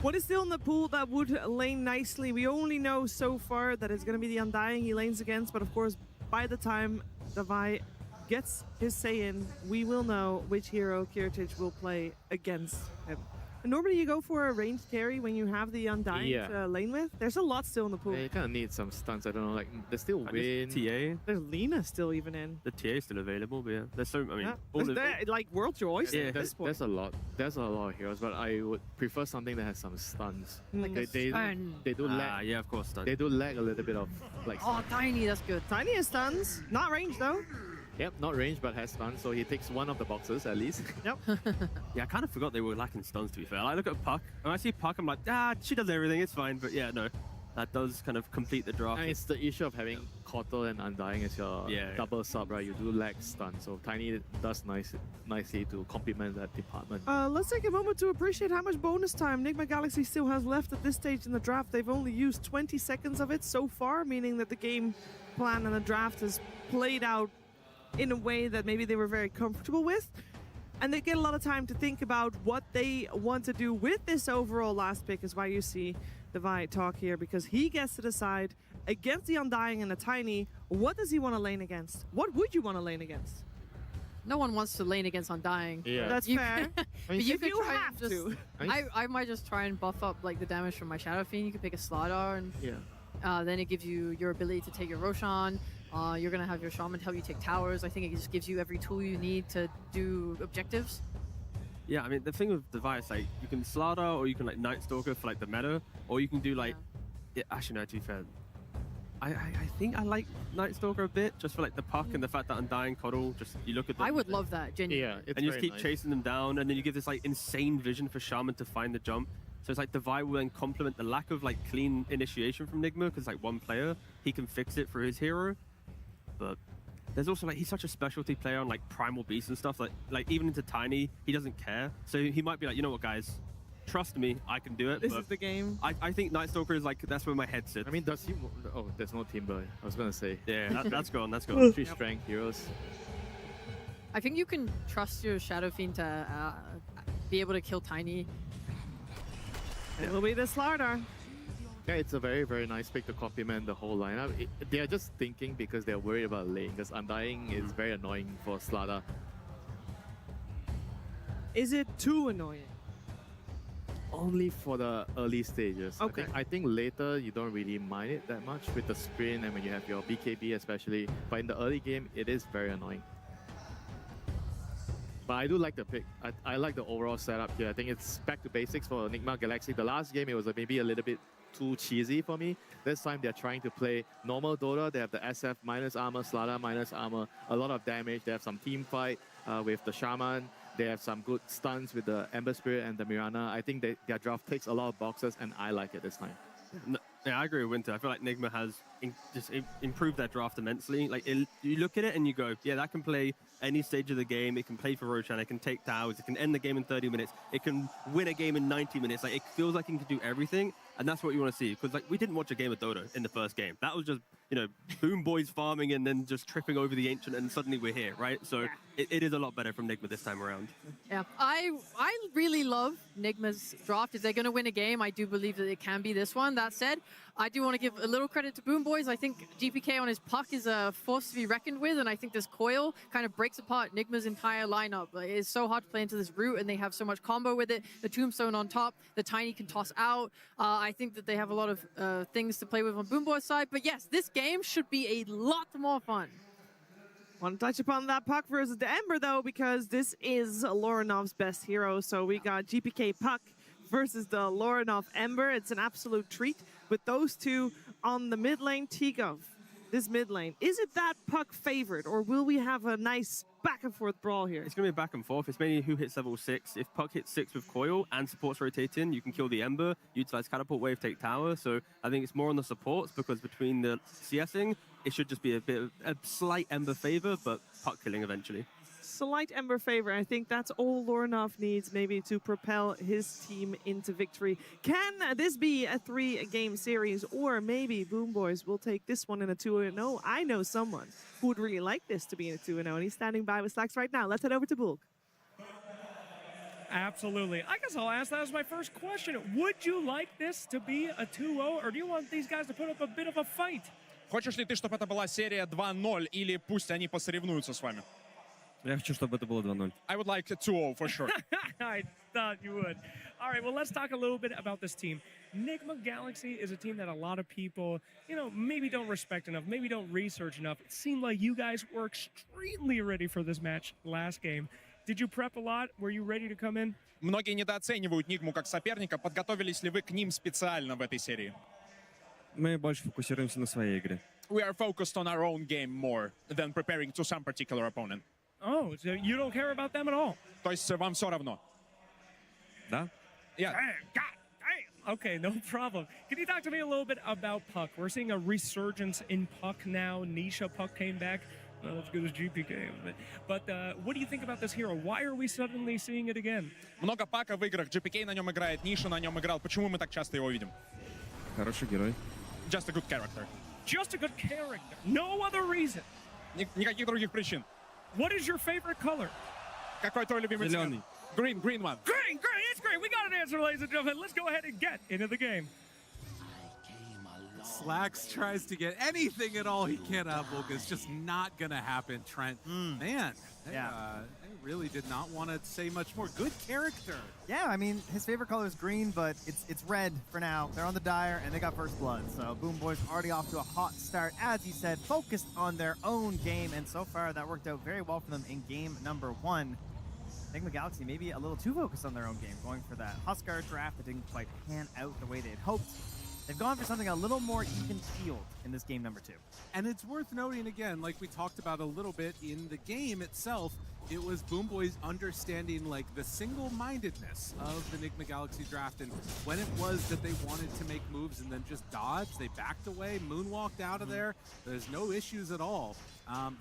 What is still in the pool that would lane nicely? We only know so far that it's going to be the Undying he lanes against, but of course, by the time Davai gets his say in, we will know which hero Kiritich will play against him. And normally you go for a ranged carry when you have the Undying to lane with. There's a lot still in the pool. Yeah, you kind of need some stunts. I don't know, like, there's still Win. TA. There's Lina still even in. The TA is still available, but yeah. There's so, I mean, all like World Joys at this point. There's a lot of heroes, but I would prefer something that has some stuns. Like they do lag. Yeah, of course, stuns. They do lag a little bit of like. Oh, Tiny, that's good. Tiny has stuns, not ranged though. Yep, not ranged, but has stuns, so he takes one of the boxes at least. Yep. Yeah, I kind of forgot they were lacking stuns, to be fair. I look at Puck, and I see Puck, I'm like, she does everything, it's fine. But yeah, no, that does kind of complete the draft. And it's the issue of having Kotal and Undying as your double sub, right? You do lack stun, so Tiny does nicely to complement that department. Let's take a moment to appreciate how much bonus time Nigma Galaxy still has left at this stage in the draft. They've only used 20 seconds of it so far, meaning that the game plan and the draft has played out in a way that maybe they were very comfortable with. And they get a lot of time to think about what they want to do with this overall last pick, is why you see Divide talk here, because he gets to decide against the Undying and the Tiny, what does he want to lane against? What would you want to lane against? No one wants to lane against Undying. Yeah. That's fair. But if could you try and have just, to. I might just try and buff up like the damage from my Shadow Fiend. You could pick a Slardar, and then it gives you your ability to take your Roshan. You're going to have your Shaman help you take towers. I think it just gives you every tool you need to do objectives. Yeah, I mean, the thing with Device, like, you can Slardar or you can, like, Night Stalker for, like, the meta, or you can do, like... Yeah, actually, no, to be fair, I think I like Night Stalker a bit, just for, like, the Puck and the fact that Undying Coddle, just, you look at them... I would love that, genuinely. Yeah, and you just keep chasing them down, and then you give this, like, insane vision for Shaman to find the jump. So it's like Divide will then complement the lack of, like, clean initiation from Nigma, because, like, one player, he can fix it for his hero. But there's also, like, he's such a specialty player on, like, Primal Beast and stuff. Like even into Tiny, he doesn't care. So he might be like, you know what, guys? Trust me, I can do it. This is the game. I think Night Stalker is, like, that's where my head sits. I mean, does he... Oh, there's no Timber. I was going to say. Yeah, that's gone, that's gone. 3 strength heroes. I think you can trust your Shadow Fiend to be able to kill Tiny. It will be the Slardar. Yeah, it's a very, very nice pick to complement the whole lineup. They're just thinking because they're worried about lane, because Undying is very annoying for Slardar. Is it too annoying? Only for the early stages. Okay. I think later you don't really mind it that much with the sprint and when you have your BKB especially. But in the early game, it is very annoying. But I do like the pick. I like the overall setup here. I think it's back to basics for Nigma Galaxy. The last game, it was maybe a little bit too cheesy for me. This time they're trying to play normal Dota. They have the SF minus armor, Slardar minus armor, a lot of damage. They have some team fight with the Shaman. They have some good stunts with the Ember Spirit and the Mirana. I think their draft takes a lot of boxes, and I like it this time. Yeah, I agree with Winter. I feel like Nigma has just improved that draft immensely. Like, you look at it and you go, yeah, that can play any stage of the game. It can play for Roshan. It can take towers. It can end the game in 30 minutes. It can win a game in 90 minutes. Like, it feels like it can do everything, and that's what you want to see. Because, like, we didn't watch a game of Dota in the first game. That was just, you know, Boom Boys farming and then just tripping over the Ancient, and suddenly we're here, right? So it is a lot better from Nigma this time around. Yeah, I really love Nigma's draft. If they're going to win a game, I do believe that it can be this one. That said, I do want to give a little credit to Boom Boys. I think GPK on his Puck is a force to be reckoned with, and I think this coil kind of breaks apart Nigma's entire lineup. It's so hard to play into this route, and they have so much combo with it. The Tombstone on top, the Tiny can toss out. I think that they have a lot of things to play with on Boom Boys' side. But yes, this game should be a lot more fun. Want to touch upon that Puck versus the Ember, though, because this is Lorenov's best hero. So we got GPK Puck versus the Lorinov Ember. It's an absolute treat. With those two on the mid lane, Tigov, this mid lane, is it that Puck favored, or will we have a nice back and forth brawl here? It's going to be back and forth. It's mainly who hits level 6. If Puck hits 6 with coil and supports rotating, you can kill the Ember, utilize catapult wave, take tower. So I think it's more on the supports, because between the CSing, it should just be a slight Ember favor, but Puck killing eventually. Slight Ember favor. I think that's all Lorinov needs maybe to propel his team into victory. Can this be a 3-game series, or maybe Boom Boys will take this one in a 2-0? I know someone who would really like this to be in a 2-0, and he's standing by with Slacks right now. Let's head over to Bulk. Absolutely. I guess I'll ask that as my first question. Would you like this to be a 2-0, or do you want these guys to put up a bit of a fight? Хочешь ли ты, чтобы это была серия 2-0, или пусть они посоревнуются с вами? Я хочу, чтобы это было 2-0. I would like 2-0 for sure. I thought you would. All right, well, let's talk a little bit about this team. Nigma Galaxy is a team that a lot of people, maybe don't respect enough, maybe don't research enough. It seemed like you guys were extremely ready for this match last game. Did you prep a lot? Were you ready to come in? Многие недооценивают Нигму как соперника. Подготовились ли вы к ним специально в этой серии? Мы больше фокусируемся на своей игре. We are focused on our own game more than preparing to some particular opponent. Oh, so you don't care about them at all? То есть вам все равно? Да. Yeah. Damn. Okay, no problem. Can you talk to me a little bit about Puck? We're seeing a resurgence in Puck now. Nisha Puck came back. Not as good as GPK. But what do you think about this hero? Why are we suddenly seeing it again? Много пака в играх. GPK на нем играет, Ниша на нем играл. Почему мы так часто его видим? Хороший герой. Just a good character. Just a good character. No other reason. Никаких других причин. What is your favorite color? Какой твой любимый цвет? Зеленый. Green one. Green, it's great. We got an answer, ladies and gentlemen. Let's go ahead and get into the game. Slacks tries to get anything at all he can out of Volk. It's just not going to happen, Trent. Man, they really did not want to say much more. Good character. Yeah, I mean, his favorite color is green, but it's red for now. They're on the Dire, and they got first blood. So Boom Boys already off to a hot start. As you said, focused on their own game, and so far that worked out very well for them in game number 1. Nigma Galaxy maybe a little too focused on their own game, going for that Huskar draft that didn't quite pan out the way they had hoped. They've gone for something a little more even-keeled in this game number 2. And it's worth noting again, like we talked about a little bit in the game itself, it was Boom Boys understanding like the single-mindedness of the Nigma Galaxy draft, and when it was that they wanted to make moves and then just dodge, they backed away, moonwalked out of there. There's no issues at all.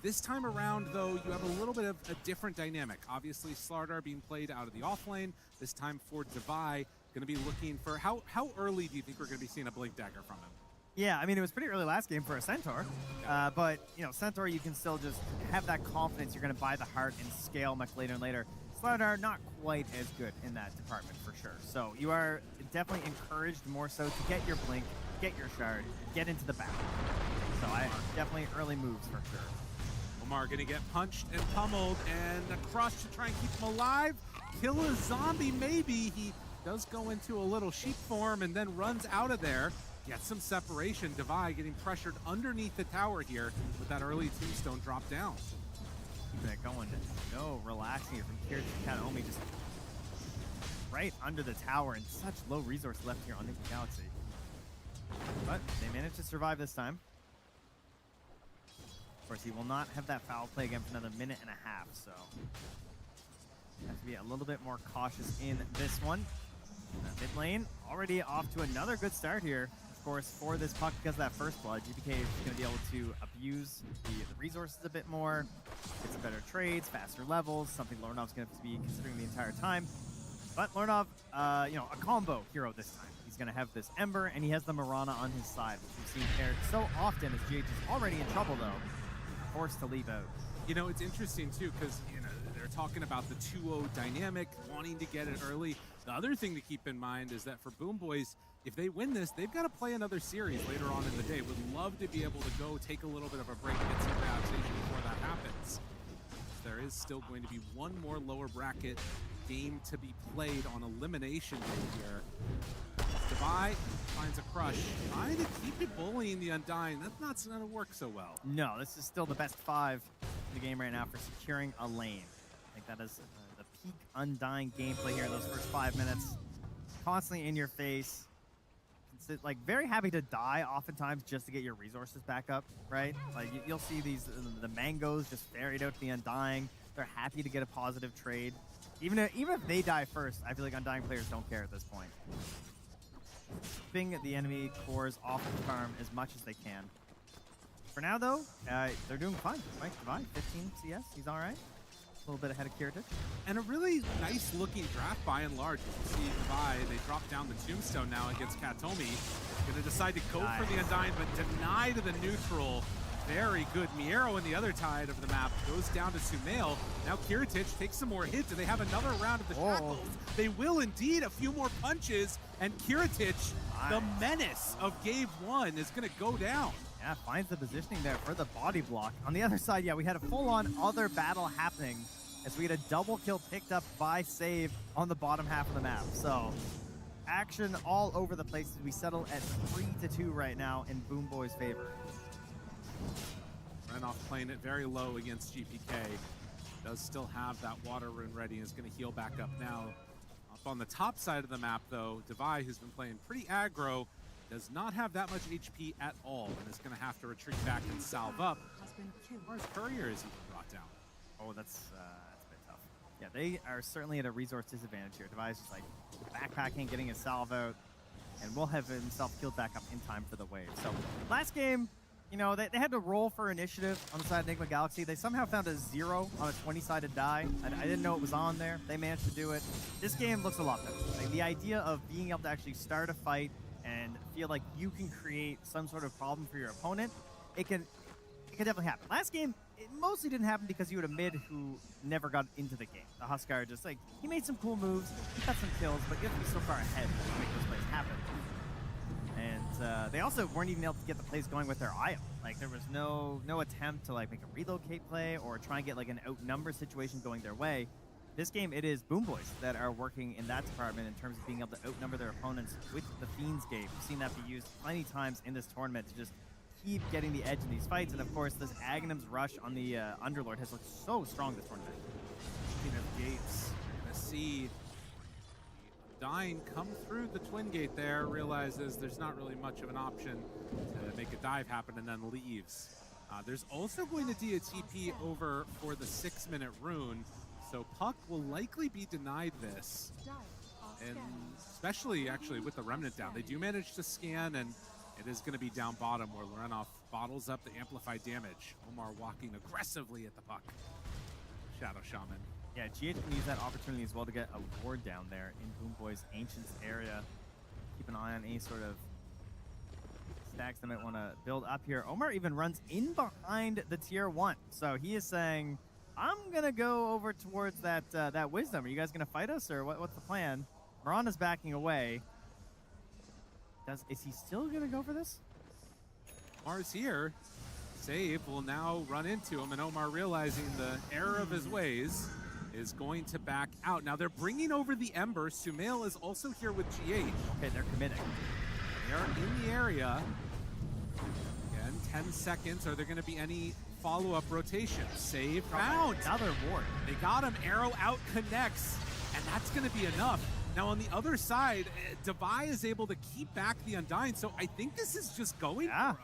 This time around, though, you have a little bit of a different dynamic. Obviously, Slardar being played out of the off lane. This time for Divai, going to be looking for how early do you think we're going to be seeing a Blink Dagger from him? Yeah, I mean, it was pretty early last game for a Centaur, but, Centaur, you can still just have that confidence you're going to buy the heart and scale much later and later. Slardar, not quite as good in that department, for sure. So you are definitely encouraged more so to get your Blink, get your Shard, get into the battle. So definitely early moves for sure. Omar going to get punched and pummeled, and a crush to try and keep him alive. Kill a zombie, maybe. He does go into a little sheep form and then runs out of there. Gets some separation. Divai getting pressured underneath the tower here with that early tombstone drop down. Keeping it going. No relaxing it from Kirich Kataomi, just right under the tower, and such low resource left here on Nigma Galaxy. But they managed to survive this time. Of course, he will not have that foul play again for another minute and a half, so have to be a little bit more cautious in this one. Mid lane already off to another good start here. Of course, for this Puck, because of that first blood, GPK is going to be able to abuse the resources a bit more, get some better trades, faster levels, something Lorenov's going to be considering the entire time. But Lorenov, a combo hero this time. He's going to have this Ember, and he has the Mirana on his side, which we've seen paired so often as GH is already in trouble, though. Forced to leave out. It's interesting, too, because, they're talking about the 2-0 dynamic, wanting to get it early. The other thing to keep in mind is that for Boom Boys, if they win this, they've got to play another series later on in the day. Would love to be able to go take a little bit of a break and get some relaxation before that happens. There is still going to be one more lower bracket game to be played on elimination day here. Divai finds a crush, trying to keep it bullying the Undying. That's not going to work so well. No, this is still the best 5 in the game right now for securing a lane. I think that is the peak Undying gameplay here in those first 5 minutes. constantly in your face. It's like very happy to die oftentimes just to get your resources back up, right? Like you'll see these the mangoes just ferried out to the Undying. They're happy to get a positive trade. Even if they die first, I feel like Undying players don't care at this point. Keeping the enemy cores off the farm as much as they can. For now, though, they're doing fine. Mike Divine, 15 CS, he's all right. A little bit ahead of Kiritich. And a really nice looking draft by and large. You can see Divide, they drop down the tombstone now against Katomi. Gonna decide to go for the Undying, but deny to the neutral. Very good. Miero on the other side of the map goes down to Sumail. Now Kiritich takes some more hits. Do they have another round of the shackles? They will indeed. A few more punches, and Kiritich, the menace of Game 1, is gonna go down. Yeah, finds the positioning there for the body block. On the other side, yeah, we had a full-on other battle happening as we had a double kill picked up by Save on the bottom half of the map. So, action all over the place as we settle at 3-2 right now in Boom Boy's favor. Renoff playing it very low against GPK. Does still have that water rune ready and is going to heal back up now. Up on the top side of the map, though, Devi, who's been playing pretty aggro, does not have that much HP at all and is going to have to retreat back and salve up. Mars Courier is even brought down. Oh, that's a bit tough. Yeah, they are certainly at a resource disadvantage here. Devi is just like backpacking, getting his salve out, and will have himself killed back up in time for the wave. So, last game, you know, they had to roll for initiative on the side of Enigma Galaxy. They somehow found a 0 on a 20-sided die. I didn't know it was on there. They managed to do it. This game looks a lot better. Like, the idea of being able to actually start a fight and feel like you can create some sort of problem for your opponent, it can definitely happen. Last game, it mostly didn't happen because you had a mid who never got into the game. The Huskar just like, he made some cool moves, he got some kills, but you have to be so far ahead to make those plays happen. And they also weren't even able to get the plays going with their IO. Like there was no attempt to like make a relocate play or try and get like an outnumber situation going their way. This game, it is Boom Boys that are working in that department in terms of being able to outnumber their opponents with the Fiends game. We've seen that be used plenty of times in this tournament to just keep getting the edge in these fights. And of course, this Aghanim's rush on the Underlord has looked so strong this tournament. Speaking of gates, gonna see Dying come through the twin gate there, realizes there's not really much of an option to make a dive happen, and then leaves. There's also going to be a TP over for the 6-minute rune. So Puck will likely be denied this, and especially actually with the Remnant down. They do manage to scan, and it is going to be down bottom where Lorenov bottles up the amplified damage. Omar walking aggressively at the Puck. Shadow Shaman. Yeah, GH can use that opportunity as well to get a ward down there in Boom Boy's Ancients area. Keep an eye on any sort of stacks that might want to build up here. Omar even runs in behind the tier 1. So he is saying, I'm gonna go over towards that wisdom. Are you guys gonna fight us, or what's the plan? Mirana's backing away. Is he still gonna go for this? Omar's here. Save will now run into him, and Omar, realizing the error of his ways, is going to back out. Now they're bringing over the Ember. Sumail is also here with GH. Okay, they're committing. They are in the area. Again, 10 seconds. Are there going to be any follow-up rotation? Save found. Another ward. They got him. Arrow out connects, and that's going to be enough. Now on the other side, Devi is able to keep back the Undying, so I think this is just going for him.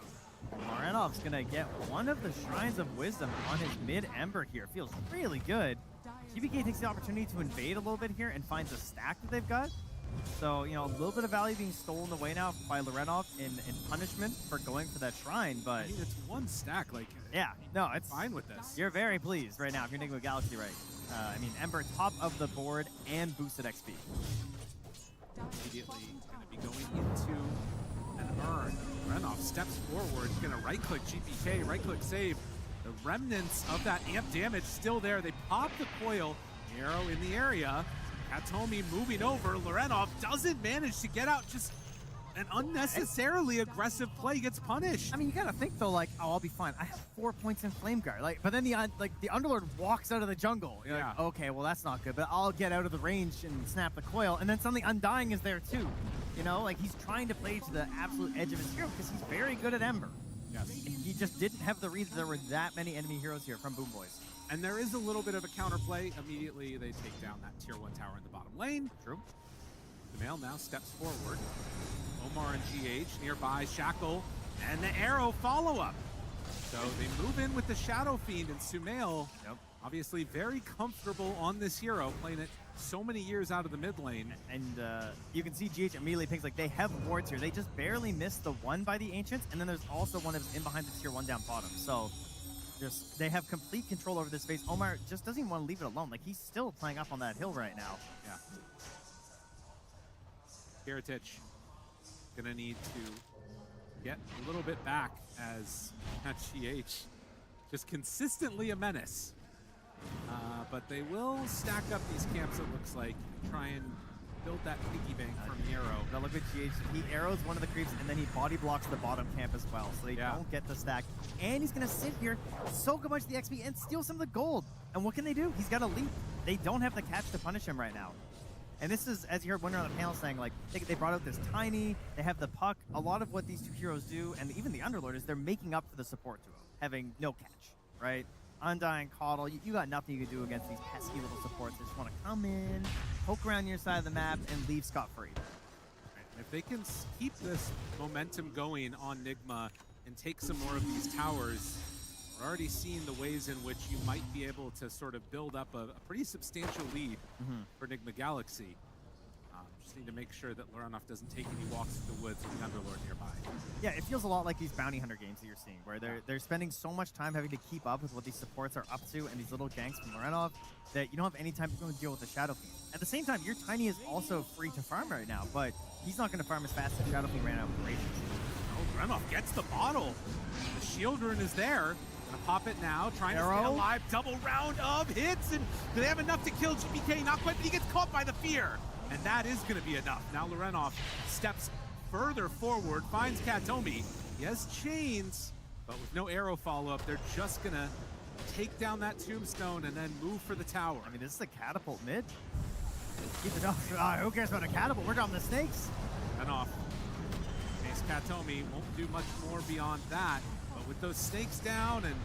Moranov's going to get one of the Shrines of Wisdom on his mid-Ember here. Feels really good. GBK takes the opportunity to invade a little bit here and finds a stack that they've got. So, you know, a little bit of value being stolen away now by Lorenov in punishment for going for that shrine, but... I mean, it's one stack, like... Yeah, no, it's... fine with this. You're very pleased right now if you're Enigma Galaxy, right? I mean, Ember top of the board and boosted XP. Immediately going to be going into an urn. Lorenov steps forward, going to right-click GPK, right-click save. The remnants of that amp damage still there. They pop the coil. Arrow in the area. Katomi moving over. Lorenov doesn't manage to get out. Just an unnecessarily aggressive play, gets punished. I mean, you gotta think though, like, oh, I'll be fine. I have 4 points in Flame Guard. Like, but then the Underlord walks out of the jungle. You're like, okay, well that's not good. But I'll get out of the range and snap the coil, and then suddenly Undying is there too. You know, like he's trying to play to the absolute edge of his hero because he's very good at Ember. Yes. And he just didn't have the reason there were that many enemy heroes here from Boom Boys. And there is a little bit of a counterplay. Immediately, they take down that tier 1 tower in the bottom lane. True. Sumail now steps forward. Omar and GH nearby, Shackle, and the arrow follow-up. So they move in with the Shadow Fiend, and Sumail, obviously very comfortable on this hero, playing it so many years out of the mid lane. And you can see GH immediately pings like they have wards here. They just barely missed the one by the Ancients, and then there's also one that's in behind the tier 1 down bottom. So they have complete control over this phase. Omar just doesn't even want to leave it alone. Like, he's still playing up on that hill right now. Yeah. Kiritich gonna need to get a little bit back as GH just consistently a menace. But they will stack up these camps, it looks like, and try and build that piggy bank from Yarrow. Now look at GH. He arrows one of the creeps, and then he body blocks the bottom camp as well, so they don't get the stack. And he's going to sit here, soak a bunch of the XP, and steal some of the gold. And what can they do? He's got a leap. They don't have the catch to punish him right now. And this is, as you heard one on the panel saying, like, they brought out this Tiny, they have the Puck. A lot of what these two heroes do, and even the Underlord, is they're making up for the support duo, having no catch, right? Undying, Coddle, you got nothing you can do against these pesky little supports. They just want to come in, poke around your side of the map, and leave scot-free. If they can keep this momentum going on Nigma and take some more of these towers, we're already seeing the ways in which you might be able to sort of build up a pretty substantial lead for Nigma Galaxy. Just need to make sure that Lorenov doesn't take any walks through the woods with the Underlord nearby. Yeah, it feels a lot like these bounty hunter games that you're seeing, where they're spending so much time having to keep up with what these supports are up to and these little ganks from Lorenov that you don't have any time to go and deal with the Shadow Fiend. At the same time, your Tiny is also free to farm right now, but he's not going to farm as fast as Shadow Fiend ran out of rations. Oh, Lorenov gets the bottle. The Shield Rune is there. Gonna pop it now, trying to stay alive. Double round of hits, and do they have enough to kill GPK? Not quite, but he gets caught by the fear. And that is going to be enough. Now Lorenov steps further forward, finds Katomi. He has chains, but with no arrow follow-up, they're just going to take down that tombstone and then move for the tower. I mean, this is a catapult mid. Keep it up. Who cares about a catapult? We're dropping the snakes. Lorenov. Ace Katomi won't do much more beyond that, but with those snakes down and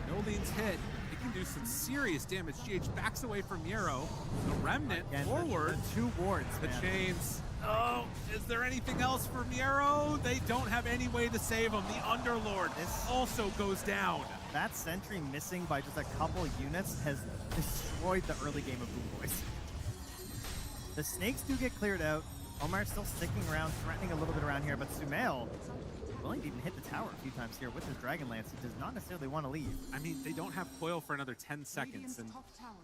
Nolene's hit, can do some serious damage. GH backs away from Yarrow. The Remnant forward. The two wards, the man. chains. Oh, is there anything else for Yarrow? They don't have any way to save him. The Underlord also goes down. That sentry missing by just a couple units has destroyed the early game of Boom Boys. The snakes do get cleared out. Omar's still sticking around, threatening a little bit around here, but Sumail willing to even hit the tower a few times here with his Dragon Lance. He does not necessarily want to leave. I mean, they don't have coil for another 10 seconds, and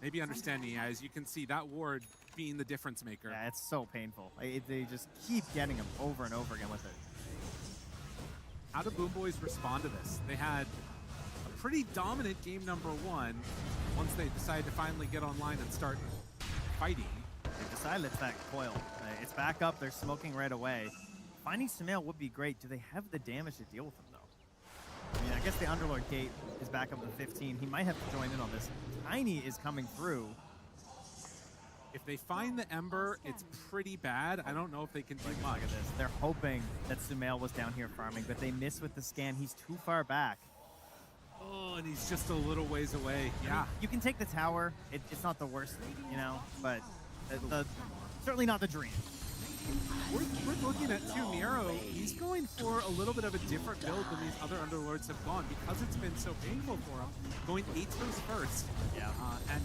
maybe understanding, as you can see, that ward being the difference maker. Yeah, it's so painful. They just keep getting him over and over again with it. How do Boom Boys respond to this? They had a pretty dominant game number one once they decided to finally get online and start fighting. They decided it's that coil. It's back up. They're smoking right away. Finding Sumail would be great. Do they have the damage to deal with him, though? I mean, I guess the Underlord Gate is back up to 15. He might have to join in on this. Tiny is coming through. If they find the Ember, it's pretty bad. I don't know if they can do much. Look at this. They're hoping that Sumail was down here farming, but they miss with the scan. He's too far back. Oh, and he's just a little ways away. Yeah. I mean, you can take the tower. It's not the worst, you know, but certainly not the dream. We're looking at Yarrow. He's going for a little bit of a different build than these other Underlords have gone because it's been so painful for him. Going Atos first. Yeah. And,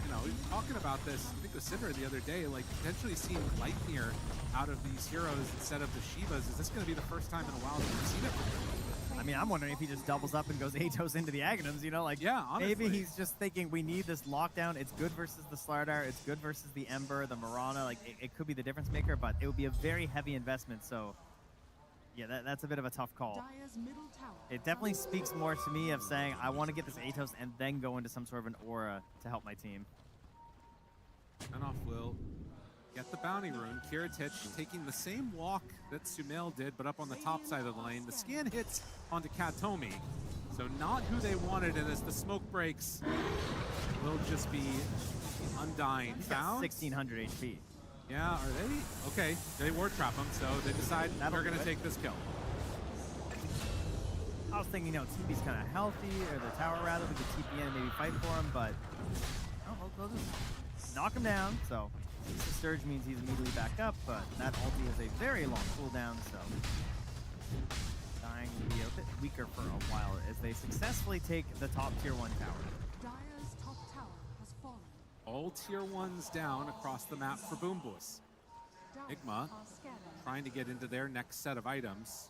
you know, we were talking about this, I think with Cinder the other day, like potentially seeing Lightmere out of these heroes instead of the Shivas. Is this going to be the first time in a while that we've seen it from him? I mean, I'm wondering if he just doubles up and goes Atos into the Aghanims, you know? Like, yeah, honestly. Maybe he's just thinking we need this lockdown. It's good versus the Slardar. It's good versus the Ember, the Mirana. Like, it could be the difference maker, but it would be a very heavy investment. So, yeah, that's a bit of a tough call. It definitely speaks more to me of saying I want to get this Atos and then go into some sort of an aura to help my team. Runoff will get the bounty rune. Kiritich taking the same walk that Sumail did, but up on the top side of the lane. The scan hits onto Katomi, so not who they wanted, and as the smoke breaks, will just be Undying. Found? 1600 HP. Yeah, are they? Okay, they ward trap him, so they decide they're going to take this kill. I was thinking, you know, TP's kind of healthy, or the tower rather, we could TP in and maybe fight for him, but Oh, well, they'll just knock him down. So the Surge means he's immediately back up, but that ulti has a very long cooldown, so dying will be a bit weaker for a while as they successfully take the top tier 1 tower. Dire's top tower has fallen. All tier 1s down across the map for Boom Boys. Nigma trying to get into their next set of items.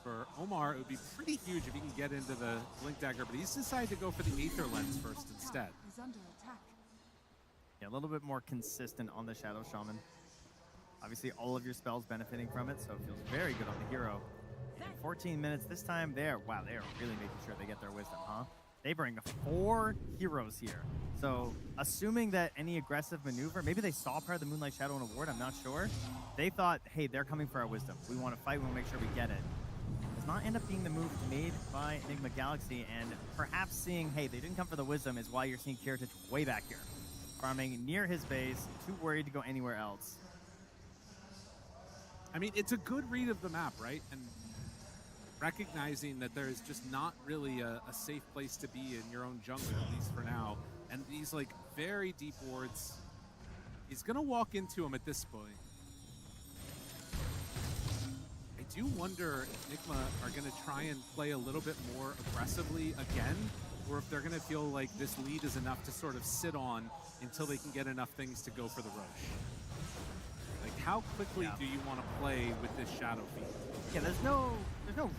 For Omar, it would be pretty huge if he can get into the Blink Dagger, but he's decided to go for the Aether Lens first instead. Is under attack. Yeah, a little bit more consistent on the Shadow Shaman. Obviously, all of your spells benefiting from it, so it feels very good on the hero. And 14 minutes this time, they are really making sure they get their wisdom, huh? They bring 4 heroes here. So, assuming that any aggressive maneuver, maybe they saw part of the Moonlight Shadow and a ward, I'm not sure. They thought, hey, they're coming for our wisdom. We want to fight, we want to make sure we get it. Does not end up being the move made by Enigma Galaxy, and perhaps seeing, hey, they didn't come for the wisdom is why you're seeing Kiritich way back here. Farming near his base, too worried to go anywhere else. I mean, it's a good read of the map, right? And recognizing that there is just not really a safe place to be in your own jungle, at least for now. And these, like, very deep wards, he's going to walk into them at this point. I do wonder if Nigma are going to try and play a little bit more aggressively again, or if they're going to feel like this lead is enough to sort of sit on until they can get enough things to go for the rush. Like, how quickly do you want to play with this Shadow Fiend? Yeah, there's no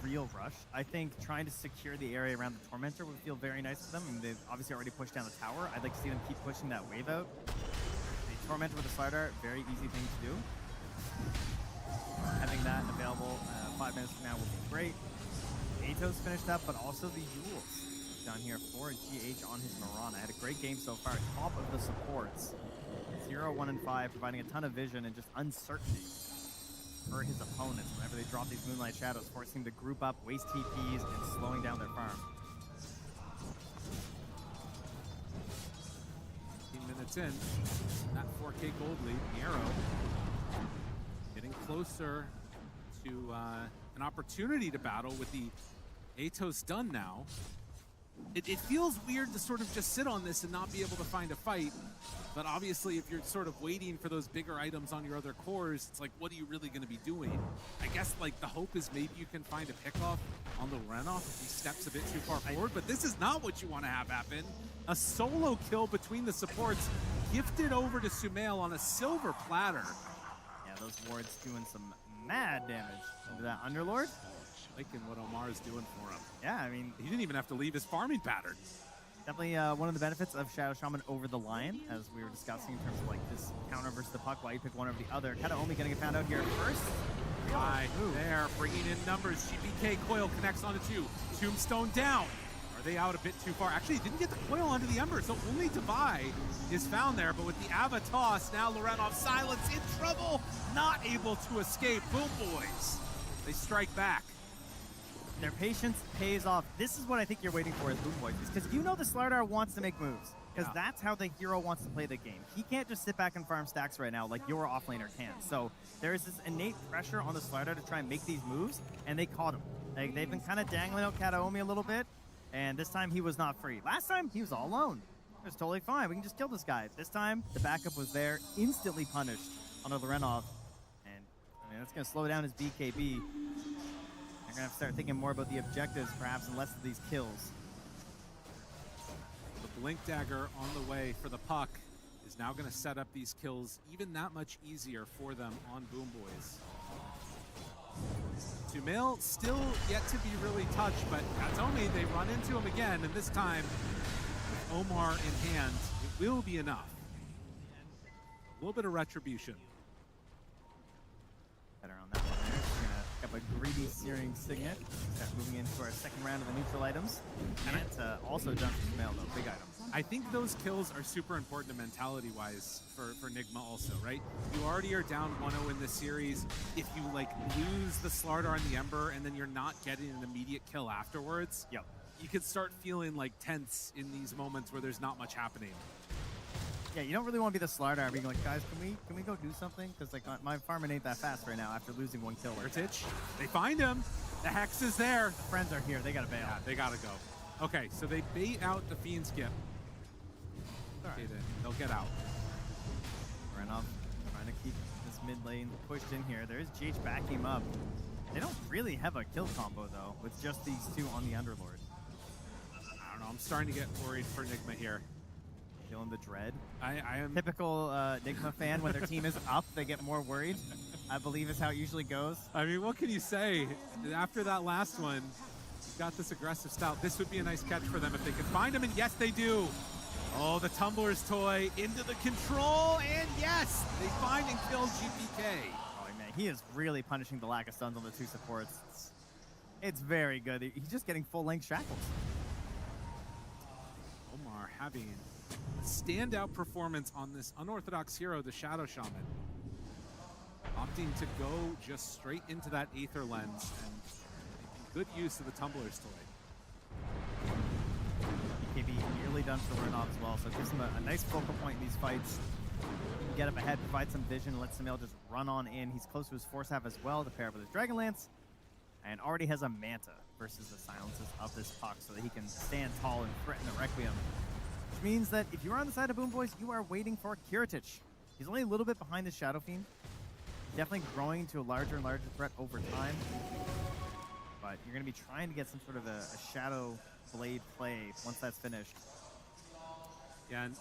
real rush. I think trying to secure the area around the Tormentor would feel very nice for them. I mean, they've obviously already pushed down the tower. I'd like to see them keep pushing that wave out. The Tormentor with the Slide Dart, very easy thing to do. Having that available 5 minutes from now will be great. Atos finished up, but also the Yules down here for GH on his Mirana. Had a great game so far. Top of the supports. 0, 1, and 5, providing a ton of vision and just uncertainty for his opponents whenever they drop these Moonlight Shadows, forcing them to group up, waste TPs, and slowing down their farm. 15 minutes in, that 4K gold lead, Nero getting closer to an opportunity to battle with the Atos done now. It feels weird to sort of just sit on this and not be able to find a fight, but obviously if you're sort of waiting for those bigger items on your other cores, it's like, what are you really going to be doing? I guess like the hope is maybe you can find a pickoff on the runoff if he steps a bit too far forward, but this is not what you want to have happen. A solo kill between the supports, gifted over to Sumail on a silver platter. Yeah, those wards doing some mad damage into that Underlord. Liking what Omar's doing for him. Yeah, I mean, he didn't even have to leave his farming pattern. Definitely one of the benefits of Shadow Shaman over the Lion, as we were discussing in terms of like this counter versus the puck, why you pick one over the other. Kind of only going to get found out here first. Right there, bringing in numbers. GBK coil connects onto 2. Tombstone down. Are they out a bit too far? Actually, didn't get the coil onto the Ember, so only Devi is found there. But with the Ava toss, now Lorenov Silence in trouble, not able to escape. Boom Boys, they strike back. Their patience pays off. This is what I think you're waiting for as Boom Boys, because you know the Slardar wants to make moves, because that's how the hero wants to play the game. He can't just sit back and farm stacks right now like your offlaner can. So there is this innate pressure on the Slardar to try and make these moves, and they caught him. Like, they've been kind of dangling out Kataomi a little bit, and this time he was not free. Last time, he was all alone. It was totally fine. We can just kill this guy. This time, the backup was there, instantly punished on Lorenov, and I mean, that's going to slow down his BKB. They're going to have to start thinking more about the objectives, perhaps, and less of these kills. The Blink Dagger on the way for the puck is now going to set up these kills even that much easier for them on Boom Boys. Sumail still yet to be really touched, but Kataomi, they run into him again, and this time, with Omar in hand, it will be enough. A little bit of retribution. Better on that one there. We're going to pick up a greedy Searing Signet. Start moving into our second round of the neutral items. And it's also done for Sumail, though. Big items. I think those kills are super important mentality-wise for Nigma also, right? You already are down 1-0 in this series. If you, like, lose the Slardar and the Ember and then you're not getting an immediate kill afterwards, you could start feeling, like, tense in these moments where there's not much happening. Yeah, you don't really want to be the Slardar being like, guys, can we go do something? Because, like, my farming ain't that fast right now after losing 1 kill. Kiritich, they find him. The Hex is there. The friends are here. They got to bail. Yeah, they got to go. Okay, so they bait out the Fiend Skip. right. They'll get out. Renov trying to keep this mid lane pushed in here. There's GH backing him up. They don't really have a kill combo, though, with just these two on the Underlord. I don't know. I'm starting to get worried for Nigma here. Feeling the dread. I am... Typical Nigma fan, when their team is up, they get more worried. I believe is how it usually goes. I mean, what can you say? After that last one, you've got this aggressive style. This would be a nice catch for them if they could find him, and yes, they do. Oh, the Tumbler's toy into the control, and yes, they find and kill GPK. Oh, man, he is really punishing the lack of stuns on the two supports. It's very good. He's just getting full-length shackles. Omar having a standout performance on this unorthodox hero, the Shadow Shaman. Opting to go just straight into that Aether Lens and making good use of the Tumbler's toy. BKB nearly done for Renov as well, so it gives him a nice focal point in these fights. Get up ahead, provide some vision, let Sumail just run on in. He's close to his Force Half as well to pair up with his Dragonlance, and already has a Manta versus the silences of this Puck so that he can stand tall and threaten the Requiem. Which means that if you're on the side of Boom Boys, you are waiting for Kiritich. He's only a little bit behind the Shadow Fiend. Definitely growing to a larger and larger threat over time. But you're going to be trying to get some sort of a Shadow Blade play once that's finished. Yeah, and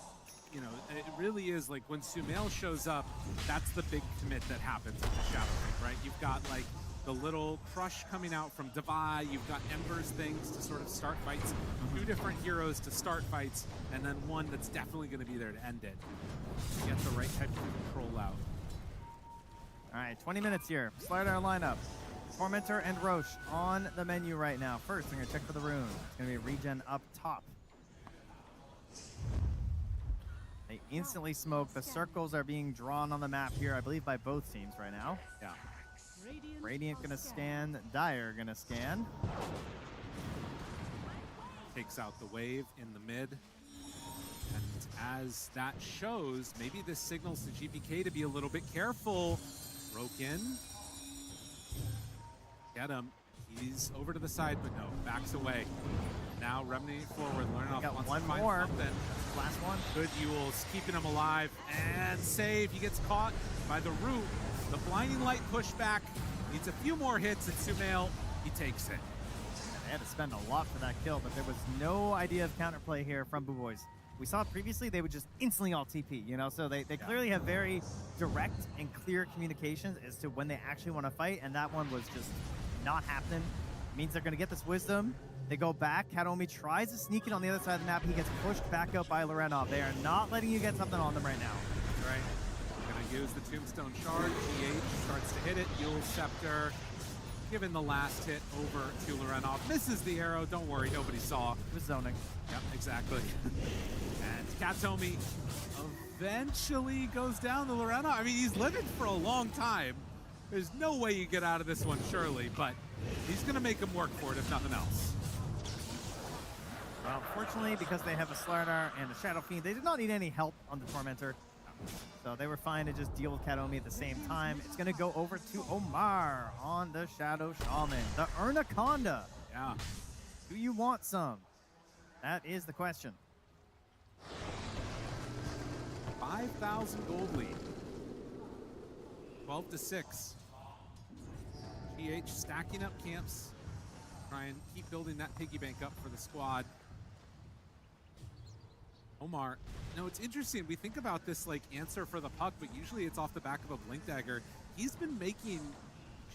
you know, it really is like when Sumail shows up, that's the big commit that happens with the Shadow Fiend, right? You've got like the little crush coming out from Devi, you've got Ember's things to sort of start fights, two different heroes to start fights, and then one that's definitely going to be there to end it. Get the right type of control out. All right, 20 minutes here. Slardar lineup. Tormentor and Roche on the menu right now. First, I'm going to check for the rune. It's going to be regen up top. They instantly smoke. The circles are being drawn on the map here, I believe, by both teams right now. Yeah. Radiant going to scan. Dire going to scan. Takes out the wave in the mid. And as that shows, maybe this signals to GPK to be a little bit careful. Broke in. Get him. He's over to the side, but no, backs away. Now Remney forward. Learnoff got wants one to find more. something. Last one. Good Yules, keeping him alive. And save. He gets caught by the root. The blinding light pushback. Needs a few more hits, and Sumail, he takes it. They had to spend a lot for that kill, but there was no idea of counterplay here from Boo Boys. We saw previously they would just instantly all TP, you know, so they clearly have very direct and clear communications as to when they actually want to fight, and that one was just not happening. It means they're going to get this wisdom. They go back. Kataomi tries to sneak it on the other side of the map. He gets pushed back up by Lorenov. They are not letting you get something on them right now. That's right. Gonna use the Tombstone Shard. GH starts to hit it. Yule Scepter giving the last hit over to Lorenov. Misses the arrow. Don't worry, nobody saw. He was zoning. Yep, exactly. And Kataomi eventually goes down to Lorenov. I mean, he's living for a long time. There's no way you get out of this one, surely, but he's gonna make him work for it, if nothing else. Well, fortunately, because they have a Slardar and a Shadow Fiend, they did not need any help on the Tormentor. So they were fine to just deal with Kataomi at the same time. It's going to go over to Omar on the Shadow Shaman. The Ernaconda. Yeah. Do you want some? That is the question. 5,000 gold lead. 12-6. GH stacking up camps. Try and keep building that piggy bank up for the squad. Omar, no, it's interesting. We think about this like answer for the puck, but usually it's off the back of a Blink Dagger. He's been making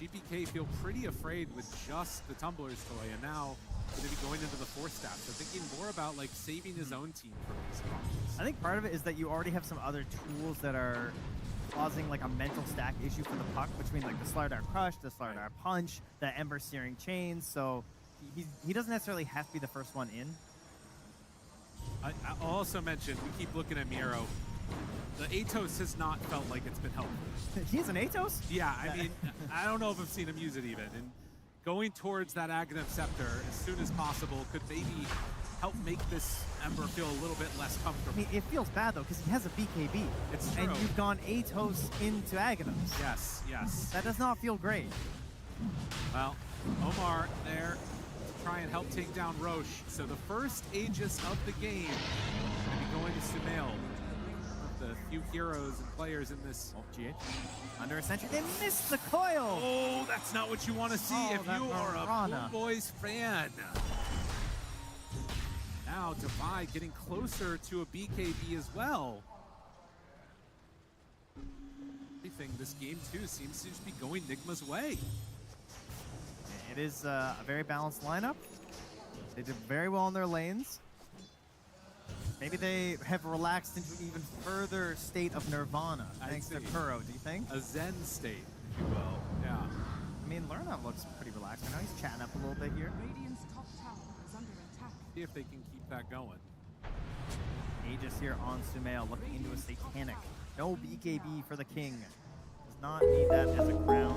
GPK feel pretty afraid with just the Tumbler's toy, and now going to be going into the Force Staff. So thinking more about like saving his own team from these problems. I think part of it is that you already have some other tools that are causing like a mental stack issue for the puck between like the Slardar Crush, the Slardar Punch, the Ember Searing Chains. So he doesn't necessarily have to be the first one in. I'll also mention, we keep looking at Miro. The Atos has not felt like it's been helpful. He's an Atos? Yeah, I mean, I don't know if I've seen him use it even. And going towards that Aghanim Scepter as soon as possible could maybe help make this Ember feel a little bit less comfortable. I mean, it feels bad though, because he has a BKB. It's true. And you've gone Atos into Aghanims. Yes, yes. That does not feel great. Well, Omar there to try and help take down Roche. So the first Aegis of the game going going to Sumail, one of the few heroes and players in this. Oh, GH. Under a sentry, they missed the coil! Oh, that's not what you want to see if you are a Boom Boys fan. Now Divide getting closer to a BKB as well. Everything this game too seems to just be going Nigma's way. It is a very balanced lineup. They did very well in their lanes. Maybe they have relaxed into an even further state of nirvana thanks to Kuro, do you think? A zen state, if you will. Yeah. I mean, Lerna looks pretty relaxed right now. He's chatting up a little bit here. Radiant's top tower is under attack. See if they can keep that going. Aegis here on Sumail looking into a satanic. No BKB for the king. Does not need that as a crown.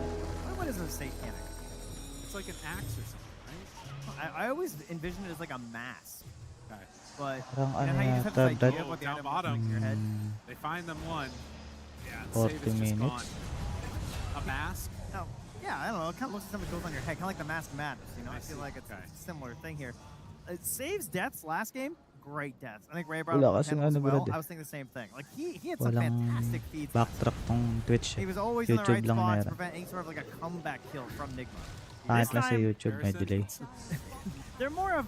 What is a satanic? It's like an axe or something, right? I always envision it as like a mask. Okay. But Parang you know how you just have ano this yata, idea of what the down item bottom. looks like in your head? They find them one. Yeah, and 40 save is just minutes. gone. A mask? Oh, yeah, I don't know. It kind of looks like something goes on your head, kind of like the Mask of Madness. You know, I feel like it's a similar thing here. Saves deaths last game. Great deaths. I think Ray brought Wala up kasing as ano, well. brad, eh. I was thinking the same thing. Like he had some Walang fantastic feeds. backtrack tong Twitch. He was always in the YouTube right lang spot to meron. prevent any sort of like a comeback kill from Nigma. Pangit lang sa YouTube, may delay. They're more of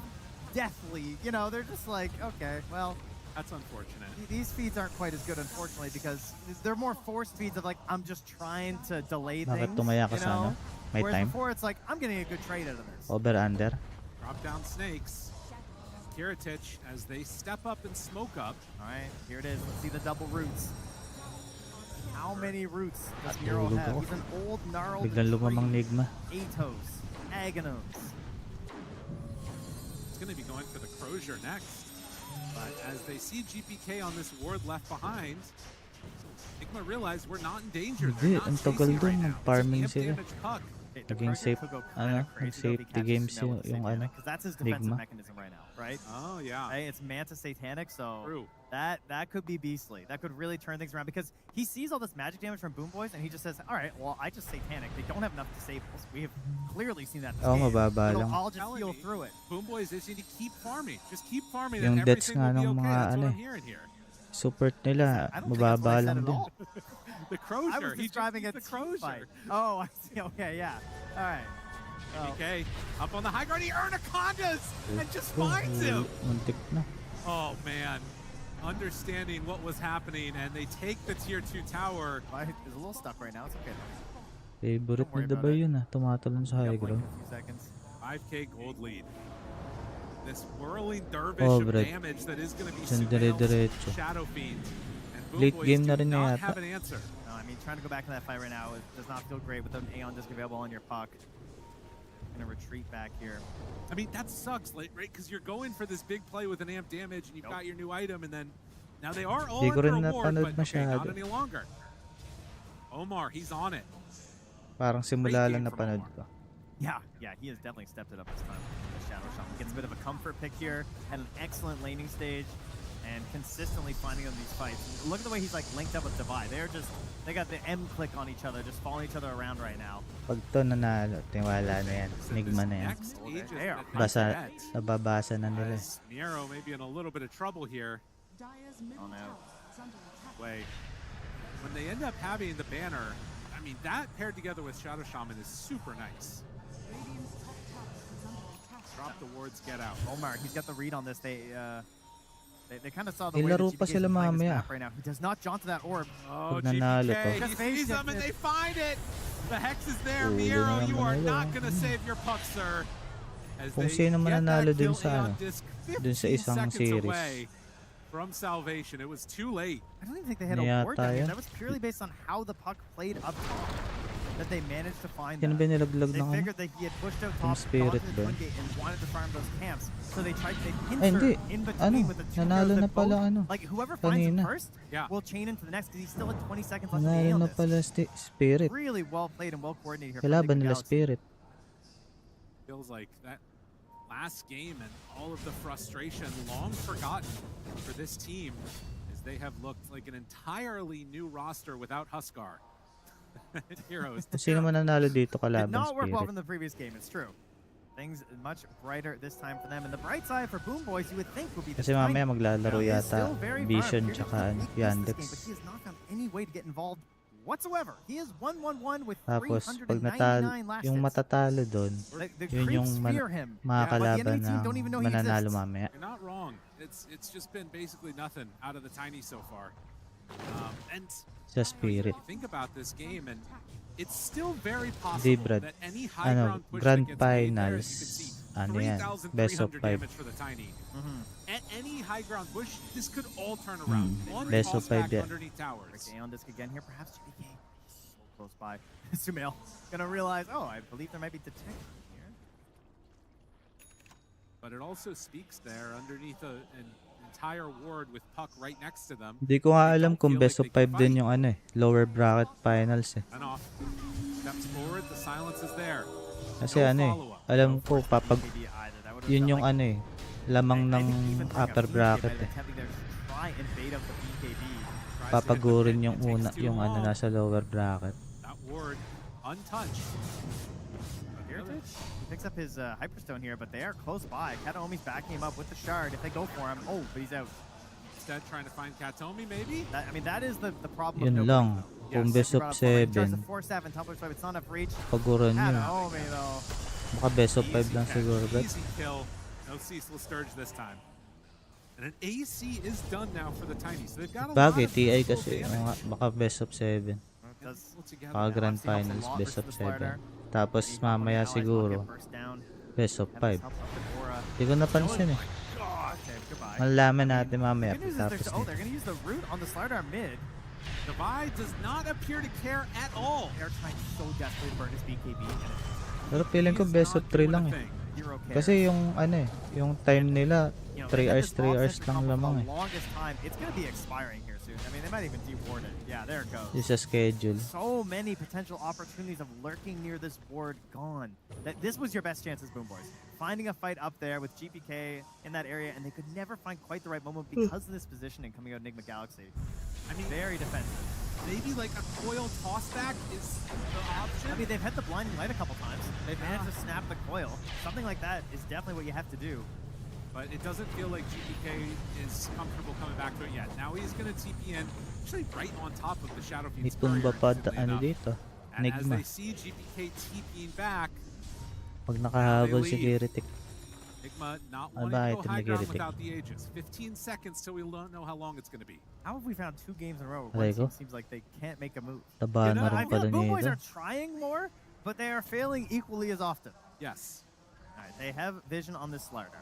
deathly. You know, they're just like, okay, well. That's unfortunate. These feeds aren't quite as good, unfortunately, because they're more forced feeds of like, I'm just trying to delay Bakit things. tumaya ka You sa ano? know? May Whereas time? before, it's like, I'm getting a good trade out of this. Over, under. Drop down snakes. Kiritich as they step up and smoke up. All right, here it is. Let's see the double roots. How many roots does Miro Tulog have? ako. He's an old, gnarled Biglang lumamang tree. Nigma. Atos, Aghanos. It's going to be going for the Crozier next. But as they see GPK on this ward left behind, Nigma realize we're not in danger. Hindi, They're not ang tagal chasing right dun. now. It's a Farming amp sila. damage puck. Naging safe, ano, safety games yung ano, Because that's his defensive Nigma. mechanism right now, right? Oh, yeah. Hey, it's Manta Satanic, so True. that could be beastly. That could really turn things around because he sees all this magic damage from Boom Boys and he just says, all right, well, I just Satanic. They don't have enough disables. We have clearly seen that in this Oo, game. mababa So lang. I'll just heal through it. Boom Boys just need to keep farming. Just keep farming Yung and deaths everything nga will be ng okay. mga That's ano what I'm eh. hearing here. Support nila, I don't think that's what mababa I said lang at din. all. The Crozier. I was describing a the team Crozier. fight. Oh, I see. Okay, yeah. All right. GPK up on the high guard. He Anacondas and just finds him. Muntik na. Oh, man. Understanding what was happening, and they take the tier 2 tower. He's a little stuck right now. It's okay, though. Favorite na ba yun ah, tumatalon sa high ground. 5K gold lead. This whirling dervish Oh, of Brad. damage that is going to be Diyan Sumail's dire-diretso. Shadow Fiend. And Boom Late Boys game do na rin not yata. have an answer. No, I mean, trying to go back to that fight right now, it does not feel great with an Aeon disc available on your puck. Gonna retreat back here. I mean, that sucks, right? Because you're going for this big play with an amp damage, and you've got your new item, and then now they are all Di ko under rin a ward, napanood but okay, not masyado. any longer. Omar, he's on it. Parang simula lang napanood ko. Yeah, he has definitely stepped it up this time. The Shadow Shaman gets a bit of a comfort pick here, had an excellent laning stage, and consistently finding them these fights. Look at the way he's like linked up with Divide. They got the M click on each other, just following each other around right now. Pag to nanalo, tiwala na yan. Nigma na yan. Basa, nababasa na nila. Nero may be in a little bit of trouble here. Dire's middle no. tower is under attack. Wait. When they end up having the banner, I mean, that paired together with Shadow Shaman is super nice. Radiant's top tower is under attack. Drop the wards, get out. Omar, he's got the read on this. They kind of saw the way Ilaro that pa GPK sila is playing this mamaya. map right now. He does not jaunt to that orb. Oh, Pag nanalo to. GPK, he sees them and they find it. The Hex is there. Huli Miero, na you naman are nila. not going to save your puck, sir. As Kung they sino get mananalo that dun kill sa Aeon ano, disc dun sa 15 isang seconds series. away from salvation. It was too late. I don't even think they had Yata a ward down here. yan. That was purely based on how the puck played up top. That they managed to find Sino that. ba nilaglag They ng ano? figured that he had pushed out Yung top, spirit gone to the ba? twin gate, and wanted to farm those camps. So they tried to Ay, hindi. insert in between Ano, with the two nanalo heroes na that both, pala ano, like whoever finds him kanina. first will chain into the next because he's still at 20 seconds left of the Nanalo Aeon na disc. pala Spirit. Really well played and well coordinated here. from Kalaban Nigma nila Galaxy. Spirit. Feels like that last game and all of the frustration long forgotten for this team as they have looked like an entirely new roster without Huskar. Heroes. Kung sino mananalo dito Did kalaban not work well Spirit. from the previous game, it's true. Things much brighter this time for them. And the bright side for Boom Boys, you would think would be the Kasi mamaya Tiny. maglalaro He is yata still very Vision farmed. Here tsaka to make this Yandex. game, but he has not found any way to get involved whatsoever. He is 1-1-1 with Tapos pag 399 last yung hits. matatalo doon, The yun yung creeps fear him. mga Yeah, but the kalaban enemy team na don't even know he mananalo exists. mamaya. You're not wrong. It's just been basically nothing out of the Tiny so far. And Sa Spirit. think about this game, and it's still very Di possible Brad. that any high ground push Grand that gets made there, Finals. as you can see, Ano yan? Best of 3,300 5. damage for the Tiny. At any high ground push, this could all turn around. One Best of toss 5 back yan. underneath towers. Okay, on disc again here, perhaps GPK. So close by. Sumail gonna realize, oh, I believe there might be detection here. But it also speaks there underneath an entire ward with Puck right next to them. Hindi ko nga alam kung best of 5 din yung ano lower bracket finals And off. Steps forward, the silence is there. Kasi alam ko yun yung lamang ng upper bracket Papagurin yung yung nasa lower bracket. That ward untouched. He picks up his Hyperstone here, but they are close by. Kataomi's backing him up with the shard. If they go for him, oh, but he's out. Instead, trying to find Katomi, maybe? I mean, that is the problem. Yun lang. Kung best of 7, paguran nyo. Kataomi, though. Baka best of 5 lang siguro. Easy kill. No ceaseless Sturge this time. And an AC is done now for the Tiny. So they've got a lot Bagay, of TI physical kasi damage. baka best of 7. Baka Grand Finals, best of 7. Tapos mamaya siguro, best of 5. Hindi ko napansin Malalaman natin mamaya. Tapos they're gonna use the root on the Slardar mid. Divide does not appear to care at all. They're trying so desperately to burn his BKB. Pero feeling ko best of 3 lang Kasi yung yung time nila 3 hours lang lamang Longest time, it's gonna be expiring here soon. I mean, they might even deward it. Yeah, there it goes. It's a schedule. So many potential opportunities of lurking near this board gone. This was your best chances, Boom Boys. Finding a fight up there with GPK in that area, and they could never find quite the right moment because of this positioning coming out of Enigma Galaxy. I mean, very defensive. Maybe like a coil tossback is the option. I mean, they've had the blinding light a couple times. They've managed to snap the coil. Something like that is definitely what you have to do. But it doesn't feel like GPK is comfortable coming back to it yet. Now he's going to TP in, actually right on top of the Shadow Fiend's Itumba pa dito. And as Enigma. they see GPK TPing back, Pag nakahabol si Kiritik. Enigma not wanting to go high ground without the Aegis. 15 seconds till we don't know how long it's going to be. How have we found 2 games in a row where Aray one ko. team seems like they can't make a move? Taba na I rin feel pala like Boom Boys nito. are trying more, but they are failing equally as often. Yes. All right, they have vision on this Slardar.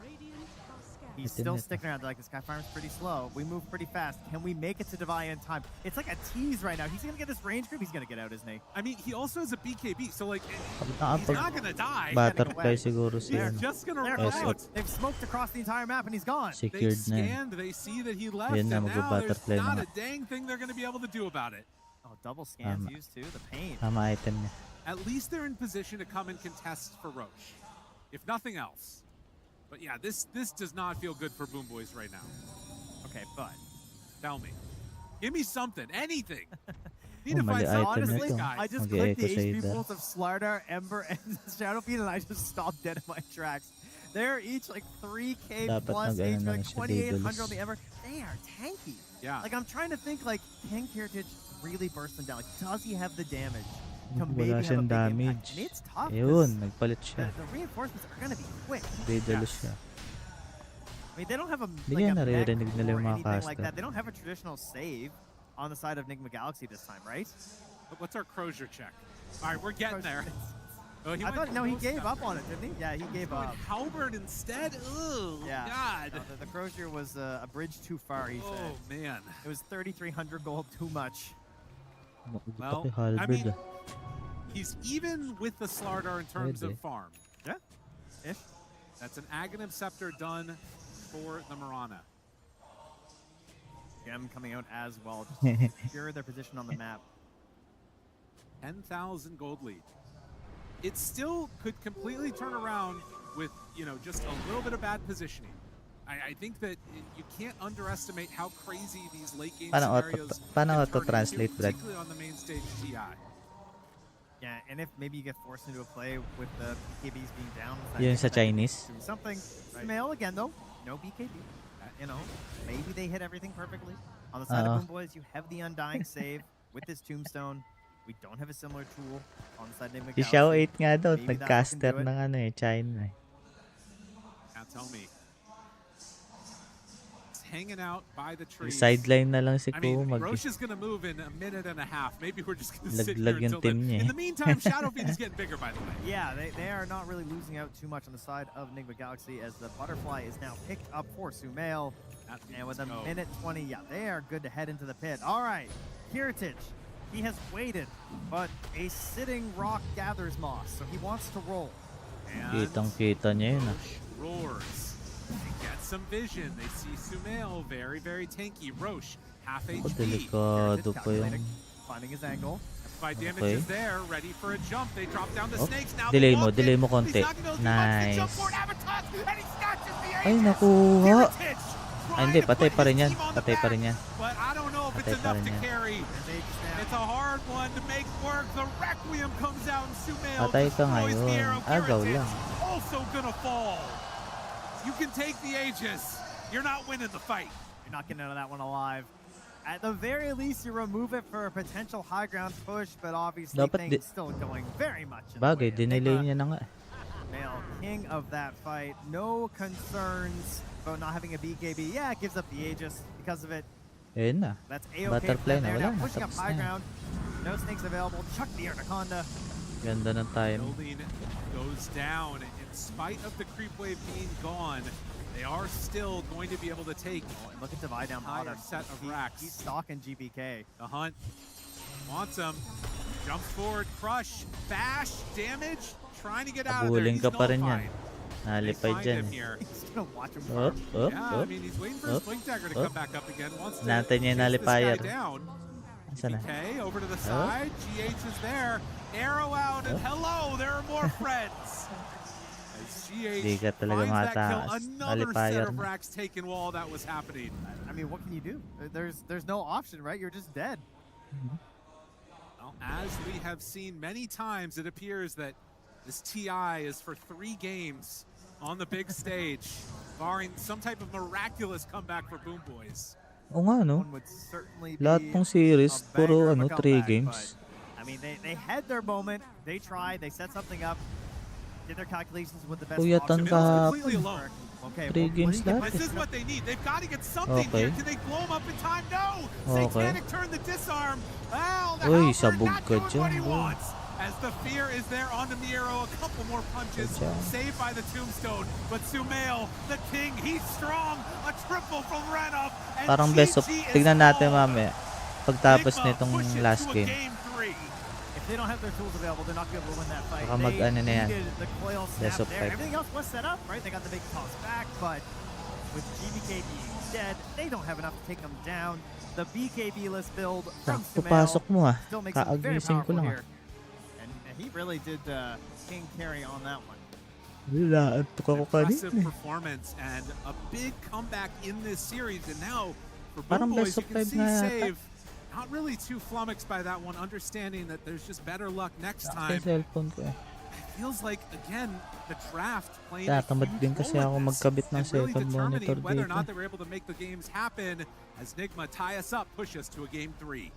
He's Ito still nito. sticking around. They're like, this guy farms pretty slow. We move pretty fast. Can we make it to Divine in time? It's like a tease right now. He's going to get this range group. He's going to get out, isn't he? I mean, he also has a BKB, so like, he's Nakapag not going to die. butterfly siguro si They're just going to They're run out. out. They've smoked across the entire map, and he's gone. They Secured na yan. scanned, they see that he left, Yan na, and now there's mag-butterfly na not nga. a dang thing they're going to be able to do about it. Oh, double scans Tama. used too. The pain. Tama item niya. At least they're in position to come and contest for Roche, if nothing else. But yeah, this does not feel good for Boom Boys right now. Okay, but Tell me. Give me something, anything. Oh, Need to mali find something item for honestly, these nito. guys. I just Okay, clicked the echo sa HP ida. pools of Slardar, Ember, and Shadow Fiend, and I just stopped dead in my tracks. They're each like 3K Dapat plus nag-ano HP, na like siya, 2,800 Daedalus. on the Ember. They are tanky. Yeah. Like, I'm trying to think, like, can Heritage really burst them down? Like, does he have the damage to maybe Wala have a siyang big impact? damage. And it's tough. 'cause Ayun, nagpalit The, siya. the reinforcements are going to be quick. Daedalus siya. I mean, they don't have a, Hindi like, kaya a mech naririnig nila or yung mga anything like caster. that. They don't have a traditional save on the side of Enigma Galaxy this time, right? But what's our Crozier check? All right, we're getting there. Oh, I went thought, no, he close gave down up on it, didn't he? Yeah, he gave Going up. Halberd instead? Ugh, Yeah. God. No, the Crozier was a bridge too far, he said. Oh, man. It was 3,300 gold too much. Well, Laki I Halberd mean, ah. he's even with the Slardar in terms Pwede. of farm. Yeah. Ish. That's an Aghanim Scepter done for the Marana. Gem coming out as well. Just secure their position on the map. 10,000 gold lead. It still could completely turn around with, you know, just a little bit of bad positioning. I think that you can't underestimate how crazy these late game Paano scenarios paano can auto turn translate, into, Brad? particularly on the main stage TI. Yeah, and if maybe you get forced into a play with the BKBs being down, Yun sa Chinese. do something. Sumail again though, no BKB. You know, maybe they hit everything perfectly. On the side of Boom Boys, you have the Undying save with this Tombstone. We don't have a similar tool on the side of Enigma Si Xiao Galaxy. 8 nga daw, Maybe that can nag-caster do it. ng ano eh, China eh. Now tell me. It's hanging out by the trees. Sideline na lang si I mean, Ku Roche is going to move in a minute and a half. Maybe we're just going to sit here Laglag yung until team then. niya In eh. the meantime, Shadow Fiend is getting bigger, by the way. Yeah, they are not really losing out too much on the side of Enigma Galaxy as the Butterfly is now picked up for Sumail. And with a minute 20, yeah, they are good to head into the pit. All right, Kiritich, he has waited, but a sitting rock gathers moss, so he wants to roll. Kitang-kita niya yun ah. Roars. They get some vision. They see Sumail, very, very tanky. Roche, half HP. Delikado pa yung... Finding his angle. By damage is there, ready for a jump. They drop down the snakes. Now delay mo konti. Nice. Ay, nakuha. Ay, hindi, patay pa rin yan. Patay pa rin yan. But I don't know if it's enough to carry. It's a hard one to make work. The Requiem comes out and Sumail Patay ka destroys the ngayon. arrow. Agaw Kiritich lang. also gonna fall. You can take the Aegis. You're not winning the fight. You're not getting out of that one alive. At the very least, you remove it for a potential high ground push, but obviously things still going very much in the way. Bagay, dinelay niya na nga. Male king of that fight. No concerns about not having a BKB. Yeah, it gives up the Aegis because of it. Ayun na. That's A-OK. Butterfly na, wala na. Pushing up Tapos high na. ground. No snakes available. Chuck the Anaconda. Ganda ng time. Building goes down. In spite of the creep wave being gone, they are still going to be able to take. Oh, and look at Divide down higher bottom. set of racks. He's stalking GBK. The hunt wants him. Jumps forward, crush, bash, damage. Trying to get out of there. Kabuling He's ka pa rin yan. nullified. Nalipay dyan. He's gonna watch him Up, up, Yeah, I up, mean, he's waiting for his up, blink dagger to up. come back up again. Wants to Natin niya chase this guy nalipayer. down. Saan na? Okay, over to the side. GH is there. Arrow out, and hello, there are more friends. As Di GH ka talaga finds that kill, mataas. another set Nalipayer of na. racks taken while that was happening. I mean, what can you do? There's no option, right? You're just dead. Well, as we have seen many times, it appears that this TI is for 3 games on the big stage, barring some type of miraculous comeback for Boom Boys. Oo nga, no? Lahat ng series, puro 3 games. I mean, they had their moment. They tried. They set something up. Did their calculations with the best Puyatan option. Completely kahapon. alone. Okay, 3 games lahat. This is what they need. They've got to get something Okay. here. Can they blow him up in time? No! Okay. Satanic turn the disarm. Well, the Uy, Halberd sabog not ka doing what he dyan, boy. wants. As the fear is there onto Miero, a couple more punches, Good job. saved by the tombstone. But Sumail, the king, he's strong. A triple from Renov. And Parang best of... GG is Tignan natin all. mamaya. Pagtapos Enigma nitong pushes last to a game. game 3. If they don't have their tools available, they're not going to win that fight. Baka mag-ano na yan. needed the coil Best snap of there. 5. Everything else was set up, right? They got the big toss back, but with GBK being dead, they don't have enough to take them down. The BKB-less build from Sakto Sumail pasok mo ah. still makes them very Kaagising ko powerful lang here. And he really did king carry on that one. Wala, antok ako Impressive kanina. performance and a big comeback in this series. And now for Parang Boom Boys, best you of can 5 see na yata. Save not really too flummoxed by that one, understanding that there's just better luck next Sa time. cellphone ko eh. Feels like again the draft playing a Tatamad huge din kasi role ako in this, magkabit ng and really second monitor determining whether or dito. not they were able to make the games happen. As Nigma tie us up, push us to a game 3.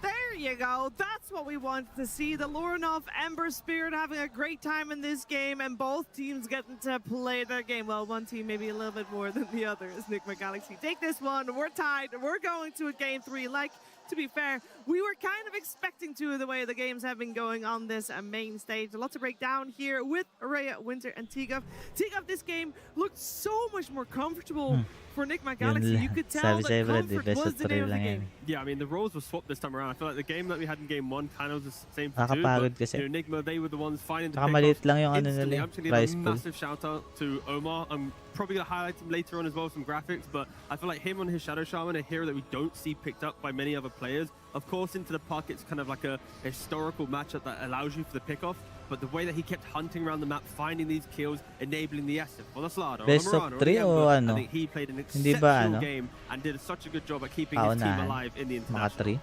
There you go. That's what we wanted to see. The Lorinov Ember Spirit having a great time in this game, and both teams getting to play their game. Well, one team maybe a little bit more than the other is Enigma Galaxy. Take this one. We're tied. We're going to a game 3. Like, to be fair, we were kind of expecting to the way the games have been going on this main stage. A lot to break down here with Araya, Winter, and Tigov. Tigov, this game looked so much more comfortable for Enigma Galaxy. You could tell Sabi that sa'yo, Brad, comfort best was of the 3 name of the lang yan. game. Yeah, I mean, the roles were swapped this time around. I feel like the game that we had in game 1 kind of was the same for 2. Nakakapagod But, kasi. you know, Enigma, they were the ones finding the Saka pick maliit off lang yung ano instantly. nila, I'm just going to price give a pool. massive shout out to Omar. I'm probably going to highlight him later on as well, some graphics, but I feel like him on his Shadow Shaman, a hero that we don't see picked up by many other players. Of course, into the puck, it's kind of like a historical matchup that allows you for the pickoff, but the way that he kept hunting around the map, finding these kills, enabling the SF for the Slaughter, Best or of Murano, 3 or o Ember, ano? I think he played an Hindi ba exceptional ano? game and did such a good job at keeping his team Paunahan. alive in the Mga international. 3.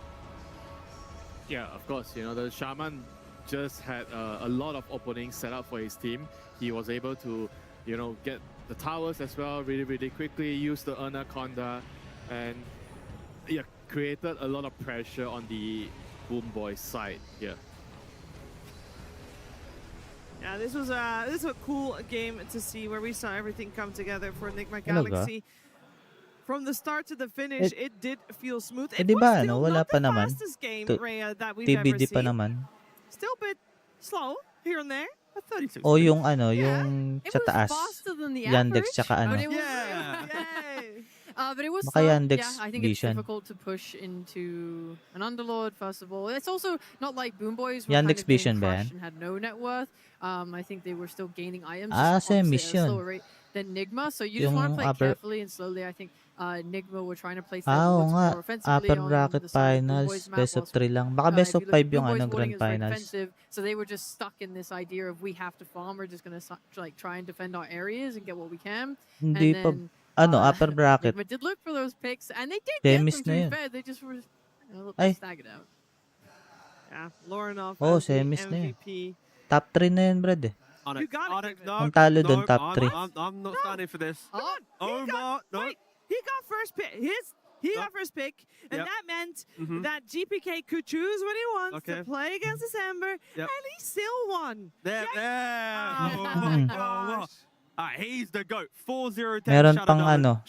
Yeah, of course. You know, the Shaman just had a lot of openings set up for his team. He was able to, you know, get the towers as well really, really quickly, use the Anaconda, and yeah, created a lot of pressure on the Boom Boys side here. Yeah, this was a cool game to see where we saw everything come together for Enigma Talaga? Galaxy. From the start to the finish, Eh, it did feel smooth. Eh It di was ba still ano, wala not pa the naman. fastest game, Tu- Rhea, that we've ever TBD pa seen. naman. Still a bit slow here and there. But 36 O minutes. yung ano, yung It sa was taas. faster than the Yandex average. tsaka I ano. mean, it was, Yay! but it was Baka slow. Yandex Yeah, I think it's Vision. difficult to push into an Underlord, first of all. It's also not like Boom Boys were Yandex kind of getting Vision ba crushed yan? and had no net worth. I think they were still gaining items, Ah, just obviously semis at a yun. slower rate than Nigma. So you just want to Yung play upper... carefully and slowly. I think Nigma were trying to place their Ah, oo wards nga. more offensively Upper on bracket the side of Boom finals. Boys map. Best of Whilst 3 lang. Baka best if of you look 5 at yung Boom ano, Boys grand warding, it was very finals. defensive. So they were just stuck in this idea of we have to farm. We're just going to like try and defend our areas and get what we can. Hindi And pa... then Ano, upper bracket. Nigma did look for those picks, and they did get Semis them, to na be yun. fair. They just were a little Ay. bit staggered out. Yeah, Lorinov Oh, as the semis na yun. MVP. Top 3 na yun, Brad eh. You got it, David. Ang talo doon, top 3. I'm not standing for this. Come on. Wait, he got first pick. He got first pick, and that meant that GPK could choose what he wants to play against December, and he still won. There. Oh my gosh. He's the GOAT. 4-0 Meron pang ano,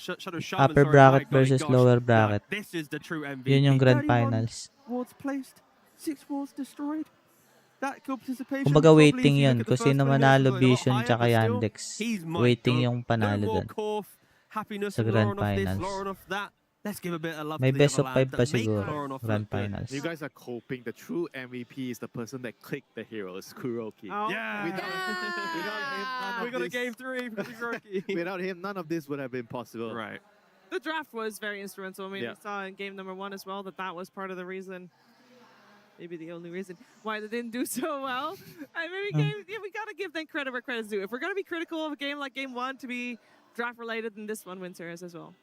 upper bracket versus lower bracket. This is the true MVP. Yun yung grand 31 finals. wards placed, 6 wards destroyed. That kill participation. Kumbaga probably, waiting if you yun. look at the Kung sino first 20 minutes, manalo was a lot Vision higher, tsaka but still, Yandex. he's my Waiting GOAT. yung panalo No more doon. Korf, happiness Sa from grand Lorinov this, finals. Lorinov that. Let's give a bit of love May to the best other of 5 lads pa that make siguro. Lorinov Grand look good. finals. You guys are coping. The true MVP is the person that clicked the heroes, Kuroki. Oh. Without him, none of We got a this- game 3 for Kuroki. Without him, none of this would have been possible. Right. The draft was very instrumental. I mean, Yeah. we saw in game number 1 as well that was part of the reason, maybe the only reason, why they didn't do so well. I mean, we got to give them credit where credit's due. If we're going to be critical of a game like game 1 to be draft related, then this one wins hers as well.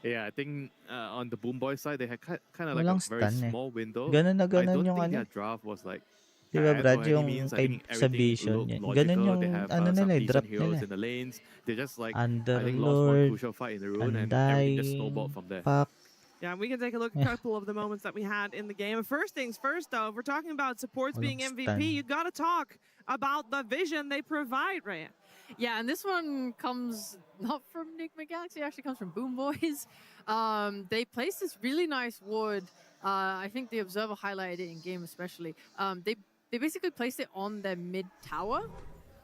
Yeah, I think on the Boom Boy side, they had kind of like Walang a very stun eh. small window. Ganun na I ganun don't yung think ano. their draft was like Di ba, bad Brad, by any yung means. I kay think sa everything Vision looked niya. logical. Ganun yung They have ano some nila eh, decent drop heroes nila. in the lanes. They just like I think lost one Underlord, crucial fight in the rune and everything just snowballed from there. Fuck. Yeah, we can take a look at a couple of the moments that we had in the game. First things first, though, if we're talking about supports being Walang MVP, stun. you got to talk about the vision they provide, Rhea. Yeah, and this one comes not from Enigma Galaxy, it actually comes from Boom Boys. They placed this really nice ward. I think the Observer highlighted it in game especially. They basically placed it on their mid tower.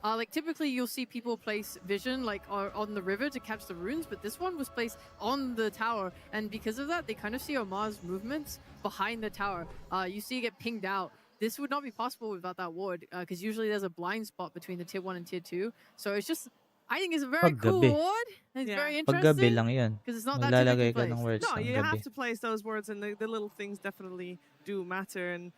Like typically you'll see people place Vision like on the river to catch the runes, but this one was placed on the tower, and because of that, they kind of see Omar's movements behind the tower. You see it get pinged out. This would not be possible without that ward, because usually there's a blind spot between the tier 1 and tier 2. So it's just, I think it's a very cool Paggabi. ward. It's very Paggabi interesting. lang yun. Because it's not that Maglalagay ka typically ng placed. words No, ng you gabi. have to place those words, and the little things definitely do matter, and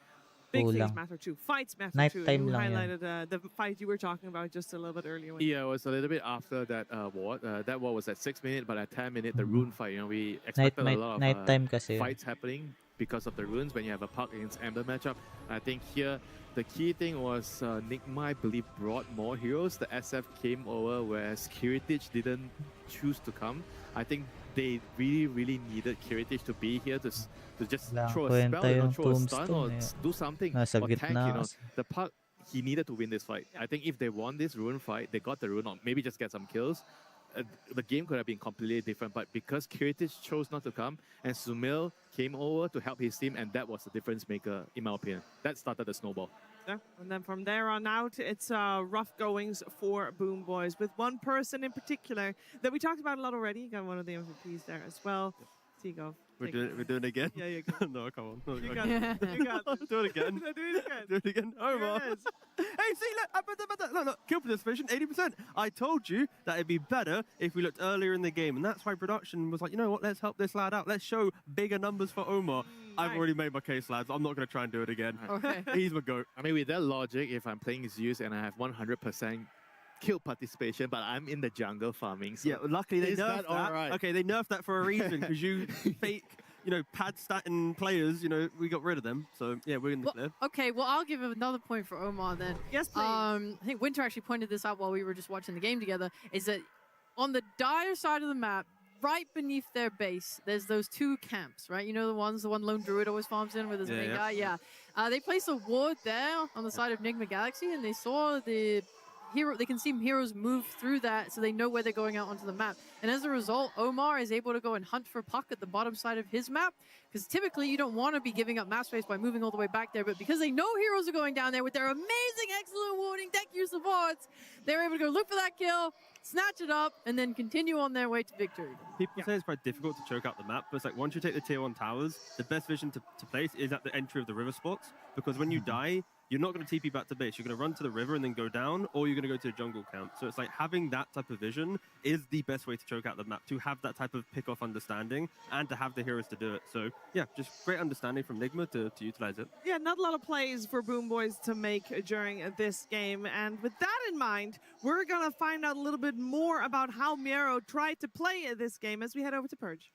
big things Kulang. matter too. Fights matter too. Nighttime You lang yan. highlighted the fight you were talking about just a little bit earlier. Yeah, it was a little bit after that ward. That ward was at 6 minutes, but at 10 minutes, the rune fight. You know, we expected a lot of nighttime kasi yun. fights happening because of the runes when you have a Puck against Ember matchup. I think here the key thing was Nigma, I believe, brought more heroes. The SF came over, whereas Kiritich didn't choose to come. I think they really needed Kiritich to be here to just Walang throw a kwenta spell, yung throw a stun, or tombstone eh. do something, Nasa or tank. gitna You know, kasi. the Puck, he needed to win this fight. I think if they won this rune fight, they got the rune, or maybe just get some kills. The game could have been completely different, but because Kiritich chose not to come and Sumil came over to help his team, and that was the difference maker, in my opinion. That started the snowball. Yeah, and then from there on out, it's rough goings for Boom Boys, with one person in particular that we talked about a lot already. Got one of the MVPs there as well. Tigo. We're doing it again? Yeah, you go. No, come on. No, You got it. You got it. Do it again. Do it again. Do it again. Omar. Here it is. Hey, see, look, kill participation, 80%. I told you that it'd be better if we looked earlier in the game, and that's why production was like, you know what, let's help this lad out. Let's show bigger numbers for Omar. I've already made my case, lads. I'm not going to try and do it again. Okay. He's my GOAT. I mean, with that logic, if I'm playing Zeus and I have 100% kill participation, but I'm in the jungle farming. So Yeah, luckily they is nerfed that. all right? Okay, they nerfed that for a reason, because you fake pad statting players, we got rid of them. So yeah, we're in the clear. Okay, well, I'll give another point for Omar then. Yes, please. I think Winter actually pointed this out while we were just watching the game together, is that on the dire side of the map, right beneath their base, there's those two camps, right? You know the one Lone Druid always farms in with his main guy? Yeah. They placed a ward there on the side of Enigma Galaxy, and they saw the hero. They can see heroes move through that, so they know where they're going out onto the map. And as a result, Omar is able to go and hunt for Puck at the bottom side of his map, because typically you don't want to be giving up map space by moving all the way back there, but because they know heroes are going down there with their amazing, excellent warding, thank you supports, they're able to go look for that kill, snatch it up, and then continue on their way to victory. People say it's quite difficult to choke out the map, but it's like once you take the tier 1 towers, the best vision to place is at the entry of the river spots, because when you die, you're not going to TP back to base. You're going to run to the river and then go down, or you're going to go to a jungle camp. So it's like having that type of vision is the best way to choke out the map, to have that type of pick-off understanding and to have the heroes to do it. So yeah, just great understanding from Nigma to utilize it. Yeah, not a lot of plays for Boom Boys to make during this game. And with that in mind, we're going to find out a little bit more about how Miero tried to play this game as we head over to Purge.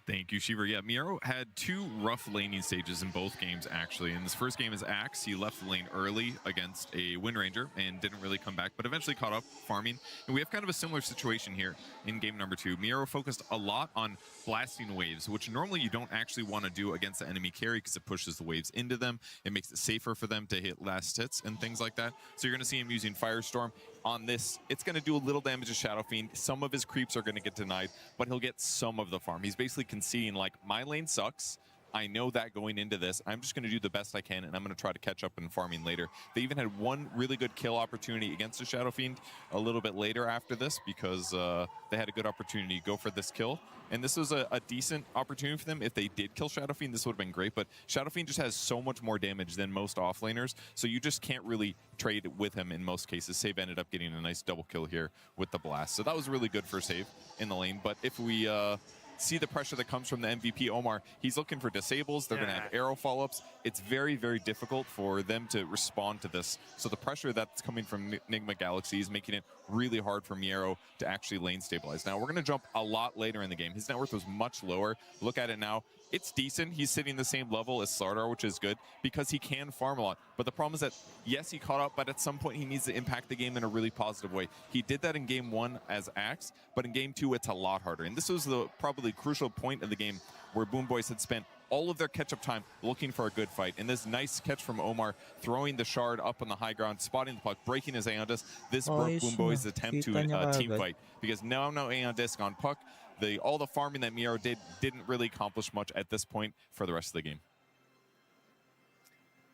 Thank you, Shiver. Yeah, Miero had two rough laning stages in both games, actually. In this first game as Axe, he left the lane early against a Wind Ranger and didn't really come back, but eventually caught up farming. And we have kind of a similar situation here in game number 2. Miero focused a lot on blasting waves, which normally you don't actually want to do against the enemy carry because it pushes the waves into them. It makes it safer for them to hit last hits and things like that. So you're going to see him using Firestorm. On this, it's going to do a little damage to Shadow Fiend. Some of his creeps are going to get denied, but he'll get some of the farm. He's basically conceding, like, my lane sucks. I know that going into this. I'm just going to do the best I can, and I'm going to try to catch up in farming later. They even had one really good kill opportunity against the Shadow Fiend a little bit later after this because they had a good opportunity to go for this kill. And this was a decent opportunity for them. If they did kill Shadow Fiend, this would have been great. But Shadow Fiend just has so much more damage than most offlaners, so you just can't really trade with him in most cases. Save ended up getting a nice double kill here with the blast. So that was really good for Save in the lane. But if we see the pressure that comes from the MVP, Omar, he's looking for disables. They're going to have arrow follow-ups. It's very, very difficult for them to respond to this. So the pressure that's coming from Enigma Galaxy is making it really hard for Miero to actually lane stabilize. Now, we're going to jump a lot later in the game. His net worth was much lower. Look at it now. It's decent. He's sitting the same level as Slardar, which is good because he can farm a lot. But the problem is that, yes, he caught up, but at some point he needs to impact the game in a really positive way. He did that in game 1 as Axe, but in game 2 it's a lot harder. And this was the probably crucial point of the game where Boom Boys had spent all of their catch-up time looking for a good fight. And this nice catch from Omar, throwing the shard up on the high ground, spotting the puck, breaking his Aeon Disc. This broke Boom Boys' attempt to team fight because now no Aeon Disc on puck. All the farming that Miero didn't really accomplish much at this point for the rest of the game.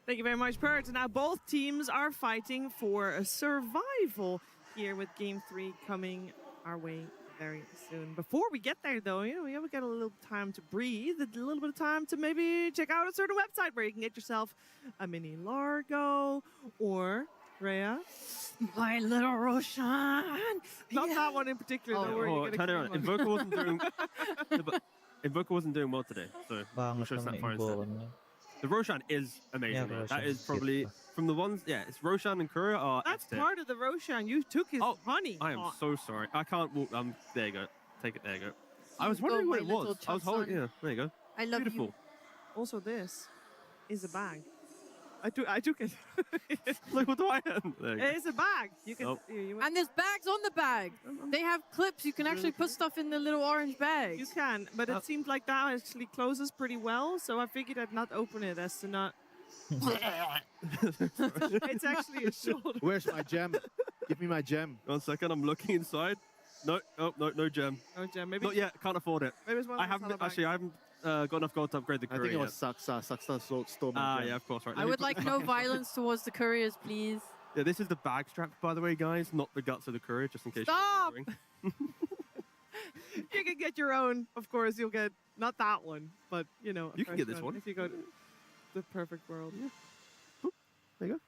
Thank you very much, Purge. Now both teams are fighting for a survival here with Game 3 coming our way very soon. Before we get there, though, we have to get a little time to breathe, a little bit of time to maybe check out a certain website where you can get yourself a mini Largo or Rhea. My little Roshan. Not that one in particular. Don't worry, turn it on. Invoker wasn't doing. Invoker wasn't doing well today, so I'm sure it's that far instead. The Roshan is amazing. Yeah, that is probably from the ones. Yeah, it's Roshan and Courier are. That's part of the Roshan. You took his honey. I am so sorry. I can't walk. There you go. Take it. There you go. I was wondering what it was. I was holding. Yeah, there you go. I love Beautiful. you. Also, this is a bag. I took it. Look, what do I have? It's a bag. You can. And there's bags on the bag. They have clips. You can actually put stuff in the little orange bags. You can, but it seems like that actually closes pretty well. So I figured I'd not open it as to not. It's actually a shoulder. Where's my gem? Give me my gem. 1 second. I'm looking inside. No, no gem. No gem. Maybe not yet. Can't afford it. Maybe it's one. I haven't got enough gold to upgrade the courier. I think it was Suckstar stole my gem. Yeah, of course, right. I would like no violence towards the couriers, please. Yeah, this is the bag strap, by the way, guys, not the guts of the courier, just in case Stop! you're wondering. You can get your own. Of course, you'll get not that one, but you can get this one if you go to the perfect world. Yeah. Oop, there you go.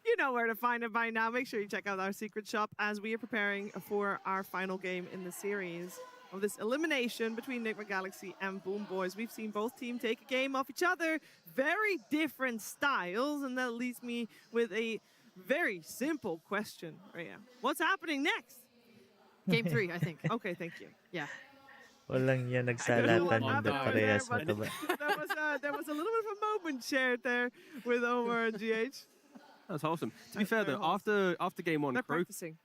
You know where to find it by now. Make sure you check out our secret shop as we are preparing for our final game in the series of this elimination between Enigma Galaxy and Boom Boys. We've seen both teams take a game off each other. Very different styles, and that leaves me with a very simple question. Right, yeah. What's happening next? Game 3, I think. Okay, thank you. Yeah. Walang yan I don't know what nagsalatan yung happened over there, parehas but mataba. there was a little bit of a moment shared there with Omar and GH. That's awesome. To be fair though, after game one,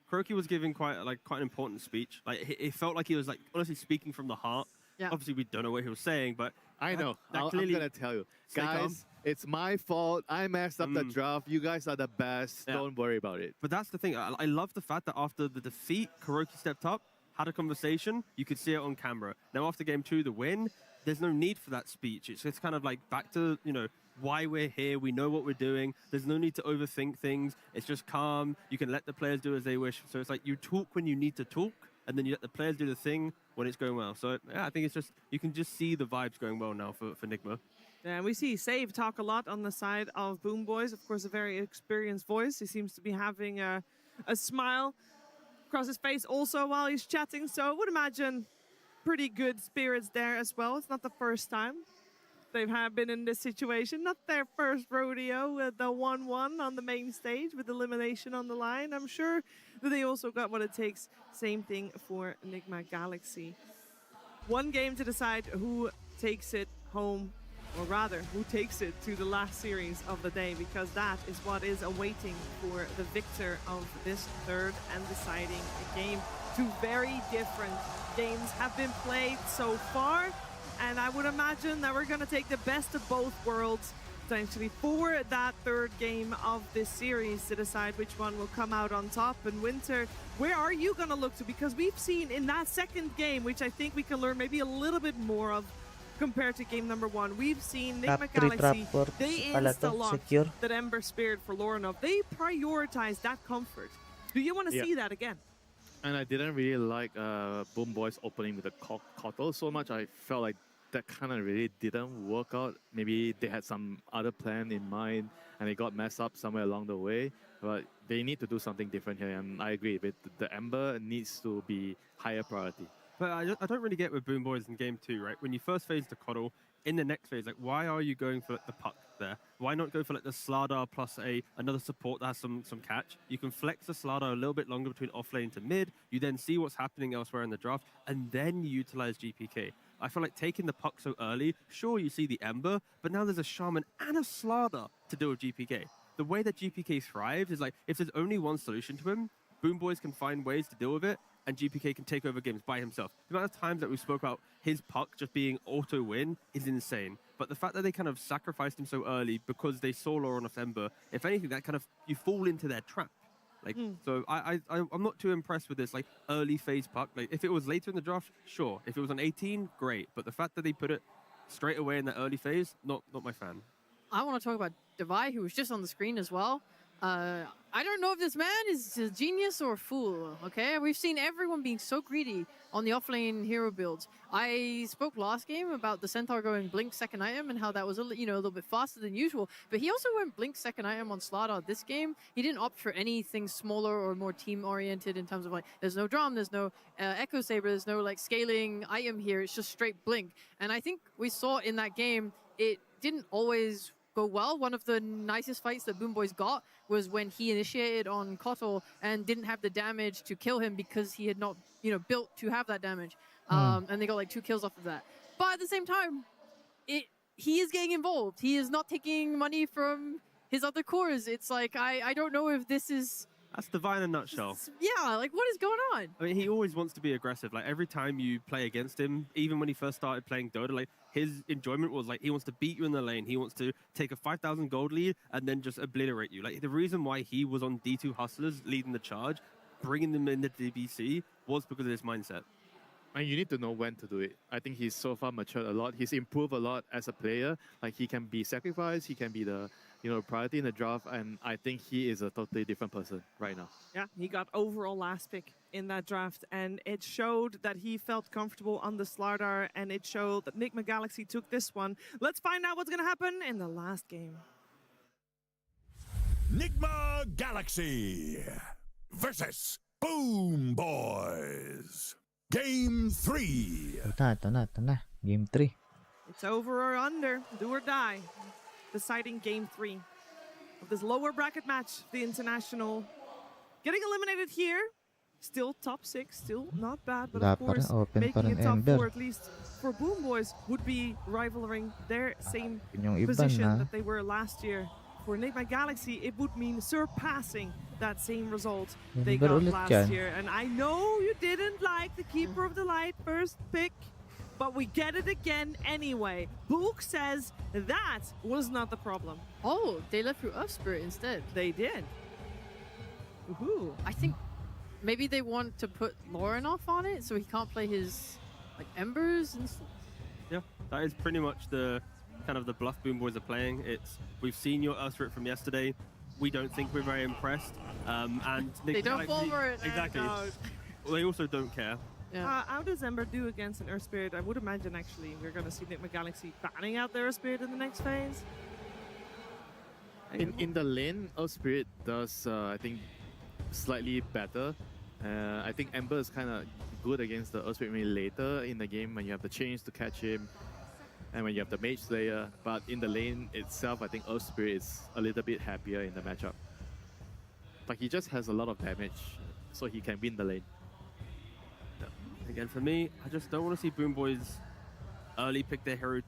Croaky was giving quite an important speech. Like it felt like he was like honestly speaking from the heart. Yeah. Obviously, we don't know what he was saying, but I know. I'm clearly gonna tell you, Stay calm. guys. It's my fault. I messed up the draft. You guys are the best. Yeah. Don't worry about it. But that's the thing. I love the fact that after the defeat, Kuroki stepped up, had a conversation. You could see it on camera. Now after game 2, the win, there's no need for that speech. It's kind of like back to, why we're here. We know what we're doing. There's no need to overthink things. It's just calm. You can let the players do as they wish. So it's like you talk when you need to talk, and then you let the players do the thing when it's going well. So yeah, I think it's just, you can just see the vibes going well now for Nigma. Yeah, we see Save talk a lot on the side of Boom Boys. Of course, a very experienced voice. He seems to be having a smile across his face also while he's chatting. So I would imagine pretty good spirits there as well. It's not the first time they've been in this situation. Not their first rodeo with the 1-1 on the main stage with elimination on the line. I'm sure that they also got what it takes. Same thing for Enigma Galaxy. One game to decide who takes it home, or rather, who takes it to the last series of the day, because that is what is awaiting for the victor of this third and deciding game. Two very different games have been played so far, and I would imagine that we're going to take the best of both worlds potentially for that third game of this series to decide which one will come out on top. And Winter, where are you going to look to? Because we've seen in that second game, which I think we can learn maybe a little bit more of compared to game number 1, we've seen Enigma Galaxy, they insta-locked that Ember Spirit for Loranov. They prioritize that comfort. Do you want to see that again? And I didn't really like Boom Boys opening with the Kotal so much. I felt like that kind of really didn't work out. Maybe they had some other plan in mind and it got messed up somewhere along the way. But they need to do something different here, and I agree with the Ember needs to be higher priority. But I don't really get with Boom Boys in game 2, right? When you first phase the Coddle, in the next phase, like, why are you going for the puck there? Why not go for like the Slardar plus another support that has some catch? You can flex the Slardar a little bit longer between off lane to mid. You then see what's happening elsewhere in the draft, and then you utilize GPK. I feel like taking the puck so early, sure, you see the Ember, but now there's a Shaman and a Slardar to deal with GPK. The way that GPK thrives is like, if there's only one solution to him, Boom Boys can find ways to deal with it, and GPK can take over games by himself. The amount of times that we spoke about his puck just being auto-win is insane. But the fact that they kind of sacrificed him so early because they saw Loranov Ember, if anything, that kind of, you fall into their trap. Like, so I'm not too impressed with this, like, early phase puck. Like, if it was later in the draft, sure. If it was on 18, great. But the fact that they put it straight away in the early phase, not my fan. I want to talk about Devi, who was just on the screen as well. I don't know if this man is a genius or a fool, okay? We've seen everyone being so greedy on the offlane hero builds. I spoke last game about the Centaur going Blink second item and how that was a little bit faster than usual, but he also went Blink second item on Slardar this game. He didn't opt for anything smaller or more team-oriented in terms of, like, there's no drum, there's no Echo Saber, there's no, like, scaling item here. It's just straight Blink. And I think we saw in that game, it didn't always go well. One of the nicest fights that Boom Boys got was when he initiated on Kotal and didn't have the damage to kill him because he had not, built to have that damage. And they got like 2 kills off of that. But at the same time, he is getting involved. He is not taking money from his other cores. It's like, I don't know if this is... That's Divine in a nutshell. Yeah, like, what is going on? I mean, he always wants to be aggressive. Like, every time you play against him, even when he first started playing Dota, like, his enjoyment was, like, he wants to beat you in the lane. He wants to take a 5,000 gold lead and then just obliterate you. Like, the reason why he was on D2 Hustlers leading the charge, bringing them into DBC, was because of this mindset. And you need to know when to do it. I think he's so far matured a lot. He's improved a lot as a player. Like, he can be sacrificed. He can be the priority in the draft, and I think he is a totally different person right now. Yeah, he got overall last pick in that draft, and it showed that he felt comfortable on the Slardar, and it showed that Enigma Galaxy took this one. Let's find out what's going to happen in the last game. Enigma Galaxy versus Boom Boys. Game 3. Ito na. Game 3. It's over or under, do or die. Deciding game 3 of this lower bracket match, the International. Getting eliminated here Still top 6, still not bad, but Wala of pa rin, course, open pa making rin it top Ember. 4 at least for Boom Boys would be rivaling their same Yung iba position na. that they were last year. For Enigma Galaxy, it would mean surpassing that same result they Ember got ulit last yan. year. And I know you didn't like the Keeper of the Light first pick, but we get it again anyway. Book says that was not the problem. Oh, they left through Earth Spirit instead. They did. Woohoo. I think maybe they want to put Lauren off on it so he can't play his like Embers and Yeah, that is pretty much the kind of the bluff Boom Boys are playing. It's we've seen your Earth Spirit from yesterday. We don't think we're very impressed. And they don't fall for it. Exactly. No. Well, they also don't care. Yeah. How does Ember do against an Earth Spirit? I would imagine actually we're going to see Enigma Galaxy banning out their Earth Spirit in the next phase. In the lane, Earth Spirit does, I think, slightly better. I think Ember is kind of good against the Earth Spirit maybe later in the game when you have the chains to catch him and when you have the Mage Slayer. But in the lane itself, I think Earth Spirit is a little bit happier in the matchup. But he just has a lot of damage, so he can win the lane. Again, for me, I just don't want to see Boom Boys early pick their hero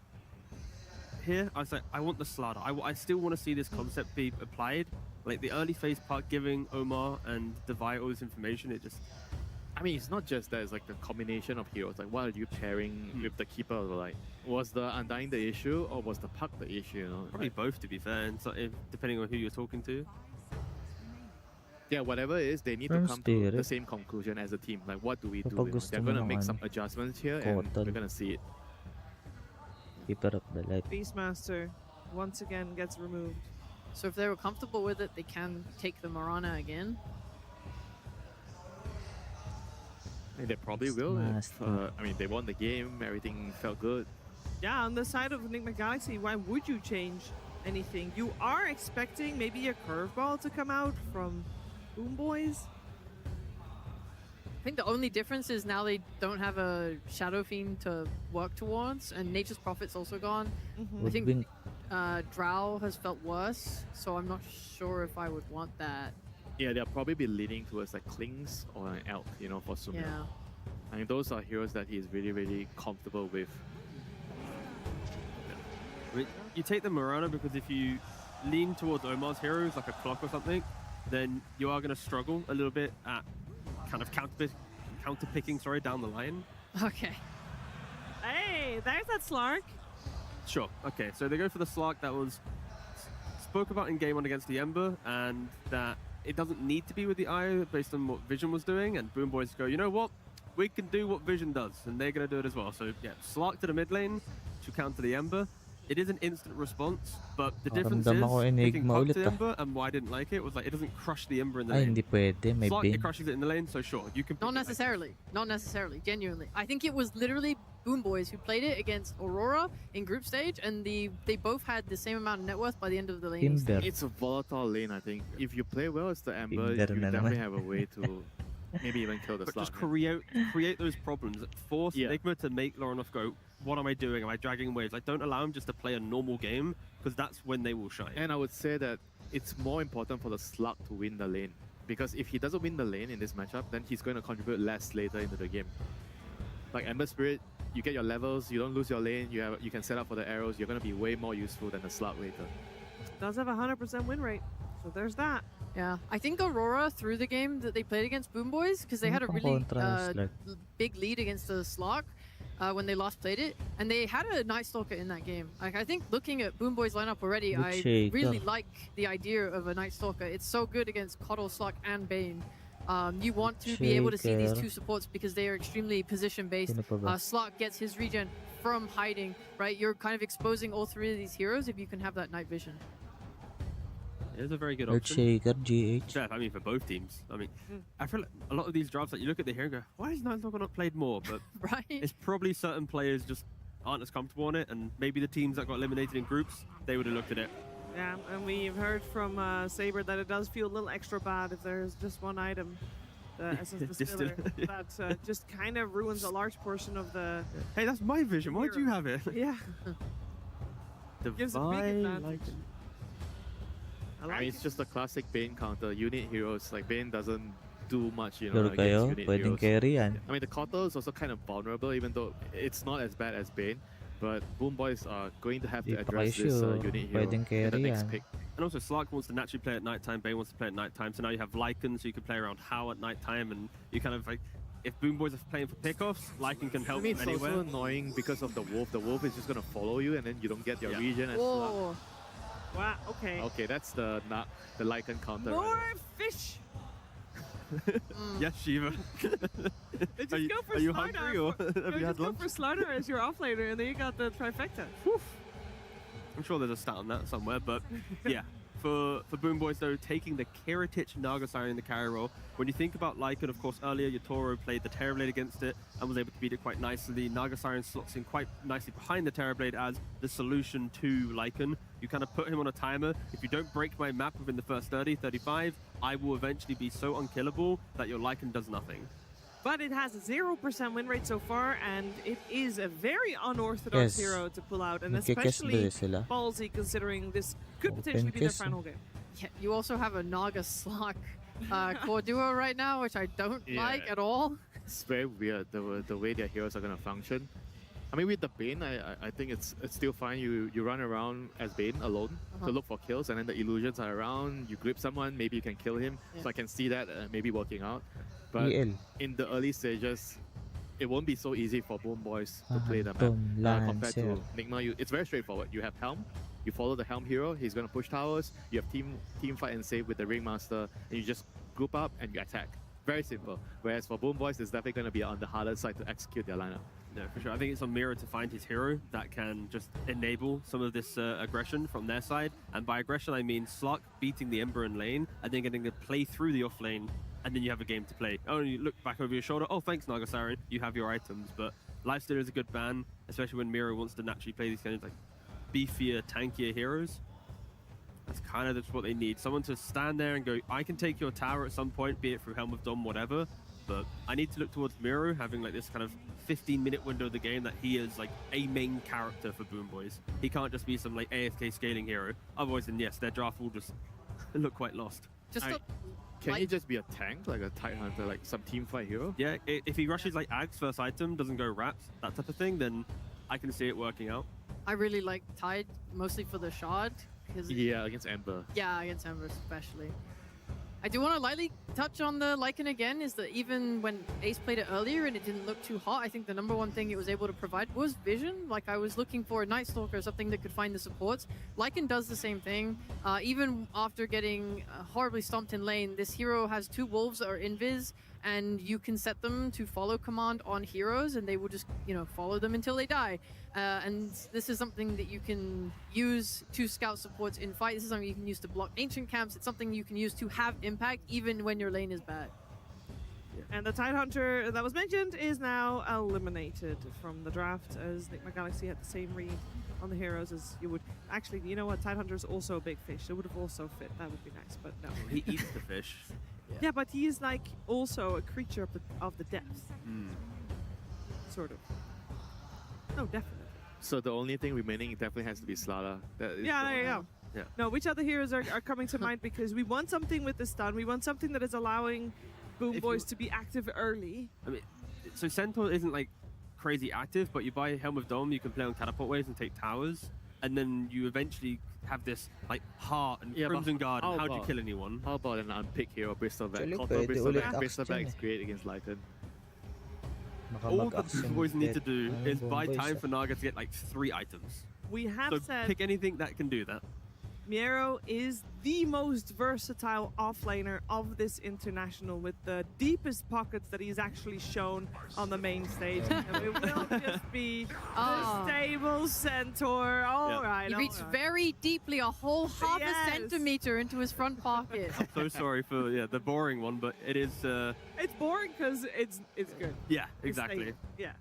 here. I want the Slaughter. I still want to see this concept be applied. Like the early phase part, giving Omar and Devi all this information, it just... I mean, it's not just that, it's like the combination of heroes. Like, what are you pairing with the Keeper of the Light? Was the Undying the issue, or was the Puck the issue? You know? Probably both, to be fair, and so depending on who you're talking to. Yeah, whatever it is, they need to come to the same conclusion as a team. Like, what do we do? You know? They're going to make some adjustments here, and we're going to see it. Keeper of the Light. Beastmaster once again gets removed. So if they were comfortable with it, they can take the Marana again. They probably will. I mean, they won the game. Everything felt good. Yeah, on the side of Enigma Galaxy, why would you change anything? You are expecting maybe a curveball to come out from Boom Boys? I think the only difference is now they don't have a Shadow Fiend to work towards, and Nature's Prophet's also gone. I think Drow has felt worse, so I'm not sure if I would want that. Yeah, they'll probably be leaning towards like Klings or an Elk, you know, for Sumio. Yeah. I mean, those are heroes that he's really, really comfortable with. You take the Marana because if you lean towards Omar's heroes, like a Clock or something, then you are going to struggle a little bit at kind of counter-picking, down the line. Okay. Hey, there's that Slark. Sure. Okay, so they go for the Slark that was spoke about in game 1 against the Ember, and that it doesn't need to be with the Eye based on what Vision was doing, and Boom Boys go, you know what? We can do what Vision does, and they're going to do it as well. So yeah, Slark to the mid lane to counter the Ember. It is an instant response, but the difference is picking Puck to the Ember, and why I didn't like it was like it doesn't crush the Ember in the lane. Hindi pwede, may Slark, bin. it crushes it in the lane, so sure, you can pick Not necessarily. Not necessarily. Genuinely. I think it was literally Boom Boys who played it against Aurora in group stage, and they both had the same amount of net worth by the end of the lane. It's a volatile lane, I think. If you play well as the Ember, you definitely have a way to maybe even kill the But Slark. just create those problems. Force Enigma to make Laurenov go, what am I doing? Am I dragging waves? Like, don't allow him just to play a normal game, because that's when they will shine. And I would say that it's more important for the Slug to win the lane. Because if he doesn't win the lane in this matchup, then he's going to contribute less later into the game. Like Ember Spirit, you get your levels, you don't lose your lane, you can set up for the arrows, you're going to be way more useful than the Slug later. Does have a 100% win rate, so there's that. Yeah, I think Aurora threw the game that they played against Boom Boys because they had a really big lead against the Slark when they last played it, and they had a Night Stalker in that game. Like, I think looking at Boom Boys lineup already, I really like the idea of a Night Stalker. It's so good against Coddle, Slark, and Bane. You want to be able to see these two supports because they are extremely position-based. Slark gets his regen from hiding, right? You're kind of exposing all three of these heroes if you can have that night vision. It is a very good option. GH. Yeah, I mean, for both teams. I mean, I feel like a lot of these drafts, like, you look at the hero and go, why is Night Stalker not played more? But right. It's probably certain players just aren't as comfortable on it, and maybe the teams that got eliminated in groups, they would have looked at it. Yeah, and we've heard from Saber that it does feel a little extra bad if there's just one item, the Essence Distiller, that just kind of ruins a large portion of the... Hey, that's my vision. Why do you have it? Yeah. Gives a big advantage. I mean, it's just a classic Bane counter. You need heroes. Like, Bane doesn't do much, you know, Lure kayo, against unit pwedeng heroes. carry yan. I mean, the Kotal is also kind of vulnerable, even though it's not as bad as Bane. But Boom Boys are going to have to Di pa address kayo this sure, unit hero pwedeng in the carry next yan. pick. And also, Slark wants to naturally play at nighttime, Bane wants to play at nighttime, so now you have Lycan, so you can play around How at nighttime, and you kind of like, if Boom Boys are playing for pickoffs, Lycan can help I mean, it's anywhere. also annoying because of the Wolf. The Wolf is just going to follow you, and then you don't get your regen as Whoa. Slark. Wow, okay. Okay, that's the Lycan counter. More right fish! Yes, Shiva. Just Are you- go for are you Slardar. hungry or have you Just had go lunch? for Slardar as your offlaner, and then you got the trifecta. I'm sure there's a stat on that somewhere, but yeah. For Boom Boys, though, taking the Kiritich Nagasari in the carry role. When you think about Lycan, of course, earlier Yatoro played the Terrorblade against it and was able to beat it quite nicely. Nagasari slots in quite nicely behind the Terrorblade as the solution to Lycan. You kind of put him on a timer. If you don't break my map within the first 30, 35, I will eventually be so unkillable that your Lycan does nothing. But it has a 0% win rate so far, and it is a very unorthodox Yes. hero to pull out, and Nagkikes especially ba sila? ballsy considering this could potentially be their kiss, final game. Yeah, you also have a Naga Slark core duo right now, which I don't like at all. It's very weird the way their heroes are going to function. I mean, with the Bane, I think it's still fine. You run around as Bane alone to look for kills, and then the illusions are around. You grip someone, maybe you can kill him. Yeah. So I can see that maybe working out. But EL. in the early stages, it won't be so easy for Boom Boys to play the Boom, map compared to Lancer. Nigma. It's very straightforward. You have Helm, you follow the Helm hero, he's going to push towers, you have team fight and save with the Ringmaster, and you just group up and you attack. Very simple. Whereas for Boom Boys, it's definitely going to be on the harder side to execute their lineup. No, for sure. I think it's on Mira to find his hero that can just enable some of this aggression from their side. And by aggression, I mean Slark beating the Ember in lane and then getting to play through the off lane, and then you have a game to play. Oh, and you look back over your shoulder. Oh, thanks, Nagasari. You have your items. But Lifestealer is a good ban, especially when Mira wants to naturally play these kind of like beefier, tankier heroes. That's kind of just what they need. Someone to stand there and go, I can take your tower at some point, be it through Helm of Dom, whatever. But I need to look towards Miro having like this kind of 15-minute window of the game that he is like a main character for Boom Boys. He can't just be some like AFK scaling hero. Otherwise, then yes, their draft will just look quite lost. Can he just be a tank, like a Tide Hunter, like some team fight hero? Yeah, if he rushes like Ag's first item, doesn't go wraps, that type of thing, then I can see it working out. I really like Tide, mostly for the shard. Yeah, against Ember. Yeah, against Ember especially. I do want to lightly touch on the Lycan again, is that even when Ace played it earlier and it didn't look too hot, I think the number one thing it was able to provide was vision. Like I was looking for a Night Stalker, something that could find the supports. Lycan does the same thing. Even after getting horribly stomped in lane, this hero has two wolves that are invis, and you can set them to follow command on heroes, and they will just, you know, follow them until they die. And this is something that you can use to scout supports in fight. This is something you can use to block ancient camps. It's something you can use to have impact even when your lane is bad. And the Tide Hunter that was mentioned is now eliminated from the draft, as Nigma Galaxy had the same read on the heroes as you would. Actually, you know what? Tide Hunter is also a big fish. It would have also fit. That would be nice, but no. He eats the fish. Yeah, but he is like also a creature of the depths. Sort of. No, definitely. So the only thing remaining definitely has to be Slada. Yeah, there you go. Yeah. No, which other heroes are coming to mind? Because we want something with the stun. We want something that is allowing Boom Boys to be active early. I mean, so Centaur isn't like crazy active, but you buy Helm of Dome, you can play on catapult waves and take towers, and then you eventually have this like Heart and Crimson Guard, and how do you kill anyone? How about an unpicked hero, Bristleback? Actually, Contour pwede ulit Bristleback action is great against Lycan. All that Boom Boys need to do is buy time for Naga to get like 3 items. We have So said pick anything that can do that. Miero is the most versatile offlaner of this international, with the deepest pockets that he's actually shown on the main stage. And it will just be the stable Centaur. All right. He reached very deeply, a whole half a centimeter into his front pocket. So sorry for the boring one, but it is. It's boring because it's good. Yeah, It's exactly. stable. Yeah.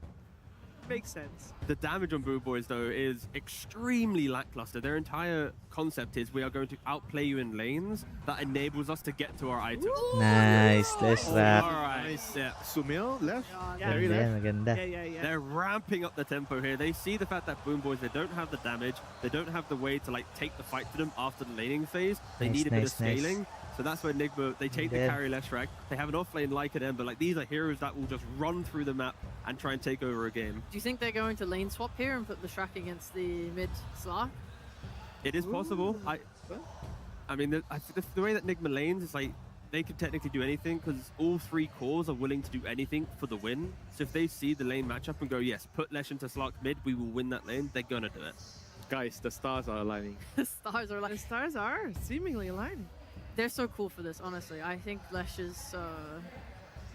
Makes sense. The damage on Boom Boys, though, is extremely lackluster. Their entire concept is we are going to outplay you in lanes that enables us to get to our items. Nice, let's wrap. All right. Yeah. Sumil left. Very left. Maganda. They're ramping up the tempo here. They see the fact that Boom Boys, they don't have the damage. They don't have the way to like take the fight to them after the laning phase. They Nice, need a bit nice, of nice. scaling. So that's where Enigma, they take the carry Leshrac. They have an offlane like an Ember. Like, these are heroes that will just run through the map and try and take over a game. Do you think they're going to lane swap here and put the Shrek against the mid Slark? It is possible. I mean, the way that Enigma lanes is like, they could technically do anything because all 3 cores are willing to do anything for the win. So if they see the lane matchup and go, yes, put Lesh into Slark mid, we will win that lane, they're gonna do it. Guys, the stars are aligning. The stars are The stars are seemingly aligning. They're so cool for this, honestly. I think Lesh is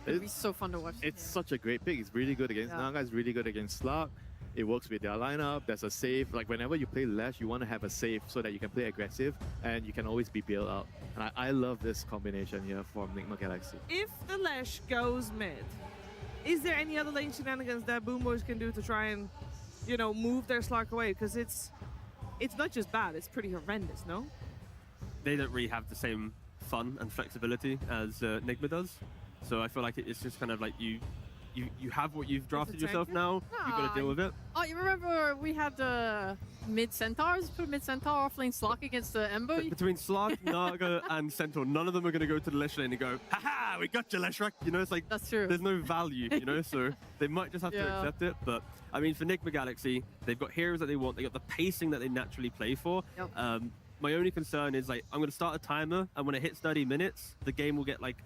gonna be so fun to watch. It's such a great pick. It's really good against Naga. It's really good against Slark. It works with their lineup. There's a save. Like, whenever you play Lesh, you want to have a save so that you can play aggressive and you can always be bailed out. And I love this combination here from Enigma Galaxy. If the Lesh goes mid, is there any other lane shenanigans that Boom Boys can do to try and, you know, move their Slark away? Because it's not just bad, it's pretty horrendous, no? They don't really have the same fun and flexibility as Enigma does. So I feel like it's just kind of like you have what you've drafted yourself now. You've got to deal with it. Oh, you remember we had the mid Centaurs? Put mid Centaur offlane Slark against the Ember? Between Slark, Naga, and Centaur, none of them are going to go to the Lesh lane and go, haha, we got you, Leshrac. You know, it's like, that's true. There's no value, you know, so they might just have to accept it. But I mean, for Enigma Galaxy, they've got heroes that they want. They got the pacing that they naturally play for. Yep. My only concern is, like, I'm going to start a timer, and when it hits 30 minutes, the game will get, like,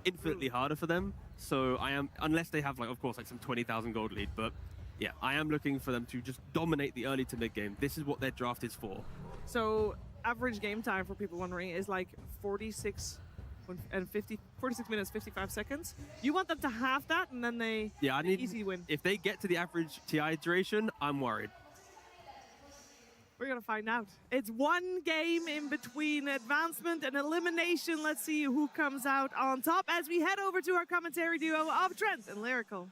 infinitely harder for them. So I am, unless they have, like, of course, like some 20,000 gold lead, but yeah, I am looking for them to just dominate the early to mid game. This is what their draft is for. So average game time, for people wondering, is like 46 minutes 55 seconds. You want them to halve that, and then they I need easy win. If they get to the average TI duration, I'm worried. We're gonna find out. It's one game in between advancement and elimination. Let's see who comes out on top as we head over to our commentary duo of Trent and Lyrical.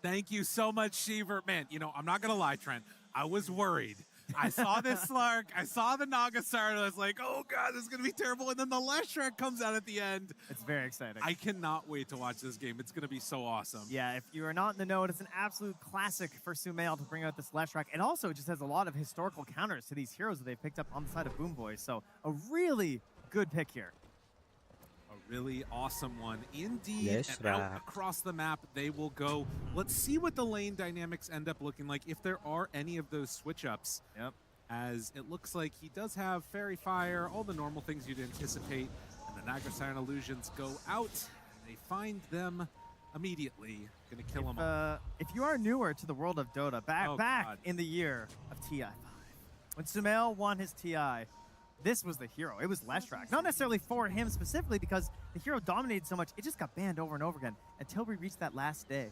Thank you so much, Sheaver. Man, you know, I'm not going to lie, Trent. I was worried. I saw this Slark. I saw the Naga start. I was like, oh, God, this is going to be terrible. And then the Leshrac comes out at the end. It's very exciting. I cannot wait to watch this game. It's going to be so awesome. Yeah, if you are not in the know, it's an absolute classic for Sumail to bring out this Leshrac. It also just has a lot of historical counters to these heroes that they've picked up on the side of Boom Boys. So a really good pick here. A really awesome one indeed. Yes, and out across the map they will go. Let's see what the lane dynamics end up looking like, if there are any of those switch ups. Yep. As it looks like he does have Fairy Fire, all the normal things you'd anticipate, and the Niagara Siren illusions go out. They find them immediately. Gonna kill them all. If you are newer to the world of Dota, back in the year of TI5, when Sumail won his TI, this was the hero. It was Leshrac. Not necessarily for him specifically, because the hero dominated so much, it just got banned over and over again until we reached that last day.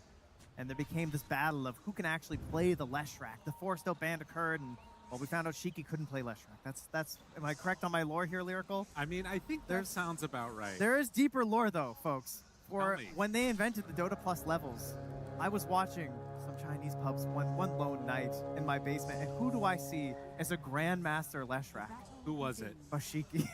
And there became this battle of who can actually play the Leshrac. The forced out ban occurred, and well, we found out Shiki couldn't play Leshrac. That's. Am I correct on my lore here, Lyrical? I mean, I think that sounds about right. There is deeper lore, though, folks. For when they invented the Dota Plus levels, I was watching some Chinese pubs one lone night in my basement, and who do I see as a Grandmaster Leshrac? Who was it? Shiki.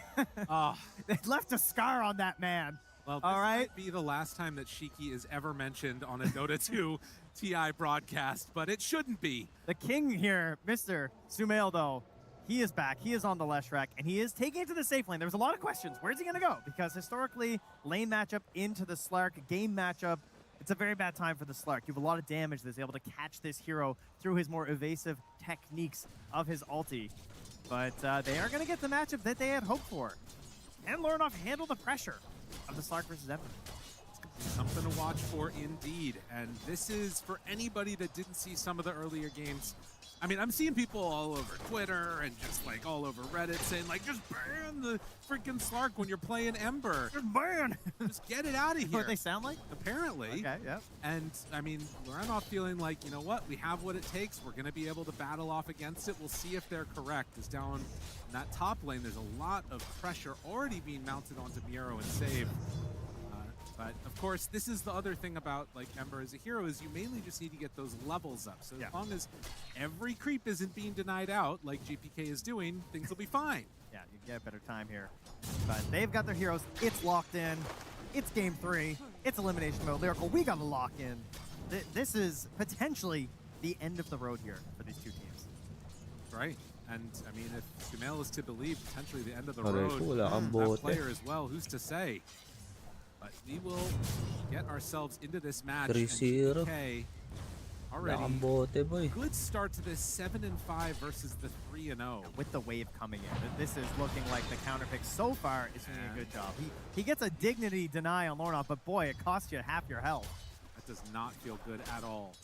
Oh. They left a scar on that man. Well, this all right. might be the last time that Shiki is ever mentioned on a Dota 2 TI broadcast, but it shouldn't be. The king here, Mr. Sumail, though, he is back. He is on the Leshrac, and he is taking it to the safe lane. There was a lot of questions. Where's he going to go? Because historically, lane matchup into the Slark, game matchup, it's a very bad time for the Slark. You have a lot of damage that's able to catch this hero through his more evasive techniques of his ulti. But they are going to get the matchup that they had hoped for. And learn off handle the pressure of the Slark versus Ember. Something to watch for indeed. And this is for anybody that didn't see some of the earlier games. I mean, I'm seeing people all over Twitter and just like all over Reddit saying like, just ban the freaking Slark when you're playing Ember. Just ban! Just get it out of here. What they sound like? Apparently. Okay, yeah. And I mean, we're not feeling like, you know what, we have what it takes. We're going to be able to battle off against it. We'll see if they're correct. Because down in that top lane, there's a lot of pressure already being mounted onto Miero and Save. But of course, this is the other thing about like Ember as a hero, is you mainly just need to get those levels up. So as long as every creep isn't being denied out like GPK is doing, things will be fine. Yeah, you get a better time here. But they've got their heroes. It's locked in. It's game 3. It's elimination mode. Lyrical, we got to lock in. This is potentially the end of the road here for these two teams. Right. And I mean, if Sumail is to believe potentially the end of the Aray road, ko, wala kang that bote. player as well, who's to say? But we will get ourselves into this match. And 3-0. GPK Wala already kang bote, boy. good start to this 7-5 versus the 3-0. With the wave coming in, this is looking like the counter pick so far is doing a good job. He gets a dignity deny on Lornoff, but boy, it costs you half your health. That does not feel good at all.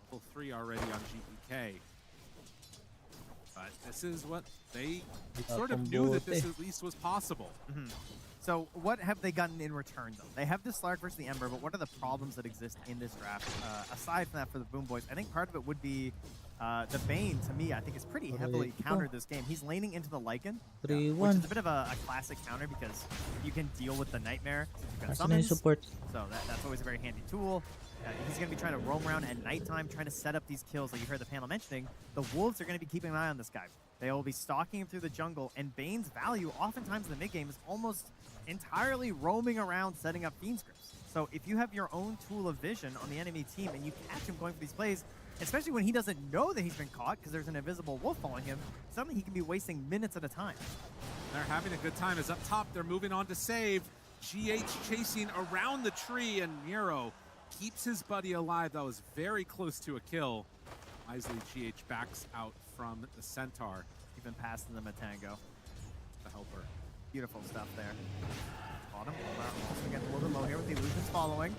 Level 3 already on GPK. But this is what they sort of knew that this at least was possible. So what have they gotten in return, though? They have the Slark versus the Ember, but what are the problems that exist in this draft? Aside from that for the Boom Boys, I think part of it would be the Bane, to me, I think is pretty heavily countered this game. He's laning into the Lycan, which is a bit of a classic counter because you can deal with the Nightmare since you've got summons. Support. So that's always a very handy tool. He's going to be trying to roam around at nighttime, trying to set up these kills like you heard the panel mentioning. The Wolves are going to be keeping an eye on this guy. They will be stalking him through the jungle, and Bane's value oftentimes in the mid-game is almost entirely roaming around setting up Fiend Scripts. So if you have your own tool of vision on the enemy team and you catch him going for these plays, especially when he doesn't know that he's been caught because there's an invisible wolf following him, suddenly he can be wasting minutes at a time. They're having a good time as up top they're moving on to save. GH chasing around the tree, and Miro keeps his buddy alive. That was very close to a kill. Wisely, GH backs out from the Centaur. Even passing them a Tango. The helper. Beautiful stuff there. Bottom. Also getting a little bit low here with the illusions following.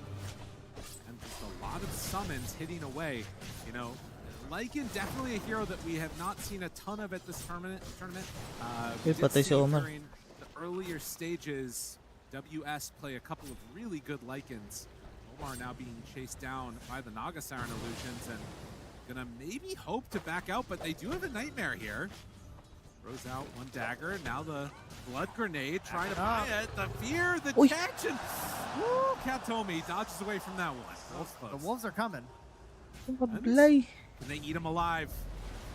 And just a lot of summons hitting away. You know, Lycan definitely a hero that we have not seen a ton of at this tournament. We did see during the earlier stages, WS play a couple of really good Lycans. Omar now being chased down by the Naga Siren illusions and gonna maybe hope to back out, but they do have a Nightmare here. Throws out one dagger, now the blood grenade, trying to buy it. The fear, the catch, and woo, Katomi dodges away from that one. The Wolves are coming. And they eat him alive.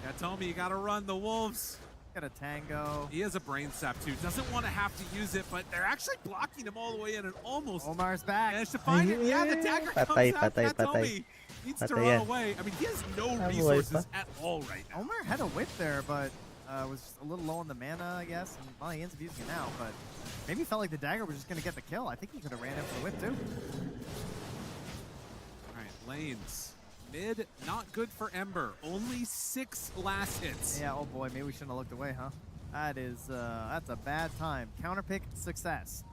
Katomi, you gotta run the Wolves. Got a Tango. He has a brain sap too. Doesn't want to have to use it, but they're actually blocking him all the way in and almost Omar's back. managed to find it. Yeah, the dagger comes out. Katomi needs to run away. I mean, he has no resources at all right now. Omar had a whip there, but was just a little low on the mana, I guess. And, well, he ends up using it now, but maybe felt like the dagger was just going to get the kill. I think he could have ran in for the whip too. All right, lanes. Mid, not good for Ember. Only 6 last hits. Yeah, oh boy, maybe we shouldn't have looked away, huh? That is, that's a bad time. Counterpick success.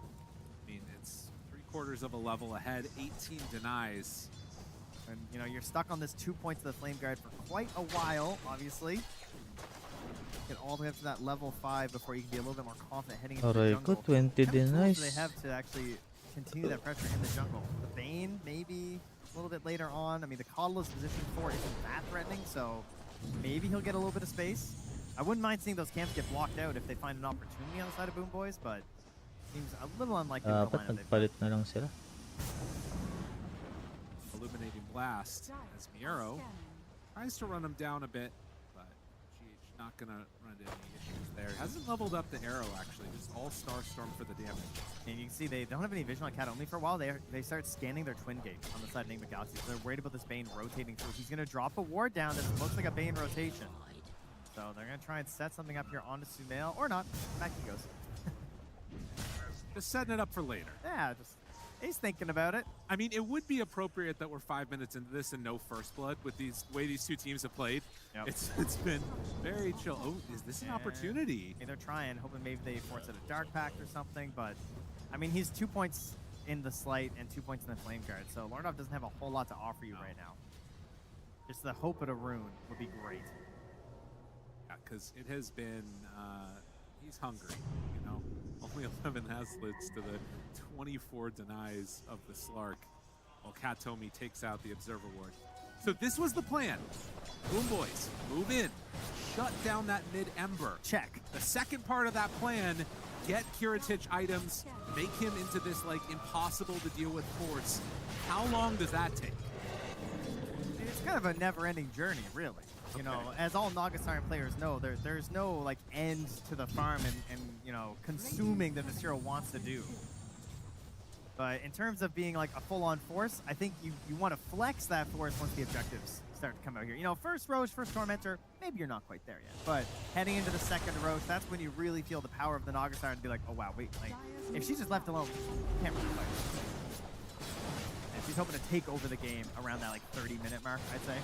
I mean, it's 3/4 of a level ahead, 18 denies. And, you know, you're stuck on this 2 points of the Flame Guard for quite a while, obviously. Get all the way up to that level 5 before you can be a little bit more confident heading into the jungle. 20 What kind of tools denies. do they have to actually continue that pressure in the jungle? The Bane, maybe a little bit later on. I mean, the Coddle's position 4 isn't that threatening, so maybe he'll get a little bit of space. I wouldn't mind seeing those camps get blocked out if they find an opportunity on the side of Boom Boys, but seems a little unlikely. Dapat nagpalit na lang sila. Illuminating Blast as Miro tries to run him down a bit, but GH not going to run into any issues there. Hasn't leveled up the arrow, actually. Just all Star Storm for the damage. And you can see they don't have any vision on Cat only for a while. They start scanning their Twin Gate on the side of Enigma Galaxy. So they're worried about this Bane rotating through. He's going to drop a ward down that looks like a Bane rotation. So they're going to try and set something up here onto Sumail, or not. Back he goes. Just setting it up for later. Yeah, just he's thinking about it. I mean, it would be appropriate that we're 5 minutes into this and no first blood with these way these two teams have played. Yep. It's been very chill. Oh, is this an opportunity? I mean, they're trying, hoping maybe they force it a Dark Pact or something, but I mean, he's 2 points in the Slight and 2 points in the Flame Guard, so Lornov doesn't have a whole lot to offer you right now. Just the hope of a rune would be great. Yeah, because it has been, he's hungry, you know? Only 11 Haslets to the 24 denies of the Slark, while Katomi takes out the Observer Ward. So this was the plan. Boom Boys, move in, shut down that mid-Ember. Check. The second part of that plan, get Kiritich items, make him into this, like, impossible to deal with force. How long does that take? It's kind of a never-ending journey, really. You know, as all Naga Siren players know, there's no like end to the farm and you know, consuming that this hero wants to do. But in terms of being like a full-on force, I think you want to flex that force once the objectives start to come out here. You know, first Roche, first Tormentor, maybe you're not quite there yet. But heading into the second Roche, that's when you really feel the power of the Nagastar and be like, oh wow, wait, like, if she's just left alone, you can't really fight her. And she's hoping to take over the game around that, like, 30-minute mark, I'd say.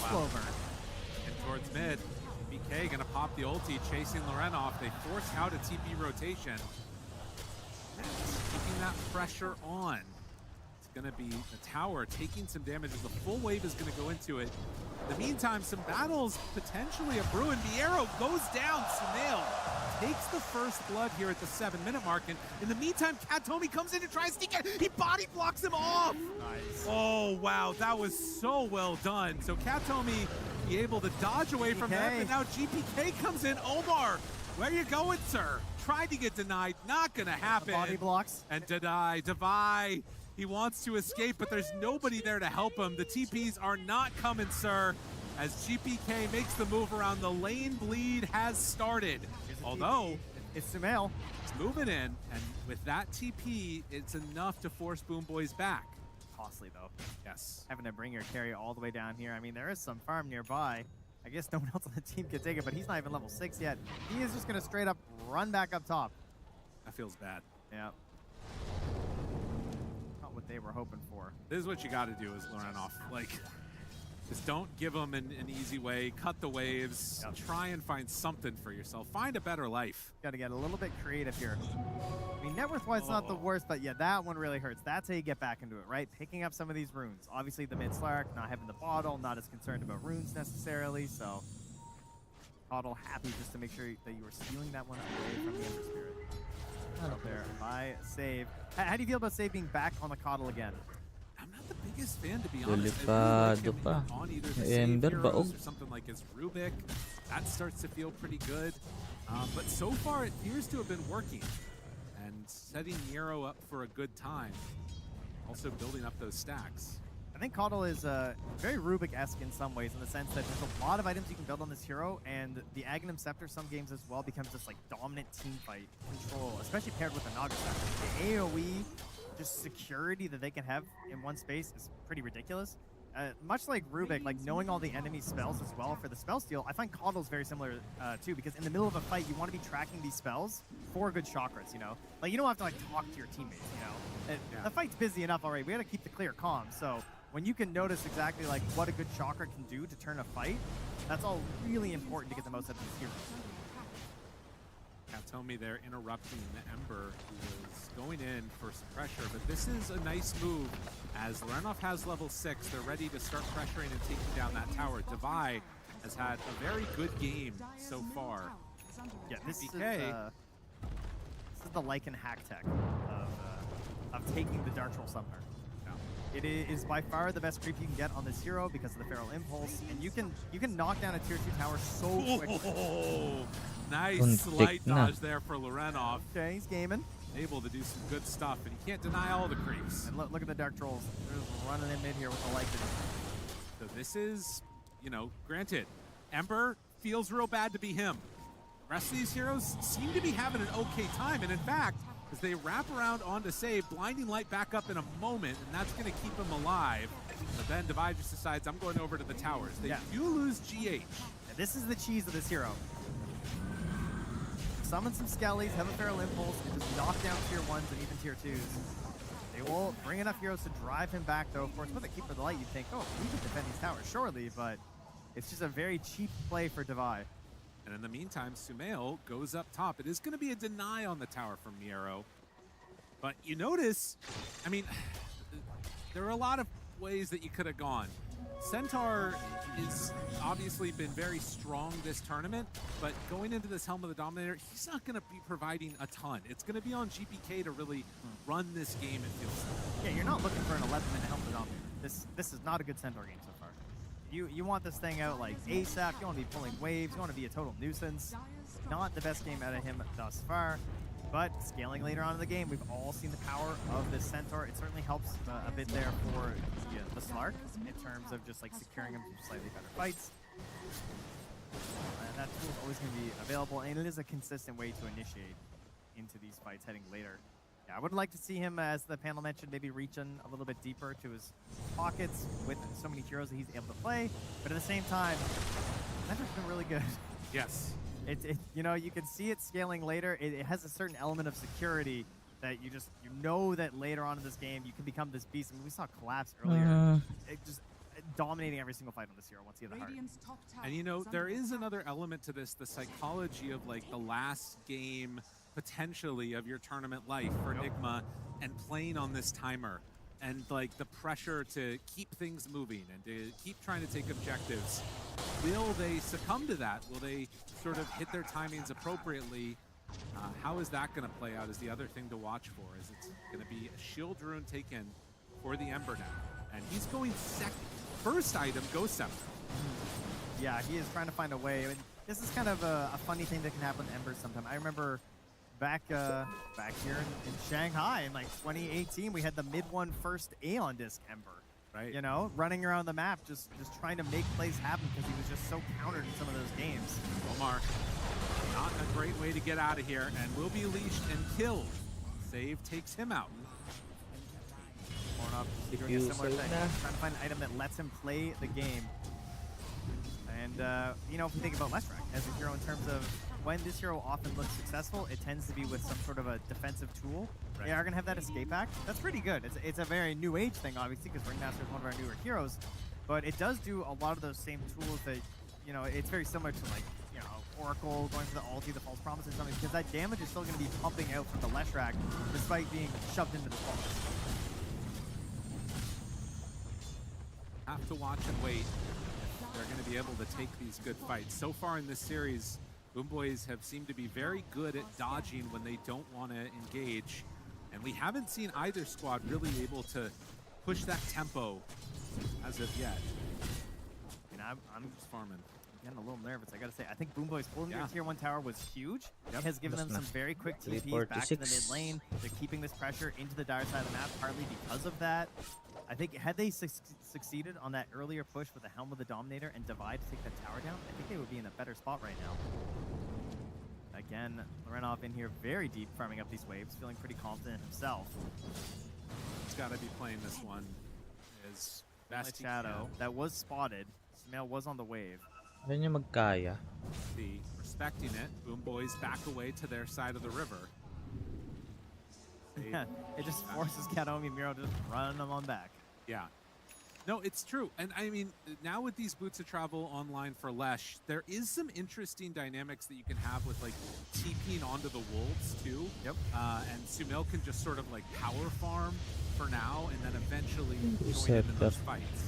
Wow. Slow burn. And towards mid, BK gonna pop the ulti, chasing Loren off. They force out a TP rotation. And keeping that pressure on. It's gonna be the tower taking some damage as the full wave is gonna go into it. In the meantime, some battles potentially a brewing. Miero goes down. Sumail takes the first blood here at the 7-minute mark. And in the meantime, Katomi comes in to try and sneak in. He body blocks him off. Nice. Oh, wow. That was so well done. So Katomi be able to dodge away from that. And now GPK comes in. Omar, where you going, sir? Tried to get denied. Not going to happen. The body blocks. And Devai. He wants to escape, but there's nobody there to help him. The TPs are not coming, sir. As GPK makes the move around, the lane bleed has started. Although, it's Sumail. It's moving in, and with that TP, it's enough to force Boom Boys back. Costly, though. Yes. Having to bring your carry all the way down here. I mean, there is some farm nearby. I guess no one else on the team can take it, but he's not even level 6 yet. He is just going to straight up run back up top. That feels bad. Yeah. Not what they were hoping for. This is what you got to do is Loren off. Like, just don't give them an easy way. Cut the waves. Yep. Try and find something for yourself. Find a better life. Got to get a little bit creative here. I mean, net worth-wise, not the worst, but yeah, that one really hurts. That's how you get back into it, right? Picking up some of these runes. Obviously, the mid-Slark, not having the bottle, not as concerned about runes necessarily, so Bottle happy just to make sure that you were stealing that one away from the Ember Spirit. Out there by Save. How do you feel about Save being back on the Coddle again? I'm not the biggest fan, to be honest. Delikado pa. Ember baog. Or something like his Rubik. That starts to feel pretty good. But so far, it appears to have been working. And setting Nero up for a good time. Also building up those stacks. I think Coddle is very Rubik-esque in some ways, in the sense that there's a lot of items you can build on this hero, and the Aghanim Scepter some games as well becomes this like dominant team fight control, especially paired with the Nagastar. The AoE, just security that they can have in one space is pretty ridiculous. Much like Rubik, like knowing all the enemy spells as well for the spell steal, I find Coddle's very similar too, because in the middle of a fight, you want to be tracking these spells for good chakras, you know? Like, you don't have to like talk to your teammates, you know? The fight's busy enough already. We got to keep the clear calm, so when you can notice exactly like what a good chakra can do to turn a fight, that's all really important to get the most out of this hero. Katomi there interrupting the Ember, who is going in for some pressure, but this is a nice move. As Lorenov has level 6, they're ready to start pressuring and taking down that tower. Devai has had a very good game so far. Yeah, this is the Lycan hack tech of taking the Dark Troll Summoner. It is by far the best creep you can get on this hero because of the Feral Impulse, and you can knock down a tier 2 tower so quickly. Oh, nice slight dodge there for Lorenov. Okay, he's gaming. Able to do some good stuff, and you can't deny all the creeps. And look at the Dark Trolls. They're just running in mid here with the Lycan. So this is, you know, granted, Ember feels real bad to be him. The rest of these heroes seem to be having an okay time, and in fact, as they wrap around onto Save, Blinding Light back up in a moment, and that's going to keep him alive. But then Devai just decides, I'm going over to the towers. They do lose GH. And this is the cheese of this hero. Summon some Skellies, have a Feral Impulse, and just knock down tier 1s and even tier 2s. They will bring enough heroes to drive him back, though. Of course, with a Keeper of the Light, you'd think, oh, we can defend these towers, surely, but it's just a very cheap play for Devai. And in the meantime, Sumail goes up top. It is going to be a deny on the tower from Miero. But you notice, I mean, there are a lot of ways that you could have gone. Centaur has obviously been very strong this tournament, but going into this Helm of the Dominator, he's not going to be providing a ton. It's going to be on GPK to really run this game, it feels like. Yeah, you're not looking for an 11-minute Helm of the Dominator. This is not a good Centaur game so far. You want this thing out like ASAP, you want to be pulling waves, you want to be a total nuisance. Not the best game out of him thus far, but scaling later on in the game, we've all seen the power of this Centaur. It certainly helps a bit there for the Slark in terms of just like securing him for slightly better fights. And that tool is always going to be available, and it is a consistent way to initiate into these fights heading later. Yeah, I would like to see him, as the panel mentioned, maybe reaching a little bit deeper to his pockets with so many heroes that he's able to play. But at the same time, Medra's been really good. Yes. You know, you can see it scaling later. It has a certain element of security that you know that later on in this game you can become this beast. I mean, we saw Collapse earlier. It just dominating every single fight on this hero once he had the heart. And you know, there is another element to this, the psychology of like the last game potentially of your tournament life for Nigma and playing on this timer and like the pressure to keep things moving and to keep trying to take objectives. Will they succumb to that? Will they sort of hit their timings appropriately? How is that going to play out is the other thing to watch for, is it's going to be a shield rune taken for the Ember now. And he's going second. First item, Ghost Scepter. Yeah, he is trying to find a way. I mean, this is kind of a funny thing that can happen to Embers sometimes. I remember back here in Shanghai in like 2018, we had the mid-1 first Aeon Disc Ember. Right. You know, running around the map, just trying to make plays happen because he was just so countered in some of those games. Omar, not a great way to get out of here, and will be leashed and killed. Save takes him out. Up, doing a similar thing, trying to find an item that lets him play the game. And, you know, if we think about Leshrac as a hero in terms of when this hero often looks successful, it tends to be with some sort of a defensive tool. They are going to have that escape act. That's pretty good. It's a very new age thing, obviously, because Ringmaster is one of our newer heroes. But it does do a lot of those same tools that, you know, it's very similar to, like, you know, Oracle going for the ulti, the false promise or something, because that damage is still going to be pumping out from the Leshrac despite being shoved into the false. Have to watch and wait if they're going to be able to take these good fights. So far in this series, Boom Boys have seemed to be very good at dodging when they don't want to engage. And we haven't seen either squad really able to push that tempo as of yet. And I'm just farming. Getting a little nervous, I gotta say. I think Boom Boys pulling their tier 1 tower was huge. It has given them some very quick TPs back to the mid lane. They're keeping this pressure into the dire side of the map, partly because of that. I think had they succeeded on that earlier push with the Helm of the Dominator and Divide to take that tower down, I think they would be in a better spot right now. Again, Lorenov in here very deep, farming up these waves, feeling pretty confident himself. He's got to be playing this one as best he Shadow that was spotted. Smail was on the wave. Ano niya magkaya? See, respecting it, Boom Boys back away to their side of the river. Yeah, it just forces Kataomi Miro to just run them on back. Yeah. No, it's true. And I mean, now with these Boots of Travel online for Lesh, there is some interesting dynamics that you can have with like TPing onto the wolves too. Yep. And Sumail can just sort of like power farm for now and then eventually join in those fights.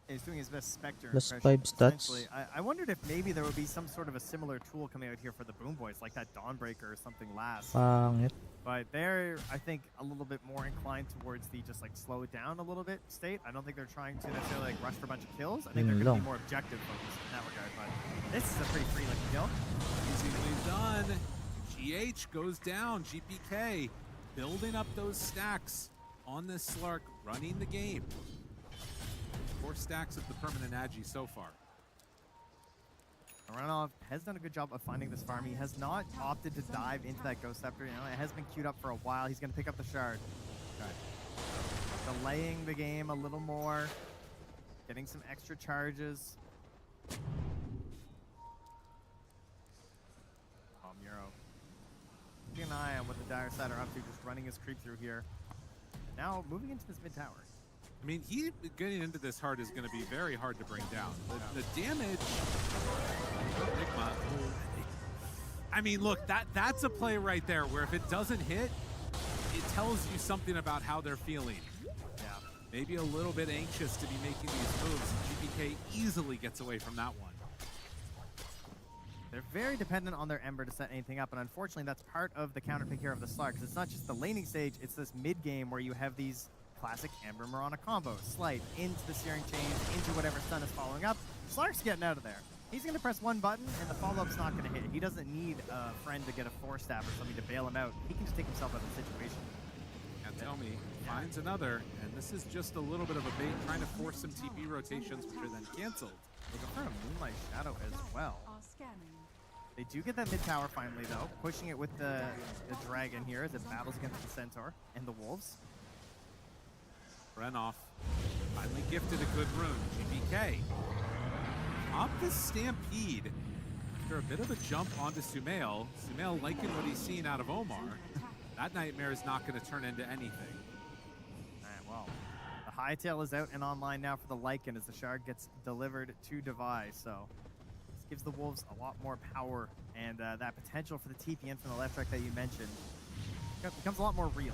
He's doing his best Spectre Plus impression, 5 stats. I wondered if maybe there would be some sort of a similar tool coming out here for the Boom Boys, like that Dawnbreaker or something last. Pangit. But they're, I think, a little bit more inclined towards the just like slow it down a little bit state. I don't think they're trying to necessarily like rush for a bunch of kills. I think they're going to be more objective focused in that regard. But this is a pretty free looking kill. Easily done. GH goes down. GPK building up those stacks on this Slark, running the game. 4 stacks of the permanent Agi so far. Aranov has done a good job of finding this farm. He has not opted to dive into that Ghost Scepter. You know, it has been queued up for a while. He's going to pick up the shard. Okay. Delaying the game a little more. Getting some extra charges. Oh, Miro. Keep an eye on what the dire side are up to, just running his creep through here. Now moving into this mid tower. I mean, getting into this hard is going to be very hard to bring down. The damage, Nigma. I mean, look, that's a play right there where if it doesn't hit, it tells you something about how they're feeling. Yeah. Maybe a little bit anxious to be making these moves. GPK easily gets away from that one. They're very dependent on their Ember to set anything up, and unfortunately, that's part of the counterpick here of the Slark, because it's not just the laning stage, it's this mid-game where you have these classic Ember Mirana combos. Slight into the Searing Chains, into whatever stun is following up. Slark's getting out of there. He's going to press one button, and the follow-up's not going to hit. He doesn't need a friend to get a 4-stab or something to bail him out. He can just take himself out of the situation. And tell me, finds another, and this is just a little bit of a bait, trying to force some TP rotations, which are then canceled. Looking for a Moonlight Shadow as well. They do get that mid tower finally, though, pushing it with the dragon here as it battles against the centaur and the wolves. Brenoff finally gifted a good rune. GBK up the Stampede after a bit of a jump onto Sumail. Sumail liking what he's seen out of Omar. That Nightmare is not going to turn into anything. All right, well, the Hightail is out and online now for the Lycan as the Shard gets delivered to Devi. So this gives the Wolves a lot more power, and that potential for the TPN from the left track that you mentioned becomes a lot more real.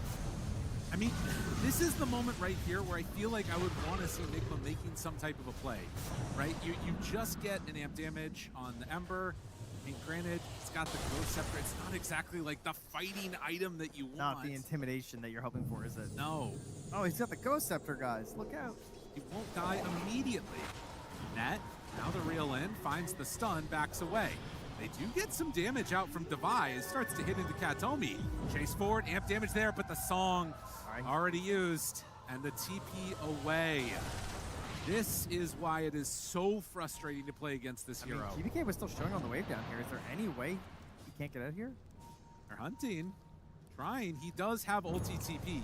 I mean, this is the moment right here where I feel like I would want to see Enigma making some type of a play, right? You just get an amp damage on the Ember. I mean, granted, it's got the Ghost Scepter. It's not exactly like the fighting item that you want. Not the intimidation that you're hoping for, is it? No. Oh, he's got the Ghost Scepter, guys. Look out. He won't die immediately. Net, now the reel in, finds the stun, backs away. They do get some damage out from Devi. It starts to hit into Katomi. Chase forward, amp damage there, but the song already used, and the TP away. This is why it is so frustrating to play against this hero. I mean, GBK was still showing on the wave down here. Is there any way he can't get out here? They're hunting, trying. He does have ulti TP.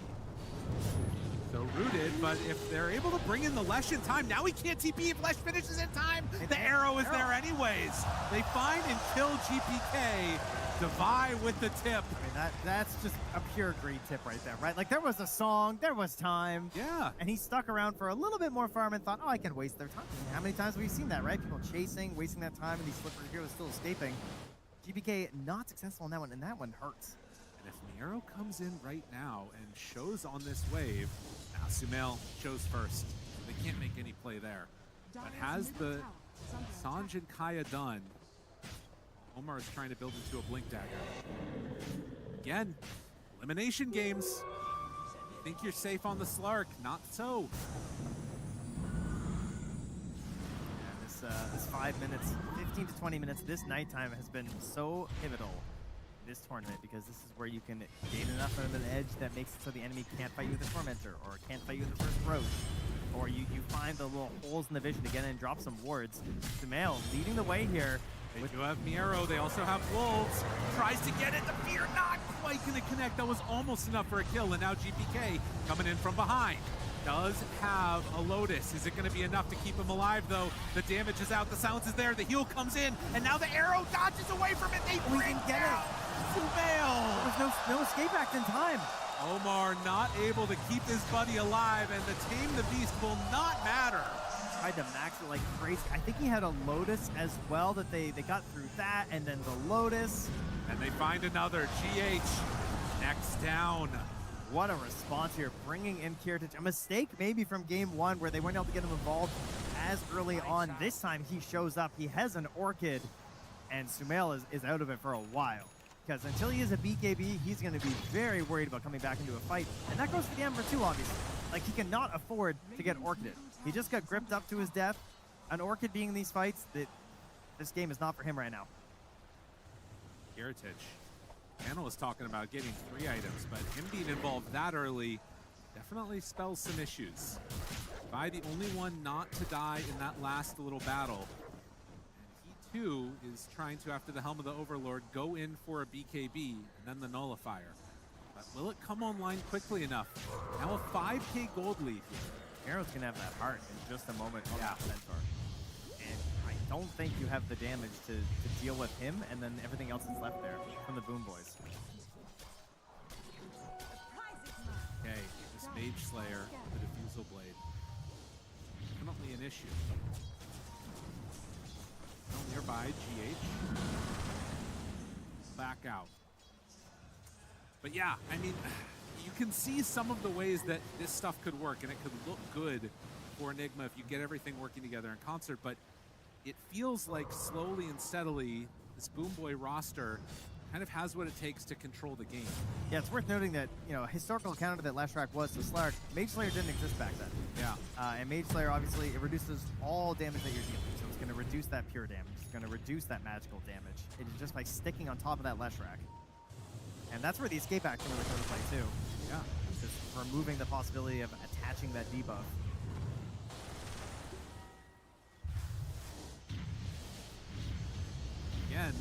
So rooted, but if they're able to bring in the Lesh in time, now he can't TP if Lesh finishes in time. The arrow is there anyways. They find and kill GPK. Devi with the tip. I mean, that's just a pure greed tip right there, right? Like, there was a song, there was time. Yeah. And he stuck around for a little bit more farm and thought, oh, I can waste their time. I mean, how many times have we seen that, right? People chasing, wasting that time, and these slippery heroes still escaping. GBK not successful in that one, and that one hurts. And if Miero comes in right now and shows on this wave, now Sumail shows first. So they can't make any play there. But has the Sanj and Kaya done? Omar is trying to build into a Blink Dagger. Again, elimination games. Think you're safe on the Slark? Not so. Yeah, this 5 minutes, 15 to 20 minutes, this nighttime has been so pivotal in this tournament because this is where you can gain enough of an edge that makes it so the enemy can't fight you with the Tormentor or can't fight you with the first Roach. Or you find the little holes in the vision to get in and drop some wards. Sumail leading the way here. They do have Miero. They also have Wolves. Tries to get it. The Fear not quite going to connect. That was almost enough for a kill. And now GPK coming in from behind. Does have a Lotus. Is it going to be enough to keep him alive, though? The damage is out. The silence is there. The heal comes in. And now the arrow dodges away from it. They bring get down Sumail. There was no escape act in time. Omar not able to keep his buddy alive. And the Tame the Beast will not matter. Tried to max it like crazy. I think he had a Lotus as well that they got through that, and then the Lotus. And they find another. GH next down. What a response here, bringing in Kiritich. A mistake maybe from game one where they weren't able to get him involved as early on. This time he shows up. He has an Orchid, and Sumail is out of it for a while. Because until he is a BKB, he's going to be very worried about coming back into a fight. And that goes for the Ember too, obviously. Like, he cannot afford to get Orchided. He just got gripped up to his death. An Orchid being in these fights, this game is not for him right now. Kiritich. Anna was talking about getting 3 items, but him being involved that early definitely spells some issues. By the only one not to die in that last little battle. And he too is trying to, after the Helm of the Overlord, go in for a BKB and then the Nullifier. But will it come online quickly enough? Now a 5k gold lead here. Arrow's gonna have that heart in just a moment on that Centaur. And I don't think you have the damage to deal with him and then everything else that's left there from the Boom Boys. Okay, this Mage Slayer, the Diffusal Blade. Definitely an issue. Well, nearby, GH. Back out. But yeah, I mean, you can see some of the ways that this stuff could work, and it could look good for Enigma if you get everything working together in concert, but it feels like slowly and steadily, this Boom Boy roster kind of has what it takes to control the game. Yeah, it's worth noting that, you know, historical counter that Lashrak was to Slark, Mage Slayer didn't exist back then. Yeah. And Mage Slayer, obviously, it reduces all damage that you're dealing. So it's going to reduce that pure damage. It's going to reduce that magical damage. It is just by sticking on top of that Lashrak. And that's where the escape action really comes into play, too. Yeah. Just removing the possibility of attaching that debuff. Again,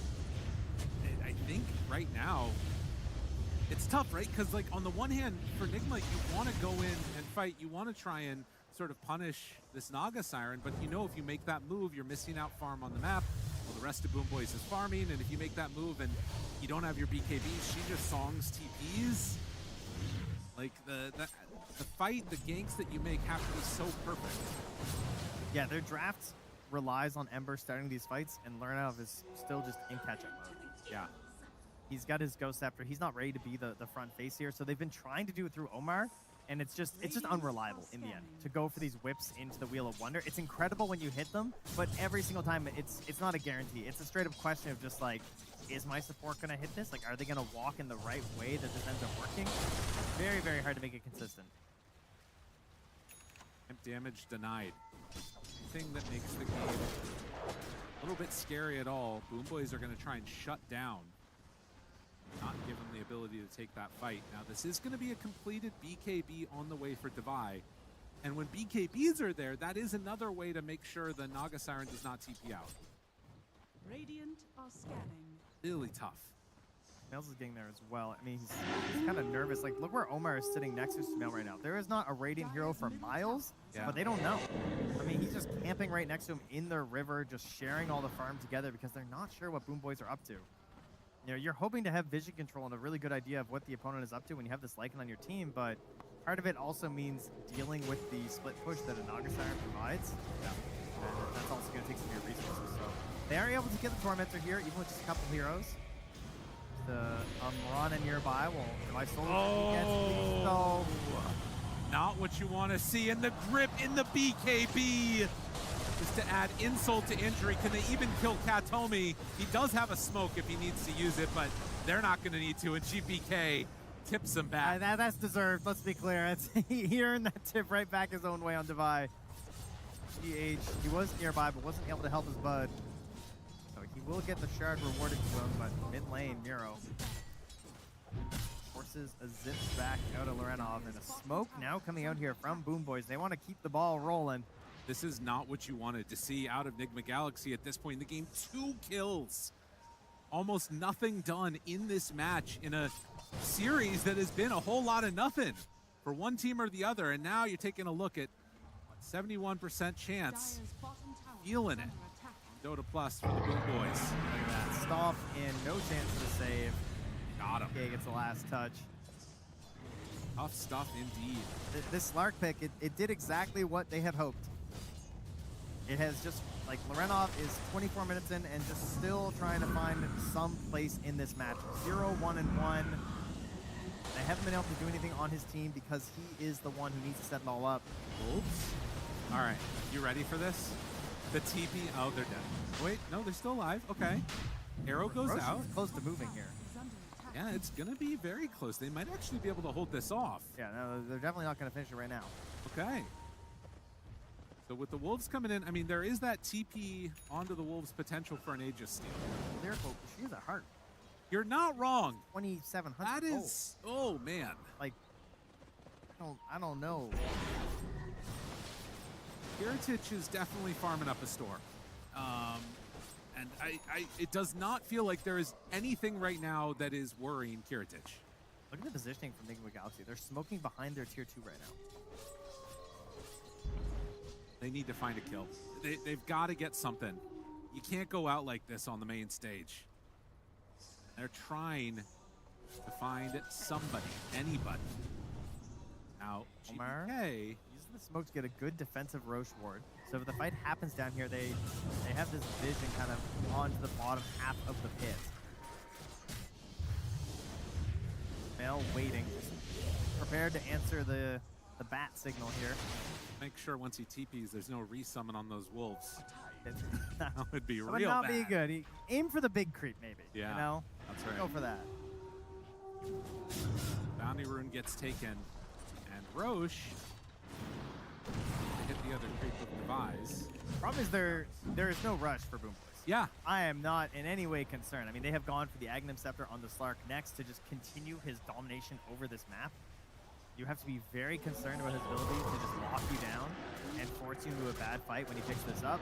tough, right? Because like on the one hand, for Nigma, you want to go in and fight. You want to try and sort of punish this Naga Siren, but you know if you make that move, you're missing out farm on the map. Well, the rest of Boom Boys is farming, and if you make that move and you don't have your BKBs, she just songs TPs. Like the fight, the ganks that you make have to be so perfect. Yeah, their draft relies on Ember starting these fights, and Lernov is still just in catch-up mode. Yeah. He's got his Ghost Scepter. He's not ready to be the front face here, so they've been trying to do it through Omar, and it's just unreliable in the end to go for these whips into the Wheel of Wonder. It's incredible when you hit them, but every single time it's not a guarantee. It's a straight up question of just like, is my support going to hit this? Like, are they going to walk in the right way that this ends up working? It's very, very hard to make it consistent. Damage denied. The thing that makes the game a little bit scary at all, Boom Boys are going to try and shut down, not give them the ability to take that fight. Now, this is going to be a completed BKB on the way for Divide. And when BKBs are there, that is another way to make sure the Naga Siren does not TP out. Radiant are scanning. Really tough. Smells is getting there as well. I mean, he's kind of nervous. Like, look where Omar is sitting next to Smell right now. There is not a Radiant hero for miles, but they don't know. I mean, he's just camping right next to him in their river, just sharing all the farm together because they're not sure what Boom Boys are up to. You know, you're hoping to have vision control and a really good idea of what the opponent is up to when you have this Lycan on your team, but part of it also means dealing with the split push that a Naga Siren provides. Yeah. And that's also going to take some of your resources. So they are able to get the Tormentor here, even with just a couple heroes. The Mirana nearby will my solo gets so not what you want to see, in the grip in the BKB. Just to add insult to injury, can they even kill Katomi? He does have a smoke if he needs to use it, but they're not going to need to, and GBK tips him back. That's deserved, let's be clear. He earned that tip right back his own way on Divide. he was nearby, but wasn't able to help his bud. So he will get the shard rewarded to him, but mid lane, Miro forces a zip back out of Lorenov, and a smoke now coming out here from Boom Boys. They want to keep the ball rolling. This is not what you wanted to see out of Nigma Galaxy at this point in the game. 2 kills. Almost nothing done in this match in a series that has been a whole lot of nothing for one team or the other. And now you're taking a look at 71% chance. Feeling it. Dota Plus for the Boom Boys. Look at that. Stomp in, no chance to save. Got him. Okay, gets the last touch. Tough stuff indeed. This Slark pick, it did exactly what they had hoped. It has just, like, Lorenov is 24 minutes in and just still trying to find some place in this match. 0-1-1. They haven't been able to do anything on his team because he is the one who needs to set it all up. Oops. All right, you ready for this? The TP, oh, they're dead. Wait, no, they're still alive. Okay. Arrow goes Roche out. is close to moving here. Yeah, it's going to be very close. They might actually be able to hold this off. Yeah, no, they're definitely not going to finish it right now. Okay. So with the Wolves coming in, I mean, there is that TP onto the Wolves potential for an Aegis steal. Lyrical, she has a heart. You're not wrong. 2,700. That is, oh man. Like, I don't know. Kiritich is definitely farming up a storm. And it does not feel like there is anything right now that is worrying Kiritich. Look at the positioning from Nigma Galaxy. They're smoking behind their tier 2 right now. They need to find a kill. They've got to get something. You can't go out like this on the main stage. They're trying to find somebody, anybody. Now, Omar GPK uses the smoke to get a good defensive Roche ward. So if the fight happens down here, they have this vision kind of onto the bottom half of the pit. Mel waiting, prepared to answer the bat signal here. Make sure once he TPs, there's no resummon on those wolves. That would be real would not bad. be good. Aim for the big creep, maybe. Yeah, you know? that's right. Go for that. Bounty rune gets taken, and Roche hit the other creep with Devise. Problem is there is no rush for Boom Boys. Yeah. I am not in any way concerned. I mean, they have gone for the Aghanim Scepter on the Slark next to just continue his domination over this map. You have to be very concerned about his ability to just lock you down and force you into a bad fight when he picks this up.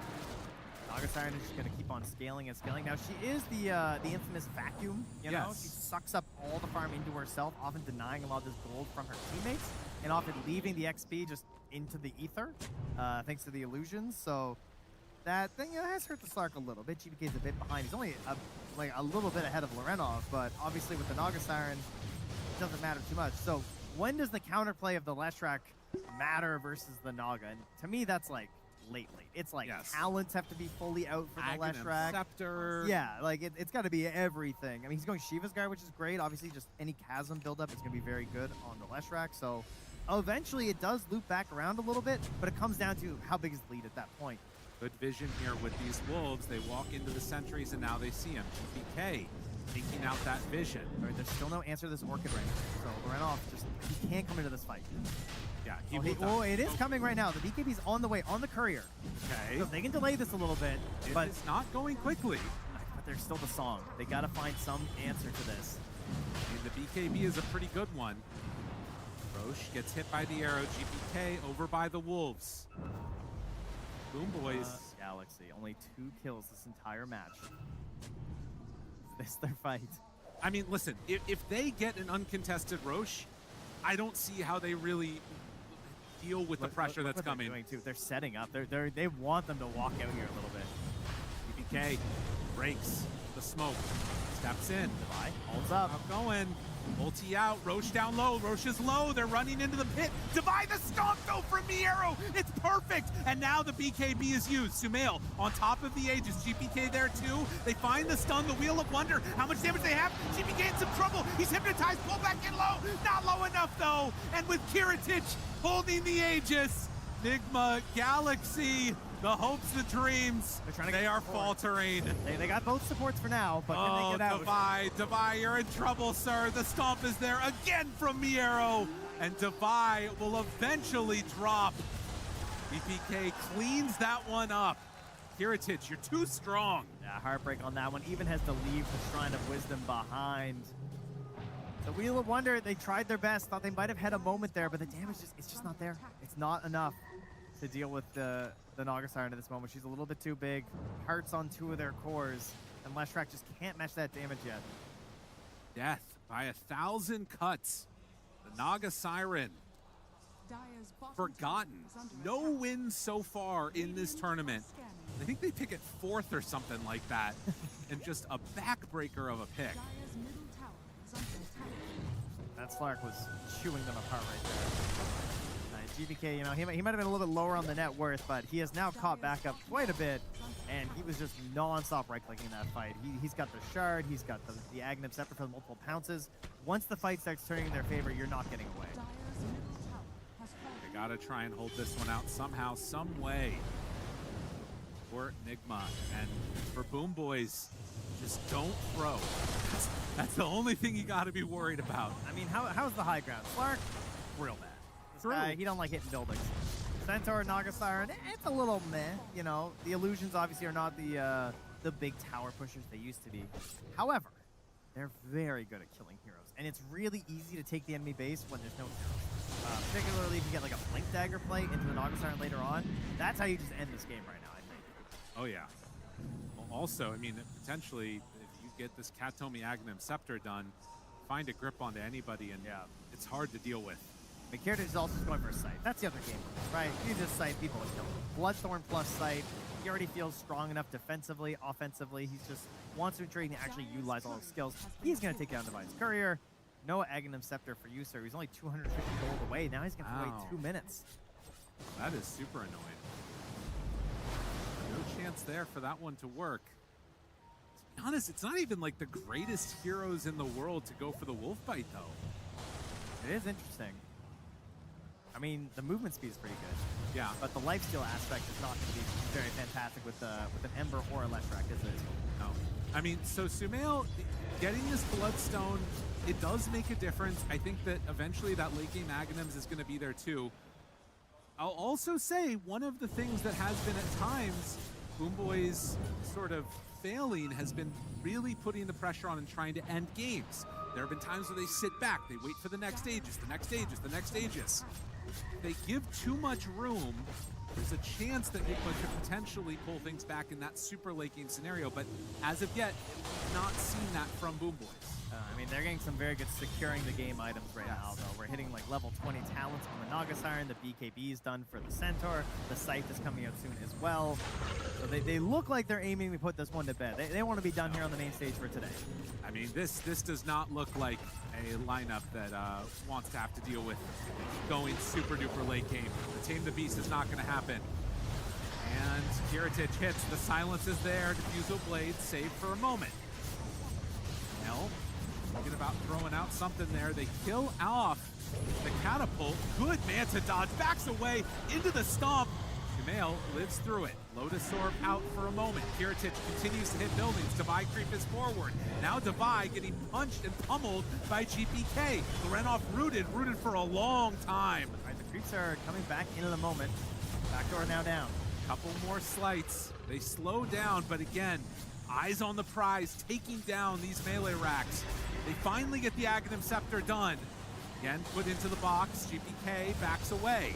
Naga Siren is just going to keep on scaling and scaling. Now, she is the infamous vacuum, you know? Yes. She sucks up all the farm into herself, often denying a lot of this gold from her teammates, and often leaving the XP just into the ether, thanks to the illusions. So that thing has hurt the Slark a little bit. GBK's a bit behind. He's only a little bit ahead of Lorenov, but obviously with the Naga Siren, it doesn't matter too much. So when does the counterplay of the Leshrac matter versus the Naga? And to me, that's like lately. It's like talents have to be fully out for the Leshrac. Scepter. Yeah, like it's got to be everything. I mean, he's going Shiva's Guard, which is great. Obviously, just any chasm buildup is going to be very good on the Leshrac. So eventually it does loop back around a little bit, but it comes down to how big is the lead at that point. Good vision here with these wolves. They walk into the sentries and now they see him. GPK thinking out that vision. Right, there's still no answer to this Orchid right now. So Lorenov he can't come into this fight. Yeah, it is coming right now. The BKB's on the way, on the courier. Okay. So they can delay this a little bit, but it's not going quickly. But there's still the song. They got to find some answer to this. I mean, the BKB is a pretty good one. Roche gets hit by the arrow. GPK over by the wolves. Boom Boys. Galaxy, only 2 kills this entire match. Is this their fight? I mean, listen, if they get an uncontested Roche, I don't see how they really deal with the pressure that's coming. They're doing too. They're setting up. They want them to walk out here a little bit. BPK breaks the smoke. Steps in. Divide. Holds up. Going. Ulti out. Roche down low. Roche is low. They're running into the pit. Divide the stomp though from Miero. It's perfect. And now the BKB is used. Sumail on top of the Aegis. GPK there too. They find the stun. The Wheel of Wonder. How much damage they have? GPK in some trouble. He's hypnotized. Pull back in low. Not low enough though. And with Kiritich holding the Aegis. Nigma, Galaxy, the hopes, the dreams, they are faltering. They got both supports for now, but can they get out? Devi, you're in trouble, sir. The stomp is there again from Miero, and Devi will eventually drop. BPK cleans that one up. Kiritich, you're too strong. Yeah, heartbreak on that one. Even has to leave the Shrine of Wisdom behind. The Wheel of Wonder, they tried their best. Thought they might have had a moment there, but the damage it's just not there. It's not enough to deal with the Naga Siren at this moment. She's a little bit too big. Hearts on 2 of their cores, and Leshrac just can't match that damage yet. Death by 1,000 cuts. The Naga Siren forgotten. No wins so far in this tournament. I think they pick it 4th or something like that, and just a backbreaker of a pick. That Slark was chewing them apart right there. GBK, you know, he might have been a little bit lower on the net worth, but he has now caught back up quite a bit, and he was just non-stop right-clicking that fight. He's got the Shard, he's got the Aghanim Scepter for the multiple pounces. Once the fight starts turning in their favor, you're not getting away. They gotta try and hold this one out somehow, some way. For Nigma, and for Boom Boys, just don't throw. That's the only thing you gotta be worried about. I mean, how's the high ground? Slark, real bad. This guy, he don't like hitting buildings. Centaur, Naga Siren, it's a little meh, you know. The illusions obviously are not the big tower pushers they used to be. However, they're very good at killing heroes, and it's really easy to take the enemy base when there's no heroes. Particularly if you get like a Blink Dagger play into the Naga Siren later on. That's how you just end this game right now, I think. Oh yeah. Well, also, I mean, potentially, if you get this Katomi Aghanim Scepter done, find a grip onto anybody, and it's hard to deal with. McKierton is also going for a Sight. That's the other game, right? You just Sight, people are killing. Bloodthorn plus Sight. He already feels strong enough defensively, offensively. He just wants to ensure he can actually utilize all his skills. He's going to take down Devi's Courier. No Aghanim Scepter for you, sir. He's only 250 gold away. Now he's going to wait 2 minutes. That is super annoying. No chance there for that one to work. To be honest, it's not even like the greatest heroes in the world to go for the wolf bite, though. It is interesting. I mean, the movement speed is pretty good. Yeah. But the lifesteal aspect is not going to be very fantastic with an Ember or a Leshrac, is it? No. I mean, so Sumail, getting this Bloodstone, it does make a difference. I think that eventually that late game Aghanims is going to be there too. I'll also say one of the things that has been at times Boom Boys sort of failing has been really putting the pressure on and trying to end games. There have been times where they sit back, they wait for the next Aegis, the next Aegis, the next Aegis. They give too much room, there's a chance that Nigma could potentially pull things back in that super late game scenario, but as of yet, we've not seen that from Boom Boys. I mean, they're getting some very good securing the game items right now, though. We're hitting like level 20 talents on the Naga Siren. The BKB is done for the Centaur. The Scythe is coming out soon as well. So they look like they're aiming to put this one to bed. They want to be done here on the main stage for today. I mean, this does not look like a lineup that wants to have to deal with going super duper late game. The Tame the Beast is not going to happen. And Kiritich hits. The silence is there. Diffusal Blade saved for a moment. Now, thinking about throwing out something there. They kill off the catapult. Good Manta dodge. Backs away into the stomp. Sumail lives through it. Lotus Orb out for a moment. Kiritich continues to hit buildings. Devi creep is forward. Now Devi getting punched and pummeled by GPK. Lorenov rooted for a long time. All right, the creeps are coming back into the moment. Backdoor now down. Couple more slights. They slow down, but again, eyes on the prize, taking down these melee racks. They finally get the Aghanim Scepter done. Again, put into the box. GPK backs away.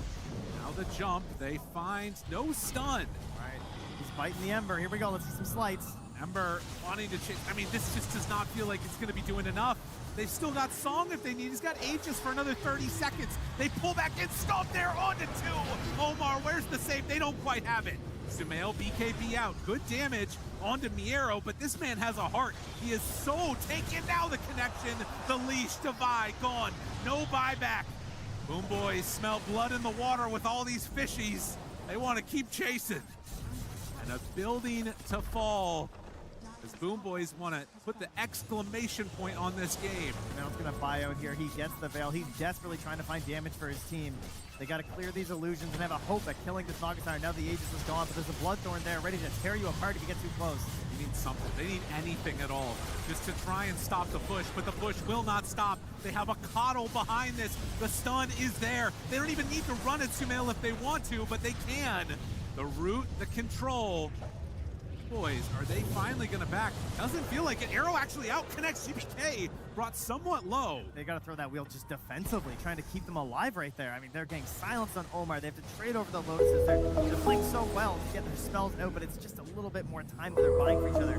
Now the jump. They find no stun. All right, he's biting the Ember. Here we go. Let's see some slights. Ember wanting to chase. I mean, this just does not feel like it's going to be doing enough. They've still got Song if they need. He's got Aegis for another 30 seconds. They pull back in. Stomp there onto 2. Omar, where's the save? They don't quite have it. Sumail, BKB out. Good damage onto Miero, but this man has a heart. He is so taken. Now the connection. The leash, Devi, gone. No buyback. Boom Boys smell blood in the water with all these fishies. They want to keep chasing. And a building to fall. As Boom Boys want to put the exclamation point on this game. Now it's going to buy out here. He gets the Veil. He's desperately trying to find damage for his team. They got to clear these illusions and have a hope at killing this Naga Siren. Now the Aegis is gone, but there's a Bloodthorn there ready to tear you apart if you get too close. They need something. They need anything at all just to try and stop the push, but the push will not stop. They have a coddle behind this. The stun is there. They don't even need to run at Sumail if they want to, but they can. The root, the control. Boys, are they finally going to back? Doesn't feel like it. Arrow actually out connects. GPK brought somewhat low. They got to throw that wheel just defensively, trying to keep them alive right there. I mean, they're getting silenced on Omar. They have to trade over the Lotuses. They're playing so well to get their spells out, but it's just a little bit more time that they're buying for each other.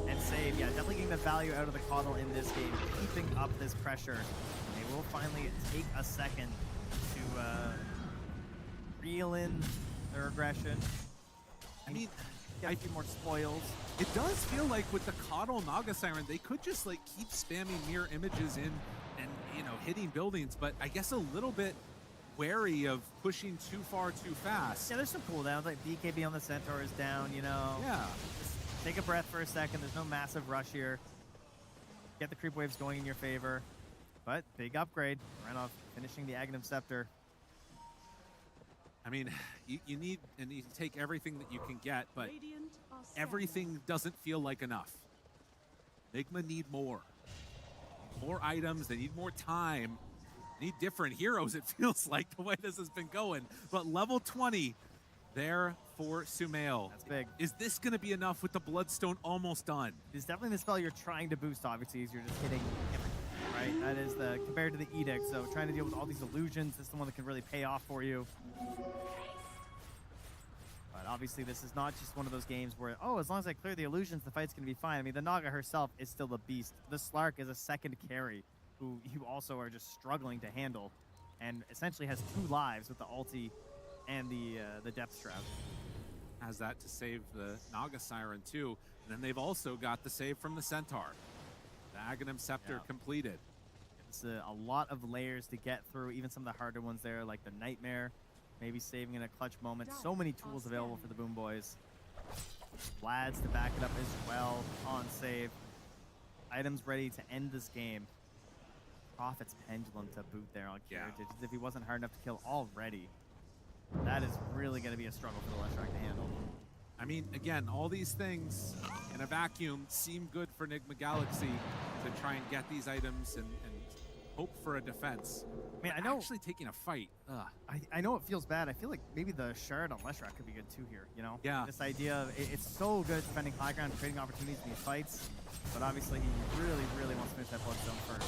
And save, yeah, definitely getting the value out of the Coddle in this game, keeping up this pressure. They will finally take a second to reel in their aggression. I mean, a few more spoils. It does feel like with the Coddle Naga Siren, they could just like keep spamming mirror images in and, you know, hitting buildings, but I guess a little bit wary of pushing too far too fast. Yeah, there's some cooldowns, like BKB on the Centaur is down, you know. Yeah. Just take a breath for a second. There's no massive rush here. Get the creep waves going in your favor. But big upgrade. Renov finishing the Aghanim Scepter. I mean, you need to take everything that you can get, but everything doesn't feel like enough. Nigma need more. More items, they need more time. They need different heroes, it feels like, the way this has been going. But level 20 there for Sumail. That's big. Is this going to be enough with the Bloodstone almost done? It's definitely the spell you're trying to boost, obviously, as you're just hitting everything, right? That is the, compared to the Edict, so trying to deal with all these illusions, this is the one that can really pay off for you. But obviously this is not just one of those games where, oh, as long as I clear the illusions, the fight's going to be fine. I mean, the Naga herself is still the beast. The Slark is a second carry who you also are just struggling to handle and essentially has 2 lives with the ulti and the Depth Shroud. Has that to save the Naga Siren too. And then they've also got the save from the Centaur. The Aghanim Scepter completed. It's a lot of layers to get through, even some of the harder ones there, like the Nightmare, maybe saving in a clutch moment. So many tools available for the Boom Boys. Vlads to back it up as well on save. Items ready to end this game. Prophet's Pendulum to boot there on Kiritich, as if he wasn't hard enough to kill already. That is really going to be a struggle for the Leshrac to handle. I mean, again, all these things in a vacuum seem good for Nigma Galaxy to try and get these items and hope for a defense. I mean, I know actually taking a fight. I know it feels bad. I feel like maybe the Shard on Leshrac could be good too here, you know? Yeah. This idea of it's so good defending high ground, creating opportunities in these fights, but obviously he really, really wants to finish that Bloodstone first.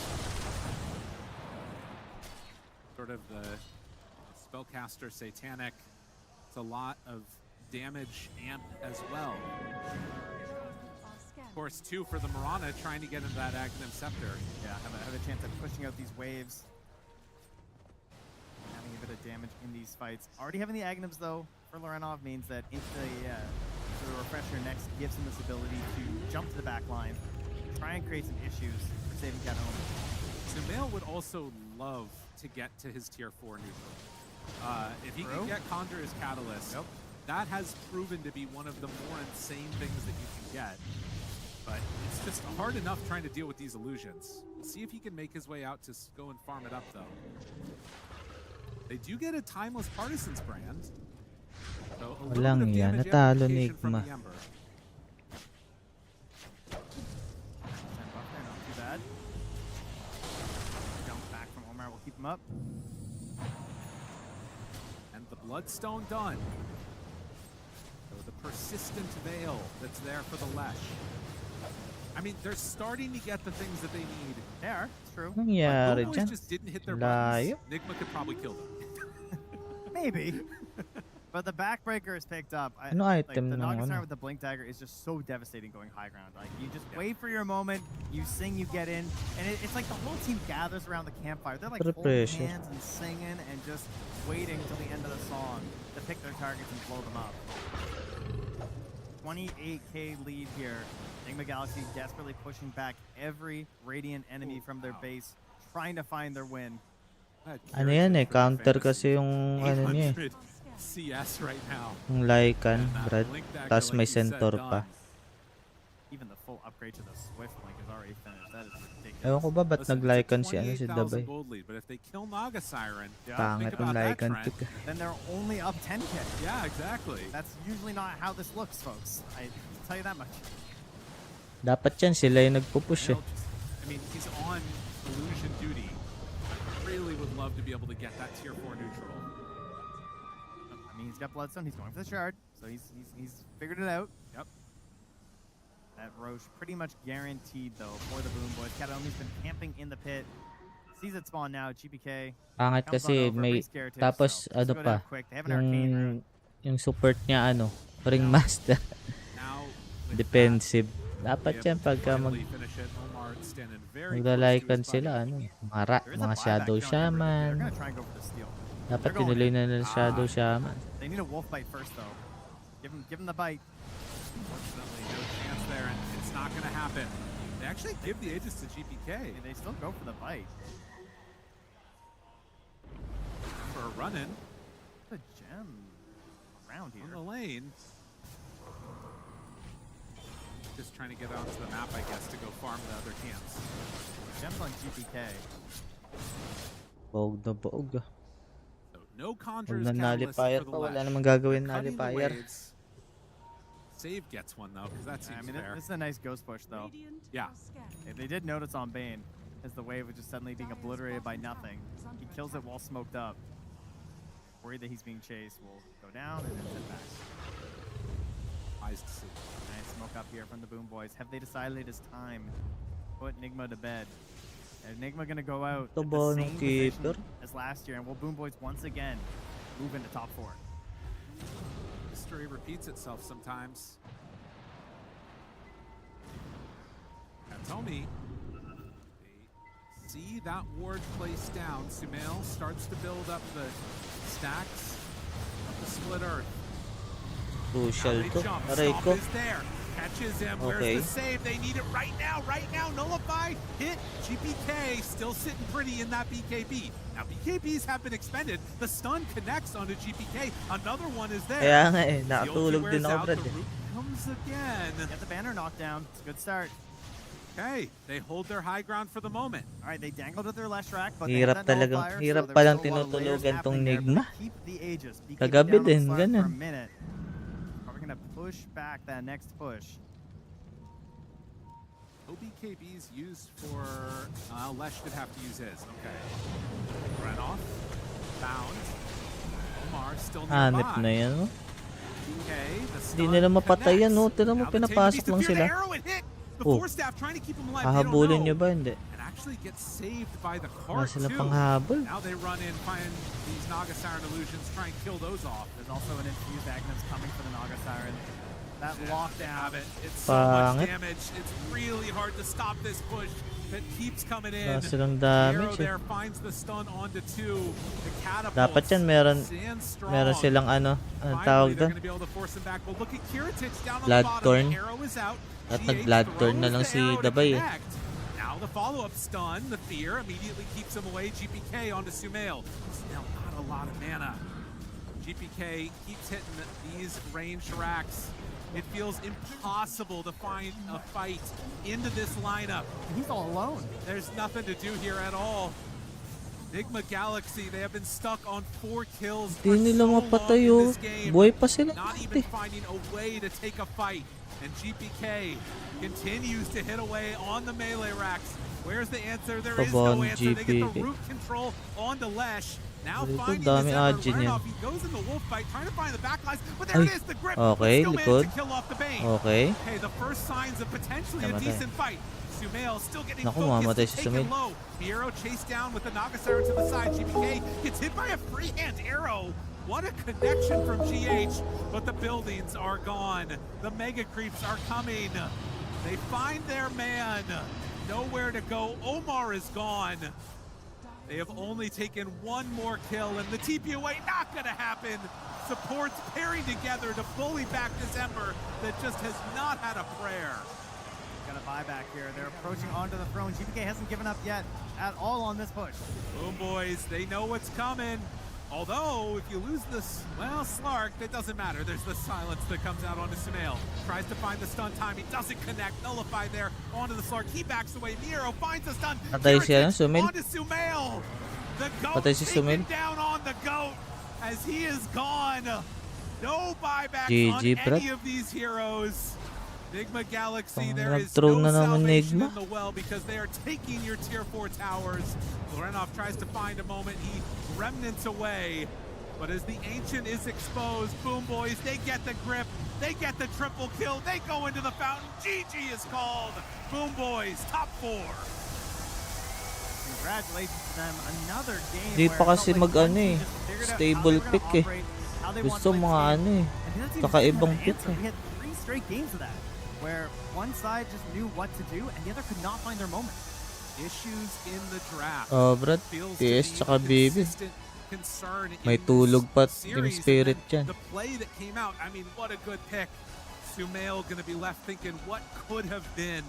Sort of the spellcaster satanic It's a lot of damage amp as well. Of course, too, for the Mirana trying to get into that Aghanim Scepter. Yeah, have a chance of pushing out these waves. Having a bit of damage in these fights. Already having the Aghanims, though, for Lorenov means that if the Refresher next gives him this ability to jump to the back line, try and create some issues for saving Kataomi. Sumail would also love to get to his tier 4 neutral. If he can get Conjure as Catalyst, that has proven to be one of the more insane things that you can get. But it's just hard enough trying to deal with these illusions. We'll see if he can make his way out to go and farm it up, though. They do get a Timeless Partisans brand. So a little Walang bit of yan. damage Natalo amplification from Nigma. the Ember. Not too bad. Jump back from Omar will keep him up. And the Bloodstone done. So the persistent veil that's there for the Lesh. I mean, they're starting to get the things that they need. They are, it's true. Nangyari But dyan? just didn't hit their buttons. Layo. Nigma could probably kill them. Maybe. But the backbreaker is picked up. Ano item the ng Naga ano? with the Blink Dagger is just so devastating going high ground. Like, you just wait for your moment, you sing, you get in, and it's like the whole team gathers around the campfire. They're like holding Pressure. hands and singing and just waiting till the end of the song to pick their targets and blow them up. 28k lead here. Enigma Galaxy desperately pushing back every Radiant enemy from their base, trying to find their win. Ano yan eh, counter kasi yung ano niya eh. 800 CS right now. Yung Lycan, Brad. Tapos may Centaur pa. Even the full upgrade to the Swift Link is already finished. That is ridiculous. Ewan ko ba ba't nag-Lycan si ano si 28,000 Dabay? gold lead, but if they kill Naga Siren, Pangit think yung about that Lycan trend. pick. Then they're only up 10k. Yeah, exactly. That's usually not how this looks, folks. I tell you that much. Dapat yan, sila yung nagpupush eh. I mean, he's on illusion duty. I really would love to be able to get that tier 4 neutral. I mean, he's got Bloodstone. He's going for the shard, so he's figured it out. Yep. That Roche pretty much guaranteed though for the Boom Boys. Kataomi's been camping in the pit. Sees it spawn now. GPK. Pangit kasi may tapos ano pa yung support niya ano ring master defensive dapat yan pagka maglalaikan sila ano mga shadow shaman dapat tinuloy na nila shadow shaman. They need a wolf bite first though. Give him the bite. Unfortunately, no chance there, and it's not going to happen. They actually give the Aegis to GPK. They still go for the bite. For a run-in. The gem around here. On the lane. Just trying to get onto the map, I guess, to go farm the other camps. Gems on GPK. Bog na bog. So no conjures Huwag na catalyst nullifier for the pa, wala Lesh. namang gagawin They're cutting the nullifier. waves. Save gets one though, because that seems I mean, fair. this is a nice ghost push though. Yeah. They did notice on Bane, as the wave was just suddenly being obliterated by nothing. He kills it while smoked up. Worried that he's being chased, will go down and then sit back. Wise to see. Nice smoke up here from the Boom Boys. Have they decided it is time to put Enigma to bed? Enigma gonna go out at the same position as last year, and will Boom Boys once again move into top 4? History repeats itself sometimes. Kataomi, they see that ward placed down. Sumail starts to build up the stacks of the split earth. Crucial to. Aray Stomp ko. is there. Catches him. Okay. Where's the save? They need it right now. Right now. Nullify. Hit. GPK still sitting pretty in that BKB. Now BKBs have been expended. The stun connects onto GPK. Another one is there. Kaya nga eh, The nakatulog ulti din wears ako, out. Brad. The root comes again. Get the banner knocked down. It's a good start. Okay, they hold their high ground for the moment. All right, they dangled at their last rack, but Hirap talagang, hirap palang tinutulugan tong Nigma. Kagabi din, ganun. We're gonna push back that next push. OBKB's used for Lesh did have to use his. Okay. Ran off. Bound. Omar still nearby. Hanip na yan, no? Okay, the Hindi stun nila mapatay yan, no? connects. Tira mo, Now the pinapasok Tamer lang needs to sila. fear the arrow and hit. The Oh. Force Staff trying to keep him alive. They don't Hahabulin know. nyo ba? Hindi. And actually gets saved by the Wala cart silang too. panghabol. Now they run in, find these Naga Siren illusions, try and kill those off. There's also an infused Agnes coming for the Naga Siren. That lockdown. It's so much Pangit. damage. It's really hard to stop this push that keeps coming in. Wala silang The arrow damage there finds the stun onto 2. The catapult Dapat yan meron silang ano, anong tawag doon? Blood Thorn. At nag-Blood Thorn na lang si Dabay eh. Now the follow-up stun, the fear immediately keeps him away. GPK onto Sumail. Still not a lot of mana. GPK keeps hitting these ranged racks. It feels impossible to find a fight into this lineup. He's all alone. There's nothing to do here at all. Enigma Galaxy, they have been stuck on 4 kills for Di nila so long mapatay in oh. this game. Buhay pa sila. Not even finding a way to take a fight. And GPK continues to hit away on the melee racks. Where's the answer? There is no answer. They get the root control onto Lesh. Now finding this He goes in the wolf fight, trying to find the backlines, but there it is, the grip. Okay, still likod. managed to kill off the Bane. Okay. Okay, the first signs of potentially a Namatay. decent fight. Sumail still getting Naku, mamatay focused, si taken Sumail. low. Miero chased down with the Naga Siren to the side. GPK gets hit by a freehand arrow. What a connection from GH, but the buildings are gone. The mega creeps are coming. They find their man. Nowhere to go. Omar is gone. They have only taken one more kill, and the TP away not going to happen. Supports pairing together to bully back this Ember that just has not had a prayer. Got a buyback here. They're approaching onto the throne. GPK hasn't given up yet at all on this push. Boom boys, they know what's coming. Although, if you lose this, well, Slark, that doesn't matter. There's the silence that comes out onto Sumail. Tries to find the stun time. He doesn't connect. Nullified there onto the Slark. He backs away. Miero finds the stun. Patay siya, Sumail. Onto Sumail. The goat Patay si Sumail. taken down on the goat as he is gone. No buybacks on GG, bro. any of these heroes. Enigma Galaxy, Pang there is nag-throw no na naman salvation Enigma. in the well because they are taking your tier 4 towers. Lorenov tries to find a moment. He remnants away. But as the Ancient is exposed, Boom Boys, they get the grip. They get the triple kill. They go into the fountain. GG is called. Boom Boys, top 4. Congratulations to them. Another game Di where pa it kasi felt like mag one ano team eh. just figured out how Stable they were pick gonna eh. operate, how they Gusto wanted to mga play this ano game. eh. And the other team just Kakaibang didn't have an pick answer. eh. We had 3 straight games of that, where one side just knew what to do and the other could not find their moment. Issues in the draft. Oh, Brad. Feels to TS be tsaka a Bibi. consistent concern May in tulog this pa Team series. Spirit And dyan. then the play that came out, I mean, what a good pick. Sumail going to be left thinking what could have been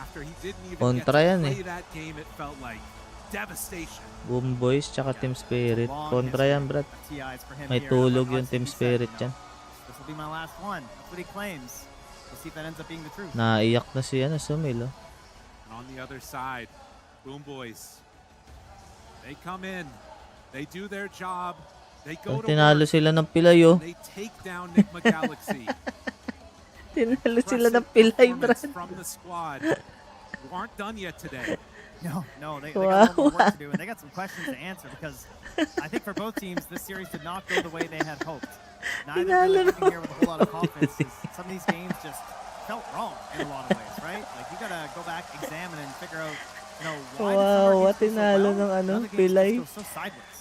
after he didn't even get Kontra to yan play eh. that game. It felt like devastation. Boom Boys tsaka Team Spirit. Kontra yan, Brad. TIs for him May here. tulog Like yung Team Spirit dyan. This will be my last one. That's what he claims. We'll see if that ends up being the truth. Naiyak na si Sumail oh. And on the other side, Boom Boys, they come in, they do their job, they go to Tinalo work, sila ng pilay oh. they take down Enigma Galaxy. Tinalo sila ng pilay, Brad. From the squad, who aren't done yet today. No, they got a lot more work to do, and they got some questions to answer because I think for both teams, this series did not go the way they had hoped. Neither really looking here with a whole lot of confidence. Some of these games just felt wrong in a lot of ways, right? Like you gotta go back, examine, and figure out, you know, why Wow, did some of tinalo our games go so well, ng ano, and other games pilay. just go so sideways.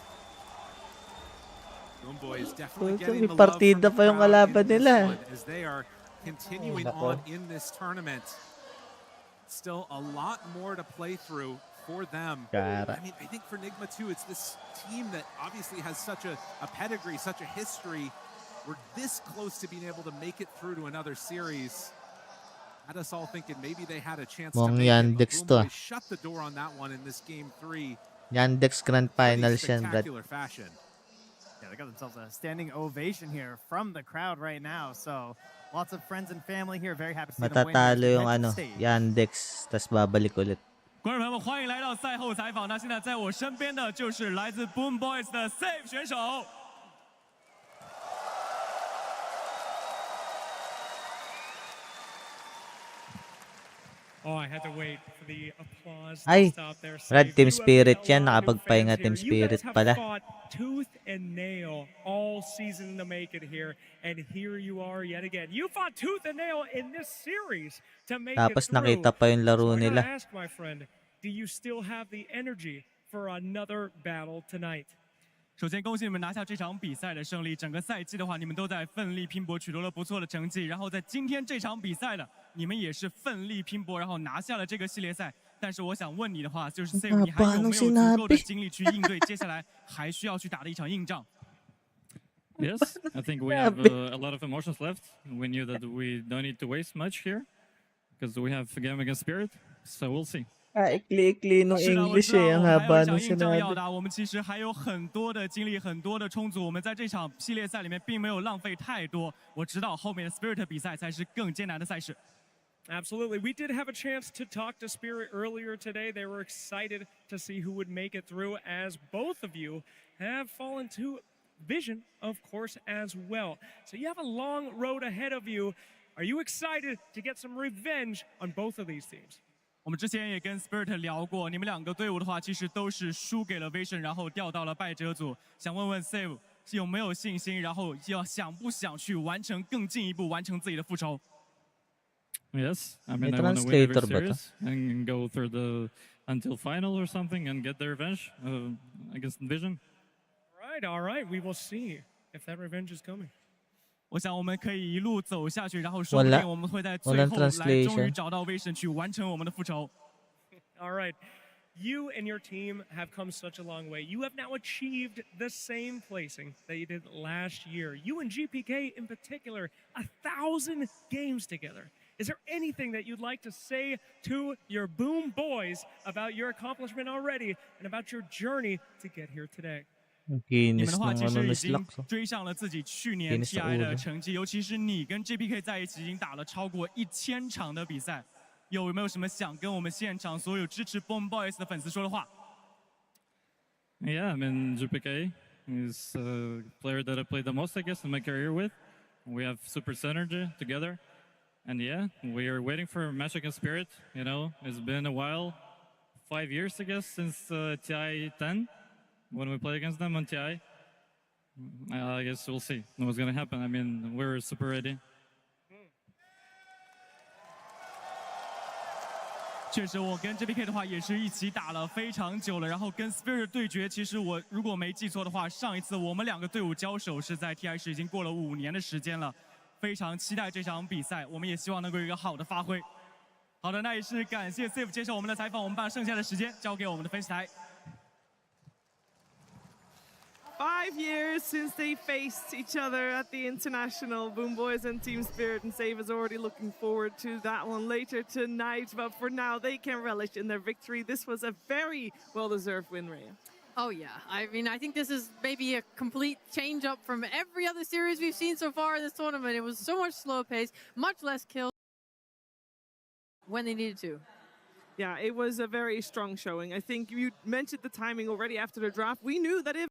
Boom Boys definitely Puto, getting may the love from partida the pa yung crowd kalaban in this nila. one as they are continuing nako. on in this tournament. Still a lot more to play through for them. Kara. I mean, I think for Enigma too, it's this team that obviously has such a pedigree, such a history. We're this close to being able to make it through to another series. Had us all thinking maybe they had a chance to Mukhang make it, but Yandex Boom to, Boys shut the door on that one in this game 3. Yandex Grand Finals yan, Brad. Spectacular fashion. Yeah, they got themselves a standing ovation here from the crowd right now. So lots of friends and family here. Very happy to see them win. Matatalo yung Mental ano, stage. Yandex, tas babalik ulit. 观众朋友们，欢迎来到赛后采访。那现在在我身边的就是来自 Boom Boys 的 Save 选手。Oh, I had to wait for the applause to Ay, stop there. Brad, Save. Team You have Spirit been a yan. lot of new Nakapagpahinga fans Team here. Spirit You guys pala. have fought tooth and nail all season to make it here, and here you are yet again. You fought tooth and nail in this series to make Tapos it through. nakita pa yung laro So I nila. gotta ask, my friend, do you still have the energy for another battle tonight? 首先，恭喜你们拿下这场比赛的胜利。整个赛季的话，你们都在奋力拼搏，取得了不错的成绩。然后在今天这场比赛呢，你们也是奋力拼搏，然后拿下了这个系列赛。但是我想问你的话，就是 Save， 你还有没有足够的精力去应对接下来还需要去打的一场硬仗？ Yes, I think we have a lot of emotions left. We knew that we don't need to waste much here because we have a game against Spirit, so we'll see. Ikli-ikli no English eh, ang haba nung sinabi. 我们其实还有很多的精力，很多的充足。我们在这场系列赛里面并没有浪费太多。我知道后面的 Spirit 比赛才是更艰难的赛事。 Absolutely. We did have a chance to talk to Spirit earlier today. They were excited to see who would make it through, as both of you have fallen to Vision, of course, as well. So you have a long road ahead of you. Are you excited to get some revenge on both of these teams? 我们之前也跟 Spirit 聊过，你们两个队伍的话，其实都是输给了 Vision， 然后掉到了败者组。想问问 Save 有没有信心，然后想不想去完成更进一步，完成自己的复仇？ Yes, I mean, I want to win every series and go through the until final or something and get the revenge against Vision. All right. We will see if that revenge is coming. 我想我们可以一路走下去，然后说不定我们会在最后来终于找到 Vision 去完成我们的复仇。All right. You and your team have come such a long way. You have now achieved the same placing that you did last year. You and GPK in particular, 1,000 games together. Is there anything that you'd like to say to your Boom Boys about your accomplishment already and about your journey to get here today? 你们的话其实已经追上了自己去年 TI 的成绩，尤其是你跟 JPK 在一起已经打了超过1000场的比赛，有没有什么想跟我们现场所有支持 Boom Boys 的粉丝说的话 Yeah, I mean, JPK is a player that I played the most, I guess, in my career with. We have super synergy together. And yeah, we are waiting for a match against Spirit. You know, it's been a while, 5 years, I guess, since TI 10. When we play against them on TI, I guess we'll see what's going to happen. I mean, we're super ready. 确实，我跟 JPK 的话也是一起打了非常久了，然后跟 Spirit 对决，其实我如果没记错的话，上一次我们两个队伍交手是在 TI 时，已经过了5年的时间了，非常期待这场比赛，我们也希望能够有一个好的发挥。好的，那也是感谢 Save 接受我们的采访，我们把剩下的时间交给我们的分析台。 5 years since they faced each other at the International. Boom Boys and Team Spirit, and Save is already looking forward to that one later tonight. But for now, they can relish in their victory. This was a very well-deserved win, Rhea. Oh, yeah. I mean, I think this is maybe a complete change up from every other series we've seen so far in this tournament. It was so much slower pace, much less kills when they needed to. Yeah, it was a very strong showing. I think you mentioned the timing already after the draft. We knew that if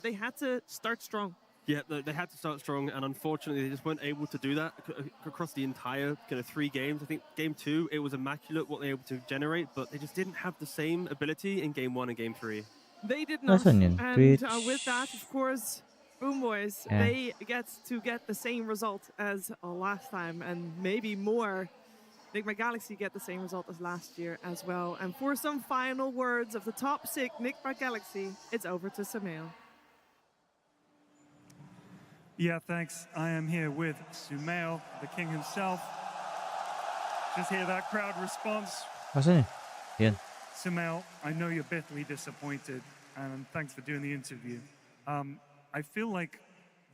they had to start strong. Yeah, they had to start strong, and unfortunately, they just weren't able to do that across the entire kind of 3 games. I think game 2, it was immaculate what they were able to generate, but they just didn't have the same ability in game 1 and game 3. They did not, and with that, of course, Boom Boys, they get the same result as last time, and maybe more. Enigma Galaxy get the same result as last year as well. And for some final words of the top 6, Enigma Galaxy, it's over to Sumail. Yeah, thanks. I am here with Sumail, the king himself. Just hear that crowd response. Sumail, I know you're bitterly disappointed, and thanks for doing the interview. I feel like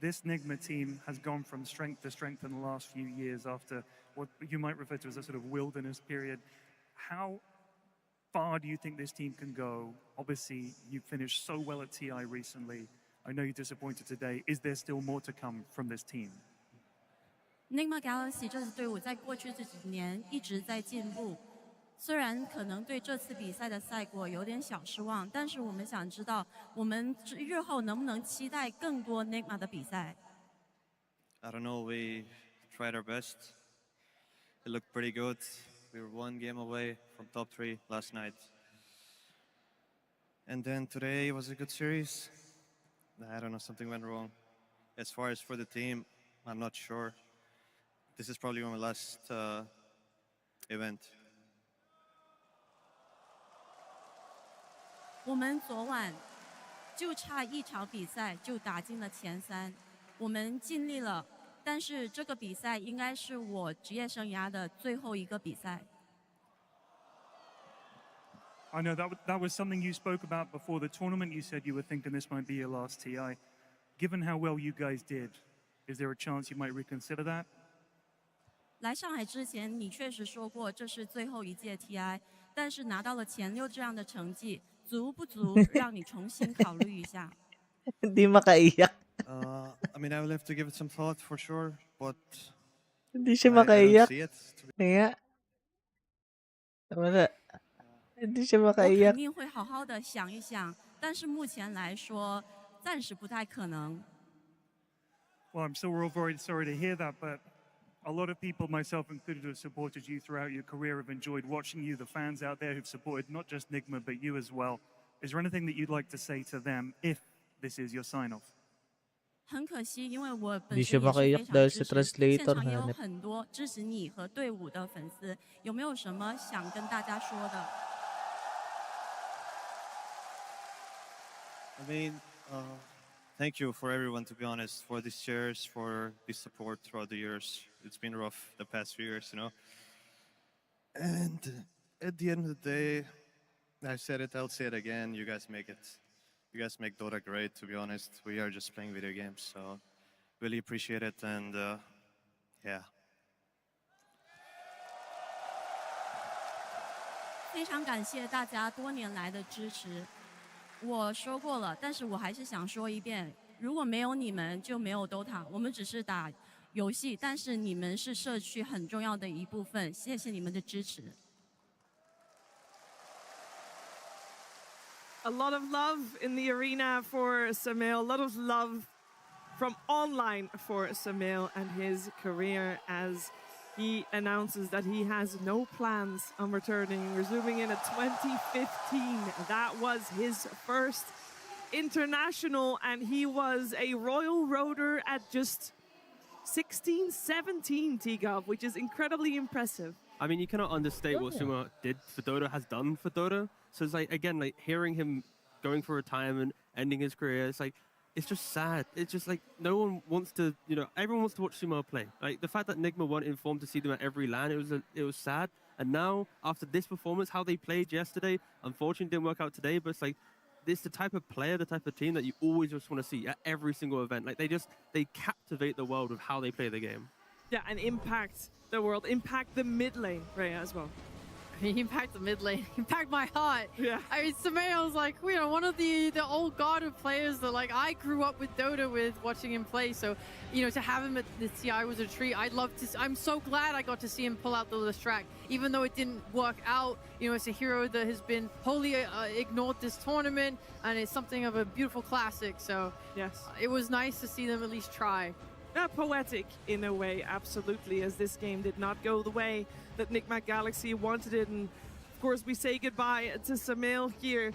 this Enigma team has gone from strength to strength in the last few years after what you might refer to as a sort of wilderness period. How far do you think this team can go? Obviously, you finished so well at TI recently. I know you're disappointed today. Is there still more to come from this team? Enigma Galaxy 这支队伍在过去这几年一直在进步，虽然可能对这次比赛的赛果有点小失望，但是我们想知道，我们日后能不能期待更多 Enigma 的比赛 ？I don't know. We tried our best. It looked pretty good. We were 1 game away from top 3 last night. And then today was a good series. I don't know, something went wrong. As far as for the team, I'm not sure. This is probably my last event. 我们昨晚就差一场比赛就打进了前3，我们尽力了，但是这个比赛应该是我职业生涯的最后一个比赛。I know that was something you spoke about before the tournament. You said you were thinking this might be your last TI. Given how well you guys did, is there a chance you might reconsider that? 来上海之前，你确实说过这是最后一届 TI， 但是拿到了前6这样的成绩，足不足让你重新考虑一下？ Hindi makaiyak. I mean, I will have to give it some thought for sure, but Hindi siya I don't makaiyak. see it. Kaya, wala. Hindi siya 我肯 makaiyak. 定会好好的想一想，但是目前来说，暂时不太可能。 Well, I'm so we're all very sorry to hear that, but a lot of people, myself included, who have supported you throughout your career have enjoyed watching you. The fans out there who've supported not just Nigma, but you as well. Is there anything that you'd like to say to them if this is your sign-off? 很可惜，因为我本 Hindi 身 siya 也是 makaiyak 非常 dahil 支 sa 持，现 translator 场也有 hanep. 很多支持你和队伍的粉丝，有没有什么想跟大家说的？ I mean, thank you for everyone, to be honest, for these shares, for the support throughout the years. It's been rough the past few years, you know. And at the end of the day, I said it, I'll say it again, you guys make it. You guys make Dota great, to be honest. We are just playing video games, so really appreciate it, and yeah. 非常感谢大家多年来的支持。我说过了，但是我还是想说一遍：如果没有你们，就没有 DOTA。我们只是打游戏，但是你们是社区很重要的一部分。谢谢你们的支持。 A lot of love in the arena for Samil, a lot of love from online for Samil and his career as he announces that he has no plans on returning, resuming in 2015. That was his first international, and he was a Royal Roader at just 16, 17, T-Gov, which is incredibly impressive. I mean, you cannot understate what Sumo did for Dota, has done for Dota. So it's like, again, like hearing him going for retirement, ending his career, it's like, it's just sad. It's just like no one wants to, you know, everyone wants to watch Sumo play. Like the fact that Nigma weren't informed to see them at every LAN, it was sad. And now, after this performance, how they played yesterday, unfortunately didn't work out today, but it's like, this the type of player, the type of team that you always just want to see at every single event. Like they captivate the world with how they play the game. Yeah, and impact the world, impact the mid lane, right, as well. Impact the mid lane, impact my heart. Yeah. I mean, Sameo like, you know, one of the old guard of players that like I grew up with Dota with, watching him play. So, you know, to have him at the TI was a treat. I'm so glad I got to see him pull out the Listrak, even though it didn't work out. You know, it's a hero that has been wholly ignored this tournament, and it's something of a beautiful classic. So, yes, it was nice to see them at least try. Poetic in a way, absolutely, as this game did not go the way that NickMac Galaxy wanted it. And of course, we say goodbye to Samil here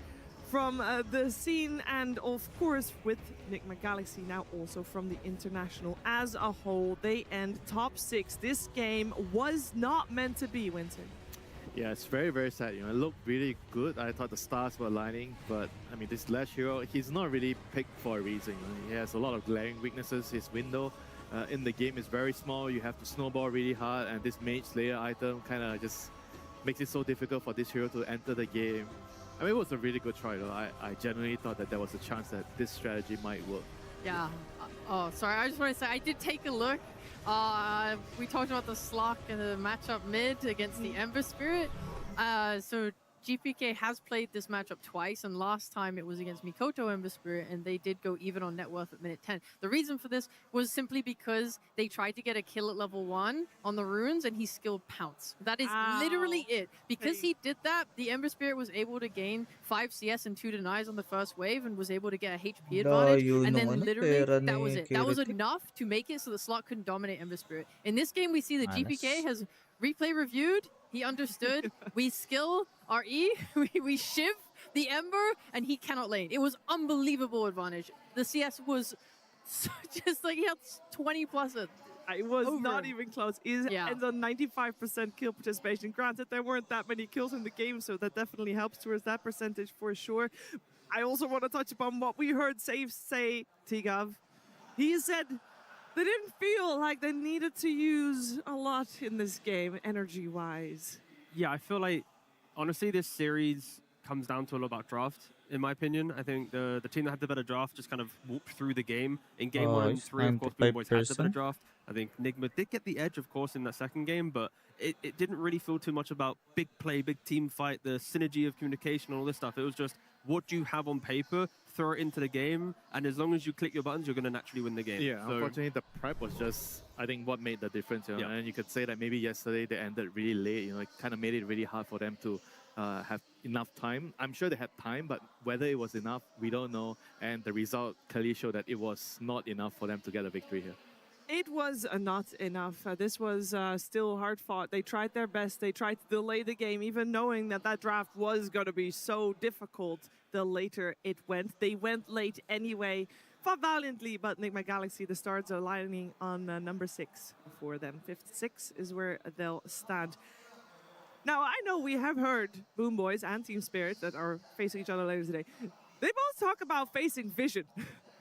from the scene, and of course with NickMac Galaxy now also from the international as a whole. They end top 6. This game was not meant to be, Winter. Yeah, it's very, very sad. You know, it looked really good. I thought the stars were aligning, but I mean, this Lash hero, he's not really picked for a reason. You know? He has a lot of glaring weaknesses. His window in the game is very small. You have to snowball really hard, and this Mage Slayer item kind of just makes it so difficult for this hero to enter the game. I mean, it was a really good try, though. I genuinely thought that there was a chance that this strategy might work. Yeah. Oh, sorry. I just want to say I did take a look. We talked about the Slock and the matchup mid against the Ember Spirit. So GPK has played this matchup twice, and last time it was against Mikoto Ember Spirit, and they did go even on net worth at minute 10. The reason for this was simply because they tried to get a kill at level 1 on the runes, and he skilled Pounce. That is literally it. Because he did that, the Ember Spirit was able to gain 5 CS and 2 denies on the first wave, and was able to get a HP advantage. And then literally, that was it. That was enough to make it so the slot couldn't dominate Ember Spirit. In this game, we see that GPK has replay reviewed. He understood. We skill our E, we shiv the Ember, and he cannot lane. It was unbelievable advantage. The CS was just like, he had 20 plus It was not even close. It ends on 95% kill participation. Granted, there weren't that many kills in the game, so that definitely helps towards that percentage for sure. I also want to touch upon what we heard Save say, Tigav. He said they didn't feel like they needed to use a lot in this game, energy-wise. Yeah, I feel like, honestly, this series comes down to a lot about draft, in my opinion. I think the team that had the better draft just kind of walked through the game. In game 1 and 3, of course, Boom Boys had the better draft. I think Nigma did get the edge, of course, in that second game, but it didn't really feel too much about big play, big team fight, the synergy of communication, all this stuff. It was just what you have on paper, throw it into the game, and as long as you click your buttons, you're going to naturally win the game. Yeah, so, unfortunately, the prep was just, I think, what made the difference. You know? And you could say that maybe yesterday they ended really late. You know, it kind of made it really hard for them to have enough time. I'm sure they had time, but whether it was enough, we don't know. And the result clearly showed that it was not enough for them to get a victory here. It was not enough. This was still hard fought. They tried their best. They tried to delay the game, even knowing that that draft was going to be so difficult. The later it went. They went late anyway. Fought valiantly, but Nigma Galaxy, the stars are lining on number 6 for them. 5th-6 is where they'll stand. Now, I know we have heard Boom Boys and Team Spirit that are facing each other later today. They both talk about facing Vision.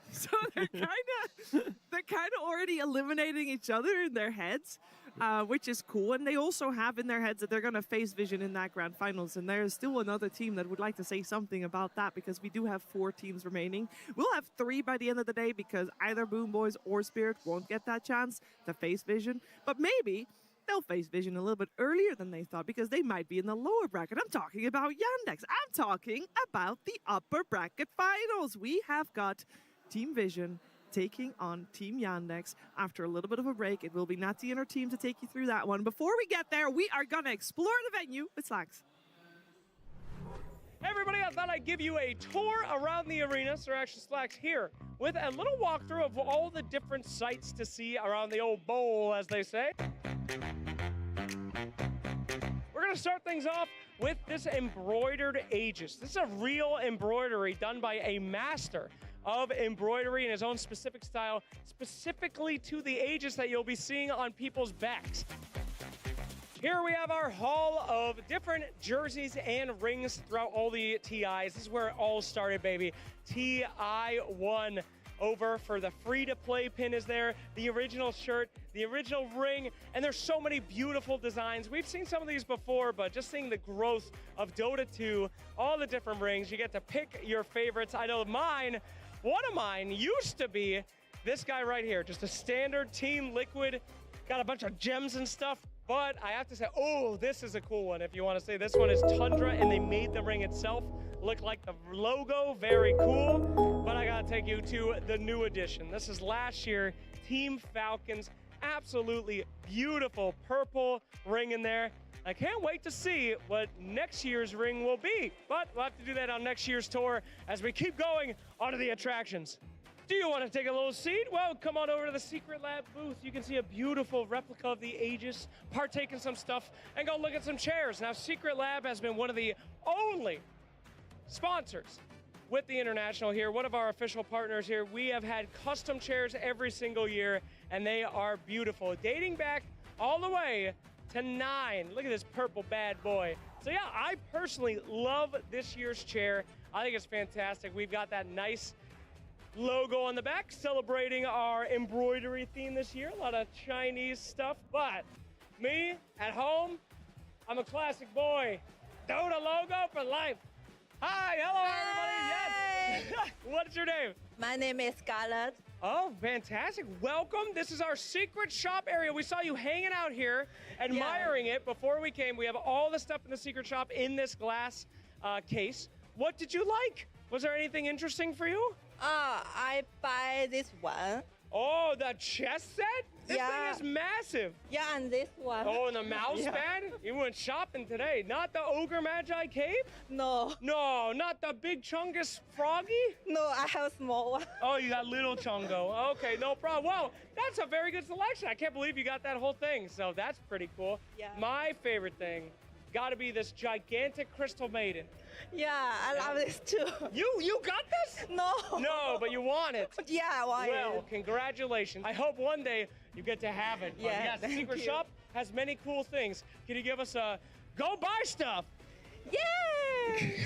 So they're kind of already eliminating each other in their heads, which is cool. And they also have in their heads that they're going to face Vision in that grand finals. And there's still another team that would like to say something about that, because we do have 4 teams remaining. We'll have 3 by the end of the day, because either Boom Boys or Spirit won't get that chance to face Vision. But maybe they'll face Vision a little bit earlier than they thought, because they might be in the lower bracket. I'm talking about Yandex. I'm talking about the upper bracket finals. We have got Team Vision taking on Team Yandex after a little bit of a break. It will be Natty and her team to take you through that one. Before we get there, we are going to explore the venue with Slacks. Hey everybody, I thought I'd give you a tour around the arena. Sir Action Slacks here with a little walkthrough of all the different sights to see around the old bowl, as they say. We're going to start things off with this embroidered Aegis. This is a real embroidery done by a master of embroidery in his own specific style, specifically to the Aegis that you'll be seeing on people's backs. Here we have our haul of different jerseys and rings throughout all the TIs. This is where it all started, baby. TI 1 over for the free-to-play pin is there, the original shirt, the original ring, and there's so many beautiful designs. We've seen some of these before, but just seeing the growth of Dota 2, all the different rings, you get to pick your favorites. I know mine, one of mine used to be this guy right here, just a standard Team Liquid, got a bunch of gems and stuff, but I have to say, oh, this is a cool one. If you want to say, this one is Tundra, and they made the ring itself look like the logo, very cool. But I gotta take you to the new edition. This is last year, Team Falcons, absolutely beautiful purple ring in there. I can't wait to see what next year's ring will be, but we'll have to do that on next year's tour as we keep going onto the attractions. Do you want to take a little seat? Well, come on over to the Secret Lab booth. You can see a beautiful replica of the Aegis, partake in some stuff, and go look at some chairs. Now, Secret Lab has been one of the only sponsors with the International here, one of our official partners here. We have had custom chairs every single year, and they are beautiful, dating back all the way to 9. Look at this purple bad boy. So yeah, I personally love this year's chair. I think it's fantastic. We've got that nice logo on the back celebrating our embroidery theme this year. A lot of Chinese stuff, but me at home, I'm a classic boy. Dota logo for life. Hi, hello everybody, yes. What's your name? My name is Scarlett. Oh, fantastic. Welcome. This is our secret shop area. We saw you hanging out here, admiring it before we came. We have all the stuff in the secret shop in this glass case. What did you like? Was there anything interesting for you? I buy this one. Oh, the chess set? This thing is massive. Yeah, and this one. Oh, and the mouse pad? You went shopping today. Not the Ogre Magi Cape? No. No, not the big Chungus Froggy? No, I have a small one. Oh, you got little Chungo. Okay, no problem. Well, that's a very good selection. I can't believe you got that whole thing. So that's pretty cool. Yeah. My favorite thing gotta be this gigantic Crystal Maiden. Yeah, I love this too. You got this? No. No, but you want it. Yeah, I want it. Well, congratulations. I hope one day You get to have it. But Yeah, yes, the thank secret you. shop has many cool things. Can you give us a go buy stuff? Yay!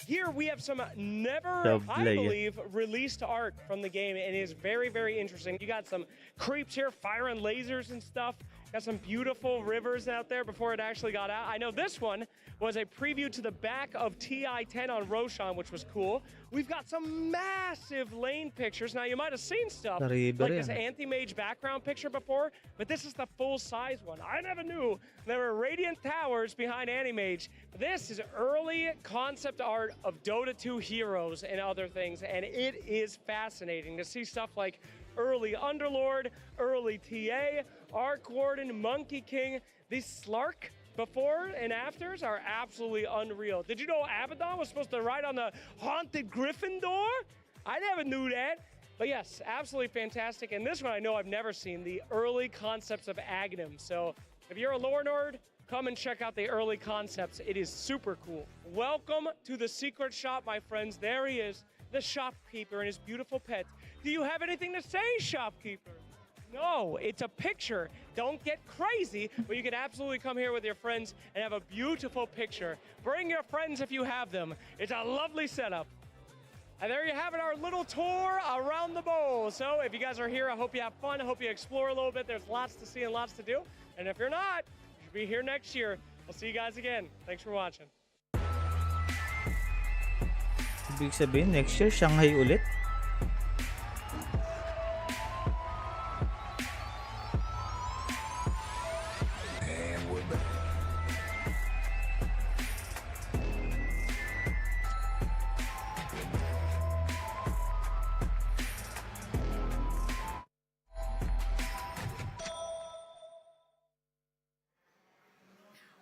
Here we have some never, So I brilliant. believe, released art from the game, and it is very, very interesting. You got some creeps here firing lasers and stuff. Got some beautiful rivers out there before it actually got out. I know this one was a preview to the back of TI-10 on Roshan, which was cool. We've got some massive lane pictures. Now, you might have seen stuff like this anti-mage background picture before, but this is the full-size one. I never knew there were radiant towers behind anti-mage. This is early concept art of Dota 2 heroes and other things, and it is fascinating to see stuff like early Underlord, early TA, Arc Warden, Monkey King. These Slark before and afters are absolutely unreal. Did you know Abaddon was supposed to ride on the haunted Gryffindor? I never knew that. But yes, absolutely fantastic. And this one I know I've never seen, the early concepts of Aghanim. So if you're a lore nerd, come and check out the early concepts. It is super cool. Welcome to the secret shop, my friends. There he is, the shopkeeper and his beautiful pet. Do you have anything to say, shopkeeper? No, it's a picture. Don't get crazy, but you can absolutely come here with your friends and have a beautiful picture. Bring your friends if you have them. It's a lovely setup. And there you have it, our little tour around the bowl. So if you guys are here, I hope you have fun. I hope you explore a little bit. There's lots to see and lots to do. And if you're not, you should be here next year. I'll see you guys again. Thanks for watching. Ibig sabihin, next year, Shanghai ulit?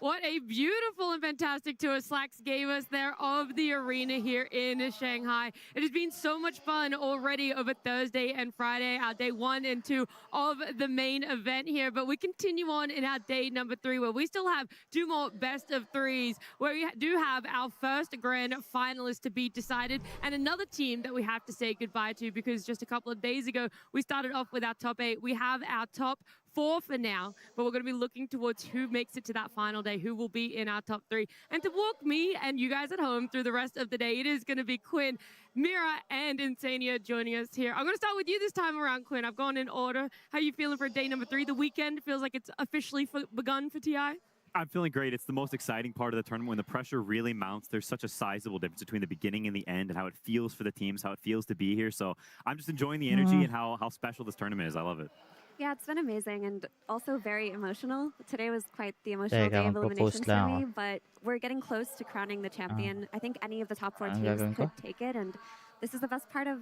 What a beautiful and fantastic tour Slacks gave us there of the arena here in Shanghai. It has been so much fun already over Thursday and Friday, our day 1 and 2 of the main event here. But we continue on in our day number 3, where we still have 2 more best of 3s, where we do have our first grand finalist to be decided, and another team that we have to say goodbye to, because just a couple of days ago, we started off with our top 8. We have our top 4 for now, but we're going to be looking towards who makes it to that final day, who will be in our top 3. And to walk me and you guys at home through the rest of the day, it is going to be Quinn, Mira, and Insania joining us here. I'm going to start with you this time around, Quinn. I've gone in order. How are you feeling for day number 3? The weekend feels like it's officially begun for TI? I'm feeling great. It's the most exciting part of the tournament when the pressure really mounts. There's such a sizable difference between the beginning and the end, and how it feels for the teams, how it feels to be here. So I'm just enjoying the energy and how special this tournament is. I love it. Yeah, it's been amazing and also very emotional. Today was quite the emotional day of Teka, eliminations magpo-post lang for me, ako. but we're getting close to crowning the champion. I think any of the top 4 teams gagawin could ko? take it, and this is the best part of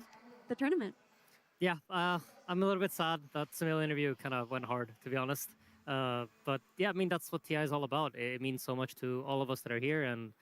the tournament. Yeah, I'm a little bit sad that Samil interview kind of went hard, to be honest. But yeah, I mean, that's what TI is all about. It means so much to all of us that are here, and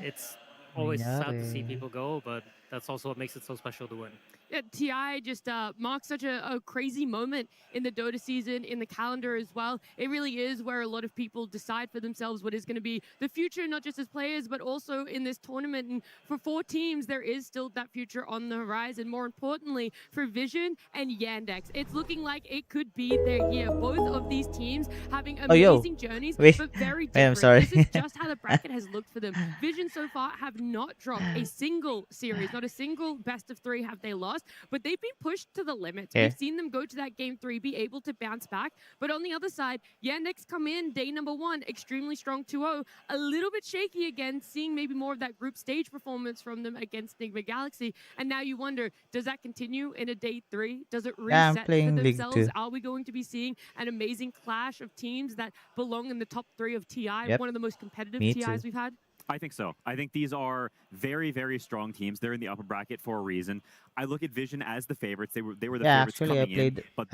it's always sad to see people go, but that's also what makes it so special to win. Yeah, TI just marks such a crazy moment in the Dota season, in the calendar as well. It really is where a lot of people decide for themselves what is going to be the future, not just as players, but also in this tournament. And for 4 teams, there is still that future on the horizon. More importantly, for Vision and Yandex, it's looking like it could be their year. Both of these teams having amazing journeys, Wait. but very Wait, different. I'm sorry. This is just how the bracket has looked for them. Vision so far have not dropped a single series, not a single best of 3 have they lost, but they've been pushed to the limits. Yeah. We've seen them go to that game 3, be able to bounce back. But on the other side, Yandex come in day number 1, extremely strong 2-0, a little bit shaky again, seeing maybe more of that group stage performance from them against Nigma Galaxy. And now you wonder, does that continue in a day 3? Does it Yeah, I'm reset for playing League themselves? 2. Are we going to be seeing an amazing clash of teams that belong in the top 3 of TI, Yep. one of the most competitive Me TIs too. we've had? I think so. I think these are very, very strong teams. They're in the upper bracket for a reason. I look at Vision as the favorites. They were the Yeah, favorites actually, I coming in, played, but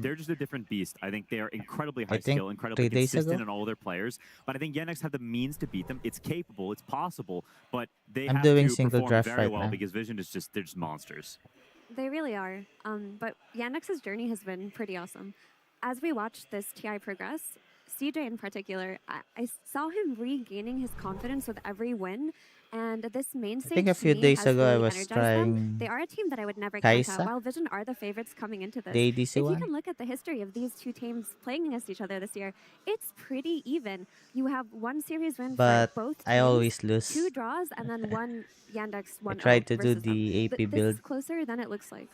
they're just a different beast. I think they are incredibly high think skill, incredibly 3 days consistent ago. in all their players. But I think Yandex have the means to beat them. It's capable, it's possible, but they I'm have doing to single perform draft very right well now. because Vision is they're just monsters. They really are. But Yandex's journey has been pretty awesome. As we watch this TI progress, CJ in particular, I saw him regaining his confidence with every win. And this main stage, I think a to few me, days has ago I really was energized them. trying They are a team that I would never count Kaisa, out. While Vision are the favorites coming into this, the if ADC you one. can look at the history of these two teams playing against each other this year, it's pretty even. You have one series win But for both I teams, always lose. 2 draws, and then one Yandex I 1-0 tried to do versus them. the AP This build. is closer than it looks like.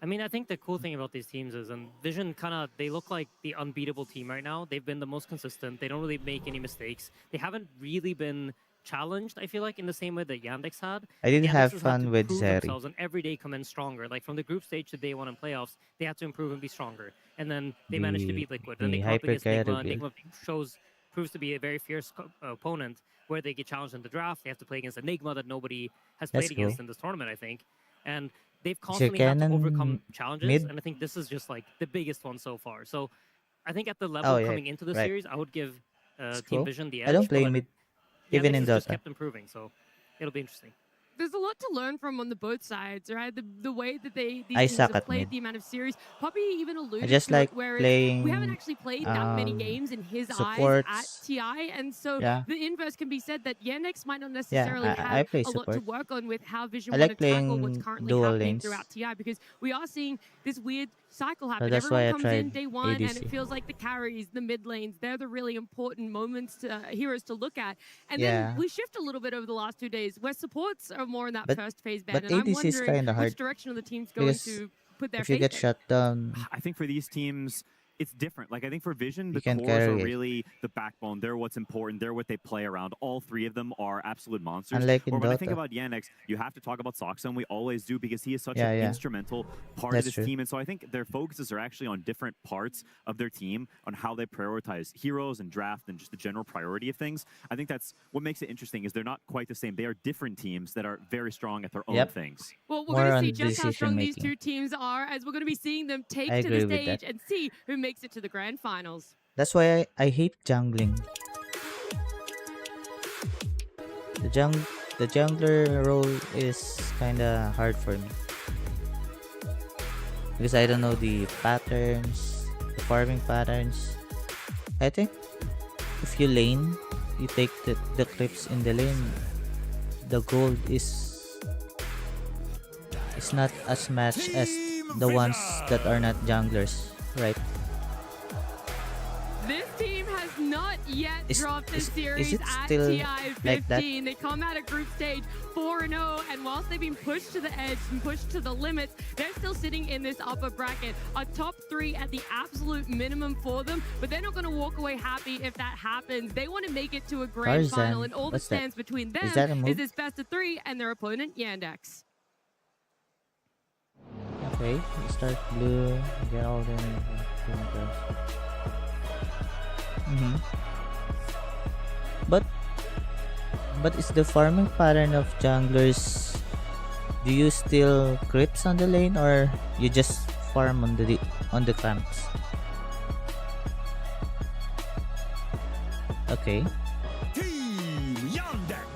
I mean, I think the cool thing about these teams is, and Vision they look like the unbeatable team right now. They've been the most consistent. They don't really make any mistakes. They haven't really been challenged, I feel like, in the same way that Yandex had. I did Yandex have has had fun to with prove Zeri. themselves and every day come in stronger. Like from the group stage to day 1 in playoffs, they had to improve and be stronger. And then they managed to beat Liquid. Then they come up against hyper Nigma. carry Nigma proves to be a very fierce opponent where they get challenged in the draft. They have to play against a Nigma that nobody has That's played against cool. in this tournament, I think. And they've Is your constantly had to cannon overcome challenges, mid? and I think this is just like the biggest one so far. So I think at the Oh level yeah, coming into the right. series, I would give That's Team cool. Vision the I edge, don't play but mid, even Yandex in has just Dota. kept improving, so it'll be interesting. There's a lot to learn from on the both sides, right? The way that these I teams suck have at played, mid. the amount of series. Poppy even I alluded just to like it, whereas we haven't playing actually played that many games in his eyes at supports. TI, and so Yeah, the inverse can be said that Yandex might not yeah. necessarily I have play a lot to support. work on with how Vision I want like to tackle what's playing currently dual happening lanes, throughout TI, because we are seeing this weird cycle so happen. that's Everyone why I comes in tried day 1, and it ADC. feels like the carries, the mid lanes, they're the really important moments, heroes to look at. And then Yeah, we shift a little bit over the last 2 days, where supports are more in that but first phase band, but and I'm ADC is wondering kind of which hard direction are the teams going because to put their if you faith get in. shut down, I think for these teams, it's different. Like I think for Vision, you the can cores are carry it. really the backbone. They're what's important. They're what they play around. All 3 of them are absolute monsters. Unlike Or in when I think Dota. about Yandex, you have to talk about Soxa, and we always do because he is such Yeah, an yeah, instrumental part of that's this true. team. And so I think their focuses are actually on different parts of their team, on how they prioritize heroes and draft and just the general priority of things. I think that's what makes it interesting is they're not quite the same. They are different teams that are very strong at their own Yep, things. Well, we're more going to see on just how decision strong these making. two teams are, as we're going to be seeing them take I to the agree with that. stage and see who makes it to the grand finals. That's why I hate jungling. The the jungler role is kinda hard for me because I don't know the patterns, the farming patterns. I think if you lane, you take the clips in the lane, the gold is not as much as the ones that are not junglers, right? This team has not yet dropped the Is series it at still TI 15. like that? They come out of group stage 4-0, and whilst they've been pushed to the edge and pushed to the limits, they're still sitting in this upper bracket. A top 3 at the absolute minimum for them, but they're not going to walk away happy if that happens. They want to make it to a grand Tarzan. final, and all that What's that? stands between them Is that a move? is this best of 3 and their opponent, Yandex. Okay, start blue, get all the But is the farming pattern of junglers, do you still creeps on the lane or you just farm on the camps? Okay, Team Yandex.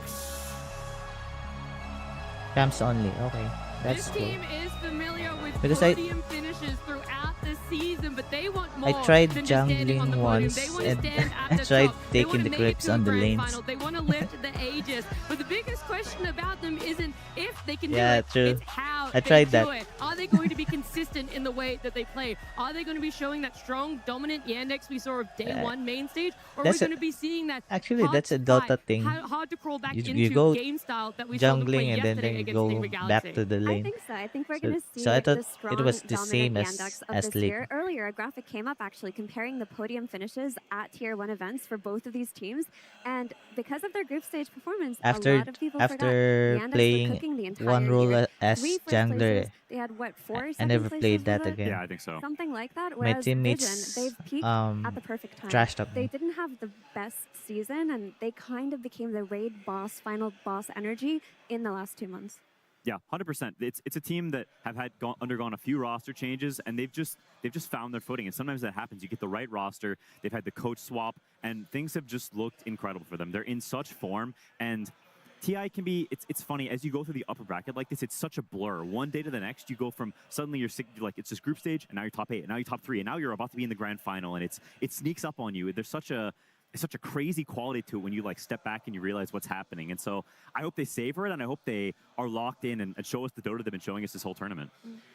camps only. Okay, that's This cool. team is familiar with Because I- podium finishes throughout the season, but they want more I tried than just standing on the jungling podium. They once want to and stand at I the tried top. They want taking to the make it grips to a on the grand lanes. final. They want to lift the Aegis. But the biggest question about them isn't if they can Yeah, do it, true. it's how I they tried do that. it. Are they going to be consistent in the way that they play? Are they going to be showing that strong, dominant Yandex we saw of day 1 main stage? Or are we That's a- going to be seeing that Actually, hard that's a to Dota fight, thing. hard to crawl back You into go game style that we saw them play jungling and then yesterday you against go Nigma back Galaxy? to the I lane. think so. I think we're So, going to see so I thought the strong, it was the dominant same Yandex of as this League. year. Earlier, a graphic came up actually comparing the podium finishes at Tier 1 events for both of these teams. And because of their group stage performance, a After lot of people forgot after Yandex were playing cooking the entire one role year. as 3 first jungler, places. They had, what, 4 I second never places, played was that it? again. Yeah, I think so. Something like that. My Whereas Vision, teammates they've peaked at the perfect time. trashed up They me. didn't have the best season, and they kind of became the raid boss, final boss energy in the last 2 months. Yeah, 100%. It's a team that have undergone a few roster changes, and they've just found their footing. And sometimes that happens. You get the right roster. They've had the coach swap, and things have just looked incredible for them. They're in such form, and TI can be, it's funny, as you go through the upper bracket like this, it's such a blur. One day to the next, you go from suddenly you're like, it's this group stage, and now you're top 8, and now you're top 3, and now you're about to be in the grand final, and it sneaks up on you. There's such a crazy quality to it when you like step back and you realize what's happening. And so I hope they savor it, and I hope they are locked in and show us the Dota they've been showing us this whole tournament.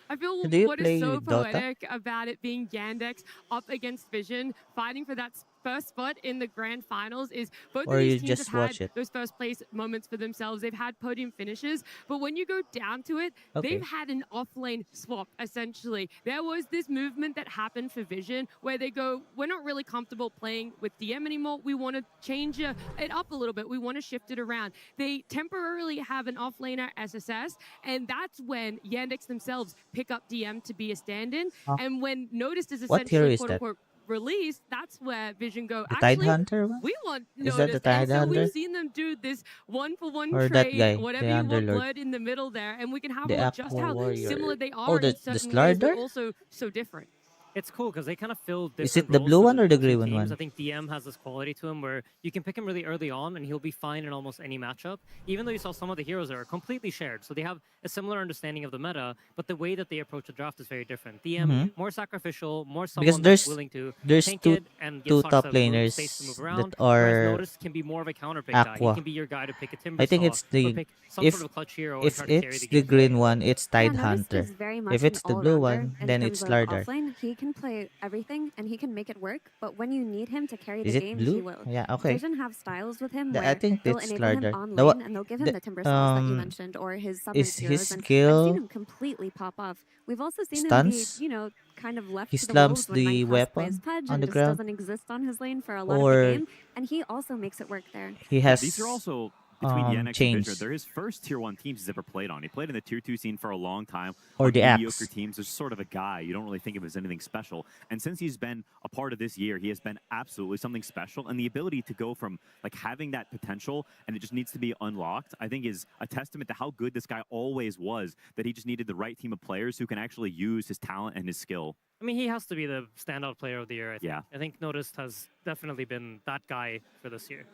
I feel Do you what play is so Dota? poetic about it being Yandex up against Vision, fighting for that first spot in the grand finals is both Or of these you teams just have watch had it? those first place moments for themselves. They've had podium finishes, but when you go down to it, they've Okay. had an off-lane swap, essentially. There was this movement that happened for Vision where they go, we're not really comfortable playing with DM anymore. We want to change it up a little bit. We want to shift it around. They temporarily have an off-laner SSS, and that's when Yandex themselves pick up DM to be a stand-in. Huh. And when Noticed is What hero essentially, is that? quote-unquote, released, that's where Vision go, The Tide actually, Hunter one? we want Is that the Noticed. And Tide so Hunter? we've seen them do this one-for-one Or that trade, guy, whatever the you want, Underlord? blurred in the middle there, and we can have The a look just Aqua how Warrior. similar they Oh, are in the certain ways, but Slardar? also so different. It's cool because they kind of fill different Is it the roles blue for one or the two green teams. one? I think DM has this quality to him where you can pick him really early on and he'll be fine in almost any matchup. Even though you saw some of the heroes that are completely shared, so they have a similar understanding of the meta, but the way that they approach the draft is very different. DM Mhm. more sacrificial, more Because someone that's willing to tank two it and give stocks top of laners space to move that around. Whereas are Notice can be more of a counter pick guy. He Aqua. can be your guy to pick a I think Timbersaw it's or the pick some if sort of clutch hero and if try to carry it's the the game. green one, it's Tide Noticed Hunter. is very much If it's an the blue all-rounder one, in then terms it's of Slardar. offlane. He can play everything and he can make it work, but when you need him to carry Is the it game, blue? he will. Yeah, okay. Vision have styles with him I where think they'll it's enable him Slardar. on The lane what? and they'll give him the Timber Sauce that you mentioned or his summoned Is heroes, his and I've seen skill him completely pop off. We've also seen him stuns? be, kind of left He to the slumps wolves when the Minecraft plays weapon Pudge on and the just ground? doesn't exist on his lane for a lot of the Or game, and he also makes it work there. he Yeah, has these are also between Yandex and Vision. chains? They're his first tier 1 teams he's ever played on. He played in the tier 2 scene for a long time. Or on the mediocre axe. teams, there's sort of a guy. You don't really think of him as anything special. And since he's been a part of this year, he has been absolutely something special. And the ability to go from like having that potential and it just needs to be unlocked, I think is a testament to how good this guy always was, that he just needed the right team of players who can actually use his talent and his skill. I mean, he has to be the standout player of the year, I think. I think Noticed has definitely been that guy for this year.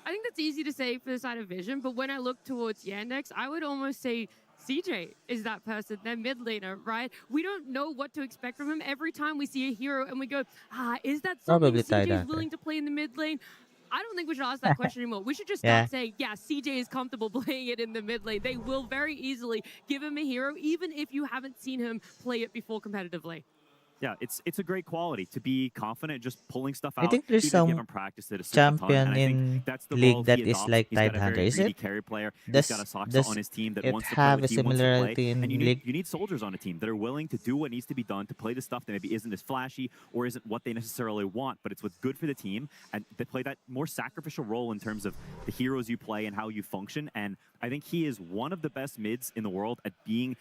I think that's easy to say for the side of Vision, but when I look towards Yandex, I would almost say CJ is that person, their mid laner, right? We don't know what to expect from him. Every time we see a hero and we go, is that something Probably Tide CJ is Hunter. willing to play in the mid lane? I don't think we should ask that question anymore. We should just Yeah. start saying, yeah, CJ is comfortable playing it in the mid lane. They will very easily give him a hero, even if you haven't seen him play it before competitively. Yeah, it's a great quality to be confident, just pulling stuff I out. think there's even if you some haven't practiced it a certain ton. champion And I in think that's the league role that he is adopts. like He's Tide got a Hunter. very Is greedy it? carry player. Does He's got a Soxa does on his team that it wants to play have what a he wants to play. similarity in And you league? need soldiers on a team that are willing to do what needs to be done to play the stuff that maybe isn't as flashy or isn't what they necessarily want, but it's what's good for the team. And they play that more sacrificial role in terms of the heroes you play and how you function. And I think he is one of the best mids in the world at being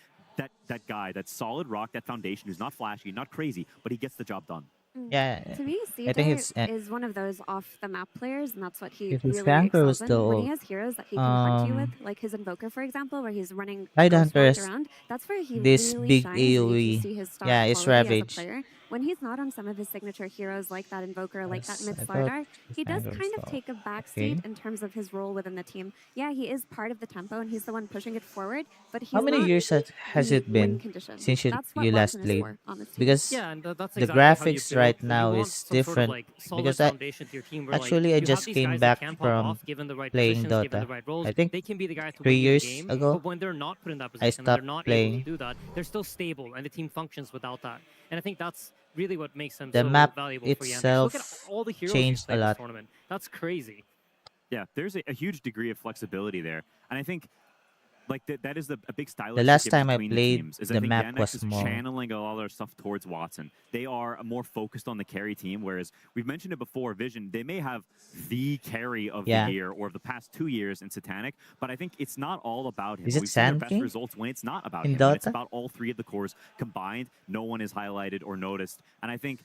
that guy, that solid rock, that foundation who's not flashy, not crazy, but he gets the job done. Yeah, To me, I think it's CJ is one of those off-the-map players, and that's what he if his really flanker excels was in. the When he has heroes that he can hunt you with, like his Invoker, for example, where he's running Tide ghost Hunter walks is around, that's where he this really big shines, and you AoE. can see his star Yeah, it's quality as a Ravage. player. When he's not on some of his signature heroes, like that Invoker, like that Yes, mid I thought Slardar, his he does flanker was kind of the- take a backseat Okay. in terms of his role within the team. Yeah, he is part of the tempo, and he's the one pushing it forward, but he's How many not years has the it win been condition. since That's what you last Watson is played? for on this team. Because Yeah, and that's the exactly how you graphics build. right You now want is some sort of, different. like, solid Because foundation to your team where, like, actually I you have just these came guys that back can pop from off given the right playing positions, given Dota. the right roles. I think They can be the guy to 3 win you years the game, ago. but when they're not put in that I position and they're stopped not playing. able to do that, they're still stable and the team functions without that. And I think that's really what makes them The so map valuable for Yandex. itself Look at all the heroes changed he's played a this lot. tournament. That's crazy. Yeah, there's a huge degree of flexibility there. And I think like that is a big stylistic The last difference time I between played, the teams. Is I the think map Yandex was is small. channeling a lot of their stuff towards Watson. They are more focused on the carry team, whereas we've mentioned it before, Vision, they may have the carry of Yeah. the year or of the past 2 years in Satanic, but I think it's not all about him. Is it We've seen their Sand best King results when it's not about in him. When it's Dota? about all 3 of the cores combined, no one is highlighted or noticed. And I think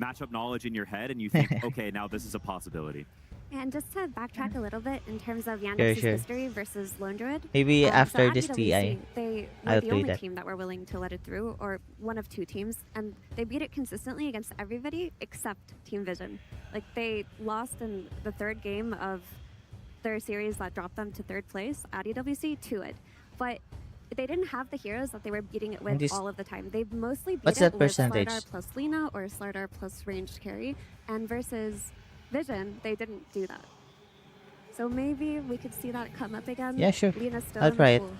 matchup knowledge in your head, and you think, okay, now this is a possibility. And just to backtrack a little bit in terms of Sure, Yandex's sure. history versus Lone Druid. Maybe so after at this DWC, TI, they were I'll the play only that. team that were willing to let it through, or one of two teams, and they beat it consistently against everybody except Team Vision. Like, they lost in the third game of their series that dropped them to third place at EWC to it. But they didn't have the heroes that they were beating it with this- all of the time. They mostly beat What's it that with percentage? Slardar plus Lina or Slardar plus ranged carry. And versus Vision, they didn't do that. So maybe we could see that come up again. Yeah, sure. Lina's still I'll in the try it. pool.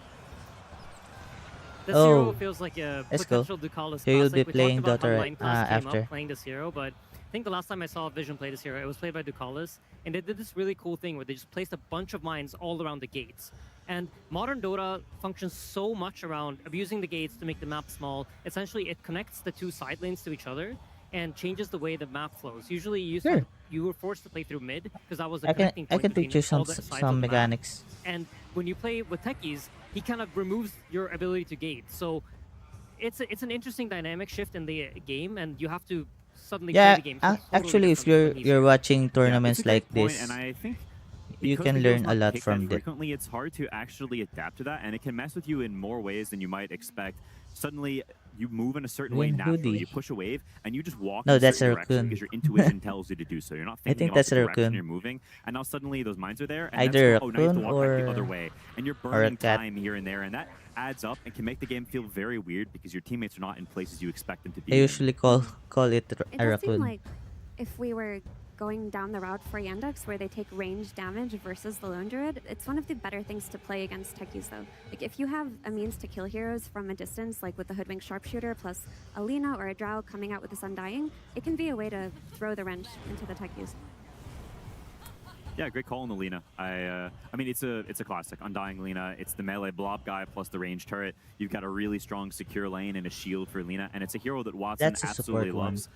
This Oh, hero feels like a let's go. potential Ducalis So you'll classic. be We playing talked about DOTA how right, Minecraft came after. up playing this hero, but I think the last time I saw Vision play this hero, it was played by Ducalis, and they did this really cool thing where they just placed a bunch of mines all around the gates. And modern Dota functions so much around abusing the gates to make the map small. Essentially, it connects the two side lanes to each other and changes the way the map flows. Usually, Sure. you were forced to play through mid because that was the I can connecting point between picture some all the sides of some the map. mechanics. And when you play with techies, he kind of removes your ability to gate. So it's an interesting dynamic shift in the game, and you have to suddenly play Yeah, the game. Totally actually, if different when he's you're here. watching Yeah, tournaments it's a great like point, this, and I think you because can the hero's learn a not lot picked from that it. frequently, it's hard to actually adapt to that, and it can mess with you in more ways than you might expect. Suddenly, you move in a certain way Green naturally. hoodie. You push a wave, and you just walk No, in a that's certain a direction raccoon. because your intuition tells you to do so. You're not I thinking think about that's the a direction raccoon. you're moving, and now suddenly those mines are there, and Either that's, oh, now you have to raccoon walk back the other or- way, and you're or a burning cat. time here and there, and that adds up and can make the game feel very weird because your teammates are not in places you expect them to be I in. usually call it It a does seem raccoon. like if we were going down the route for Yandex where they take range damage versus the Lone Druid, it's one of the better things to play against techies though. Like if you have a means to kill heroes from a distance, like with the Hoodwink Sharpshooter plus a Lina or a Drow coming out with this Undying, it can be a way to throw the wrench into the techies. Yeah, great call on the Lina. I mean, it's a classic. Undying Lina. It's the melee blob guy plus the range turret. You've got a really strong secure lane and a shield for Lina, and it's a hero that Watson That's a absolutely support one. loves.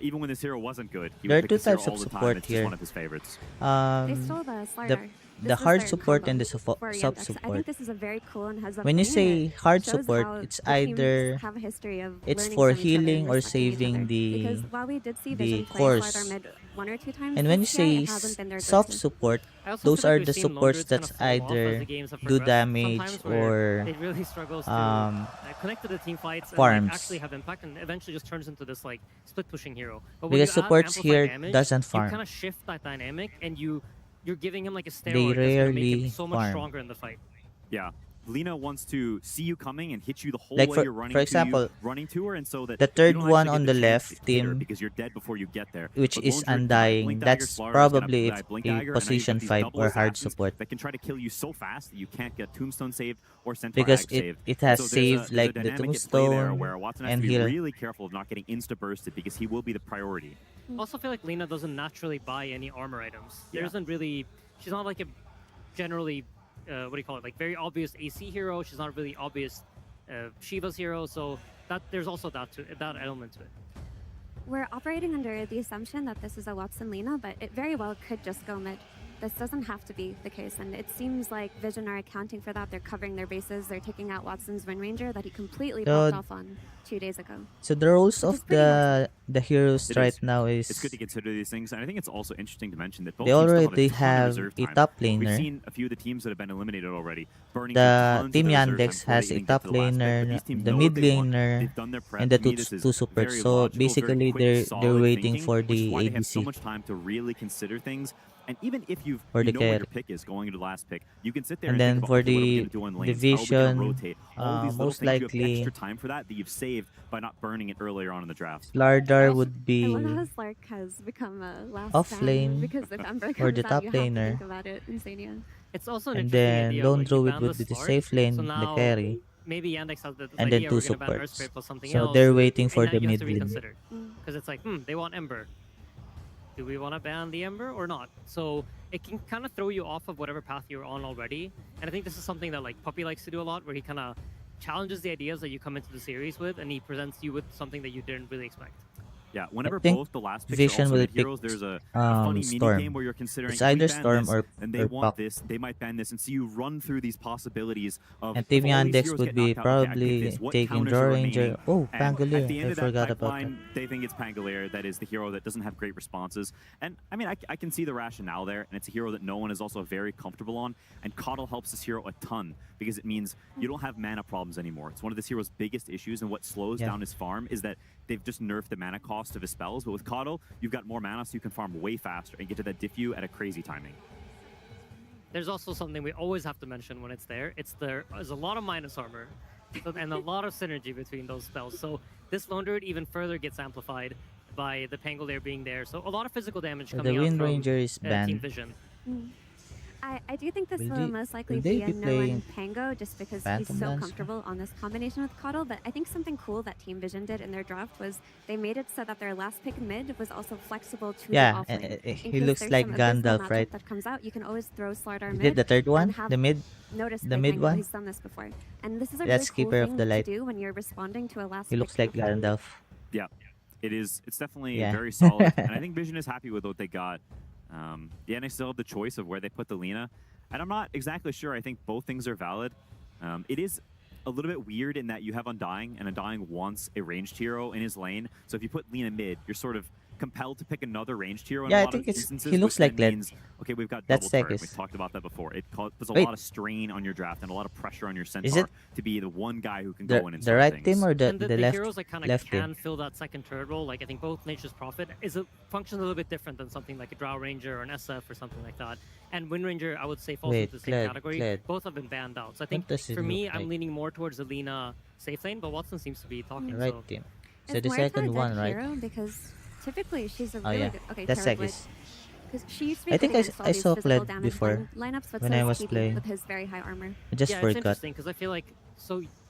Even when this hero wasn't good, he There are would pick two this hero types all of the time. support It's here. just one of his favorites. They stole the Slardar. The This was hard their support combo and the for sub Yandex. I support. think this is a very cool and heads up When you thing say that hard shows support, how it's the teams either have a history of it's learning for from each other and healing or respecting each saving other. the Because while we did see the Vision play course. Slardar mid one or two times, And when you this year, say it hasn't been their soft go-to. support, I also those feel like are we've the seen supports Lone Druids that's kind of fall off as either the games have do progressed. damage Sometimes where or it really struggles to connect to the team fights and farms. like, actually have impact, and eventually just turns into this like split pushing hero. But when Because you add supports amplified here damage, doesn't you farm. kind of shift that dynamic, and you're giving him like a They steroid that's gonna make him rarely so much farm. stronger in the fight. Yeah. Lina wants to see you coming and hit you the whole Like way you're running for example, running to her, and so that the you third don't one actually on get the chance to left hit her team, because you're dead before you get there. which But is Lone Druid, Undying, Blink Dagger, that's Slardar is probably gonna if Blink a Dagger, and now you've got position these 5 double or hard assassins support. that can try to kill you so fast that you can't get Tombstone saved or Centaur Because Axe it saved. it has So there's saved a like the dynamic at play there tombstone where Watson has and to be heal. really careful of not getting insta-bursted because he will be the priority. I also feel like Lina doesn't naturally buy any armor items. There Yeah. isn't really, she's not like a generally, what do you call it, like very obvious AC hero. She's not really obvious Shiva's hero. So that there's also that element to it. We're operating under the assumption that this is a Watson Lina, but it very well could just go mid. This doesn't have to be the case, and it seems like Vision are accounting for that. They're covering their bases. They're taking out Watson's Wind Ranger that he completely So- popped off on 2 days ago. So the roles Which of is pretty the heroes It right is. now is It's good to consider these things, and I think it's also interesting to mention that both they teams still already have a ton of have reserve a time. top We've laner. seen a few of the teams that have been eliminated already, burning The through tons Team of their reserve Yandex time before has they a even get top to the last pick, but laner, these teams the know mid what they want. laner, They've done their prep. and the To me, two this is two supports. very So logical, very basically, quick, they're solid waiting thinking, for which is the why they have so ABC much time to really consider things. And even if you for the know what your carry. pick is going into the last pick, you can sit there And and, then think about, for okay, what are we the gonna do in lanes? How are we gonna division, rotate? All these little most things, you have likely extra time for that you've saved by not burning it earlier on in the draft. Slardar would I be love how Slark has become a last off stand, lane because if Ember or comes the out, top you have to laner, think about it. Insania. It's also an and interesting then idea. Lone Like, you Druid ban would the be the Slark, safe lane, so the now carry, maybe Yandex has this and then idea two we're gonna ban supports. Earthscrape or something So else. they're waiting and for now the you have mid to lane. reconsider because it's like, they want Ember. Do we want to ban the Ember or not? So it can kind of throw you off of whatever path you're on already. And I think this is something that like Puppy likes to do a lot, where he kind of challenges the ideas that you come into the series with, and he presents you with something that you didn't really expect. Yeah, whenever think both the last picks are Vision also will mid pick heroes, there's a funny mini Storm. game where you're considering It's if we either ban Storm this or and they want Puck. this, they might ban this, and so you run through these possibilities of And if Team all these Yandex heroes would get be knocked out, okay, I pick probably this. What taking counters Draw are Ranger. remaining? Oh, And at the Pangolier. end I of that forgot about that. pipeline, they think it's Pangolier that is the hero that doesn't have great responses. And I mean, I can see the rationale there, and it's a hero that no one is also very comfortable on. And Coddle helps this hero a ton because it means you don't have mana problems anymore. It's one of this hero's biggest issues, and what slows down his farm is that they've just nerfed the mana cost of his spells. But with Coddle, you've got more mana, so you can farm way faster and get to that diffuse at a crazy timing. There's also something we always have to mention when it's there. There's a lot of minus armor and a lot of synergy between those spells. So this Lone Druid even further gets amplified by the Pangolier being there. So a lot of physical damage The coming out Wind from Ranger is Team banned. Vision. I do think this Will will they- most likely will they be a be no playing on Pango just because Phantom he's so Lancer? comfortable on this combination with Coddle. But I think something cool that Team Vision did in their draft was they made it so that their last pick mid was also flexible to Yeah, the offlane. In he case looks there's like some abysmal Gandalf, matchup right? that comes out, you can always throw Slardar Is mid. it the third one? and have The mid? Notice The play mid Pango. one? He's done this before, and this is a That's really cool Keeper of thing the to Light. do when you're responding to a last. He pick looks like move. Gandalf. Yeah, it is. It's definitely Yeah. very solid, and I think Vision is happy with what they got. Yeah, and they still have the choice of where they put the Lina, and I'm not exactly sure. I think both things are valid. It is a little bit weird in that you have Undying, and Undying wants a ranged hero in his lane. So if you put Lina mid, you're sort of compelled to pick another ranged hero in Yeah, a I lot think of it's instances. he looks which like then Led. means, okay, we've got That's double turret. Tekis. We talked about that before. It puts a Wait. lot of strain on your draft and a lot of pressure on your Is centaur it to be the one guy who can the, go in and the start right things. team or the And the left heroes that kind of left can team? fill that second turret role, like I think both Nature's Prophet functions a little bit different than something like a Drow Ranger or an SF or something like that. And Wind Ranger, I would say, falls Wait, into the same Kled, category. Kled. Both have been banned out. So I think does it for me, look I'm like? leaning more towards the Lina safe lane, but Watson seems to be talking. The right so. team. So It's the Moira second a one, good right? hero because typically she's a Oh really yeah, good. Okay, that's Terrorblade. Sekis. Because she used to be I think putting against all I these saw physical Kled damage before lineups, but when so I is was TB playing. with his very high armor. I just Yeah, it's forgot. interesting because I feel like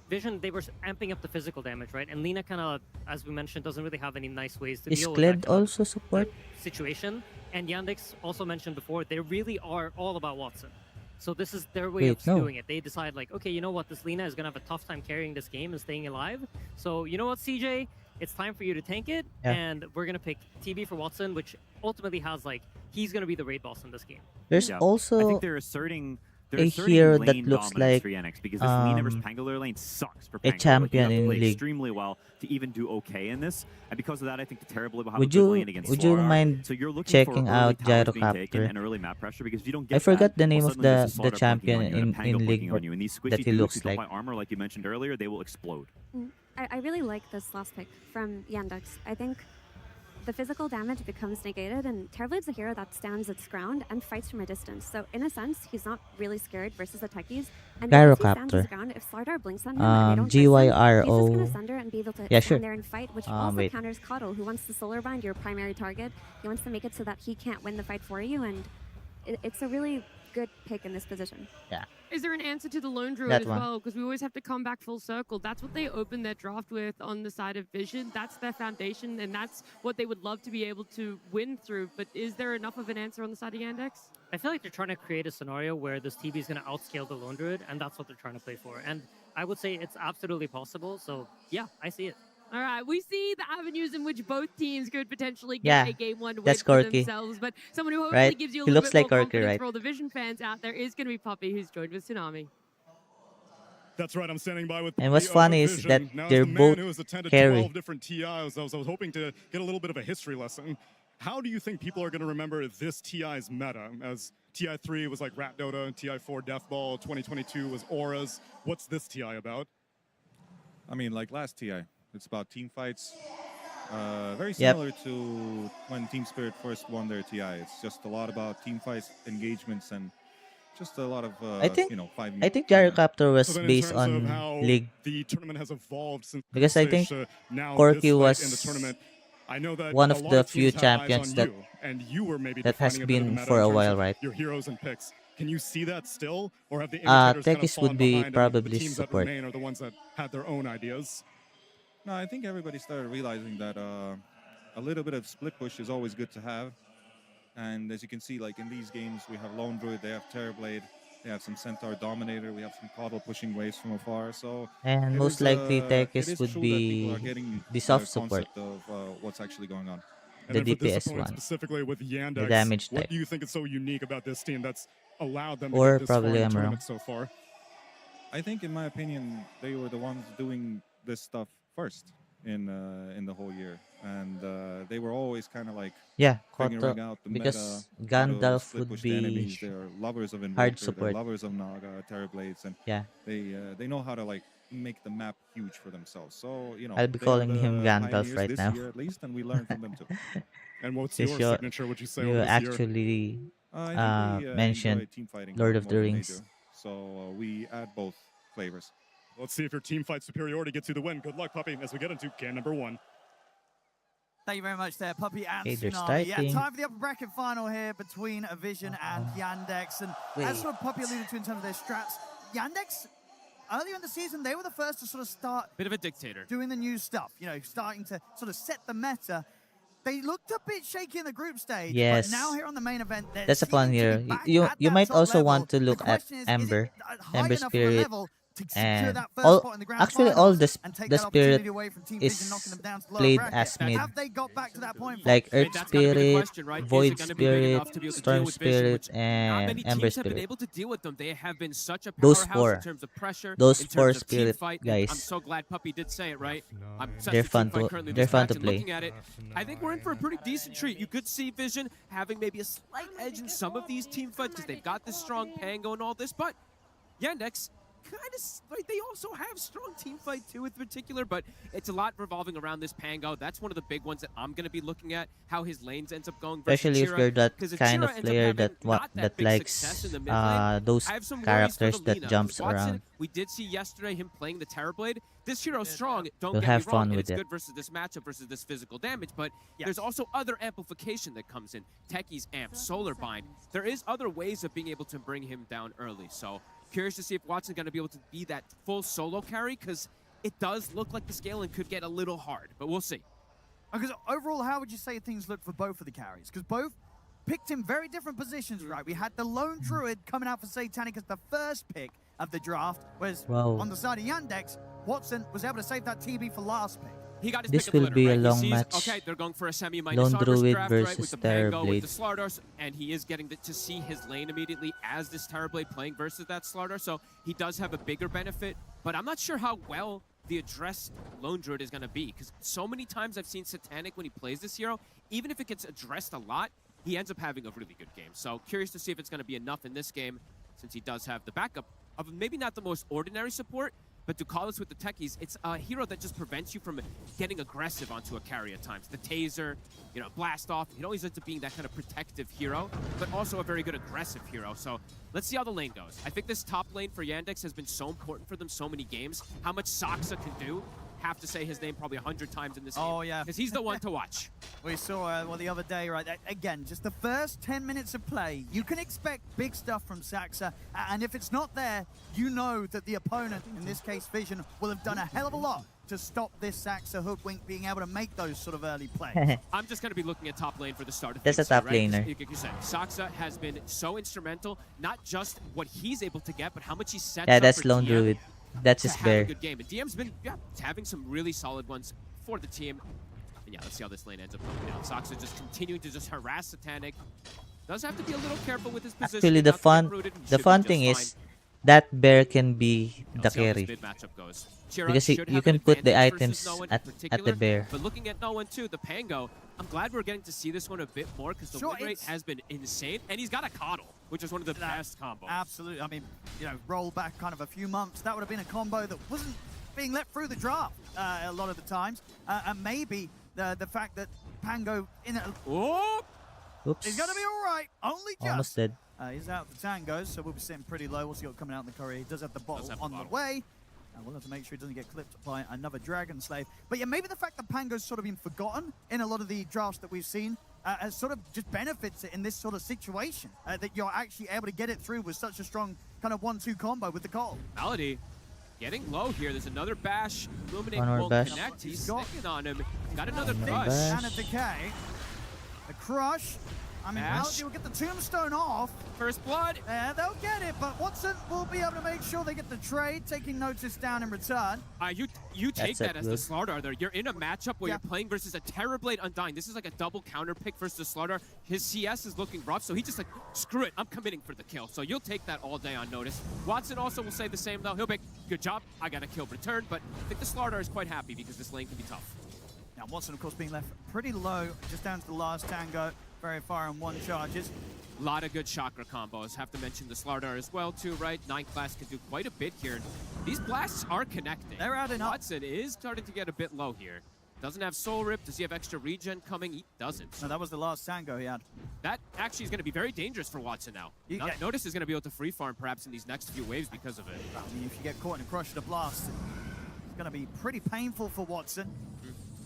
Vision, they were amping up the physical damage, right? And Lina kind of, as we mentioned, doesn't really have any nice ways to Is deal with that Kled kind of also support? situation. And Yandex also mentioned before, they really are all about Watson. So this is their way Wait, of no. doing it. They decide like, okay, you know what, this Lina is gonna have a tough time carrying this game and staying alive. So you know what, CJ, it's time for you to tank it, Yeah. and we're gonna pick TB for Watson, which ultimately has like he's gonna be the raid boss in this game. There's I also think they're asserting a hero that looks like for Yandex because this Lina versus Pangolier lane sucks for a Pangolier. Like, champion you have to in play League. extremely well to even do okay in this, and because of that, I think the Terrible will have Would a good you lane against would you Slardar. mind So you're looking checking for out early towers being taken Gyrocopter? and early map pressure because if you don't get I forgot that, the name well, of suddenly there's the a Slardar blinking champion on you and a in Pango blinking League on you, and these that squishy he dudes looks who don't like. buy armor like you mentioned earlier, they will explode. I really like this last pick from Yandex. I think the physical damage becomes negated, and Terrorblade's a hero that stands its ground and fights from a distance. So in a sense, he's not really scared versus the techies. And because he stands his Gyrocopter. ground, if Slardar blinks on him and they don't burst him, he's just going to sunder and be able to Yeah, stand sure. there and fight, which also Wait. counters Coddle, who wants to solar bind your primary target. He wants to make it so that he can't win the fight for you, and it's a really good pick in this position. Yeah. Is there an answer to the Lone Druid That as one. well? Because we always have to come back full circle. That's what they opened their draft with on the side of Vision. That's their foundation, and that's what they would love to be able to win through. But is there enough of an answer on the side of Yandex? I feel like they're trying to create a scenario where this TB is going to outscale the Lone Druid, and that's what they're trying to play for. And I would say it's absolutely possible. So yeah, I see it. All right, we see the avenues in which both teams could potentially get Yeah, a game one win that's for Corky. themselves. But someone who hopefully Right? gives you a He little looks bit like more Corky, confidence right? for all the Vision fans out there is going to be Puppy, who's joined with Tsunami. That's right. I'm standing by with. And what's the, funny is Vision. that Now, they're as the man both who has attended carry. 12 different TIs, I was hoping to get a little bit of a history lesson. How do you think people are going to remember this TI's meta? As TI3 was like Rat Dota, TI4 Deathball, 2022 was Auras. What's this TI about? I mean, like last TI, it's about team fights. Very Yep. similar to when Team Spirit first won their TI. It's just a lot about team fights, engagements, and just a lot of I think 5 I think Gyrocopter was So then in based terms of on how League the tournament has evolved since because I stage think to now Corky this fight was in the tournament, I know that one a of lot the of few teams have eyes champions on that you, and you were maybe that has defining a bit of the been meta for in a terms while, of right? your heroes and picks. Can you see that still, or have the imitators kind of Tekis fallen would be behind and the probably teams support. that remain are the ones that had their own ideas? No, I think everybody started realizing that a little bit of split push is always good to have. And as you can see, like in these games, we have Lone Druid, they have Terrorblade, They have some Centaur Dominator. We have some Coddle pushing waves from afar. So And it most is, likely it Tekis is would true that people are be getting the soft the support, concept of what's actually going on. And the then for this DPS opponent one, specifically with the Yandex, damage what type. do you think is so unique about this team that's allowed them to Or get this far probably in the I'm wrong. tournament so far? I think, in my opinion, they were the ones doing this stuff first in the whole year, and they were always kind of like Yeah, figuring out the meta, because how to Gandalf split would push the enemies. be They're lovers of hard Invoker, they're support. lovers of Naga, Terrorblades, and Yeah, they know how to like make the map huge for themselves. So I'll be they are calling him the Gandalf pioneers right this now. year at least, and we learn from them too. And what's Because your signature, would you say, you on this year? actually I think we mentioned enjoy team fighting Lord more of the than they Rings. do. So we add both flavors. Let's see if your team fight superiority gets you the win. Good luck, Puppy, as we get into can number 1. Thank you very much there, Puppy and Okay, they're Tsunami. Yeah, starting. time for the upper bracket final here between Vision and Yandex. And as sort of Puppy alluded to in terms of their strats, Yandex, earlier in the season, they were the first to sort of start Bit of a dictator. doing the new stuff, starting to sort of set the meta. They looked a bit shaky in the group stage, Yes. but now here on the main event, they're That's a fun seeming to here. be back You at you that might top also level. want to The look at question is Ember, it high Ember enough of a Spirit, level to secure and that first all. spot in the grand Actually, all finals and take the that Spirit opportunity away from Team Vision, knocking them down to the lower played bracket? as mid, Have they got back to that point? like I mean, Earth that's gotta be the Spirit, question, right? Is it Void gonna be big Spirit, enough to be able to Storm deal with Vision, Spirit, which not and many Ember teams have been Spirit. able to deal with them. They have been such a Those powerhouse four. in terms of pressure, Those in four terms of team Spirit fight. And guys. I'm so glad Puppy did say it, right? I'm obsessed They're with fun team fight to currently they're this fun match, to and play. looking at it, I think we're in for a pretty decent treat. You could see Vision having maybe a slight edge in some of these team fights because they've got this strong Pango and all this, but Yandex kind of like they also have strong team fight too in particular, but it's a lot revolving around this Pango. That's one of the big ones that I'm going to be looking at, how his lanes ends up going versus Especially if Chira, you're that 'cause if kind Chira of ends up player having that not big likes likes in the mid lane, those I have some worries characters for the that Lina. jumps Watson, around. we did see yesterday him playing the Terrorblade. This hero's strong, don't You'll get me have wrong, fun and with it's it. good versus this matchup versus this physical damage, but there's also other amplification that comes in. Techie's amp, Solar Bind. There is other ways of being able to bring him down early, so curious to see if Watson's going to be able to be that full solo carry, because it does look like the scaling could get a little hard, but we'll see. Because overall, how would you say things look for both of the carries? Because both picked in very different positions, right? We had the lone druid coming out for Satanic as the first pick of the draft, whereas Wow. on the side of Yandex, Watson was able to save that TB for last pick. He got his This pick of the will litter, be a right? long He sees, match. okay, they're going for a semi-minus Lone armors Druid draft, right, with versus the Pango, with Terrorblade. the Slardars, and he is getting to see his lane immediately as this Terrorblade playing versus that Slardar, so he does have a bigger benefit, but I'm not sure how well the addressed Lone Druid is going to be, because so many times I've seen Satanic when he plays this hero, even if it gets addressed a lot, he ends up having a really good game. So curious to see if it's going to be enough in this game, since he does have the backup of maybe not the most ordinary support, but to call this with the techies, it's a hero that just prevents you from getting aggressive onto a carry at times. The taser, blast off, it always ends up being that kind of protective hero, but also a very good aggressive hero. So let's see how the lane goes. I think this top lane for Yandex has been so important for them so many games. How much Saksa can do, have to say his name probably 100 times in this game. Oh, yeah. Because he's the one to watch. We saw the other day, right? Again, just the first 10 minutes of play, you can expect big stuff from Saxa, and if it's not there, you know that the opponent, in this case Vision, will have done a hell of a lot to stop this Saxa hoodwink being able to make those sort of early plays. I'm just going to be looking at top lane for the start of That's things a top here, right? laner. Like you said, Saksa has been so instrumental, not just what he's able to get, but how much he sets Yeah, up that's for Lone DM Druid. That's to his have a bear. good game. And DM's been having some really solid ones for the team. And yeah, let's see how this lane ends up going down. Saksa just continuing to just harass Satanic. Does have to be a little careful with his position. Actually, the fun thing is that bear can be the carry. Because you can put the items at the bear. But looking at Nolan too, the Pango, I'm glad we're getting to see this one a bit more because the win rate has been insane. And he's got a Coddle, which is one of the best combos. Absolutely. I mean, roll back kind of a few months, that would have been a combo that wasn't being let through the draft a lot of the times. And maybe the fact that Pango in a... Oops. He's going to be all right. Only just. Almost dead. He's out for tangos, so we'll be sitting pretty low. We'll see what coming out in the corridor. He does have the bottle on the way. And we'll have to make sure he doesn't get clipped by another Dragon Slave. But yeah, maybe the fact that Pango's sort of been forgotten in a lot of the drafts that we've seen has sort of just benefits it in this sort of situation. That you're actually able to get it through with such a strong kind of 1-2 combo with the call. Malady getting low here. There's another bash. Illuminate One more won't bash. connect. He's sticking on him. Got another One more crush. bash. And a decay. The crush. I mean, Malady will get the tombstone off. First blood. Yeah, they'll get it, but Watson will be able to make sure they get the trade, taking notice down in return. You take that as the good. Slardar there. You're in a matchup where you're playing versus a Terrorblade Undying. This is like a double counter pick versus the Slardar. His CS is looking rough, so he just like, screw it, I'm committing for the kill. So you'll take that all day on notice. Watson also will say the same though. He'll be, good job, I got a kill return, but I think the Slardar is quite happy because this lane can be tough. Now Watson, of course, being left pretty low, just down to the last tango, very far on 1 charges. A lot of good chakra combos. Have to mention the Slardar as well, too, right? 9 class can do quite a bit here. These blasts are connecting. They're adding up. Watson is starting to get a bit low here. Doesn't have Soul Rip. Does he have extra regen coming? He doesn't. No, that was the last tango he had. That actually is going to be very dangerous for Watson now. Notice is going to be able to free farm perhaps in these next few waves because of it. I mean, if you get caught in a crush of the blast, it's going to be pretty painful for Watson.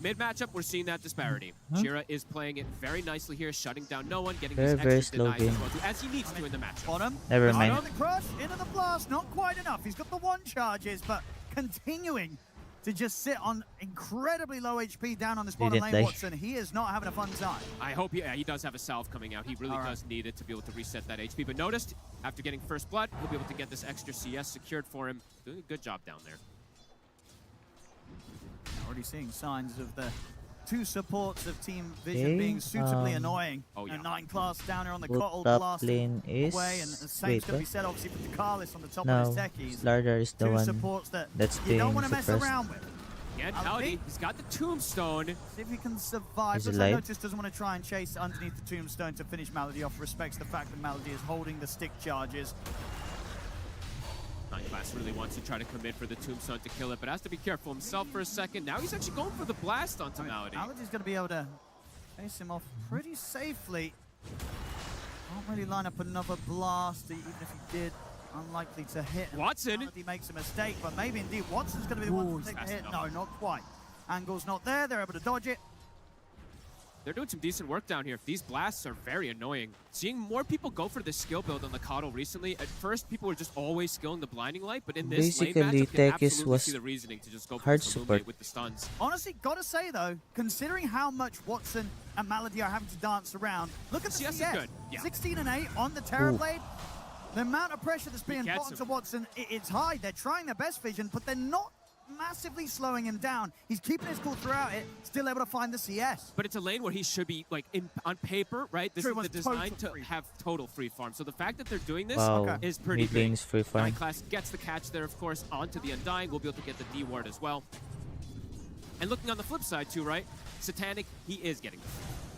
Mid matchup, we're seeing that disparity. Chira is playing it very nicely here, shutting down no one, getting these very extra slow denies game. as well, too, as he needs to in the matchup. Bottom. Never mind. On the crush, into the blast, not quite enough. He's got the 1 charges, but continuing to just sit on incredibly low HP down on this bottom didn't lane, die. Watson. He is not having a fun time. I hope he does have a salve coming out. He really does need it to be able to reset that HP. But noticed, after getting first blood, he'll be able to get this extra CS secured for him. Doing a good job down there. Already seeing signs of the 2 supports of Team Vision being suitably annoying. Oh, yeah. 9 class down here on the Good Cottle top blast lane is... away, and the same's Wait, going to be what? said obviously for Dakalis on the top No, of his techies. Slardar is the 2 one supports that that's you being don't want to mess suppressed. around with. Again, Malady, he's got the tombstone. See if he can survive. Is he But live? Notice doesn't want to try and chase underneath the tombstone to finish Malady off. Respects the fact that Malady is holding the stick charges. 9 class really wants to try to commit for the tombstone to kill it, but has to be careful himself for a second. Now he's actually going for the blast onto Malady. Malady's going to be able to chase him off pretty safely. Can't really line up another blast, even if he did. Unlikely to hit. Watson! He makes a mistake, but maybe indeed Watson's going to be the one to take the hit. No, not quite. Angle's not there. They're able to dodge it. They're doing some decent work down here. These blasts are very annoying. Seeing more people go for this skill build on the Coddle recently, at first people were just always skilling the Blinding Light, but in this late Basically, matchup, you can Tekis absolutely was see the reasoning to just go for hard this support. Illuminate with the stuns. Honestly, gotta say though, considering how much Watson and Malady are having to dance around, look at the CS is CS. good, yeah. 16 and 8 on the Terrorblade. The amount of pressure that's being put gets onto him. Watson, it's high. They're trying their best vision, but they're not massively slowing him down. He's keeping his cool throughout it, still able to find the CS. But it's a lane where he should be, like, on paper, right? This True, is the wants design total to free. have total free farm. So the fact that they're doing this Wow. is pretty Mid lane big. is free farm. 9 class gets the catch there, of course, onto the Undying. We'll be able to get the D ward as well. And looking on the flip side, too, right? Satanic, he is getting it.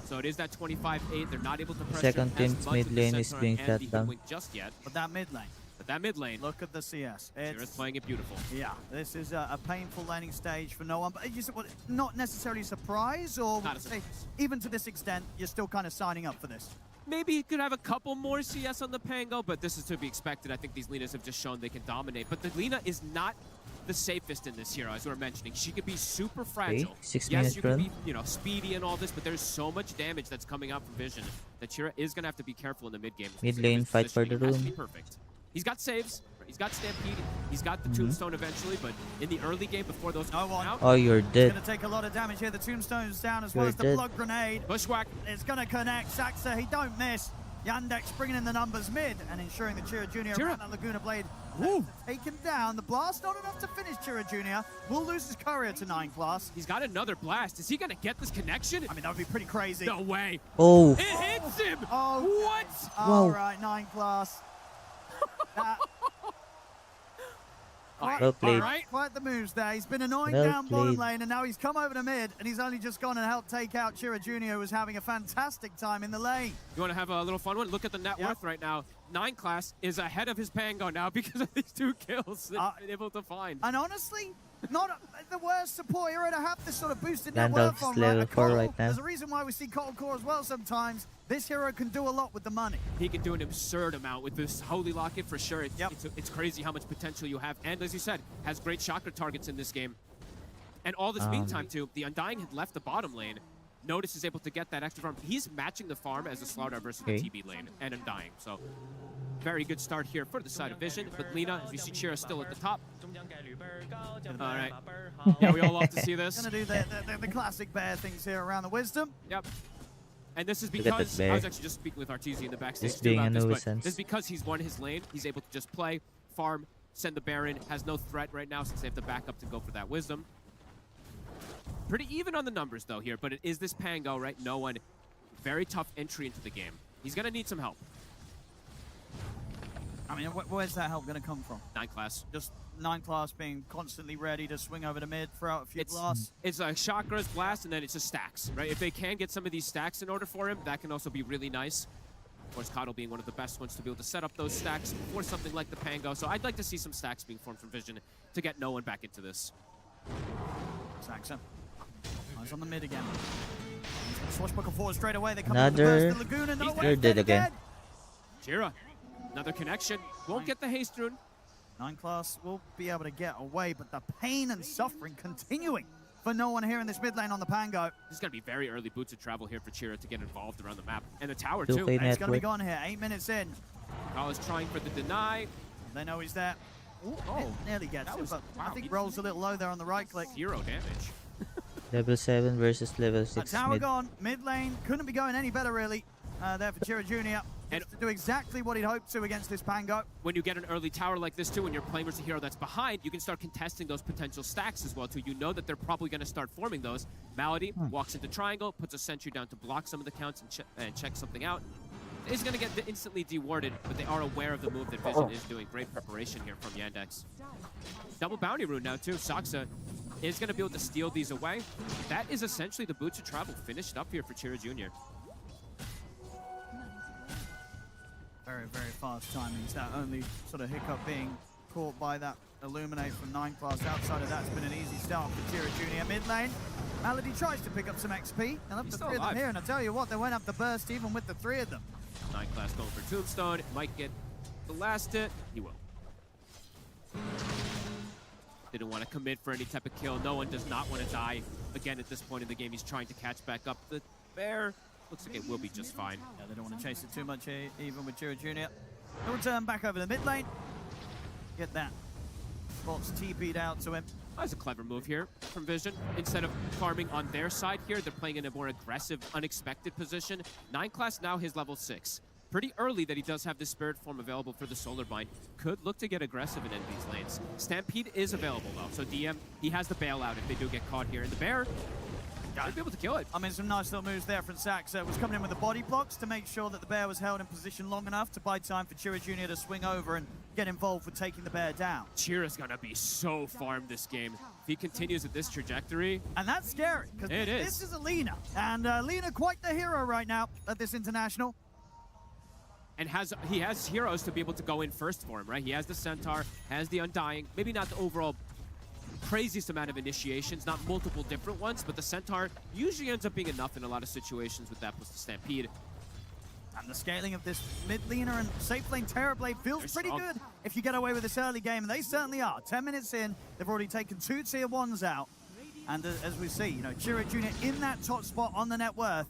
So it is that 25-8. They're not able to pressure Second as team's much mid with the lane is Centaur being and shut the down. Hoodwink just yet. But that mid lane. But that mid lane, Look at the CS. Chira's playing it beautiful. Yeah, this is a painful laning stage for no one. But you said, well, not necessarily a surprise, or Not a would you say, surprise. even to this extent, you're still kind of signing up for this. Maybe he could have a couple more CS on the Pango, but this is to be expected. I think these Linas have just shown they can dominate. But the Lina is not the safest in this hero, as we were mentioning. She could be super fragile. 6 yes, minutes you can run. be, speedy and all this, but there's so much damage that's coming out from Vision that Chira is going to have to be careful in the mid game. Mid lane, fight for the It has to be room. perfect. He's got saves. He's got Stampede. He's got the Tombstone eventually, but in the early game before those come out, Oh, you're It's dead. going to take a lot of damage here. The Tombstone's down as well You're as the dead. blood grenade. Bushwhack. It's going to connect. Saxa, he don't miss. Yandex bringing in the numbers mid and ensuring that Chira Jr. Chira. around that Laguna Blade take him down. The blast not enough to finish Chira Jr. Will lose his courier to 9 class. He's got another blast. Is he going to get this connection? I mean, that would be pretty crazy. No way. Oh, It hits him. Oh, What? All Wow. right, 9 class. That, well played. right. quite the moves there. He's been annoying Well down bottom played. lane, and now he's come over to mid, and he's only just gone and helped take out Chira Jr., who was having a fantastic time in the lane. You want to have a little fun one? Look at the net Yep. worth right now. 9 class is ahead of his Pango now because of these 2 kills that he's been able to find. And honestly, not the worst support hero to have this sort of boosted net Gandalf's worth on level right? 4 right now. There's a reason why we see Cold Core as well sometimes. This hero can do a lot with the money. He can do an absurd amount with this Holy Locket for sure. It's crazy how much potential you have. And as you said, has great chakra targets in this game. And all this meantime, too, the Undying had left the bottom lane. Notice is able to get that extra farm. He's matching the farm as a Slardar versus the TB lane and Undying. So very good start here for the side of Vision. But Lina, as you see Chira still at the top. All right. Yeah, we all love to see this. Gonna do the classic bear things here around the wisdom. Yep. And this is Look at that because I bear. was actually just speaking with Arteezy in the backstage Just too being about a this, but nuisance. this is because he's won his lane. He's able to just play, farm, send the Baron, has no threat right now since they have the backup to go for that Wisdom. Pretty even on the numbers though here, but it is this Pango, right? No one. Very tough entry into the game. He's gonna need some help. I mean, where's that help going to come from? 9 class. Just 9 class being constantly ready to swing over to mid, throw out a few blasts. It's like chakras, blast, and then it's just stacks, right? If they can get some of these stacks in order for him, that can also be really nice. Of course, Coddle being one of the best ones to be able to set up those stacks for something like the Pango. So I'd like to see some stacks being formed from Vision to get no one back into this. Saxon. Eyes on the mid again. He's going to swashbuckle forward straight away. They come Another. into the burst. The Laguna, no You're dead again. Jira, another connection. Won't get the haste rune. 9 class will be able to get away, but the pain and suffering continuing for no one here in this mid lane on the Pango. This is going to be very early boots of travel here for Chira to get involved around the map. And the tower, Two too. play It's going to be network. gone here. 8 minutes in. Kyle is trying for the deny. They know he's there. Ooh, nearly gets that it, was- but I wow, think he- rolls a little low there on the right click. 0 damage. Level 7 versus level A 6 tower mid. gone. Mid lane couldn't be going any better, really. There for Chira Jr. And to do exactly what he'd hoped to against this Pango. When you get an early tower like this too, when you're playing versus a hero that's behind, you can start contesting those potential stacks as well too. You know that they're probably going to start forming those. Malady walks into triangle, puts a sentry down to block some of the counts and check something out. Is going to get instantly dewarded, but they are aware of the move that Vision is doing. Great preparation here from Yandex. Double bounty rune now too. Saksa is going to be able to steal these away. That is essentially the boots of travel finished up here for Chira Jr. Very, very fast timings. That only sort of hiccup being caught by that Illuminate from 9 class. Outside of that, it's been an easy start for Chira Jr. Mid lane. Malady tries to pick up some XP. They'll have He's the still 3 of them alive. here, and I tell you what, they won't have the burst even with the 3 of them. 9 class going for Tombstone. Might get the last hit. He will. Didn't want to commit for any type of kill. No one does not want to die again at this point in the game. He's trying to catch back up. The bear looks like it will be just fine. Yeah, they don't want to chase it too much even with Chira Jr. They'll return back over the mid lane. Get that. Spots TP'd out to him. That's a clever move here from Vision. Instead of farming on their side here, they're playing in a more aggressive, unexpected position. 9 class now his level 6. Pretty early that he does have this Spirit Form available for the Solar Bind. Could look to get aggressive in these lanes. Stampede is available though, so DM, he has the bailout if they do get caught here. And the Bear, might be able to kill it. I mean, some nice little moves there from Sax. Was coming in with the body blocks to make sure that the bear was held in position long enough to buy time for Chira Jr. to swing over and get involved with taking the bear down. Chira's gonna be so farmed this game. If he continues at this trajectory. And that's scary, because this is Alina. And Alina quite the hero right now at this international. And he has heroes to be able to go in first for him, right? He has the Centaur, has the Undying, maybe not the overall craziest amount of initiations, not multiple different ones, but the Centaur usually ends up being enough in a lot of situations with that plus the Stampede. And the scaling of this mid laner and safe lane Terrorblade feels pretty good if you get away with this early game, and they certainly are. 10 minutes in, they've already taken 2 tier 1s out. And as we see, you know, Chira Jr. in that top spot on the net worth,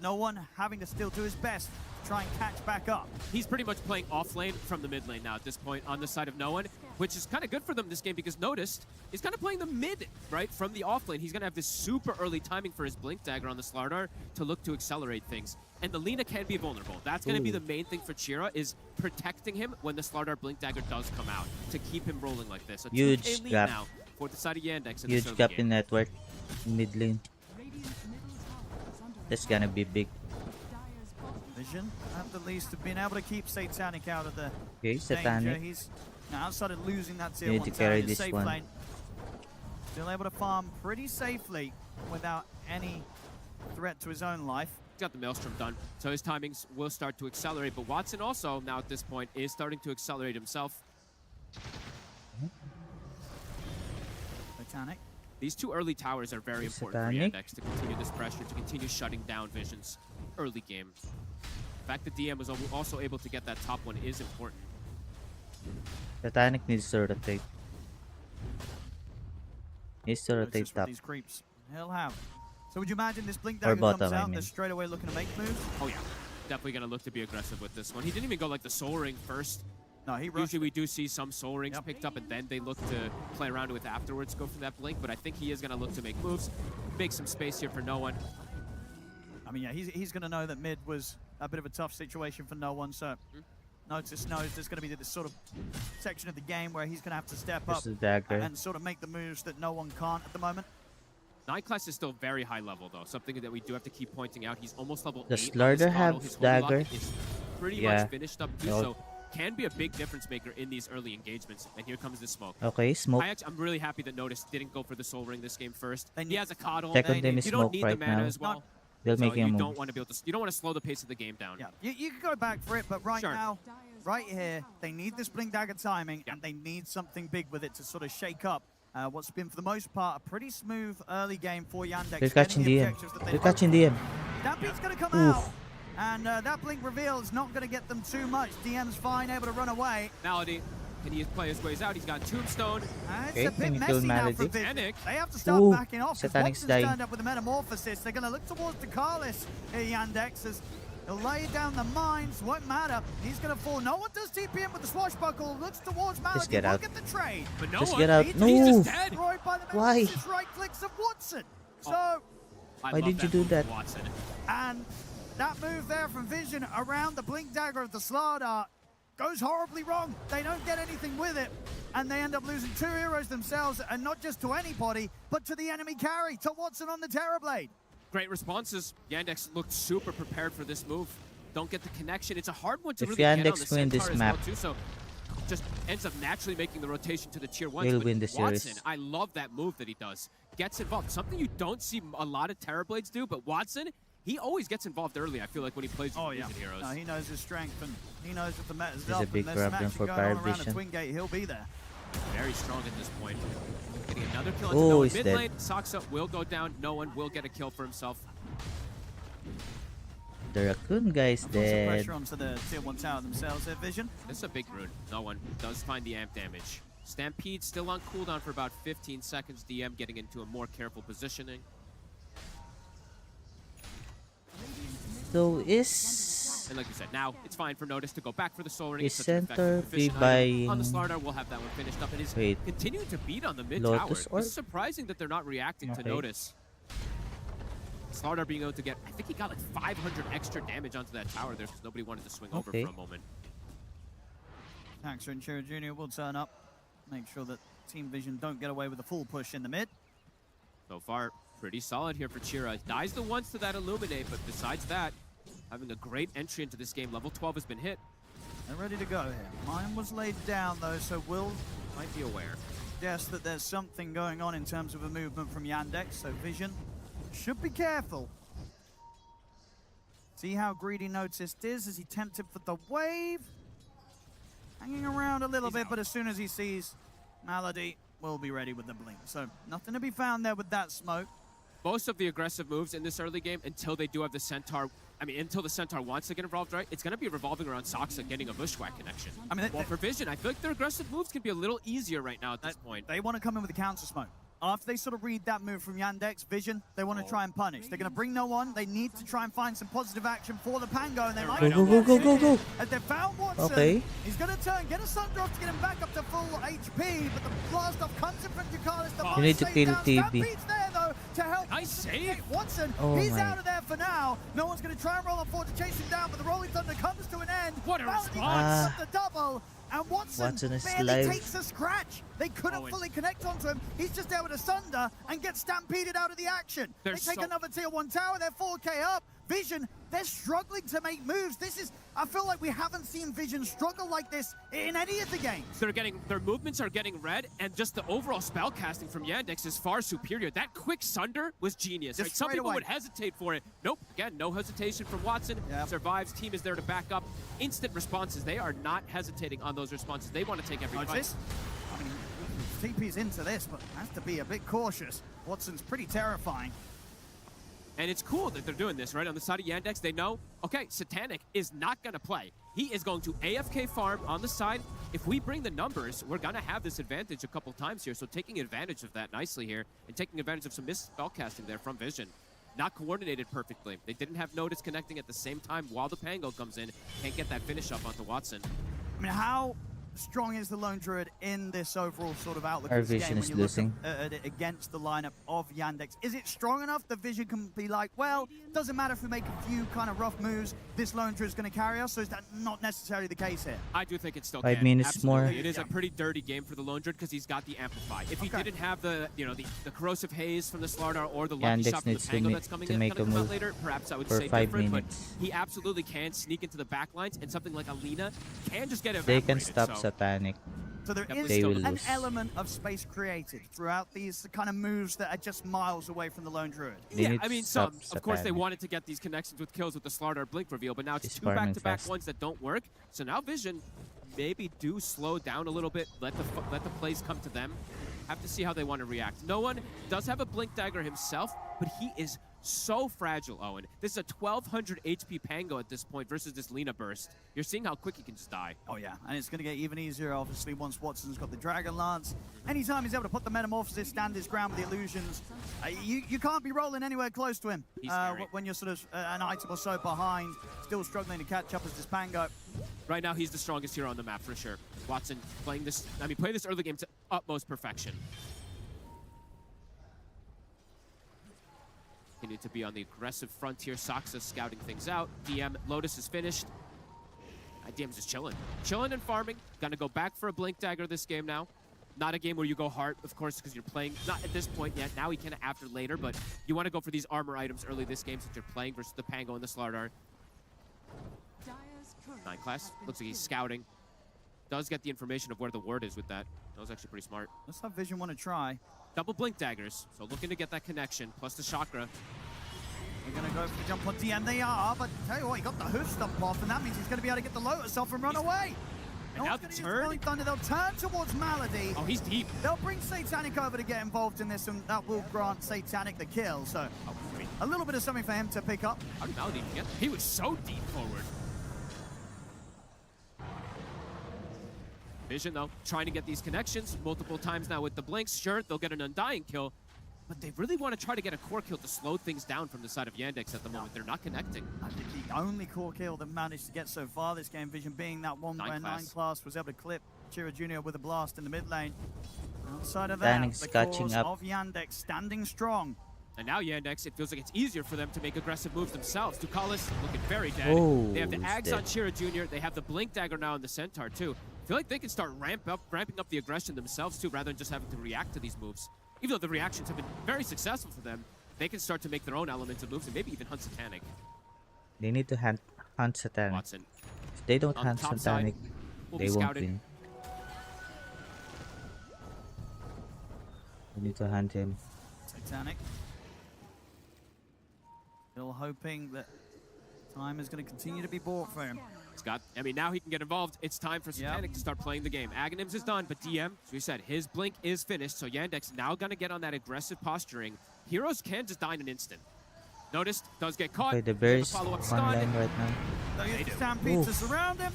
no one having to still do his best to try and catch back up. He's pretty much playing off lane from the mid lane now at this point on the side of no one, which is kind of good for them this game because Noticed is kind of playing the mid, right, from the off lane. He's going to have this super early timing for his Blink Dagger on the Slardar to look to accelerate things. And the Lina can be vulnerable. That's going to be the main thing for Chira, is protecting him when the Slardar Blink Dagger does come out to keep him rolling like this. A 2K Huge lead gap. now for the side of Yandex in Huge this early gap game. in network. Mid lane. That's gonna be big. Vision, at the least, have been able to keep Satanic out of the Okay, danger. Satanic. He's now outside of losing that tier Need 1 to tower carry in his this safe one. lane. Still able to farm pretty safely without any threat to his own life. He's got the Maelstrom done, so his timings will start to accelerate. But Watson also, now at this point, is starting to accelerate himself. Satanic. These 2 early towers are very important Satanic. for Yandex to continue this pressure, to continue shutting down Vision's early game. The fact that DM was also able to get that top one is important. Satanic needs to rotate. Needs to It's rotate just with top. these creeps he'll have. So would you imagine this Blink Or Dagger bottom, comes I out, mean. they're straight away looking to make moves? Oh yeah, definitely gonna look to be aggressive with this one. He didn't even go like the Soul Ring first. No, he rushed. Usually we do see some Soul Rings picked up and then they look to play around with afterwards, go for that Blink, but I think he is gonna look to make moves, make some space here for no one. I mean, yeah, he's going to know that mid was a bit of a tough situation for no one, so Notice knows there's going to be this sort of section of the game where he's going to have to step up and sort of make the moves that no one can't at the moment. 9 class is still very high level, though. Something that we do have to keep pointing out. He's almost level 8. Does Slaughter have dagger? It's pretty much finished up, too, so can be a big difference maker in these early engagements. And here comes the smoke. Okay, smoke. I'm really happy that Notice didn't go for the Soul Ring this game first. He has a coddle. Second team is you don't smoke need right the mana now. as well. They'll So make him you move. don't want to be able to. You don't want to slow the pace of the game down. Yeah, you can go back for it, but right now, right here, they need this Blink Dagger timing, and they need something big with it to sort of shake up what's been, for the most part, a pretty smooth early game for Yandex. They're catching DM. They're catching DM. Stamped's going to come out, and that Blink reveal is not going to get them too much. DM's fine, able to run away. Malady, can he play his ways out? He's got Tombstone. It's a bit messy now for Vision. They have to start backing off. If Watson's turned up with the Metamorphosis, they're going to look towards Dakalis here, Yandex, as he'll lay down the mines. Won't matter. He's going to fall. No one does TPM with the swashbuckle. Looks towards Malady. Just get out. Look at the trade. But no Just one. get out. He's No. just dead. Destroyed by the Why? Metamorphosis right clicks of Watson. So, Why did you do that? Watson. and that move there from Vision around the Blink Dagger of the Slardar goes horribly wrong. They don't get anything with it, and they end up losing 2 heroes themselves, and not just to anybody, but to the enemy carry, to Watson on the Terrorblade. Great responses. Yandex looked super prepared for this move. Don't get the connection. It's a hard one to If really get on the Yandex win Centaur this as map, well, too, so just ends up naturally making the rotation to the tier 1s. they'll But win the Watson, series. I love that move that he does. Gets involved. Something you don't see a lot of Terrorblades do, but Watson, he always gets involved early, I feel like, when he plays with Vision heroes. No, he knows his strength, and he knows that the meta's He's up, a big and there's some problem action for going Fire on around the Vision. Twin Gate. He'll be there. Very strong at this point. Getting another kill Oh, into no one. he's Mid dead. lane, Saksa will go down. No one will get a kill for himself. The raccoon guy's Put some dead. pressure onto the tier 1 tower themselves there, Vision. This is a big rune. No one does find the amp damage. Stampede still on cooldown for about 15 seconds. DM getting into a more careful positioning. So is And like you said, now it's fine for Notice to go back for the Soul Ring. Is It's such an Center effective, be efficient item. On the buying- Slardar, we'll have that one finished up. And is Wait. continuing to beat on the mid Lotus tower. Orb? It's surprising that they're not reacting to Okay. Notice. Slardar being able to get, I think he got like 500 extra damage onto that tower there because nobody wanted to swing over Okay. for a moment. Taxa and Chiro Jr. will turn up. Make sure that Team Vision don't get away with a full push in the mid. So far, pretty solid here for Chira. Dies the once to that Illuminate, but besides that, having a great entry into this game. Level 12 has been hit. They're ready to go here. Mine was laid down though, so Will Might be aware. guess that there's something going on in terms of a movement from Yandex, so Vision should be careful. See how greedy Noticed is as he tempted for the wave. Hanging around a little bit, but as soon as he sees Malady, will be ready with the blink. So nothing to be found there with that smoke. Most of the aggressive moves in this early game, until they do have the Centaur, until the Centaur wants to get involved, right? It's going to be revolving around Saksa getting a Bushwhack connection. Well, for Vision, I feel like their aggressive moves can be a little easier right now at this point. They want to come in with a counter smoke. After they sort of read that move from Yandex, Vision, they want to try and punish. They're going to bring no one. They need to try and find some positive action for the Pango, and they might Go. As they found Watson, Okay. he's going to turn, get a Sunder off to get him back up to full HP, but the blast off comes in from Ducalis. You need to kill TB. Stampede's there, though, to help Nice save. Watson. Oh He's my. out of there for now. No one's going to try and roll up forward to chase him down, but the Rolling Thunder comes to an end. What a Malady response. picks up the double. And Watson is barely live. takes a scratch. They couldn't fully connect onto him. He's just able to sunder and get stampeded out of the action. They're They take so- another tier 1 tower. They're 4K up. Vision, they're struggling to make moves. I feel like we haven't seen Vision struggle like this in any of the games. Their movements are getting read, and just the overall spell casting from Yandex is far superior. That quick Sunder was genius. Just Right? Some straight people away. would hesitate for it. Nope. Again, no hesitation from Watson. Survives. Team is there to back up. Instant responses. They are not hesitating on those responses. They want to take every fight. Notice? I mean, TP's into this, but has to be a bit cautious. Watson's pretty terrifying. And it's cool that they're doing this, right? On the side of Yandex, they know, okay, Satanic is not going to play. He is going to AFK farm on the side. If we bring the numbers, we're going to have this advantage a couple times here. So taking advantage of that nicely here and taking advantage of some missed spellcasting there from Vision. Not coordinated perfectly. They didn't have Notice connecting at the same time while the Pango comes in. Can't get that finish up onto Watson. I mean, how strong is the Lone Druid in this overall sort of outlook Our of this vision game is when you losing. look at it against the lineup of Yandex? Is it strong enough the vision can be like, well, doesn't matter if we make a few kind of rough moves, this Lone Druid is going to carry us, or is that not necessarily the case here? I do think it still 5 can. minutes Absolutely. more. It is a pretty dirty game for the Lone Druid because he's got the Amplify. If he didn't have the corrosive haze from the Slardar or the lucky Yandex shot from the needs to Pango ma- that's coming to in, make gonna a come out move later, perhaps I would for say 5 different, minutes. but he absolutely can sneak into the back lines, and something like Alina can just get They evaporated. can stop so. Satanic. So there is They will an lose. element of space created throughout these kind of moves that are just miles away from the Lone Druid. They Yeah, need I to mean, stop of course, they Satanic. wanted to get these connections with kills with the Slardar Blink reveal, but now it's He's 2 farming back-to-back fast. ones that don't work. So now Vision maybe do slow down a little bit, let the plays come to them. Have to see how they want to react. No one does have a Blink Dagger himself, but he is so fragile, Owen. This is a 1200 HP Pango at this point versus this Lina burst. You're seeing how quick he can just die. Oh yeah, and it's going to get even easier, obviously, once Watson's got the Dragon Lance. Anytime he's able to put the Metamorphosis, stand his ground with the illusions, you can't be rolling anywhere close to him when you're sort of an item or so behind, still struggling to catch up as this Pango. Right now, he's the strongest hero on the map for sure. Watson playing this, play this early game to utmost perfection. Continue to be on the aggressive frontier. Saksa scouting things out. DM, Lotus is finished. DM's just chilling. Chilling and farming. Gonna go back for a Blink Dagger this game now. Not a game where you go hard, of course, because you're playing, not at this point yet. Now he can after later, but you want to go for these armor items early this game since you're playing versus the Pango and the Slardar. 9 class. Looks like he's scouting. Does get the information of where the ward is with that. That was actually pretty smart. Let's have Vision want to try. Double Blink Daggers, so looking to get that connection, plus the Chakra. They're going to go for the jump on DM. They are, but tell you what, he got the hoof stomp off, and that means he's going to be able to get the Lotus off and run away. And now the turn. Thunder. They'll turn towards Malady. Oh, he's deep. They'll bring Satanic over to get involved in this, and that will grant Satanic the kill. So a little bit of something for him to pick up. How did Malady get? He was so deep forward. Vision, though, trying to get these connections multiple times now with the blinks. Sure, they'll get an Undying kill, but they really want to try to get a core kill to slow things down from the side of Yandex at the moment. They're not connecting. I think the only core kill that managed to get so far this game, Vision, being that one where 9 class was able to clip Chira Jr. with a blast in the mid lane. Outside of that, Danix the catching cause up. of Yandex standing strong. And now Yandex, it feels like it's easier for them to make aggressive moves themselves. Ducalis looking very dead. Oh, they have the he's Ags dead. on Chira Jr. They have the Blink Dagger now on the Centaur, too. I feel like they can start ramping up the aggression themselves, too, rather than just having to react to these moves. Even though the reactions have been very successful for them, they can start to make their own elements of moves and maybe even hunt Satanic. They need to hunt Satanic. Watson. If they don't On the hunt top Satanic, side, will they be won't scouting. win. We need to hunt him. Satanic. Still hoping that time is going to continue to be bought for him. Scott, now he can get involved. It's time for Satanic to start playing the game. Aghanims is done, but DM, as we said, his blink is finished, so Yandex now going to get on that aggressive posturing. Heroes can just die in an instant. Noticed, does get caught. Okay, the They have a bear's follow-up one stun. line right now. They do. Stampede to surround him.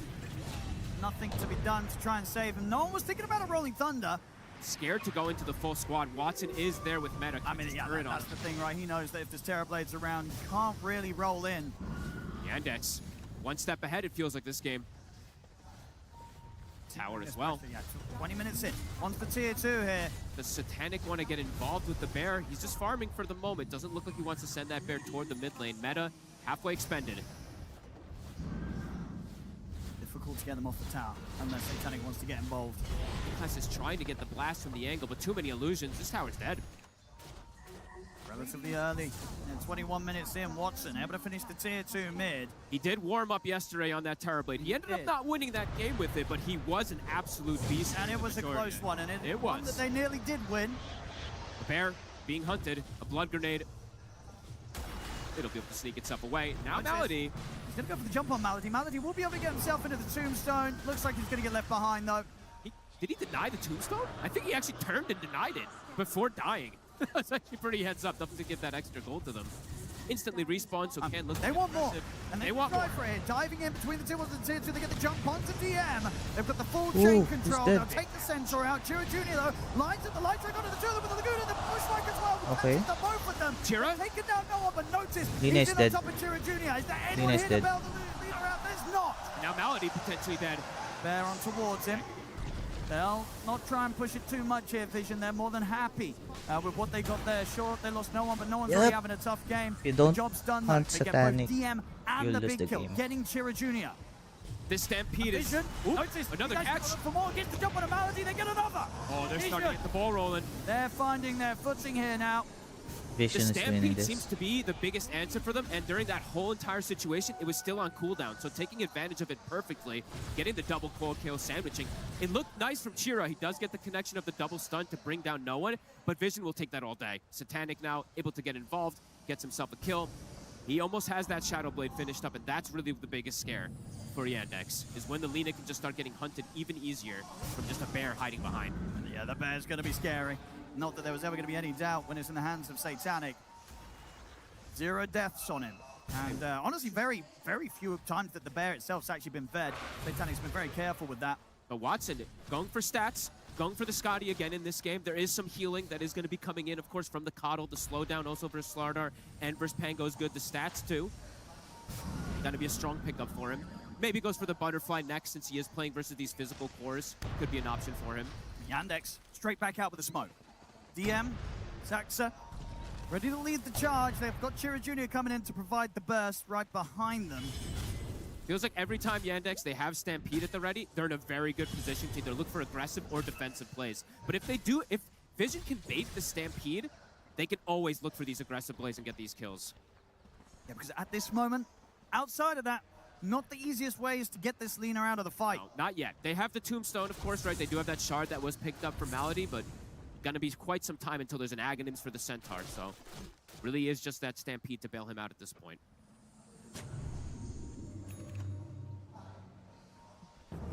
Nothing to be done to try and save him. No one was thinking about a Rolling Thunder. Scared to go into the full squad. Watson is there with meta. That's the thing, right? He knows that if there's Terrorblades around, you can't really roll in. Yandex, one step ahead, it feels like this game. Tower as well. 20 minutes in. On to tier 2 here. Does Satanic want to get involved with the bear? He's just farming for the moment. Doesn't look like he wants to send that bear toward the mid lane. Meta, halfway expended. Difficult to get them off the tower, unless Satanic wants to get involved. Class is trying to get the blast from the angle, but too many illusions. This tower's dead. Relatively early. And 21 minutes in, Watson able to finish the tier 2 mid. He did warm up yesterday on that Terrorblade. He ended up not winning that game with it, but he was an absolute beast. And it was a close one, and it one was. that they nearly did win. The bear being hunted, a blood grenade. It'll be able to sneak itself away. Now Malady. He's going to go for the jump on Malady. Malady will be able to get himself into the tombstone. Looks like he's going to get left behind, though. Did he deny the tombstone? I think he actually turned and denied it before dying. That's actually pretty heads up. Doesn't give that extra gold to them. Instantly respawn, so can look. They want more. aggressive. And they they want try more. for it. Diving in between the tier 1 and tier 2. They get the jump onto DM. They've got the full Ooh, chain he's control. dead. They'll take the Centaur out. Chira Jr. though, lines at the light track onto the two of them with the Laguna. The push like as well. Okay. The both of them. Chira? Taking down no one, but notice. Lina he's is in dead. on top of Chira Jr. Is there anyone Lina is here to dead. bail the leader out? There's not. Now Malady potentially dead. Bear on towards him. They'll not try and push it too much here, Vision. They're more than happy with what they got there. Sure, they lost no one, but no one's really having a tough game. If you don't the job's done, though. hunt They get Satanic, both DM and you'll the lose big the kill, game. getting Chira Jr. This Stampede is... Vision, Oop, notice, another you guys catch. gotta look for more, gets the jump on a Malady, they get another. Oh, they're Vision. starting to get the ball rolling. They're finding their footing here now. Vision The is winning Stampede this. seems to be the biggest answer for them, and during that whole entire situation, it was still on cooldown, so taking advantage of it perfectly, getting the double core kill, sandwiching. It looked nice from Chira. He does get the connection of the double stun to bring down no one, but Vision will take that all day. Satanic now able to get involved, gets himself a kill. He almost has that Shadow Blade finished up, and that's really the biggest scare for Yandex, is when the Lina can just start getting hunted even easier from just a bear hiding behind. Yeah, the bear's going to be scary. Not that there was ever going to be any doubt when it's in the hands of Satanic. 0 deaths on him. And honestly, very, very few times that the bear itself's actually been fed. Satanic's been very careful with that. But Watson going for stats, going for the Scotty again in this game. There is some healing that is going to be coming in, of course, from the Coddle. The slowdown also versus Slardar and versus Pango is good. The stats, too. Going to be a strong pickup for him. Maybe goes for the Butterfly next, since he is playing versus these physical cores. Could be an option for him. Yandex straight back out with the smoke. DM, Saxa, ready to lead the charge. They've got Chira Jr. coming in to provide the burst right behind them. Feels like every time Yandex, they have Stampede at the ready, they're in a very good position to either look for aggressive or defensive plays. But if Vision can bait the Stampede, they can always look for these aggressive plays and get these kills. Yeah, because at this moment, outside of that, not the easiest way is to get this Lina out of the fight. No, not yet. They have the Tombstone, of course, right? They do have that shard that was picked up from Malady, but gonna be quite some time until there's an Aghanims for the Centaur, so really is just that Stampede to bail him out at this point.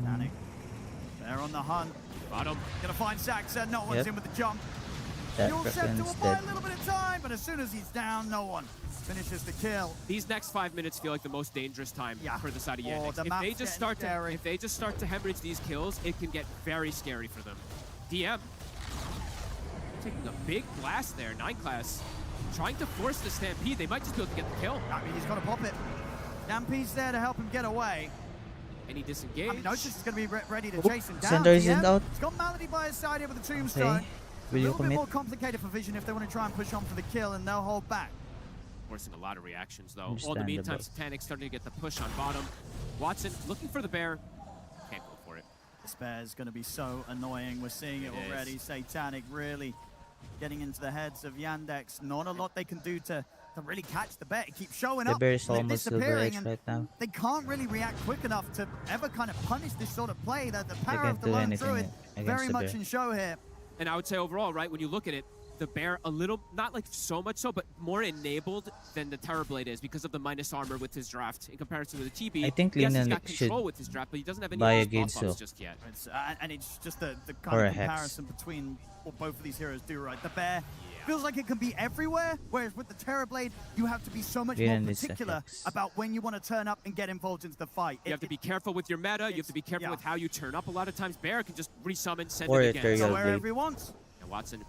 Danny, they're on the hunt. Bottom. Gonna find Saxa, no one's in with the jump. Fuel Scepter will buy a little bit of time, but as soon as he's down, no one finishes the kill. These next 5 minutes feel like the most dangerous time for the side of Yandex. The If they just start to hemorrhage these kills, it can get very scary for them. DM taking a big blast there, 9 class. Trying to force the Stampede. They might just be able to get the kill. I mean, he's got to pop it. Stampede's there to help him get away. And he disengaged. I mean, Notice is going to be ready to chase him down. Sender isn't out. He's got Malady by his side here with the Tombstone. Okay. A Will you little bit commit? more complicated for Vision if they want to try and push on for the kill, and they'll hold back. Forcing a lot of reactions, though. Well, in the meantime, Satanic starting to get the push on bottom. Watson looking for the bear. Can't go for it. This bear's going to be so annoying. We're seeing it already. Satanic really getting into the heads of Yandex. Not a lot they can do to really catch the bear. It keeps showing The up. bear is and almost silver disappearing, edge and right now. they can't really react quick enough to ever kind of punish this sort of play. That the power can't of the do lone anything druid against very the much bear. in show here. And I would say overall, right, when you look at it, the bear a little, not like so much so, but more enabled than the Terrorblade is because of the minus armor with his draft in comparison to the TB. I think yes, he's Lina got control should with his draft, but he doesn't have any buy of a those buff Gidso. ups just yet. And it's just the Or kind a of Hex. comparison between what both of these heroes do, right? The bear feels like it can be everywhere, whereas with the Terrorblade, you have to be so much Lina more needs a particular Hex. about when you want to turn up and get involved into the fight. You have to be careful with your meta. You have to be careful with how you turn up. A lot of times, Bear can just resummon, send Or it a again. Ethereal Go wherever he wants. And Watson,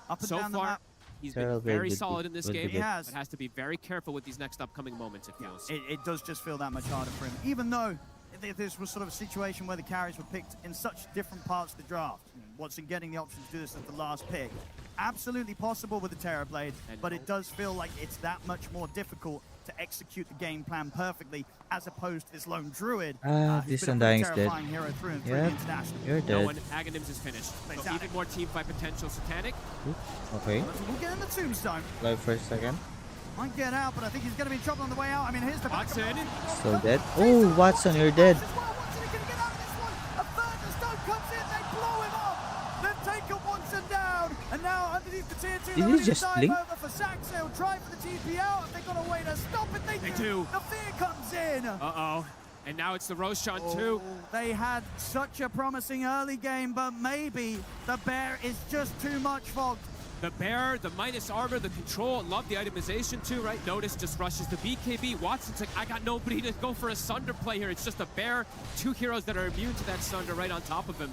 Up and so down the far, map. he's been Ethereal very would be- solid in this would be game. good. But has to be very careful with these next upcoming moments, it feels. It does just feel that much harder for him, even though this was sort of a situation where the carries were picked in such different parts of the draft. Watson getting the option to do this at the last pick. Absolutely possible with the Terrorblade, but it does feel like it's that much more difficult to execute the game plan perfectly as opposed to this lone druid. This who's been a Undying's dead. terrifying hero through and through the Yep, international. you're No dead. one, Aghanims is finished. So even more team fight potential. Satanic. Okay. We'll get in the tombstone. Live for a second. Might get out, but I think he's going to be in trouble on the way out. I mean, here's the Watson. Still dead. Oh, Watson, you're dead. A third stone comes in, they blow him up. They've taken Watson down, and now underneath the tier 2, Did he just blink? over for Sax. They'll try for the TP out. If they've got a way to stop it, they do. The fear comes in. Uh-oh. And now it's the Roshan too. They had such a promising early game, but maybe the bear is just too much fogged. The bear, the minus armor, the control, love the itemization too, right? Notice just rushes the BKB. Watson's like, I got nobody to go for a Sunder play here. It's just a bear, 2 heroes that are immune to that Sunder right on top of him.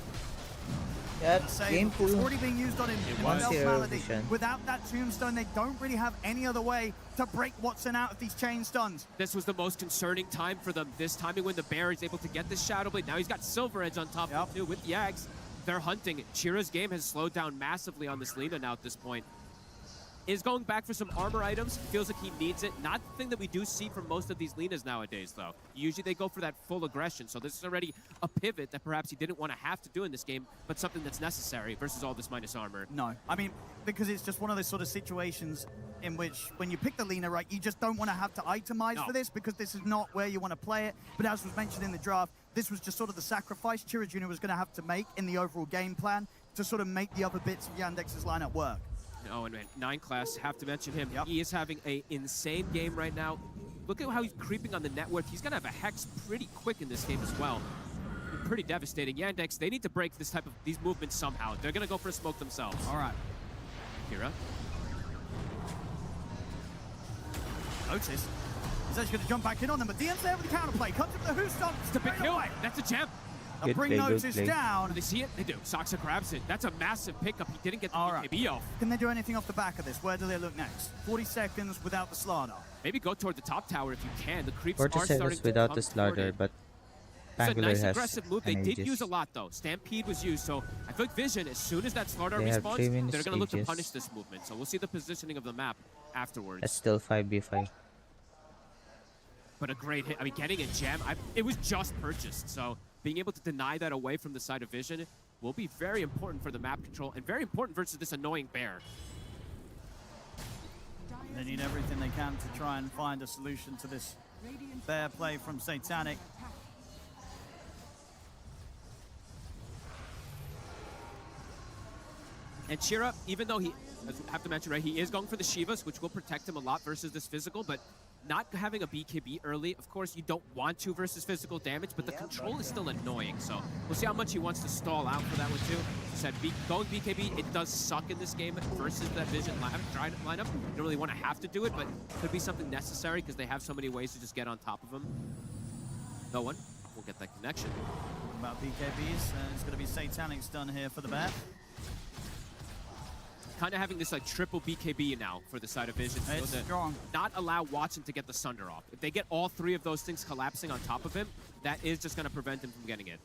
Yep, game It's 2. already being used on him. in was. Mel's Zero Malady. vision. Without that tombstone, they don't really have any other way to break Watson out of these chain stuns. This was the most concerning time for them. This timing when the bear is able to get this Shadow Blade. Now he's got Silver Edge on top of him too with the Ags. they're hunting. Chira's game has slowed down massively on this Lina now at this point. Is going back for some armor items. Feels like he needs it. Not the thing that we do see from most of these Linas nowadays, though. Usually they go for that full aggression, so this is already a pivot that perhaps he didn't want to have to do in this game, but something that's necessary versus all this minus armor. No, I mean, because it's just one of those sort of situations in which when you pick the Lina, right, you just don't want to have to itemize for this because this is not where you want to play it. But as was mentioned in the draft, this was just sort of the sacrifice Chira Jr. was going to have to make in the overall game plan to sort of make the other bits of Yandex's lineup work. Oh, and 9 class, have to mention him. Yep. He is having an insane game right now. Look at how he's creeping on the net worth. He's going to have a Hex pretty quick in this game as well. Pretty devastating. Yandex, they need to break these movements somehow. They're going to go for a smoke themselves. All right. Kira. Otis. He's actually going to jump back in on them, but DM's there with the counterplay. Comes up with the Who Stomp. It's a big kill. That's a gem. They'll bring Notice down. Do they see it? They do. Soxa grabs it. That's a massive pickup. He didn't get the BKB off. Can they do anything off the back of this? Where do they look next? 40 seconds without the Slardar. Maybe go toward the top tower if you can. The creeps 40 are starting seconds without to the come toward Slardar, it. but It's a Bangalore nice has aggressive move. They did Aegis. use a lot, though. Stampede was used, so I feel like Vision, as soon as that Slardar They have 3 respawns, minutes they're going to look to Aegis. punish this movement. So we'll see the positioning of the map afterwards. That's still 5v5. But a great hit. I mean, getting a gem, it was just purchased, so being able to deny that away from the side of Vision will be very important for the map control and very important versus this annoying bear. They need everything they can to try and find a solution to this bear play from Satanic. And Chira, even though as I have to mention, right, he is going for the Shivas, which will protect him a lot versus this physical, but not having a BKB early, of course, you don't want to versus physical damage, but the control is still annoying, so we'll see how much he wants to stall out for that one, too. As I said, going BKB, it does suck in this game versus that Vision lineup. You don't really want to have to do it, but it could be something necessary because they have so many ways to just get on top of him. No one will get that connection. Talking about BKBs, it's going to be Satanic's done here for the bear. Kind of having this like triple BKB now for the side of Vision. It's strong. Not allow Watson to get the Sunder off. If they get all 3 of those things collapsing on top of him, that is just going to prevent him from getting it.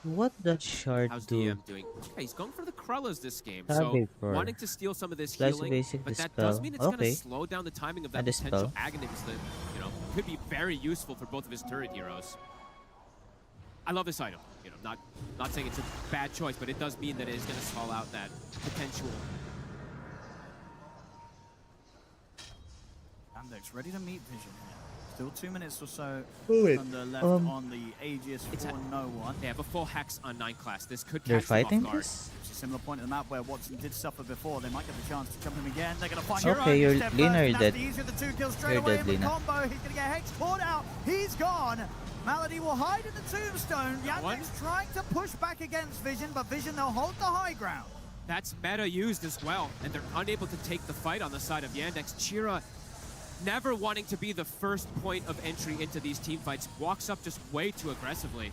What does Shard How's do? DM doing? Okay, he's going for the Krellas this game, That'd so be for wanting to steal some of this Slash healing, basic but that dispel. does mean it's going to Okay. slow down the timing of that And dispel. potential Aghanim's that, you know, could be very useful for both of his turret heroes. I love this item. You know, not saying it's a bad choice, but it does mean that it is going to stall out that potential. Yandex ready to meet Vision here. Still 2 minutes or so wait. under left on the Aegis for no one. They have a full Hex on 9 class. This could They're catch them fighting off guard. this? It's a similar point in the map where Watson did suffer before. They might get the chance to jump him again. They're going to find Okay, Hero. you're Step Lina, first, you're and that's dead. the easier of the 2 kills straight You're away dead, with Lina. combo. He's going to get Hex caught out. He's gone. Malady will hide in the tombstone. Yandex trying to push back against Vision, but Vision, they'll hold the high ground. That's meta used as well, and they're unable to take the fight on the side of Yandex. Chira, never wanting to be the first point of entry into these team fights, walks up just way too aggressively.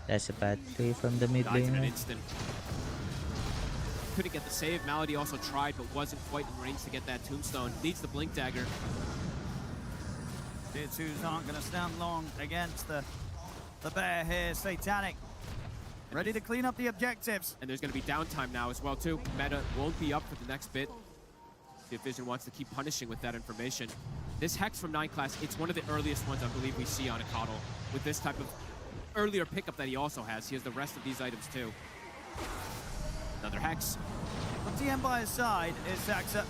That's a bad play from the mid Dies in an laner. instant. Couldn't get the save. Malady also tried, but wasn't quite in range to get that tombstone. Needs the blink dagger. Tier 2s aren't going to stand long against the bear here. Satanic ready to clean up the objectives. And there's going to be downtime now as well, too. Meta won't be up for the next bit. See if Vision wants to keep punishing with that information. This Hex from 9 class, it's one of the earliest ones I believe we see on a Coddle with this type of earlier pickup that he also has. He has the rest of these items, too. Another Hex. With DM by his side is Saxa.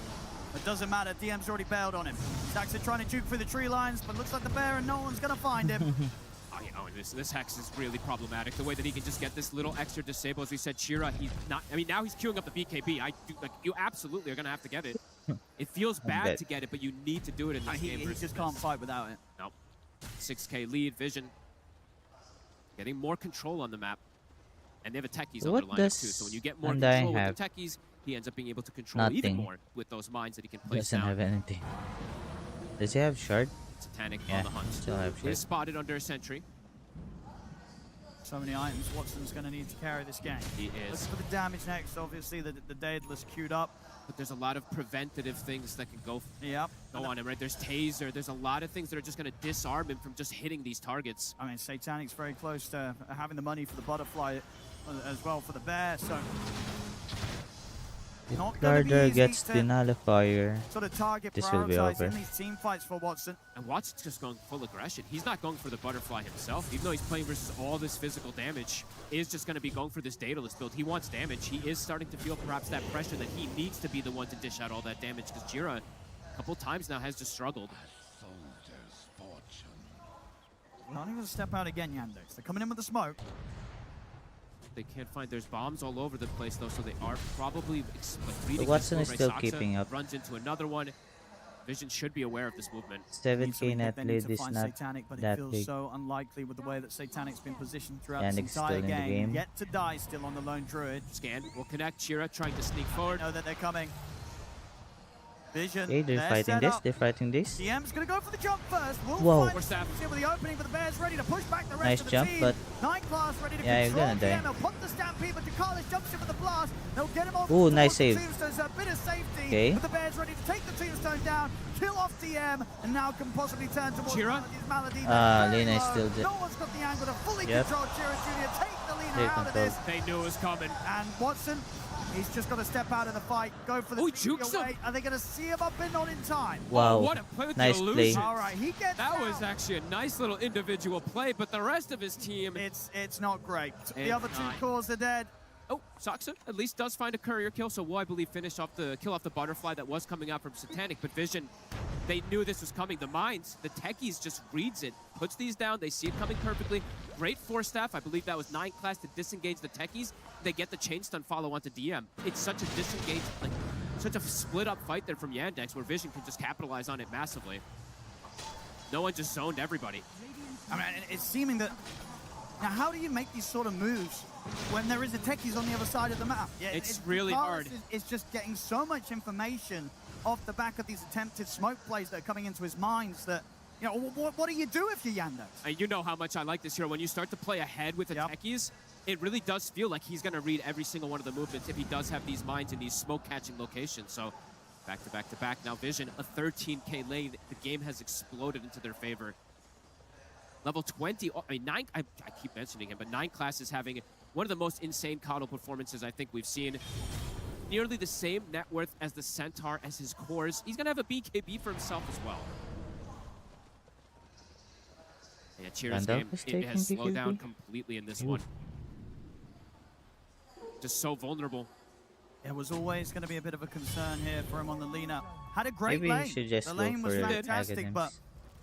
It doesn't matter, DM's already bailed on him. Saxa trying to juke through the tree lines, but looks like the bear and no one's going to find him. And this Hex is really problematic. The way that he can just get this little extra disable. As we said, Chira, he's not, I mean, now he's queuing up the BKB. You absolutely are going to have to get it. It feels bad bet. to get it, but you need to do it in this game. He versus just can't fight without it. Nope. 6K lead, Vision. Getting more control on the map. And they have a techies on What their lineup does too. So when you get more Undying control have? with the techies, he ends up being able to control even Nothing. more with those mines that he can place Doesn't down. have anything. Does he have Shard? Satanic Yeah, on the hunt. still have He Shard. is spotted under a sentry. So many items. Watson's going to need to carry this game. He is. Looking for the damage next. Obviously, the Daedalus queued up. But there's a lot of preventative things that can go on him, right? There's Taser. There's a lot of things that are just going to disarm him from just hitting these targets. I mean, Satanic's very close to having the money for the butterfly as well for the bear, so... If Larder gets the nullifier, sort of target this will be over. in these team fights for Watson. And Watson's just going full aggression. He's not going for the butterfly himself, even though he's playing versus all this physical damage. He is just going to be going for this Daedalus build. He wants damage. He is starting to feel perhaps that pressure that he needs to be the one to dish out all that damage, because Jira a couple times now has just struggled. Not even step out again, Yandex. They're coming in with the smoke. They can't find. There's bombs all over the place, though, so they are probably reading. Watson is this still Soxa keeping up. Runs into another one. Vision should be aware of this movement. 7k net lead is not Satanic, but that it feels big. so unlikely with the way that Satanic's been positioned throughout Yandex's this entire still in the game. Yet to die still on the lone druid. Scan will connect. Chira trying to sneak forward. Know that they're coming. Vision. Okay, they're fighting this. They're fighting this. DM's gonna go for the jump first. Whoa. With the opening, but the Bears ready to push back the rest Nice of the jump, team. but 9 class ready to yeah, you're control gonna die. DM. They'll put the stampede, but Dukalish jumps in with the blast. They'll get him off. Ooh, nice save. Tombstone's a bit of safety. Okay. But the Bears ready to take the Tombstone down, kill off DM, and now can possibly turn towards Malady. Lena is still dead. No one's got the angle to fully Yep. control Chira Jr. Take the Lena They're out of this. They knew it was coming. And Watson, he's just got to step out of the fight, go for the jukes him. Are they going to see him up and not in time? Wow. Oh, what a play with Nice the play. illusions. All right, he gets That out. was actually a nice little individual play, but the rest of his team... It's not great. The It's other two not. cores are dead. Oh, Soxa at least does find a courier kill, so will, I believe, finish off the kill off the butterfly that was coming out from Satanic. But Vision, they knew this was coming. The mines, the techies just reads it, puts these down. They see it coming perfectly. Great force staff. I believe that was 9 class to disengage the techies. They get the chain stun follow onto DM. It's such a disengaged, like, such a split up fight there from Yandex where Vision can just capitalize on it massively. No one just zoned everybody. I mean, it's seeming that... Now, how do you make these sort of moves when there is a techies on the other side of the map? Yeah, It's really Carlos hard. Is just getting so much information off the back of these attempted smoke plays that are coming into his minds that, you know, what do you do if you're Yandex? You know how much I like this hero. When you start to play ahead with the techies, it really does feel like he's going to read every single one of the movements if he does have these mines in these smoke-catching locations. So back to back to back. Now Vision, a 13k lane. The game has exploded into their favor. Level 20, I mean, 9, I keep mentioning him, but 9 class is having one of the most insane Coddle performances I think we've seen. Nearly the same net worth as the Centaur, as his cores. He's going to have a BKB for himself as well. Yeah, Chira's game, it has slowed down completely in this one. Just so vulnerable. It was always going to be a bit of a concern here for him on the Lena. Had a great Maybe he lane. should just The go lane was for fantastic, Aghanim's. but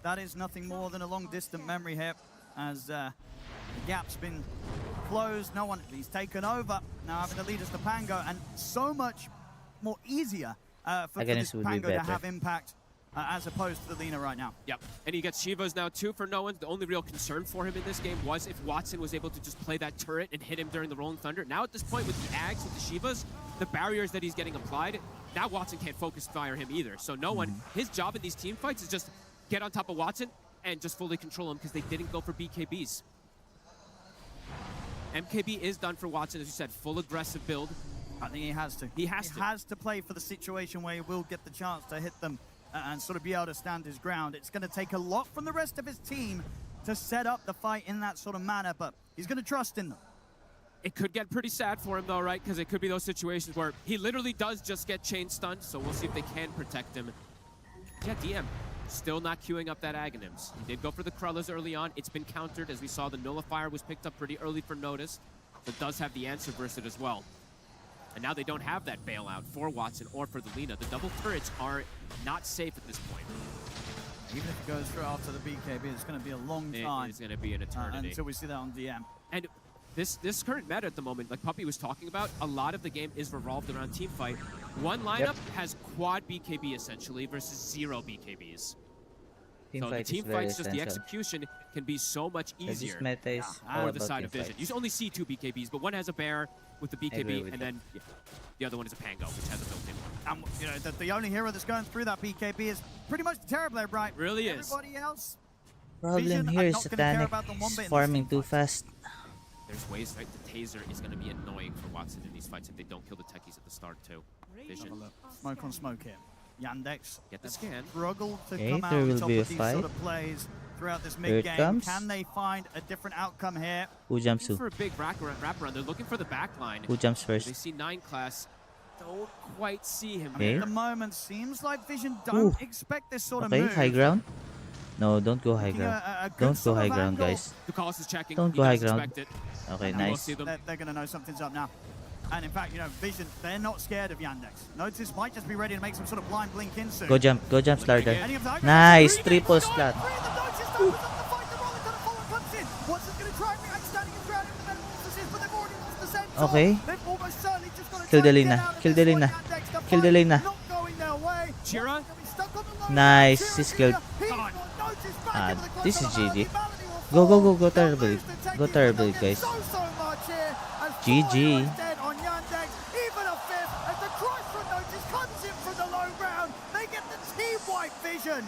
that is nothing more than a long distant memory here as the gap's been closed. No one, he's taken over. Now having to lead us to Pango, and so much more easier for this would be Pango to better. have impact as opposed to the Lena right now. Yep, and he gets Shivas now too for no one. The only real concern for him in this game was if Watson was able to just play that turret and hit him during the Rolling Thunder. Now at this point with the Ags, with the Shivas, the barriers that he's getting applied, now Watson can't focus fire him either. So no one, his job in these team fights is just get on top of Watson and just fully control him because they didn't go for BKBs. MKB is done for Watson, as you said, full aggressive build. I think he has to. He has to play for the situation where he will get the chance to hit them and sort of be able to stand his ground. It's going to take a lot from the rest of his team to set up the fight in that sort of manner, but he's going to trust in them. It could get pretty sad for him though, right? Because it could be those situations where he literally does just get chain stunned, so we'll see if they can protect him. Yeah, DM still not queuing up that Aghanims. He did go for the Krullas early on. It's been countered, as we saw the Nullifier was picked up pretty early for Notice, but does have the answer versus it as well. And now they don't have that bailout for Watson or for the Lena. The double turrets are not safe at this point. Even if it goes through after the BKB, it's going to be a long time. It is going to be an eternity. Until we see that on DM. And this current meta at the moment, like Puppy was talking about, a lot of the game is revolved around teamfight. One lineup has quad BKB essentially versus 0 BKBs. So the team fights, just the execution can be so much easier for the side of Vision. You only see 2 BKBs, but one has a bear with the BKB, and then the other one is a Pango, which has a built-in one. You know, the only hero that's going through that BKB is pretty much the Terrorblade, right? Really is. Everybody else, Problem Vision here are is not gonna care Satanic about them one bit in farming too fast. There's ways, right? The taser is going to be annoying for Watson in these fights if they don't kill the techies at the start too. Vision. Smoke on smoke here. Yandex Get the scan. Struggle to Okay, come out there on will top be a of these fight. sort of plays throughout this Here it mid-game. comes. Can they find a different outcome here? Who jumps Looking who? for a big wraparound. They're looking for the back line. Who jumps They first? see 9 class. Don't quite see him. Okay. At the moment, seems like Vision don't expect this sort of Okay, move. high ground. No, don't go high Taking ground. a good Don't go sort high of ground, angle. guys. Ducalis is checking. Don't He go high does ground. expect it. Okay, And we'll nice. see them. They're going to know something's up now. And in fact, you know, Vision, they're not scared of Yandex. Notice might just be ready to make some sort of blind blink in soon. Go jump, Slardar. And he comes out, Nice, three triple men, splat. three of them notice that was up the fight. The roller gonna follow comes in. Watson's gonna try and react, standing his ground in the middle of the but they've already lost the center. Okay. They've almost certainly just got to Kill try the and get Lina. out of Kill this the one. Lina. Yandex, the Kill the fight Lina. not going their way. Chira. Nice, he's killed. He's got noticed back Ah, into the this is close of the GG. Malady will Go terrible. Go terrible, guys. so much here as GG. 4 is dead on Yandex. Even a fifth as the crush from Notice comes in from the low ground. They get the team white Vision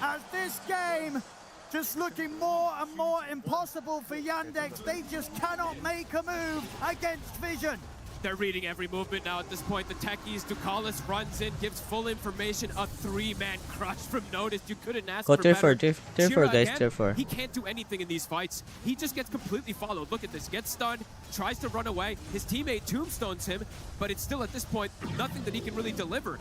as this game just looking more and more impossible for Yandex. They just cannot make a move against Vision. They're reading every movement now at this point. The techies, Ducalis runs in, gives full information. A 3-man crush from Notice. You couldn't ask Go for tier better. 4, tier 4, Chira guys, again, tier 4. He can't do anything in these fights. He just gets completely followed. Look at this. Gets stunned, tries to run away. His teammate tombstones him, but it's still at this point nothing that he can really deliver.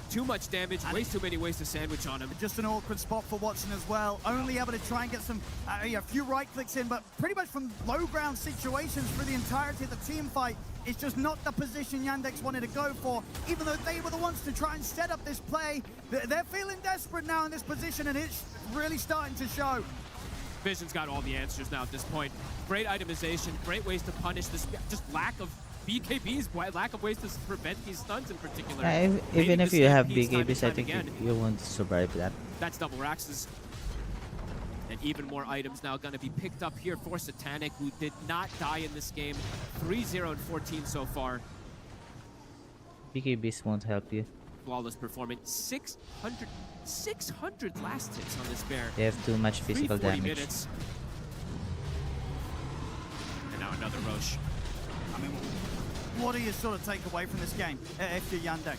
Too much damage, way too many ways to sandwich on him. Just an awkward spot for Watson as well. Only able to try and get some, a few right clicks in, but pretty much from low ground situations for the entirety of the team fight. It's just not the position Yandex wanted to go for, even though they were the ones to try and set up this play. They're feeling desperate now in this position, and it's really starting to show. Vision's got all the answers now at this point. Great itemization, great ways to punish this, just lack of BKBs, lack of ways to prevent these stuns in particular. Even if you have Stampedes time and BKBs, I time think again. you won't survive that. That's double Raxes. And even more items now going to be picked up here for Satanic, who did not die in this game. 3-0 and 14 so far. BKBs won't help you. Flawless performance. 600 last hits on this bear. They have too much physical 340 damage. minutes. And now another Roche. I mean, what do you sort of take away from this game if you're Yandex?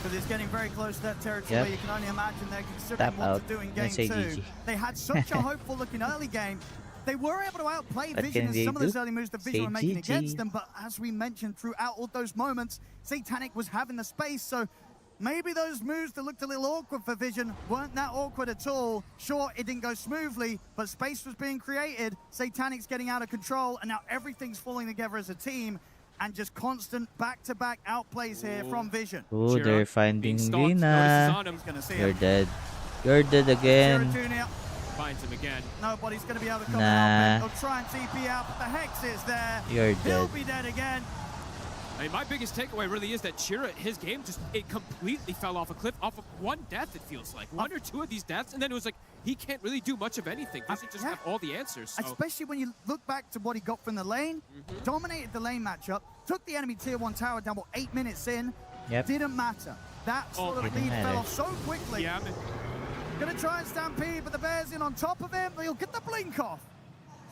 Because it's getting very close to that territory where you can only imagine they're considering Tap what out. to do in game Let's say 2. GG. They had such a hopeful looking early game. They were able to outplay What Vision can in they some of do? those early moves that Vision Say were making GG. against them, but as we mentioned throughout all those moments, Satanic was having the space, so maybe those moves that looked a little awkward for Vision weren't that awkward at all. Sure, it didn't go smoothly, but space was being created, Satanic's getting out of control, and now everything's falling together as a team, and just constant back-to-back outplays here from Vision. Oh, they're finding Lina. Lina. He's gonna see You're him. dead. You're dead again. Jr. Finds him again. Nobody's going to be able to come Nah. out. They'll try and TP out, but the Hex is there. You're He'll dead. be dead again. I mean, my biggest takeaway really is that Chira, his game it completely fell off a cliff, off of one death, it feels like. One or two of these deaths, and then it was like, he can't really do much of anything. Doesn't just have all the answers. So. Especially when you look back to what he got from the lane, dominated the lane matchup, took the enemy tier 1 tower down, 8 minutes in, didn't matter. That sort of didn't lead matter. fell off so quickly. Yeah, Gonna try and stampede, but the Bears in on top of him. He'll get the blink off.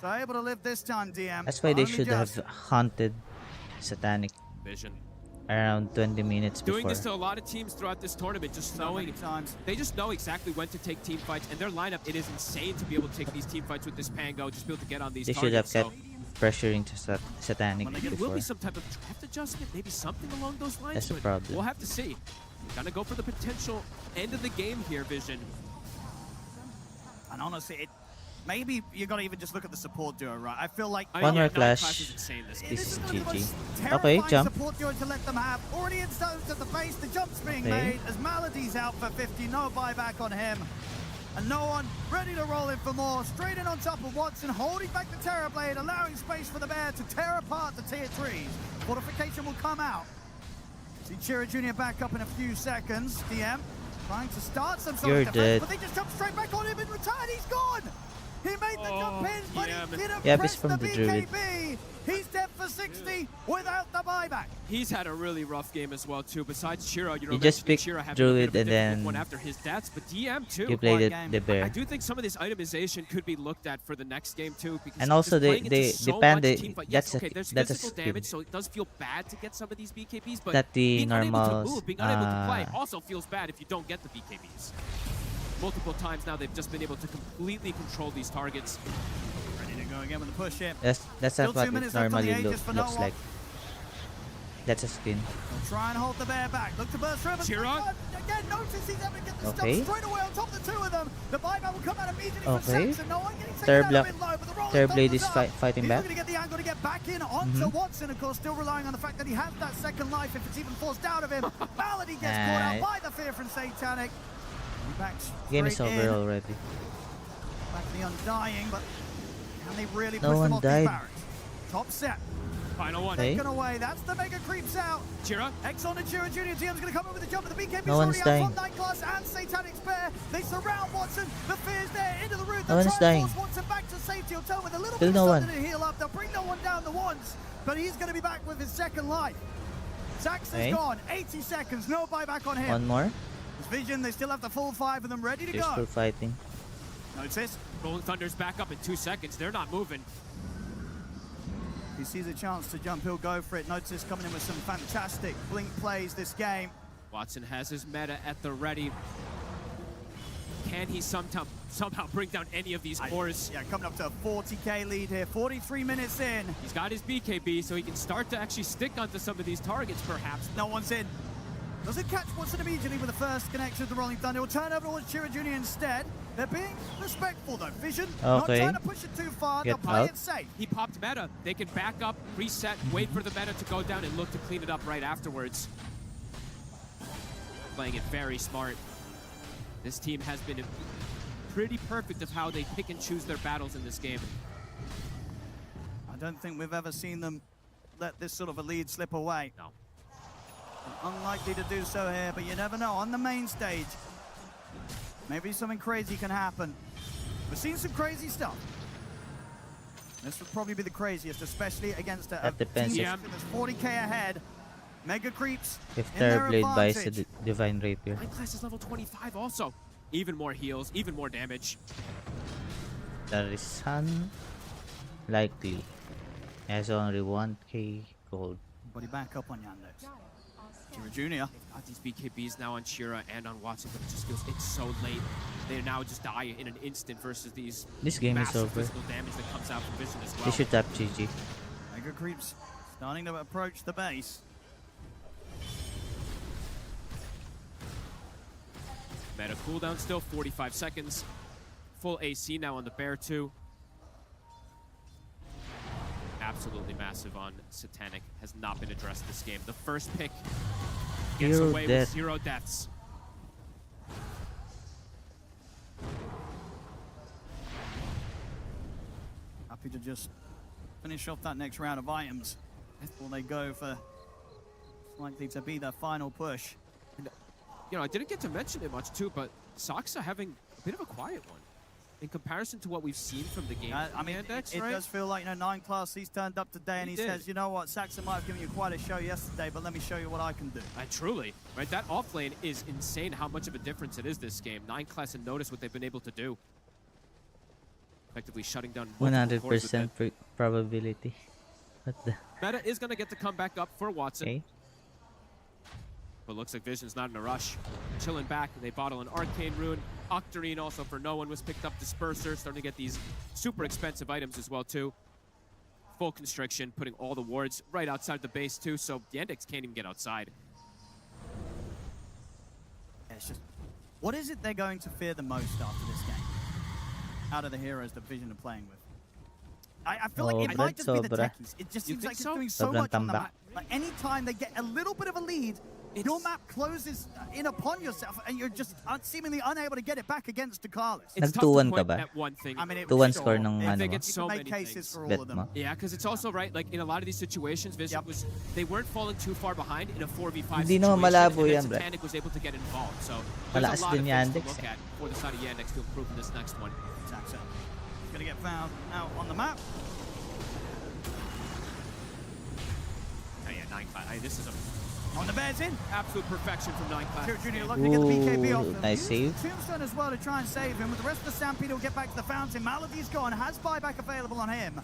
So able to live this time, DM. That's why they Only should just. have hunted Satanic Vision. around 20 minutes Doing before. this to a lot of teams throughout this tournament, just knowing they just know exactly when to take team fights, and their lineup, it is insane to be able to take these team fights with this Pango, just be able to get on these They should have targets. kept pressuring to Satanic Maybe it will before. be some type of draft adjustment, maybe something along those lines. That's the but problem. We'll have to see. Gonna go for the potential end of the game here, Vision. And honestly, maybe you gotta even just look at the support duo, right? I feel like One more Clash clash. is insane this game. This is GG. Okay, terrifying jump. support duo to let them have. Already in stones at the base, the jump's being Okay. made as Malady's out for 50, no buyback on him. And no one ready to roll in for more. Straight in on top of Watson, holding back the Terror Blade, allowing space for the Bear to tear apart the tier 3s. Fortification will come out. See Chira Jr. back up in a few seconds. DM trying to start some sort You're of defense, dead. but they just jump straight back on him in return. He's gone. He made the jump in, but he didn't Yeah, press he's from the the Druid. BKB. He's dead for 60 without the buyback. He's had a really rough game as well too. Besides Chiro, you know, You just mentioning picked Chiro having a Druid bit of a and difficult then one after his deaths, but DM too. you played the I bear. do think some of this itemization could be looked at for the next game too, because And also just they playing into so ban much the team fight. that's Yes, okay, there's a physical skill. damage, so it does feel bad to get some of these BKBs, but That the being unable to normals, move, being unable to play also feels bad if you don't get the BKBs. Multiple times now they've just been able to completely control these targets. Ready to go again with the push here. That's Still not what 2 it minutes left on the normally Aegis for looks no like. That's a skin. They'll try and hold the bear back. Look to burst through. Chiro. Again, notice he's able to get the Okay. stuff straight away on top of the two of them. The buyback will come out immediately Okay. for Saxon. No one getting taken out a bit low, but the rolling Blade thumbs is up. fighting He's back. looking to get the angle to get back in onto Watson, of course, still relying on the fact that he has that second life if it's even forced out of him. Malady gets caught out by the fear from Satanic. Back Game is straight over in. already. Back to the Undying, but can they really No push them one off these died. barracks? Top set. Final one. Okay. Taken away. That's the mega creeps out. Chiro. Exxon and Chiro Jr. TM's going to come in with a jump, but the BKB's No one's already out dying. from 9 class and Satanic's bear. They surround Watson. The fear's there into the root. No one's dying. Watson back to safety. He'll tell with a little Still bit no of one. something to heal up. They'll bring no one down the once, but he's going to be back with his second life. Saxon's Okay. gone. 80 seconds. No buyback on him. One more. His vision. They still have the full 5 of them ready to They're go. still fighting. Notice. Rolling Thunder's back up in 2 seconds. They're not moving. If he sees a chance to jump, he'll go for it. Notice coming in with some fantastic blink plays this game. Watson has his meta at the ready. Can he somehow bring down any of these cores? Yeah, coming up to a 40k lead here. 43 minutes in. He's got his BKB, so he can start to actually stick onto some of these targets, perhaps. No one's in. Doesn't catch Watson immediately with the first connection of the Rolling Thunder. Will turn over towards Chiro Jr. instead. They're being respectful though. Vision, not Okay. trying to push it too far. Get They'll play out. it safe. He popped meta. They can back up, reset, wait for the meta to go down, and look to clean it up right afterwards. Playing it very smart. This team has been pretty perfect of how they pick and choose their battles in this game. I don't think we've ever seen them let this sort of a lead slip away. No. Unlikely to do so here, but you never know. On the main stage, maybe something crazy can happen. We've seen some crazy stuff. This would probably be the craziest, especially against a That depends team if- that's 40k ahead. Mega creeps If in their Terrorblade buys a advantage. Divine Rapier. My class is level 25 also. Even more heals, even more damage. That is unlikely. Has only 1k gold. Everybody back up on Yandex. Chiro Jr. Got these BKBs now on Chiro and on Watson, but it just feels it's so late. They now just die in an instant versus these This game is massive over. physical damage that comes out from Vision as well. They should tap GG. Mega creeps starting to approach the base. Meta cooldown still 45 seconds. Full AC now on the bear too. Absolutely massive on Satanic. Has not been addressed this game. The first pick gets Zero away death. with 0 deaths. Happy to just finish off that next round of items before they go for likely to be their final push. And, you know, I didn't get to mention it much too, but Saksa having a bit of a quiet one in comparison to what we've seen from the game. I mean, Yandex, it right? does feel like, you know, 9 class, he's turned up today and he did. says, you know what, Saxon might have given you quite a show yesterday, but let me show you what I can do. Truly, right? That offlane is insane how much of a difference it is this game. 9 class and notice what they've been able to do. Effectively shutting down 100% probability. What the? Meta is going to get to come back up for Watson. Okay. But looks like Vision's not in a rush. Chilling back, they bottle an Arcane Rune. Octarine also for no one was picked up. Disperser, starting to get these super expensive items as well too. Full Constriction, putting all the wards right outside the base too, so Yandex can't even get outside. It's just, what is it they're going to fear the most after this game? Out of the heroes that Vision are playing with. I feel like it might just be the techies. It just seems like it's doing so much on the map. Like anytime they get a little bit of a lead, your map closes in upon yourself and you're just seemingly unable to get it back against Ducalis. Nag-2-1 ka ba? I mean, 2-1 score ng ano they mo? get so many cases for all Bet of them. mo? Yeah, because it's also right, like in a lot of these situations, Vision was, they weren't falling too far behind in a 4v5 Hindi situation, naman malabo and yan, then Brad. Satanic was able to get involved. So there's Malakas a lot din of things Yandex to look at for the side of Yandex to improve in this next one. going to get found out on the map. Oh yeah, 9class. This is a on the bears in. Absolute perfection from 9class. Kira Jr. looking to get the BKB off. Nice save. Tombstone as well to try and save him. With the rest of the Stampede, will get back to the fountain. Malady's gone. Has buyback available on him.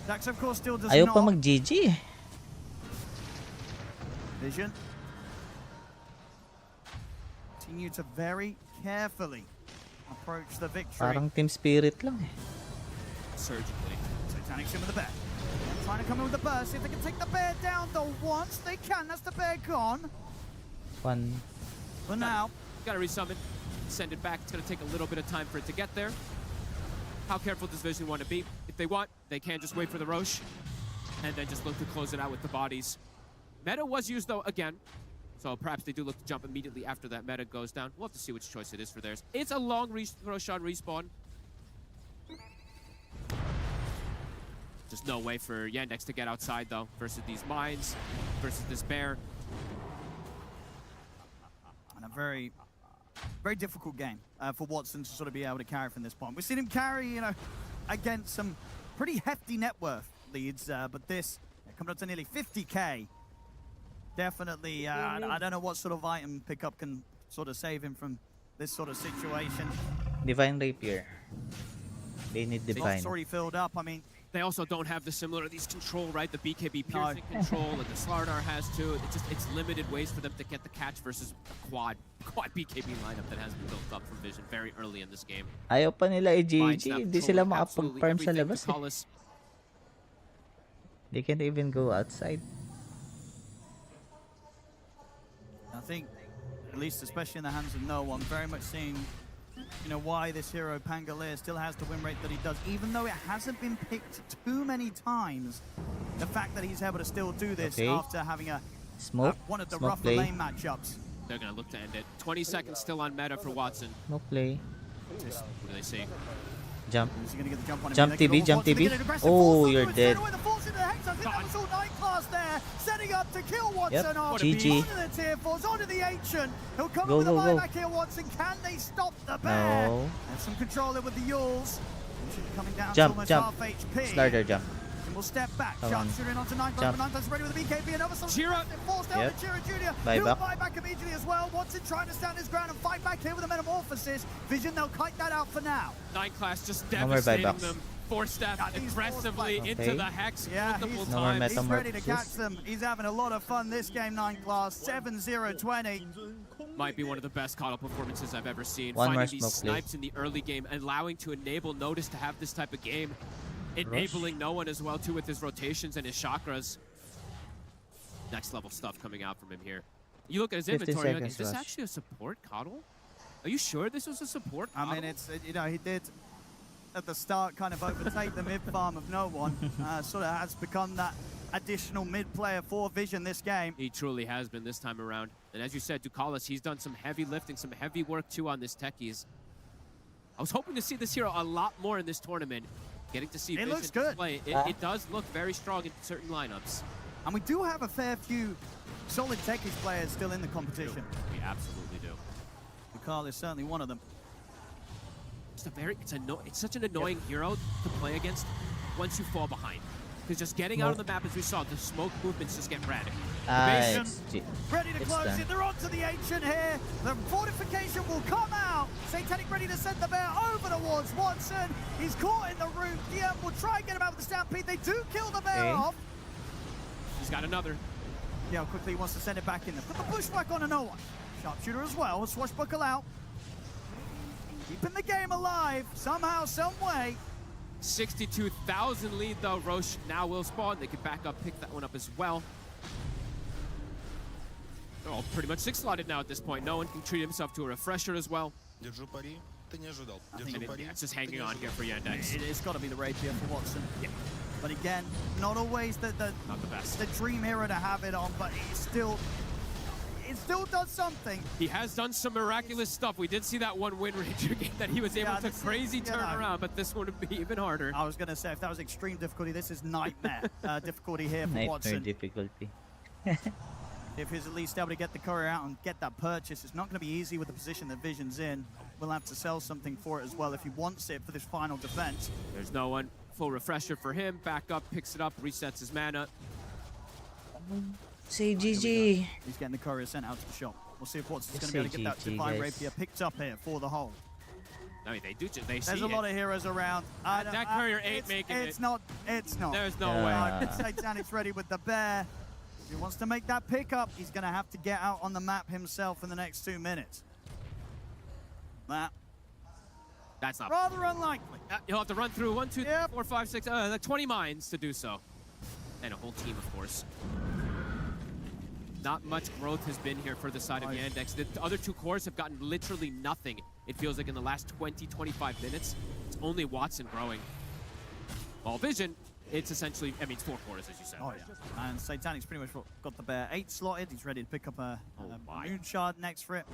Dax, of course, still does Ayaw not. pa mag-GG. Vision. Continue to very carefully approach the victory. Parang team spirit lang eh. Surgically. Titanic's in with the bear. Trying to come in with the burst. See if they can take the bear down though once. They can. That's the bear gone. Fun. For now. Gotta resummon. Send it back. It's gonna take a little bit of time for it to get there. How careful does Vision want to be? If they want, they can just wait for the Roche and then just look to close it out with the bodies. Meta was used though again. So perhaps they do look to jump immediately after that meta goes down. We'll have to see which choice it is for theirs. It's a long Roshan respawn. Just no way for Yandex to get outside though versus these mines, versus this bear. And a very, very difficult game for Watson to sort of be able to carry from this point. We've seen him carry, you know, against some pretty hefty net worth leads, but this coming up to nearly 50k. Definitely, I don't know what sort of item pickup can sort of save him from this sort of situation. Divine Rapier. They need Divine. It's already filled up. I mean, they also don't have the similar these control, right? The BKB piercing control, and the Slardar has too. It's limited ways for them to get the catch versus a quad BKB lineup that has been built up from Vision very early in this game. Ayaw pa nila i-GG. Hindi sila makapag-farm sa labas eh. They can't even go outside. I think, at least especially in the hands of no one, very much seeing, you know, why this hero Pangolier still has the win rate that he does, even though it hasn't been picked too many times. The fact that he's able to still do this after having a one of the rougher lane matchups. They're gonna look to end it. 20 seconds still on meta for Watson. No play. What do they see? Jump. Get the jump on him. Jump TV, jump TV. Oh, you're dead. There, setting up to kill Watson. Yep. GG. Onto the tier 4s, onto the ancient. He'll come with a buyback here, Watson. Can they stop the bear? No. And some control there with the Yules. Coming down Jump, to jump. almost half HP. Slardar jump. And we'll step back. Come on. Sharpshooter in onto 9+, Jump. 9+, ready with the BKB. Another sort of forced down to Chira Jr. Bye He'll back. buy back immediately as well. Watson trying to stand his ground and fight back here with a Metamorphosis. Vision, they'll kite that out for now. 9class just No more devastating buybacks. them. Four-step aggressively into the Hex multiple No more times. He's ready to catch them. He's having a lot of fun this game, 9class. 7-0-20. Might be one of the best caught-up performances I've ever seen. One more Finding these smoke, please. snipes in the early game, allowing to enable Notice to have this type of game. Enabling no one as well, too, with his rotations and his chakras. Next level stuff coming out from him here. You look at his 15 inventory, like, is seconds this rush. actually a support Coddle? Are you sure this was a support Coddle? I mean, it's, you know, he did at the start kind of overtake the mid farm of no one. Sort of has become that additional mid player for Vision this game. He truly has been this time around. And as you said, Ducalis, he's done some heavy lifting, some heavy work too on this techies. I was hoping to see this hero a lot more in this tournament. Getting to see It Vision looks good. play, it does look very strong in certain lineups. And we do have a fair few solid techies players still in the competition. We absolutely do. Ducalis is certainly one of them. It's such an annoying hero to play against once you fall behind. Because just getting out of the map, as we saw, the smoke movements just get radical. Ready to close it. They're onto the ancient here. The fortification will come out. Satanic ready to send the bear over towards Watson. He's caught in the root. DM will try and get him out with the stampede. They do kill the bear off. He's got another. Yeah, quickly he wants to send it back in there. Put the bushwhack on a no one. Sharpshooter as well. Swashbuckle out. Keeping the game alive somehow, some way. 62,000 lead though. Roche now will spawn. They can back up, pick that one up as well. They're all pretty much 6-slotted now at this point. No one can treat himself to a refresher as well. It's just hanging on here for Yandex. It's got to be the rapier for Watson. Yeah. But again, not always not the best. The dream hero to have it on, but it still does something. He has done some miraculous stuff. We did see that one win Ranger game that he was able to crazy turn around, but this one would be even harder. I was going to say, if that was extreme difficulty, this is nightmare difficulty here for Watson. Nightmare difficulty. If he's at least able to get the courier out and get that purchase, it's not going to be easy with the position that Vision's in. We'll have to sell something for it as well if he wants it for this final defense. There's no one. Full refresher for him. Back up, picks it up, resets his mana. Say GG. He's getting the courier sent out to the shop. We'll see if Watts is going to be able to get that Divine Rapier picked up here for the hole. I mean, they do. There's a lot of heroes around. That courier ain't making it. It's not. It's not. There's no way. Satanic's ready with the bear. If he wants to make that pickup, he's going to have to get out on the map himself in the next 2 minutes. That's not rather unlikely. He'll have to run through 1, 2, 3, 4, 5, 6, like 20 mines to do so, and a whole team, of course. Not much growth has been here for the side of Yandex. The other two cores have gotten literally nothing. It feels like in the last 20, 25 minutes. It's only Watson growing. While Vision, it's essentially, I mean, it's 4 cores, as you said. Oh, yeah. And Satanic's pretty much got the bear 8 slotted. He's ready to pick up a Moon Shard next for it.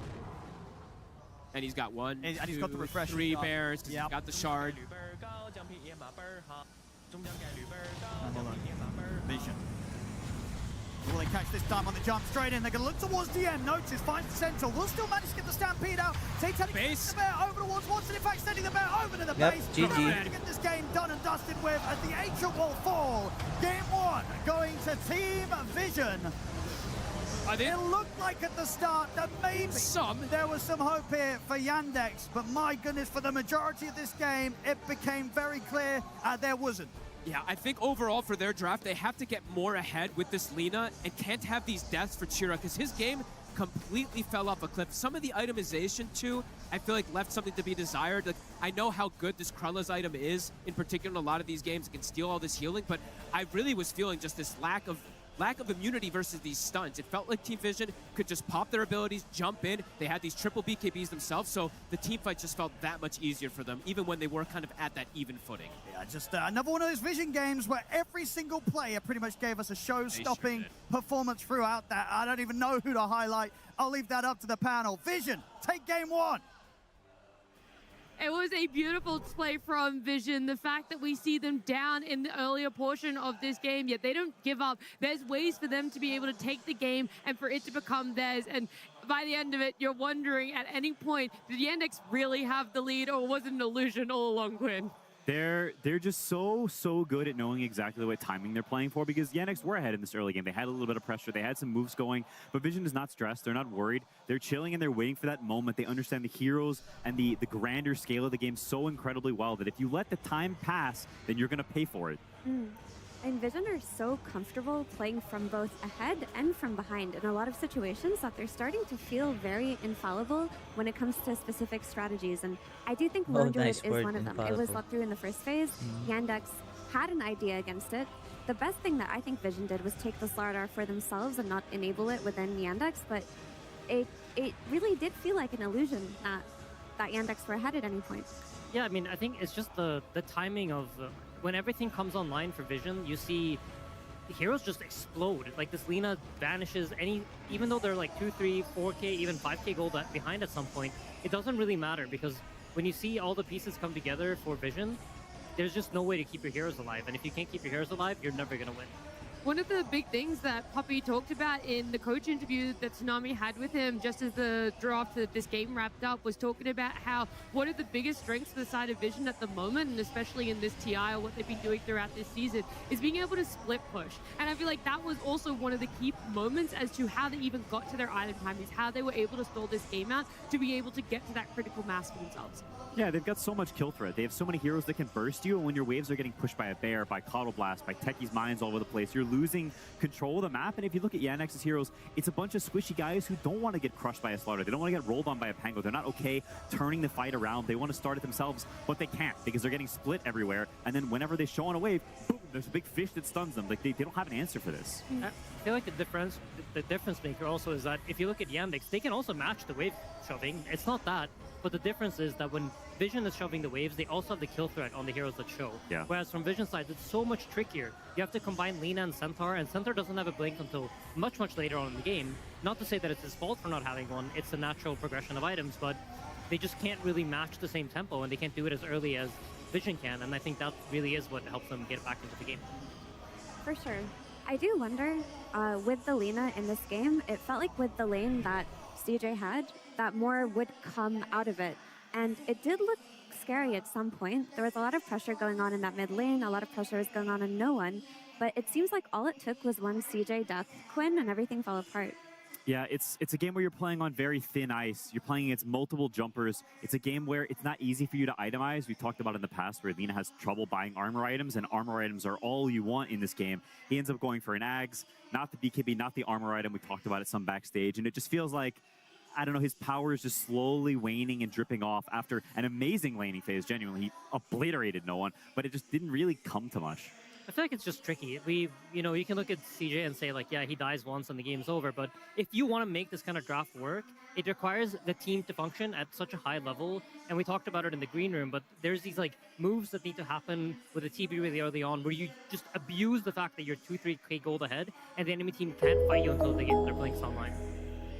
And he's got 1, and he's got the refresher 3 bears, because he's got the shard. Vision. Will they catch this time on the jump straight in? They're going to look towards DM. Notice finds the center. Will still manage to get the Stampede out. Satanic gets the bear over towards Watson. In fact, sending the bear over to the base. GG. Ready to get this game done and dusted with as the ancient will fall. Game 1 going to Team Vision. It looked like at the start that maybe there was some hope here for Yandex, but my goodness, for the majority of this game, it became very clear there wasn't. Yeah, I think overall for their draft, they have to get more ahead with this Lina and can't have these deaths for Chira because his game completely fell off a cliff. Some of the itemization, too, I feel like left something to be desired. Like, I know how good this Krulla's item is, in particular in a lot of these games. It can steal all this healing, but I really was feeling just this lack of immunity versus these stuns. It felt like Team Vision could just pop their abilities, jump in. They had these triple BKBs themselves, so the team fight just felt that much easier for them, even when they were kind of at that even footing. Yeah, just another one of those Vision games where every single player pretty much gave us a show-stopping performance throughout that. I don't even know who to highlight. I'll leave that up to the panel. Vision, take game 1. It was a beautiful display from Vision. The fact that we see them down in the earlier portion of this game, yet they don't give up. There's ways for them to be able to take the game and for it to become theirs. And by the end of it, you're wondering at any point, did Yandex really have the lead or was it an illusion all along, Quinn? They're just so good at knowing exactly what timing they're playing for because Yandex were ahead in this early game. They had a little bit of pressure. They had some moves going, but Vision is not stressed. They're not worried. They're chilling and they're waiting for that moment. They understand the heroes and the grander scale of the game so incredibly well that if you let the time pass, then you're going to pay for it. And Vision are so comfortable playing from both ahead and from behind in a lot of situations that they're starting to feel very infallible when it comes to specific strategies. And I do think Lone Druid is one of them. It was let through in the first phase. Yandex had an idea against it. The best thing that I think Vision did was take the Slardar for themselves and not enable it within Yandex, but it really did feel like an illusion that Yandex were ahead at any point. Yeah, I mean, I think it's just the timing of when everything comes online for Vision, you see the heroes just explode. Like this Lina vanishes even though they're like 2, 3, 4K, even 5K gold behind at some point, it doesn't really matter because when you see all the pieces come together for Vision, there's just no way to keep your heroes alive. And if you can't keep your heroes alive, you're never going to win. One of the big things that Puppy talked about in the coach interview that Tsunami had with him just as the draft of this game wrapped up was talking about how one of the biggest strengths for the side of Vision at the moment, and especially in this TI or what they've been doing throughout this season, is being able to split push. And I feel like that was also one of the key moments as to how they even got to their item timings, how they were able to stall this game out to be able to get to that critical mass for themselves. Yeah, they've got so much kill threat. They have so many heroes that can burst you, and when your waves are getting pushed by a bear, by Coddle Blast, by Techie's mines all over the place, you're losing control of the map. And if you look at Yandex's heroes, it's a bunch of squishy guys who don't want to get crushed by a Slaughter. They don't want to get rolled on by a Pango. They're not okay turning the fight around. They want to start it themselves, but they can't because they're getting split everywhere. And then whenever they show on a wave, boom, there's a big fish that stuns them. Like they don't have an answer for this. I feel like the difference maker also is that if you look at Yandex, they can also match the wave shoving. It's not that. But the difference is that when Vision is shoving the waves, they also have the kill threat on the heroes that show. Yeah. Whereas from Vision's side, it's so much trickier. You have to combine Lina and Centaur doesn't have a blink until much later on in the game. Not to say that it's his fault for not having one, it's a natural progression of items, but they just can't really match the same tempo, and they can't do it as early as Vision can, and I think that really is what helps them get back into the game. For sure. I do wonder, with the Lina in this game, it felt like with the lane that CJ had, that more would come out of it. And it did look scary at some point. There was a lot of pressure going on in that mid lane, a lot of pressure was going on no one. But it seems like all it took was one CJ death Quinn and everything fell apart. Yeah, it's a game where you're playing on very thin ice. You're playing against multiple jumpers. It's a game where it's not easy for you to itemize. We talked about in the past where Lina has trouble buying armor items, and armor items are all you want in this game. He ends up going for an Ags, not the BKB, not the armor item. We talked about it some backstage, and it just feels like, I don't know, his power is just slowly waning and dripping off after an amazing laning phase. Genuinely, he obliterated no one, but it just didn't really come to much. I feel like it's just tricky. You can look at CJ and say, like, yeah, he dies once and the game's over. But if you want to make this kind of draft work, it requires the team to function at such a high level. And we talked about it in the green room, but there's these, like, moves that need to happen with the TB really early on where you just abuse the fact that you're 2-3k gold ahead and the enemy team can't fight you until they're playing Sunline.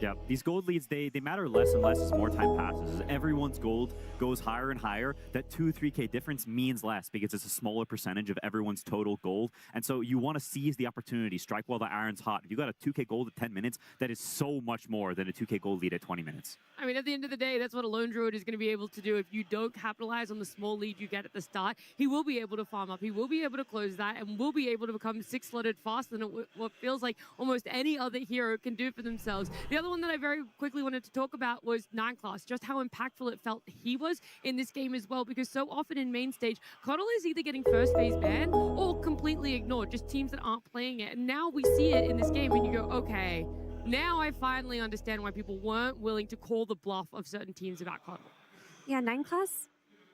Yeah, these gold leads, they matter less and less as more time passes. As everyone's gold goes higher and higher, that 2-3k difference means less because it's a smaller percentage of everyone's total gold. And so you want to seize the opportunity, strike while the iron's hot. If you got a 2k gold at 10 minutes, that is so much more than a 2k gold lead at 20 minutes. I mean, at the end of the day, that's what a Lone Druid is going to be able to do. If you don't capitalize on the small lead you get at the start, he will be able to farm up. He will be able to close that and will be able to become 6-slotted faster than what feels like almost any other hero can do for themselves. The other one that I very quickly wanted to talk about was 9class, just how impactful it felt he was in this game as well, because so often in main stage, Coddle is either getting first phase banned or completely ignored, just teams that aren't playing it. And now we see it in this game and you go, okay, now I finally understand why people weren't willing to call the bluff of certain teams about Coddle. Yeah, 9class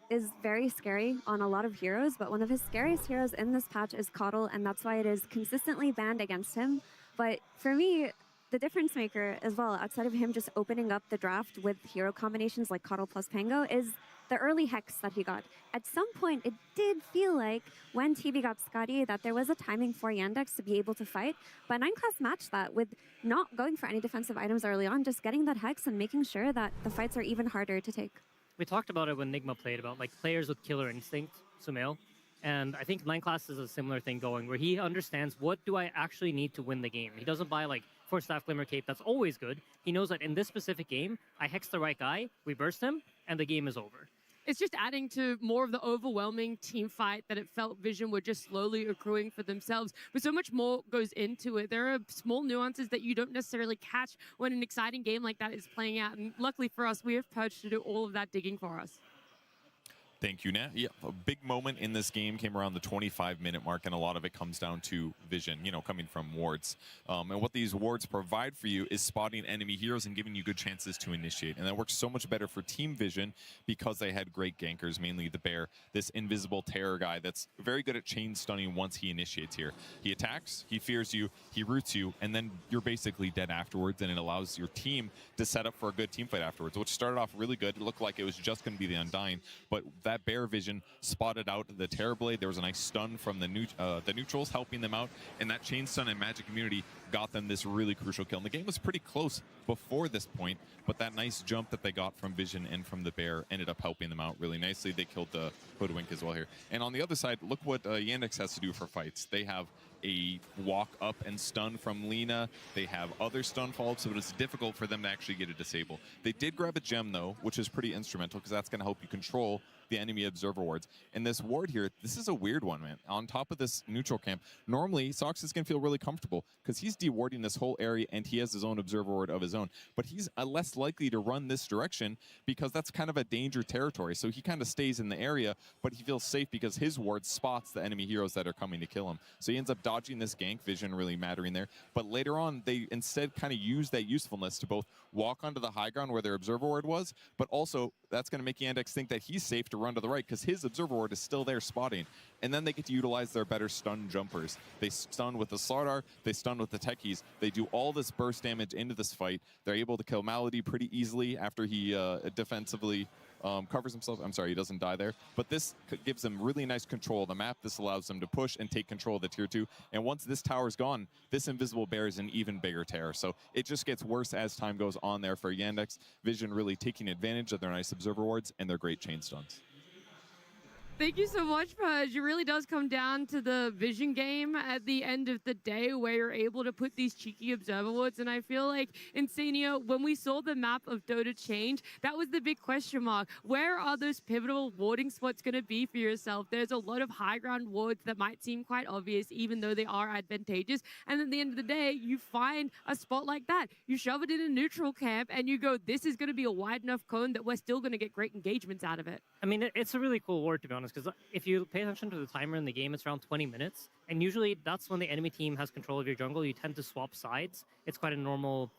is very scary on a lot of heroes, but one of his scariest heroes in this patch is Coddle, and that's why it is consistently banned against him. But for me, the difference maker as well, outside of him just opening up the draft with hero combinations like Coddle plus Pango, is the early Hex that he got. At some point, it did feel like when TB got Scotty that there was a timing for Yandex to be able to fight, but 9class matched that with not going for any defensive items early on, just getting that Hex and making sure that the fights are even harder to take. We talked about it when Nigma played, about like players with killer instinct, Sumail. And I think 9class is a similar thing going, where he understands what do I actually need to win the game. He doesn't buy like 4-staff Glimmer Cape, that's always good. He knows that in this specific game, I hex the right guy, we burst him, and the game is over. It's just adding to more of the overwhelming team fight that it felt Vision were just slowly accruing for themselves. But so much more goes into it. There are small nuances that you don't necessarily catch when an exciting game like that is playing out. And luckily for us, we have Purge to do all of that digging for us. Thank you, Nat. Yeah, a big moment in this game came around the 25-minute mark, and a lot of it comes down to vision, coming from wards. And what these wards provide for you is spotting enemy heroes and giving you good chances to initiate. And that works so much better for team vision because they had great gankers, mainly the Bear, this invisible terror guy that's very good at chain stunning once he initiates here. He attacks, he fears you, he roots you, and then you're basically dead afterwards, and it allows your team to set up for a good team fight afterwards, which started off really good. It looked like it was just going to be the Undying, but that Bear vision spotted out the Terrorblade. There was a nice stun from the neutrals helping them out, and that chain stun and magic immunity got them this really crucial kill. And the game was pretty close before this point, but that nice jump that they got from Vision and from the Bear ended up helping them out really nicely. They killed the Hoodwink as well here. And on the other side, look what Yandex has to do for fights. They have a walk up and stun from Lina. They have other stun follow-ups, so it's difficult for them to actually get a disable. They did grab a gem, though, which is pretty instrumental because that's going to help you control the enemy observer wards. And this ward here, this is a weird one, man. On top of this neutral camp, normally Sox is going to feel really comfortable because he's dewarding this whole area and he has his own observer ward of his own. But he's less likely to run this direction because that's kind of a danger territory. So he kind of stays in the area, but he feels safe because his ward spots the enemy heroes that are coming to kill him. So he ends up dodging this gank, Vision really mattering there. But later on, they instead kind of use that usefulness to both walk onto the high ground where their observer ward was, but also that's going to make Yandex think that he's safe to run to the right because his observer ward is still there spotting. And then they get to utilize their better stun jumpers. They stun with the Slardar, they stun with the Techies. They do all this burst damage into this fight. They're able to kill Malady pretty easily after he defensively covers himself. I'm sorry, he doesn't die there. But this gives them really nice control of the map. This allows them to push and take control of the tier 2. And once this tower's gone, this invisible bear is an even bigger terror. So it just gets worse as time goes on there for Yandex. Vision really taking advantage of their nice observer wards and their great chain stuns. Thank you so much, Pudge. It really does come down to the vision game at the end of the day where you're able to put these cheeky observer wards. And I feel like Insania, when we saw the map of Dota change, that was the big question mark. Where are those pivotal warding spots going to be for yourself? There's a lot of high ground wards that might seem quite obvious, even though they are advantageous. And at the end of the day, you find a spot like that. You shove it in a neutral camp and you go, this is going to be a wide enough cone that we're still going to get great engagements out of it. I mean, it's a really cool ward, to be honest, because if you pay attention to the timer in the game, it's around 20 minutes. And usually that's when the enemy team has control of your jungle. You tend to swap sides. It's quite a normal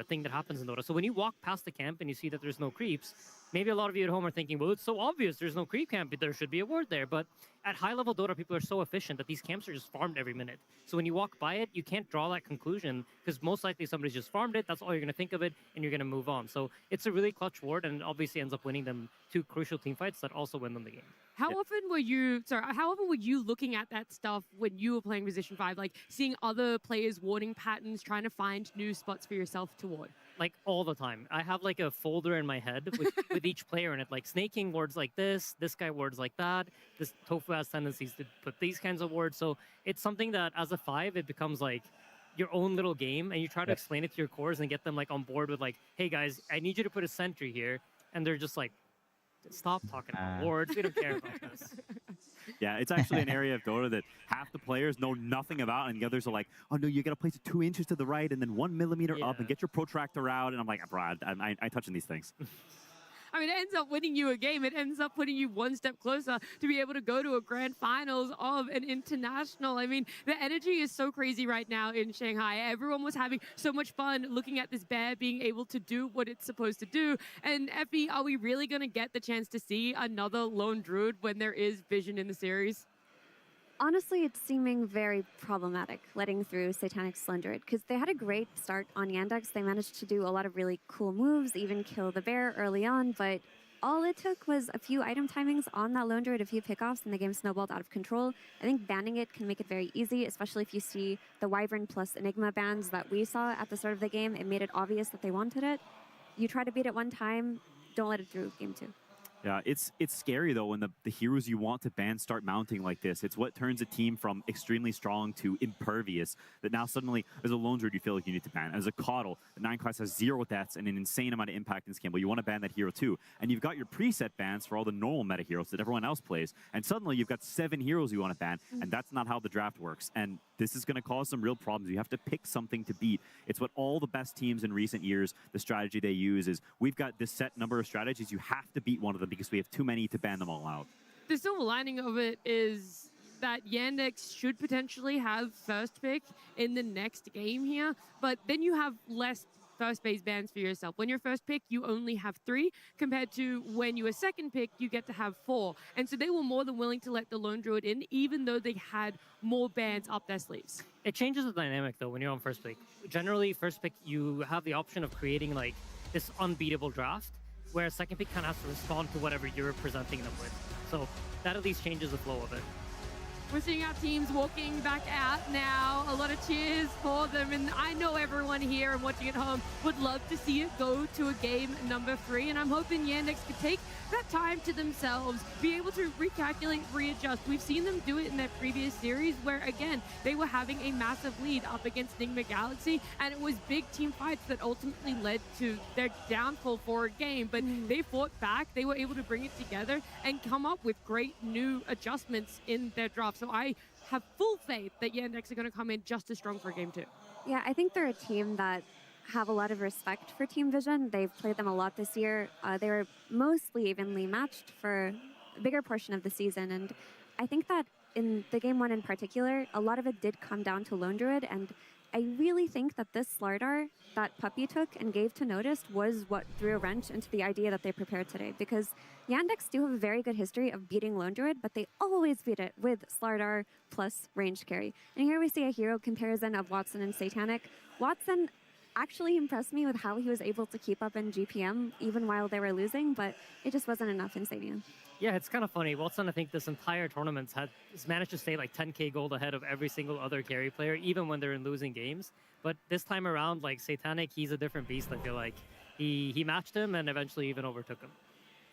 thing that happens in Dota. So when you walk past the camp and you see that there's no creeps, maybe a lot of you at home are thinking, well, it's so obvious there's no creep camp, but there should be a ward there. But at high-level Dota, people are so efficient that these camps are just farmed every minute. So when you walk by it, you can't draw that conclusion because most likely somebody's just farmed it. That's all you're going to think of it, and you're going to move on. So it's a really clutch ward, and it obviously ends up winning them 2 crucial team fights that also win them the game. How often were you looking at that stuff when you were playing Position 5, like seeing other players' warding patterns, trying to find new spots for yourself to ward? Like all the time. I have like a folder in my head with each player in it, like Snaking wards like this guy wards like that, this Tofu has tendencies to put these kinds of wards. So it's something that as a 5, it becomes like your own little game, and you try to explain it to your cores and get them like on board with like, hey guys, I need you to put a sentry here. And they're just like, stop talking about wards. We don't care about this. Yeah, it's actually an area of Dota that half the players know nothing about, and the others are like, oh no, you got to place it 2 inches to the right and then 1 millimeter up and get your protractor out. And I'm like, bro, I touching these things. I mean, it ends up winning you a game. It ends up putting you one step closer to be able to go to a grand finals of an international. I mean, the energy is so crazy right now in Shanghai. Everyone was having so much fun looking at this bear being able to do what it's supposed to do. And Effie, are we really going to get the chance to see another lone druid when there is vision in the series? Honestly, it's seeming very problematic letting through Satanic Slender because they had a great start on Yandex. They managed to do a lot of really cool moves, even kill the bear early on, but all it took was a few item timings on that Lone Druid, a few pickoffs, and the game snowballed out of control. I think banning it can make it very easy, especially if you see the Wyvern plus Enigma bans that we saw at the start of the game. It made it obvious that they wanted it. You try to beat it one time, don't let it through game 2. Yeah, it's scary, though, when the heroes you want to ban start mounting like this. It's what turns a team from extremely strong to impervious, that now suddenly, as a Lone Druid, you feel like you need to ban. As a Coddle, the 9 class has 0 deaths and an insane amount of impact in this game, but you want to ban that hero too. And you've got your preset bans for all the normal meta heroes that everyone else plays, and suddenly you've got 7 heroes you want to ban, and that's not how the draft works. And this is going to cause some real problems. You have to pick something to beat. It's what all the best teams in recent years, the strategy they use is, we've got this set number of strategies, you have to beat one of them because we have too many to ban them all out. The silver lining of it is that Yandex should potentially have first pick in the next game here, but then you have less first base bans for yourself. When you're first pick, you only have 3, compared to when you were second pick, you get to have 4. And so they were more than willing to let the Lone Druid in, even though they had more bans up their sleeves. It changes the dynamic, though, when you're on first pick. Generally, first pick, you have the option of creating like this unbeatable draft, where second pick kind of has to respond to whatever you're presenting them with. So that at least changes the flow of it. We're seeing our teams walking back out now. A lot of cheers for them. And I know everyone here and watching at home would love to see it go to a game number 3. And I'm hoping Yandex could take that time to themselves, be able to recalculate, readjust. We've seen them do it in their previous series where, again, they were having a massive lead up against Enigma Galaxy, and it was big team fights that ultimately led to their downfall for a game. But they fought back. They were able to bring it together and come up with great new adjustments in their draft. So I have full faith that Yandex are going to come in just as strong for game 2. Yeah, I think they're a team that have a lot of respect for Team Vision. They've played them a lot this year. They were mostly evenly matched for a bigger portion of the season. And I think that in the game 1 in particular, a lot of it did come down to Lone Druid. And I really think that this Slardar that Puppy took and gave to Noticed was what threw a wrench into the idea that they prepared today. Because Yandex do have a very good history of beating Lone Druid, but they always beat it with Slardar plus ranged carry. And here we see a hero comparison of Watson and Satanic. Watson actually impressed me with how he was able to keep up in GPM even while they were losing, but it just wasn't enough in Stadium. Yeah, it's kind of funny. Watson, I think this entire tournament has managed to stay like 10k gold ahead of every single other carry player, even when they're in losing games. But this time around, like Satanic, he's a different beast. I feel like he matched him and eventually even overtook him.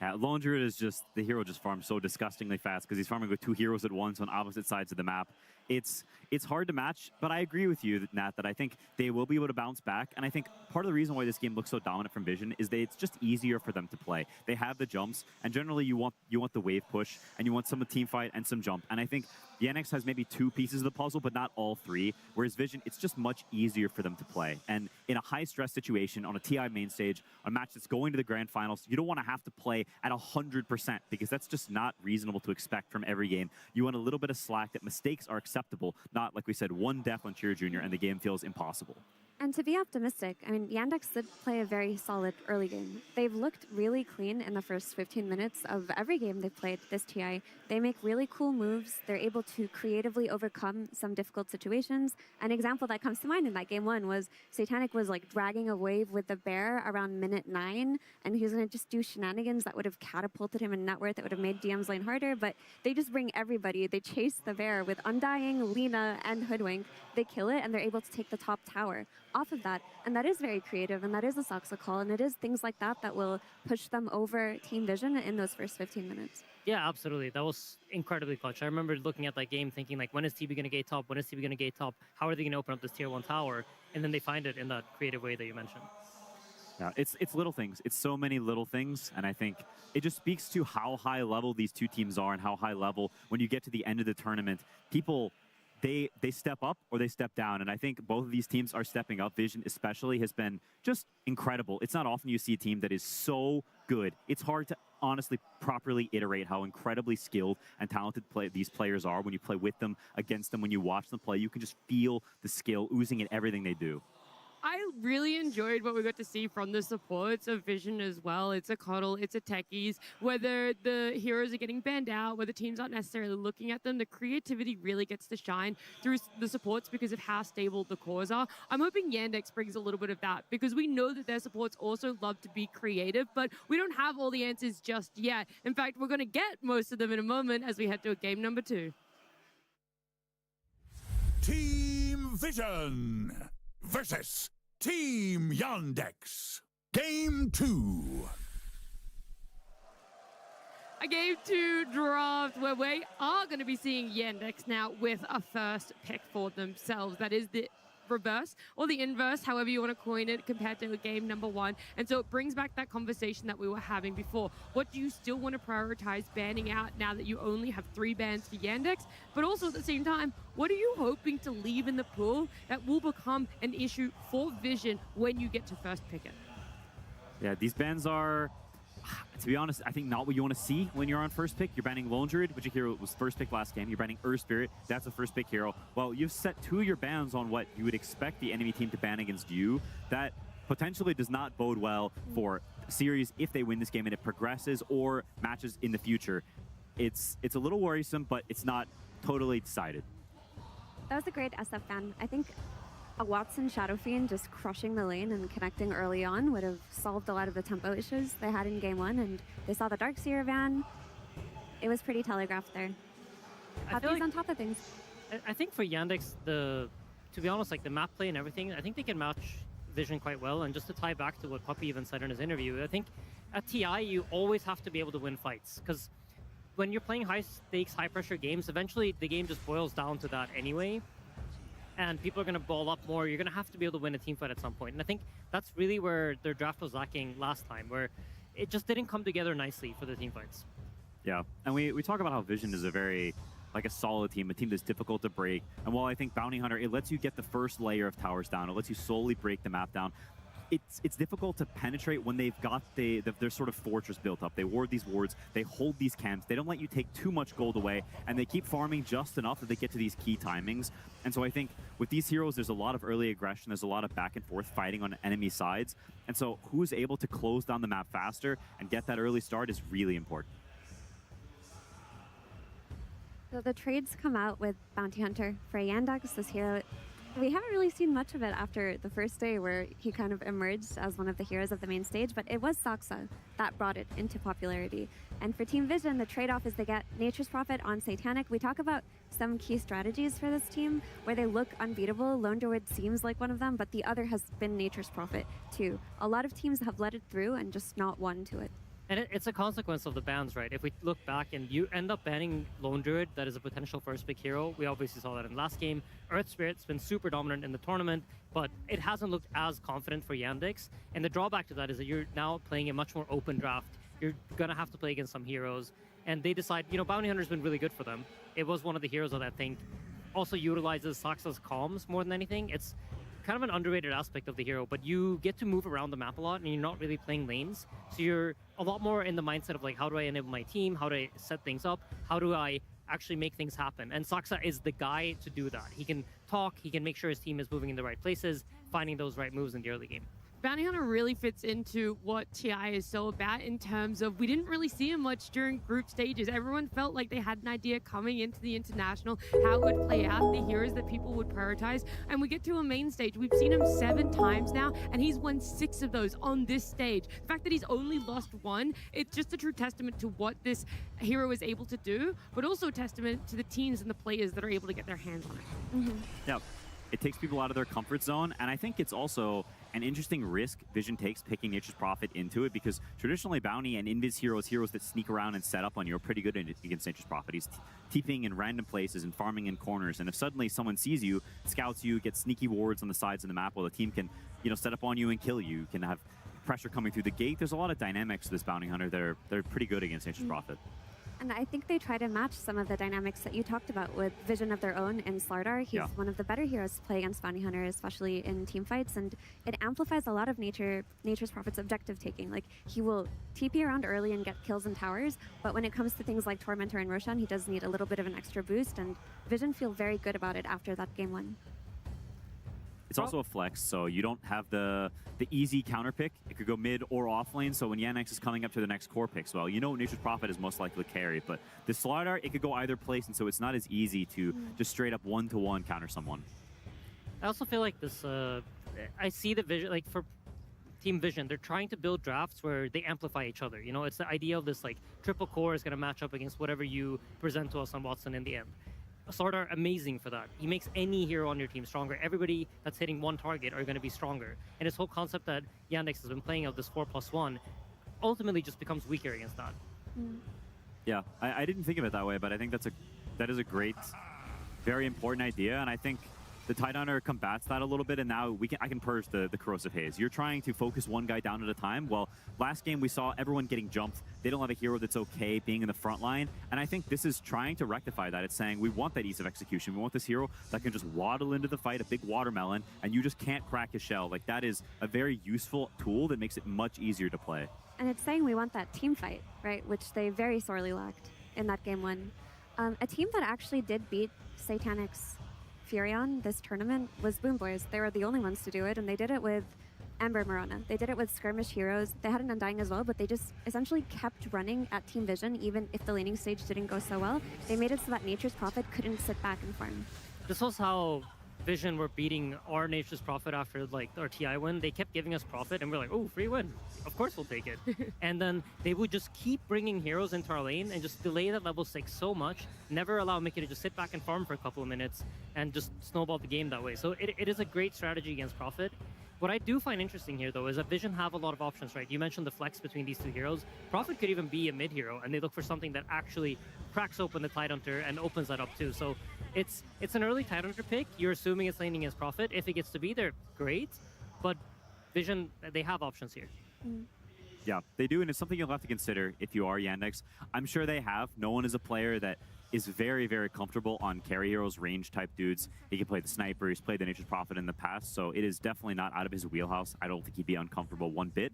Yeah, Lone Druid is just, the hero just farms so disgustingly fast because he's farming with 2 heroes at once on opposite sides of the map. It's hard to match, but I agree with you, Nat, that I think they will be able to bounce back. And I think part of the reason why this game looks so dominant from Vision is that it's just easier for them to play. They have the jumps, and generally you want the wave push, and you want some team fight and some jump. And I think the NX has maybe 2 pieces of the puzzle, but not all 3. Whereas Vision, it's just much easier for them to play. And in a high-stress situation, on a TI main stage, a match that's going to the grand finals, you don't want to have to play at 100% because that's just not reasonable to expect from every game. You want a little bit of slack, that mistakes are acceptable, not, like we said, 1 death on Cheer Jr. and the game feels impossible. And to be optimistic, I mean, Yandex did play a very solid early game. They've looked really clean in the first 15 minutes of every game they've played this TI. They make really cool moves. They're able to creatively overcome some difficult situations. An example that comes to mind in that game 1 was Satanic was like dragging a wave with the bear around minute 9, and he was going to just do shenanigans that would have catapulted him in net worth. That would have made DM's lane harder, but they just bring everybody. They chase the bear with Undying, Lina, and Hoodwink. They kill it, and they're able to take the top tower off of that, and that is very creative, and that is a Soxa call, and it is things like that that will push them over Team Vision in those first 15 minutes. Yeah, absolutely. That was incredibly clutch. I remember looking at that game thinking, like, when is TB going to gate top? When is TB going to gate top? How are they going to open up this tier 1 tower? And then they find it in that creative way that you mentioned. Yeah, it's little things. It's so many little things, and I think it just speaks to how high level these 2 teams are and how high level, when you get to the end of the tournament, people... They step up or they step down, and I think both of these teams are stepping up. Vision especially has been just incredible. It's not often you see a team that is so good. It's hard to honestly properly iterate how incredibly skilled and talented these players are when you play with them, against them, when you watch them play. You can just feel the skill oozing in everything they do. I really enjoyed what we got to see from the supports of Vision as well. It's a Coddle, it's a Techies. Whether the heroes are getting banned out, whether teams aren't necessarily looking at them, the creativity really gets to shine through the supports because of how stable the cores are. I'm hoping Yandex brings a little bit of that because we know that their supports also love to be creative, but we don't have all the answers just yet. In fact, we're going to get most of them in a moment as we head to game number 2. Team Vision versus Team Yandex. Game 2. A game 2 draft where we are going to be seeing Yandex now with a first pick for themselves. That is the reverse or the inverse, however you want to coin it, compared to game number 1. And so it brings back that conversation that we were having before. What do you still want to prioritize banning out now that you only have 3 bans for Yandex? But also at the same time, what are you hoping to leave in the pool that will become an issue for Vision when you get to first pick it? Yeah, these bans are, to be honest, I think not what you want to see when you're on first pick. You're banning Lone Druid, which a hero was first pick last game. You're banning Earth Spirit, that's a first pick hero. Well, you've set 2 of your bans on what you would expect the enemy team to ban against you. That potentially does not bode well for series if they win this game and it progresses or matches in the future. It's a little worrisome, but it's not totally decided. That was a great SF ban. I think a Watson Shadow Fiend just crushing the lane and connecting early on would have solved a lot of the tempo issues they had in game 1, and they saw the Darkseer ban. It was pretty telegraphed there. Puppy's on top of things. I think for Yandex, to be honest, like the map play and everything, I think they can match Vision quite well. And just to tie back to what Puppy even said in his interview, I think at TI, you always have to be able to win fights, because when you're playing high-stakes, high-pressure games, eventually the game just boils down to that anyway. And people are going to ball up more. You're going to have to be able to win a team fight at some point. And I think that's really where their draft was lacking last time, where it just didn't come together nicely for the team fights. Yeah, and we talk about how Vision is a solid team, a team that's difficult to break. And while I think Bounty Hunter, it lets you get the first layer of towers down. It lets you slowly break the map down. It's difficult to penetrate when they've got their sort of fortress built up. They ward these wards, they hold these camps, they don't let you take too much gold away, and they keep farming just enough that they get to these key timings. And so I think with these heroes, there's a lot of early aggression, there's a lot of back and forth fighting on enemy sides. And so who's able to close down the map faster and get that early start is really important. So the trades come out with Bounty Hunter for Yandex, this hero. We haven't really seen much of it after the first day where he kind of emerged as one of the heroes of the main stage, but it was Soxa that brought it into popularity. And for Team Vision, the trade-off is they get Nature's Prophet on Satanic. We talk about some key strategies for this team where they look unbeatable. Lone Druid seems like one of them, but the other has been Nature's Prophet too. A lot of teams have let it through and just not won to it. And it's a consequence of the bans, right? If we look back and you end up banning Lone Druid, that is a potential first pick hero. We obviously saw that in last game. Earth Spirit's been super dominant in the tournament, but it hasn't looked as confident for Yandex. And the drawback to that is that you're now playing a much more open draft. You're gonna have to play against some heroes. And they decide, you know, Bounty Hunter's been really good for them. It was one of the heroes that I think also utilizes Saksa's comms more than anything. It's kind of an underrated aspect of the hero, but you get to move around the map a lot and you're not really playing lanes. So you're a lot more in the mindset of like, how do I enable my team? How do I set things up? How do I actually make things happen? And Saksa is the guy to do that. He can talk, he can make sure his team is moving in the right places, finding those right moves in the early game. Bounty Hunter really fits into what TI is so about in terms of we didn't really see him much during group stages. Everyone felt like they had an idea coming into the international, how it would play out, the heroes that people would prioritize. And we get to a main stage. We've seen him 7 times now, and he's won 6 of those on this stage. The fact that he's only lost 1, it's just a true testament to what this hero is able to do, but also a testament to the teams and the players that are able to get their hands on it. Yeah, it takes people out of their comfort zone, and I think it's also an interesting risk Vision takes picking Nature's Prophet into it, because traditionally Bounty and Invis heroes that sneak around and set up on you, are pretty good against Nature's Prophet. He's TPing in random places and farming in corners, and if suddenly someone sees you, scouts you, gets sneaky wards on the sides of the map while the team can, you know, set up on you and kill you, can have pressure coming through the gate. There's a lot of dynamics to this Bounty Hunter that are pretty good against Nature's Prophet. And I think they try to match some of the dynamics that you talked about with Vision of their own in Slardar. He's one of the better heroes to play against Bounty Hunter, especially in team fights, and it amplifies a lot of Nature's Prophet's objective taking. Like, he will TP around early and get kills in towers, but when it comes to things like Tormentor and Roshan, he does need a little bit of an extra boost, and Vision feel very good about it after that game 1. It's also a flex, so you don't have the easy counter pick. It could go mid or off lane, so when Yandex is coming up to the next core picks, well, you know Nature's Prophet is most likely to carry, but the Slardar, it could go either place, and so it's not as easy to just straight up one-to-one counter someone. I also feel like this, I see the Vision, like for Team Vision, they're trying to build drafts where they amplify each other. You know, it's the idea of this like triple core is going to match up against whatever you present to us on Watson in the end. Slardar, amazing for that. He makes any hero on your team stronger. Everybody that's hitting one target are going to be stronger. And this whole concept that Yandex has been playing of this 4+1 ultimately just becomes weaker against that. Yeah, I didn't think of it that way, but I think that is a great, very important idea, and I think the Tidehunter combats that a little bit, and now I can purge the Corrosive Haze. You're trying to focus one guy down at a time. Well, last game we saw everyone getting jumped. They don't have a hero that's okay being in the front line, and I think this is trying to rectify that. It's saying we want that ease of execution. We want this hero that can just waddle into the fight, a big watermelon, and you just can't crack his shell. Like, that is a very useful tool that makes it much easier to play. And it's saying we want that team fight, right? Which they very sorely lacked in that game 1. A team that actually did beat Satanic's Furion this tournament was Boom Boys. They were the only ones to do it, and they did it with Amber Marana. They did it with skirmish heroes. They had an Undying as well, but they just essentially kept running at Team Vision, even if the laning stage didn't go so well. They made it so that Nature's Prophet couldn't sit back and farm. This was how Vision were beating our Nature's Prophet after like our TI win. They kept giving us Prophet, and we're like, oh, free win. Of course we'll take it. And then they would just keep bringing heroes into our lane and just delay that level 6 so much, never allow Mickey to just sit back and farm for a couple of minutes and just snowball the game that way. So it is a great strategy against Prophet. What I do find interesting here, though, is that Vision have a lot of options, right? You mentioned the flex between these 2 heroes. Prophet could even be a mid hero, and they look for something that actually cracks open the Tidehunter and opens that up too. So it's an early Tidehunter pick. You're assuming it's laning as Prophet. If it gets to be there, great. But Vision, they have options here. Yeah, they do, and it's something you'll have to consider if you are Yandex. I'm sure they have. No one is a player that is very, very comfortable on carry heroes, range type dudes. He can play the sniper, he's played the Nature's Prophet in the past, so it is definitely not out of his wheelhouse. I don't think he'd be uncomfortable one bit.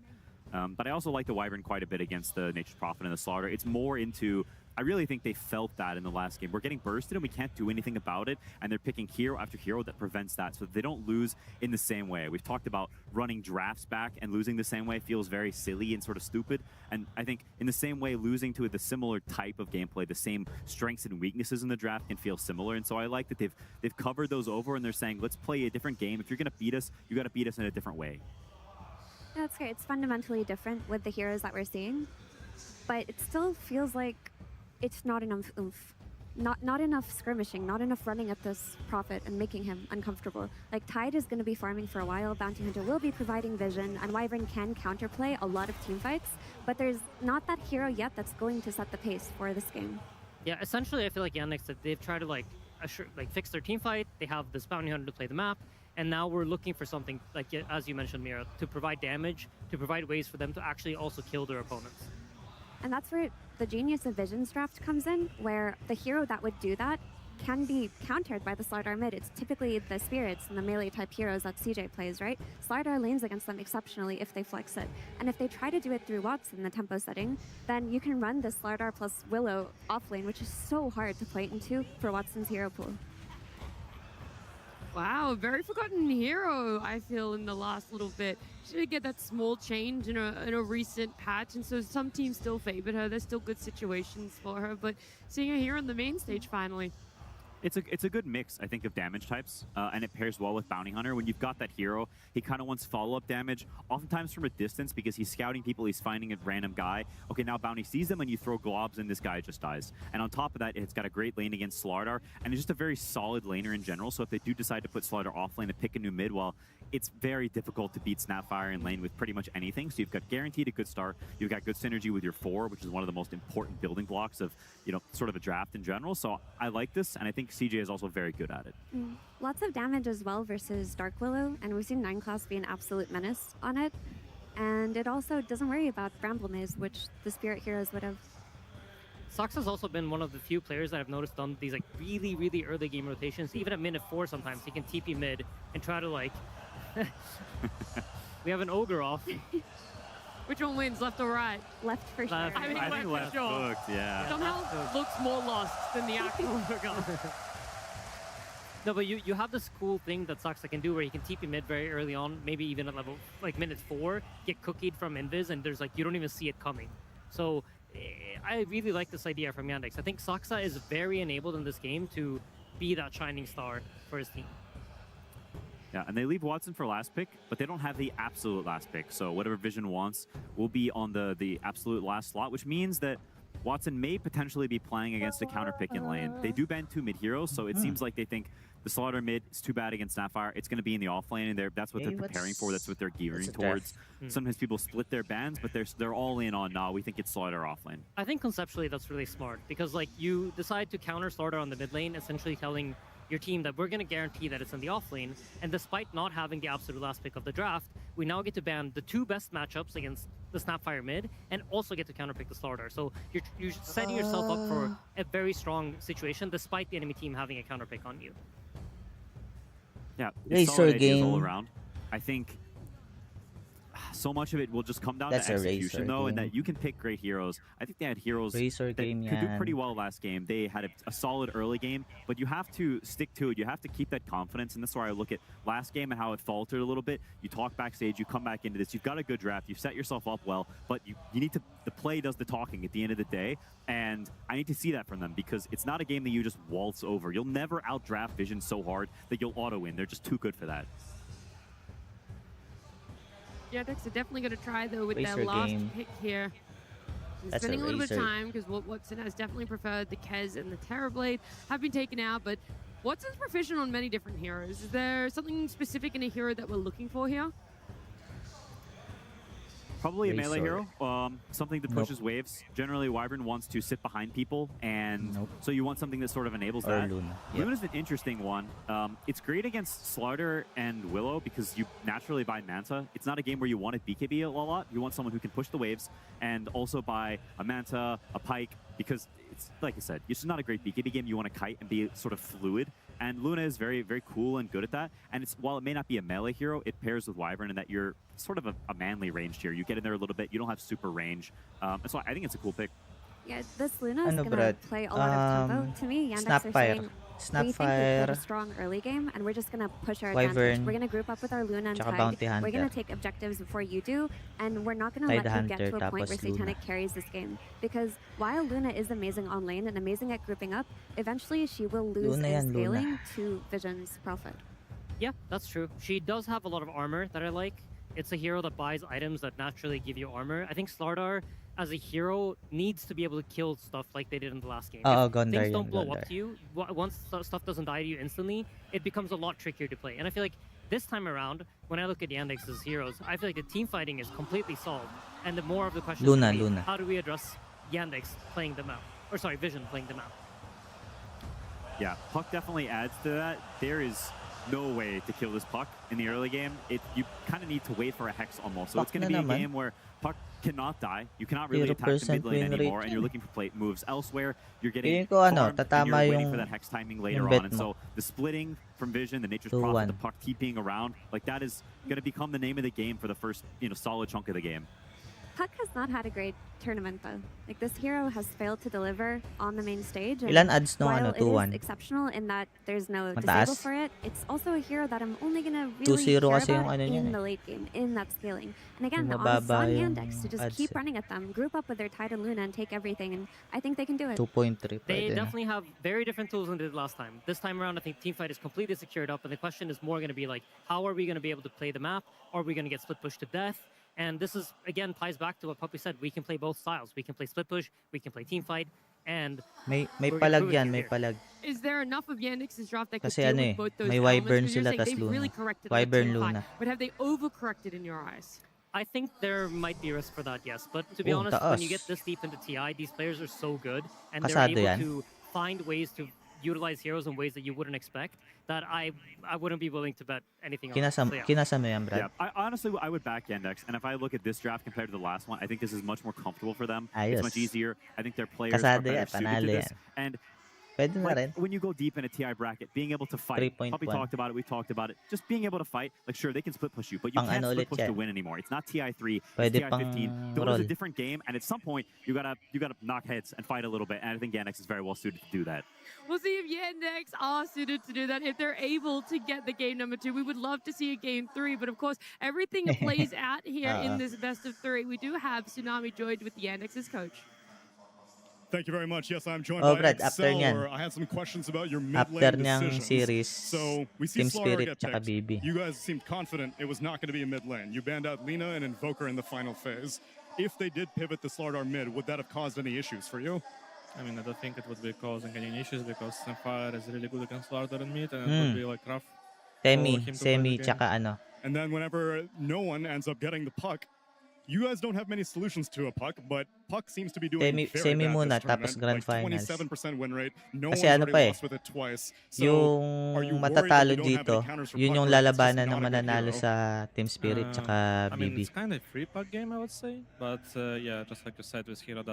But I also like the Wyvern quite a bit against the Nature's Prophet and the Slardar. It's more into, I really think they felt that in the last game. We're getting bursted and we can't do anything about it, and they're picking hero after hero that prevents that so that they don't lose in the same way. We've talked about running drafts back, and losing the same way feels very silly and sort of stupid, and I think in the same way losing to the similar type of gameplay, the same strengths and weaknesses in the draft can feel similar, and so I like that they've covered those over, and they're saying, let's play a different game. If you're going to beat us, you got to beat us in a different way. Yeah, that's great. It's fundamentally different with the heroes that we're seeing, but it still feels like it's not enough oomph. not enough skirmishing, not enough running at this Prophet and making him uncomfortable. Like, Tide is going to be farming for a while, Bounty Hunter will be providing vision, and Wyvern can counterplay a lot of team fights, but there's not that hero yet that's going to set the pace for this game. Yeah, essentially, I feel like Yandex, that they've tried to fix their team fight. They have this Bounty Hunter to play the map, and now we're looking for something, like as you mentioned, Mira, to provide damage, to provide ways for them to actually also kill their opponents. And that's where the genius of Vision's draft comes in, where the hero that would do that can be countered by the Slardar mid. It's typically the spirits and the melee type heroes that CJ plays, right? Slardar lanes against them exceptionally if they flex it. And if they try to do it through Watson in the tempo setting, then you can run the Slardar plus Willow offlane, which is so hard to play into for Watson's hero pool. Wow, very forgotten hero, I feel, in the last little bit. She did get that small change in a recent patch, and so some teams still favored her. There's still good situations for her, but seeing her here on the main stage finally. It's a good mix, I think, of damage types, and it pairs well with Bounty Hunter. When you've got that hero, he kind of wants follow-up damage, oftentimes from a distance, because he's scouting people, he's finding a random guy. Okay, now Bounty sees them, and you throw globs, and this guy just dies. And on top of that, it's got a great lane against Slardar, and it's just a very solid laner in general, so if they do decide to put Slardar off lane and pick a new mid, well, it's very difficult to beat Snapfire in lane with pretty much anything. So you've got guaranteed a good start. You've got good synergy with your 4, which is one of the most important building blocks of, sort of a draft in general. So I like this, and I think CJ is also very good at it. Lots of damage as well versus Dark Willow, and we've seen 9 class be an absolute menace on it. And it also doesn't worry about Bramble Maze, which the Spirit heroes would have. Sox has also been one of the few players that I've noticed on these really, really early game rotations. Even at minute 4 sometimes, he can TP mid and try to we have an ogre off. Which one wins, left or right? Left for sure. I think left hooked, yeah. Somehow looks more lost than the actual ogre. No, but you have this cool thing that Soxa can do where he can TP mid very early on, maybe even at level, minute 4, get cookied from Invis, and there's you don't even see it coming. So I really like this idea from Yandex. I think Soxa is very enabled in this game to be that shining star for his team. Yeah, and they leave Watson for last pick, but they don't have the absolute last pick. So whatever Vision wants will be on the absolute last slot, which means that Watson may potentially be playing against a counter pick in lane. They do ban 2 mid heroes, so it seems like they think the Slaughter mid is too bad against Snapfire. It's going to be in the off lane, and that's what they're preparing for. That's what they're gearing towards. Sometimes people split their bans, but they're all in on, nah, we think it's Slaughter off lane. I think conceptually that's really smart, because you decide to counter Slaughter on the mid lane, essentially telling your team that we're going to guarantee that it's in the off lane, and despite not having the absolute last pick of the draft, we now get to ban the 2 best matchups against the Snapfire mid, and also get to counterpick the Slaughter. So you're setting yourself up for a very strong situation, despite the enemy team having a counterpick on you. Yeah, it's solid ideas all around. I think so much of it will just come down to execution, though, and that you can pick great heroes. I think they had heroes that could do pretty well last game. They had a solid early game, but you have to stick to it. You have to keep that confidence, and that's where I look at last game and how it faltered a little bit. You talk backstage, you come back into this. You've got a good draft. You've set yourself up well, but you need to. The play does the talking at the end of the day, and I need to see that from them, because it's not a game that you just waltz over. You'll never outdraft Vision so hard that you'll auto-win. They're just too good for that. Yeah, Dex are definitely going to try, though, with their last pick here. Spending a little bit of time, because Watson has definitely preferred the Kez and the Terrorblade have been taken out, but Watson's proficient on many different heroes. Is there something specific in a hero that we're looking for here? Probably a melee hero, something that pushes waves. Generally, Wyvern wants to sit behind people, and so you want something that sort of enables that. Luna's an interesting one. It's great against Slaughter and Willow because you naturally buy Manta. It's not a game where you want to BKB a lot. You want someone who can push the waves and also buy a Manta, a Pike, because it's, like I said, it's not a great BKB game. You want to kite and be sort of fluid. And Luna is very, very cool and good at that. And while it may not be a melee hero, it pairs with Wyvern in that you're sort of a manly ranged here. You get in there a little bit. You don't have super range. And so I think it's a cool pick. Yeah, this Luna is going to play a lot of tempo. To me, Yandex are saying, we think we played a strong early game, and we're just going to push our advantage. We're going to group up with our Luna and Tide. We're going to take objectives before you do, and we're not going to let you get to a point where Satanic carries this game. Because while Luna is amazing on lane and amazing at grouping up, eventually she will lose in scaling to Vision's Prophet. Yeah, that's true. She does have a lot of armor that I like, It's a hero that buys items that naturally give you armor. I think Slardar, as a hero, needs to be able to kill stuff like they did in the last game. Oo, If Gondar things yan, don't blow Gondar. up to you, once stuff doesn't die to you instantly, it becomes a lot trickier to play. And I feel like this time around, when I look at Yandex's heroes, I feel like the team fighting is completely solved. And the more of the question Luna, is, Luna. how do we address Yandex playing them out? Or sorry, Vision playing them out. Yeah, Puck definitely adds to that. There is no way to kill this Puck in the early game. You kind of need to wait for a Hex almost. So Puck it's going to be na a naman. game where Puck cannot die. You cannot really attack the 0% mid lane win rate anymore, and you're yan. looking for play moves elsewhere. You're getting Feeling ko ano, farmed, and tatama you're waiting yung- for that Hex timing later yung on. bet And mo. so the splitting from Vision, the Nature's 2-1. Prophet, the Puck TPing around, like that is going to become the name of the game for the first, solid chunk of the game. Puck has not had a great tournament though. Like this hero has failed to deliver on the main stage. And Ilan odds nung while ano, it 2-1? is exceptional in that there's no Mataas? disable for it, it's also a hero that I'm only gonna really 2-0 care kasi yung about ano niyan in eh. the late game, in that scaling. And again, Yung on mababa yung Yandex to just odds keep eh. running at them, group up with their Titan Luna and take everything, and I think they can do it. 2.3 They pwede na. definitely have very different tools than they did last time. This time around, I think teamfight is completely secured up, and the question is more going to be like, how are we going to be able to play the map? Are we going to get split push to death? And this is, again, ties back to what Puppy said. We can play both styles. We can play split push, we can play teamfight, and May we're palag gonna yan, prove it may here. palag. Is there enough of Yandex's draft that could Kasi deal ano with eh, both those may elements? Wyvern Because you're sila, saying tas they've really Luna. corrected Wyvern, on the team Luna. fight, but have they overcorrected in your eyes? I think there might be risk for that, yes. But to be Oh, honest, when you taas. get this deep into TI, these players are so good, and Kasado they're yan. able to find ways to utilize heroes in ways that you wouldn't expect, that I wouldn't be willing to bet anything on. Kinasa, So, yeah. kinasa mo yan, Brad. Yeah, honestly, I would back Yandex, and if I look at this draft compared to the last one, I think this is much more comfortable for them. Ayos. It's much easier. I think their players are Kasado better yan, suited to panalo this. yan. And Pwede na rin. when you go deep in a TI bracket, being able to fight, 3.1. Puppy talked about it, we talked about it, just being able to fight, like sure, they can split push you, but you Pang can't ano split ulit push yan. to win anymore. It's not TI3, Pwede it's pang TI15. Though it roll. is a different game, and at some point, you gotta knock heads and fight a little bit, and I think Yandex is very well suited to do that. We'll see if Yandex are suited to do that. If they're able to get the game number 2, we would love to see a game 3. But of course, everything plays out here in this best of 3. We do have Tsunami joined with Yandex's coach. Thank you very much. Yes, I'm joined Oh, by Brad, after Excel. niyan. I had some questions about your mid After lane niyang decisions. series, So we see Team Slaughter Spirit get tsaka picked. BB. You guys seemed confident it was not going to be a mid lane. You banned out Lina and Invoker in the final phase. If they did pivot the Slardar mid, would that have caused any issues for you? I mean, I don't think it would be causing any issues because Sunfire is really good against Slardar and mid, and it would be like rough. Semi, for him to play semi, the game. tsaka ano. And then whenever no one ends up getting the puck, you guys don't have many solutions to a puck, but puck seems to be doing very Semi bad muna, this tournament. tapos grand like finals. 27% win rate. No Kasi one's ano already pa eh, lost with it twice. So are you yung worried that matatalo you don't have dito, any counters for yun puck, yung or it's just lalabanan not ng a good mananalo hero? sa Team Spirit tsaka I mean, BB. it's kind of free puck game, I would say. But yeah, just like you said, this hero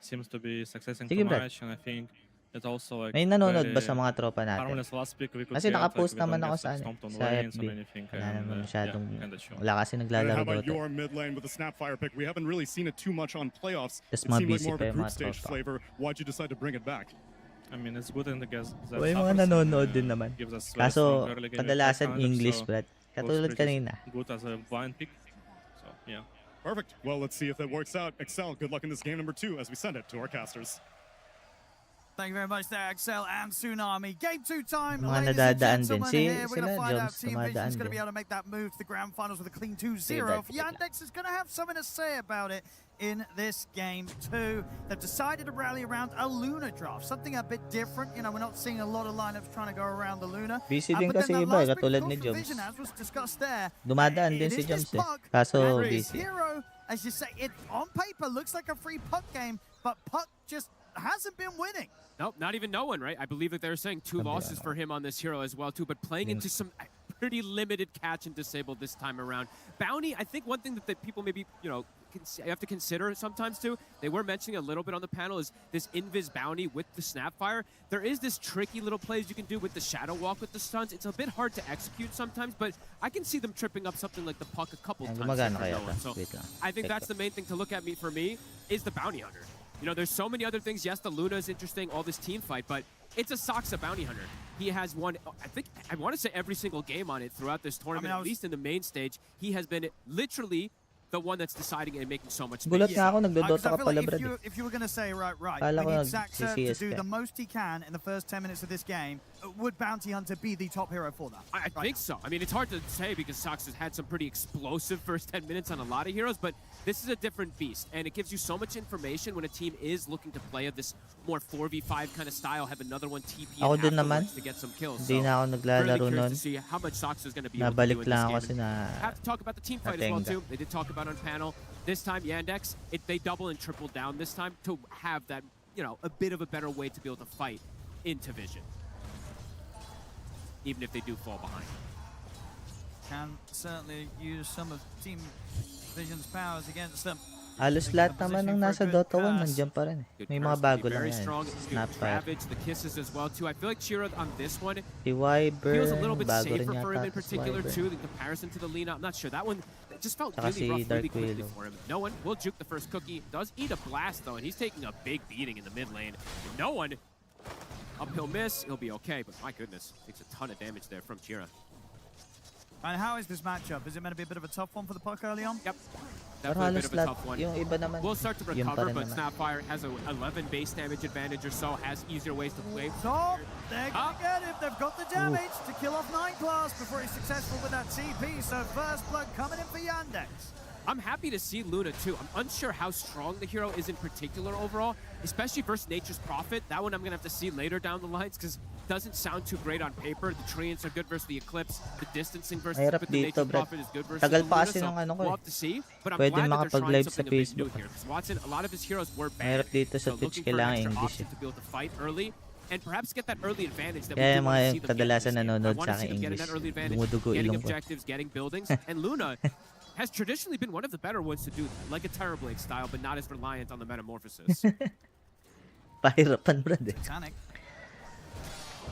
seems to be successing Sige, too Brad. much, and I think it also like May nanonood ba very- sa mga tropa natin? Parang last week we could Kasi get, nakapost like, we naman don't ako get, sa, like, stomped on sa lanes FB. and anything, Wala and, naman masyadong, kinda show. wala kasi And naglalaro how about Dota. your mid lane with the Snapfire pick? We haven't really seen it too much on playoffs. Tas It seemed like mabisi more of pa a yung group mga stage tropa. flavor. Why'd you decide to bring it back? I mean, it's good in the guess. May mga nanonood din naman. Kaso, kadalasan English, Brad. Katulad kanina. Good as a blind pick. So yeah. Perfect. Well, let's see if that works out. Excel, good luck in this game number 2 as we send it to our casters. Thank you very much there, Excel and Tsunami. Game 2 time. Mga Ladies and nadadaan din. gentlemen, Si- here we're going to sila, find out Jones, Team dumadaan Vision's going to be din. able to make that move to the grand finals with a clean 2-0. Sige, Yandex is going to have something to say about it in this game 2. They've decided to rally around a Luna draft, something a bit different. You know, we're not seeing a lot of lineups trying to go around the Luna. Busy din But then kasi that iba, last pick, katulad of ni course, for Joms. Vision, as was discussed there, Dumadaan din it si is this Joms eh. puck. Kaso And this busy. hero, as you say, it on paper looks like a free puck game, but puck just hasn't been winning. Nope, not even no one, right? I believe that they were saying 2 losses for him on this hero as well, too, but playing into some pretty limited catch and disable this time around. Bounty, I think one thing that people maybe, you have to consider sometimes too, they were mentioning a little bit on the panel, is this Invis Bounty with the Snapfire. There is this tricky little plays you can do with the Shadow Walk with the stuns. It's a bit hard to execute sometimes, but I can see them tripping up something like the puck a couple times. Gumagana for kaya no ito. one. So Wait lang. I think Check that's ko. the main thing to look at for me, is the Bounty Hunter. You know, there's so many other things. Yes, the Luna is interesting, all this team fight, but it's a Soxa Bounty Hunter. He has won, I want to say every single game on it throughout this tournament, at least in the main stage. He has been literally the one that's deciding and making so much Gulat space. nga ako, I nagdodota ka feel pala, like Brad. if you were going to say, right, Kala we ko need Saxa to nag-CCS do ka. the most he can in the first 10 minutes of this game, would Bounty Hunter be the top hero for that? I think so. I mean, it's hard to say because Sox has had some pretty explosive first 10 minutes on a lot of heroes, but this is a different beast, and it gives you so much information when a team is looking to play this more 4v5 kind of style, have another one TP Ako din naman. to get some kills. Hindi na ako naglalaro really nun. To see how much Sox is going to be able to Nabalik do in lang ako this kasi game. na Have to talk about the team fight as well, too. They did talk about on panel. This time, Yandex, they double and triple down this time to have that, you know, a bit of a better way to be able to fight into Vision, even if they do fall behind. Can certainly use some of Team Vision's powers against them. Halos lahat naman ng nasa Dota 1 nandiyan pa rin. May mga bago lang yan. Snapfire. The kisses as well too. I feel like Shiro on this one si Wyvern, feels a little bit bago rin safer for him in yata si particular Wyvern. too in comparison to the Lina. I'm not sure. That one just felt Saka really rough si Dark really quickly Willow. for him. No one will juke the first cookie. Does eat a blast though, and he's taking a big beating in the mid lane. No one uphill miss. He'll be okay, but my goodness, takes a ton of damage there from Chira. And how is this matchup? Is it meant to be a bit of a tough one for the puck early on? Yep. Pero Definitely a halos bit of a lahat, tough one. yung iba naman, We'll start to yun pa recover, rin but naman. Snapfire has a 11 base damage advantage or so, has easier ways to play. So, they're going to get him. They've got the damage to kill off 9 class before he's successful with that TP. So first blood coming in for Yandex. I'm happy to see Luna too. I'm unsure how strong the hero is in particular overall, especially versus Nature's Prophet. That one I'm going to have to see later down the lines because it doesn't sound too great on paper. The Treants are good versus the Eclipse. The distancing versus Mahirap with the dito, Nature's Brad. Prophet is good versus Tagal the pa Luna, kasi so ng ano ko we'll eh. have to see. But I'm Pwede glad that they're trying makapag-live sa something a bit new Facebook. here because Watson, a lot of his heroes were bad. Mahirap dito sa So Twitch, looking for an kailangan extra English option eh. to be able to fight early and perhaps get that early advantage that Kaya we do want to see mga them get in kadalasan this game. I nanonood want sa to see akin them getting English. that early advantage, Dumudugo getting ilong ko. objectives, getting buildings, and Luna has traditionally been one of the better ones to do that, like a Terrorblade style, but not as reliant on the metamorphosis. Pahirapan, Brad eh. Titanic.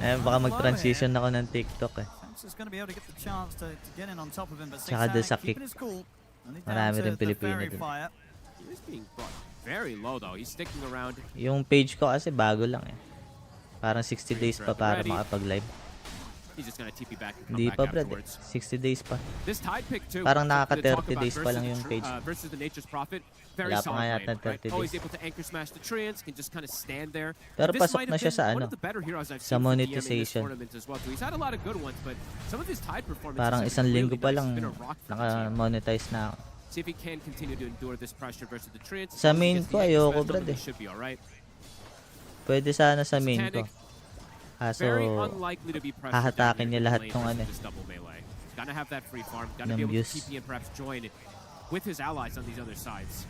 Baka mag-transition ako ng TikTok eh. Is going to be able to get the chance to get in on top of him, but Tsaka doon sa Titanic keeping kick. his cool. Only down Marami to rin the Pilipino fairy dun. fire. He's being brought very low, though. He's sticking around. Yung page ko kasi bago lang eh. Parang 60 days pa para Ready. makapag-live. He's just gonna TP back and come Hindi back pa, Brad. afterwards. 60 days pa. This tide pick too. Parang something to talk nakaka-30 about days pa versus lang the yung page. versus the Nature's Prophet. Very Wala pa solid nga lane, yata right? 30 Always days. able to anchor smash the Treants, can just kind of stand there. Pero This pasok might na have siya been sa one ano, of the better heroes I've sa seen from DM in this monetization. tournament as well. Too. He's had a lot of good ones, but some of his tide performances Parang have isang been linggo really pa nice. lang He's been a rock for the team. naka-monetize na ako. See if he can continue to endure this pressure versus the Treants. Sa main ko, ayoko, Brad. Brad eh. Should be all right. Pwede sana sa main ko. Titanic, Kaso, very unlikely to be pressured down hahatakin here niya in lahat the lane ng ano versus eh. this double melee. Gonna have that free farm. Gonna Ng be able to views. TP and perhaps join with his allies on these other sides.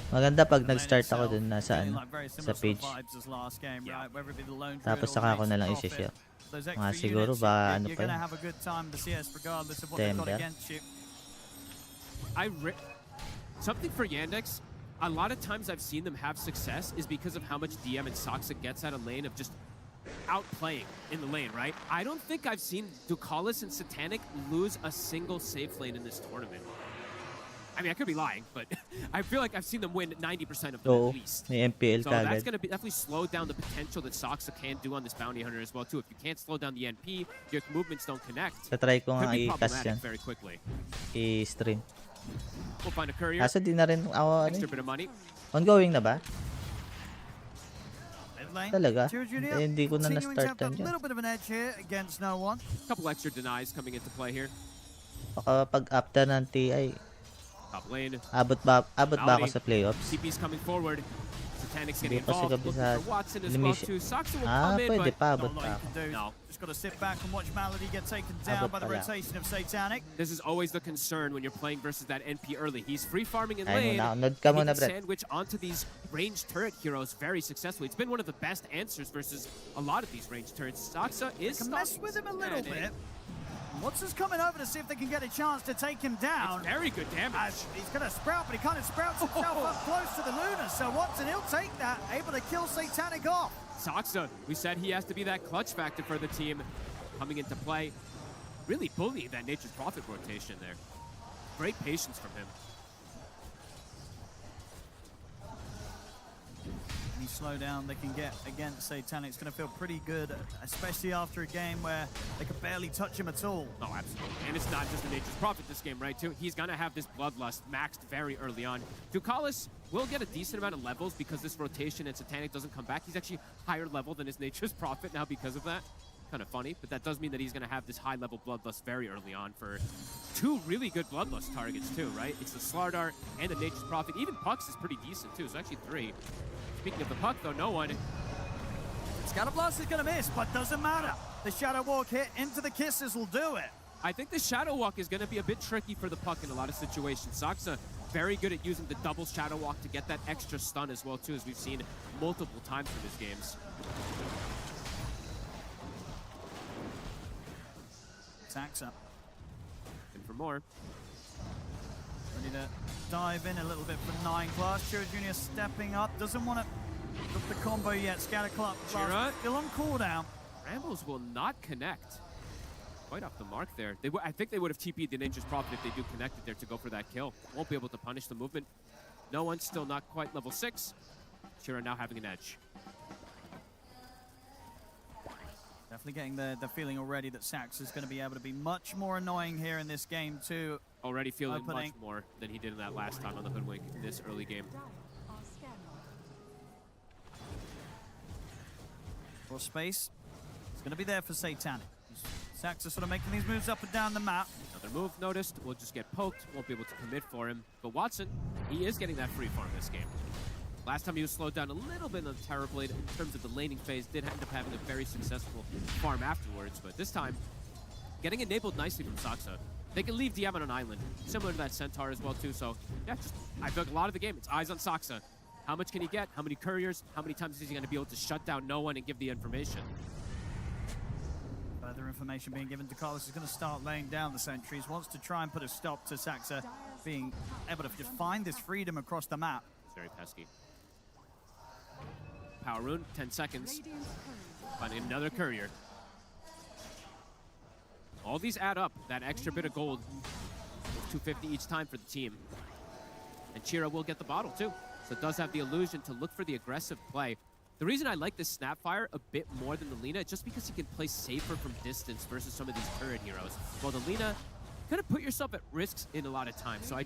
Maganda pag nag-start ako dun nasa ano, sa page. Tapos saka ako na lang isi-share. Mga siguro ba ano pa yun? September. Something for Yandex, a lot of times I've seen them have success is because of how much DM and Soxa gets out of lane of just outplaying in the lane, right? I don't think I've seen Ducalis and Satanic lose a single safe lane in this tournament. I mean, I could be lying, but I feel like I've seen them win 90% of them Oo, at least. may MPL So ka that's agad. going to definitely slow down the potential that Soxa can do on this Bounty Hunter as well, too. If you can't slow down the NP, your movements don't connect. Tatry ko nga Could be i-cast problematic yan. very quickly. I-stream. We'll find a courier. Kaso di na rin ako ano Extra eh. bit of money. Ongoing na ba? Lane. Talaga? Chiro Jr. Eh, hindi ko na continuing to have na-startan a dyan. little bit of an edge here against no one. Couple extra denies coming into play here. Baka pag after ng TI, Top lane. abot ba ako sa playoffs? CP's coming forward. Satanic's getting Hindi pa involved. kasi Looking kabisado. for Watson as well Elimination. too. Soxa will Ah, come in, pwede but pa, abot Not a lot pa you ako. can do. No. Just got to sit back and watch Malady get taken down by the pala. rotation of Satanic. This is always the concern when you're playing versus that NP early. He's free farming in Ay, lane. nod ka and he muna, can Brett. sandwich onto these ranged turret heroes very successfully. It's been one of the best answers versus a lot of these ranged turrets. Soxa is Can mess with him a little standing. bit. Watson's coming over to see if they can get a chance to take him down. It's very good damage. He's going to sprout, but he kind of sprouts himself up close to the Luna. So Watson, he'll take that, able to kill Satanic off. Soxa, we said he has to be that clutch factor for the team coming into play. Really bullying that Nature's Prophet rotation there. Great patience from him. Any slowdown they can get against Satanic, it's going to feel pretty good, especially after a game where they could barely touch him at all. Oh, absolutely. And it's not just the Nature's Prophet this game, right, too? He's going to have this Bloodlust maxed very early on. Ducalis will get a decent amount of levels because this rotation and Satanic doesn't come back. He's actually higher level than his Nature's Prophet now because of that. Kind of funny, but that does mean that he's going to have this high-level Bloodlust very early on for two really good Bloodlust targets too, right? It's the Slardar and the Nature's Prophet. Even Puck's is pretty decent too, so actually 3. Speaking of the Puck, though, no one. Scatterblast is going to miss, but doesn't matter. The Shadow Walk hit into the Kisses will do it. I think the Shadow Walk is going to be a bit tricky for the Puck in a lot of situations. Saksa very good at using the double Shadow Walk to get that extra stun as well too, as we've seen multiple times in these games. Saksa. And for more. Ready to dive in a little bit for 9 class. Chira Jr. stepping up. Doesn't want to look the combo yet. Scatterclap still on cooldown. Rambles will not connect. Quite off the mark there. I think they would have TP'd the Nature's Prophet if they do connect it there to go for that kill. Won't be able to punish the movement. No one, still not quite level 6. Chira now having an edge. Definitely getting the feeling already that Sax is going to be able to be much more annoying here in this game too. Already feeling much more than he did in that last time on the Hoodwink in this early game. For space, it's going to be there for Satanic. Sax is sort of making these moves up and down the map. Another move noticed, will just get poked, won't be able to commit for him. But Watson, he is getting that free farm this game. Last time he was slowed down a little bit on the Terror Blade in terms of the laning phase, did end up having a very successful farm afterwards, but this time, getting enabled nicely from Saksa. They can leave DM on an island, similar to that Centaur as well too, so yeah, I feel like a lot of the game, it's eyes on Saksa. How much can he get? How many couriers? How many times is he going to be able to shut down no one and give the information? Further information being given to Carlos. Is going to start laying down the sentries. Wants to try and put a stop to Saksa being able to just find this freedom across the map. It's very pesky. Power Rune, 10 seconds. Finding another courier. All these add up. That extra bit of gold. 250 each time for the team. And Chira will get the bottle too. So it does have the illusion to look for the aggressive play. The reason I like this Snapfire a bit more than the Lina is just because he can play safer from distance versus some of these turret heroes. While the Lina, kind of put yourself at risks in a lot of times. So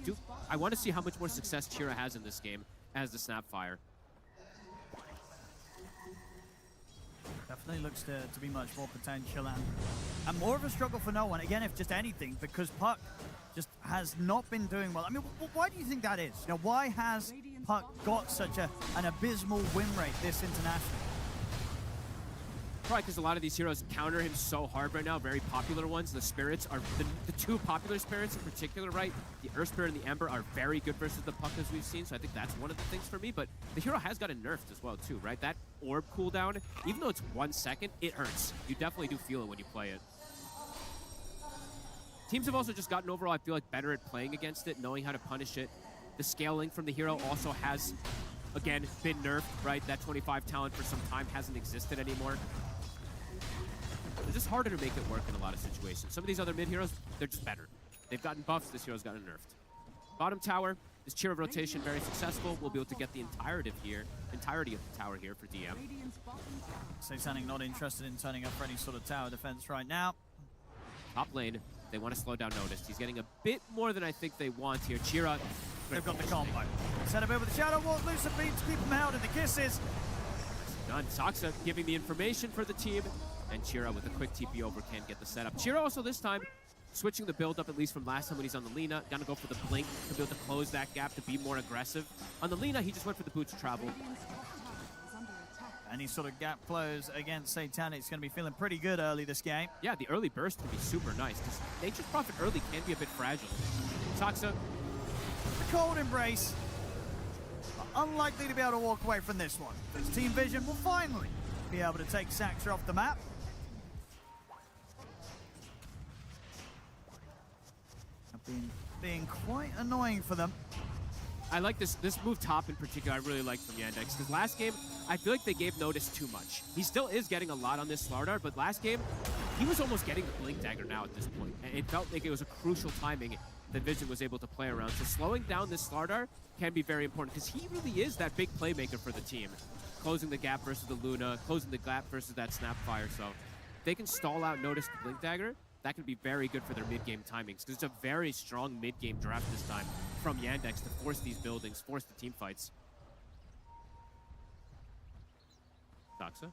I want to see how much more success Chira has in this game as the Snapfire. Definitely looks to be much more potential and more of a struggle for no one. Again, if just anything, because Puck just has not been doing well. I mean, why do you think that is? You know, why has Puck got such an abysmal win rate this international? Probably because a lot of these heroes counter him so hard right now, very popular ones. The spirits are, the two popular spirits in particular, right? The Earth Spirit and the Ember are very good versus the Puck as we've seen, so I think that's one of the things for me. But the hero has gotten nerfed as well too, right? That orb cooldown, even though it's 1 second, it hurts. You definitely do feel it when you play it. Teams have also just gotten overall, I feel like, better at playing against it, knowing how to punish it. The scaling from the hero also has, again, been nerfed, right? That 25 talent for some time hasn't existed anymore. It's just harder to make it work in a lot of situations. Some of these other mid heroes, they're just better. They've gotten buffs, this hero's gotten nerfed. Bottom tower, this Chira rotation very successful. We'll be able to get the entirety of the tower here for DM. Satanic not interested in turning up for any sort of tower defense right now. Top lane, they want to slow down Noticed. He's getting a bit more than I think they want here. Chira, they've got the combo. Set a bit with the Shadow Walk, loose a beat to keep him out in the kisses. Done. Saksa giving the information for the team, and Chira with a quick TP over can get the setup. Chira also this time switching the build up, at least from last time when he's on the Lina. Gonna go for the blink to be able to close that gap to be more aggressive. On the Lina, he just went for the boots of travel. Any sort of gap close against Satanic is going to be feeling pretty good early this game. Yeah, the early burst can be super nice, because Nature's Prophet early can be a bit fragile. Saksa. The cold embrace. Unlikely to be able to walk away from this one. But Team Vision will finally be able to take Saksa off the map. Being quite annoying for them. I like this move top in particular. I really like from Yandex, because last game I feel like they gave Notice too much. He still is getting a lot on this Slardar, but last game he was almost getting the Blink Dagger now at this point. And it felt like it was a crucial timing that Vision was able to play around. So slowing down this Slardar can be very important, because he really is that big playmaker for the team. Closing the gap versus the Luna, closing the gap versus that Snapfire. So they can stall out Notice the Blink Dagger. That can be very good for their mid-game timings, because it's a very strong mid-game draft this time from Yandex to force these buildings, force the team fights. Saksa.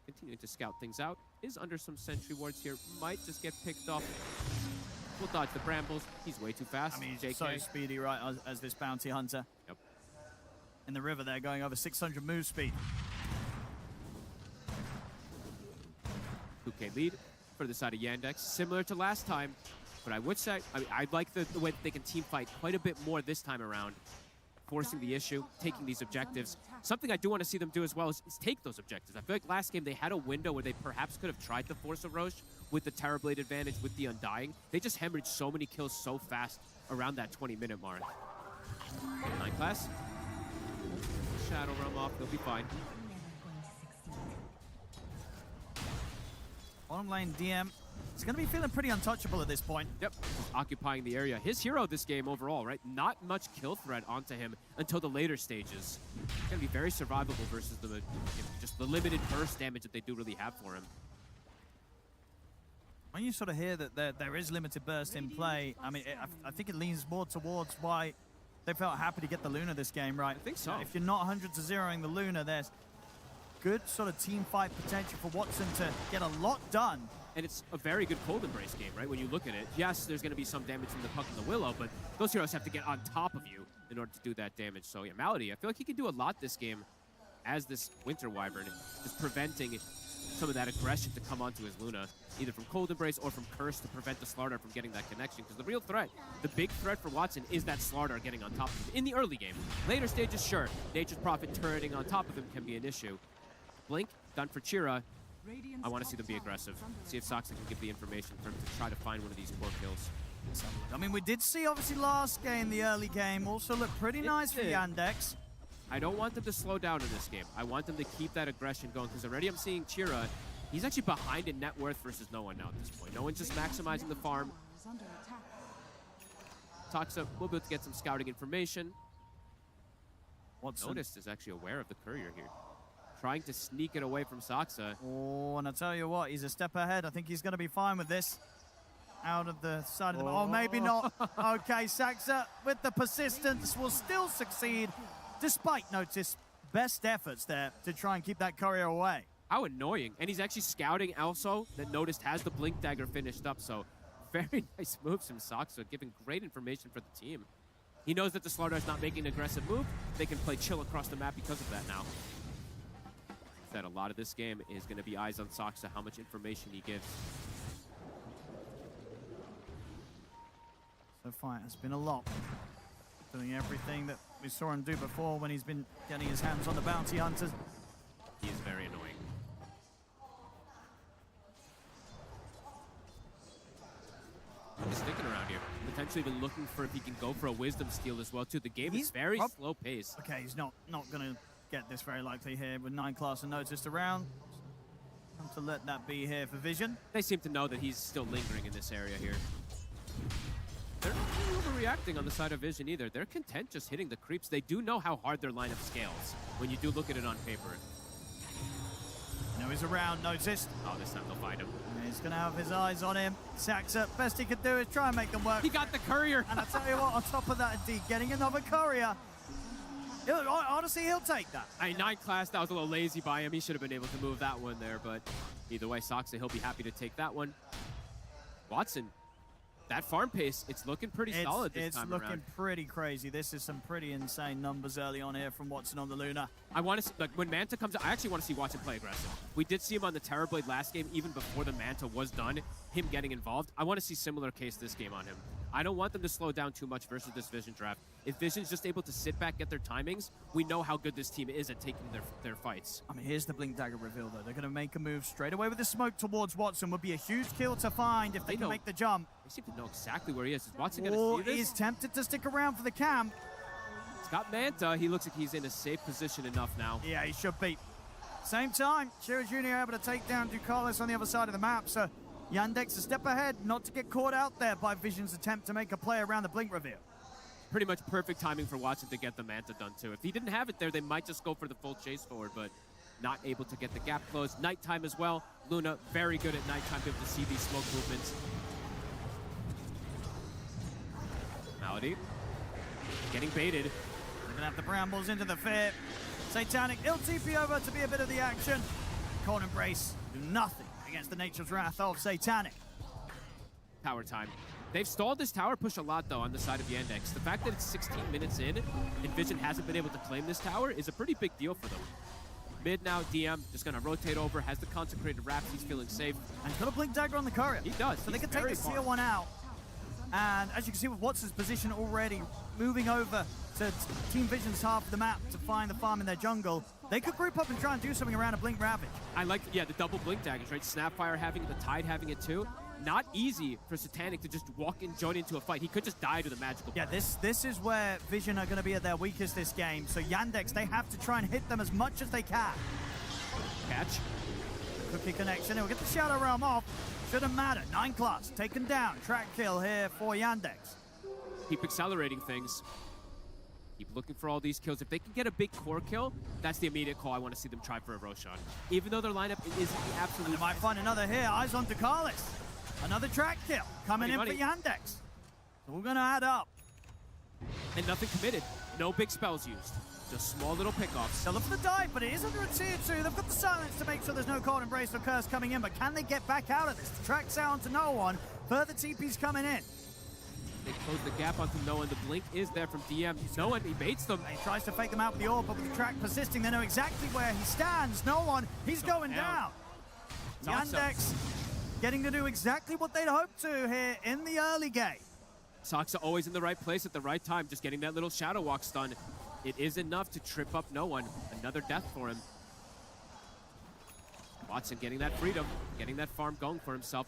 continuing to scout things out. Is under some sentry wards here. Might just get picked off. We'll dodge the brambles. He's way too fast. I mean, JK. he's so speedy, right, as this bounty hunter. Yep. In the river there, going over 600 move speed. 2K lead for the side of Yandex. Similar to last time. But I would say, I like the way that they can team fight quite a bit more this time around. Forcing the issue, taking these objectives. Something I do want to see them do as well is take those objectives. I feel like last game they had a window where they perhaps could have tried to force a Roche with the Terrorblade advantage, with the Undying. They just hemorrhaged so many kills so fast around that 20-minute mark. 9 class. Shadow Realm off, they'll be fine. Bottom lane DM. He's going to be feeling pretty untouchable at this point. Yep, occupying the area. His hero this game overall, right? Not much kill threat onto him until the later stages. It's going to be very survivable versus the just the limited burst damage that they do really have for him. When you sort of hear that there is limited burst in play, I mean, I think it leans more towards why they felt happy to get the Luna this game, right? I think so. If you're not 100-0ing the Luna, there's good sort of team fight potential for Watson to get a lot done. And it's a very good cold embrace game, right? When you look at it, yes, there's going to be some damage from the Puck and the Willow, but those heroes have to get on top of you in order to do that damage. So yeah, Malady, I feel like he can do a lot this game as this Winter Wyvern, just preventing some of that aggression to come onto his Luna, either from cold embrace or from Curse to prevent the Slardar from getting that connection. Because the real threat, the big threat for Watson is that Slardar getting on top of him in the early game. Later stages, sure, Nature's Prophet turreting on top of him can be an issue. Blink, done for Chira. I want to see them be aggressive. See if Soxa can give the information for him to try to find one of these core kills. I mean, we did see, obviously, last game, the early game, also looked pretty nice for Yandex. I don't want them to slow down in this game. I want them to keep that aggression going, because already I'm seeing Chira. He's actually behind in net worth versus no one now at this point. No one's just maximizing the farm. Soxa will be able to get some scouting information. Noticed is actually aware of the courier here. Trying to sneak it away from Soxa. Oh, and I tell you what, he's a step ahead. I think he's going to be fine with this. Out of the side of the... Oh, maybe not. Okay, Soxa, with the persistence, will still succeed, despite Notice best efforts there to try and keep that courier away. How annoying. And he's actually scouting also that Noticed has the Blink Dagger finished up, so very nice moves from Soxa, giving great information for the team. He knows that the Slardar's not making an aggressive move. They can play chill across the map because of that now. That a lot of this game is going to be eyes on Soxa, how much information he gives. So far, it's been a lot. Doing everything that we saw him do before when he's been getting his hands on the bounty hunters. He is very annoying. He's sticking around here. Potentially even looking for if he can go for a Wisdom Steal as well, too. The game is very slow pace. Okay, he's not going to get this very likely here with 9 class and Noticed around. Time to let that be here for Vision. They seem to know that he's still lingering in this area here. They're not really overreacting on the side of Vision either. They're content just hitting the creeps. They do know how hard their lineup scales when you do look at it on paper. Now he's around, Noticed. Oh, this time they'll find him. He's going to have his eyes on him. Soxa, best he could do is try and make them work. He got the courier. And I tell you what, on top of that, indeed, getting another courier. Honestly, he'll take that. 9 class, that was a little lazy by him. He should have been able to move that one there, but either way, Soxa, he'll be happy to take that one. Watson, that farm pace, it's looking pretty solid this time around. It's looking pretty crazy. This is some pretty insane numbers early on here from Watson on the Luna. I want to see, like, when Manta comes out, I actually want to see Watson play aggressive. We did see him on the Terrorblade last game, even before the Manta was done, him getting involved. I want to see similar case this game on him. I don't want them to slow down too much versus this Vision draft. If Vision's just able to sit back, get their timings, we know how good this team is at taking their fights. I mean, here's the Blink Dagger reveal, though. They're going to make a move straight away with the smoke towards Watson. Would be a huge kill to find if they can make the jump. They seem to know exactly where he is. Is Watson going to see this? He's tempted to stick around for the camp. It's got Manta. He looks like he's in a safe position enough now. Yeah, he should be. Same time, Chira Jr. able to take down Ducalis on the other side of the map, so Yandex a step ahead, not to get caught out there by Vision's attempt to make a play around the Blink reveal. Pretty much perfect timing for Watson to get the Manta done, too. If he didn't have it there, they might just go for the full chase forward, but not able to get the gap closed. Nighttime as well. Luna, very good at nighttime, to be able to see these smoke movements. Malady, getting baited. They're going to have the brambles into the fair. Satanic, he'll TP over to be a bit of the action. Cold Embrace do nothing against the Nature's Wrath of Satanic. Tower time. They've stalled this tower push a lot, though, on the side of Yandex. The fact that it's 16 minutes in and Vision hasn't been able to claim this tower is a pretty big deal for them. Mid now, DM just going to rotate over, has the Consecrated Wraps, he's feeling safe. And he's got a Blink Dagger on the courier. He does. So they can take the Seer one out. And as you can see with Watson's position already moving over to Team Vision's half of the map to find the farm in their jungle, they could group up and try and do something around a Blink Ravage. I like, yeah, the double Blink Daggers, right? Snapfire having it, the Tide having it too. Not easy for Satanic to just walk and join into a fight. He could just die to the magical. Yeah, this is where Vision are going to be at their weakest this game. So Yandex, they have to try and hit them as much as they can. Catch. Cookie connection. He'll get the Shadow Realm off. Shouldn't matter. 9 class taken down. Track kill here for Yandex. Keep accelerating things. Keep looking for all these kills. If they can get a big core kill, that's the immediate call. I want to see them try for a Roshan. Even though their lineup is the absolute. And they might find another here. Eyes on Dakalis. Another track kill coming in for Yandex. So we're going to add up. And nothing committed. No big spells used. Just small little pickoffs. They'll look for the dive, but it is under a tier 2. They've got the silence to make sure there's no Cold Embrace or Curse coming in, but can they get back out of this? The track's out to no one. Further TP's coming in. They close the gap onto no one. The blink is there from DM. No one, he baits them. He tries to fake them out with the orb, but with the track persisting, they know exactly where he stands. No one, he's going down. Yandex getting to do exactly what they'd hoped to here in the early game. Saksa always in the right place at the right time, just getting that little Shadow Walk stun. It is enough to trip up no one. Another death for him. Watson getting that freedom, getting that farm going for himself.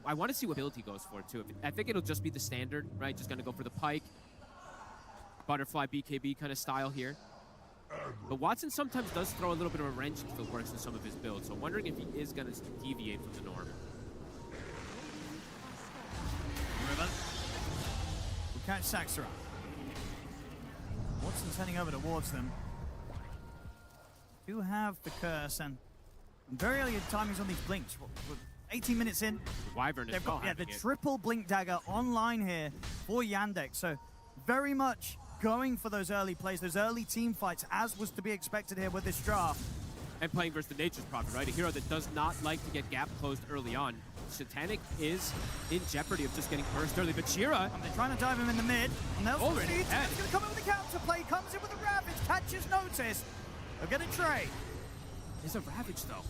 I want to see what build he goes for, too. I think it'll just be the standard, right? Just going to go for the Pike. Butterfly BKB kind of style here. But Watson sometimes does throw a little bit of a wrench into the works in some of his builds, so I'm wondering if he is going to deviate from the norm. Riven will catch Saxera. Watson's heading over towards them. Do have the curse, and very early timings on these blinks. 18 minutes in, Wyvern they've got the triple blink dagger online here for Yandex. So very much going for those early plays, those early team fights, as was to be expected here with this draft. And playing versus the Nature's Prophet, right? A hero that does not like to get gap closed early on. Satanic is in jeopardy of just getting burst early, but Shira... They're trying to dive him in the mid. And they'll already He's going to come in with a counter play, comes in with a Ravage, catches notice. They'll get a trade. There's a Ravage, though.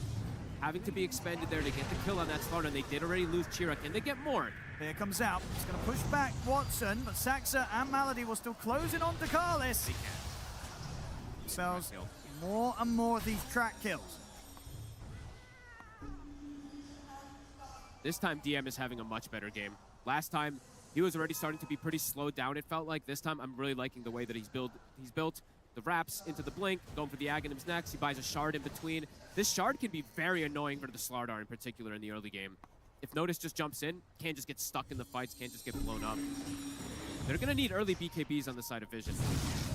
Having to be expended there to get the kill on that slaughter, and they did already lose Chira. Can they get more? Here comes out. He's going to push back Watson, but Saxa and Malady will still close in on Dakalis. They can. Sells more and more of these track kills. This time, DM is having a much better game. Last time, he was already starting to be pretty slowed down, it felt like. This time, I'm really liking the way that he's built the wraps into the blink, going for the Aghanims next. He buys a shard in between. This shard can be very annoying for the Slardar in particular in the early game. If Notice just jumps in, can't just get stuck in the fights, can't just get blown up. They're going to need early BKBs on the side of Vision.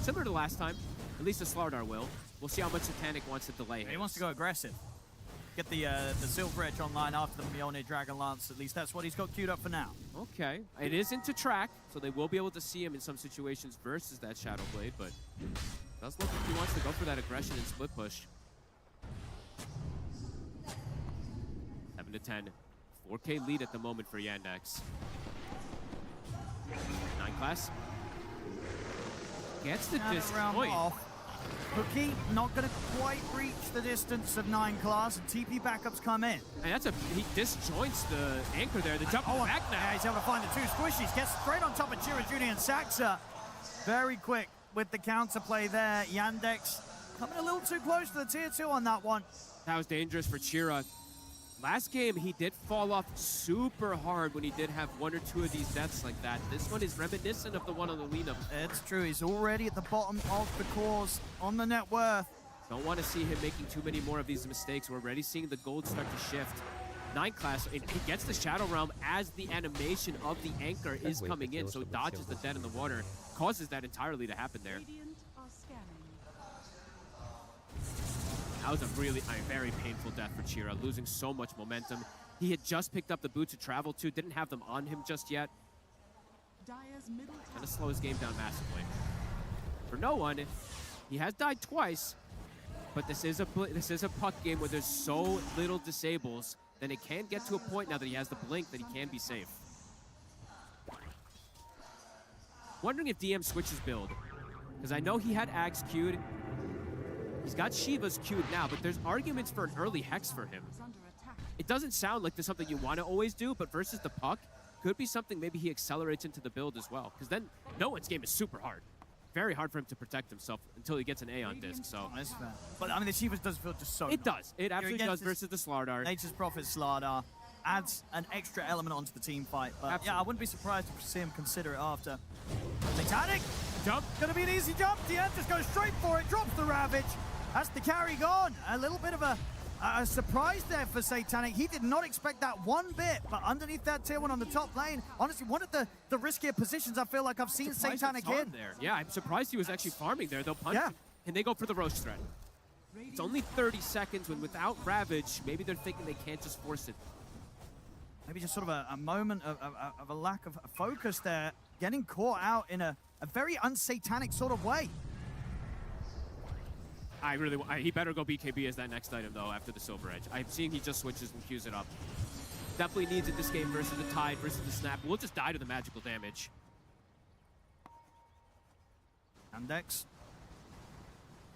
Similar to last time, at least the Slardar will. We'll see how much Satanic wants to delay him. He wants to go aggressive. Get the Silver Edge online after the Mjolnir Dragon Lance. At least that's what he's got queued up for now. Okay. It is into track, so they will be able to see him in some situations versus that Shadow Blade, but it does look like he wants to go for that aggression and split push. 7 to 10. 4K lead at the moment for Yandex. 9 class. Gets the disjoint. Cookie not going to quite reach the distance of 9 class, and TP backups come in. And he disjoints the anchor there. The jump back now. Yeah, he's able to find the 2 squishies. Gets straight on top of Chira, Judy, and Saxa. Very quick with the counterplay there. Yandex coming a little too close to the tier 2 on that one. That was dangerous for Chira. Last game, he did fall off super hard when he did have 1 or 2 of these deaths like that. This one is reminiscent of the one on the lead-up. It's true. He's already at the bottom of the course on the net worth. Don't want to see him making too many more of these mistakes. We're already seeing the gold start to shift. 9 class, and he gets the Shadow Realm as the animation of the anchor is coming in, so dodges the dead in the water. Causes that entirely to happen there. That was a very painful death for Chira, losing so much momentum. He had just picked up the boots to travel to, didn't have them on him just yet. Kind of slow his game down massively. For no one, he has died twice, But this is a puck game where there's so little disables, then it can get to a point now that he has the blink that he can be safe. Wondering if DM switches build, because I know he had Ags queued. He's got Shiva's queued now, but there's arguments for an early Hex for him. It doesn't sound like there's something you want to always do, but versus the puck, could be something maybe he accelerates into the build as well. Because then no one's game is super hard. Very hard for him to protect himself until he gets an A on disc. So, but I mean, the Shivas does feel just so. It does. It absolutely does versus the Slardar. Nature's Prophet Slardar adds an extra element onto the team fight. But yeah, I wouldn't be surprised to see him consider it after. Satanic jump, gonna be an easy jump. DM just goes straight for it, drops the Ravage. That's the carry gone. A little bit of a surprise there for Satanic. He did not expect that one bit, but underneath that tier 1 on the top lane, honestly, one of the riskier positions I feel like I've seen Satanic in. There. Yeah, I'm surprised he was actually farming there. They'll punch him, and they go for the Roche threat. It's only 30 seconds when without Ravage, maybe they're thinking they can't just force it. Maybe just sort of a moment of a lack of focus there, getting caught out in a very unsatanic sort of way. He better go BKB as that next item, though, after the Silver Edge. I'm seeing he just switches and queues it up. Definitely needs it this game versus the Tide, versus the Snap. We'll just die to the magical damage. Yandex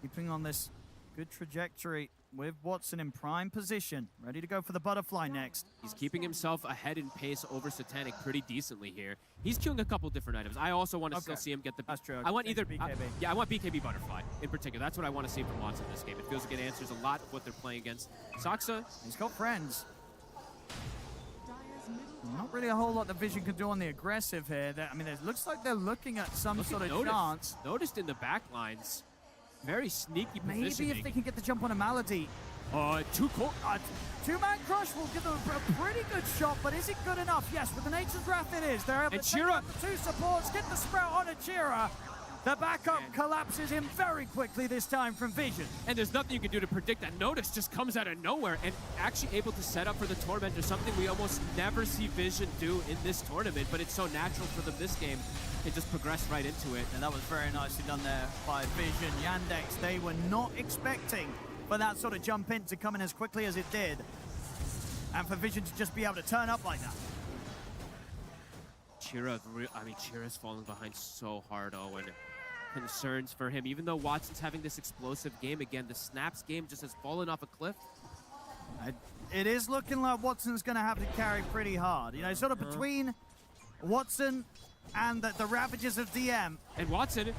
keeping on this good trajectory with Watson in prime position, ready to go for the butterfly next. He's keeping himself ahead in pace over Satanic pretty decently here. He's queuing a couple different items. I also want to still see him get the... That's true. I want either... BKB. Yeah, I want BKB Butterfly in particular. That's what I want to see from Watson this game. It feels like it answers a lot of what they're playing against. Saksa... He's got friends. Not really a whole lot the Vision can do on the aggressive here. I mean, it looks like they're looking at some sort of chance. Noticed in the back lines. Very sneaky positioning. Maybe if they can get the jump on a Malady. Two-man crush will give them a pretty good shot, but is it good enough? Yes, with the Nature's Wrath it is. They're able to take out the 2 supports, get the sprout on Achira. The backup collapses him very quickly this time from Vision. And there's nothing you can do to predict that. Notice just comes out of nowhere and actually able to set up for the Tormentor, something we almost never see Vision do in this tournament, but it's so natural for them this game. They just progressed right into it. And that was very nicely done there by Vision. Yandex, they were not expecting for that sort of jump in to come in as quickly as it did. And for Vision to just be able to turn up like that. Chira's falling behind so hard, Owen. Concerns for him, even though Watson's having this explosive game again, the Snaps game just has fallen off a cliff. It is looking like Watson's going to have to carry pretty hard. You know, sort of between Watson and the ravages of DM. And Watson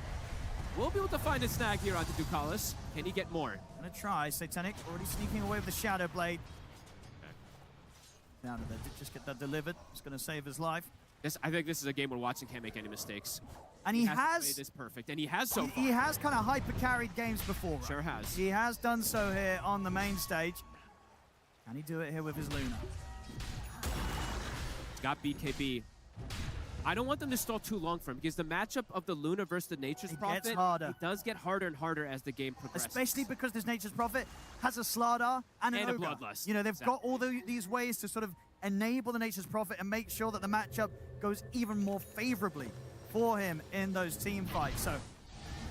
will be able to find a snag here onto Ducalis. Can he get more? Gonna try. Satanic already sneaking away with the Shadow Blade. Down to there, just get that delivered. It's gonna save his life. I think this is a game where Watson can't make any mistakes. And he has played this perfect, and he has so far. He has kind of hyper carried games before. Right? Sure has. He has done so here on the main stage. Can he do it here with his Luna? He's got BKB. I don't want them to stall too long for him because the matchup of the Luna versus the Nature's Prophet, gets harder. It does get harder and harder as the game progresses. Especially because this Nature's Prophet has a Slardar and an a Ogre. Bloodlust. You know, they've got all these ways to sort of enable the Nature's Prophet and make sure that the matchup goes even more favorably for him in those team fights. So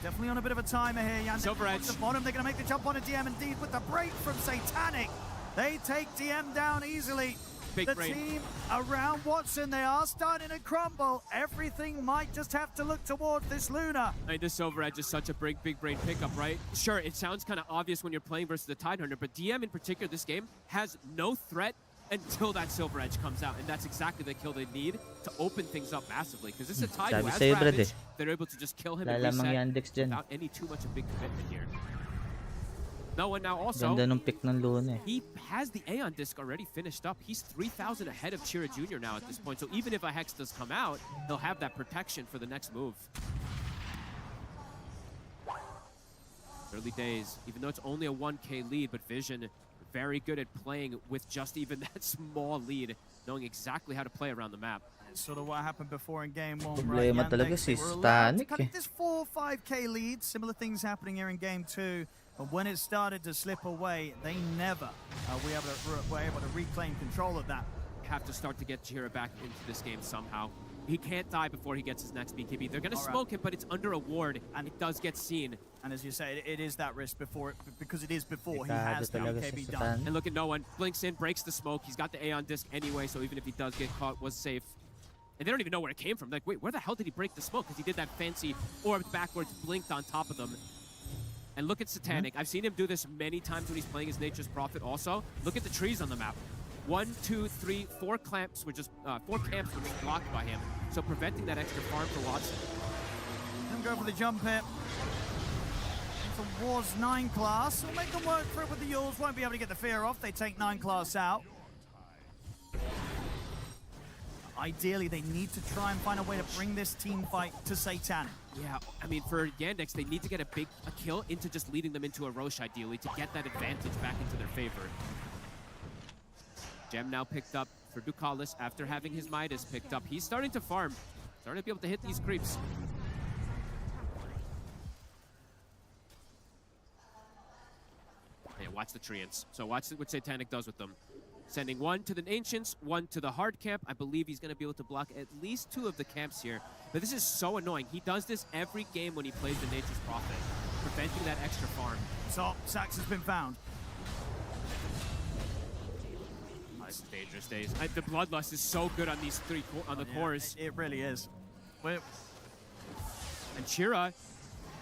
definitely on a bit of a timer here. Yandex Silver Edge. at the bottom. They're going to make the jump on a DM indeed with the break from Satanic. They take DM down easily. Big the brain. team around Watson, they are starting to crumble. Everything might just have to look towards this Luna. I mean, this Silver Edge is such a big brain pickup, right? Sure, it sounds kind of obvious when you're playing versus the Tidehunter, but DM in particular, this game has no threat until that Silver Edge comes out, and that's exactly the kill they need to open things up massively. Because this is a Tide who has Ravage. They're able to just kill him and reset without any too much a big commitment here. No, and now also, Ganda nung pick ng Luna. He has the Aeon disc already finished up. He's 3,000 ahead of Chira Jr. now at this point. So even if a Hex does come out, he'll have that protection for the next move. Early days, even though it's only a 1K lead, but Vision very good at playing with just even that small lead, knowing exactly how to play around the map. It's sort of what happened before in game 1, Problema right? talaga si Stanek eh. This 4-5K lead, similar things happening here in game 2. But when it started to slip away, they never were able to reclaim control of that. Have to start to get Chira back into this game somehow. He can't die before he gets his next BKB. They're going to smoke him, but it's under a ward, and it does get seen. And as you say, it is that risk before it, because it is before he Delikado has the talaga BKB si done. Satan. And look at no one. Blinks in, breaks the smoke. He's got the Aeon Disc anyway, so even if he does get caught, was safe. And they don't even know where it came from. Like, wait, where the hell did he break the smoke? Because he did that fancy orb backwards, blinked on top of them. And look at Satanic. I've seen him do this many times when he's playing as Nature's Prophet also. Look at the trees on the map. 1, 2, 3, 4 clamps were just 4 camps were just blocked by him. So preventing that extra farm for Watson. Let him go for the jump hit. It's a Wars 9 class. We'll make them work for it with the Yules. Won't be able to get the fear off. They take 9 class out. Ideally, they need to try and find a way to bring this team fight to Satanic. Yeah, I mean, for Yandex, they need to get a kill into just leading them into a Roche, ideally, to get that advantage back into their favor. Gem now picked up for Ducalis after having his Midas picked up. He's starting to farm, starting to be able to hit these creeps. Yeah, watch the Treants. So watch what Satanic does with them. Sending 1 to the Ancients, 1 to the hard camp. I believe he's going to be able to block at least 2 of the camps here. But this is so annoying. He does this every game when he plays the Nature's Prophet, preventing that extra farm. So, Sax has been found. Oh, this is dangerous days. The Bloodlust is so good on these cores. It really is. And Chira,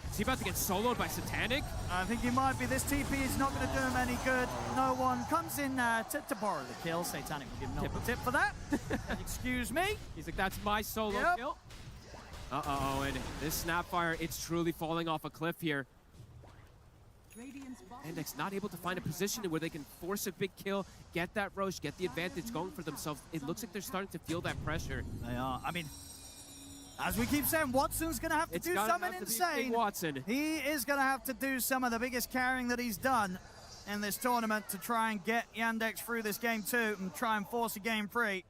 is he about to get soloed by Satanic? I think he might be. This TP is not going to do him any good. No one comes in to borrow the kill. Satanic will give no tip for that. Excuse me. He's like, that's my solo kill. Uh-oh, and this Snapfire, it's truly falling off a cliff here. Yandex not able to find a position where they can force a big kill, get that Roche, get the advantage going for themselves. It looks like they're starting to feel that pressure. They are. I mean, as we keep saying, Watson's going to have to do something insane. Watson. He is going to have to do some of the biggest carrying that he's done in this tournament to try and get Yandex through this game 2 and try and force a game 3.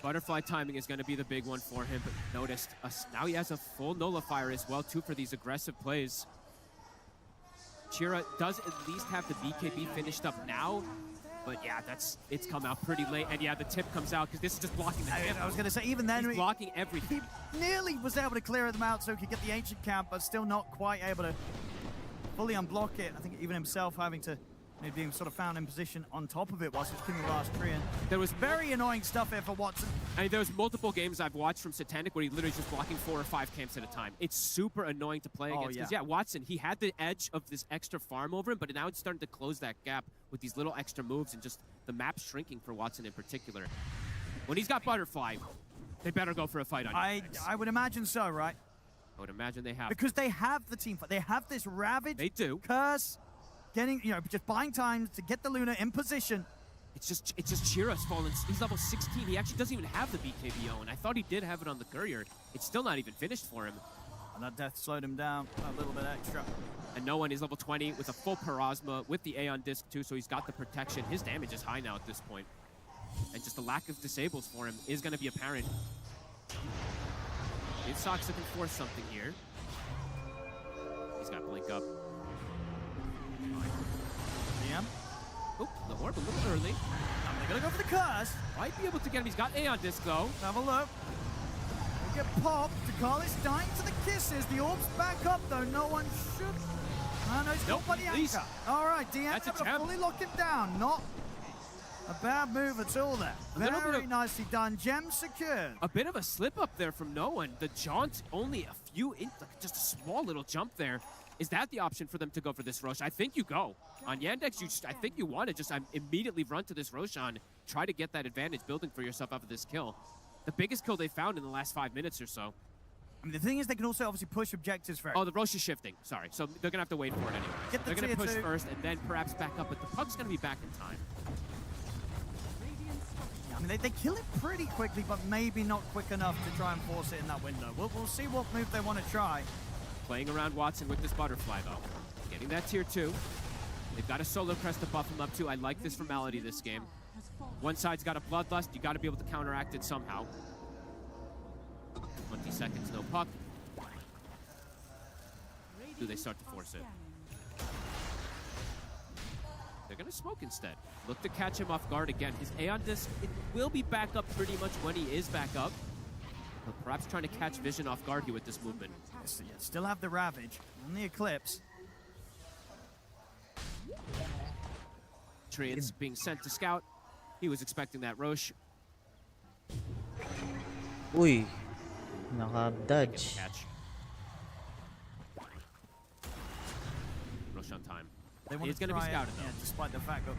Butterfly timing is going to be the big one for him, but noticed now he has a full nullifier as well, too, for these aggressive plays. Chira does at least have the BKB finished up now, but yeah, it's come out pretty late, and yeah, the tip comes out because this is just blocking the tip. I was going to say, even then, he's blocking everything. He nearly was able to clear them out so he could get the Ancient Camp, but still not quite able to fully unblock it. I think even himself having to being sort of found in position on top of it whilst he was killing the last tree. And there was very annoying stuff here for Watson. I mean, there was multiple games I've watched from Satanic where he literally just blocking 4 or 5 camps at a time. It's super annoying to play against. Because, Watson, he had the edge of this extra farm over him, but now it's starting to close that gap with these little extra moves and just the map shrinking for Watson in particular. When he's got Butterfly, they better go for a fight on I would imagine so, right? I would imagine they have. Because they have the team fight. They have this Ravage. They do. Curse. Getting, just buying time to get the Luna in position. It's just Chira's fallen. He's level 16. He actually doesn't even have the BKB and I thought he did have it on the Courier. It's still not even finished for him. And that death slowed him down a little bit extra. And no one is level 20 with a full Parasma with the Aeon Disc too, so he's got the protection. His damage is high now at this point. And just the lack of disables for him is going to be apparent. If Sox looking for something here. He's got Blink up. Yeah. Oh, the orb a little early. They're going to go for the curse. Might be able to get him. He's got Aeon Disc, though. Have a look. We'll get popped. Ducalis dying to the kisses. The orb's back up, though. No one should. Oh, no, he's got by the anchor. All right, DM able to fully lock him down. Not a bad move at all there. Very nicely done. Gem secured. A bit of a slip up there from no one. The jaunt only a few, just a small little jump there. Is that the option for them to go for this Roshan? I think you go. On Yandex, I think you want to just immediately run to this Roshan, try to get that advantage building for yourself after this kill. The biggest kill they found in the last 5 minutes or so. I mean, the thing is they can also obviously push objectives first. Oh, the Roche is shifting. Sorry. So they're going to have to wait for it anyway. They're going to push first and then perhaps back up, but the Pug's going to be back in time. Yeah, I mean, they kill it pretty quickly, but maybe not quick enough to try and force it in that window. We'll see what move they want to try. Playing around Watson with this Butterfly, though. Getting that tier 2. They've got a Solar Crest to buff him up, too. I like this from Malady this game. One side's got a Bloodlust. You got to be able to counteract it somehow. 20 seconds, no puck. Do they start to force it? They're going to smoke instead. Look to catch him off guard again. His Aeon Disc, it will be back up pretty much when he is back up. But perhaps trying to catch Vision off guard here with this movement. So, yeah, still have the Ravage and the Eclipse. Treants being sent to scout. He was expecting that Roche. Uy, naka-dodge. Roche on time. He's going to be scouted though. Yeah, despite the fact that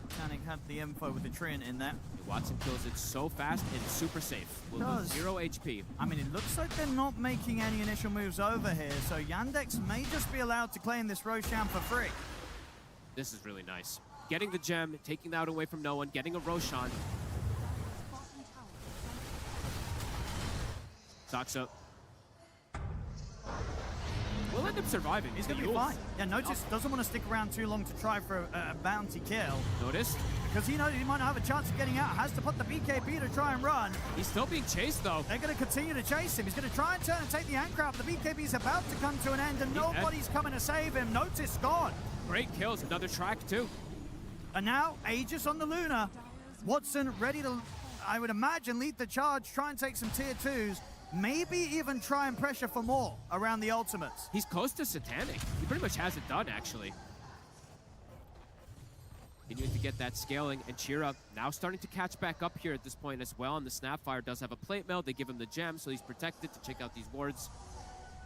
Titanic had the info with the Treant in there. Watson kills it so fast and super safe. Will lose 0 HP. I mean, it looks like they're not making any initial moves over here, so Yandex may just be allowed to claim this Roshan for free. This is really nice. Getting the gem, taking that away from no one, getting a Roshan. Saksa will end up surviving. He's going to be fine. Yeah, Notice doesn't want to stick around too long to try for a bounty kill. Notice? Because he knows he might not have a chance of getting out. Has to put the BKB to try and run. He's still being chased, though. They're going to continue to chase him. He's going to try and turn and take the anchor out. The BKB's about to come to an end, and nobody's coming to save him. Notice gone. Great kills. Another track, too. And now, Aegis on the Luna. Watson ready to, I would imagine, lead the charge, try and take some tier 2s. Maybe even try and pressure for more around the ultimates. He's close to Satanic. He pretty much has it done, actually. Continuing to get that scaling, and Chira now starting to catch back up here at this point as well. And the Snapfire does have a plate mail. They give him the gem, so he's protected to check out these wards.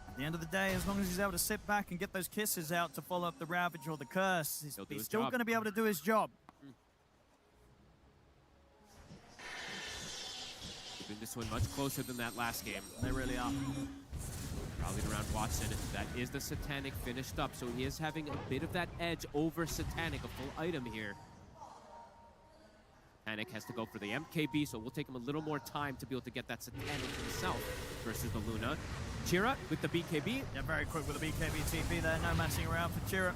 At the end of the day, as long as he's able to sit back and get those kisses out to follow up the Ravage or the Curse, he's still going to be able to do his job. Keeping this one much closer than that last game. They really are. Rallied around Watson. That is the Satanic finished up, so he is having a bit of that edge over Satanic, a full item here. Satanic has to go for the MKB, so we'll take him a little more time to be able to get that Satanic himself versus the Luna. Chira with the BKB. Yeah, very quick with the BKB TP there. No messing around for Chira.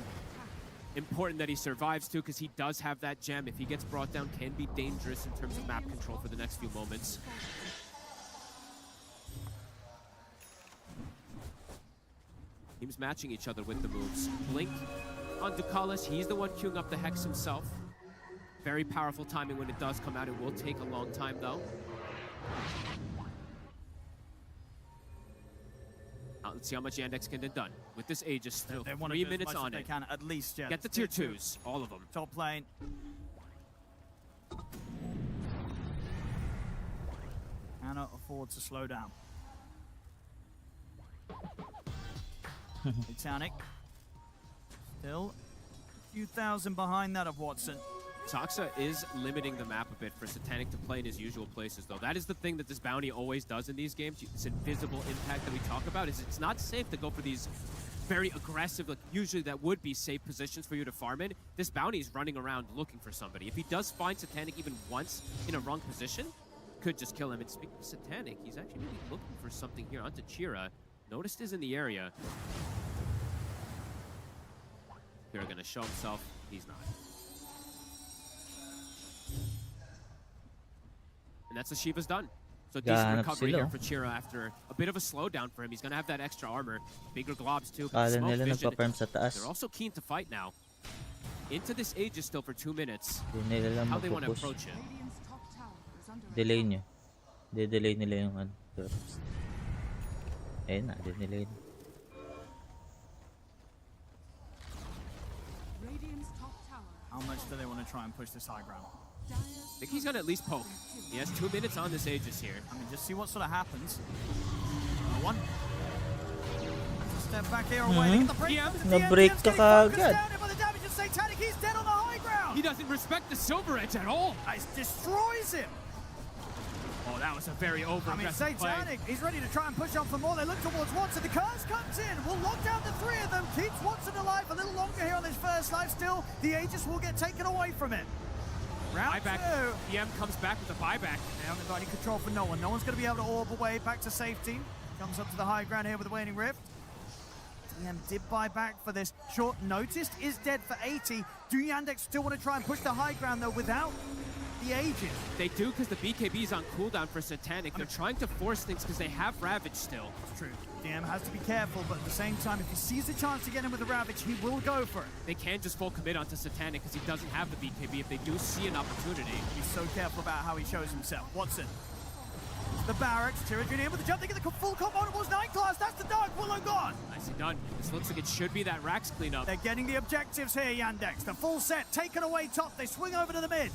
Important that he survives too, because he does have that gem. If he gets brought down, can be dangerous in terms of map control for the next few moments. Teams matching each other with the moves. Blink on Ducalis. He's the one queuing up the Hex himself. Very powerful timing when it does come out. It will take a long time though. Let's see how much Yandex can get done. With this Aegis still 3 minutes on it. They can at least, yeah. Get the tier 2s, all of them. Top lane. Cannot afford to slow down. Titanic. Still a few thousand behind that of Watson. Saksa is limiting the map a bit for Satanic to play in his usual places, though. That is the thing that this bounty always does in these games. This invisible impact that we talk about is it's not safe to go for these very aggressive, like usually that would be safe positions for you to farm in. This bounty is running around looking for somebody. If he does find Satanic even once in a wrong position, could just kill him. And speaking of Satanic, he's actually maybe looking for something here onto Chira. Noticed is in the area. Chira gonna show himself. He's not. And that's what Shiva's done. So decent recovery here for Chira after a bit of a slowdown for him. He's going to have that extra armor. Bigger globs too. They're also keen to fight now. Into this Aegis still for 2 minutes. How they want to approach it. Delay nyo. De-delay nila yung ano. Ayun na, de-delay. How much do they want to try and push this high ground? I think he's going to at least poke. He has 2 minutes on this Aegis here. I mean, just see what sort of happens. One. Step back here away. The break. Na-break ka kagad. Satanic, he's dead on the high ground. He doesn't respect the Silver Edge at all. It destroys him. Oh, that was a very over-aggressive play. Satanic, he's ready to try and push on for more. They look towards Watson. The curse comes in. Will lock down the 3 of them. Keeps Watson alive a little longer here on this first life. Still, the Aegis will get taken away from him. Round buyback. 2. DM comes back with a buyback. They haven't got any control for no one. No one's going to be able to orb away back to safety. Comes up to the high ground here with the Waning Rift. DM did buy back for this. Short noticed is dead for 80. Do Yandex still want to try and push the high ground though without the Aegis? They do because the BKB is on cooldown for Satanic. They're trying to force things because they have Ravage still. It's true. DM has to be careful, but at the same time, if he sees a chance to get him with the Ravage, he will go for it. They can't just full commit onto Satanic because he doesn't have the BKB if they do see an opportunity. He's so careful about how he shows himself. Watson the barracks. Tira Junior with the jump. They get the full comp on towards 9 class. That's the dark Willow gone. Nicely done. This looks like it should be that Rax cleanup. They're getting the objectives here, Yandex. The full set taken away top. They swing over to the mid.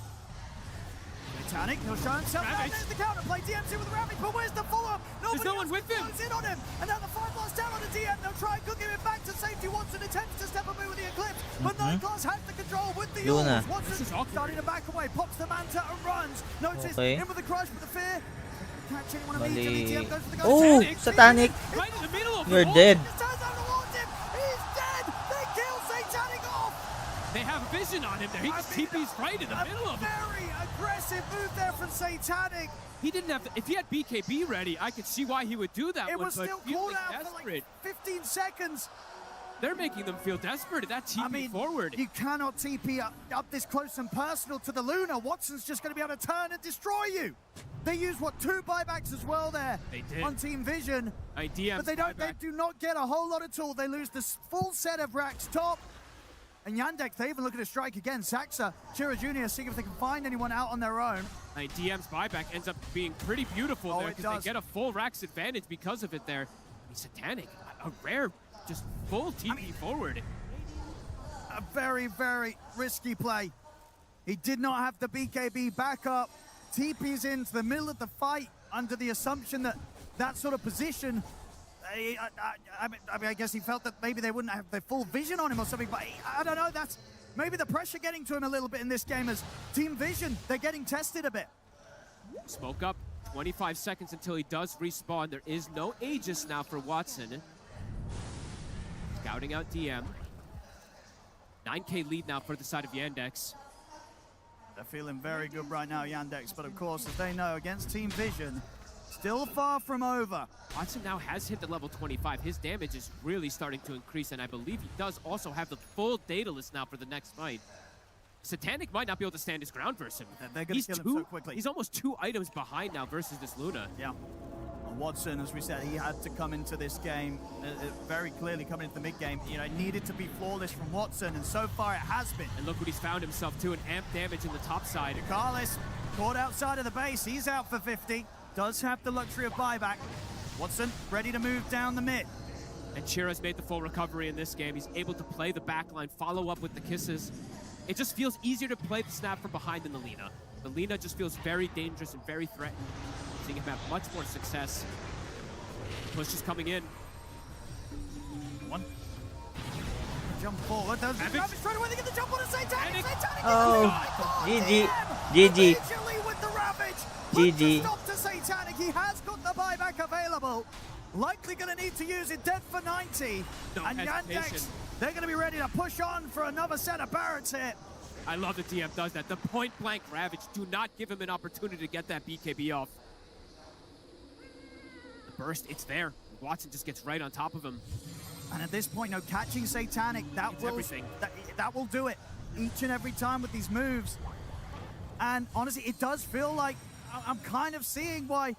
Titanic, he'll show himself. Ravage. There's the counterplay. DMC with the Ravage, but where's the follow-up? There's no one with him. Goes in on him. And now the 5 blast down on the DM. They'll try and cook him back to safety. Watson attempts to step away with the Eclipse, but 9 class has the control with the Luna. Orbs. Watson starting to back away. Pops the Manta and runs. Notice Okay. in with the crush with the fear. Catch anyone immediately. Mali. DTM goes for the Oh, Satanic. Right in the middle of You're the dead. Just turns out towards him. He's dead. They kill Satanic off. They have vision on him there. He just TP's right in the middle of it. Very aggressive move there from Satanic. He didn't have if he had BKB ready, I could see why he would do that It one, was but still feeling called out for desperate. like 15 seconds. They're making them feel desperate at that TP I mean, forward. you cannot TP up this close and personal to the Luna. Watson's just going to be able to turn and destroy you. They use, what, 2 buybacks as well there They did. on Team Vision. IDM's But they do not get a whole lot at all. They lose the full set of Rax top. And Yandex, they even look at a strike again. Saxa, Chira Jr. seeing if they can find anyone out on their own. IDM's buyback ends up being pretty beautiful Oh, there it because does. they get a full Rax advantage because of it there. I mean, Satanic, a rare, just full TP forward. A very, very risky play. He did not have the BKB backup. TP's into the middle of the fight under the assumption that that sort of position, I guess he felt that maybe they wouldn't have their full vision on him or something, but I don't know, that's maybe the pressure getting to him a little bit in this game as Team Vision, they're getting tested a bit. Smoke up, 25 seconds until he does respawn. There is no Aegis now for Watson. Scouting out DM. 9K lead now for the side of Yandex. They're feeling very good right now, Yandex, but of course, as they know, against Team Vision, still far from over. Watson now has hit the level 25. His damage is really starting to increase, and I believe he does also have the full data list now for the next fight. Satanic might not be able to stand his ground versus him. They're going to kill him so quickly. He's almost 2 items behind now versus this Luna. Yeah. Watson, as we said, he had to come into this game very clearly coming into the mid game. You know, it needed to be flawless from Watson, and so far it has been. And look what he's found himself to, an amp damage in the top side. Carlos caught outside of the base. He's out for 50. Does have the luxury of buyback. Watson ready to move down the mid. And Chira's made the full recovery in this game. He's able to play the backline, follow up with the kisses. It just feels easier to play the snap from behind than the Lina. The Lina just feels very dangerous and very threatened. Seeing him have much more success. Push is coming in. One. Jump forward. Those Ravage straight away. They get the jump on a Satanic. Satanic. Oh, GG. GG. Immediately with the Ravage. GG. Stop to Satanic. He has got the buyback available. Likely going to need to use it. Dead for 90. No and hesitation. Yandex, they're going to be ready to push on for another set of barracks here. I love that DM does that. The point blank Ravage. Do not give him an opportunity to get that BKB off. The burst, it's there. Watson just gets right on top of him. And at this point, no, catching Satanic, that will do it each and every time with these moves. And honestly, it does feel like I'm kind of seeing why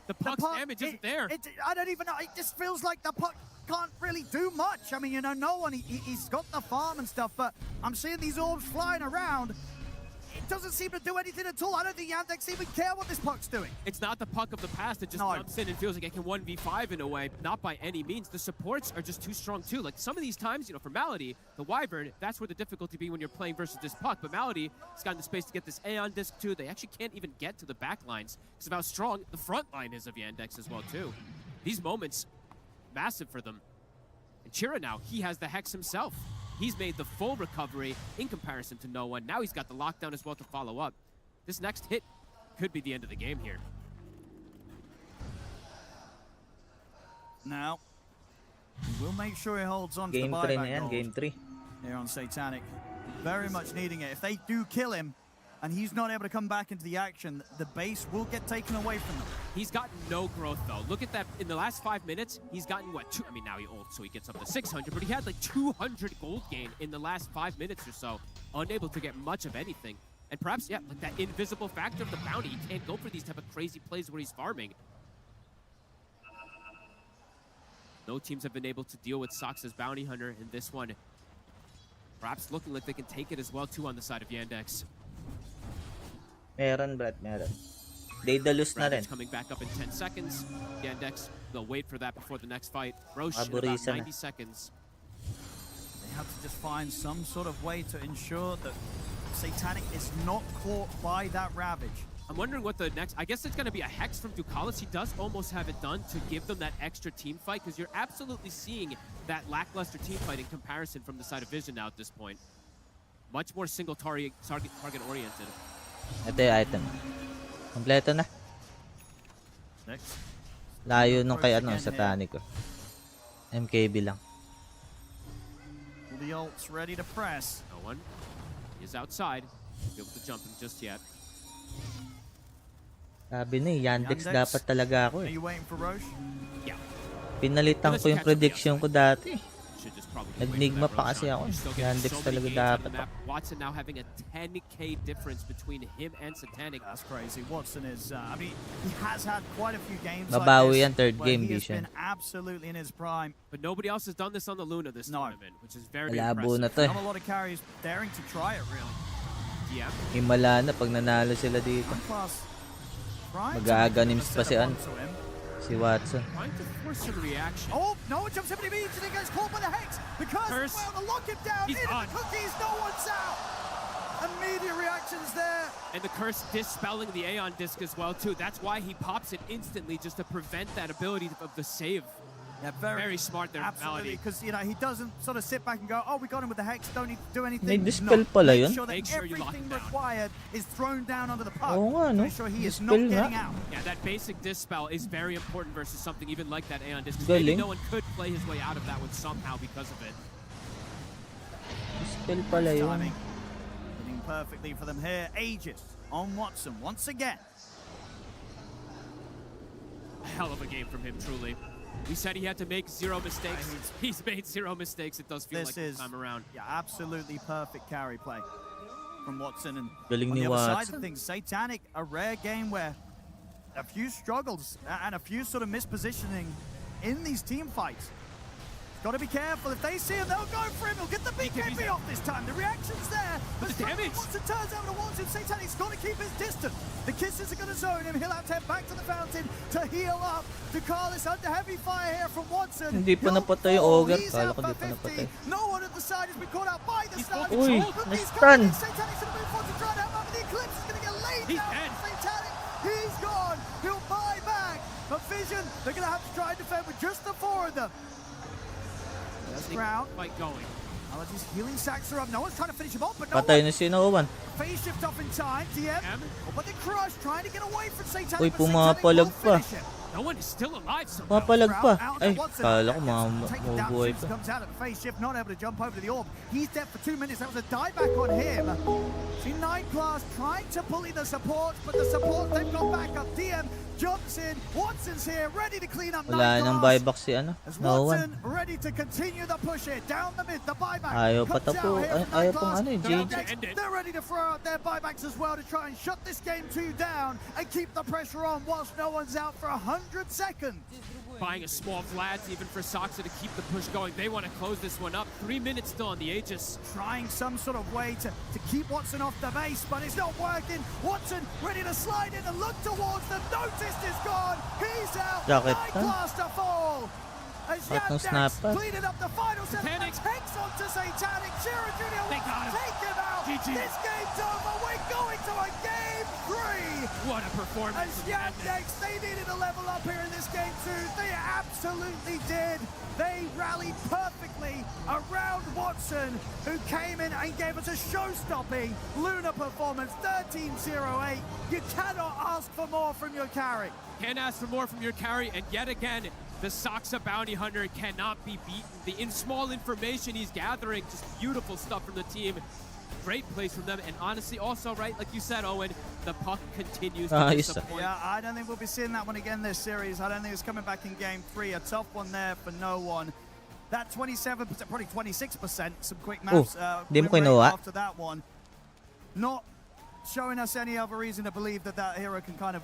the puck's damage isn't there. I don't even know. It just feels like the puck can't really do much. I mean, you know, no one, he's got the farm and stuff, but I'm seeing these orbs flying around. It doesn't seem to do anything at all. I don't think Yandex even care what this puck's doing. It's not the puck of the past that just jumps in and feels like it can 1v5 in a way. Not by any means. The supports are just too strong too. Like some of these times, you know, for Malady, the Wyvern, that's where the difficulty be when you're playing versus this puck. But Malady has gotten the space to get this Aeon disc too. They actually can't even get to the back lines because of how strong the front line is of Yandex as well too. These moments, massive for them. And Chira now, he has the Hex himself. He's made the full recovery in comparison to no one. Now he's got the lockdown as well to follow up. This next hit could be the end of the game here. Now, we'll make sure he holds on to the Game 3 buyback na yan, gold game 3. here on Satanic. Very much needing it. If they do kill him, and he's not able to come back into the action, the base will get taken away from them. He's gotten no growth, though. Look at that. In the last 5 minutes, he's gotten, what, I mean, now he's old, so he gets up to 600, but he had like 200 gold gain in the last 5 minutes or so. Unable to get much of anything. And perhaps, yeah, like that invisible factor of the bounty. He can't go for these type of crazy plays where he's farming. No teams have been able to deal with Sox's bounty hunter in this one. Perhaps looking like they can take it as well, too, on the side of Yandex. Meron, Brad, meron. Daedalus na rin. Ravage coming back up in 10 seconds. Yandex, they'll wait for that before the next fight. Roche in about Maburisan 90 seconds. They have to just find some sort of way to ensure that Satanic is not caught by that Ravage. I'm wondering what the next... I guess it's going to be a Hex from Ducalis. He does almost have it done to give them that extra team fight, because you're absolutely seeing that lackluster team fight in comparison from the side of Vision now at this point. Much more single target oriented. Ito yung item. Kompleto na. Next. Layo nung kay ano, Satanic ko. MKB lang. The ult's ready to press. No one is outside. Be able to jump him just yet. Sabi na Yandex dapat talaga ako Are you waiting for Roche? Yeah. Pinalitan ko yung prediction ko dati. Nagigma pa kasi ako. Yandex talaga dapat. Watson now having a 10k difference between him and Satanic. That's crazy. Watson is, I mean, he has had quite a few games Babawi yan like this third game, where he has Vision. been absolutely in his prime. But nobody else has done this on the Luna this tournament, which is very Malabo na impressive. to eh. Not a lot of carries daring to try it, really. Yeah. Himala na pag nanalo sila dito. Mag-aganims pa si ano. Si Watson. Trying to force some reaction. Oh, no one jumps him immediately, gets caught by the Hex because, well, the lock him down, He's into on. the cookies, no one's out. Immediate reactions there. And the curse dispelling the Aeon disc as well too. That's why he pops it instantly, just to prevent that ability of the save. Yeah, very smart there. Absolutely, because you know he doesn't sort of sit back and go, "Oh, we got him with the Hex. Don't need to do anything." May dispel pala yun. Make sure that everything required is thrown down onto the puck. Oo nga, no? Make sure he is Dispel not nga. getting out. Yeah, that basic dispel is very important versus something even like that Aeon disc. Galing. Maybe no one could play his way out of that one somehow because of it. Dispel pala yun. Timing. Hitting perfectly for them here. Aegis on Watson once again. Hell of a game from him, truly. We said he had to make 0 mistakes. He's made 0 mistakes. It does feel This like this is time around. Yeah, absolutely perfect carry play from Watson. And Galing on ni the other side Watson. of things, Satanic, a rare game where a few struggles and a few sort of mispositioning in these team fights. Got to be careful. If they see him, they'll go for him. He'll get the BKB off this time. The reaction's there. But the damage. Once it turns over to Watson, Satanic's got to keep his distance. The Kisses are going to zone him. He'll have to head back to the fountain to heal up. Ducalis under heavy fire here from Watson. Hindi pa napatay yung Ogre. Kala ko di pa napatay. No one at the side has been caught out by the stun. Uy, He's na-stun. Satanic's going to move forward to try to help out, but the Eclipse is going to get laid down by Satanic. He's gone. He'll buy back. But Vision, they're going to have to try and defend with just the 4 of them. There's Crown. Fight going. Allergy's healing sacks are up. No one's trying to finish him off, but no Patay one. na si Nowan. Phase shift off in time. DM. Oh, but the Crush trying to get away from Satanic. Uy, but Satanic pumapalag will pa. finish him. No one is still alive somehow. Papalag pa. Out Ay, to Watson. kala ko Taken down mabubuhay as pa. soon as comes out of the phase shift, not able to jump over to the orb. He's dead for 2 minutes. That was a dieback on him. See 9 class trying to bully the support, but the support they've got back up. DM jumps in. Watson's here, ready to clean up 9 Wala nang class. buyback si ano. As Nowan. Watson ready to continue the push here down the mid, the buyback. Ayaw pa comes tapo. out here from Ayaw 9 pang class. ano eh, Now JJ. next, they're ready to throw out their buybacks as well to try and shut this game 2 down and keep the pressure on whilst no one's out for 100 seconds. Buying a small Vlad's even for Soxa to keep the push going. They want to close this one up. 3 minutes still on the Aegis. Trying some sort of way to keep Watson off the base, but it's not working. Watson ready to slide in and look towards them. Noticed is gone. He's out. Jacket, 9 class to fall. As Atong Yandex snapper. cleaning up the final set. Hex onto Satanic. Shira Jr. will take him out. GG. This game's over. We're going to a game 3. What a performance. As Yandex, they needed a level up here in this game too. They absolutely did. They rallied perfectly around Watson, who came in and gave us a show-stopping Luna performance, 13-0-8. You cannot ask for more from your carry. Can't ask for more from your carry, and yet again, the Soxa Bounty Hunter cannot be beaten. The small information he's gathering, just beautiful stuff from the team. Great plays from them, and honestly, also, right, like you said, Owen, the puck continues to disappoint. Yeah, I don't think we'll be seeing that one again this series. I don't think it's coming back in game 3. A tough one there for no one. That 27%, probably 26%, some quick maps. Di mo kinuha? After that one, not showing us any other reason to believe that that hero can kind of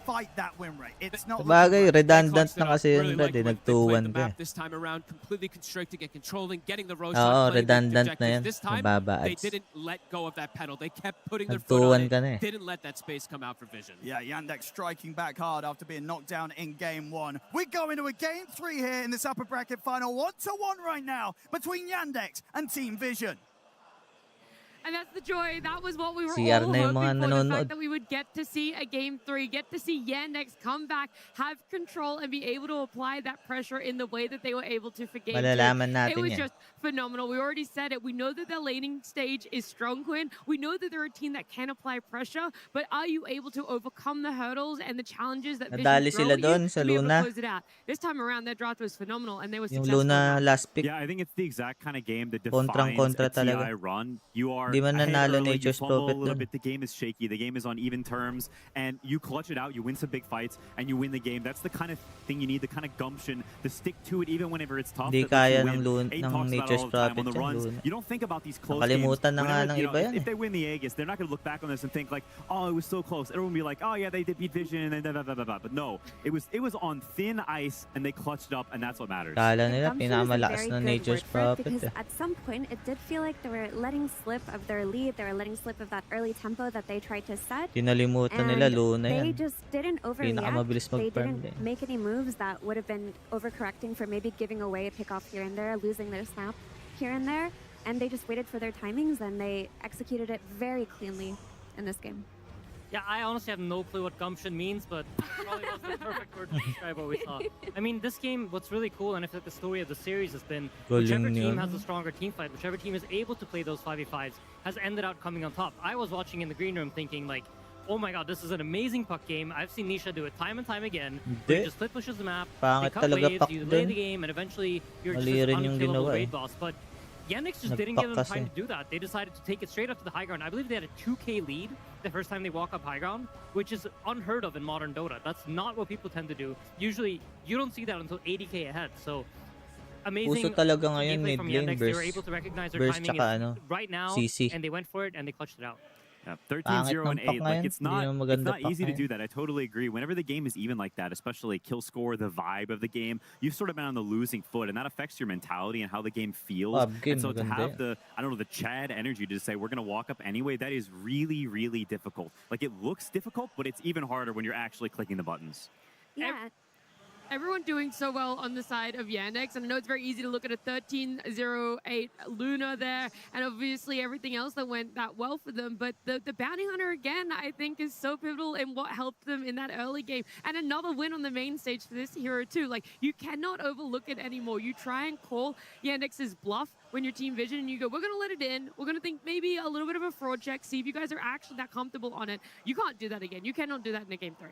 fight that win rate. It's not. Sabagay, redundant They na clutched kasi it up. yun, Really Brad. like the way Eh. they played Nag-2-1 the ka. map this time around, completely constricting and controlling, getting the road Oo, shot, playing the redundant na objectives. yan. This time, Mababa they ads. didn't let go of that pedal. They kept putting their foot on Nag-2-1 ka na it, eh. didn't let that space come out for Vision. Yeah, Yandex striking back hard after being knocked down in game 1. We go into a game 3 here in this upper bracket final. 1-1 right now between Yandex and Team Vision. And that's the joy. That was what we were CR all na yung mga hoping for. The nanonood. fact that we would get to see a game 3, get to see Yandex come back, have control, and be able to apply that pressure in the way that they were able to for game 2. Malalaman natin It was yan. just phenomenal. We already said it. We know that the laning stage is strong, Quinn. We know that they're a team that can apply pressure, but are you able to overcome the hurdles and the challenges that Nadali Vision throw sila at you doon to sa be able Luna. to close it out? This time around, their draft was phenomenal, and they were Yung successful. Luna last pick. Yeah, I think it's the exact kind of game that defines Kontrang-kontra a talaga. TI run. You are Di man ahead nanalo early, you Nature's fumble a Prophet little dun. bit, the game is shaky, the game is on even terms, and you clutch it out, you win some big fights, and you win the game. That's the kind of thing you need, the kind of gumption, to stick to it even whenever it's tough. Di that lets you kaya win. ng Aiden talks about it Nature's all the time on Prophet the yan, runs. Luna. You don't think about these close Nakalimutan games. na nga Whenever, ng you know, iba yan if eh. they win the Aegis, they're not going to look back on this and think like, oh, it was so close. Everyone will be like, oh yeah, they did beat Vision, and blah, blah, blah, blah, blah. But no, it was on thin ice, and they clutched it up, and that's what matters. Kala nila, Gumption is a pinakamalakas very na good Nature's word for it Prophet because eh. at some point it did feel like they were letting slip of their lead. They were letting slip of that early tempo that they tried to set. Kinalimutan nila, And Luna they yan. just didn't overreact. Pinakamabilis They mag-farm didn't din. make any moves that would have been overcorrecting for maybe giving away a pickoff here and there, losing their snap here and there. And they just waited for their timings and they executed it very cleanly in this game. Yeah, I honestly have no clue what gumption means, but probably was the perfect word to describe what we saw. I mean, this game, what's really cool, and I feel like the story of the series has been whichever Galing team yun. has a stronger team fight, whichever team is able to play those 5v5s, has ended up coming on top. I was watching in the green room thinking like, oh my god, this is an amazing puck game. I've seen Nisha do it time and time again. Where he Hindi. just split pushes the map, Pangit they cut talaga waves, puck you delay din. the game, and eventually you're Mali just rin an yung unkillable ginawa eh. raid boss. But Yandex just didn't give them Nagpak time kasi. to do that. They decided to take it straight up to the high ground. I believe they had a 2k lead the first time they walk up high ground, which is unheard of in modern Dota. That's not what people tend to do. Usually, you don't see that until 80k ahead. So, amazing Uso talaga ngayon gameplay from mid lane Yandex. They were burst. able to recognize their Burst timing tsaka is ano, right now, CC. and they went for it, and they clutched it out. Yeah, Pangit 13-0 ng and puck 8. ngayon. Like it's Hindi not naman maganda puck easy to ngayon. do that. I totally agree. Whenever the game is even like that, especially kill score, the vibe of the game, you've sort of been on the losing foot, and that affects your mentality and how the game feels. Game, And so to maganda have yan. the the Chad energy to say we're gonna walk up anyway, that is really, really difficult. Like it looks difficult, but it's even harder when you're actually clicking the buttons. Yeah. Everyone doing so well on the side of Yandex, and I know it's very easy to look at a 13-0-8 Luna there, and obviously everything else that went that well for them, but the Bounty Hunter, again, I think is so pivotal in what helped them in that early game, and another win on the main stage for this hero too. Like, you cannot overlook it anymore. You try and call Yandex's bluff when you're Team Vision, and you go, we're going to let it in, we're going to think maybe a little bit of a fraud check, see if you guys are actually that comfortable on it. You can't do that again. You cannot do that in a game 3.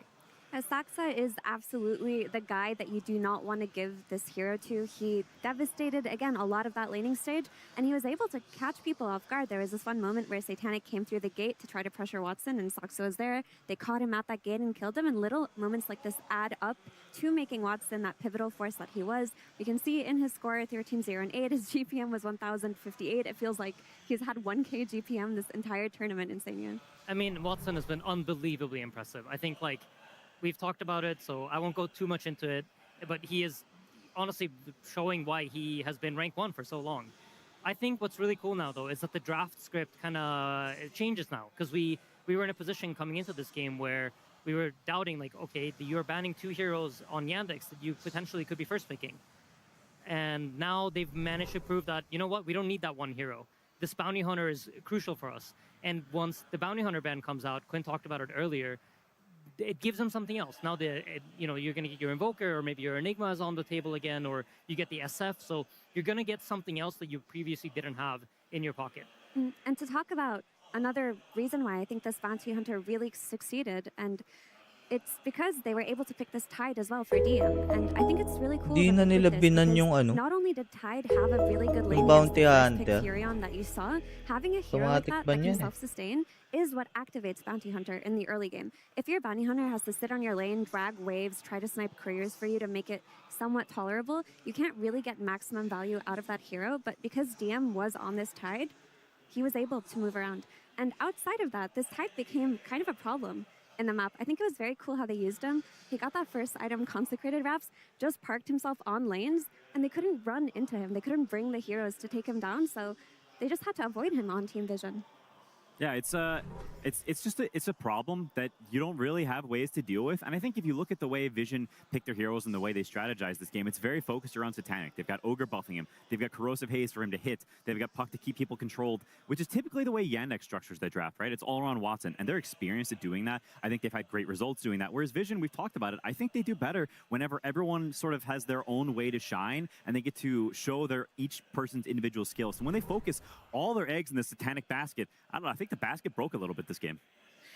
Saxa is absolutely the guy that you do not want to give this hero to. He devastated, again, a lot of that laning stage, and he was able to catch people off guard. There was this one moment where Satanic came through the gate to try to pressure Watson, and Saxa was there. They caught him at that gate and killed him, and little moments like this add up to making Watson that pivotal force that he was. You can see in his score, 13-0-8, his GPM was 1,058. It feels like he's had 1k GPM this entire tournament in Sanian. I mean, Watson has been unbelievably impressive. I think, like, we've talked about it, so I won't go too much into it, but he is honestly showing why he has been ranked 1 for so long. I think what's really cool now, though, is that the draft script kind of changes now, because we were in a position coming into this game where we were doubting, like, okay, you're banning 2 heroes on Yandex that you potentially could be first picking. And now they've managed to prove that, you know what, we don't need that one hero. This Bounty Hunter is crucial for us. And once the Bounty Hunter ban comes out, Quinn talked about it earlier, it gives them something else. Now, you're going to get your Invoker, or maybe your Enigma is on the table again, or you get the SF. So you're going to get something else that you previously didn't have in your pocket. And to talk about another reason why I think this Bounty Hunter really succeeded, and it's because they were able to pick this Tide as well for DM. And I think it's really cool Di that na they did nila this binan because yung ano, not only did Tide have a really good lane yung against Bounty the first pick Hunter. Furion that you saw, having a hero like Automatic that ban that yan can eh. self-sustain is what activates Bounty Hunter in the early game. If your Bounty Hunter has to sit on your lane, drag waves, try to snipe couriers for you to make it somewhat tolerable, you can't really get maximum value out of that hero, but because DM was on this Tide, he was able to move around. And outside of that, this Tide became kind of a problem. in the map. I think it was very cool how they used him. He got that first item, Consecrated Wraps, just parked himself on lanes, and they couldn't run into him. They couldn't bring the heroes to take him down, so they just had to avoid him on Team Vision. Yeah, it's a problem that you don't really have ways to deal with. And I think if you look at the way Vision pick their heroes and the way they strategize this game, it's very focused around Satanic. They've got Ogre buffing him. They've got Corrosive Haze for him to hit. They've got Puck to keep people controlled, which is typically the way Yandex structures their draft, right? It's all around Watson, and they're experienced at doing that. I think they've had great results doing that. Whereas Vision, we've talked about it, I think they do better whenever everyone sort of has their own way to shine, and they get to show each person's individual skills. So when they focus all their eggs in the Satanic basket, I don't know, I think the basket broke a little bit this game.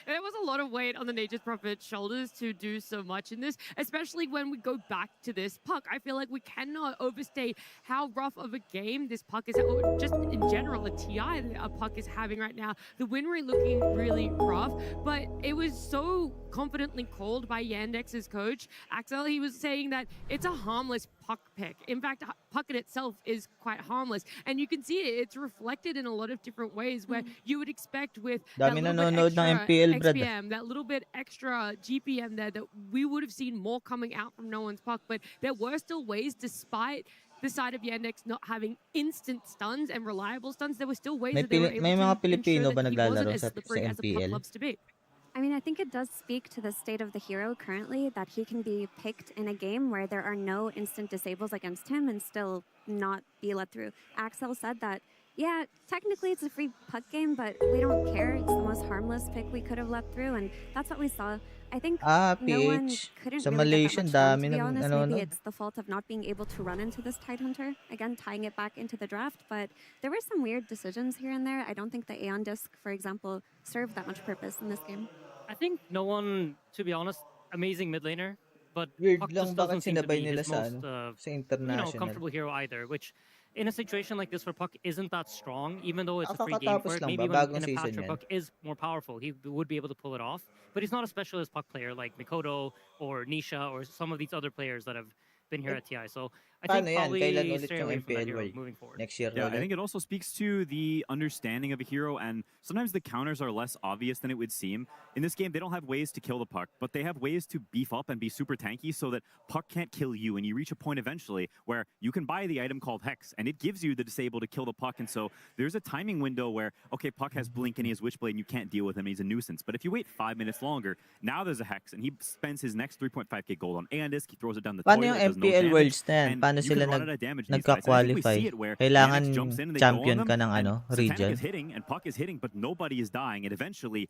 There was a lot of weight on the Nature's Prophet's shoulders to do so much in this, especially when we go back to this Puck. I feel like we cannot overstate how rough of a game this Puck is, or just in general, a TI a Puck is having right now. The win rate looking really rough, but it was so confidently called by Yandex's coach, Axel. He was saying that it's a harmless Puck pick. In fact, Puck in itself is quite harmless, and you can see it's reflected in a lot of different ways where you would expect with that Dami little bit nanonood ng extra MPL, brad. XPM, that little bit extra GPM there, that we would have seen more coming out from no one's Puck, but there were still ways, despite the side of Yandex not having instant stuns and reliable stuns, there were still ways that they were able May mga to Pilipino ensure ba that he wasn't naglalaro as sa slippery as a Puck MPL? loves to be. I mean, I think it does speak to the state of the hero currently that he can be picked in a game where there are no instant disables against him and still not be let through. Axel said that, yeah, technically it's a free Puck game, but we don't care. It's the most harmless pick we could have let through, and that's what we saw. I think no one PH. couldn't Sa really Malaysian, get that much done, dami to be ng honest. nanonood. Maybe it's the fault of not being able to run into this Tidehunter. Again, tying it back into the draft, but there were some weird decisions here and there. I don't think the Aeon Disc, for example, served that much purpose in this game. I think no one, to be honest, amazing mid laner, but Weird Puck lang just bakit doesn't seem to sinabay be nila his sa most, sa international. comfortable hero either, which in a situation like this where Puck isn't that strong, even though it's a free game for Kakatapos it, lang maybe ba? when Bagong in a patch season where yan. Puck is more powerful, he would be able to pull it off. But he's not a specialist Puck player like Mikoto or Nisha or some of these other players that have been here at TI. So I think Paano yan? probably Kailan ulit stay yung away from that MPL hero World? moving forward. Next year Yeah, ulit? I think it also speaks to the understanding of a hero, and sometimes the counters are less obvious than it would seem. In this game, they don't have ways to kill the Puck, but they have ways to beef up and be super tanky so that Puck can't kill you, and you reach a point eventually where you can buy the item called Hex, and it gives you the disable to kill the Puck, and so there's a timing window where, okay, Puck has Blink and he has Witchblade, and you can't deal with him, and he's a nuisance. But if you wait 5 minutes longer, now there's a Hex, and he spends his next 3.5k gold on Aeon Disc, he throws it down the Paano toilet, yung does no MPL damage, Worlds na yan? and Paano you sila can run out of damage these guys. And I think we nagka-qualify? see it where Kailangan Yandex jumps in and they champion go on ka them, ng and ano, Satanic region. is hitting, and Puck is hitting, but nobody is dying, and eventually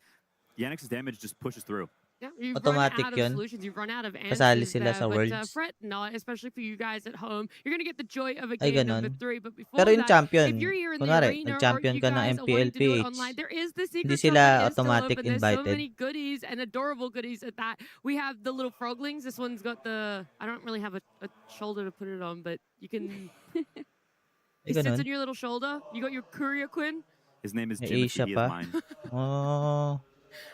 Yanex's damage just pushes through. Yeah, you've Automatic run out yun. of solutions, you've run out of Kasali answers sila there, sa but Worlds. fret not, especially for you guys at home. You're going to get the joy of a Ay, game number ganon. 3, but before Pero yung that, champion, if you're here in the kunwari, arena or nag-champion you ka ng guys are wanting to do it MPL online, PH, there is the hindi secret sila shop that is still automatic open. There's so invited. many goodies and adorable goodies at that. We have the little froglings. This one's got the, I don't really have a shoulder to put it on, but you can, Ay, it sits ganon. on your little shoulder. You got your courier Quinn. His name is May Jimothy, Asia he is pa. mine. Oh.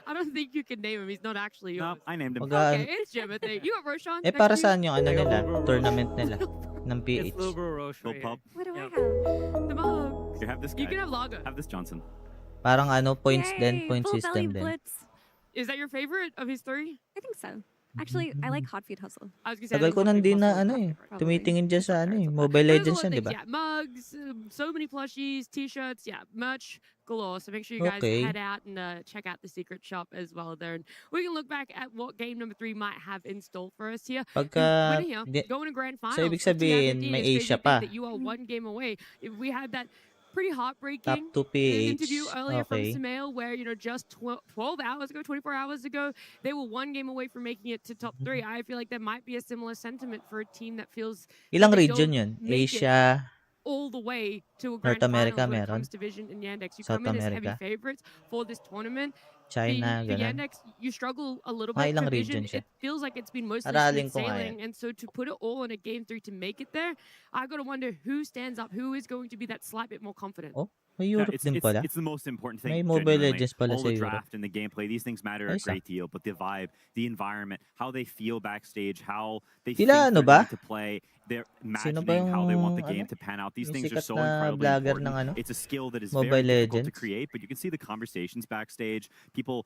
I don't think you can name him. He's not actually yours. I named him. Okay, it's Jimothy. You got Roshan. Eh, next para to you? saan yung ano nila? Tournament nila ng PH. It's Lubro Roche Go right pub. What do I Yep. have? The mugs. Here, have this You guy. can have Lager. Have this Johnson. Parang ano, points Yay, din, point full system value din. blitz. Is that your favorite of his 3? I think so. Actually, I like Hot Feet Hustle. I was gonna say, I Tagal think ko Hot nang Feet di na Hustle ano is eh. my favorite. Tumitingin dyan sa ano eh. Mobile There's a Legends lot yan, of di things, ba? yeah, mugs, so many plushies, t-shirts, yeah, merch galore. So make sure you guys Okay. head out and check out the secret shop as well there. And we can look back at what game number 3 might have in store for us here. Pagka, Winner here, going to grand finals. so ibig of TI 15. sabihin, may It's crazy Asia to think pa. that you are one game away. We had that pretty heartbreaking Top 2 PH. interview earlier from Okay. Sumail where, you know, just 12 hours ago, 24 hours ago, they were one game away from making it to top 3. I feel like there might be a similar sentiment for a team that feels Ilang that they region don't yun? make it Asia, all the way to a North grand America finals when it meron? comes to Vision and Yandex. You South come in as heavy America? favorites for this tournament. China, For ganun. Yandex, you struggle a little Mga bit. ilang For Vision, region siya? it feels like it's been mostly Aralin smooth ko nga sailing. And so to put it all in a game 3 to make it there, I got to wonder who stands up, who is going to be that slight bit more confident. Oh, may Europe din pala. It's the most important thing. May Mobile genuinely. Legends pala All sa the Europe. draft and the gameplay, these things matter a Ayos ah. great deal. But the vibe, the environment, how they feel backstage, how they Sila think ano they're ba? going to play, they're Sino ba imagining how they want the yung, game ano, to pan out. These yung things are sikat so na incredibly vlogger important. ng ano? It's a skill that is Mobile very difficult to Legends? create, but you can see the conversations backstage. People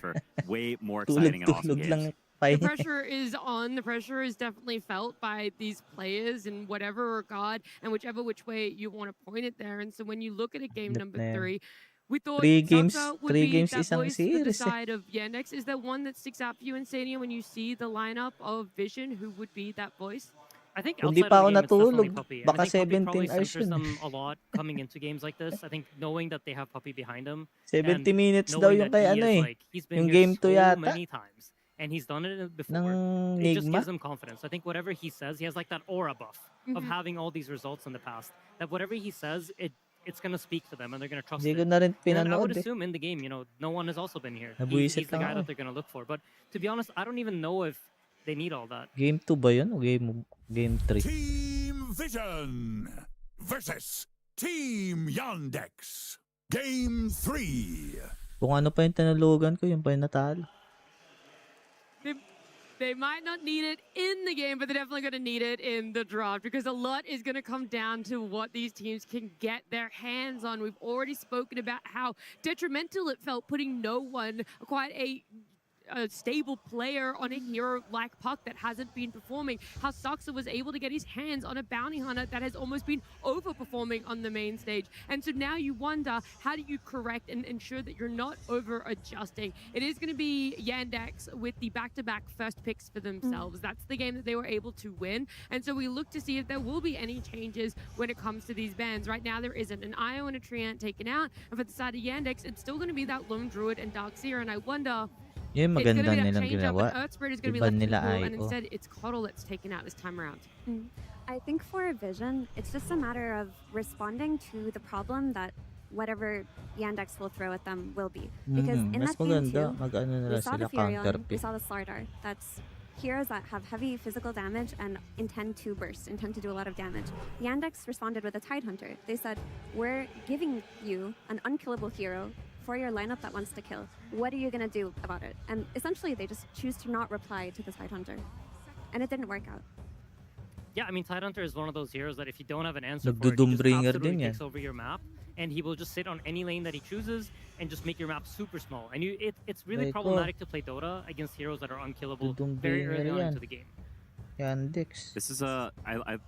for way more exciting and awesome Tulog-tulog lang games. pa The pressure is on. The pressure is definitely felt by these players in whatever regard and which way you want to point it there. And so when you look at a game number na yan. 3, we thought Three games, DOTA would three be games that isang voice for the series eh. side of Yandex. Is there one that sticks out for you, Insania, when you see the lineup of Vision? Who would be that voice? I think Kung di outside pa of ako the game, it's definitely natulog, Puppy. And baka I think Puppy 17 probably hours centers yun. them a lot coming into games like this. I think knowing that they have Puppy behind him 70 and minutes daw knowing yung that kay he ano is eh. like he's been Yung here game 2 so yata. many times and he's done it before. Ng It just Nigma. gives him confidence. I think whatever he says, he has like that aura buff of having all these results in the past. That whatever he says, it's gonna speak to them and they're gonna trust Hindi it. ko na rin And then I would pinanood eh. assume in the game, no one has also been here. Nabuisit He's the lang guy ako that they're gonna look for. But to be honest, I don't even know if they need all that. Game 2 ba yun? O game 3? Team Vision versus Team Yandex. Game 3. Kung ano pa yung tinulugan ko, yung pa yung natalo. They might not need it in the game, but they're definitely going to need it in the draft because a lot is going to come down to what these teams can get their hands on. We've already spoken about how detrimental it felt putting no one, quite a stable player on a hero like Puck that hasn't been performing. How Saxa was able to get his hands on a bounty hunter that has almost been overperforming on the main stage. And so now you wonder, how do you correct and ensure that you're not over adjusting? It is going to be Yandex with the back-to-back first picks for themselves. That's the game that they were able to win. And so we look to see if there will be any changes when it comes to these bans. Right now there isn't. An Io and a Treant taken out. And for the side of Yandex, it's still going to be that Lone Druid and Darkseer. And I wonder, Yung it's going to maganda be that nilang change up, ginawa. and Earthspirit is going to be Iba left in the nila pool, and IO. instead it's Coddle that's taken out this time around. I think for Vision, it's just a matter of responding to the problem that whatever Yandex will throw at them will be. Because in Mas that game maganda, too, mag-ano we nila saw sila the Furion, we counterpick. saw the Slardar. That's heroes that have heavy physical damage and intend to burst, intend to do a lot of damage. Yandex responded with a Tidehunter. They said, we're giving you an unkillable hero for your lineup that wants to kill. What are you going to do about it? And essentially, they just choose to not reply to the Tidehunter. And it didn't work out. Yeah, I mean, Tidehunter is one of those heroes that if you don't have an answer for it, he just Nagdudumbringer absolutely din yan. takes over your map, and he will just sit on any lane that he chooses and just make your map super small. And it's really Like, problematic to play Dota against heroes that are unkillable very Dudumbringer early on yan. into the game. Yandex. This is I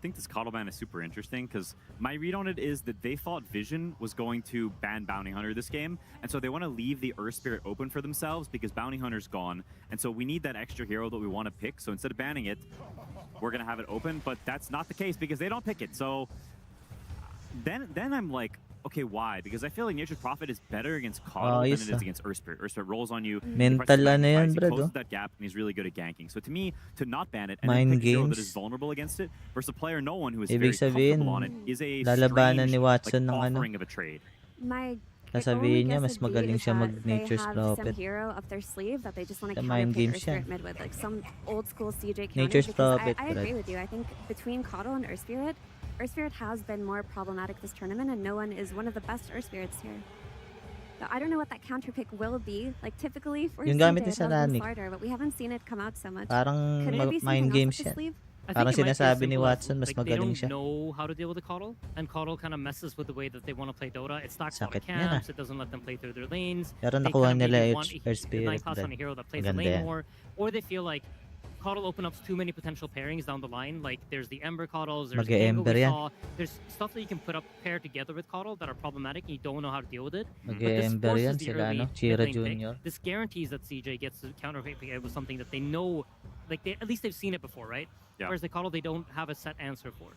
think this Coddle ban is super interesting because my read on it is that they thought Vision was going to ban Bounty Hunter this game, and so they want to leave the Earth Spirit open for themselves because Bounty Hunter's gone, and so we need that extra hero that we want to pick. So instead of banning it, we're gonna have it open, but that's not the case because they don't pick it. So then I'm like, okay, why? Because I feel like Nature's Prophet is better against Coddle than it Ayos is ah. against Earth Spirit. Earth Spirit rolls on you. Mental he presses ano yan, he brad, closes oh. that gap, and he's really good at ganking. So to me, to not ban it and Mind then pick a hero that games. is vulnerable against it versus a player no one who is Ibig very comfortable sabihin, on it is a lalabanan strange ni Watson ng like, ano. offering of a trade. My Sasabihin niya, only mas guess would be magaling is siya that mag-Nature's they have Prophet. some hero up their sleeve that they just want to Sa mind counterpick games Earth Spirit yan. mid with, like some old school CJ counter. Nature's Because Prophet, I agree Brad. with you. I think between Coddle and Earth Spirit has been more problematic this tournament, and no one is one of the best Earth Spirits here. So I don't know what that counter pick will be. Like typically for Yung CJ, gamit it ni has been Saranic. Slardar, but we haven't seen it come out so much. Parang Could it be mind something games else up yan. the sleeve? I Parang think it might be as sinasabi ni simple as, Watson, mas like, they magaling don't siya. know how to deal with the Coddle, and Coddle kind of messes with the way that they want to play Dota. It stacks a lot Sakit of niya na. camps, it doesn't let them play through their lanes. Pero They nakuha kind of nila maybe Earth want Earth a Spirit, 9 class on a Brad. hero that plays the Maganda lane yan. more, or they feel like Coddle open up too many potential pairings down the line. Like there's the Ember Coddles, there's the angle Mag-e-Ember we yan. saw. There's stuff that you can put up pair together with Coddle that are problematic and you don't know how to deal with it. But this Mag-e-Ember forces yan the sila, early ano? Chira mid lane pick. Jr. This guarantees that CJ gets to counter pick it with something that they know, like at least they've seen it before, right? Yeah. Whereas the Coddle they don't have a set answer for.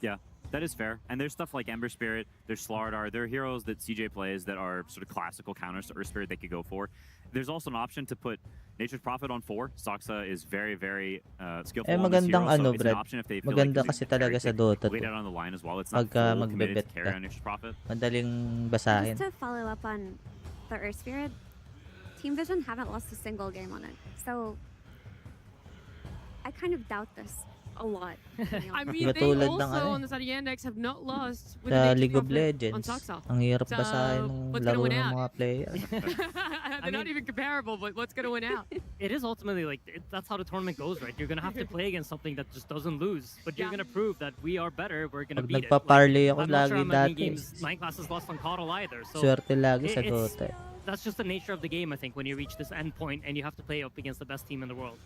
Yeah, that is fair. And there's stuff like Ember Spirit, there's Slardar, there are heroes that CJ plays that are sort of classical counters to Earth Spirit they could go for. There's also an option to put Nature's Prophet on 4. Saxa is very, very skillful on this magandang hero, so ano, it's an Brad. option if they feel Maganda like kasi using talaga carry sa pick, Dota wait 2. out on the line as well. It's not Pagka full committed to magbebet carry ka. on Nature's Prophet. Madaling Just basahin. to follow up on the Earth Spirit, Team Vision haven't lost a single game on it. So I kind of doubt this a lot. I mean, they Katulad ng also ano on the side of Yandex have not lost with sa the League of Prophet on Legends. Saxa. Ang hirap So, basahin ng what's gonna laro win ng out? mga player. They're not even comparable, but what's going to win out? It is ultimately like that's how the tournament goes, right? You're gonna have to play against something that just doesn't lose, but you're gonna prove that we are better. We're gonna Pag beat it. nagpa-parlay ako I'm not sure lagi how many dati. games 9 classes lost on Coddle either. So Swerte lagi sa it's- Dota. That's just the nature of the game, I think, when you reach this end point and you have to play up against the best team in the world.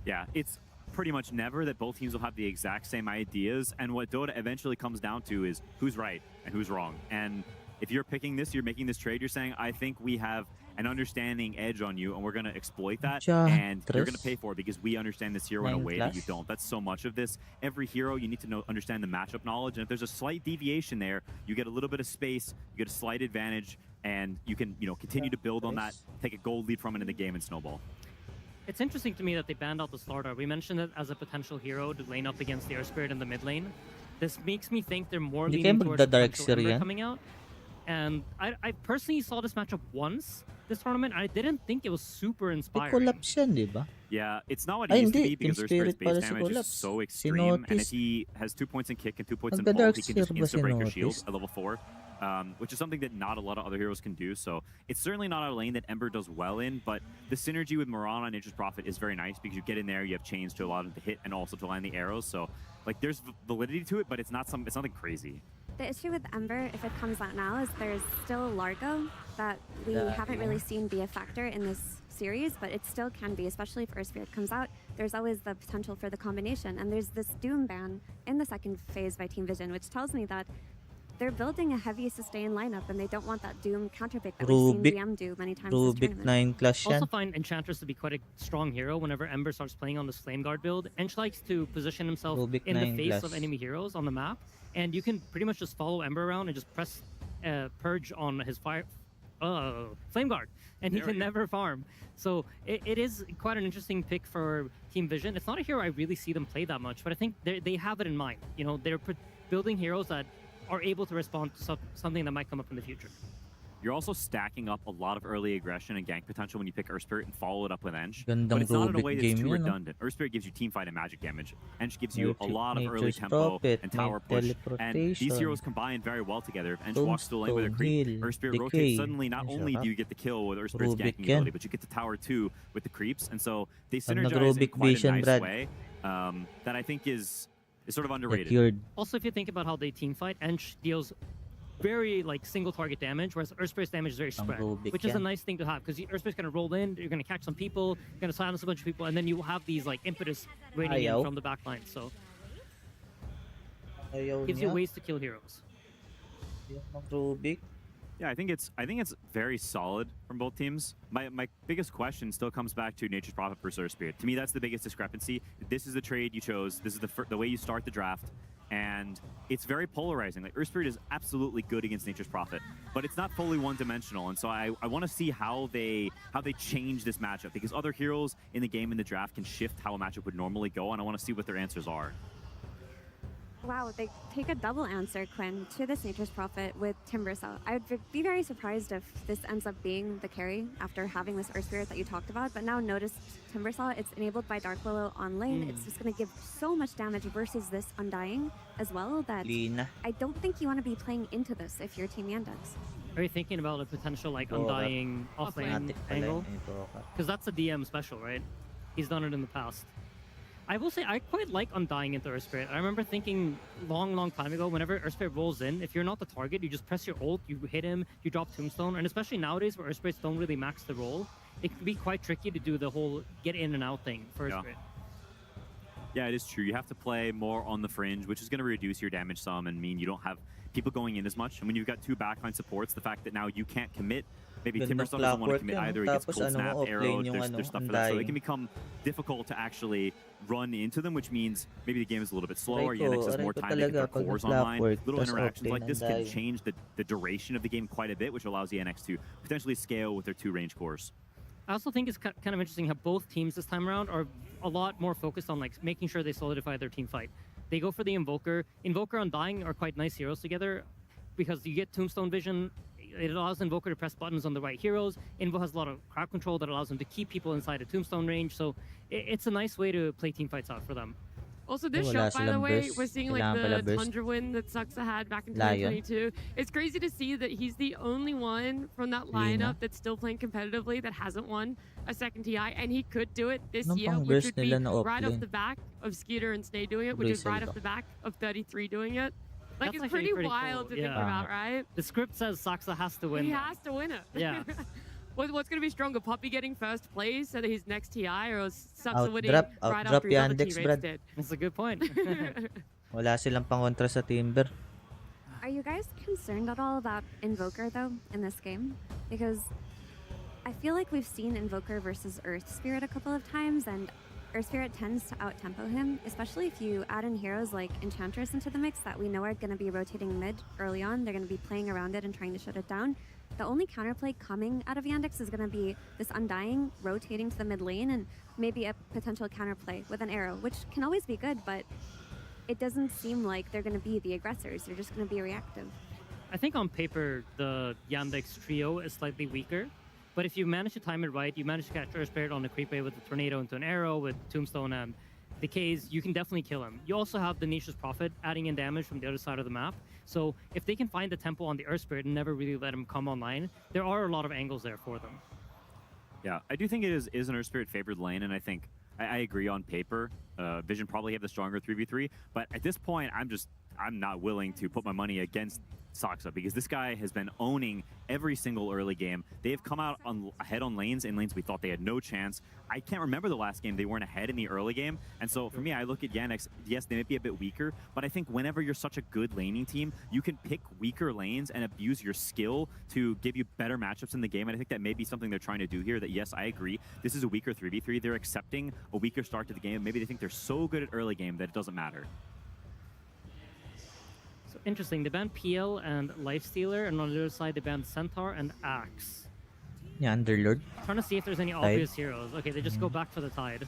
Yeah, it's pretty much never that both teams will have the exact same ideas, and what Dota eventually comes down to is who's right and who's wrong. And if you're picking this, you're making this trade, you're saying, I think we have an understanding edge on you, and we're going to exploit that, and you're going to pay for it because we understand this hero in a way that you don't. That's so much of this. Every hero, you need to understand the matchup knowledge, and if there's a slight deviation there, you get a little bit of space, you get a slight advantage, and you can, continue to build on that, take a gold lead from it in the game and snowball. It's interesting to me that they banned out the Slardar. We mentioned it as a potential hero to lane up against the Air Spirit in the mid lane. This makes me think they're more leaning towards potential Ember coming out. And I personally saw this matchup once this tournament. I didn't think it was super inspiring. Collapse yan, di ba? Yeah, it's not what it used to be because Earth Spirit's base damage is so extreme. And if Sinotis. he has 2 points in kick and 2 points in ult, he can just insta-break your shield at level 4. Which is something that not a lot of other heroes can do. So it's certainly not a lane that Ember does well in, but the synergy with Mirana and Nature's Prophet is very nice because you get in there, you have chains to allow them to hit and also to line the arrows. So like there's validity to it, but it's nothing crazy. The issue with Ember, if it comes out now, is there's still Largo that we haven't really seen be a factor in this series, but it still can be, especially if Earth Spirit comes out. There's always the potential for the combination. And there's this Doom ban in the second phase by Team Vision, which tells me that they're building a heavy sustain lineup and they don't want that Doom counterpick that we've seen DM do many times this tournament. 9 class I also find Enchantress to be quite a strong hero whenever Ember starts playing on this Flame Guard build. Ench likes to position himself in the face of enemy heroes on the map, and you can pretty much just follow Ember around and just press Purge on his Flame Guard, and he can never farm. So it is quite an interesting pick for Team Vision. It's not a hero I really see them play that much, but I think they have it in mind. They're building heroes that are able to respond to something that might come up in the future. You're also stacking up a lot of early aggression and gank potential when you pick Earth Spirit and follow it up with Ench. But it's not in a way that's too redundant. Earth Spirit gives you teamfight and magic damage. Ench gives you a lot of early tempo and tower push. And these heroes combine very well together. If Ench walks to the lane with a creep, Earth Spirit rotates, suddenly not only do you get the kill with Earth Spirit's ganking ability, but you get the tower too with the creeps. And so they synergize in quite a nice way that I think is sort of underrated. Also, if you think about how they team fight, Ench deals very single target damage, whereas Earth Spirit's damage is very spread, which is a nice thing to have because Earth Spirit's going to roll in, you're going to catch some people, you're going to silence a bunch of people, and then you will have these impetus raining in from the back line. So gives you ways to kill heroes. Yeah, I think it's very solid from both teams. My biggest question still comes back to Nature's Prophet versus Earth Spirit. To me, that's the biggest discrepancy. This is the trade you chose. This is the way you start the draft. And it's very polarizing. Earth Spirit is absolutely good against Nature's Prophet, but it's not fully one-dimensional. And so I want to see how they change this matchup, because other heroes in the game in the draft can shift how a matchup would normally go, and I want to see what their answers are. Wow, they take a double answer, Quinn, to this Nature's Prophet with Timbersaw. I would be very surprised if this ends up being the carry after having this Earth Spirit that you talked about, but now notice Timbersaw, it's enabled by Dark Willow on lane. It's just going to give so much damage versus this Undying as well that I don't think you want to be playing into this if you're Team Yandex. Are you thinking about a potential Undying off-lane angle? Because that's a DM special, right? He's done it in the past. I will say I quite like Undying into Earth Spirit. I remember thinking long time ago, whenever Earth Spirit rolls in, if you're not the target, you just press your ult, you hit him, you drop Tombstone, and especially nowadays where Earth Spirits don't really max the roll, it can be quite tricky to do the whole get in and out thing for Earth Spirit. Yeah, it is true. You have to play more on the fringe, which is going to reduce your damage some and mean you don't have people going in as much. And when you've got two backline supports, the fact that now you can't commit, maybe Timbersaw doesn't want to commit either, he gets cold snap, arrow, there's stuff for that. So it can become difficult to actually run into them, which means maybe the game is a little bit slower, Yandex has more time to get their cores online. Little interactions like this can change the duration of the game quite a bit, which allows Yandex to potentially scale with their two range cores. I also think it's kind of interesting how both teams this time around are a lot more focused on making sure they solidify their team fight. They go for the Invoker. Invoker and Undying are quite nice heroes together because you get Tombstone vision. It allows Invoker to press buttons on the right heroes. Invo has a lot of crowd control that allows them to keep people inside a Tombstone range. So it's a nice way to play team fights out for them. Also, this show, by the way, we're seeing the Tundra win that Suxa had back in 2022. It's crazy to see that he's the only one from that lineup that's still playing competitively that hasn't won a second TI, and he could do it this year, which would be right off the back of Skeeter and Snay doing it, which is right off the back of 33 doing it. Like, it's pretty wild to think about, right? The script says Suxa has to win. He has to win it. Yeah. What's going to be stronger, Puppy getting first place at his next TI, or Suxa winning right after Yandex, T-Rex did? That's a good point. Wala silang pangontra sa Timber. Are you guys concerned at all about Invoker, though, in this game? Because I feel like we've seen Invoker versus Earth Spirit a couple of times, and Earth Spirit tends to out-tempo him, especially if you add in heroes like Enchantress into the mix that we know are going to be rotating mid early on. They're going to be playing around it and trying to shut it down. The only counterplay coming out of Yandex is going to be this Undying rotating to the mid lane and maybe a potential counterplay with an arrow, which can always be good, but it doesn't seem like they're going to be the aggressors. They're just going to be reactive. I think on paper, the Yandex trio is slightly weaker. But if you manage to time it right, you manage to catch Earth Spirit on the creep wave with the Tornado into an arrow, with Tombstone and Decays, you can definitely kill him. You also have the Nature's Prophet adding in damage from the other side of the map. So if they can find the tempo on the Earth Spirit and never really let him come online, there are a lot of angles there for them. Yeah, I do think it is an Earth Spirit favored lane, and I think I agree on paper. Vision probably have the stronger 3v3, but at this point, I'm not willing to put my money against Soxa because this guy has been owning every single early game. They have come out ahead on lanes, in lanes we thought they had no chance. I can't remember the last game they weren't ahead in the early game, and so for me, I look at Yandex. Yes, they might be a bit weaker, but I think whenever you're such a good laning team, you can pick weaker lanes and abuse your skill to give you better matchups in the game, and I think that may be something they're trying to do here. That yes, I agree, this is a weaker 3v3. They're accepting a weaker start to the game. Maybe they think they're so good at early game that it doesn't matter. So interesting, they banned PL and Lifestealer, and on the other side, they banned Centaur and Axe. Yeah, Underlord. Trying to see if there's any Tide. obvious heroes. Okay, they just go back for the Tide.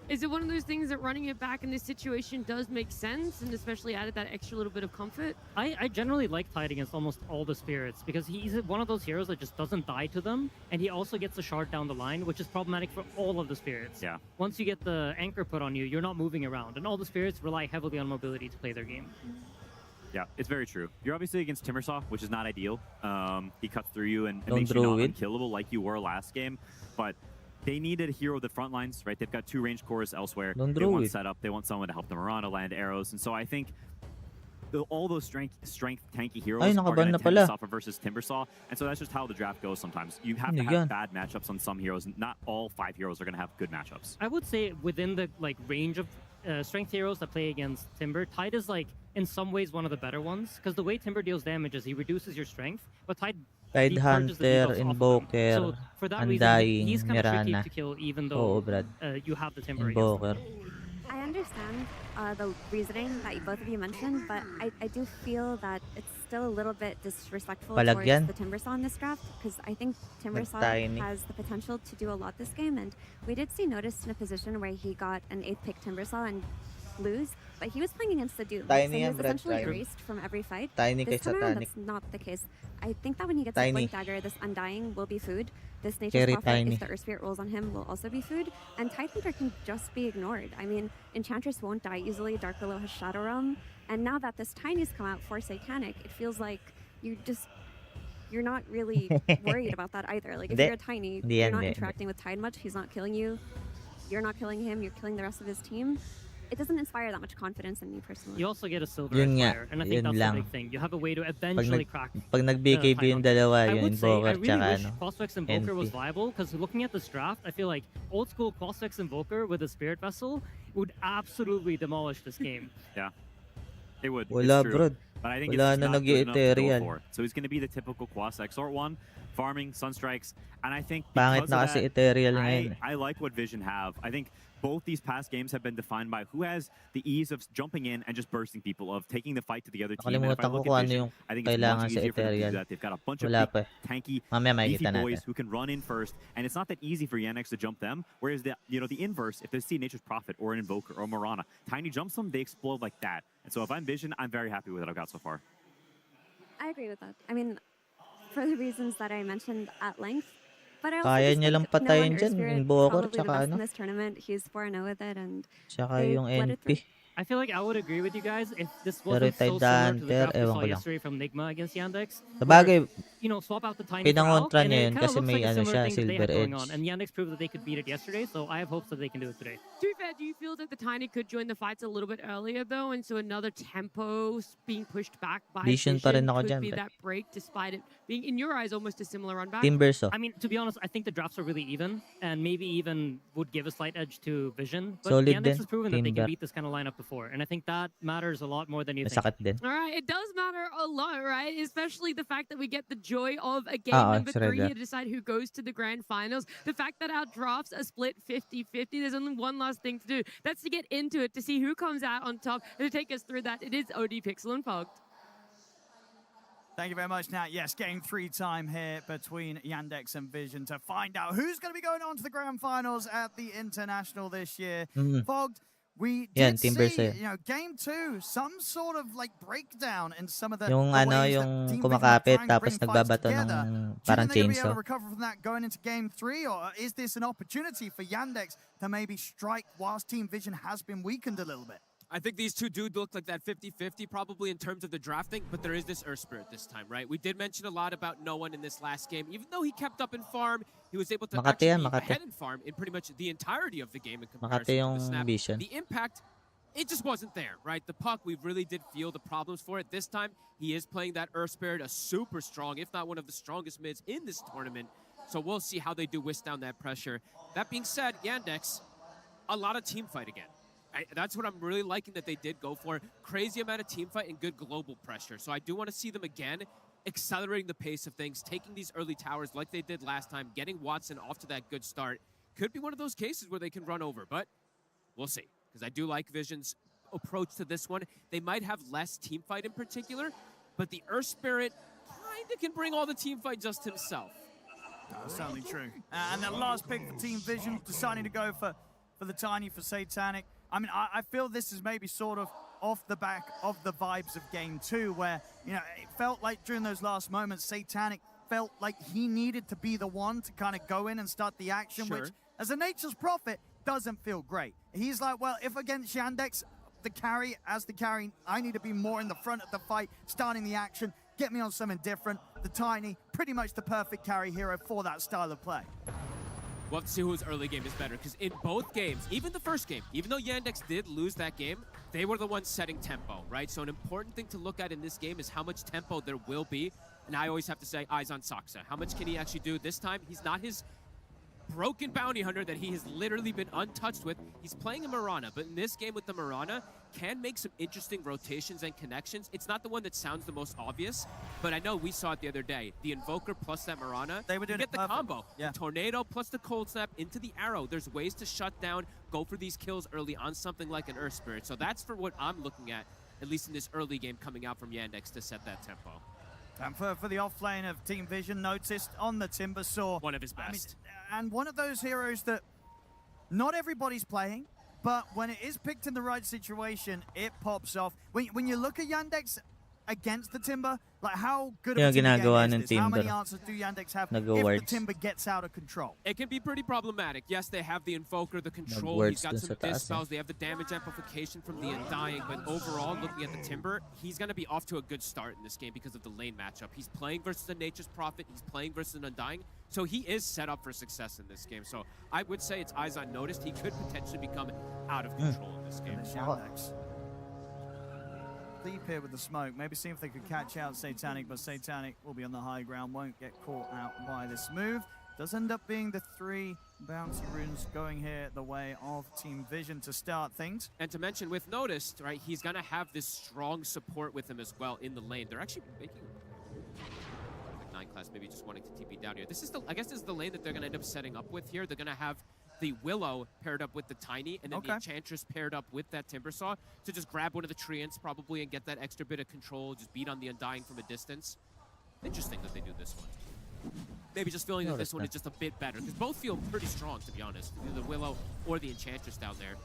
Is it one of those things that running it back in this situation does make sense, and especially added that extra little bit of comfort? I generally like Tide against almost all the spirits because he's one of those heroes that just doesn't die to them, and he also gets a shard down the line, which is problematic for all of the spirits. Yeah. Once you get the anchor put on you, you're not moving around, and all the spirits rely heavily on mobility to play their game. Yeah, it's very true. You're obviously against Timbersaw, which is not ideal. He cuts through you and Don't makes you not throw it. unkillable like you were last game, but they needed a hero that front lines, right? They've got 2 range cores elsewhere. Don't They throw want it. setup. They want someone to help them around, to land arrows. And so I think all those strength tanky heroes Ay, are nakaban going na to tend to pala. suffer versus Timbersaw. And so that's just how the draft goes sometimes. You have to Ano have yan? bad matchups on some heroes. Not all 5 heroes are going to have good matchups. I would say within the range of strength heroes that play against Timber, Tide is in some ways one of the better ones because the way Timber deals damage is he reduces your strength, but Tide Tide purges the Hunter, debuffs off of them. Invoker, So for that reason, Undying, he's kind of tricky Mirana. to kill even Oo, though Brad. you have the Timber against Invoker. I understand the reasoning that both of you mentioned, but I do feel that it's still a little bit disrespectful Palagyan. towards the Timbersaw in this draft, because I think Timbersaw Nag-tiny. has the potential to do a lot this game, and we did see Notice in a position where he got an 8th pick Timbersaw and lose, but he was playing against the Doom, so Tiny he yan, was Brad, essentially tiny. erased from every fight. Tiny This kaysa time around, Tanic. that's not the case. I think that when he gets Tiny. a Blink Dagger, this Undying will be food. This Nature's Very Prophet, tiny. if the Earth Spirit rolls on him, will also be food. And Tide Hunter can just be ignored. I mean, Enchantress won't die easily, Dark Willow has Shadow Realm, and now that this Tiny's come out for Satanic, it feels like you're not really worried about that either. Like, if Hindi. you're a Tiny, Hindi you're yan, not hindi. interacting with Tide much, he's not killing you, you're not killing him, you're killing the rest of his team. It doesn't inspire that much confidence in me personally. You also get a silver Yun nga, player, and I yun think that's lang. the big thing. You have a way to Pag, eventually crack. pag nag-BKB yung dalawa, I yung would say I Invoker really tsaka wish Quasfex Invoker was NP. viable, because looking at this draft, I feel like old school Quasfex Invoker with a Spirit Vessel would absolutely demolish this game. Yeah. It would. Wala, it's true. bro. But I think Wala it's na not good enough to go nag-i-Ethereal. for. So he's going to be the typical Quas Exort one, farming, Sunstrikes, and I think Pangit because na of kasi that, Ethereal ngayon. I like what Vision have. I think both these past games have been defined by who has the ease of jumping in and just bursting people, of taking the fight to the other team. And if I Nakalimutan ko look kung at ano Vision, yung I think it's kailangan much sa easier for them to do Ethereal. that. They've got a bunch of Wala big, pa. tanky, Mamaya beefy makikita boys natin. who can run in first, and it's not that easy for Yandex to jump them. Whereas the inverse, if they see Nature's Prophet or an Invoker or Mirana, Tiny jumps them, they explode like that. And so if I'm Vision, I'm very happy with what I've got so far. I agree with that. I mean, for the reasons that I mentioned at length. But I also Kaya just niya lang think no patayin one dyan, Spirit Invoker probably the tsaka best ano. in this tournament. He's 4-0 with it, and Tsaka they yung let it through. NP. I feel like I would agree with you guys if this Pero wasn't so Tide similar to the Hunter, draft we ewan saw ko lang. yesterday from Nigma against Yandex. Sabagay, swap out the Tiny for Alp, Pinangontra and niya it yun kind of kasi looks may like a ano similar siya, thing that they silver had going edge. on. And Yandex proved that they could beat it yesterday, so I have hopes that they can do it today. To be fair, do you feel that the Tiny could join the fights a little bit earlier, though, and so another tempo being pushed back by Vision pa rin ako could dyan, be pre. that break, despite it being, in your eyes, almost a similar run back? Timbers, oh. I mean, to be honest, I think the drafts are really even, and maybe even would give a slight edge to Vision. But Solid Yandex din, has proven that they can Timber. beat this kind of lineup before, and I think that matters a lot more than you think. Masakit din. All right, it does matter a lot, right? Especially the fact that we get the joy of a game number 3 Shredder. here to decide who goes to the grand finals. The fact that our drafts are split 50-50, there's only one last thing to do. That's to get into it, to see who comes out on top, and to take us through that, it is OD Pixel and Fogged. Thank you very much, Nat. Yes, game 3 time here between Yandex and Vision to find out who's going to be going on to the grand finals at the International this year. Fogged, we Yan, did Timber see, sa'yo. game 2, some sort of like breakdown in some of the Yung the ano, ways that yung Team Vision were kumakapit trying to tapos bring fights nagbabato together. ng Do you parang think they're going to be able chainsaw. to recover from that going into game 3, or is this an opportunity for Yandex to maybe strike whilst Team Vision has been weakened a little bit? I think these two do look like that 50-50 probably in terms of the drafting, but there is this Earth Spirit this time, right? We did mention a lot about no one in this last game. Even though he kept up in farm, he was able to Makati actually yan, be Makati. ahead in farm in pretty much the entirety of the game in comparison Makati to yung the snap. Vision. The impact, it just wasn't there, right? The puck, we really did feel the problems for it. This time, he is playing that Earth Spirit, a super strong, if not one of the strongest mids in this tournament. So we'll see how they do whisk down that pressure. That being said, Yandex, a lot of team fight again. That's what I'm really liking that they did go for. Crazy amount of team fight and good global pressure. So I do want to see them again accelerating the pace of things, taking these early towers like they did last time, getting Watson off to that good start. Could be one of those cases where they can run over, but we'll see. Because I do like Vision's approach to this one. They might have less team fight in particular, but the Earth Spirit kind of can bring all the team fight just himself. That's certainly true. And that last pick for Team Vision, deciding to go for the Tiny, for Satanic. I mean, I feel this is maybe sort of off the back of the vibes of game 2, where, it felt like during those last moments, Satanic felt like he needed to be the one to kind of go in and start the action, which, as a Nature's Prophet, doesn't feel great. He's like, well, if against Yandex, the carry, I need to be more in the front of the fight, starting the action, get me on something different. The Tiny, pretty much the perfect carry hero for that style of play. We'll have to see whose early game is better, because in both games, even the first game, even though Yandex did lose that game, they were the ones setting tempo, right? So an important thing to look at in this game is how much tempo there will be, and I always have to say, eyes on Saksa. How much can he actually do? This time, he's not his broken bounty hunter that he has literally been untouched with. He's playing a Mirana, but in this game with the Mirana, can make some interesting rotations and connections. It's not the one that sounds the most obvious, but I know we saw it the other day. The Invoker plus that Mirana, they were doing get the perfect. combo. Yeah. The Tornado plus the Cold Snap into the Arrow. There's ways to shut down, go for these kills early on something like an Earth Spirit. So that's for what I'm looking at least in this early game coming out from Yandex to set that tempo. And for the off lane of Team Vision, noticed on the Timber Saw. One of his best. And one of those heroes that not everybody's playing, but when it is picked in the right situation, it pops off. When you look at Yandex against the Timber, like how good of a Timber game is this? How many answers do Yandex have if the Timber gets out of control? It can be pretty problematic. Yes, they have the Invoker, the control, he's got some dispels, they have the damage amplification from the Undying, but overall, looking at the Timber, he's going to be off to a good start in this game because of the lane matchup. He's playing versus the Nature's Prophet, he's playing versus an Undying, so he is set up for success in this game. So I would say it's eyes on noticed. He could potentially become out of control in this game. Deep here with the smoke. Maybe see if they could catch out Satanic, but Satanic will be on the high ground, won't get caught out by this move. Does end up being the 3 bouncy runes going here the way of Team Vision to start things. And to mention with Noticed, right, he's going to have this strong support with him as well in the lane. They're actually making 9 class maybe just wanting to TP down here. This is I guess this is the lane that they're going to end up setting up with here. They're going to have the Willow paired up with the Tiny, and then the Enchantress paired up with that Timbersaw to just grab one of the Treants probably and get that extra bit of control, just beat on the Undying from a distance. Interesting that they do this one. Maybe just feeling that this one is just a bit better, because both feel pretty strong, to be honest. Either the Willow or the Enchantress down there.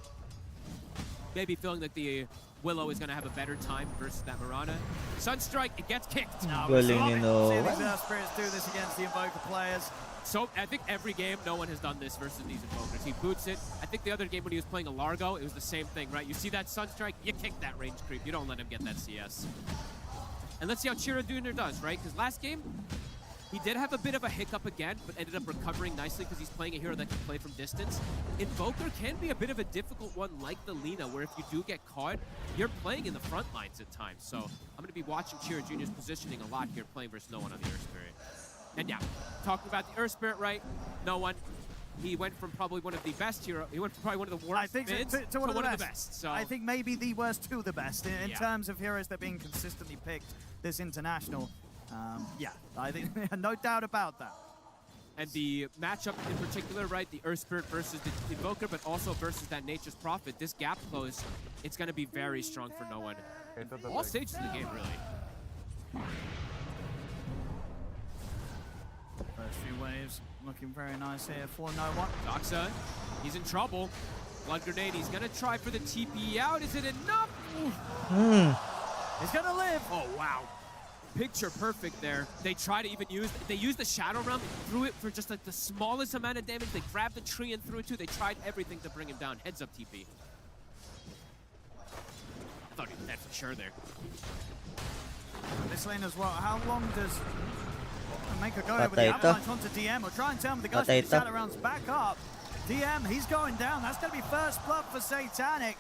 Maybe feeling like the Willow is going to have a better time versus that Mirana. Sunstrike, it gets kicked. Galing, you know. See these Spirits do this against the Invoker players. So I think every game, no one has done this versus these Invokers. He boots it. I think the other game when he was playing a Largo, it was the same thing, right? You see that Sunstrike, you kick that range creep. You don't let him get that CS. And let's see how Chira Dooner does, right? Because last game, He did have a bit of a hiccup again, but ended up recovering nicely because he's playing a hero that can play from distance. Invoker can be a bit of a difficult one like the Lina, where if you do get caught, you're playing in the front lines at times. So I'm going to be watching Chira Jr.'s positioning a lot here, playing versus no one on the Earth Spirit. And yeah, talking about the Earth Spirit, right? No one. He went from probably one of the best hero. He went from probably one of the worst mids to one of the best. So I think maybe the worst to the best in terms of heroes that are being consistently picked this international. Yeah, I think no doubt about that. And the matchup in particular, right? The Earth Spirit versus the Invoker, but also versus that Nature's Prophet. This gap close, it's going to be very strong for no one. All stages of the game, really. First few waves looking very nice here for no one. Doxa, he's in trouble. Blood Grenade, he's going to try for the TP out. Is it enough? He's going to live. Oh, wow. Picture perfect there. They try to even use the Shadow Realm, threw it for just like the smallest amount of damage. They grabbed the tree and threw it too. They tried everything to bring him down. Heads up TP. I thought he was dead for sure there. This lane as well. How long does make a go with the avalanche onto DM or try and tell him the ghost of the Shadow Realms back up? DM, he's going down. That's going to be first blood for Satanic.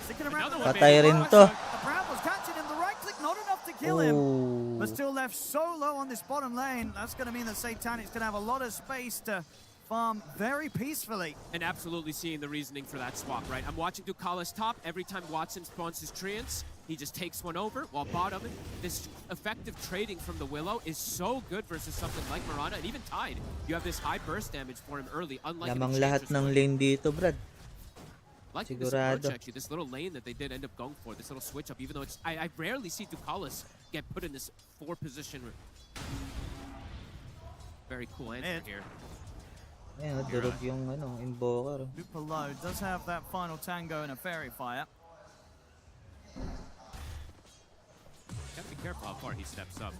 Sticking around Patay rin to. The Brambles catching him. The right click not enough to kill him. But still left so low on this bottom lane. That's going to mean that Satanic's going to have a lot of space to farm very peacefully. And absolutely seeing the reasoning for that swap, right? I'm watching Ducala's top. Every time Watson spawns his Treants, he just takes one over, while bottom, this effective trading from the Willow is so good versus something like Mirana, and even Tide. You have this high burst damage for him early, unlike Lamang lahat ng lane dito, Brad. Like this approach, actually, this little lane that they did end up going for, this little switch up, even though it's, I rarely see Ducalis get put in this 4 position. Very cool answer here. Yeah, durog yung Invoker. Super low does have that final tango and a fairy fire. Gotta be careful how far he steps up.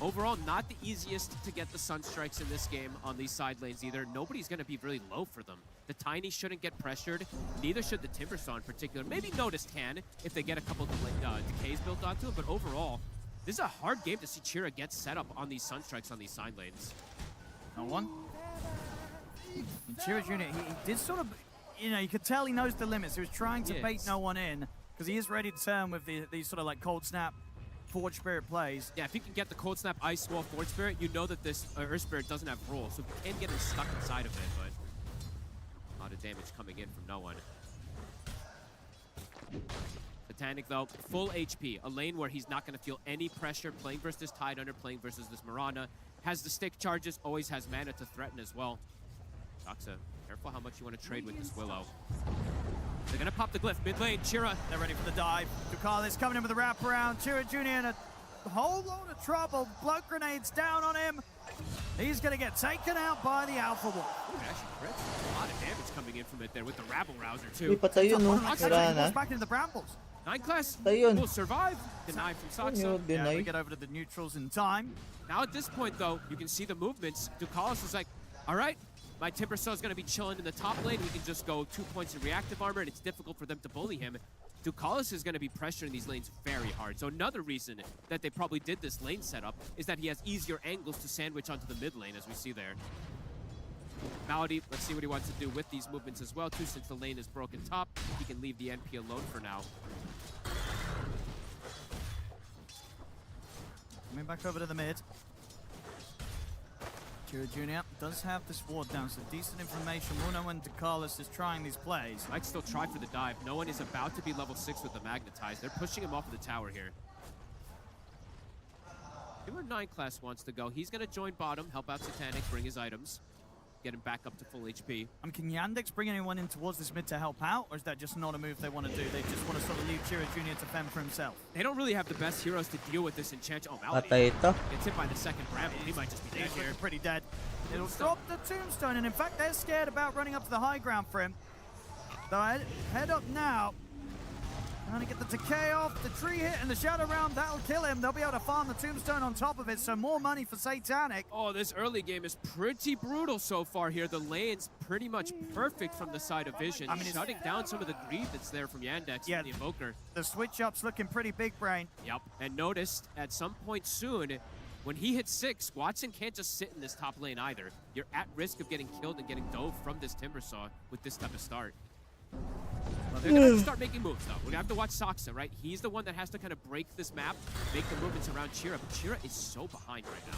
Overall, not the easiest to get the Sunstrikes in this game on these side lanes either. Nobody's going to be really low for them. The Tiny shouldn't get pressured. Neither should the Timbersaw in particular. Maybe Notice can if they get a couple decays built onto it. But overall, this is a hard game to see Chira get set up on these Sunstrikes on these side lanes. No one. And Chira's unit, he did sort of, you could tell he knows the limits. He was trying to bait no one in because he is ready to turn with these sort of like cold snap Forge Spirit plays. Yeah, if you can get the Cold Snap Ice Wall Forge Spirit, you know that this Earth Spirit doesn't have roll, so you can get him stuck inside of it, but a lot of damage coming in from no one. Satanic, though, full HP, a lane where he's not going to feel any pressure, playing versus this Tide Under, playing versus this Mirana. Has the stick charges, always has mana to threaten as well. Doxa, careful how much you want to trade with this Willow. They're going to pop the glyph mid lane. Chira, they're ready for the dive. Ducalis coming in with a wraparound. Chira Jr. in a whole load of trouble. Blood grenades down on him. He's going to get taken out by the Alpha Wolf. Actually, a lot of damage coming in from it there with the Rabble Rouser, too. Patay yun, no? Back into the Brambles. 9 class Ayun. will survive. Denied from Saksa. Yeah, we get over to the neutrals in time. Now at this point, though, you can see the movements. Ducalis is like, all right, my Timbersaw is going to be chilling in the top lane. We can just go 2 points in reactive armor, and it's difficult for them to bully him. Ducalis is going to be pressuring these lanes very hard. So another reason that they probably did this lane setup is that he has easier angles to sandwich onto the mid lane, as we see there. Malady, let's see what he wants to do with these movements as well, too. Since the lane is broken top, he can leave the NP alone for now. Coming back over to the mid. Chira Jr. does have this ward down, so decent information. We'll know when Ducalis is trying these plays. Might still try for the dive. No one is about to be level 6 with the Magnetize. They're pushing him off of the tower here. See where 9 class wants to go. He's going to join bottom, help out Satanic, bring his items, get him back up to full HP. Can Yandex bring anyone in towards this mid to help out, or is that just not a move they want to do? They just want to sort of leave Chira Jr. to fend for himself. They don't really have the best heroes to deal with this enchant. Oh, Malady gets hit by the second Bramble. He might just be dead here. Pretty dead. It'll drop the tombstone, and in fact, they're scared about running up to the high ground for him. So head up now. Trying to get the decay off, the tree hit, and the Shadow Realm, that'll kill him. They'll be able to farm the tombstone on top of it, so more money for Satanic. Oh, this early game is pretty brutal so far here. The lane's pretty much perfect from the side of Vision, shutting down some of the greed that's there from Yandex and the Invoker. The switch-up's looking pretty big brain. Yep, and noticed at some point soon, when he hits 6, Watson can't just sit in this top lane either. You're at risk of getting killed and getting dove from this Timbersaw with this type of start. They're going to have to start making moves, though. We're going to have to watch Saksa, right? He's the one that has to kind of break this map, make the movements around Chira, but Chira is so behind right now.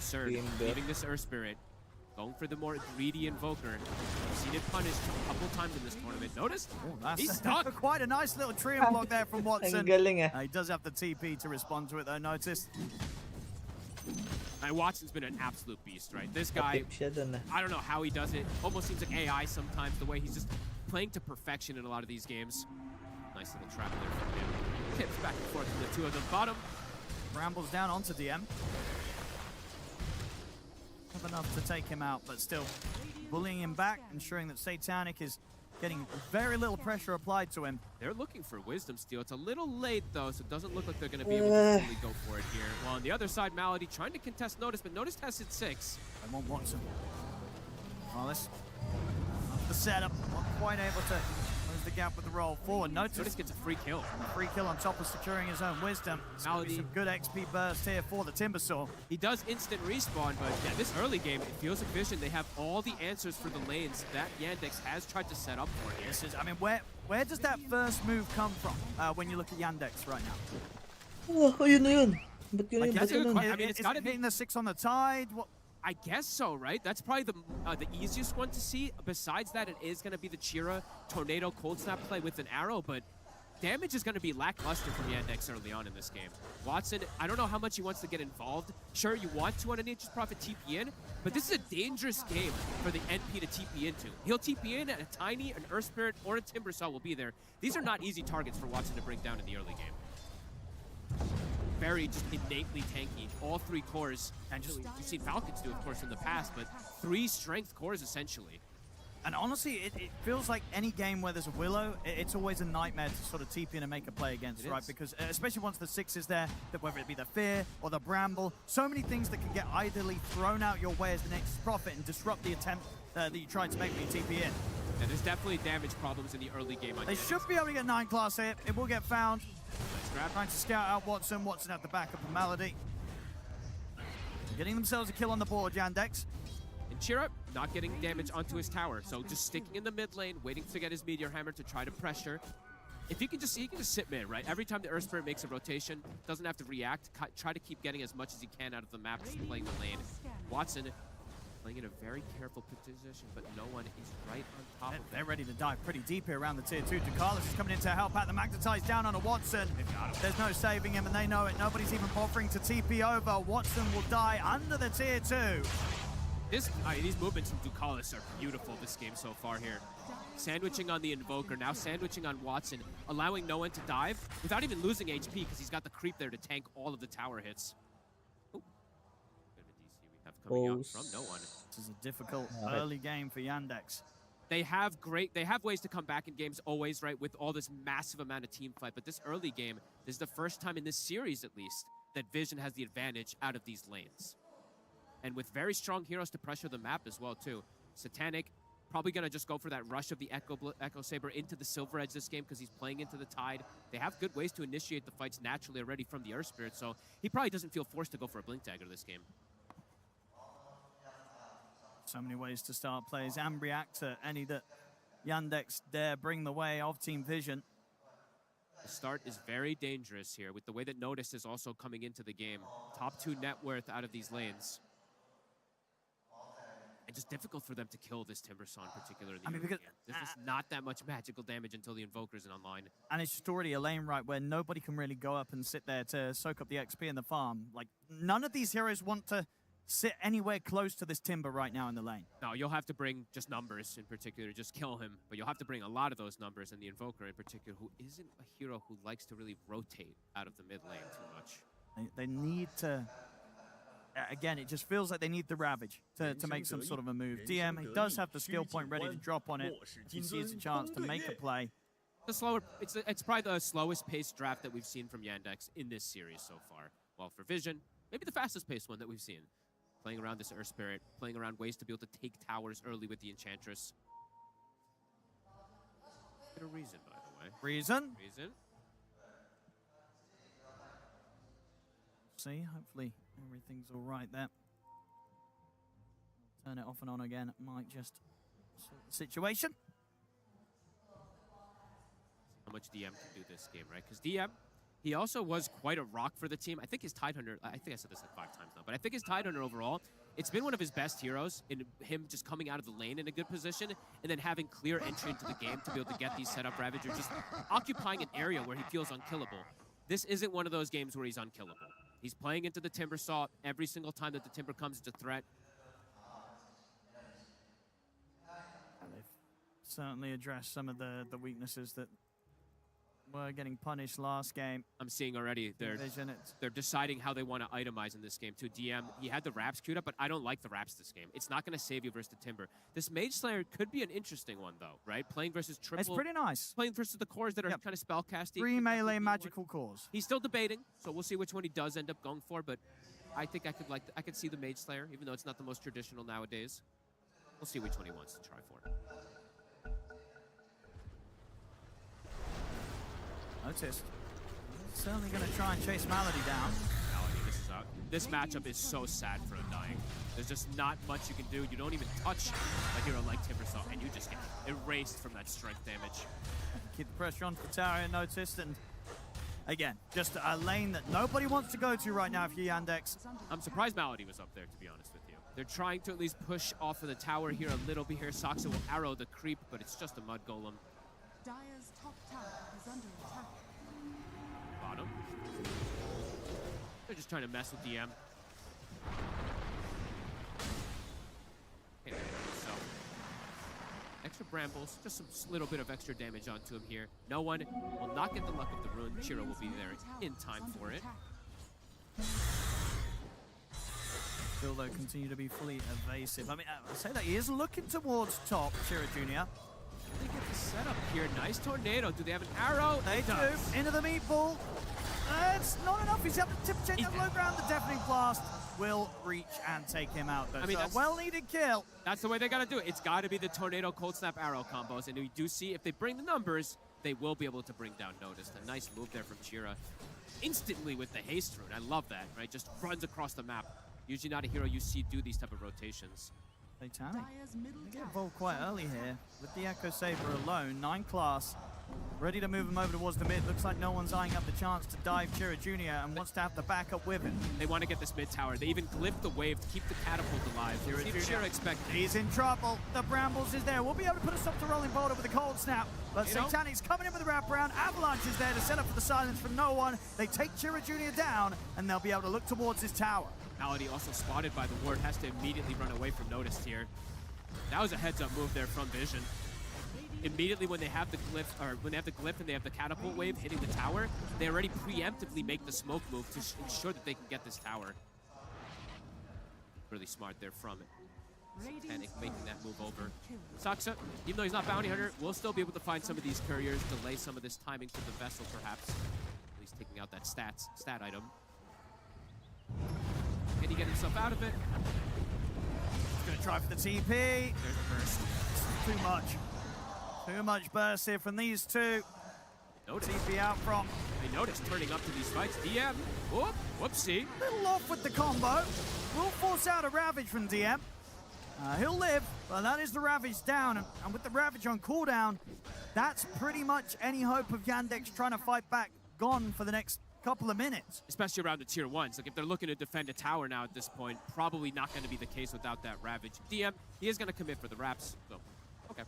Sir, leaving this Earth Spirit, going for the more greedy Invoker. We've seen it punished a couple times in this tournament. Notice? He's stuck. Quite a nice little tree and block there from Watson. He does have the TP to respond to it, though, notice. And Watson's been an absolute beast, right? This guy, I don't know how he does it. Almost seems like AI sometimes, the way he's just playing to perfection in a lot of these games. Nice little trap there from him. Kips back and forth from the two of them. Bottom. Brambles down onto DM. Not enough to take him out, but still bullying him back, ensuring that Satanic is getting very little pressure applied to him. They're looking for Wisdom Steal. It's a little late, though, so it doesn't look like they're going to be able to fully go for it here. Well, on the other side, Malady trying to contest Notice, but Notice has hit 6. I want Watson. Oh, this the setup. Not quite able to close the gap with the roll forward. Notice gets a free kill. Free kill on top of securing his own Wisdom. Malady, some good XP burst here for the Timbersaw. He does instant respawn, but yeah, this early game, it feels like Vision, they have all the answers for the lanes that Yandex has tried to set up for here. This is, I mean, where does that first move come from when you look at Yandex right now? Oh, yun na yun. Like, that's a good question. I mean, it's got to be hitting the 6 on the tide. What? I guess so, right? That's probably the easiest one to see. Besides that, it is going to be the Chira Tornado Cold Snap play with an arrow, but damage is going to be lackluster from Yandex early on in this game. Watson, I don't know how much he wants to get involved. Sure, you want to on a Nature's Prophet TP in, but this is a dangerous game for the NP to TP into. He'll TP in at a Tiny, an Earth Spirit, or a Timbersaw will be there. These are not easy targets for Watson to bring down in the early game. Very just innately tanky. All 3 cores, and just you've seen Falcons do, of course, in the past, but 3 strength cores essentially. And honestly, it feels like any game where there's a Willow, it's always a nightmare to sort of TP in and make a play against, right? Because especially once the 6 is there, that whether it be the Fear or the Bramble, so many things that can get idly thrown out your way as the next Prophet and disrupt the attempt that you tried to make when you TP in. Yeah, there's definitely damage problems in the early game. They should be able to get 9 class here. It will get found. Trying to scout out Watson. Watson at the back of the Malady. Getting themselves a kill on the board, Yandex. And Chira not getting damage onto his tower. So just sticking in the mid lane, waiting to get his Meteor Hammer to try to pressure. If he can just sit mid, right? Every time the Earth Spirit makes a rotation, doesn't have to react. Try to keep getting as much as he can out of the map, just playing the lane. Watson playing in a very careful position, but no one is right on top of him. They're ready to dive pretty deep here around the tier 2. Carlos is coming in to help out. The Magnetize down on a Watson. There's no saving him, and they know it. Nobody's even bothering to TP over. Watson will die under the tier 2. These movements from Ducalis are beautiful this game so far here. Sandwiching on the Invoker, now sandwiching on Watson, allowing no one to dive without even losing HP because he's got the creep there to tank all of the tower hits. Coming out from no one. This is a difficult early game for Yandex. They have ways to come back in games always, right, with all this massive amount of team fight. But this early game, this is the first time in this series, at least, that Vision has the advantage out of these lanes. And with very strong heroes to pressure the map as well, too. Satanic probably going to just go for that rush of the Echo Saber into the Silver Edge this game because he's playing into the Tide. They have good ways to initiate the fights naturally already from the Earth Spirit, so he probably doesn't feel forced to go for a Blink Dagger this game. So many ways to start plays and react to any that Yandex dare bring the way of Team Vision. The start is very dangerous here with the way that Notice is also coming into the game. Top 2 net worth out of these lanes. And just difficult for them to kill this Timbersaw in particular. There's just not that much magical damage until the Invoker's in online. And it's just already a lane, right, where nobody can really go up and sit there to soak up the XP in the farm. Like, none of these heroes want to sit anywhere close to this Timber right now in the lane. No, you'll have to bring just numbers in particular, just kill him. But you'll have to bring a lot of those numbers, and the Invoker in particular, who isn't a hero who likes to really rotate out of the mid lane too much. They need to... Again, it just feels like they need the Ravage to make some sort of a move. DM, he does have the skill point ready to drop on it. He sees a chance to make a play. It's probably the slowest paced draft that we've seen from Yandex in this series so far. Well, for Vision, maybe the fastest paced one that we've seen. Playing around this Earth Spirit, playing around ways to be able to take towers early with the Enchantress. Bit of reason, by the way. Reason? See, hopefully everything's all right there. Turn it off and on again. It might just sort the situation. How much DM can do this game, right? Because DM, he also was quite a rock for the team. I think his Tidehunter, I think I said this like 5 times now, but I think his Tidehunter overall, it's been one of his best heroes in him just coming out of the lane in a good position and then having clear entry into the game to be able to get these setup Ravagers, just occupying an area where he feels unkillable. This isn't one of those games where he's unkillable. He's playing into the Timber Saw. Every single time that the Timber comes, it's a threat. And they've certainly addressed some of the weaknesses that were getting punished last game. I'm seeing already they're deciding how they want to itemize in this game too. DM, he had the Raps queued up, but I don't like the Raps this game. It's not going to save you versus the Timber. This Mage Slayer could be an interesting one though, right? Playing versus triple. It's pretty nice. Playing versus the cores that are kind of spellcasting. 3 melee magical cores. He's still debating, so we'll see which one he does end up going for. But I think I could see the Mage Slayer, even though it's not the most traditional nowadays. We'll see which one he wants to try for. Noticed. Certainly going to try and chase Malady down. Malady, this is out. This matchup is so sad for Undying. There's just not much you can do. You don't even touch a hero like Timbersaw, and you just get erased from that strength damage. Keep the pressure on for Tower, Noticed, and again, just a lane that nobody wants to go to right now if you're Yandex. I'm surprised Malady was up there, to be honest with you. They're trying to at least push off of the tower here a little bit here. Saksa will arrow the creep, but it's just a mud golem. Dire's top tower is under attack. Bottom. They're just trying to mess with DM. Okay, so extra brambles, just some little bit of extra damage onto him here. No one will not get the luck of the rune. Chiro will be there in time for it. Still, though, continue to be fully evasive. I mean, I say that he is looking towards top, Chiro Jr. They get the setup here. Nice tornado. Do they have an arrow? They do. Into the meatball. It's not enough. He's able to tip change the low ground. The deafening blast will reach and take him out. Though. I mean, so a well-needed kill. That's the way they got to do it. It's got to be the tornado, cold snap, arrow combos. And we do see if they bring the numbers, they will be able to bring down Noticed. A nice move there from Chira. Instantly with the haste rune. I love that, right? Just runs across the map. Usually not a hero you see do these type of rotations. Satanic. They get involved quite early here with the Echo Saber alone. 9 class, ready to move him over towards the mid. Looks like no one's eyeing up the chance to dive Chira Jr. and wants to have the backup with him. They want to get this mid tower. They even glyphed the wave to keep the catapult alive. Chira expected. He's in trouble. The Brambles is there. We'll be able to put a stop to Rolling Boulder with a cold snap. But Satanic's coming in with the wraparound. Avalanche is there to set up for the silence from no one. They take Chira Jr. down, and they'll be able to look towards his tower. Malady also spotted by the ward, has to immediately run away from Noticed here. That was a heads-up move there from Vision. Immediately when they have the glyph, or when they have the glyph and they have the catapult wave hitting the tower, they already preemptively make the smoke move to ensure that they can get this tower. Really smart there from Satanic making that move over. Saksa, even though he's not Bounty Hunter, will still be able to find some of these couriers, delay some of this timing to the vessel perhaps. At least taking out that stat item. Can he get himself out of it? He's going to try for the TP. There's a burst. Too much. Too much burst here from these two. TP out from. They noticed turning up to these fights. DM. Whoop. Whoopsie. Little off with the combo. Will force out a Ravage from DM. He'll live, but that is the Ravage down. And with the Ravage on cooldown, that's pretty much any hope of Yandex trying to fight back gone for the next couple of minutes. Especially around the tier 1s. Like if they're looking to defend a tower now at this point, probably not going to be the case without that Ravage. DM, he is going to commit for the Raps, so okay.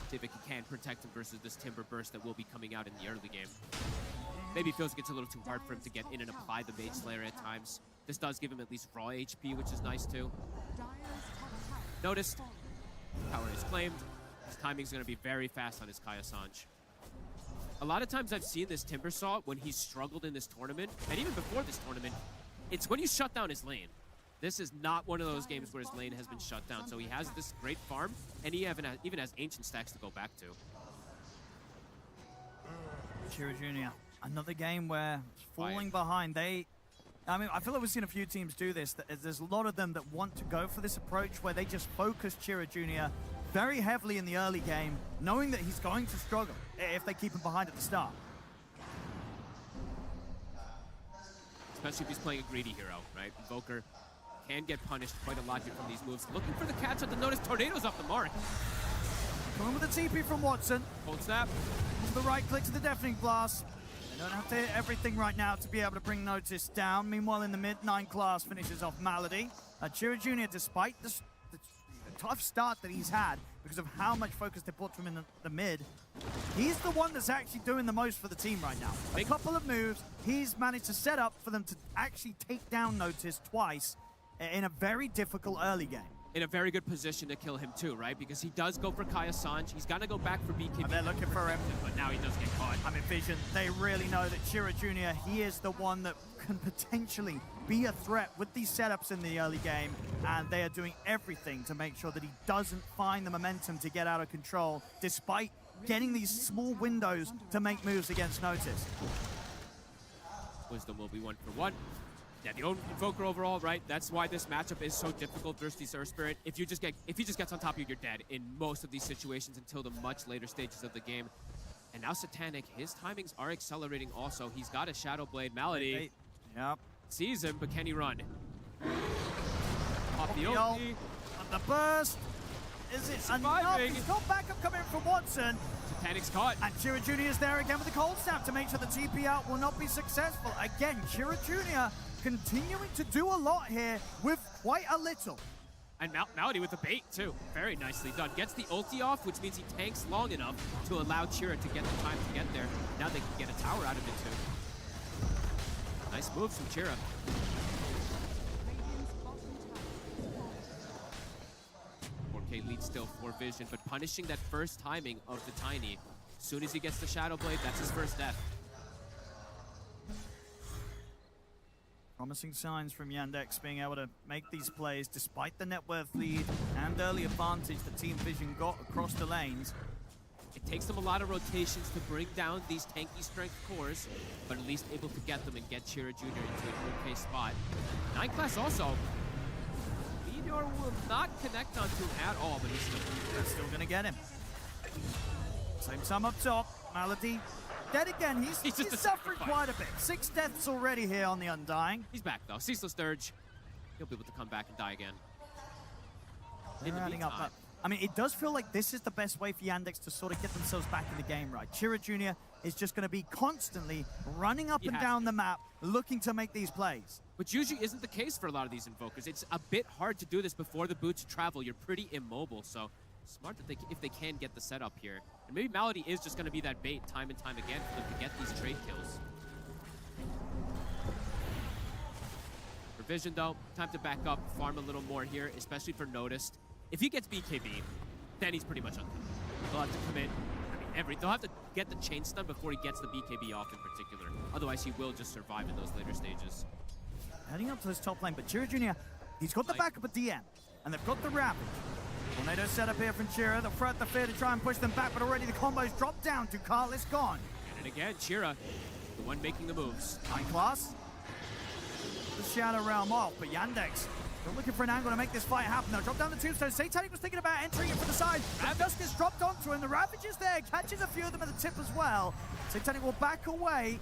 See if he can protect him versus this Timber Burst that will be coming out in the early game. Maybe feels like it's a little too hard for him to get in and apply the Mage Slayer at times. This does give him at least raw HP, which is nice too. Noticed. Tower is claimed. His timing's going to be very fast on his Kaya Sanj. A lot of times I've seen this Timbersaw when he's struggled in this tournament, and even before this tournament, it's when you shut down his lane. This is not one of those games where his lane has been shut down, so he has this great farm, and he even has ancient stacks to go back to. Chira Jr., another game where falling behind, I mean, I feel like we've seen a few teams do this. There's a lot of them that want to go for this approach where they just focus Chira Jr. very heavily in the early game, knowing that he's going to struggle if they keep him behind at the start. especially if he's playing a greedy hero, right? Invoker can get punished quite a lot here from these moves. Looking for the catch-up to notice Tornado's off the mark. Coming with the TP from Watson. Cold snap. To the right click to the Deafening Blast. They don't have to hit everything right now to be able to bring Notice down. Meanwhile, in the mid, 9 class finishes off Malady. Chira Jr., despite the tough start that he's had because of how much focus they put to him in the mid, he's the one that's actually doing the most for the team right now. A couple of moves, he's managed to set up for them to actually take down Notice twice in a very difficult early game. In a very good position to kill him too, right? Because he does go for Kaya Sanj. He's gonna go back for BKB. And they're looking for him. But now he does get caught. I mean, Vision, they really know that Chira Jr., he is the one that can potentially be a threat with these setups in the early game, and they are doing everything to make sure that he doesn't find the momentum to get out of control, despite getting these small windows to make moves against Notice. Wisdom will be 1-for-1. Yeah, the own Invoker overall, right? That's why this matchup is so difficult versus the Earth Spirit. If he just gets on top of you, you're dead in most of these situations until the much later stages of the game. And now Satanic, his timings are accelerating also. He's got a Shadow Blade. Malady sees him, but can he run? Pop the ulti. On the burst. Is it enough? He's got backup coming in from Watson. Satanic's caught. And Chira Jr. is there again with the cold snap to make sure the TP out will not be successful. Again, Chira Jr. continuing to do a lot here with quite a little. And Malady with the bait too. Very nicely done. Gets the ulti off, which means he tanks long enough to allow Chira to get the time to get there. Now they can get a tower out of it too. Nice moves from Chira. 4K lead still for Vision, but punishing that first timing of the Tiny. As soon as he gets the Shadow Blade, that's his first death. Promising signs from Yandex being able to make these plays despite the net worth lead and early advantage that Team Vision got across the lanes. It takes them a lot of rotations to bring down these tanky strength cores, but at least able to get them and get Chira Jr. into an okay spot. 9 class also. Meteor will not connect onto him at all, but he's still gonna get him. Same time up top. Malady dead again. He's suffering quite a bit. 6 deaths already here on the Undying. He's back though. Ceaseless Dirge. He'll be able to come back and die again. They're adding up. But, I mean, it does feel like this is the best way for Yandex to sort of get themselves back in the game, right? Chira Jr. is just going to be constantly running up and down the map, looking to make these plays. Which usually isn't the case for a lot of these Invokers. It's a bit hard to do this before the boots travel. You're pretty immobile, so smart that if they can get the setup here. And maybe Malady is just going to be that bait time and time again for them to get these trade kills. For Vision, though, time to back up, farm a little more here, especially for Noticed. If he gets BKB, then he's pretty much undone. They'll have to come in. I mean, they'll have to get the chain stun before he gets the BKB off in particular. Otherwise, he will just survive in those later stages. Heading up to this top lane, but Chira Jr., he's got the backup of DM, and they've got the Ravage. Tornado set up here from Chira. They'll throw out the fear to try and push them back, but already the combo's dropped down to Carlis gone. And again, Chira, the one making the moves. 9 class. The Shadow Realm off, but Yandex, they're looking for an angle to make this fight happen. They'll drop down the tombstone. Satanic was thinking about entering it from the side. Dust gets dropped onto him. The Ravage is there. Catches a few of them at the tip as well. Satanic will back away.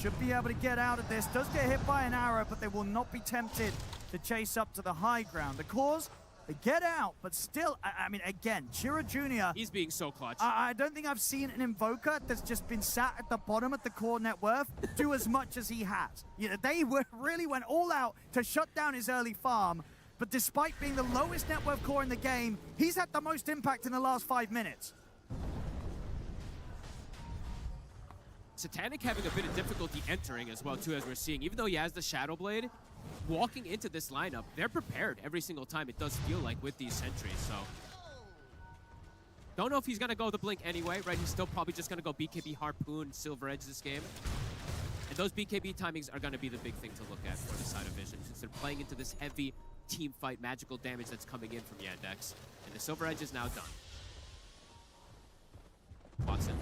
Should be able to get out of this. Does get hit by an arrow, but they will not be tempted to chase up to the high ground. The cause, they get out, but still, I mean, again, Chira Jr. He's being so clutch. I don't think I've seen an Invoker that's just been sat at the bottom of the core net worth do as much as he has. You know, they really went all out to shut down his early farm, but despite being the lowest net worth core in the game, he's had the most impact in the last 5 minutes. Satanic having a bit of difficulty entering as well, too, as we're seeing. Even though he has the Shadow Blade, walking into this lineup, they're prepared every single time, it does feel like, with these sentries, so. Don't know if he's going to go the Blink anyway, right? He's still probably just going to go BKB, Harpoon, Silver Edge this game. And those BKB timings are going to be the big thing to look at for the side of Vision, since they're playing into this heavy team fight magical damage that's coming in from Yandex. And the Silver Edge is now done. Watson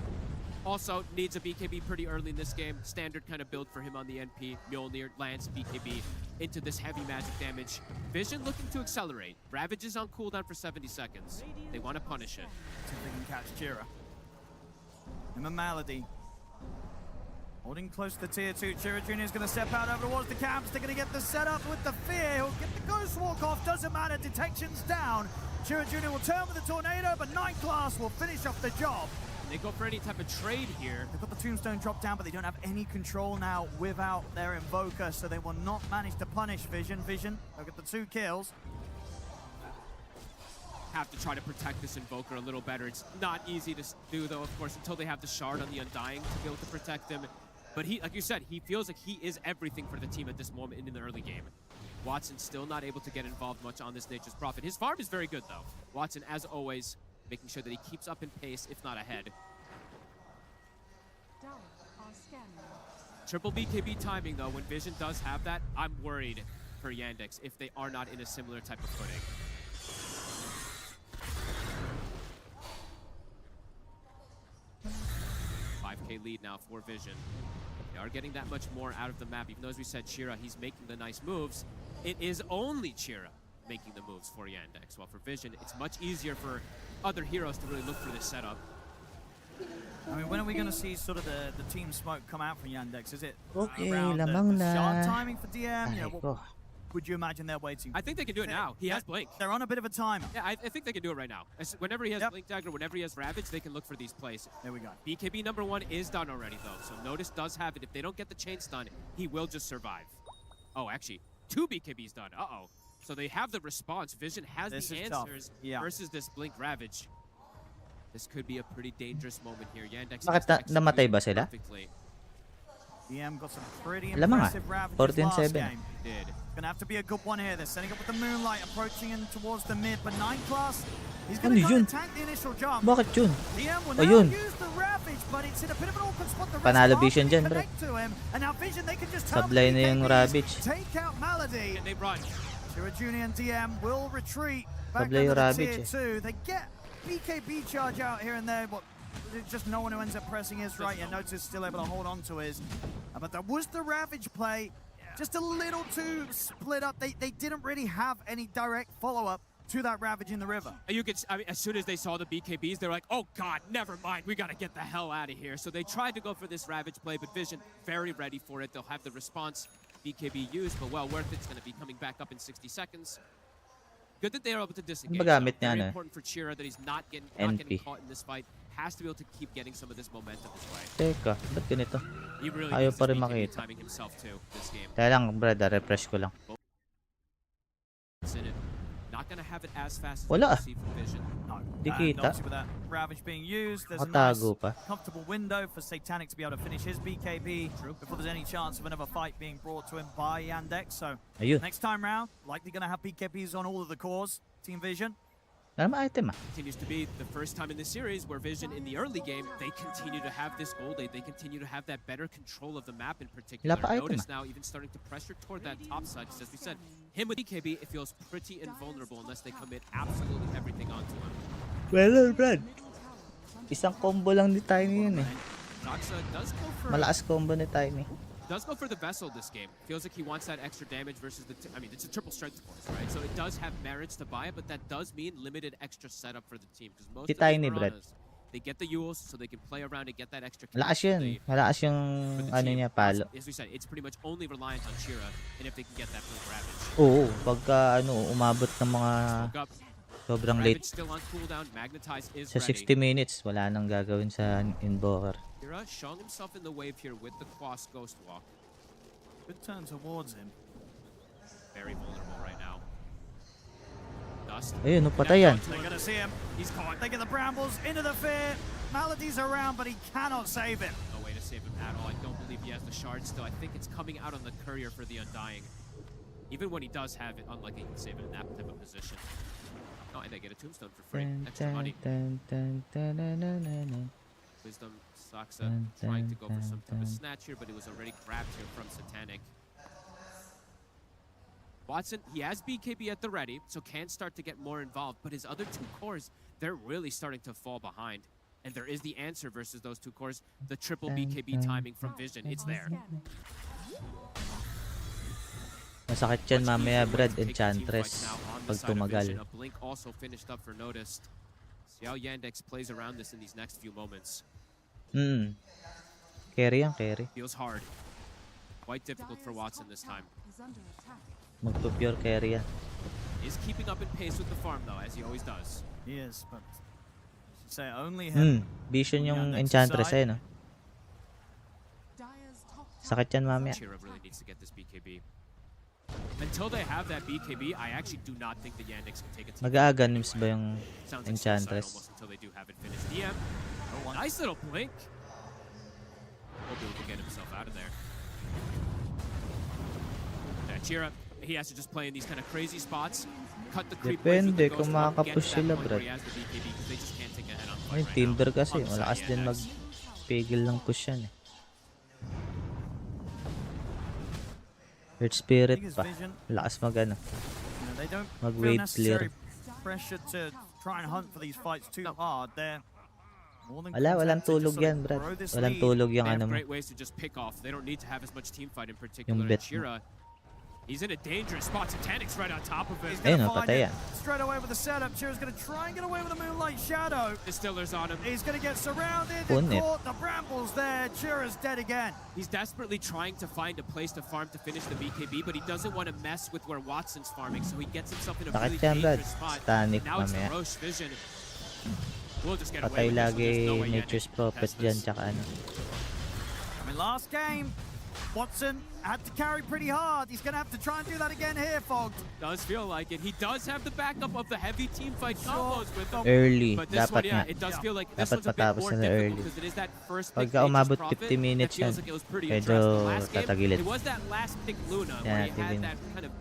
also needs a BKB pretty early in this game. Standard kind of build for him on the NP. Mjolnir, Lance, BKB into this heavy magic damage. Vision looking to accelerate. Ravage is on cooldown for 70 seconds. They want to punish it. See if they can catch Chira. Him and Malady. Holding close to tier 2, Chira Jr. is going to step out over towards the camps. They're going to get the setup with the fear. He'll get the ghost walk off. Doesn't matter. Detection's down. Chira Jr. will turn with the tornado, but 9th class will finish off the job. And they go for any type of trade here. They've got the tombstone drop down, but they don't have any control now without their invoker, so they will not manage to punish Vision. Vision, they'll get the 2 kills. Have to try to protect this invoker a little better. It's not easy to do, though, of course, until they have the shard on the Undying to be able to protect him. But he, like you said, he feels like he is everything for the team at this moment in the early game. Watson still not able to get involved much on this Nature's Prophet. His farm is very good, though. Watson, as always, making sure that he keeps up in pace, if not ahead. Triple BKB timing, though. When Vision does have that, I'm worried for Yandex if they are not in a similar type of footing. 5K lead now for Vision. They are getting that much more out of the map. Even though, as we said, Chira, he's making the nice moves. It is only Chira making the moves for Yandex. While for Vision, it's much easier for other heroes to really look for this setup. I mean, when are we going to see sort of the team smoke come out from Yandex? Is it Okay, around lamang the shard na. timing for DM? You know, Aray ko. would you imagine they're waiting? I think they can do it now. He has Blink. They're on a bit of a timer. Yeah, I think they can do it right now. Whenever he has Blink Dagger, whenever he has Ravage, they can look for these plays. There we go. BKB number 1 is done already, though. So Notice does have it. If they don't get the chain stun, he will just survive. Oh, actually, 2 BKBs done. Uh-oh. So they have the response. Vision has This the is tough. answers Yeah. versus this Blink Ravage. This could be a pretty dangerous moment here. Yandex Bakit namatay ba sila? perfectly. DM got some pretty Alam mo nga, impressive ravages 14-7. last game. Did. It's going to have to be a good one here. They're setting up with the Moonlight, approaching in towards the mid, but 9th class, he's going to Ano try yun? to tank the initial jump. Bakit yun? DM will O now yun. use the Ravage, but it's in a bit of an awkward spot. The Panalo rest Vision can't dyan, bro. connect to him, and now Vision, they can just Sablay na yung Ravage. take out Malady. And they run. Chira Jr. and DM will retreat back Sablay under yung the Ravage, tier 2. They get BKB charge out here and there, but just no one who ends up pressing his right. Yeah, Notice still able to hold on to his. But that was the Ravage play. Just a little too split up. They didn't really have any direct follow-up to that Ravage in the river. You could, I mean, as soon as they saw the BKBs, they're like, oh God, never mind. We got to get the hell out of here. So they tried to go for this Ravage play, but Vision very ready for it. They'll have the response BKB used, but well worth it. It's going to be coming back up in 60 seconds. Good that they are able to disengage. Magamit niya, Very ano? important for Chira that he's not getting NP. caught in this fight. Has to be able to keep getting some of this momentum this way. Teka, ba't ganito? He really Ayaw needs pa this rin BKB makita. timing himself too this game. Kaya lang, brad, refresh ko lang. Not gonna have it as fast as Wala. we see from Vision. No. Di And kita. obviously with that Ravage being used, there's a nice Nakatago pa. comfortable window for Satanic to be able to finish his BKB before there's any chance of another fight being brought to him by Yandex. So Ayun. next time round, likely going to have BKBs on all of the cores. Team Vision. Ano naman item ah? Continues to be the first time in the series where Vision in the early game, they continue to have this gold lead. They continue to have that better control of the map in particular. Wala pa item, Notice now even starting to pressure toward that top side. Because as we said, him with BKB, it feels pretty invulnerable unless they commit absolutely everything onto him. Well, brad. Isang combo lang ni Tiny yun eh. Doxa does go for... Malakas combo ni Tiny. Does go for the Vessel this game. Feels like he wants that extra damage versus the... I mean, it's a triple strength course, right? So it does have merits to buy it, but that does mean limited extra setup for the team. Because most Si of the Tiny, Brad. Piranhas, they get the Yules so they can play around and get that extra... Malakas yun. Malakas yung ano niya, palo. As we said, it's pretty much only reliant on Chira, and if they can get that Blink Ravage. Oo, pagka ano, umabot ng mga Smoke up. sobrang Ravage late. still on cooldown. Magnetize is Sa ready. 60 minutes, wala nang gagawin sa Invoker. Chira showing himself in the wave here with the Quas Ghost Walk. Good turn towards him. Very vulnerable right now. Dust. Ayun, patay yan. They're going to see him. He's caught. They get the Brambles into the fear. Malady's around, but he cannot save him. No way to save him at all. I don't believe he has the shard still. I think it's coming out on the courier for the Undying. Even when he does have it, unlikely he can save it in that type of position. Oh, and they get a tombstone for free. Extra money. Wisdom Saksa trying to go for some type of snatch here, but it was already grabbed here from Satanic. Watson, he has BKB at the ready, so can start to get more involved, but his other two cores, they're really starting to fall behind. And there is the answer versus those two cores, the triple BKB timing from Vision. It's there. Masakit yan mamaya, Brad. Enchantress. Pag tumagal. A Blink also finished up for Noticed. See how Yandex plays around this in these next few moments. Carry yan, carry. Feels hard. Quite difficult for Watson this time. Is under attack. Magpa-pure carry yan. Is keeping up in pace with the farm though, as he always does. He is, but say only him. Vision yung Enchantress eh, no? Dire's top Sakit yan mamaya. Chira really needs to get this BKB. Until they have that BKB, I actually do not think the Yandex can take it. Mag-aaganis ba yung Sounds like Enchantress? almost until they do have it finished. DM. Oh, nice little blink. He'll be able to get himself out of there. Yeah, Chira, he has to just play in these kind of crazy spots. Cut the creep waves with Depende the kung Ghost Walk, get makakapush to that sila, point bro. where he has the BKB because they just can't take a head on Ay, fight right Timber now. kasi. On the Malakas side, din Yandex. mag-pigil ng push yan eh. Earth Spirit pa. Lakas mag-ano. They don't feel Mag-wave necessary clear. pressure to try and hunt for these fights too hard. They're more than Walang content to tulog just sort yan, of Brad. grow this Walang lead. tulog yung They have ano mo. great ways to just pick off. They don't need to have as much team fight in particular. Yung And bet mo. Chira, he's in a dangerous spot. Titanic's right on top of him. He's gonna Ayun, find patay it yan. straight away with the setup. Chira's gonna try and get away with the Moonlight Shadow. Distiller's on him. He's gonna get surrounded Pun and it. caught. The brambles there. Chira's dead again. He's desperately trying to find a place to farm to finish the BKB, but he doesn't want to mess with where Watson's farming, so he gets himself in a Sakit really yan, Brad. dangerous spot. Static Now it's the mamaya. Roche vision. We'll just get Patay away with this one. lagi There's no way Nature's Yandex can Prophet contest dyan, this. tsaka ano. I mean, last game, Watson had to carry pretty hard. He's gonna have to try and do that again here, Fogged. Does feel like it. He does have the backup of the heavy team fight combos with him. Early. But this Dapat one, yeah, nga. it does feel like this Dapat one's a bit matapos more na difficult early. because it is that first pick Pagka Nature's umabot Prophet 50 minutes that feels yan, like it was pretty medyo addressed. The last game, tatagilid. it was that last pick Luna Yan where he natin had win. that kind of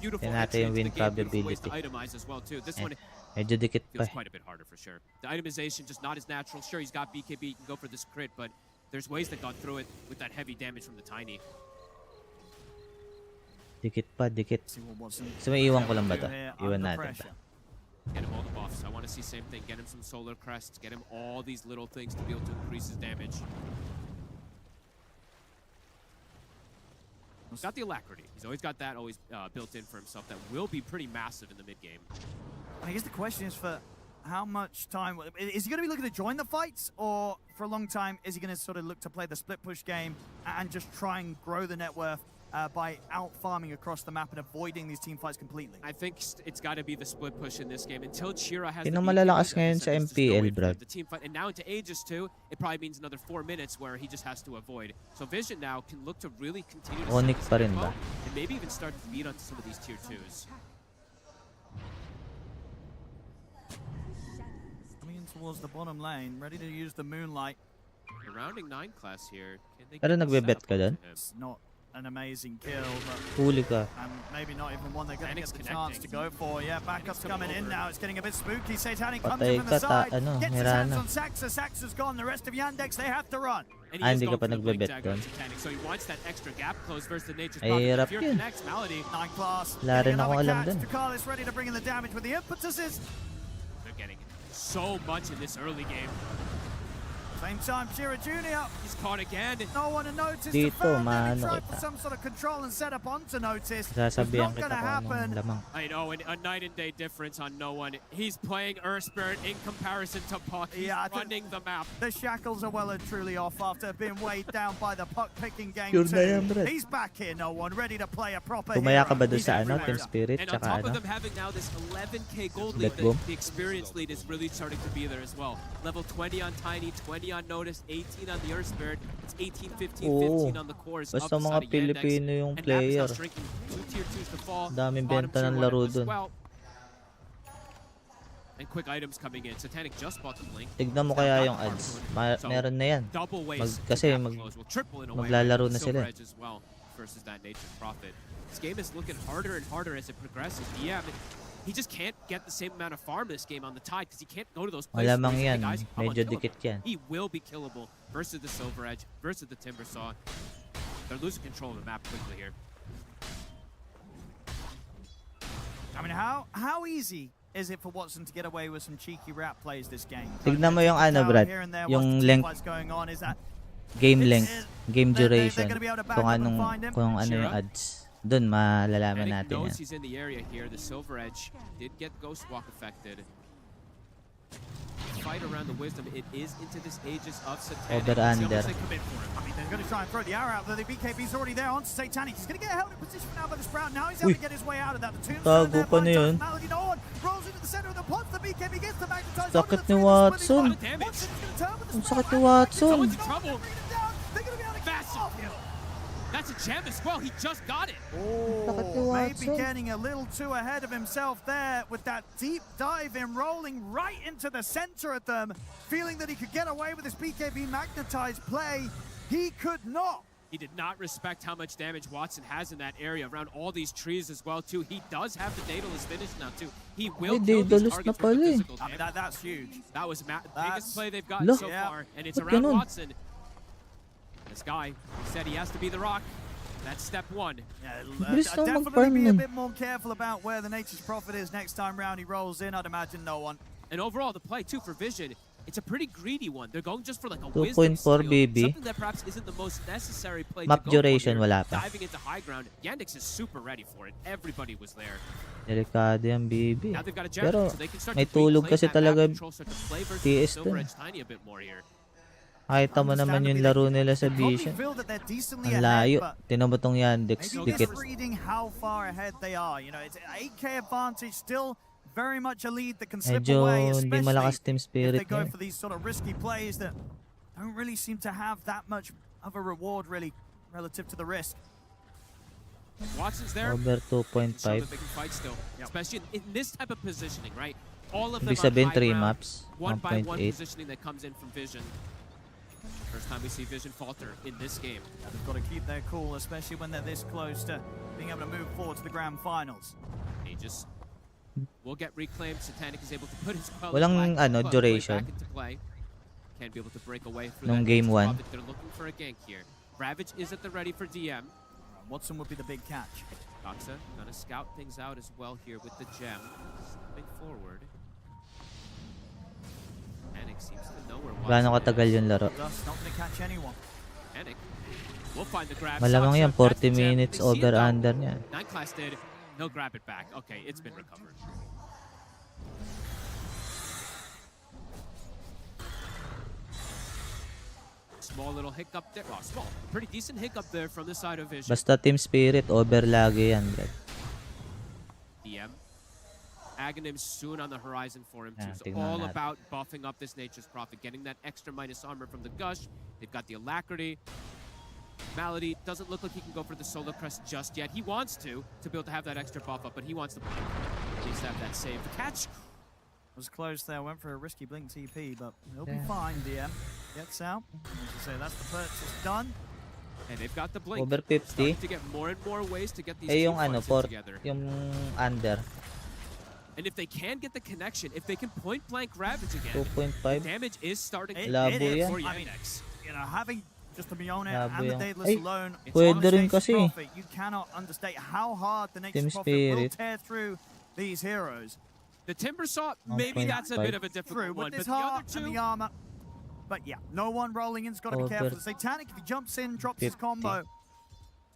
beautiful Yan natin entry yung into win the game, beautiful ways to probability. itemize as well too. This Eh, one medyo dikit pa feels eh. quite a bit harder for sure. The itemization just not as natural. Sure, he's got BKB, he can go for this crit, but there's ways that got through it with that heavy damage from the Tiny. Dikit pa, dikit. See what Watson So may iwan ko lang ba to? here Iwan under natin pressure. to. Get him all the buffs. I want to see same thing. Get him some solar crests. Get him all these little things to be able to increase his damage. He's got the alacrity. He's always got that always built in for himself. That will be pretty massive in the mid game. I guess the question is for how much time is he going to be looking to join the fights, or for a long time is he going to sort of look to play the split push game and just try and grow the net worth by out farming across the map and avoiding these team fights completely? I think it's got to be the split push in this game until Chira has. Sino the malalakas BKB, ngayon like I sa said, there's just no MPL, way for Brad? The team fight, and now into Aegis too. It probably means another 4 minutes where he just has to avoid. So Vision now can look to really continue to Onyx set pa this rin tempo ba? and maybe even start to beat onto some of these tier 2s. Coming in towards the bottom lane, ready to use the Moonlight. The rounding 9 class here. Can they Pero get the nagbe-bet setup ka onto dun? him? It's not an amazing kill, but Huli ka. maybe not even one they're going to Titanic's get the chance to go for. Yeah, backup's coming in over. now. It's getting a bit spooky. Satanic comes Patay in from the ka, side. ano, Gets his hands Mirana. on Saxa. Saxa's gone. The rest of Yandex, they have to run. And Ah, is hindi ka going pa for the blink nagbe-bet dagger on dun. Titanic, so he wants that extra gap close versus the Nature's Ay, Prophet. hirap If you're yun. connects, Malady, 9 class. Wala rin Getting ako another alam catch. dun. Ducalis ready to bring in the damage with the impetuses. they're getting so much in this early game. Same time, Chira Jr. He's caught again. No one to notice. Dito, to found him. He maano tried kita. for some sort of control and setup onto notice. Sasabihan It's kita not gonna kung anong happen. lamang. I know, and a night and day difference on no one. He's playing Earth Spirit in comparison to Puck. He's Yeah, I think running the map. the shackles are well and truly off after being weighed down by the puck picking game Sure na yan, too. Brad. He's back here, no one ready to play a proper Tumaya ka hero. ba dun He's sa ano, everywhere. Team Spirit, And on tsaka top of ano? them having now this 11k gold Let lead, go. the experience lead is really starting to be there as well. Level 20 on Tiny, 20 on Notice, 18 on the Earth Spirit. It's 18, 15, Oo. 15 on the cores. Basta up the mga side of Yandex. Pilipino yung And map is now player. shrinking. 2 tier 2s to fall. Daming bottom benta tier ng 1 laro as dun. well. And quick items coming in. Satanic just bought the blink. Tignan mo kaya yung ads. Meron na yan. Double ways Kasi to gap close. Well, triple in a way maglalaro with na Silver sila. Edge as well versus that Nature's Prophet. This game is looking harder and harder as it progresses. Yeah, but he just can't get the same amount of farm this game on the Tide because he can't go to those places. Malamang where he's yan. like, "Guys, I'm Medyo unkillable." dikit yan. He will be killable versus the Silver Edge, versus the Timber Saw. They're losing control of the map quickly here. I mean, how easy is it for Watson to get away with some cheeky rap plays this game? Tignan mo yung ano, Brad. Here and there, Yung watch the length. fights going on. Is that Game It's- length, game they're duration, gonna be able to back kung up and anong find him. kung ano yung Shira? ads. Doon malalaman Panic natin knows yan. he's in the area here. The Silver Edge did get Ghost Walk affected. fight around the wisdom. It is into this Aegis of Satanic. Over under. I mean, they're going to try and throw the arrow out there. The BKB's already there onto Satanic. He's going to get held in position now by the Sprout. Now he's able to get his way out of that. The tombstone there by Malady. No one rolls into the center of the pot. The BKB gets the magnetized. Sakit ni Watson. Ang sakit ni Watson. Someone's in trouble. That's a gem as well. He just got it. Oh, maybe getting a little too ahead of himself there with that deep dive in, rolling right into the center of them, feeling that he could get away with his BKB magnetized play. He could not. He did not respect how much damage Watson has in that area around all these trees as well too. He does have the Daedalus finish now too. He will kill these targets with the physical damage. I mean, that's huge. That was the biggest play they've gotten so far, and it's around Watson. This guy, he said he has to be the rock. That's step one. Definitely be a bit more careful about where the Nature's Prophet is next time round he rolls in. I'd imagine no one. And overall, the play too for Vision, it's a pretty greedy one. They're going just for like a 2.4 BB. something that perhaps isn't the most necessary play Map to go duration for here. wala pa. Diving into high ground, Yandex is super ready for it. Everybody was there. Delikado yung BB. Now they've got a gem, Pero so they can start may to tulog reclaim kasi that map talaga control, start to play versus TS Silver dun. Edge Tiny a bit more here. Nakita mo naman yung laro nila sa Vision. Ang layo. Tinan mo tong Yandex. Maybe Dikit. reading how far ahead they are. You know, it's an 8K advantage, still very much a lead that can slip Medyo away, hindi malakas team if spirit they go niya. for these sort of risky plays that don't really seem to have that much of a reward really relative to the risk. Watson's there. Over So 2.5. that they can fight still, especially in this type of positioning, right? All of them Ibig are sabihin, high 3 ground, maps. one by one 1.8. positioning that comes in from Vision. First time we see Vision falter in this game. Yeah, they've got to keep their cool, especially when they're this close to being able to move forward to the grand finals. Aegis will get reclaimed. Satanic is able to put his Queller's Walang, Black ano, Bug duration. back into play. Can't be able to break away through Nung that game Nature's 1. Prophet. They're looking for a gank here. Ravage is at the ready for DM. Watson would be the big catch. Doxa gonna scout things out as well here with the gem. Stepping forward. Panic seems to know where Gaano Watson katagal is. yung laro? Just not going to catch anyone. Panic will find the grab. Malamang Doxa, yan, that's 40 the gem. minutes They see it over though. under niya. 9 class did. He'll grab it back. Okay, it's been recovered. Small little hiccup there. Oh, small. Pretty decent hiccup there from the side of Vision. Basta team spirit, over lagi yan. Brad. DM. Aghanim soon on the horizon for him too. Yeah, So tingnan all natin. about buffing up this Nature's Prophet, getting that extra minus armor from the Gush. They've got the Alacrity. Malady doesn't look like he can go for the Solar Crest just yet. He wants to be able to have that extra buff up, but he wants to at least have that save. The catch. Was close there, went for a risky blink TP, but he'll be Yeah. fine, DM. Gets out. As you say, that's the purchase done. And they've got the blink. Over 50. Starting to get more and more ways to get these Eh two yung ano, fights in together. yung under. And if they can get the connection, if they can point blank Ravage again, 2.5. damage is starting to Labo hit yan. for I mean, Yandex. you know, having just the Mjolnir Labo and the yan. Daedalus Ay, alone, pwede on the rin Nature's kasi. Prophet, you cannot understate how hard the Nature's Team Prophet will Spirit. tear through these heroes. The Timber Saw, maybe that's a bit of a difficult Through one, with but this the other heart and two, the armor. But yeah, no one rolling in's got to be Over careful. The Satanic, if he jumps in, drops his 50. combo,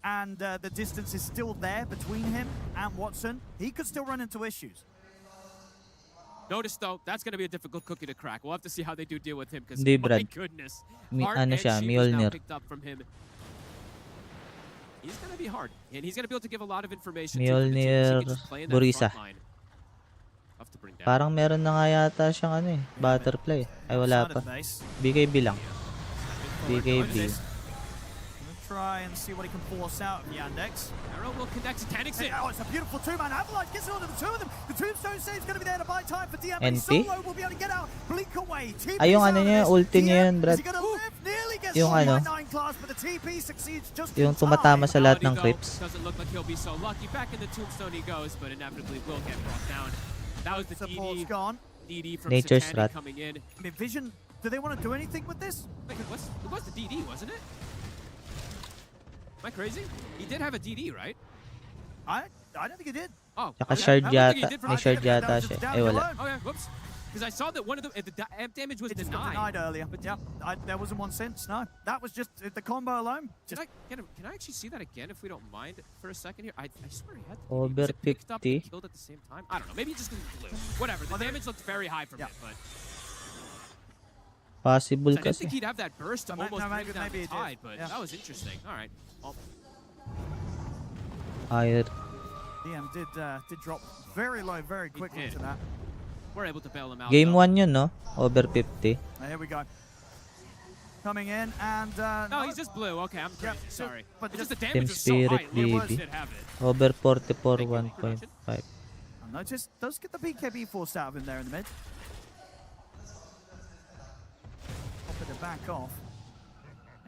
and the distance is still there between him and Watson, he could still run into issues. notice though, that's going to be a difficult cookie to crack. We'll have to see how they do deal with him, because Hindi, my Brad. goodness, Mi- Heart ano and siya, Shield is now Mjolnir. picked up from him. He's going to be hard, and he's going to be able to give a lot of information to the team, so he Mjolnir, can just play in that Burisa. front line. Tough to bring down. Parang meron na nga yata siyang ano eh. Butterfly. Ay wala pa. BKB lang. BKB. Try and see what he can force out of Yandex. Arrow will connect Satanix in. Oh, it's a beautiful two-man avalanche. Gets it onto the two of them. The Tombstone save's going to be there to buy time for DM. NT? Solo will be able to get out. Blink away. TP's Ay, yung out ano of niya, this. ulti niya DM, yun, Brad. is he gonna live? Nearly gets Yung shot ano, by 9 class, but the TP succeeds just yung in tumatama time. sa lahat ng Malady, though, creeps. Doesn't look like he'll be so lucky. Back in the Tombstone he goes, but inevitably will get brought down. That was the Support's DD. gone. DD from Nature's Satanic Rat. coming in. I mean, Vision, do they want to do anything with this? Like, it was the DD, wasn't it? Am I crazy? He did have a DD, right? I don't think he did. Oh, Tsaka okay. shard I don't think he yata. did for May me. shard yata siya. Ay wala. Okay, whoops. Because I saw that one of the damage was It just got denied. denied earlier. But yeah, there wasn't one since. No, that was just the combo alone. Can I actually see that again if we don't mind for a second here? I swear he had the Over was it picked up and 50. killed at the same time. I don't know. Maybe he just didn't blue. Whatever. The damage looked very high from it, but Possible So I didn't kasi. think he'd have that burst to almost bring down maybe the it did. tide, but Yeah. that was interesting. All right. Well, Higher. DM did drop very low very quickly to that. we're able to bail him out. Game though. 1 yun, no? Over 50. Here we go. Coming in and No, he's just blue. Okay, I'm crazy. Sorry. but It's just the Team damage was so high. Spirit, Lord BB. did have it. Over 44, 1.5. Notice does get the BKB forced out of him there in the mid. Pop it back off.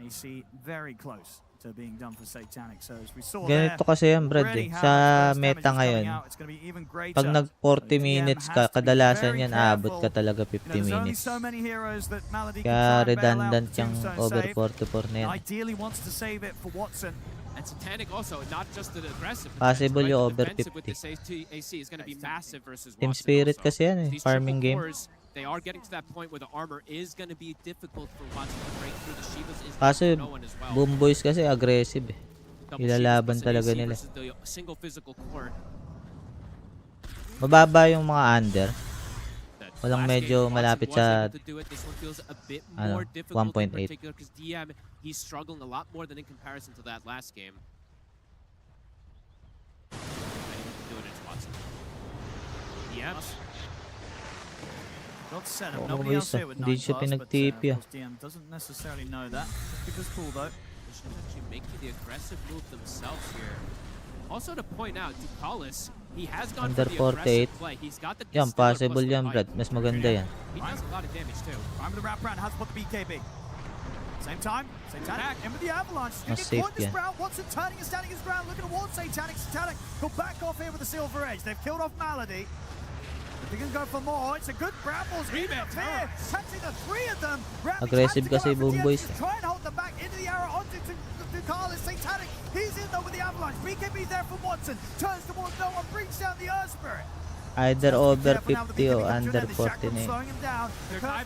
AC very close to being done for Satanic. So as we saw Ganito there, kasi yan, Brad. already Sa how much burst meta damage is coming ngayon, out. It's going to be even greater. pag nag 40 minutes ka, kadalasan yan, aabot ka talaga 50 There's only minutes. so many heroes that Malady can Kaya try and bail out redundant for yung Tombstone over save. 44 na yan. Ideally wants to save it for Watson. And Satanic also, not just the aggressive Possible potential, yung right? over The defensive with 50. this AC is going to be massive versus Team Watson Spirit also. kasi yan eh, These farming triple game. cores, they are getting to that point where the armor is going to be difficult for Watson to break through. The Shivas is Kasi no one as well. Boom Boys kasi aggressive eh. Double Ilalaban Shivas plus talaga AC nila. versus the single physical core. Mababa yung mga under. Walang Last medyo game, malapit Watson was sa able to do it. This one feels a bit ano, more difficult in 1.8. particular because DM, he's struggling a lot more than in comparison to that last game. Do it, it's Watson. DM. Got set him. Oo, Nobody boys, else here with hindi 9 siya class, but pinag-TP, of course DM doesn't necessarily know that. Because cool though. Should actually making the aggressive move themselves here. Also to point out, Ducalis, he has gone Under for the aggressive 48. play. He's got the Yan, Distiller possible plus the yan, Brad. bite. Mas maganda yan. He does a lot of damage too. I'm with the wrap around, has to put the BKB. Same time, Satanic in with the avalanche. Mas Get safe caught this yan. round. Watson turning and standing his ground, looking towards Satanic. Satanic go back off here with the silver edge. They've killed off Malady. They can go for more. It's a good Brambles in up here, catching the three of them. Rambi Aggressive tries to kasi go out for Boom TM, Boys. just try and hold them back into the arrow onto Ducalis. Satanic, he's in though with the avalanche. BKB's there for Watson. Turns towards no one, brings down the Earth Spirit. Either over 50 o under 40 na yun.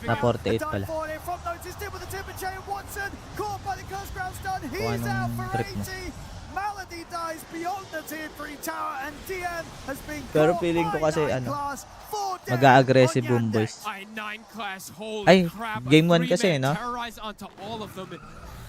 Na 48 pala. Kung anong trip mo. Malady dies beyond the tier 3 tower and DM has been Pero feeling ko kasi ano, mag-a-aggressive Boom Boys. Ay, game 1 kasi, no?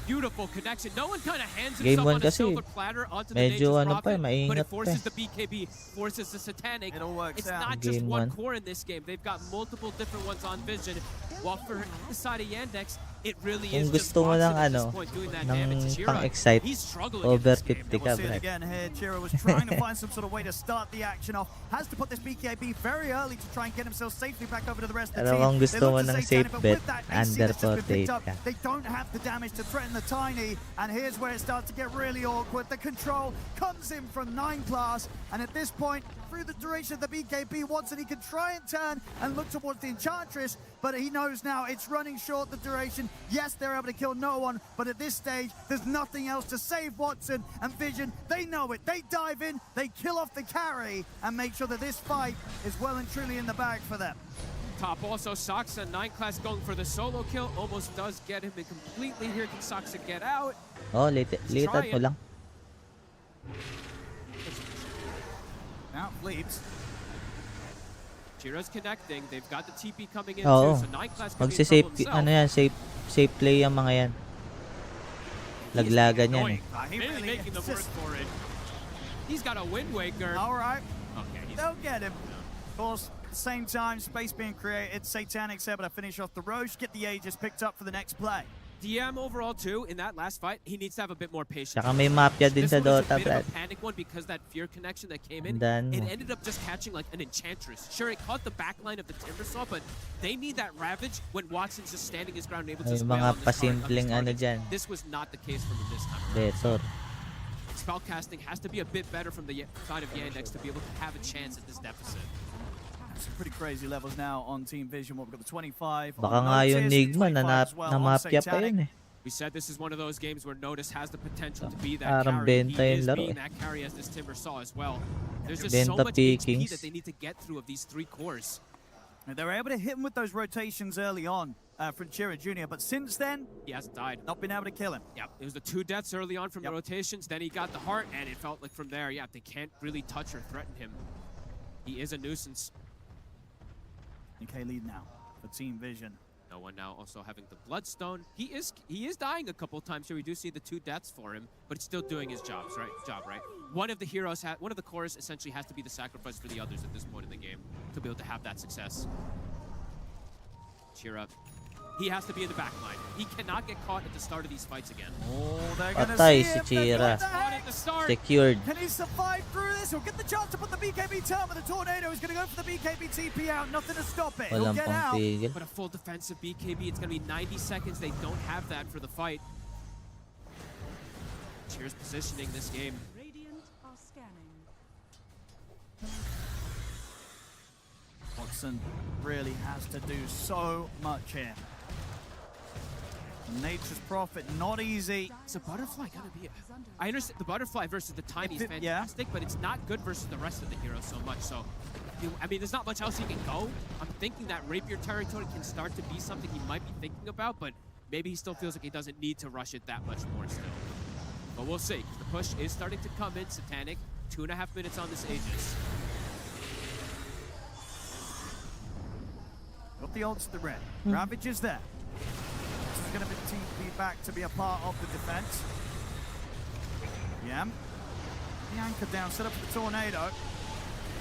Beautiful connection. No one kind of hands Game himself 1 on a kasi, silver platter onto the medyo Nature's ano pa Prophet, eh, but maingat it pa forces eh. the BKB, forces the Satanic. It all works It's out. not just Game one 1. core in this game. They've got multiple different ones on Vision. While for the side of Yandex, it really Kung is just gusto mo Watson ng at ano, this point doing that ng damage. Chira, pang-excite, he's struggling over in this game. 50 ka, We'll see it Brad. again here. Chiro was trying to find some sort of way to start the action off. Has to put this BKB very early to try and get himself safely back over to the rest of the Pero team. kung gusto They mo look to ng Satanic, safe but bet, with that AC under that's just been picked 48 up, ka. they don't have the damage to threaten the Tiny. And here's where it starts to get really awkward. The control comes in from 9 class. And at this point, through the duration of the BKB, Watson, he can try and turn and look towards the Enchantress. But he knows now it's running short the duration. Yes, they're able to kill no one. But at this stage, there's nothing else to save Watson and Vision. They know it. They dive in. They kill off the carry and make sure that this fight is well and truly in the bag for them. Top also, Saksa, 9 class going for the solo kill. Almost does get him in completely here. Can Saksa get out? Oh, litan mo lang. Now Fleets. Chira's connecting. They've got the TP coming in Oo. too. So 9 class can be in Magsi-safe, trouble himself. ano yan, safe play yung mga yan. Laglagan yan eh. Really making the work for it. He's got a Wind Waker. All right. Okay. They'll get him. Of course, at the same time, space being created. Satanic's able to finish off the Roche, get the Aegis picked up for the next play. DM overall too, in that last fight, he needs to have a bit more patience. Saka may mapya din This sa one was Dota, a bit Brad. of a panic one because that fear connection that came in, Tandaan it mo. ended up just catching like an Enchantress. Sure, it caught the backline of the Timbersaw, but they need that Ravage when Watson's just standing his ground and able to May just mga wail on this pasimpleng ano target. dyan. This was not the case from him this time. Betor. Spellcasting has to be a bit better from the side of Yandex to be able to have a chance at this deficit. Some pretty crazy levels now on Team Vision. We've got the 25. Baka nga yung Nigma na mapya pa yun eh. We said this is one of those games where Notice has the potential to be that Parang carry. benta He yung is laro being eh. that carry as this Timbersaw as well. There's just Benta so much HP pickings. that they need to get through of these 3 cores. And they were able to hit him with those rotations early on from Chira Jr., but since then, he hasn't died. Not been able to kill him. Yeah, it was the 2 deaths early on from the rotations. Then he got the heart, and it felt like from there, yeah, they can't really touch or threaten him. He is a nuisance. UK lead now for Team Vision. No one now also having the Bloodstone. He is dying a couple times here. We do see the 2 deaths for him, but it's still doing his job, right? One of the heroes, one of the cores essentially has to be the sacrifice for the others at this point in the game to be able to have that success. Cheer up. He has to be in the back line. He cannot get caught at the start of these fights again. Oh, they're gonna Patay see si him. Chira. At the start. Secured. Can he survive through this? He'll get the chance to put the BKB turn with the tornado. He's going to go for the BKB TP out. Nothing to stop it. He'll Walang get out. pangpigil. But a full defensive BKB, it's going to be 90 seconds. They don't have that for the fight. Cheers positioning this game. Radiant are scanning. Watson really has to do so much here. Nature's Prophet, not easy. Is a butterfly gonna be I understand the butterfly versus the tiny is fantastic, but it's not good versus the rest of the heroes so much. So, I mean, there's not much else he can go. I'm thinking that Rapier Territory can start to be something he might be thinking about, but maybe he still feels like he doesn't need to rush it that much more still. But we'll see. The push is starting to come in. Satanic, 2.5 minutes on this Aegis. Got the ults to the red. Ravage is there. This is going to be back to be a part of the defense. Yam. The anchor down, set up for the tornado.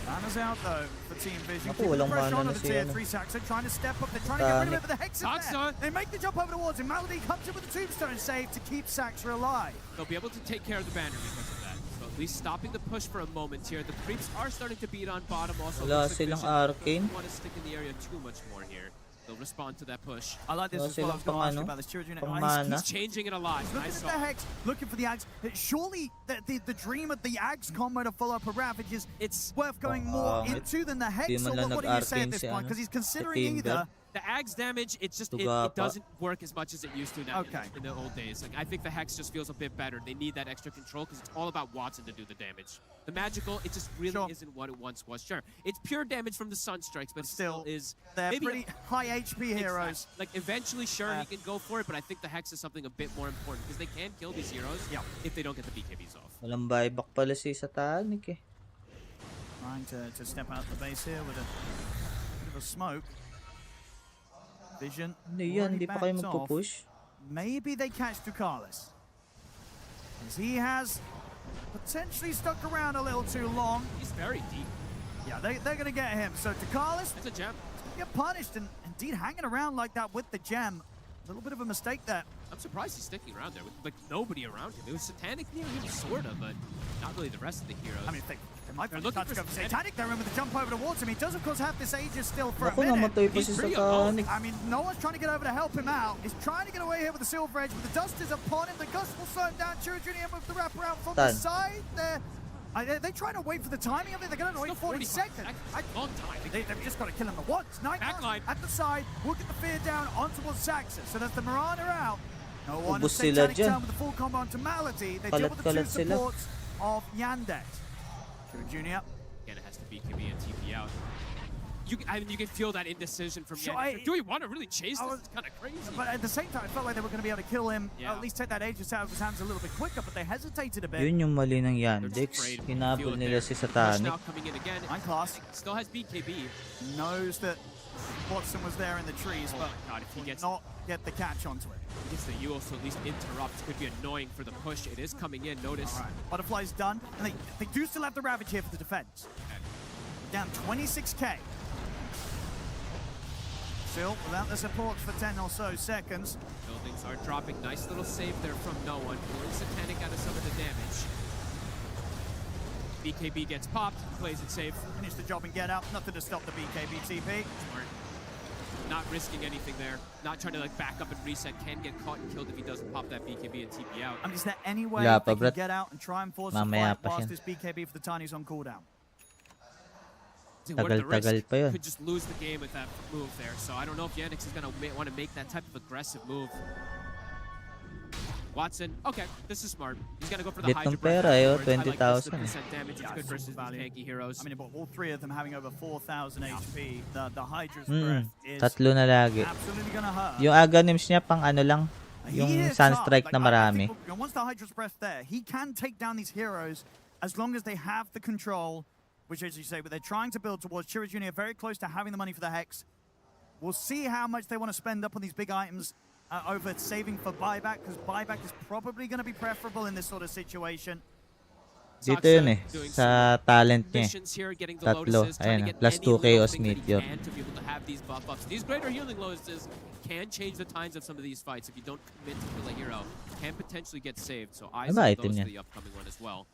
Banner's out though for Team Vision. Ako, Keeping the walang pressure mana on na the si tier ano. 3 Saxon, trying to step up. They're trying to get rid of it, but the Hex is there. Saxa. They make the jump over towards him. Malady comes in with the tombstone save to keep Saxa alive. They'll be able to take care of the banner because of that. So at least stopping the push for a moment here. The creeps are starting to beat on bottom also. Wala Looks like silang Vision arcane. doesn't want to stick in the area too much more here. They'll respond to that push. I like this Wala as well. I was silang going to ask you pang about this. Chirrut unit. pang He's mana. He's changing it a lot. looking Nice at the saw. Hex, looking for the Ags. Surely the dream of the Ags combo to follow up a Ravage is it's worth going more pangit. into than the Hex. Di So man lang what do you say at nag-arcane this si point? ano, Because he's si considering Timber. either. The Ag's damage, it Tugapa. doesn't work as much as it used to now Okay. in the old days. Like I think the Hex just feels a bit better. They need that extra control because it's all about Watson to do the damage. The magical, it just really isn't what it once was. Sure, it's pure damage from the Sun Strikes, but Still, it is they're maybe pretty high HP heroes. Like eventually, sure, he can go for it, but I think the Hex is something a bit more important because they can kill these heroes if they don't get the BKBs off. Walang buyback pala si Satanic eh. Trying to step out the base here with a bit of a smoke. Vision. Ano yan? Hindi pa kayo backed off. magpupush? Maybe they catch Ducalis. As he has potentially stuck around a little too long. He's very deep. Yeah, they're going to get him. So Ducalis That's a gem. get punished, and indeed hanging around like that with the gem. A little bit of a mistake there. I'm surprised he's sticking around there with like nobody around him. It was Satanic near him, sorta, but not really the rest of the heroes. I mean, they might They're be looking touch for over Satanic there, and with the jump over towards him. He does, of course, have this Aegis still for Naku, a minute. namatay pa si Satanic. I mean, no one's trying to get over to help him out. He's trying to get away here with the Silver Edge, but the dust is upon him. The gust will slow him down. Chirrut Jr. with the wraparound from the Done. side there. They're trying to wait for the timing of it. They're going to wait 40 seconds. Long time. They've just got to kill him at once. Backline. At the side, we'll get the fear down on towards Saxa. So that's the Mirana out. No one Ubus has sila Satanic dyan. turn with the full combo onto Malady. They deal with the two Kalat-kalat sila. supports of Yandex. Chirrut Jr. Again, it has to BKB and TP out. I mean, you can feel that indecision from Sure, Yannick. Do we want to really chase this? It's kind of crazy. But at the same time, it felt like they were going to be able to kill him, Yeah. at least take that Aegis out of his hands a little bit quicker, but they hesitated a bit. Yun yung mali ng Yandex. Hinabol nila si Satanic. Now coming in again. Nine class. Still has BKB. Knows that Watson was there in the trees, but God, if he gets not get the catch onto it. gets the U also at least interrupt, could be annoying for the push. It is coming in. Notice. All right. Butterfly's done, and they do still have the Ravage here for the defense. Down 26k. Still, without the support for 10 or so seconds. Buildings are dropping. Nice little save there from no one. Pulling Satanic out of some of the damage. BKB gets popped, plays it safe. Finish the job and get out. Nothing to stop the BKB TP. Smart. Not risking anything there. Not trying to like back up and reset. Can get caught and killed if he doesn't pop that BKB and TP out. I mean, is there any way Wala they pa, can Brett. get out and try and force the Mamaya fight pa whilst siya. this BKB for the Tiny's on cooldown? What are the Tagal-tagal risks? pa yun. Could just lose the game with that move there. So I don't know if Yannick is going to want to make that type of aggressive move. Watson, okay, this is smart. He's going to go for the Bit Hydra ng Breath pera, afterwards. I like this, 20,000. the percent damage is Yeah, good versus super these value. tanky heroes. I mean, all three of them having over 4,000 HP. The Hydra's Hmm, breath is tatlo na lagi. absolutely gonna hurt. Yung Aghanims niya pang ano lang, He yung hits Sunstrike hard. na Like, I marami. think once the Hydra's breath there, he can take down these heroes as long as they have the control, which, as you say, but they're trying to build towards. Chirrut Jr. very close to having the money for the Hex. We'll see how much they want to spend up on these big items over saving for buyback, because buyback is probably going to be preferable in this sort of situation. Dito yun eh, sa talent niya eh. Tatlo, ayan, plus 2 Chaos Meteor. These greater healing lotuses can change the times of some of these fights if you don't commit to kill a hero. Can potentially get saved, so eyes on those for the upcoming one as well.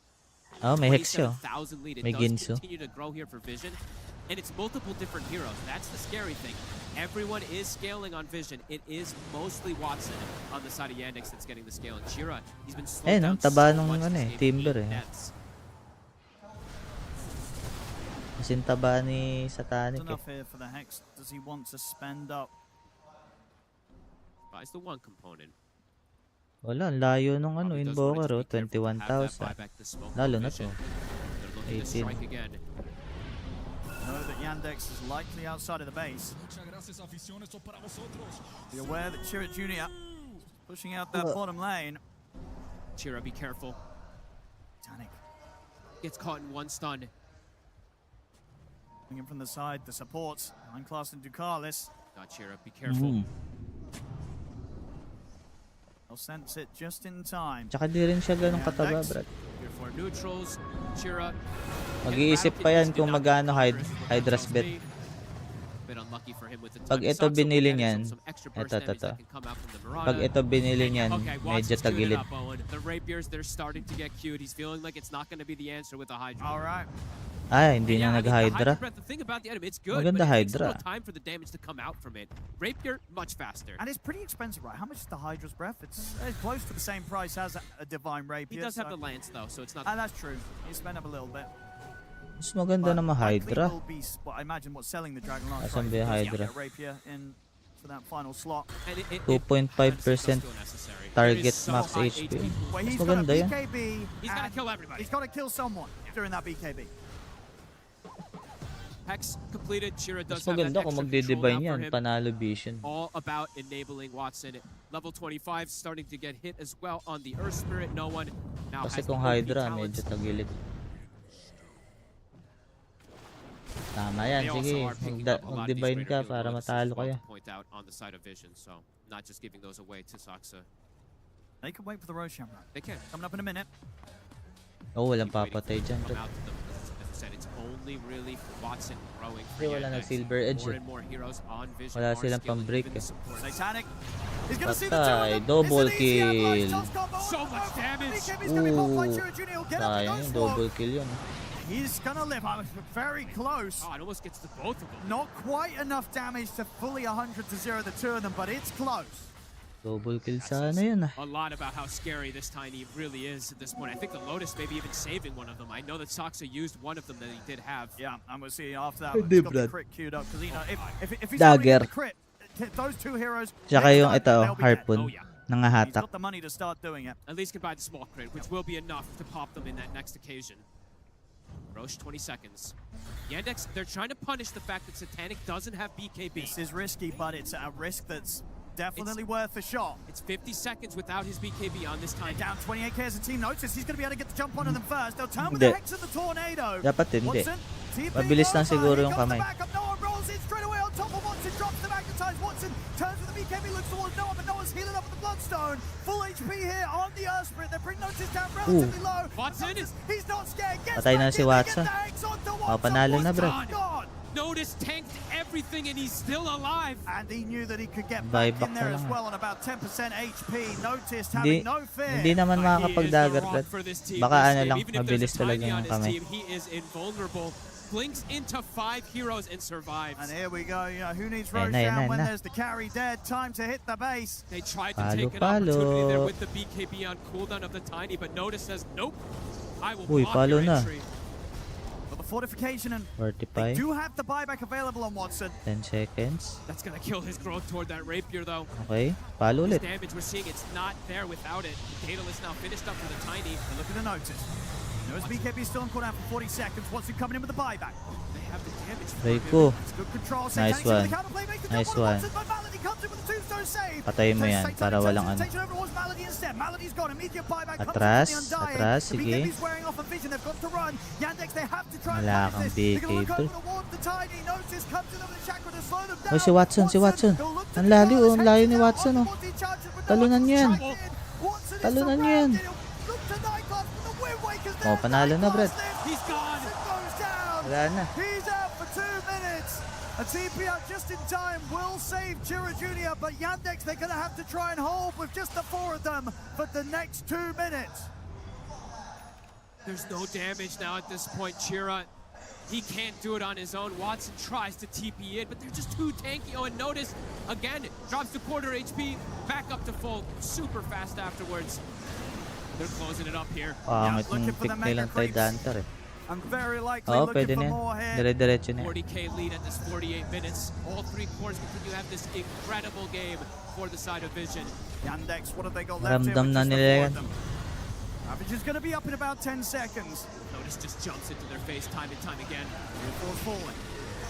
Oh, may Hexio. 27,000 lead. It May does Ginsu. continue to grow here for Vision, and it's multiple different heroes. That's the scary thing. Everyone is scaling on Vision. It is mostly Watson on the side of Yandex that's getting the scale. And Chira, he's been slowed down taba so nung much ano this eh, game, Timber eight eh. deaths. Kasing taba ni Satanic eh. Enough here for the Hex. Does he want to spend up? Buys the one component. Wala, ang layo nung ano, Invoker, 21,000. Lalo na to. 18. Know that Yandex is likely outside of the base. Be aware that Chira Jr. pushing out that bottom lane. Chira, be careful. Titanic gets caught in one stun. Coming in from the side, the supports. Class and Ducalis. Not Chira, be careful. They'll sense it just in time. Tsaka di rin siya ganun kataba, Brad. For neutrals, Chira. Mag-iisip pa yan kung magano Hydra's bet. Pag ito binili niyan, ito. Pag ito binili niyan, medyo tagilid. The Rapiers, they're starting to get cute. He's feeling like it's not going to be the answer with the Hydra. All right. Ay, hindi na nag-Hydra. Maganda Hydra. Time for the damage to come out from it. Rapier, much faster. And it's pretty expensive, right? How much is the Hydra's Breath? It's close to the same price as a Divine Rapier. He does have the lance, though, so it's not... that's true. You spend up a little bit. Mas maganda naman Hydra. I imagine what's selling the Dragon Lance. Asan ba yung Hydra? Rapier in for that final slot. 2.5% target max HP. Mas maganda yan. He's got to kill everybody. He's got to kill someone during that BKB. Hex completed. Chira does mas maganda kung magde-divine yan, panalo Vision. All about enabling Watson. Level 25 starting to get hit as well on the Earth Spirit. No one now kasi has kung Hydra, medyo tagilid. Tama yan, sige. Mag-divine ka para matalo kaya. Point out on the side of Vision, so not just giving those away to Saksa. They can wait for the Roshan run. They can. Coming up in a minute. Oh, walang papatay dyan. Said it's only really Watson growing. Wala nag-silver edge eh. Wala silang pang-break eh. Patay, double kill. So much damage. Sayang yung double kill yun. He's gonna live. Very close. Oh, it almost gets to both of them. Not quite enough damage to fully 100 to 0 the two of them, but it's close. Double kill sana yun ah. A lot about how scary this Tiny really is at this point. I think the Lotus maybe even saving one of them. I know that Saksa used one of them that he did have. Yeah, and we'll see after that. He's got the crit queued up because you know if he's Dagger. the crit, those two heroes. Tsaka yung ito, Harpoon. Nangahatak. He's got the money to start doing it. At least can buy the small crit, which will be enough to pop them in that next occasion. Roche, 20 seconds. Yandex, they're trying to punish the fact that Satanic doesn't have BKB. This is risky, but it's a risk that's definitely worth a shot. It's 50 seconds without his BKB on this time. Down 28k as a team notice. He's going to be able to get the jump onto them first. They'll turn with the Hex and the Tornado. Dapat hindi. Mabilis lang siguro yung kamay. Noah rolls in straight away on top of Watson. Drops the magnetize. Watson turns with the BKB, looks towards Noah, but Noah's healing up with the Bloodstone. Full HP here on the Earth Spirit. They bring Notice down relatively low. Watson he's not scared. Patay na si Watson. Panalo na, bro. Notice tanked everything and he's still alive. And he knew that he could get back in there as well on about 10% HP. Noticed having no fear. Hindi naman makakapag-dagger. Baka ano lang, mabilis talaga yung kamay. He is invulnerable. Blinks into 5 heroes and survives. And here we go. You know, who needs Roshan when there's the carry dead? Time to hit the base. They tried to take an opportunity there with the BKB on cooldown of the Tiny, but Notice says, nope. I will block your entry. But the fortification and 45. they do have the buyback available on Watson. 10 seconds. That's gonna kill his growth toward that Rapier though. Okay, palo ulit. This damage we're seeing, it's not there without it. Daedalus now finished up for the Tiny. And look at the Notice. Noah's BKB still on cooldown for 40 seconds. Watson coming in with the buyback. They have the damage. Very cool. Good control. Nice one. Nice one. Patayin mo yan para walang ano. Atras, atras, sige. Wala kang beekeeper. Oh, si Watson, si Watson. Ang layo, ang layo ni Watson, oh. Talunan nyo yan. Talunan nyo yan. Oh, panalo na, Brad. Wala na. A TP out just in time will save Chira Jr., but Yandex, they're going to have to try and hold with just the 4 of them for the next 2 minutes. There's no damage now at this point. Chira, he can't do it on his own. Watson tries to TP in, but they're just too tanky. Oh, and notice, again, drops to quarter HP, back up to full, super fast afterwards. They're closing it up here. Pangit yung pick nilang Tidehunter eh. I'm very likely Oh, looking pwede for na yan. more here. Dire-diretso na yan. 40k lead at this 48 minutes. All 3 cores continue to have this incredible game for the side of Vision. Yandex, what have they got left here? Ramdam na nila yan. Average is going to be up in about 10 seconds. Notice just jumps into their face time and time again. Falls forward.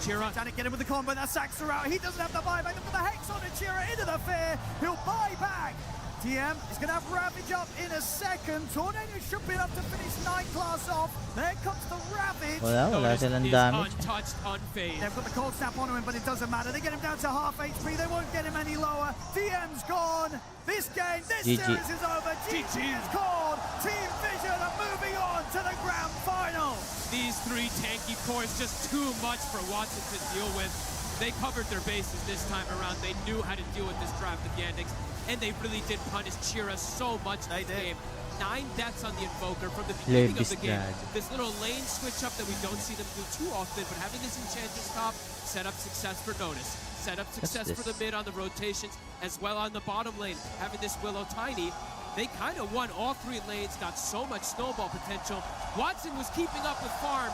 Chira. Trying to get him with the combo. That sacks her out. He doesn't have the buyback. Look at the Hex on it. Chira into the fair. He'll buy back. TM is going to have Ravage up in a second. Tornado should be enough to finish 9 class off. There comes the Ravage. Wala silang damage. Untouched, unfazed. They've got the cold snap on him, but it doesn't matter. They get him down to half HP. They won't get him any lower. TM's gone. This game, this series is over. GG is called. Team Vision are moving on to the grand final. These 3 tanky cores just too much for Watson to deal with. They covered their bases this time around. They knew how to deal with this draft of Yandex, and they really did punish Chira so much in this game. 9 deaths on the Invoker from the beginning of the game. This little lane switch up that we don't see them do too often, but having this Enchanter stop set up success for Notice. Set up success for the mid on the rotations, as well on the bottom lane. Having this Willow Tiny, they kind of won all 3 lanes, got so much snowball potential. Watson was keeping up with Farm,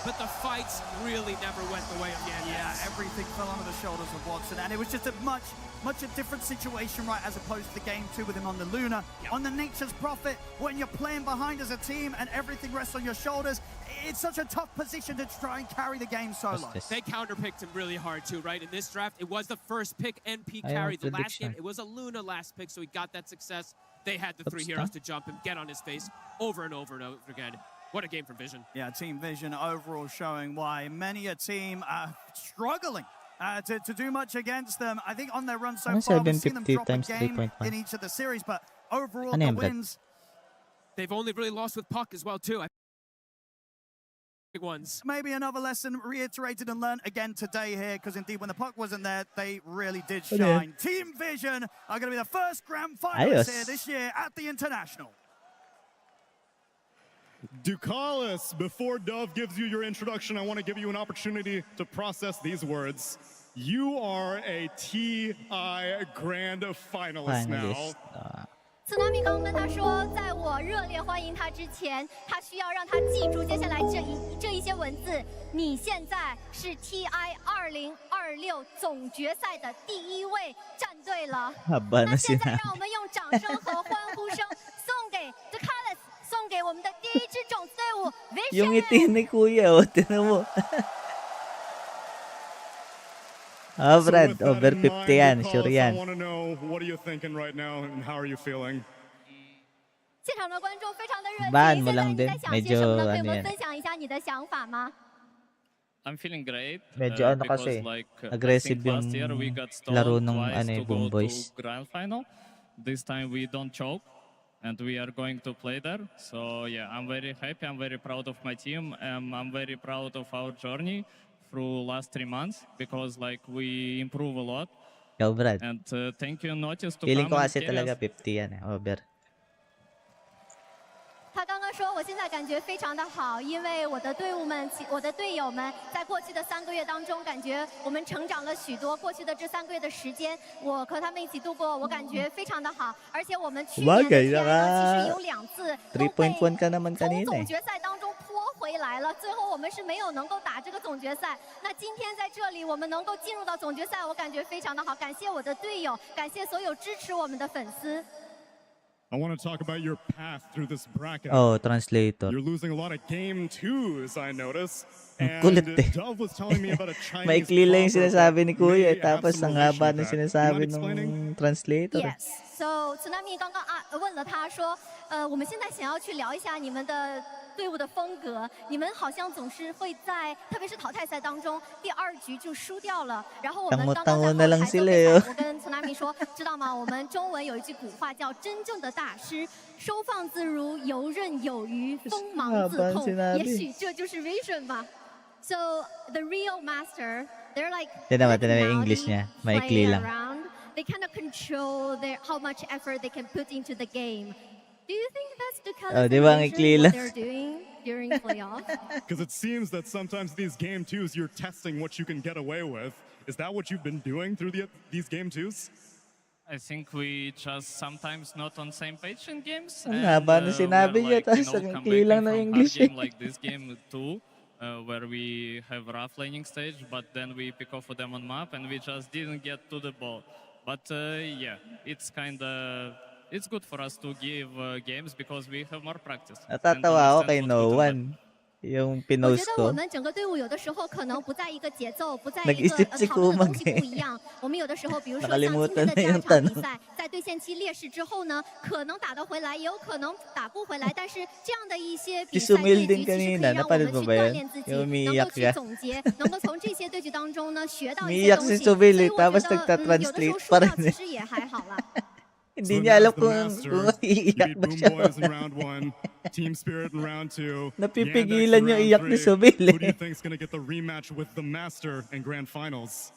but the fights really never went the way of Yandex. Yeah, everything fell onto the shoulders of Watson, and it was just a much a different situation, right, as opposed to the game 2 with him on the Luna. On the Nature's Prophet, when you're playing behind as a team and everything rests on your shoulders, it's such a tough position to try and carry the game solo. They counterpicked him really hard too, right? In this draft, it was the first pick NP carry. The last game, it was a Luna last pick, so he got that success. They had the 3 heroes to jump him, get on his face over and over and over again. What a game for Vision. Yeah, Team Vision overall showing why many a team are struggling to do much against them. I think on their run so far, we've seen them drop a game in each of the series, but overall the wins. They've only really lost with Puck as well too. Big ones. Maybe another lesson reiterated and learned again today here, because indeed when the Puck wasn't there, they really did shine. Team Vision are going to be the first grand finalists here this year at the International. Ducalis, before Dove gives you your introduction, I want to give you an opportunity to process these words. You are a TI Grand Finalist now. Tsunami 刚刚跟他说，在我热烈欢迎他之前，他需要让他记住接下来这一些文字。你现在是 TI 2026总决赛的第1位战队了。那现在让我们用掌声和欢呼声送给 Ducalis。送给我们的第1支种子队伍 Vision。 Yung ngiti ni Kuya, oh, tinan mo. Oh, Brad, over 50 yan, sure yan. I want to know, what are you thinking right now and how are you feeling? 现场的观众非常的热情， Ban mo 现在 lang 你 din, 在想些 medyo 什么呢？可以 ano 我们 yan. 分享一下你的想法吗？ I'm feeling great. Medyo ano kasi, aggressive yung laro nung ano, Boom Boys. Grand final. This time we don't choke. And we are going to play there. So yeah, I'm very happy. I'm very proud of my team. I'm very proud of our journey through last 3 months, because like we improve a lot. Yo, Brad. And thank you, Notice, to Feeling come ko and kasi carry talaga us. 50 yan eh, over. 他刚刚说，我现在感觉非常的好，因为我的队友们在过去的3个月当中，感觉我们成长了许多。过去的这3个月的时间，我和他们一起度过，我感觉非常的好。而且我们去年的 TI 其实有2次都被 3.1 ka naman 从 kanina 总 eh. 决赛当中拖回来了，最后我们是没有能够打这个总决赛。那今天在这里，我们能够进入到总决赛，我感觉非常的好。感谢我的队友，感谢所有支持我们的粉丝。I want to talk about your path through this bracket. Oh, translator. You're losing a lot of game twos, I notice. Ang And kulit eh. Dove was telling me about a Chinese Maikli lang yung proverb sinasabi that ni Kuya may have tapos some ang relation haba to ng that. sinasabi You mind explaining? ng translator. Yes. So Tsunami 刚刚问了他说，我们现在想要去聊一下你们的队伍的风格，你们好像总是会在，特别是淘汰赛当中，第2局就输掉了。然后我们刚刚在后 Tango-tango na lang 台都 sila 被 eh. 我跟 Tsunami 说，知道吗？我们中文有一句古话叫“真正的大师，收放自如，游刃有余，锋芒自控”。也许这就是 Vision 吧。So the real master, they're like Tignan mo yung English niya. Maikli play lang. around. They kind of control how much effort they can put into the game. Do you think that's the kind Oh, of di ba ang ikli what lang? they're doing during playoffs? Because it seems that sometimes these game twos, you're testing what you can get away with. Is that what you've been doing through these game twos? I think we just sometimes not on same page in games. Ang haba na sinabi niya, tapos ang ikli lang ng English eh. Game like this game too, where we have rough laning stage, but then we pick off of them on map and we just didn't get to the ball. But yeah, it's it's good for us to give games because we have more practice. Natatawa ako kay No One. Yung 我觉 pinost 得我 ko. 们整个队伍有的时候可能不在一个节奏，不在一个 Nag-isip si 讨论的东西 Kumag 不一样。我们有的时候，比如说像今 Nakalimutan 天的 na 这样 yung 一场比 tanong. 赛，在对线期劣势之后呢，可能打得回来，也有可能打不回来。但是这样的一些比 Si 赛 Sumil 对 din 局，其实可以 kanina. 让我们 Napanood 去 mo ba 锻 yun? 炼自己， Yung 能够 umiiyak 去 ka. 总结，能够从这些对局当中呢学到一些 Umiiyak 东 si 西。 Sumil 所以 eh, 我 tapos 觉得，有的时候 nagta-translate 输 pa 掉 rin 其 eh. 实也还好啦。Hindi So niya there's alam the kung master. iiyak You ba beat siya. Boom Boys in round 1, Team Spirit in round 2. Napipigilan Yandex in yung round iyak ni 3. Sumil Who do eh. you think is going to get the rematch with the master in grand finals?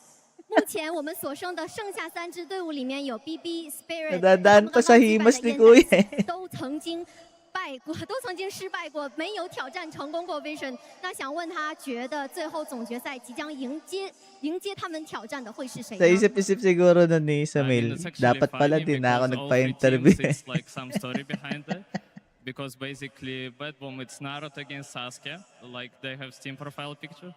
目前我们所剩的剩下3支队伍里面有 BB Spirit， Nadadaan 他 pa 们 sa 刚刚击败 himas 的 ni 烟 Kuya 袋 eh. 都曾经败过，都曾经失败过，没有挑战成功过 Vision。那想问他，觉得最后总决赛即将迎接他们挑战的会是谁 Sa 呢？ isip-isip siguro nun ni Sumil, It's actually dapat pala funny din na ako because all three nagpa-interview teams, eh. it's like some story behind it. Because basically, Bad Bomb, it's Naruto against Sasuke. Like, they have Steam profile picture.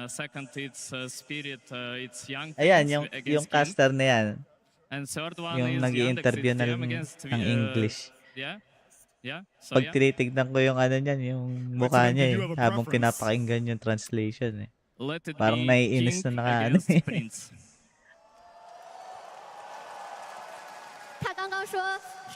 Second, it's Spirit, it's Young Ayan, Prince yung against King. caster na yan. And third one Yung is nag-i-interview Yandex, na it's TM against ng English. yeah. So Pag tinitignan ko yung ano niyan, yung mukha niya eh, habang pinapakinggan yung translation eh. Let it Parang be naiinis King na naka ano against eh. Prince. 他刚刚说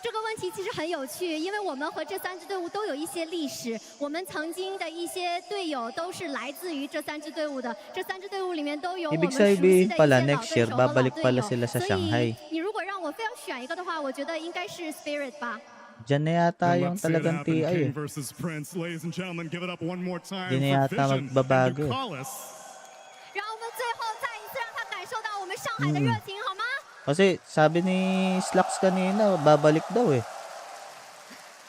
这个问题其实很有趣，因为我们和这3支队伍都有一些历史，我们曾经的一些队友都是来自于这3支队伍的，这3支队伍里面都有我们 Ibig 熟悉的一 sabihin 些 pala 老 next 对 year 手和老 babalik 队 pala 友。 sila sa 所 Shanghai. 以你如果让我非要选一个的话，我觉得应该是 Spirit 吧。 Diyan na yata And yung let's see it talagang happen, TI King eh. versus Prince. Ladies and gentlemen, give it up one more time Di na for yata Vision magbabago and eh. Ducalis. 让我们最后再一次让他感受到我们上海的热情，好吗？ Kasi sabi ni Slacks kanina, babalik daw eh.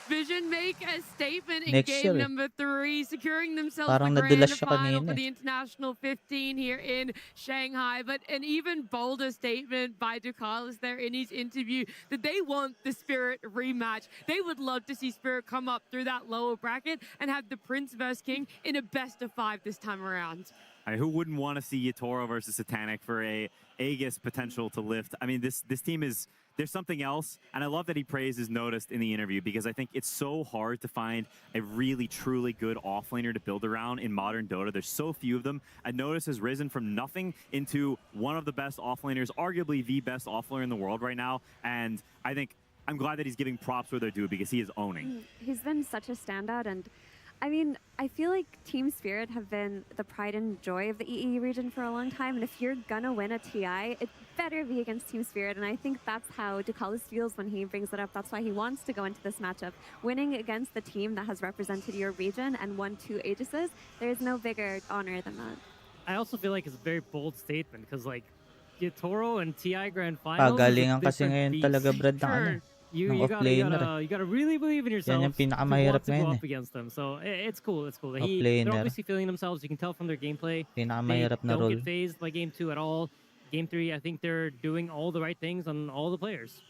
Vision make a statement in Next game year eh. number 3, securing themselves Parang the nadulas grand siya final kanina for eh. the International 15 here in Shanghai. But an even bolder statement by Ducalis there in his interview that they want the Spirit rematch. They would love to see Spirit come up through that lower bracket and have the Prince versus King in a best-of-5 this time around. Who wouldn't want to see Yatoro versus Satanic for a Aegis potential to lift? I mean, this team is, there's something else, and I love that he praises Noticed in the interview because I think it's so hard to find a really, truly good offlaner to build around in modern Dota. There's so few of them. And Noticed has risen from nothing into one of the best offlaners, arguably the best offlaner in the world right now. And I think I'm glad that he's giving props where they're due because he is owning. He's been such a standout, and I mean, I feel like Team Spirit have been the pride and joy of the EE region for a long time, and if you're gonna win a TI, it better be against Team Spirit, and I think that's how Ducalis feels when he brings it up. That's why he wants to go into this matchup. Winning against the team that has represented your region and won 2 Aegises, there's no bigger honor than that. I also feel like it's a very bold statement because, like, Yatoro and TI Grand Finals. Pagalingan kasi ngayon talaga Brad ng ano. You Ng offlaner eh. gotta really believe in yourself. Yan yung pinakamahirap to go ngayon up eh. against them. So it's cool. It's cool. They're Offlaner. obviously feeling themselves. You can tell from their gameplay. They Pinakamahirap na don't role. get phased by game 2 at all. Game 3, I think they're doing all the right things on all the players.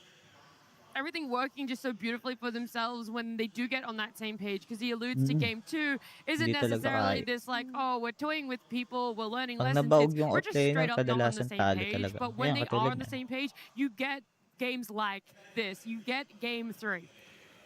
Everything working just so beautifully for themselves when they do get on that same page, because he alludes to game 2 isn't Hindi talaga necessarily kaya. this like, oh, we're toying with people, we're learning Pag lessons. nabaog It's, yung we're just offlaner, straight up not on the kadalasan same talo page. talaga. But when Ayan, they katulad are on the niya. same page, you get games like this. You get game 3.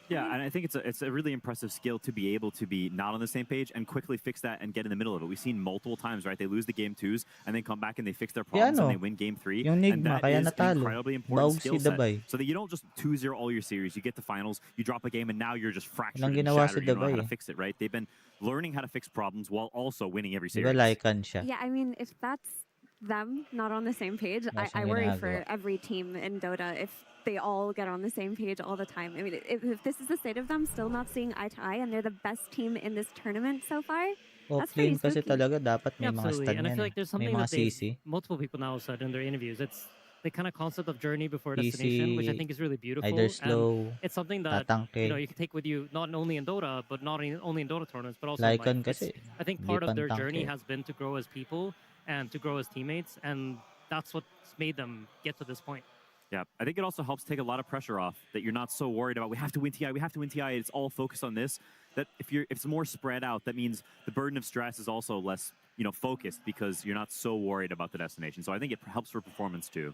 Yeah, and I think it's a really impressive skill to be able to be not on the same page and quickly fix that and get in the middle of it. We've seen multiple times, right? They lose the game 2s and then come back and they fix their problems and they win game 3. Yung And Nigma, that kaya is an natalo. incredibly important Baog si skill set. Dabay. So that you don't just 2-0 all your series. You get the finals, you drop a game, and now you're just fractured Walang and ginawa shattered. si You don't know how Dabay to fix it, right? They've been learning how to fix problems while also winning every Diba series. Lycan siya? Yeah, I mean, if that's them not on the same page, Wala I siyang worry ginagawa. for every team in Dota if they all get on the same page all the time. I mean, if this is the state of them still not seeing eye to eye and they're the best team in this tournament so far, that's pretty Offlane kasi spooky. talaga dapat may Yeah, mga absolutely. stun And I yan feel eh. like there's May something mga that they CC. multiple people now said in their interviews. It's the kind of concept of journey before Easy, destination, which I think is really beautiful. either slow, and it's something that tatangke. you can take with you not only in Dota, but not only in Dota tournaments, but also Lycan in life. kasi, I think hindi part of their pantangke. journey has been to grow as people and to grow as teammates, and that's what's made them get to this point. Yeah, I think it also helps take a lot of pressure off that you're not so worried about we have to win TI, we have to win TI. It's all focused on this. That if it's more spread out, that means the burden of stress is also less, focused because you're not so worried about the destination. So I think it helps for performance too.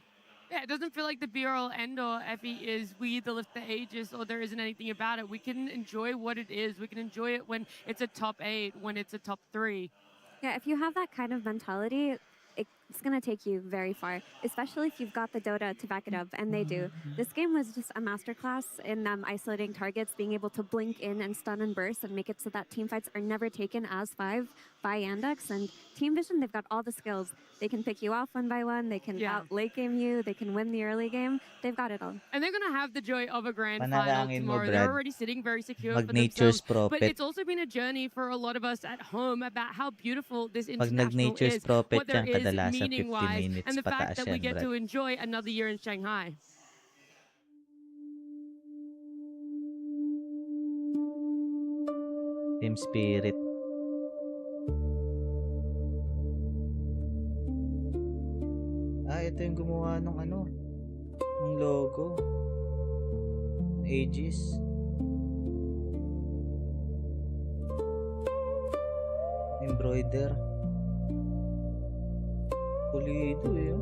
Yeah, it doesn't feel like the be-all end-all, Effie, is we the lift the aegis or there isn't anything about it. We can enjoy what it is. We can enjoy it when it's a top 8, when it's a top 3. Yeah, if you have that kind of mentality, it's going to take you very far, especially if you've got the Dota to back it up, and they do. This game was just a masterclass in them isolating targets, being able to blink in and stun and burst and make it so that team fights are never taken as 5 by Yandex. And Team Vision, they've got all the skills. They can pick you off one by one, they can out late game you, they can win the early game. They've got it all. And they're going to have the joy of a grand final Panalangin mo, tomorrow. Brad. They're already sitting very secure Pag for nature's themselves. But prophet. it's also been a journey for a lot of us at home about how beautiful this Pag international nag-nature's is, prophet what there yan, is kadalasan 50 meaning-wise, minutes and the fact pataas that we yan, get Brad. to enjoy another year in Shanghai. Team Spirit. Ito yung gumawa ng ng logo. Aegis. Embroider. Pulido eh.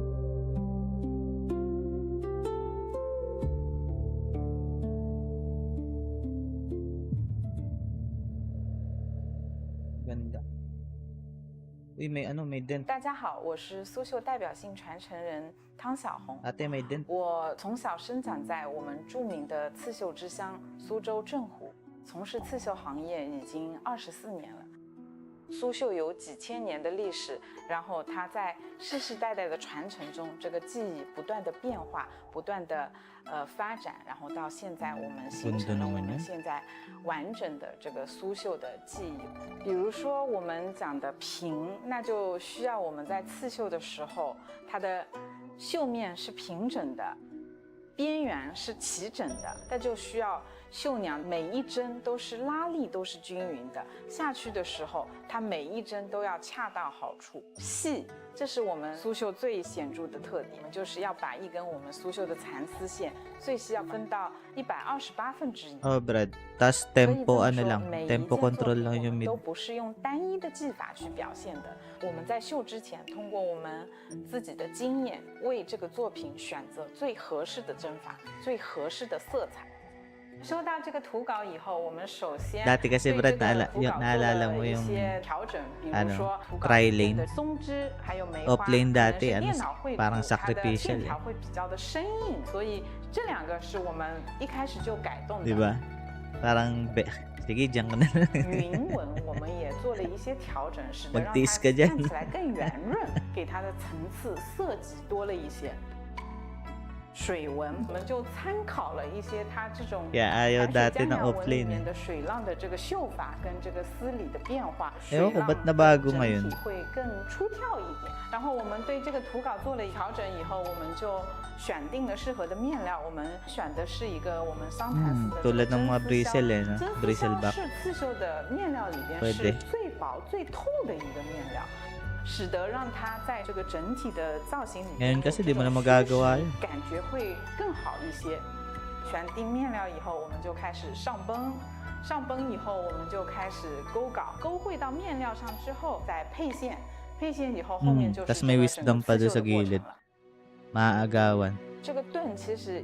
Ganda. Uy, may dent. 大家好，我是苏绣代表性传承人汤小红。 Ate, may dent. 我从小生长在我们著名的刺绣之乡苏州镇湖，从事刺绣行业已经24年了。苏绣有几千年的历史，然后它在世世代代的传承中，这个技艺不断的变化，不断的发展，然后到现在我们形成了我们现在完整的这个苏绣的技艺。比如说我们讲的平，那就需要我们在刺绣的时候，它的绣面是平整的，边缘是齐整的，那就需要绣娘每一针都是拉力都是均匀的，下去的时候它每一针都要恰到好处，细，这是我们苏绣最显著的特点，就是要把一根我们苏绣的蚕丝线最细要分到128/1。Oh, Brad. Tas tempo lang. Tempo control lang yung mid. 都不是用单一的技法去表现的。我们在绣之前，通过我们自己的经验，为这个作品选择最合适的针法、最合适的色彩。收到这个图稿以后，我们首先 Dati kasi 对 Brad, 这个图稿 naalala 做 mo 了一 yung 些调整，比如说图稿 Tri-lane. 的松枝还有梅花， Offlane 可能 dati, 是电脑绘图， parang 它的 sacrificial 线条会比较的生硬，所以这两个是我们一开始就改动的。 Diba? Parang, sige, diyan ka na lang. 云纹我们也做了一些调整，使得让它 Mag-tease ka dyan. 看起来更圆润，给它的层次色级多了一些。水纹我们就参考了一些它这种 Kaya ayaw 海 dati 水 ng 江面纹里 offlane 面 eh. 的水浪的这个绣法跟这个丝理的变化， Ewan ko, 水浪 ba't nabago 整 ngayon? 体会更出挑一点。然后我们对这个图稿做了调整以后，我们就选定了适合的面料，我们选的是一个我们桑蚕丝的这个 Tulad ng mga 针丝 bristle 绡 eh, no? 针丝 Bristle 绡 back. 是刺绣的面料里边是 Pwede. 最薄最透的一个面料，使得让它在这个整体的造型里面 Ngayon kasi di mo na magagawa yun. 感觉会更好一些。选定面料以后，我们就开始上绷，上绷以后我们就开始勾稿，勾绘到面料上之后再配线，配线以后后面就是 Tas may wisdom pa doon sa gilid. Maaagawan. 这个盾其实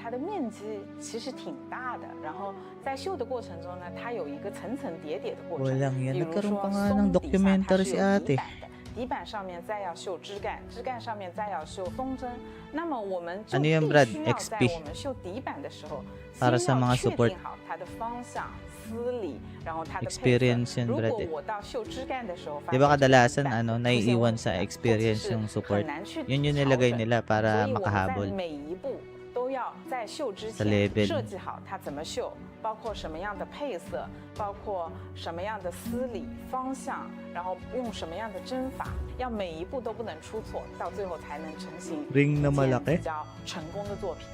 它的面积其实挺大的，然后在绣的过程中呢，它有一个层层叠叠的过程。 Walang yan. 比如 Nagkaroon 说 pa nga ng 松底下它 documentary 是 si 有 ate. 底板的，底板上面再要绣枝干，枝干上面再要绣松针。那么我们就 Ano 必 yun, Brad? 须要在 XP 我们绣底板的时候， para 先 sa 要 mga 确 support. 定好它的方向、丝理，然后它的配 Experience 色。 yan, 如 Brad 果 eh. 我到绣枝干的时候， Di ba kadalasan naiiwan sa experience yung support? Yun yung nilagay nila para 所以我们在 makahabol 每一步都要在绣之 sa 前 level. 设计好它怎么绣，包括什么样的配色，包括什么样的丝理方向，然后用什么样的针法，要每一步都不能出错，到最后才能成型 Ring 一 na 件 malaki. 比较成功的作品。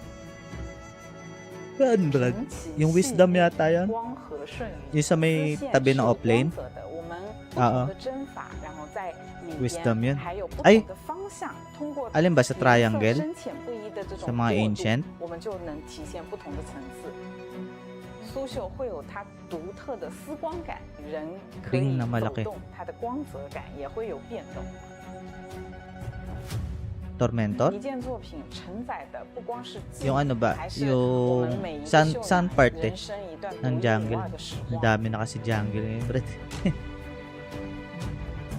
Yan, Brad. Yung wisdom yata yan. 光和顺匀， Yung sa may 丝线 tabi 是 ng 有 offlane. 光泽的，我们不 Oo. 同的针法，然后在里 Wisdom 边 yun. 还有不 Ay! 同的方向，通过 Alin ba sa 颜色 triangle? 深浅不一的这种 Sa mga 过渡 ancient? 我们就能体现不同的层次。苏绣会有它独特的丝光感，人可 Ring 以 na 走 malaki. 动，它的光泽感也会有变动。 Tormentor? 一件作品承载的不光是记忆， Yung ano ba? 还是我们 Yung 每一个 sun 绣 sun 娘 part eh. 人生一段独 Ng 一无 jungle. 二的时 Ang 光。 dami na kasi jungle ngayon, Brad.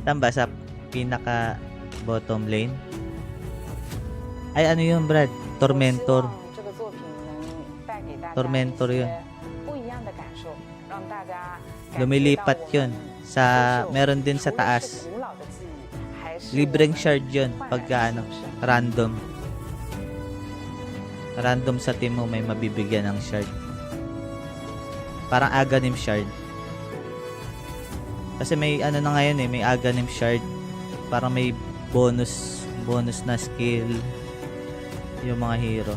Saan ba? Sa pinaka bottom lane? Ay, ano yun, Brad? Tormentor. 这个作品能带给大家 Tormentor 一 yun. 些不一样的感受，让大家 Lumilipat yun. Sa, meron din sa taas. Libreng shard yun. Pagka ano, random. Random sa team mo may mabibigyan ng shard. Parang Aghanim shard. Kasi may ano na ngayon eh, may Aghanim shard. Parang may bonus na skill yung mga hero.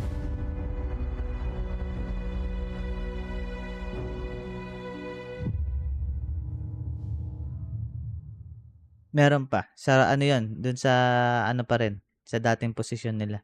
Meron pa. Sa ano yun? Dun sa ano pa rin. Sa dating posisyon nila.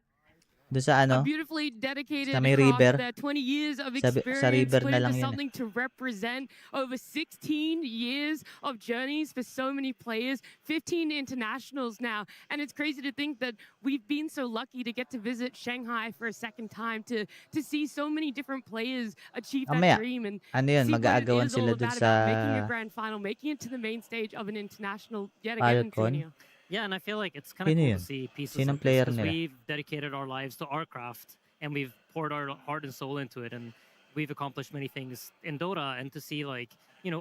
Dun sa ano? Beautifully dedicated Sa may across river. their 20 years of Sa experience, river put na into lang yun eh. something to represent over 16 years of journeys for so many players, 15 internationals now. And it's crazy to think that we've been so lucky to get to visit Shanghai for a second time to see so many different players achieve that Mamaya, dream and ano yun, see what it mag-aagawan is all sila dun about, sa making a grand final, making it to the main stage of an international yet again. Falcon. Antonio. Yeah, and I feel like it's kind of Sino cool yun? to see pieces Sinong of this player because nila? we've dedicated our lives to our craft and we've poured our heart and soul into it, and we've accomplished many things in Dota. And to see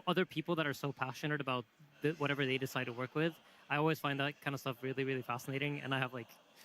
other people that are so passionate about whatever they decide to work with, I always find that kind of stuff really, really fascinating. And I have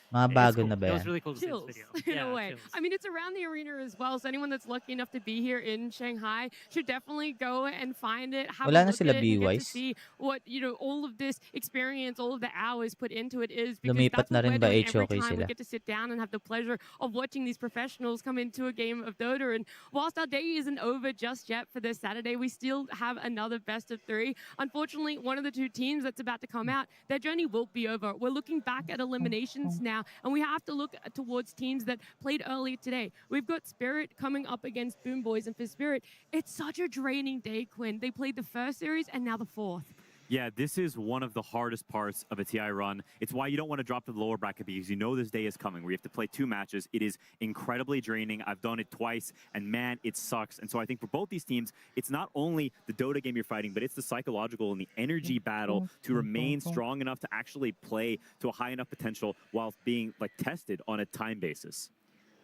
Mga it's bago cool. na ba It yan? was really cool to see this Chills, video. in Yeah, a way. chills. I mean, it's around the arena as well, so anyone that's lucky enough to be here in Shanghai should definitely go and find it, have Wala a na look sila at it, and get to B-wise? see what, all of this experience, all of the hours put into it is, because Lumipat that's na what rin we're ba doing every HOK time we sila? get to sit down and have the pleasure of watching these professionals come into a game of Dota. And whilst our day isn't over just yet for this Saturday, we still have another best of 3. Unfortunately, one of the two teams that's about to come out, their journey will be over. We're looking back at eliminations now, and we have to look towards teams that played earlier today. We've got Spirit coming up against Boom Boys, and for Spirit, it's such a draining day, Quinn. They played the first series and now the fourth. Yeah, this is one of the hardest parts of a TI run. It's why you don't want to drop to the lower bracket, because you know this day is coming where you have to play 2 matches. It is incredibly draining. I've done it twice, and man, it sucks. And so I think for both these teams, it's not only the Dota game you're fighting, but it's the psychological and the energy battle to remain strong enough to actually play to a high enough potential while being tested on a time basis.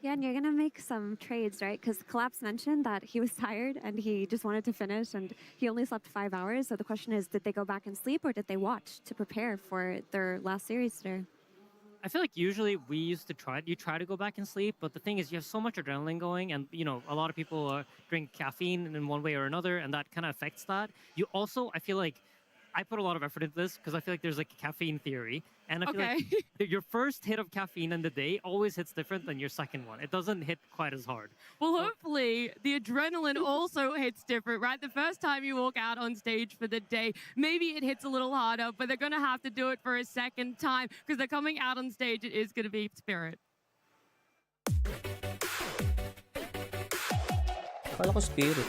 Yeah, and you're going to make some trades, right? Because Collapse mentioned that he was tired and he just wanted to finish and he only slept 5 hours. So the question is, did they go back and sleep or did they watch to prepare for their last series today? I feel like usually we used to try to go back and sleep, but the thing is you have so much adrenaline going, and a lot of people drink caffeine in one way or another, and that kind of affects that. You also, I feel like I put a lot of effort into this because I feel like there's a caffeine theory, and I feel like your first hit of caffeine in the day always hits different than your second one. It doesn't hit quite as hard. Well, hopefully the adrenaline also hits different, right? The first time you walk out on stage for the day, maybe it hits a little harder, but they're going to have to do it for a second time because they're coming out on stage. It is going to be Spirit. Akala ko Spirit.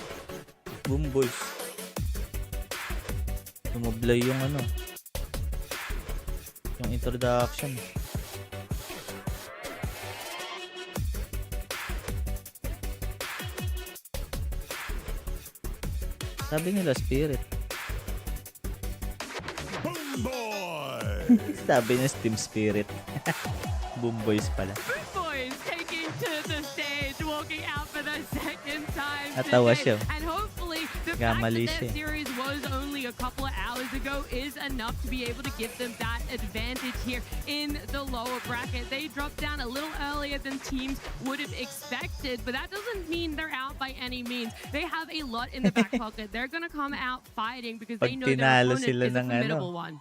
Boom Boys. Tumublay yung yung introduction. Sabi nila Spirit. Boom Boy! Sabi niya Team Spirit. Boom Boys pala. Boom Boys taking to the stage, walking out for the second time Natawa today. siya. And hopefully the Kamali fact that siya. that series was only a couple of hours ago is enough to be able to give them that advantage here in the lower bracket. They dropped down a little earlier than teams would have expected, but that doesn't mean they're out by any means. They have a lot in the back pocket. They're going to come out fighting because they Pag know their tinalo opponent sila is a ng formidable one.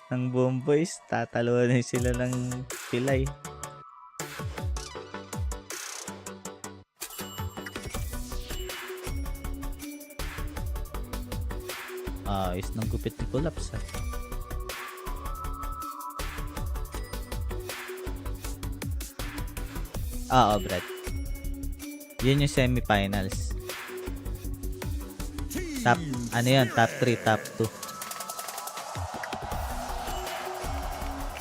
ng Boom Boys, tatalunin sila ng pilay. Ayos ng gupit ni Collapse ha. Oo, Brad. Yun yung semifinals. Top, ano yun? Top 3, top 2.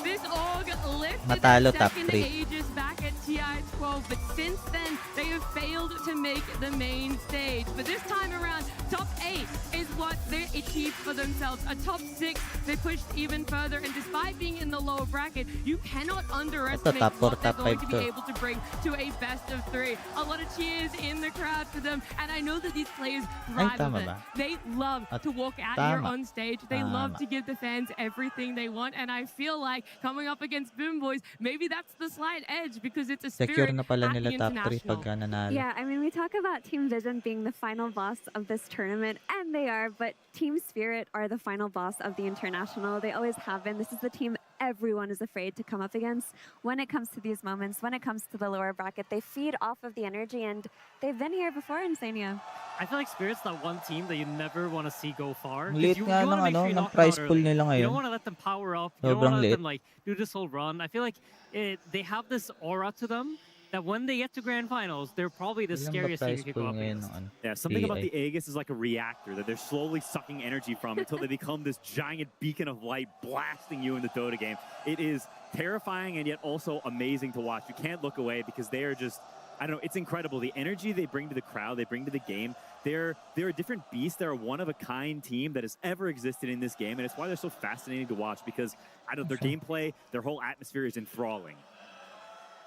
This org lifted Matalo their top second 3. ages back at TI-12, but since then they have failed to make the main stage. But this time around, top 8 is what they achieved for themselves. A top 6, they pushed even further, and despite being in the lower bracket, you cannot underestimate top 4, what they're top going 5 to be to. able to bring to a best of 3. A lot of cheers in the crowd for them, and I know that these players thrive tama with it. ba? They love to walk out here tama. on stage. They love to give the fans everything they want, and I feel like coming up against Boom Boys, maybe that's the slight edge because it's a Secure spirit na pala at nila the top 3 international. pagka nanalo. Yeah, I mean, we talk about Team Vision being the final boss of this tournament, and they are, but Team Spirit are the final boss of the international. They always have been. This is the team everyone is afraid to come up against when it comes to these moments, when it comes to the lower bracket. They feed off of the energy, and they've been here before in Sania. I feel like Spirit's that one team that you never want to see go far. Ang liit nga wanna ng make sure you ng knock them prize out pool early. nila You ngayon. don't want to let them power up. You don't Sobrang want to let liit. them like do this whole run. I feel like they have this aura to them that when they get to grand finals, they're probably the Ilan ba scariest team prize you could pool go up ngayon against. ng ano? Yeah, something about AI? the Aegis is like a reactor that they're slowly sucking energy from until they become this giant beacon of light blasting you in the Dota game. It is terrifying and yet also amazing to watch. You can't look away because they are just, I don't know, it's incredible. The energy they bring to the crowd, they bring to the game. They're a different beast. They're a one-of-a-kind team that has ever existed in this game, and it's why they're so fascinating to watch because, I don't know, their gameplay, their whole atmosphere is enthralling.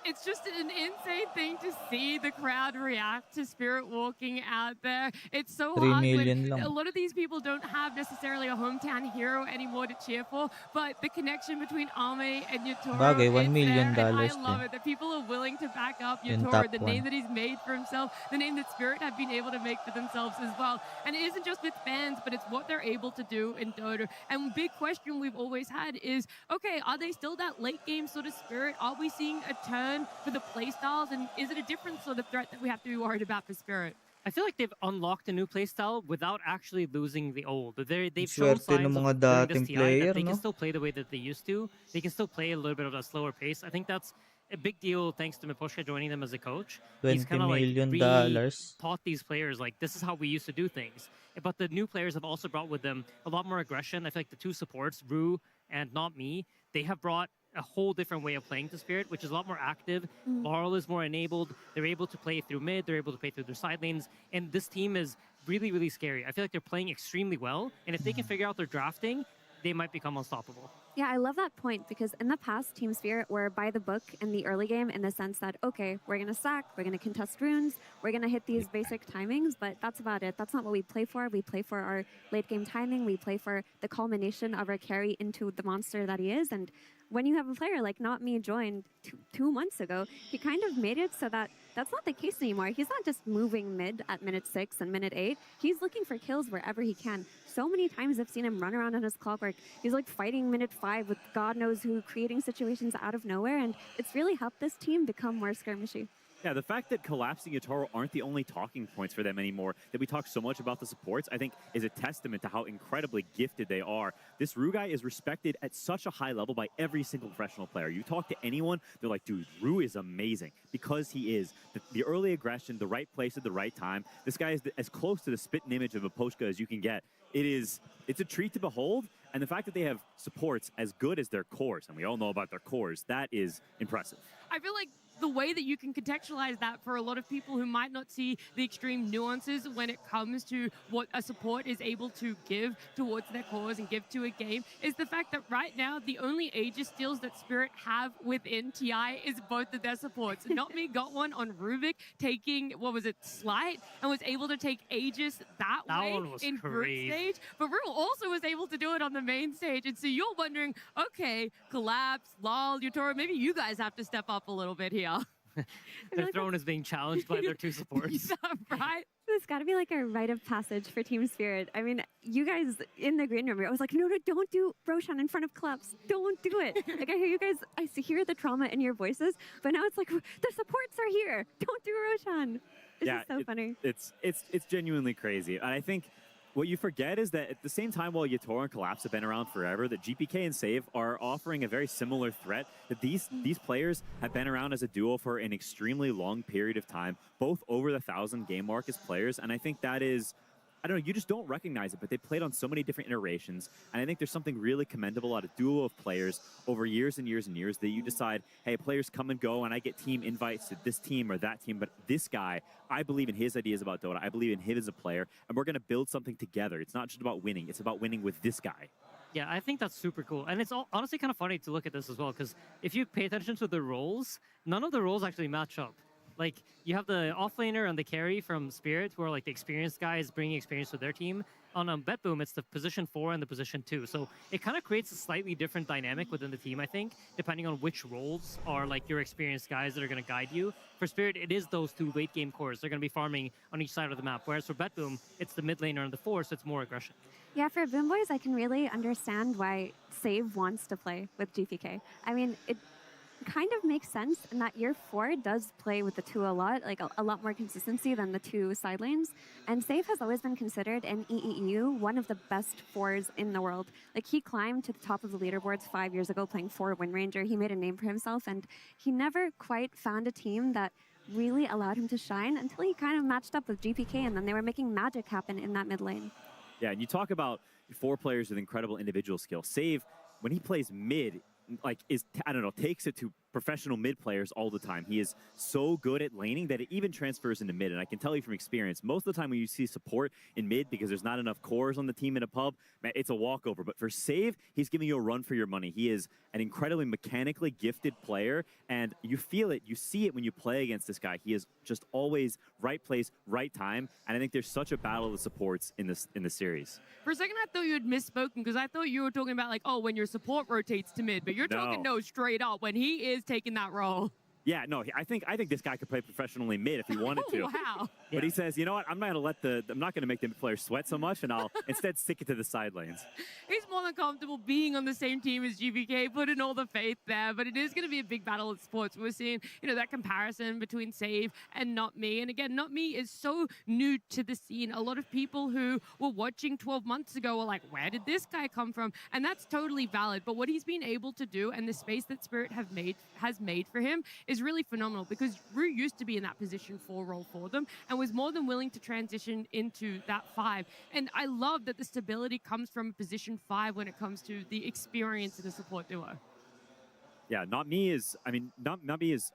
It's just an insane thing to see the crowd react to Spirit walking out there. It's so 3 hard million when lang. a lot of these people don't have necessarily a hometown hero anymore to cheer for, but the connection between Ame and Yotoro, Bagay, $1 it's million there, and I din. love it that people are willing to back up Yung Yotoro, top the one. name that he's made for himself, the name that Spirit have been able to make for themselves as well. And it isn't just with fans, but it's what they're able to do in Dota. And big question we've always had is, okay, are they still that late game sort of Spirit? Are we seeing a turn for the play styles, and is it a different sort of threat that we have to be worried about for Spirit? I feel like they've unlocked a new playstyle without actually losing the old. They've shown Swerte signs ng of mga during this dating TI player, that they no? can still play the way that they used to. They can still play a little bit of a slower pace. I think that's a big deal thanks to Miposhka joining them as a coach. He's $20 kind of like million. taught these players like this is how we used to do things. But the new players have also brought with them a lot more aggression. I feel like the two supports, Rue and Not Me, they have brought a whole different way of playing to Spirit, which is a lot more active. Laurel is more enabled. They're able to play through mid. They're able to play through their side lanes. And this team is really, really scary. I feel like they're playing extremely well. And if they can figure out their drafting, they might become unstoppable. Yeah, I love that point because in the past, Team Spirit were by the book in the early game in the sense that, okay, we're going to stack, we're going to contest runes, we're going to hit these basic timings, but that's about it. That's not what we play for. We play for our late game timing. We play for the culmination of our carry into the monster that he is. And when you have a player like Not Me joined two months ago, he kind of made it so that that's not the case anymore. He's not just moving mid at minute 6 and minute 8. He's looking for kills wherever he can. So many times I've seen him run around on his clockwork. He's like fighting minute 5 with God knows who, creating situations out of nowhere, and it's really helped this team become more skirmishy. Yeah, the fact that collapsing Yotaro aren't the only talking points for them anymore, that we talk so much about the supports, I think is a testament to how incredibly gifted they are. This Rue guy is respected at such a high level by every single professional player. You talk to anyone, they're like, dude, Rue is amazing. Because he is. The early aggression, the right place at the right time. This guy is as close to the spitting image of a Poshka as you can get. It's a treat to behold, and the fact that they have supports as good as their cores, and we all know about their cores, that is impressive. I feel like the way that you can contextualize that for a lot of people who might not see the extreme nuances when it comes to what a support is able to give towards their cause and give to a game is the fact that right now the only Aegis steals that Spirit have within TI is both of their supports. Not Me got one on Rubik taking, what was it, Slight, and was able to take Aegis that way one was in group crazy. stage. But Rue also was able to do it on the main stage. And so you're wondering, okay, Collapse, Lol, Yutoro, maybe you guys have to step up a little bit here. Their throne is being challenged by their two supports. Right? There's got to be like a rite of passage for Team Spirit. I mean, you guys in the green room, I was like, no, don't do Roshan in front of Collapse. Don't do it. Like, I hear you guys, I hear the trauma in your voices, but now it's like, the supports are here. Don't do Roshan. It's just so funny. It's genuinely crazy. And I think what you forget is that at the same time, while Yatoro and Collapse have been around forever, that GPK and Save are offering a very similar threat. That these players have been around as a duo for an extremely long period of time, both over the 1,000 game mark as players. And I think that is, I don't know, you just don't recognize it, but they played on so many different iterations. And I think there's something really commendable out of duo of players over years and years and years that you decide, hey, players come and go, and I get team invites to this team or that team, but this guy, I believe in his ideas about Dota. I believe in him as a player, and we're going to build something together. It's not just about winning. It's about winning with this guy. Yeah, I think that's super cool. And it's honestly kind of funny to look at this as well, because if you pay attention to the roles, none of the roles actually match up. Like, you have the offlaner and the carry from Spirit, who are like the experienced guys bringing experience to their team. On BetBoom, it's the position 4 and the position 2. So it kind of creates a slightly different dynamic within the team, I think, depending on which roles are like your experienced guys that are going to guide you. For Spirit, it is those two late game cores. They're going to be farming on each side of the map. Whereas for BetBoom, it's the mid laner and the 4, so it's more aggression. Yeah, for Boom Boys, I can really understand why Save wants to play with GPK. I mean, it kind of makes sense in that year 4 does play with the 2 a lot, like a lot more consistency than the 2 side lanes. And Save has always been considered in EEU one of the best 4s in the world. Like, he climbed to the top of the leaderboards 5 years ago playing 4 Wind Ranger. He made a name for himself, and he never quite found a team that really allowed him to shine until he kind of matched up with GPK, and then they were making magic happen in that mid lane. Yeah, and you talk about 4 players with incredible individual skill. Save, when he plays mid, like, I don't know, takes it to professional mid players all the time. He is so good at laning that it even transfers into mid. And I can tell you from experience, most of the time when you see support in mid because there's not enough cores on the team in a pub, man, it's a walkover. But for Save, he's giving you a run for your money. He is an incredibly mechanically gifted player, and you feel it, you see it when you play against this guy. He is just always right place, right time. And I think there's such a battle of the supports in this series. For a second, I thought you had misspoken because I thought you were talking about, like, oh, when your support rotates to mid, but you're talking no straight up when he is taking that role. Yeah, no, I think this guy could play professionally mid if he wanted to. Wow. But he says, you know what? I'm not going to make the players sweat so much, and I'll instead stick it to the side lanes. He's more than comfortable being on the same team as GPK, put in all the faith there, but it is going to be a big battle of sports. We're seeing, that comparison between Save and Not Me. And again, Not Me is so new to the scene. A lot of people who were watching 12 months ago were like, where did this guy come from? And that's totally valid. But what he's been able to do and the space that Spirit has made for him is really phenomenal, because Rue used to be in that position 4 role for them and was more than willing to transition into that 5. And I love that the stability comes from position 5 when it comes to the experience in a support duo. Yeah, Not Me is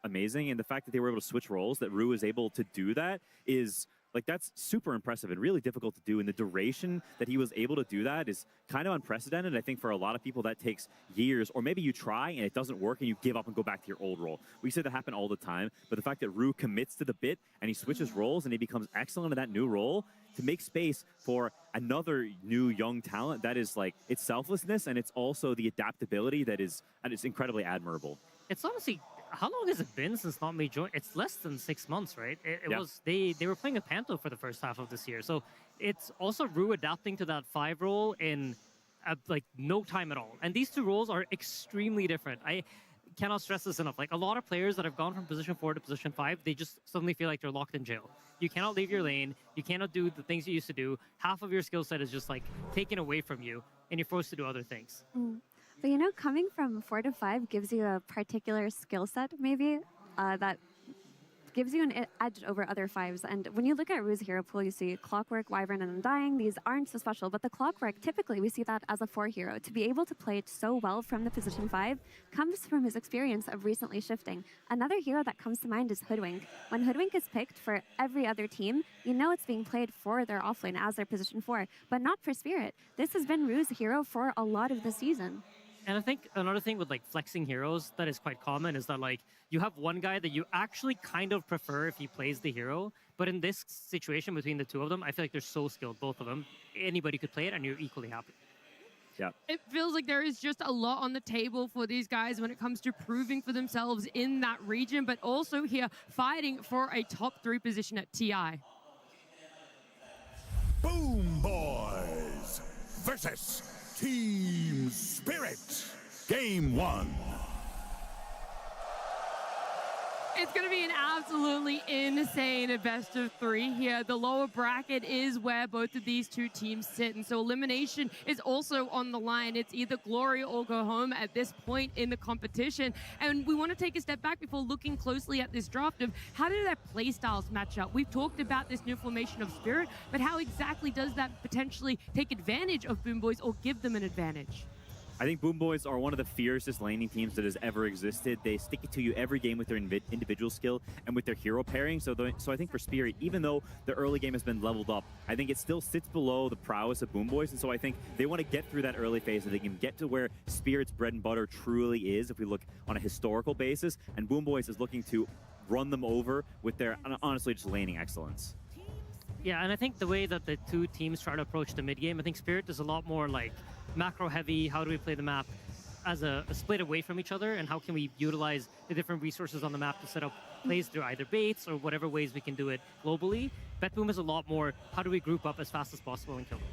amazing, and the fact that they were able to switch roles, that Rue is able to do that is, like, that's super impressive and really difficult to do. And the duration that he was able to do that is kind of unprecedented. I think for a lot of people that takes years, or maybe you try and it doesn't work and you give up and go back to your old role. We see that happen all the time, but the fact that Rue commits to the bit and he switches roles and he becomes excellent in that new role to make space for another new young talent, that is, like, it's selflessness, and it's also the adaptability that is incredibly admirable. It's honestly, how long has it been since Not Me joined? It's less than 6 months, right? It Yeah. was they were playing a Panto for the first half of this year, so it's also Rue adapting to that 5 role in like no time at all. And these 2 roles are extremely different. I cannot stress this enough. Like, a lot of players that have gone from position 4 to position 5, they just suddenly feel like they're locked in jail. You cannot leave your lane. You cannot do the things you used to do. Half of your skill set is just like taken away from you, and you're forced to do other things. But coming from 4 to 5 gives you a particular skill set, maybe, that gives you an edge over other 5s. And when you look at Rue's hero pool, you see Clockwork, Wyvern, and Undying. These aren't so special, but the Clockwork, typically we see that as a 4 hero. To be able to play it so well from the position 5 comes from his experience of recently shifting. Another hero that comes to mind is Hoodwink. When Hoodwink is picked for every other team, you know it's being played for their offlane as their position 4, but not for Spirit. This has been Rue's hero for a lot of the season. And I think another thing with like flexing heroes that is quite common is that like you have one guy that you actually kind of prefer if he plays the hero, but in this situation between the two of them, I feel like they're so skilled, both of them. Anybody could play it and you're equally happy. Yeah. It feels like there is just a lot on the table for these guys when it comes to proving for themselves in that region, but also here fighting for a top 3 position at TI. Boom Boys versus Team Spirit. Game 1. It's going to be an absolutely insane best of 3 here. The lower bracket is where both of these two teams sit, and so elimination is also on the line. It's either glory or go home at this point in the competition. And we want to take a step back before looking closely at this draft of how do their play styles match up. We've talked about this new formation of Spirit, but how exactly does that potentially take advantage of Boom Boys or give them an advantage? I think Boom Boys are one of the fiercest laning teams that has ever existed. They stick it to you every game with their individual skill and with their hero pairing. So I think for Spirit, even though the early game has been leveled up, I think it still sits below the prowess of Boom Boys. And so I think they want to get through that early phase so they can get to where Spirit's bread and butter truly is, if we look on a historical basis. And Boom Boys is looking to run them over with their, honestly, just laning excellence. Yeah, and I think the way that the two teams try to approach the mid game, I think Spirit is a lot more like macro heavy. How do we play the map as a split away from each other, and how can we utilize the different resources on the map to set up plays through either baits or whatever ways we can do it globally. BetBoom is a lot more, how do we group up as fast as possible and kill them?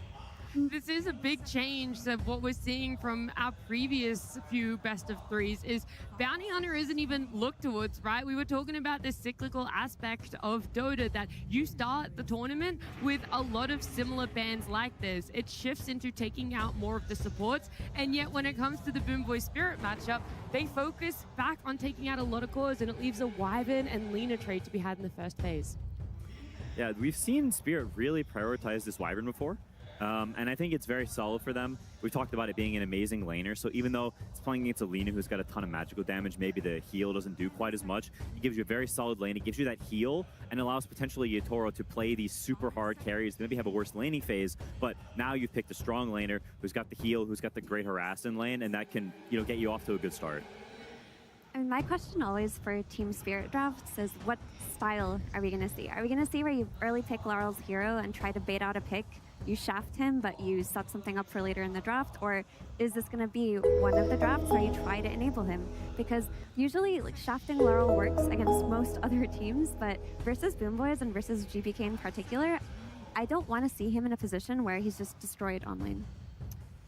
This is a big change of what we're seeing from our previous few best of 3s is Bounty Hunter isn't even looked towards, right? We were talking about this cyclical aspect of Dota that you start the tournament with a lot of similar bans like this. It shifts into taking out more of the supports, and yet when it comes to the Boom Boy Spirit matchup, they focus back on taking out a lot of cores, and it leaves a Wyvern and Lina trade to be had in the first phase. Yeah, we've seen Spirit really prioritize this Wyvern before. And I think it's very solid for them. We talked about it being an amazing laner, so even though it's playing against a Lina who's got a ton of magical damage, maybe the heal doesn't do quite as much, it gives you a very solid lane, it gives you that heal, and allows potentially Yatoro to play these super hard carries, maybe have a worse laning phase, but now you've picked a strong laner who's got the heal, who's got the great harass in lane, and that can, get you off to a good start. And my question always for Team Spirit drafts is, what style are we going to see? Are we going to see where you early pick Laurel's hero and try to bait out a pick? You shaft him, but you set something up for later in the draft? Or is this going to be one of the drafts where you try to enable him? Because usually, shafting Laurel works against most other teams, but versus Boom Boys and versus GPK in particular, I don't want to see him in a position where he's just destroyed on lane.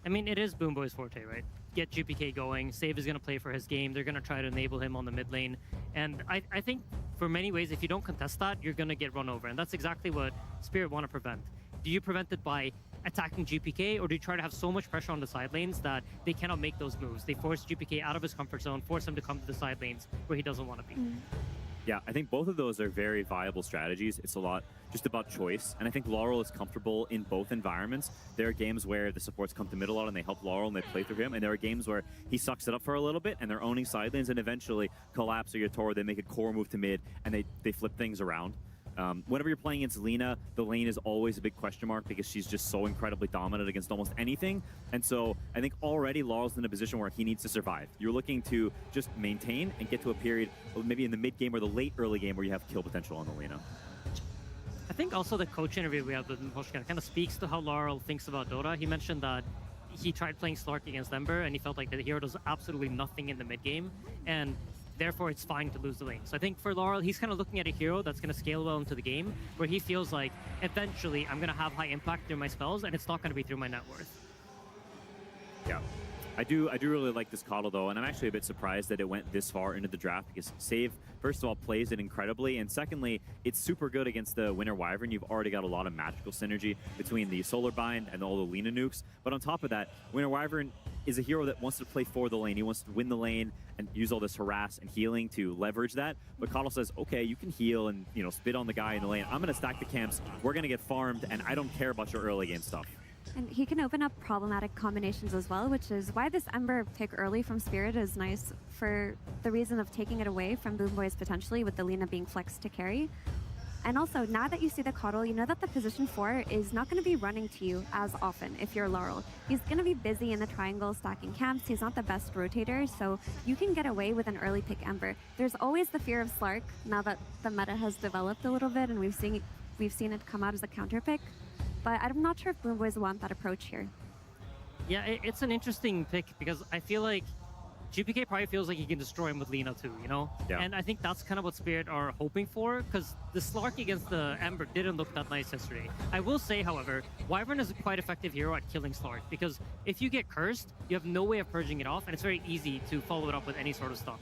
I mean, it is Boom Boy's forte, right? Get GPK going. Save is going to play for his game. They're going to try to enable him on the mid lane. And I think for many ways, if you don't contest that, you're going to get run over. And that's exactly what Spirit want to prevent. Do you prevent it by attacking GPK, or do you try to have so much pressure on the side lanes that they cannot make those moves? They force GPK out of his comfort zone, force him to come to the side lanes where he doesn't want to be. Yeah, I think both of those are very viable strategies. It's a lot just about choice, and I think Laurel is comfortable in both environments. There are games where the supports come to mid a lot and they help Laurel and they play through him, and there are games where he sucks it up for a little bit and they're owning side lanes, and eventually Collapse or Yatoro, they make a core move to mid and they flip things around. Whenever you're playing against Lina, the lane is always a big question mark because she's just so incredibly dominant against almost anything. And so I think already Laurel's in a position where he needs to survive. You're looking to just maintain and get to a period, maybe in the mid game or the late early game, where you have kill potential on the Lina. I think also the coach interview we had with Mposhka kind of speaks to how Laurel thinks about Dota. He mentioned that he tried playing Slark against Ember and he felt like the hero does absolutely nothing in the mid game, and therefore it's fine to lose the lane. So I think for Laurel, he's kind of looking at a hero that's going to scale well into the game, where he feels like eventually I'm going to have high impact through my spells, and it's not going to be through my net worth. Yeah. I do really like this Coddle though, and I'm actually a bit surprised that it went this far into the draft, because Save, first of all, plays it incredibly, and secondly, it's super good against the Winter Wyvern. You've already got a lot of magical synergy between the Solar Bind and all the Lina nukes, but on top of that, Winter Wyvern is a hero that wants to play for the lane. He wants to win the lane and use all this harass and healing to leverage that. But Coddle says, okay, you can heal and, you know, spit on the guy in the lane. I'm going to stack the camps. We're going to get farmed, and I don't care about your early game stuff. And he can open up problematic combinations as well, which is why this Ember pick early from Spirit is nice, for the reason of taking it away from Boom Boys potentially, with the Lina being flexed to carry. And also, now that you see the Coddle, you know that the position 4 is not going to be running to you as often if you're Laurel. He's going to be busy in the triangle stacking camps. He's not the best rotator, so you can get away with an early pick Ember. There's always the fear of Slark, now that the meta has developed a little bit and we've seen it come out as a counter pick. But I'm not sure if Boom Boys want that approach here. Yeah, it's an interesting pick because I feel like GPK probably feels like he can destroy him with Lina too, you know? Yeah. And I think that's kind of what Spirit are hoping for, because the Slark against the Ember didn't look that nice yesterday. I will say, however, Wyvern is a quite effective hero at killing Slark, because if you get cursed, you have no way of purging it off, and it's very easy to follow it up with any sort of stuff.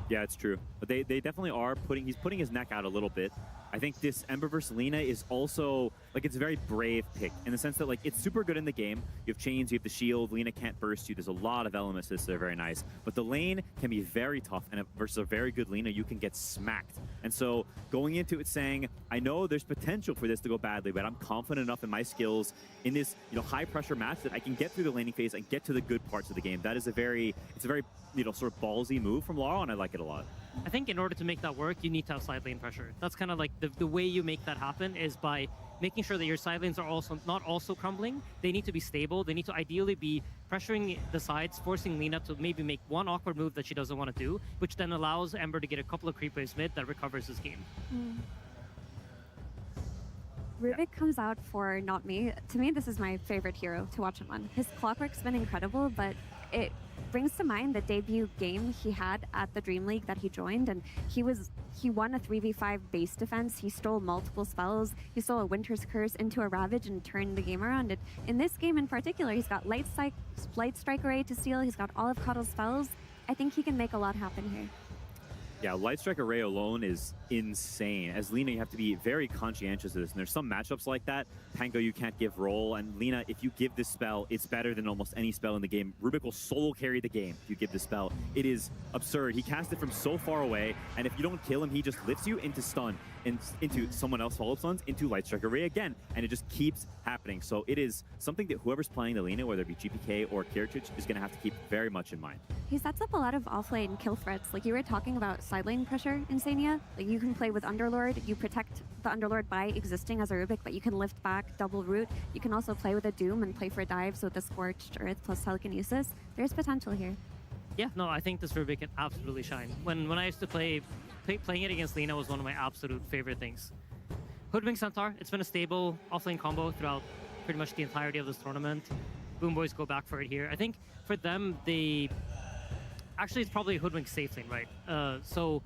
Yeah, it's true. But they definitely are he's putting his neck out a little bit. I think this Ember versus Lina is also, like, it's a very brave pick in the sense that, like, it's super good in the game. You have chains, you have the shield, Lina can't burst you. There's a lot of elements that are very nice. But the lane can be very tough, and versus a very good Lina, you can get smacked. And so going into it saying, I know there's potential for this to go badly, but I'm confident enough in my skills in this, you know, high pressure match that I can get through the laning phase and get to the good parts of the game. That is it's a very, you know, sort of ballsy move from Laurel, and I like it a lot. I think in order to make that work, you need to have side lane pressure. That's kind of like the way you make that happen is by making sure that your side lanes are also not also crumbling. They need to be stable. They need to ideally be pressuring the sides, forcing Lina to maybe make one awkward move that she doesn't want to do, which then allows Ember to get a couple of creep waves mid that recovers his game. Rubik comes out for Not Me. To me, this is my favorite hero to watch him on. His clockwork's been incredible, but it brings to mind the debut game he had at the Dream League that he joined, and he won a 3v5 base defense. He stole multiple spells. He stole a Winter's Curse into a Ravage and turned the game around. And in this game in particular, he's got Light Strike Array to steal. He's got all of Coddle's spells. I think he can make a lot happen here. Yeah, Light Strike Array alone is insane. As Lina, you have to be very conscientious of this. And there's some matchups like that. Pango, you can't give roll. And Lina, if you give this spell, it's better than almost any spell in the game. Rubik will solo carry the game if you give this spell. It is absurd. He casts it from so far away. And if you don't kill him, he just lifts you into stun, into someone else follow-up stuns, into Light Strike Array again. And it just keeps happening. So it is something that whoever's playing the Lina, whether it be GPK or Kiritich, is going to have to keep very much in mind. He sets up a lot of offlane kill threats. Like you were talking about side lane pressure in Sania. Like you can play with Underlord, you protect the Underlord by existing as a Rubik, but you can lift back, double root. You can also play with a Doom and play for dives with the Scorched Earth plus Telekinesis. There's potential here. Yeah, no, I think this Rubik can absolutely shine. When I used to playing it against Lina was one of my absolute favorite things. Hoodwink Centaur, it's been a stable offlane combo throughout pretty much the entirety of this tournament. Boom Boys go back for it here. I think for them, actually, it's probably Hoodwink safe lane, right? So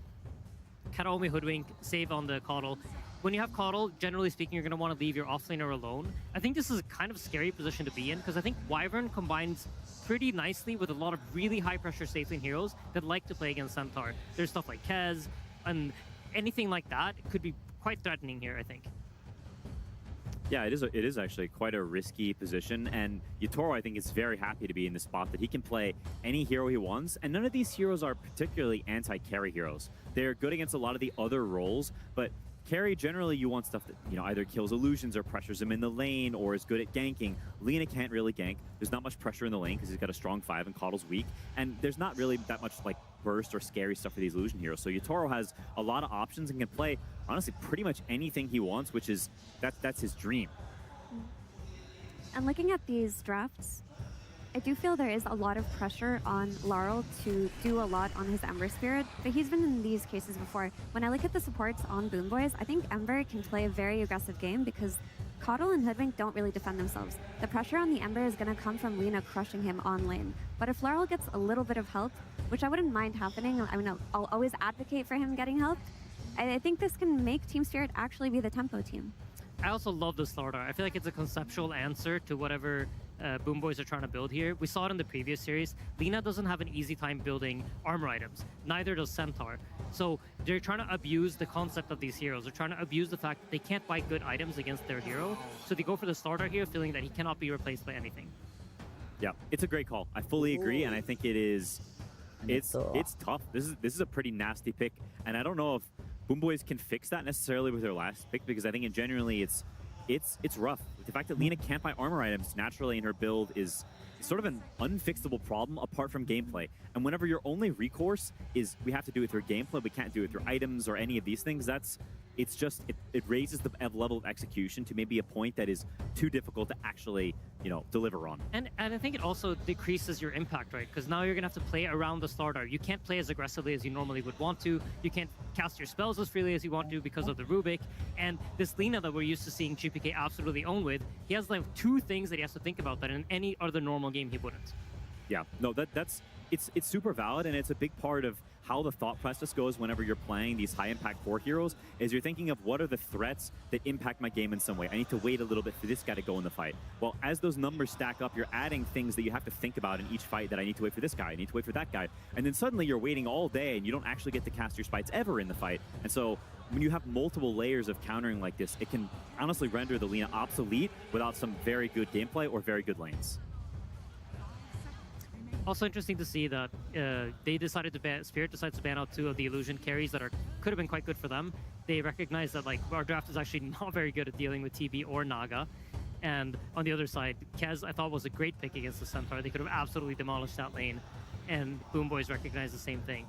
Kataomi Hoodwink, save on the Coddle. When you have Coddle, generally speaking, you're going to want to leave your offlaner alone. I think this is a kind of scary position to be in, because I think Wyvern combines pretty nicely with a lot of really high-pressure safe lane heroes that like to play against Centaur. There's stuff like Kez, and anything like that could be quite threatening here, I think. Yeah, it is actually quite a risky position, and Yatoro, I think, is very happy to be in the spot that he can play any hero he wants, and none of these heroes are particularly anti-carry heroes. They're good against a lot of the other roles, but carry, generally, you want stuff that, you know, either kills illusions or pressures him in the lane or is good at ganking. Lina can't really gank. There's not much pressure in the lane because he's got a strong 5 and Coddle's weak, and there's not really that much, like, burst or scary stuff for these illusion heroes. So Yatoro has a lot of options and can play, honestly, pretty much anything he wants, which is, that's his dream. And looking at these drafts, I do feel there is a lot of pressure on Laurel to do a lot on his Ember Spirit, but he's been in these cases before. When I look at the supports on Boom Boys, I think Ember can play a very aggressive game because Coddle and Hoodwink don't really defend themselves. The pressure on the Ember is going to come from Lina crushing him on lane. But if Laurel gets a little bit of help, which I wouldn't mind happening, I mean, I'll always advocate for him getting help, I think this can make Team Spirit actually be the tempo team. I also love this Slardar. I feel like it's a conceptual answer to whatever Boom Boys are trying to build here. We saw it in the previous series. Lina doesn't have an easy time building armor items. Neither does Centaur. So they're trying to abuse the concept of these heroes. They're trying to abuse the fact that they can't buy good items against their hero. So they go for the Slardar here, feeling that he cannot be replaced by anything. Yeah, it's a great call. I fully agree, and I think it is. It's tough. This is a pretty nasty pick, and I don't know if Boomboys can fix that necessarily with their last pick, because I think genuinely it's rough. The fact that Lina can't buy armor items naturally in her build is sort of an unfixable problem apart from gameplay. And whenever your only recourse is we have to do it through gameplay, we can't do it through items or any of these things, it raises the level of execution to maybe a point that is too difficult to actually, deliver on. And I think it also decreases your impact, right? Because now you're gonna have to play around the starter. You can't play as aggressively as you normally would want to. You can't cast your spells as freely as you want to because of the Rubik. And this Lina that we're used to seeing GPK absolutely own with, he has like 2 things that he has to think about that in any other normal game he wouldn't. Yeah, no, it's super valid, and it's a big part of how the thought process goes whenever you're playing these high-impact core heroes, is you're thinking of what are the threats that impact my game in some way. I need to wait a little bit for this guy to go in the fight. Well, as those numbers stack up, you're adding things that you have to think about in each fight, that I need to wait for this guy, I need to wait for that guy. And then suddenly you're waiting all day, and you don't actually get to cast your spites ever in the fight. And so when you have multiple layers of countering like this, it can honestly render the Lina obsolete without some very good gameplay or very good lanes. Also interesting to see that they decided to Spirit decided to ban out 2 of the illusion carries that could have been quite good for them. They recognize that our draft is actually not very good at dealing with TB or Naga. And on the other side, Kez I thought was a great pick against the Centaur. They could have absolutely demolished that lane. And Boomboys recognize the same thing.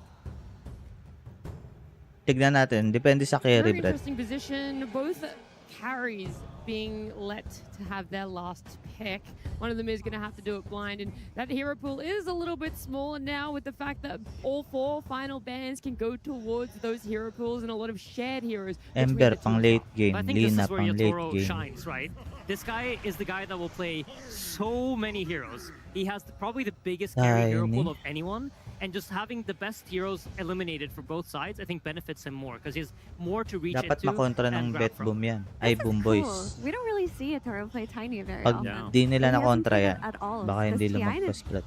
Tignan natin, depende sa carry, Very Brad. interesting position. Both carries being let to have their last pick. One of them is going to have to do it blind, and that hero pool is a little bit smaller now with the fact that all 4 final bans can go towards those hero pools and a lot of shared heroes. Ember pang late game, I think this Lina is where pang late Yatoro game. shines, right? This guy is the guy that will play so many heroes. He has probably the biggest carry hero pool of anyone, and just having the best heroes eliminated for both sides, I think benefits him more because he has more to reach Dapat into makontra and ng grab Bet from. Boom yan. Ay, Boom Cool. Boys. We don't really see Yatoro play Tiny very Pag often. di nila He na hasn't kontra played yan, it at all. baka hindi This TI lumagpas, Brad.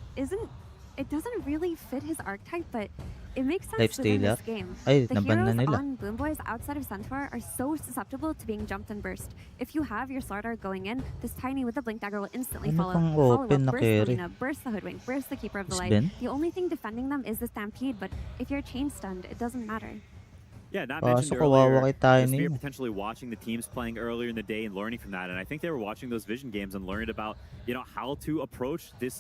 it doesn't really fit his archetype, but it makes sense Life within stealer? this game. Ay, The naban na heroes nila. on Boomboys outside of Centaur are so susceptible to being jumped and burst. If you have your Slardar going in, this Tiny with the Blink Dagger will instantly Ano follow pang up, open na burst the carry? Lina, burst the Hoodwink, burst the Keeper of the Light. Spin? The only thing defending them is the Stampede, but if you're chain stunned, it doesn't matter. Yeah, not Kaso mentioned kawawa earlier, kay Tiny. Spear potentially watching the teams playing earlier in the day and learning from that. And I think they were watching those Vision games and learned about, how to approach this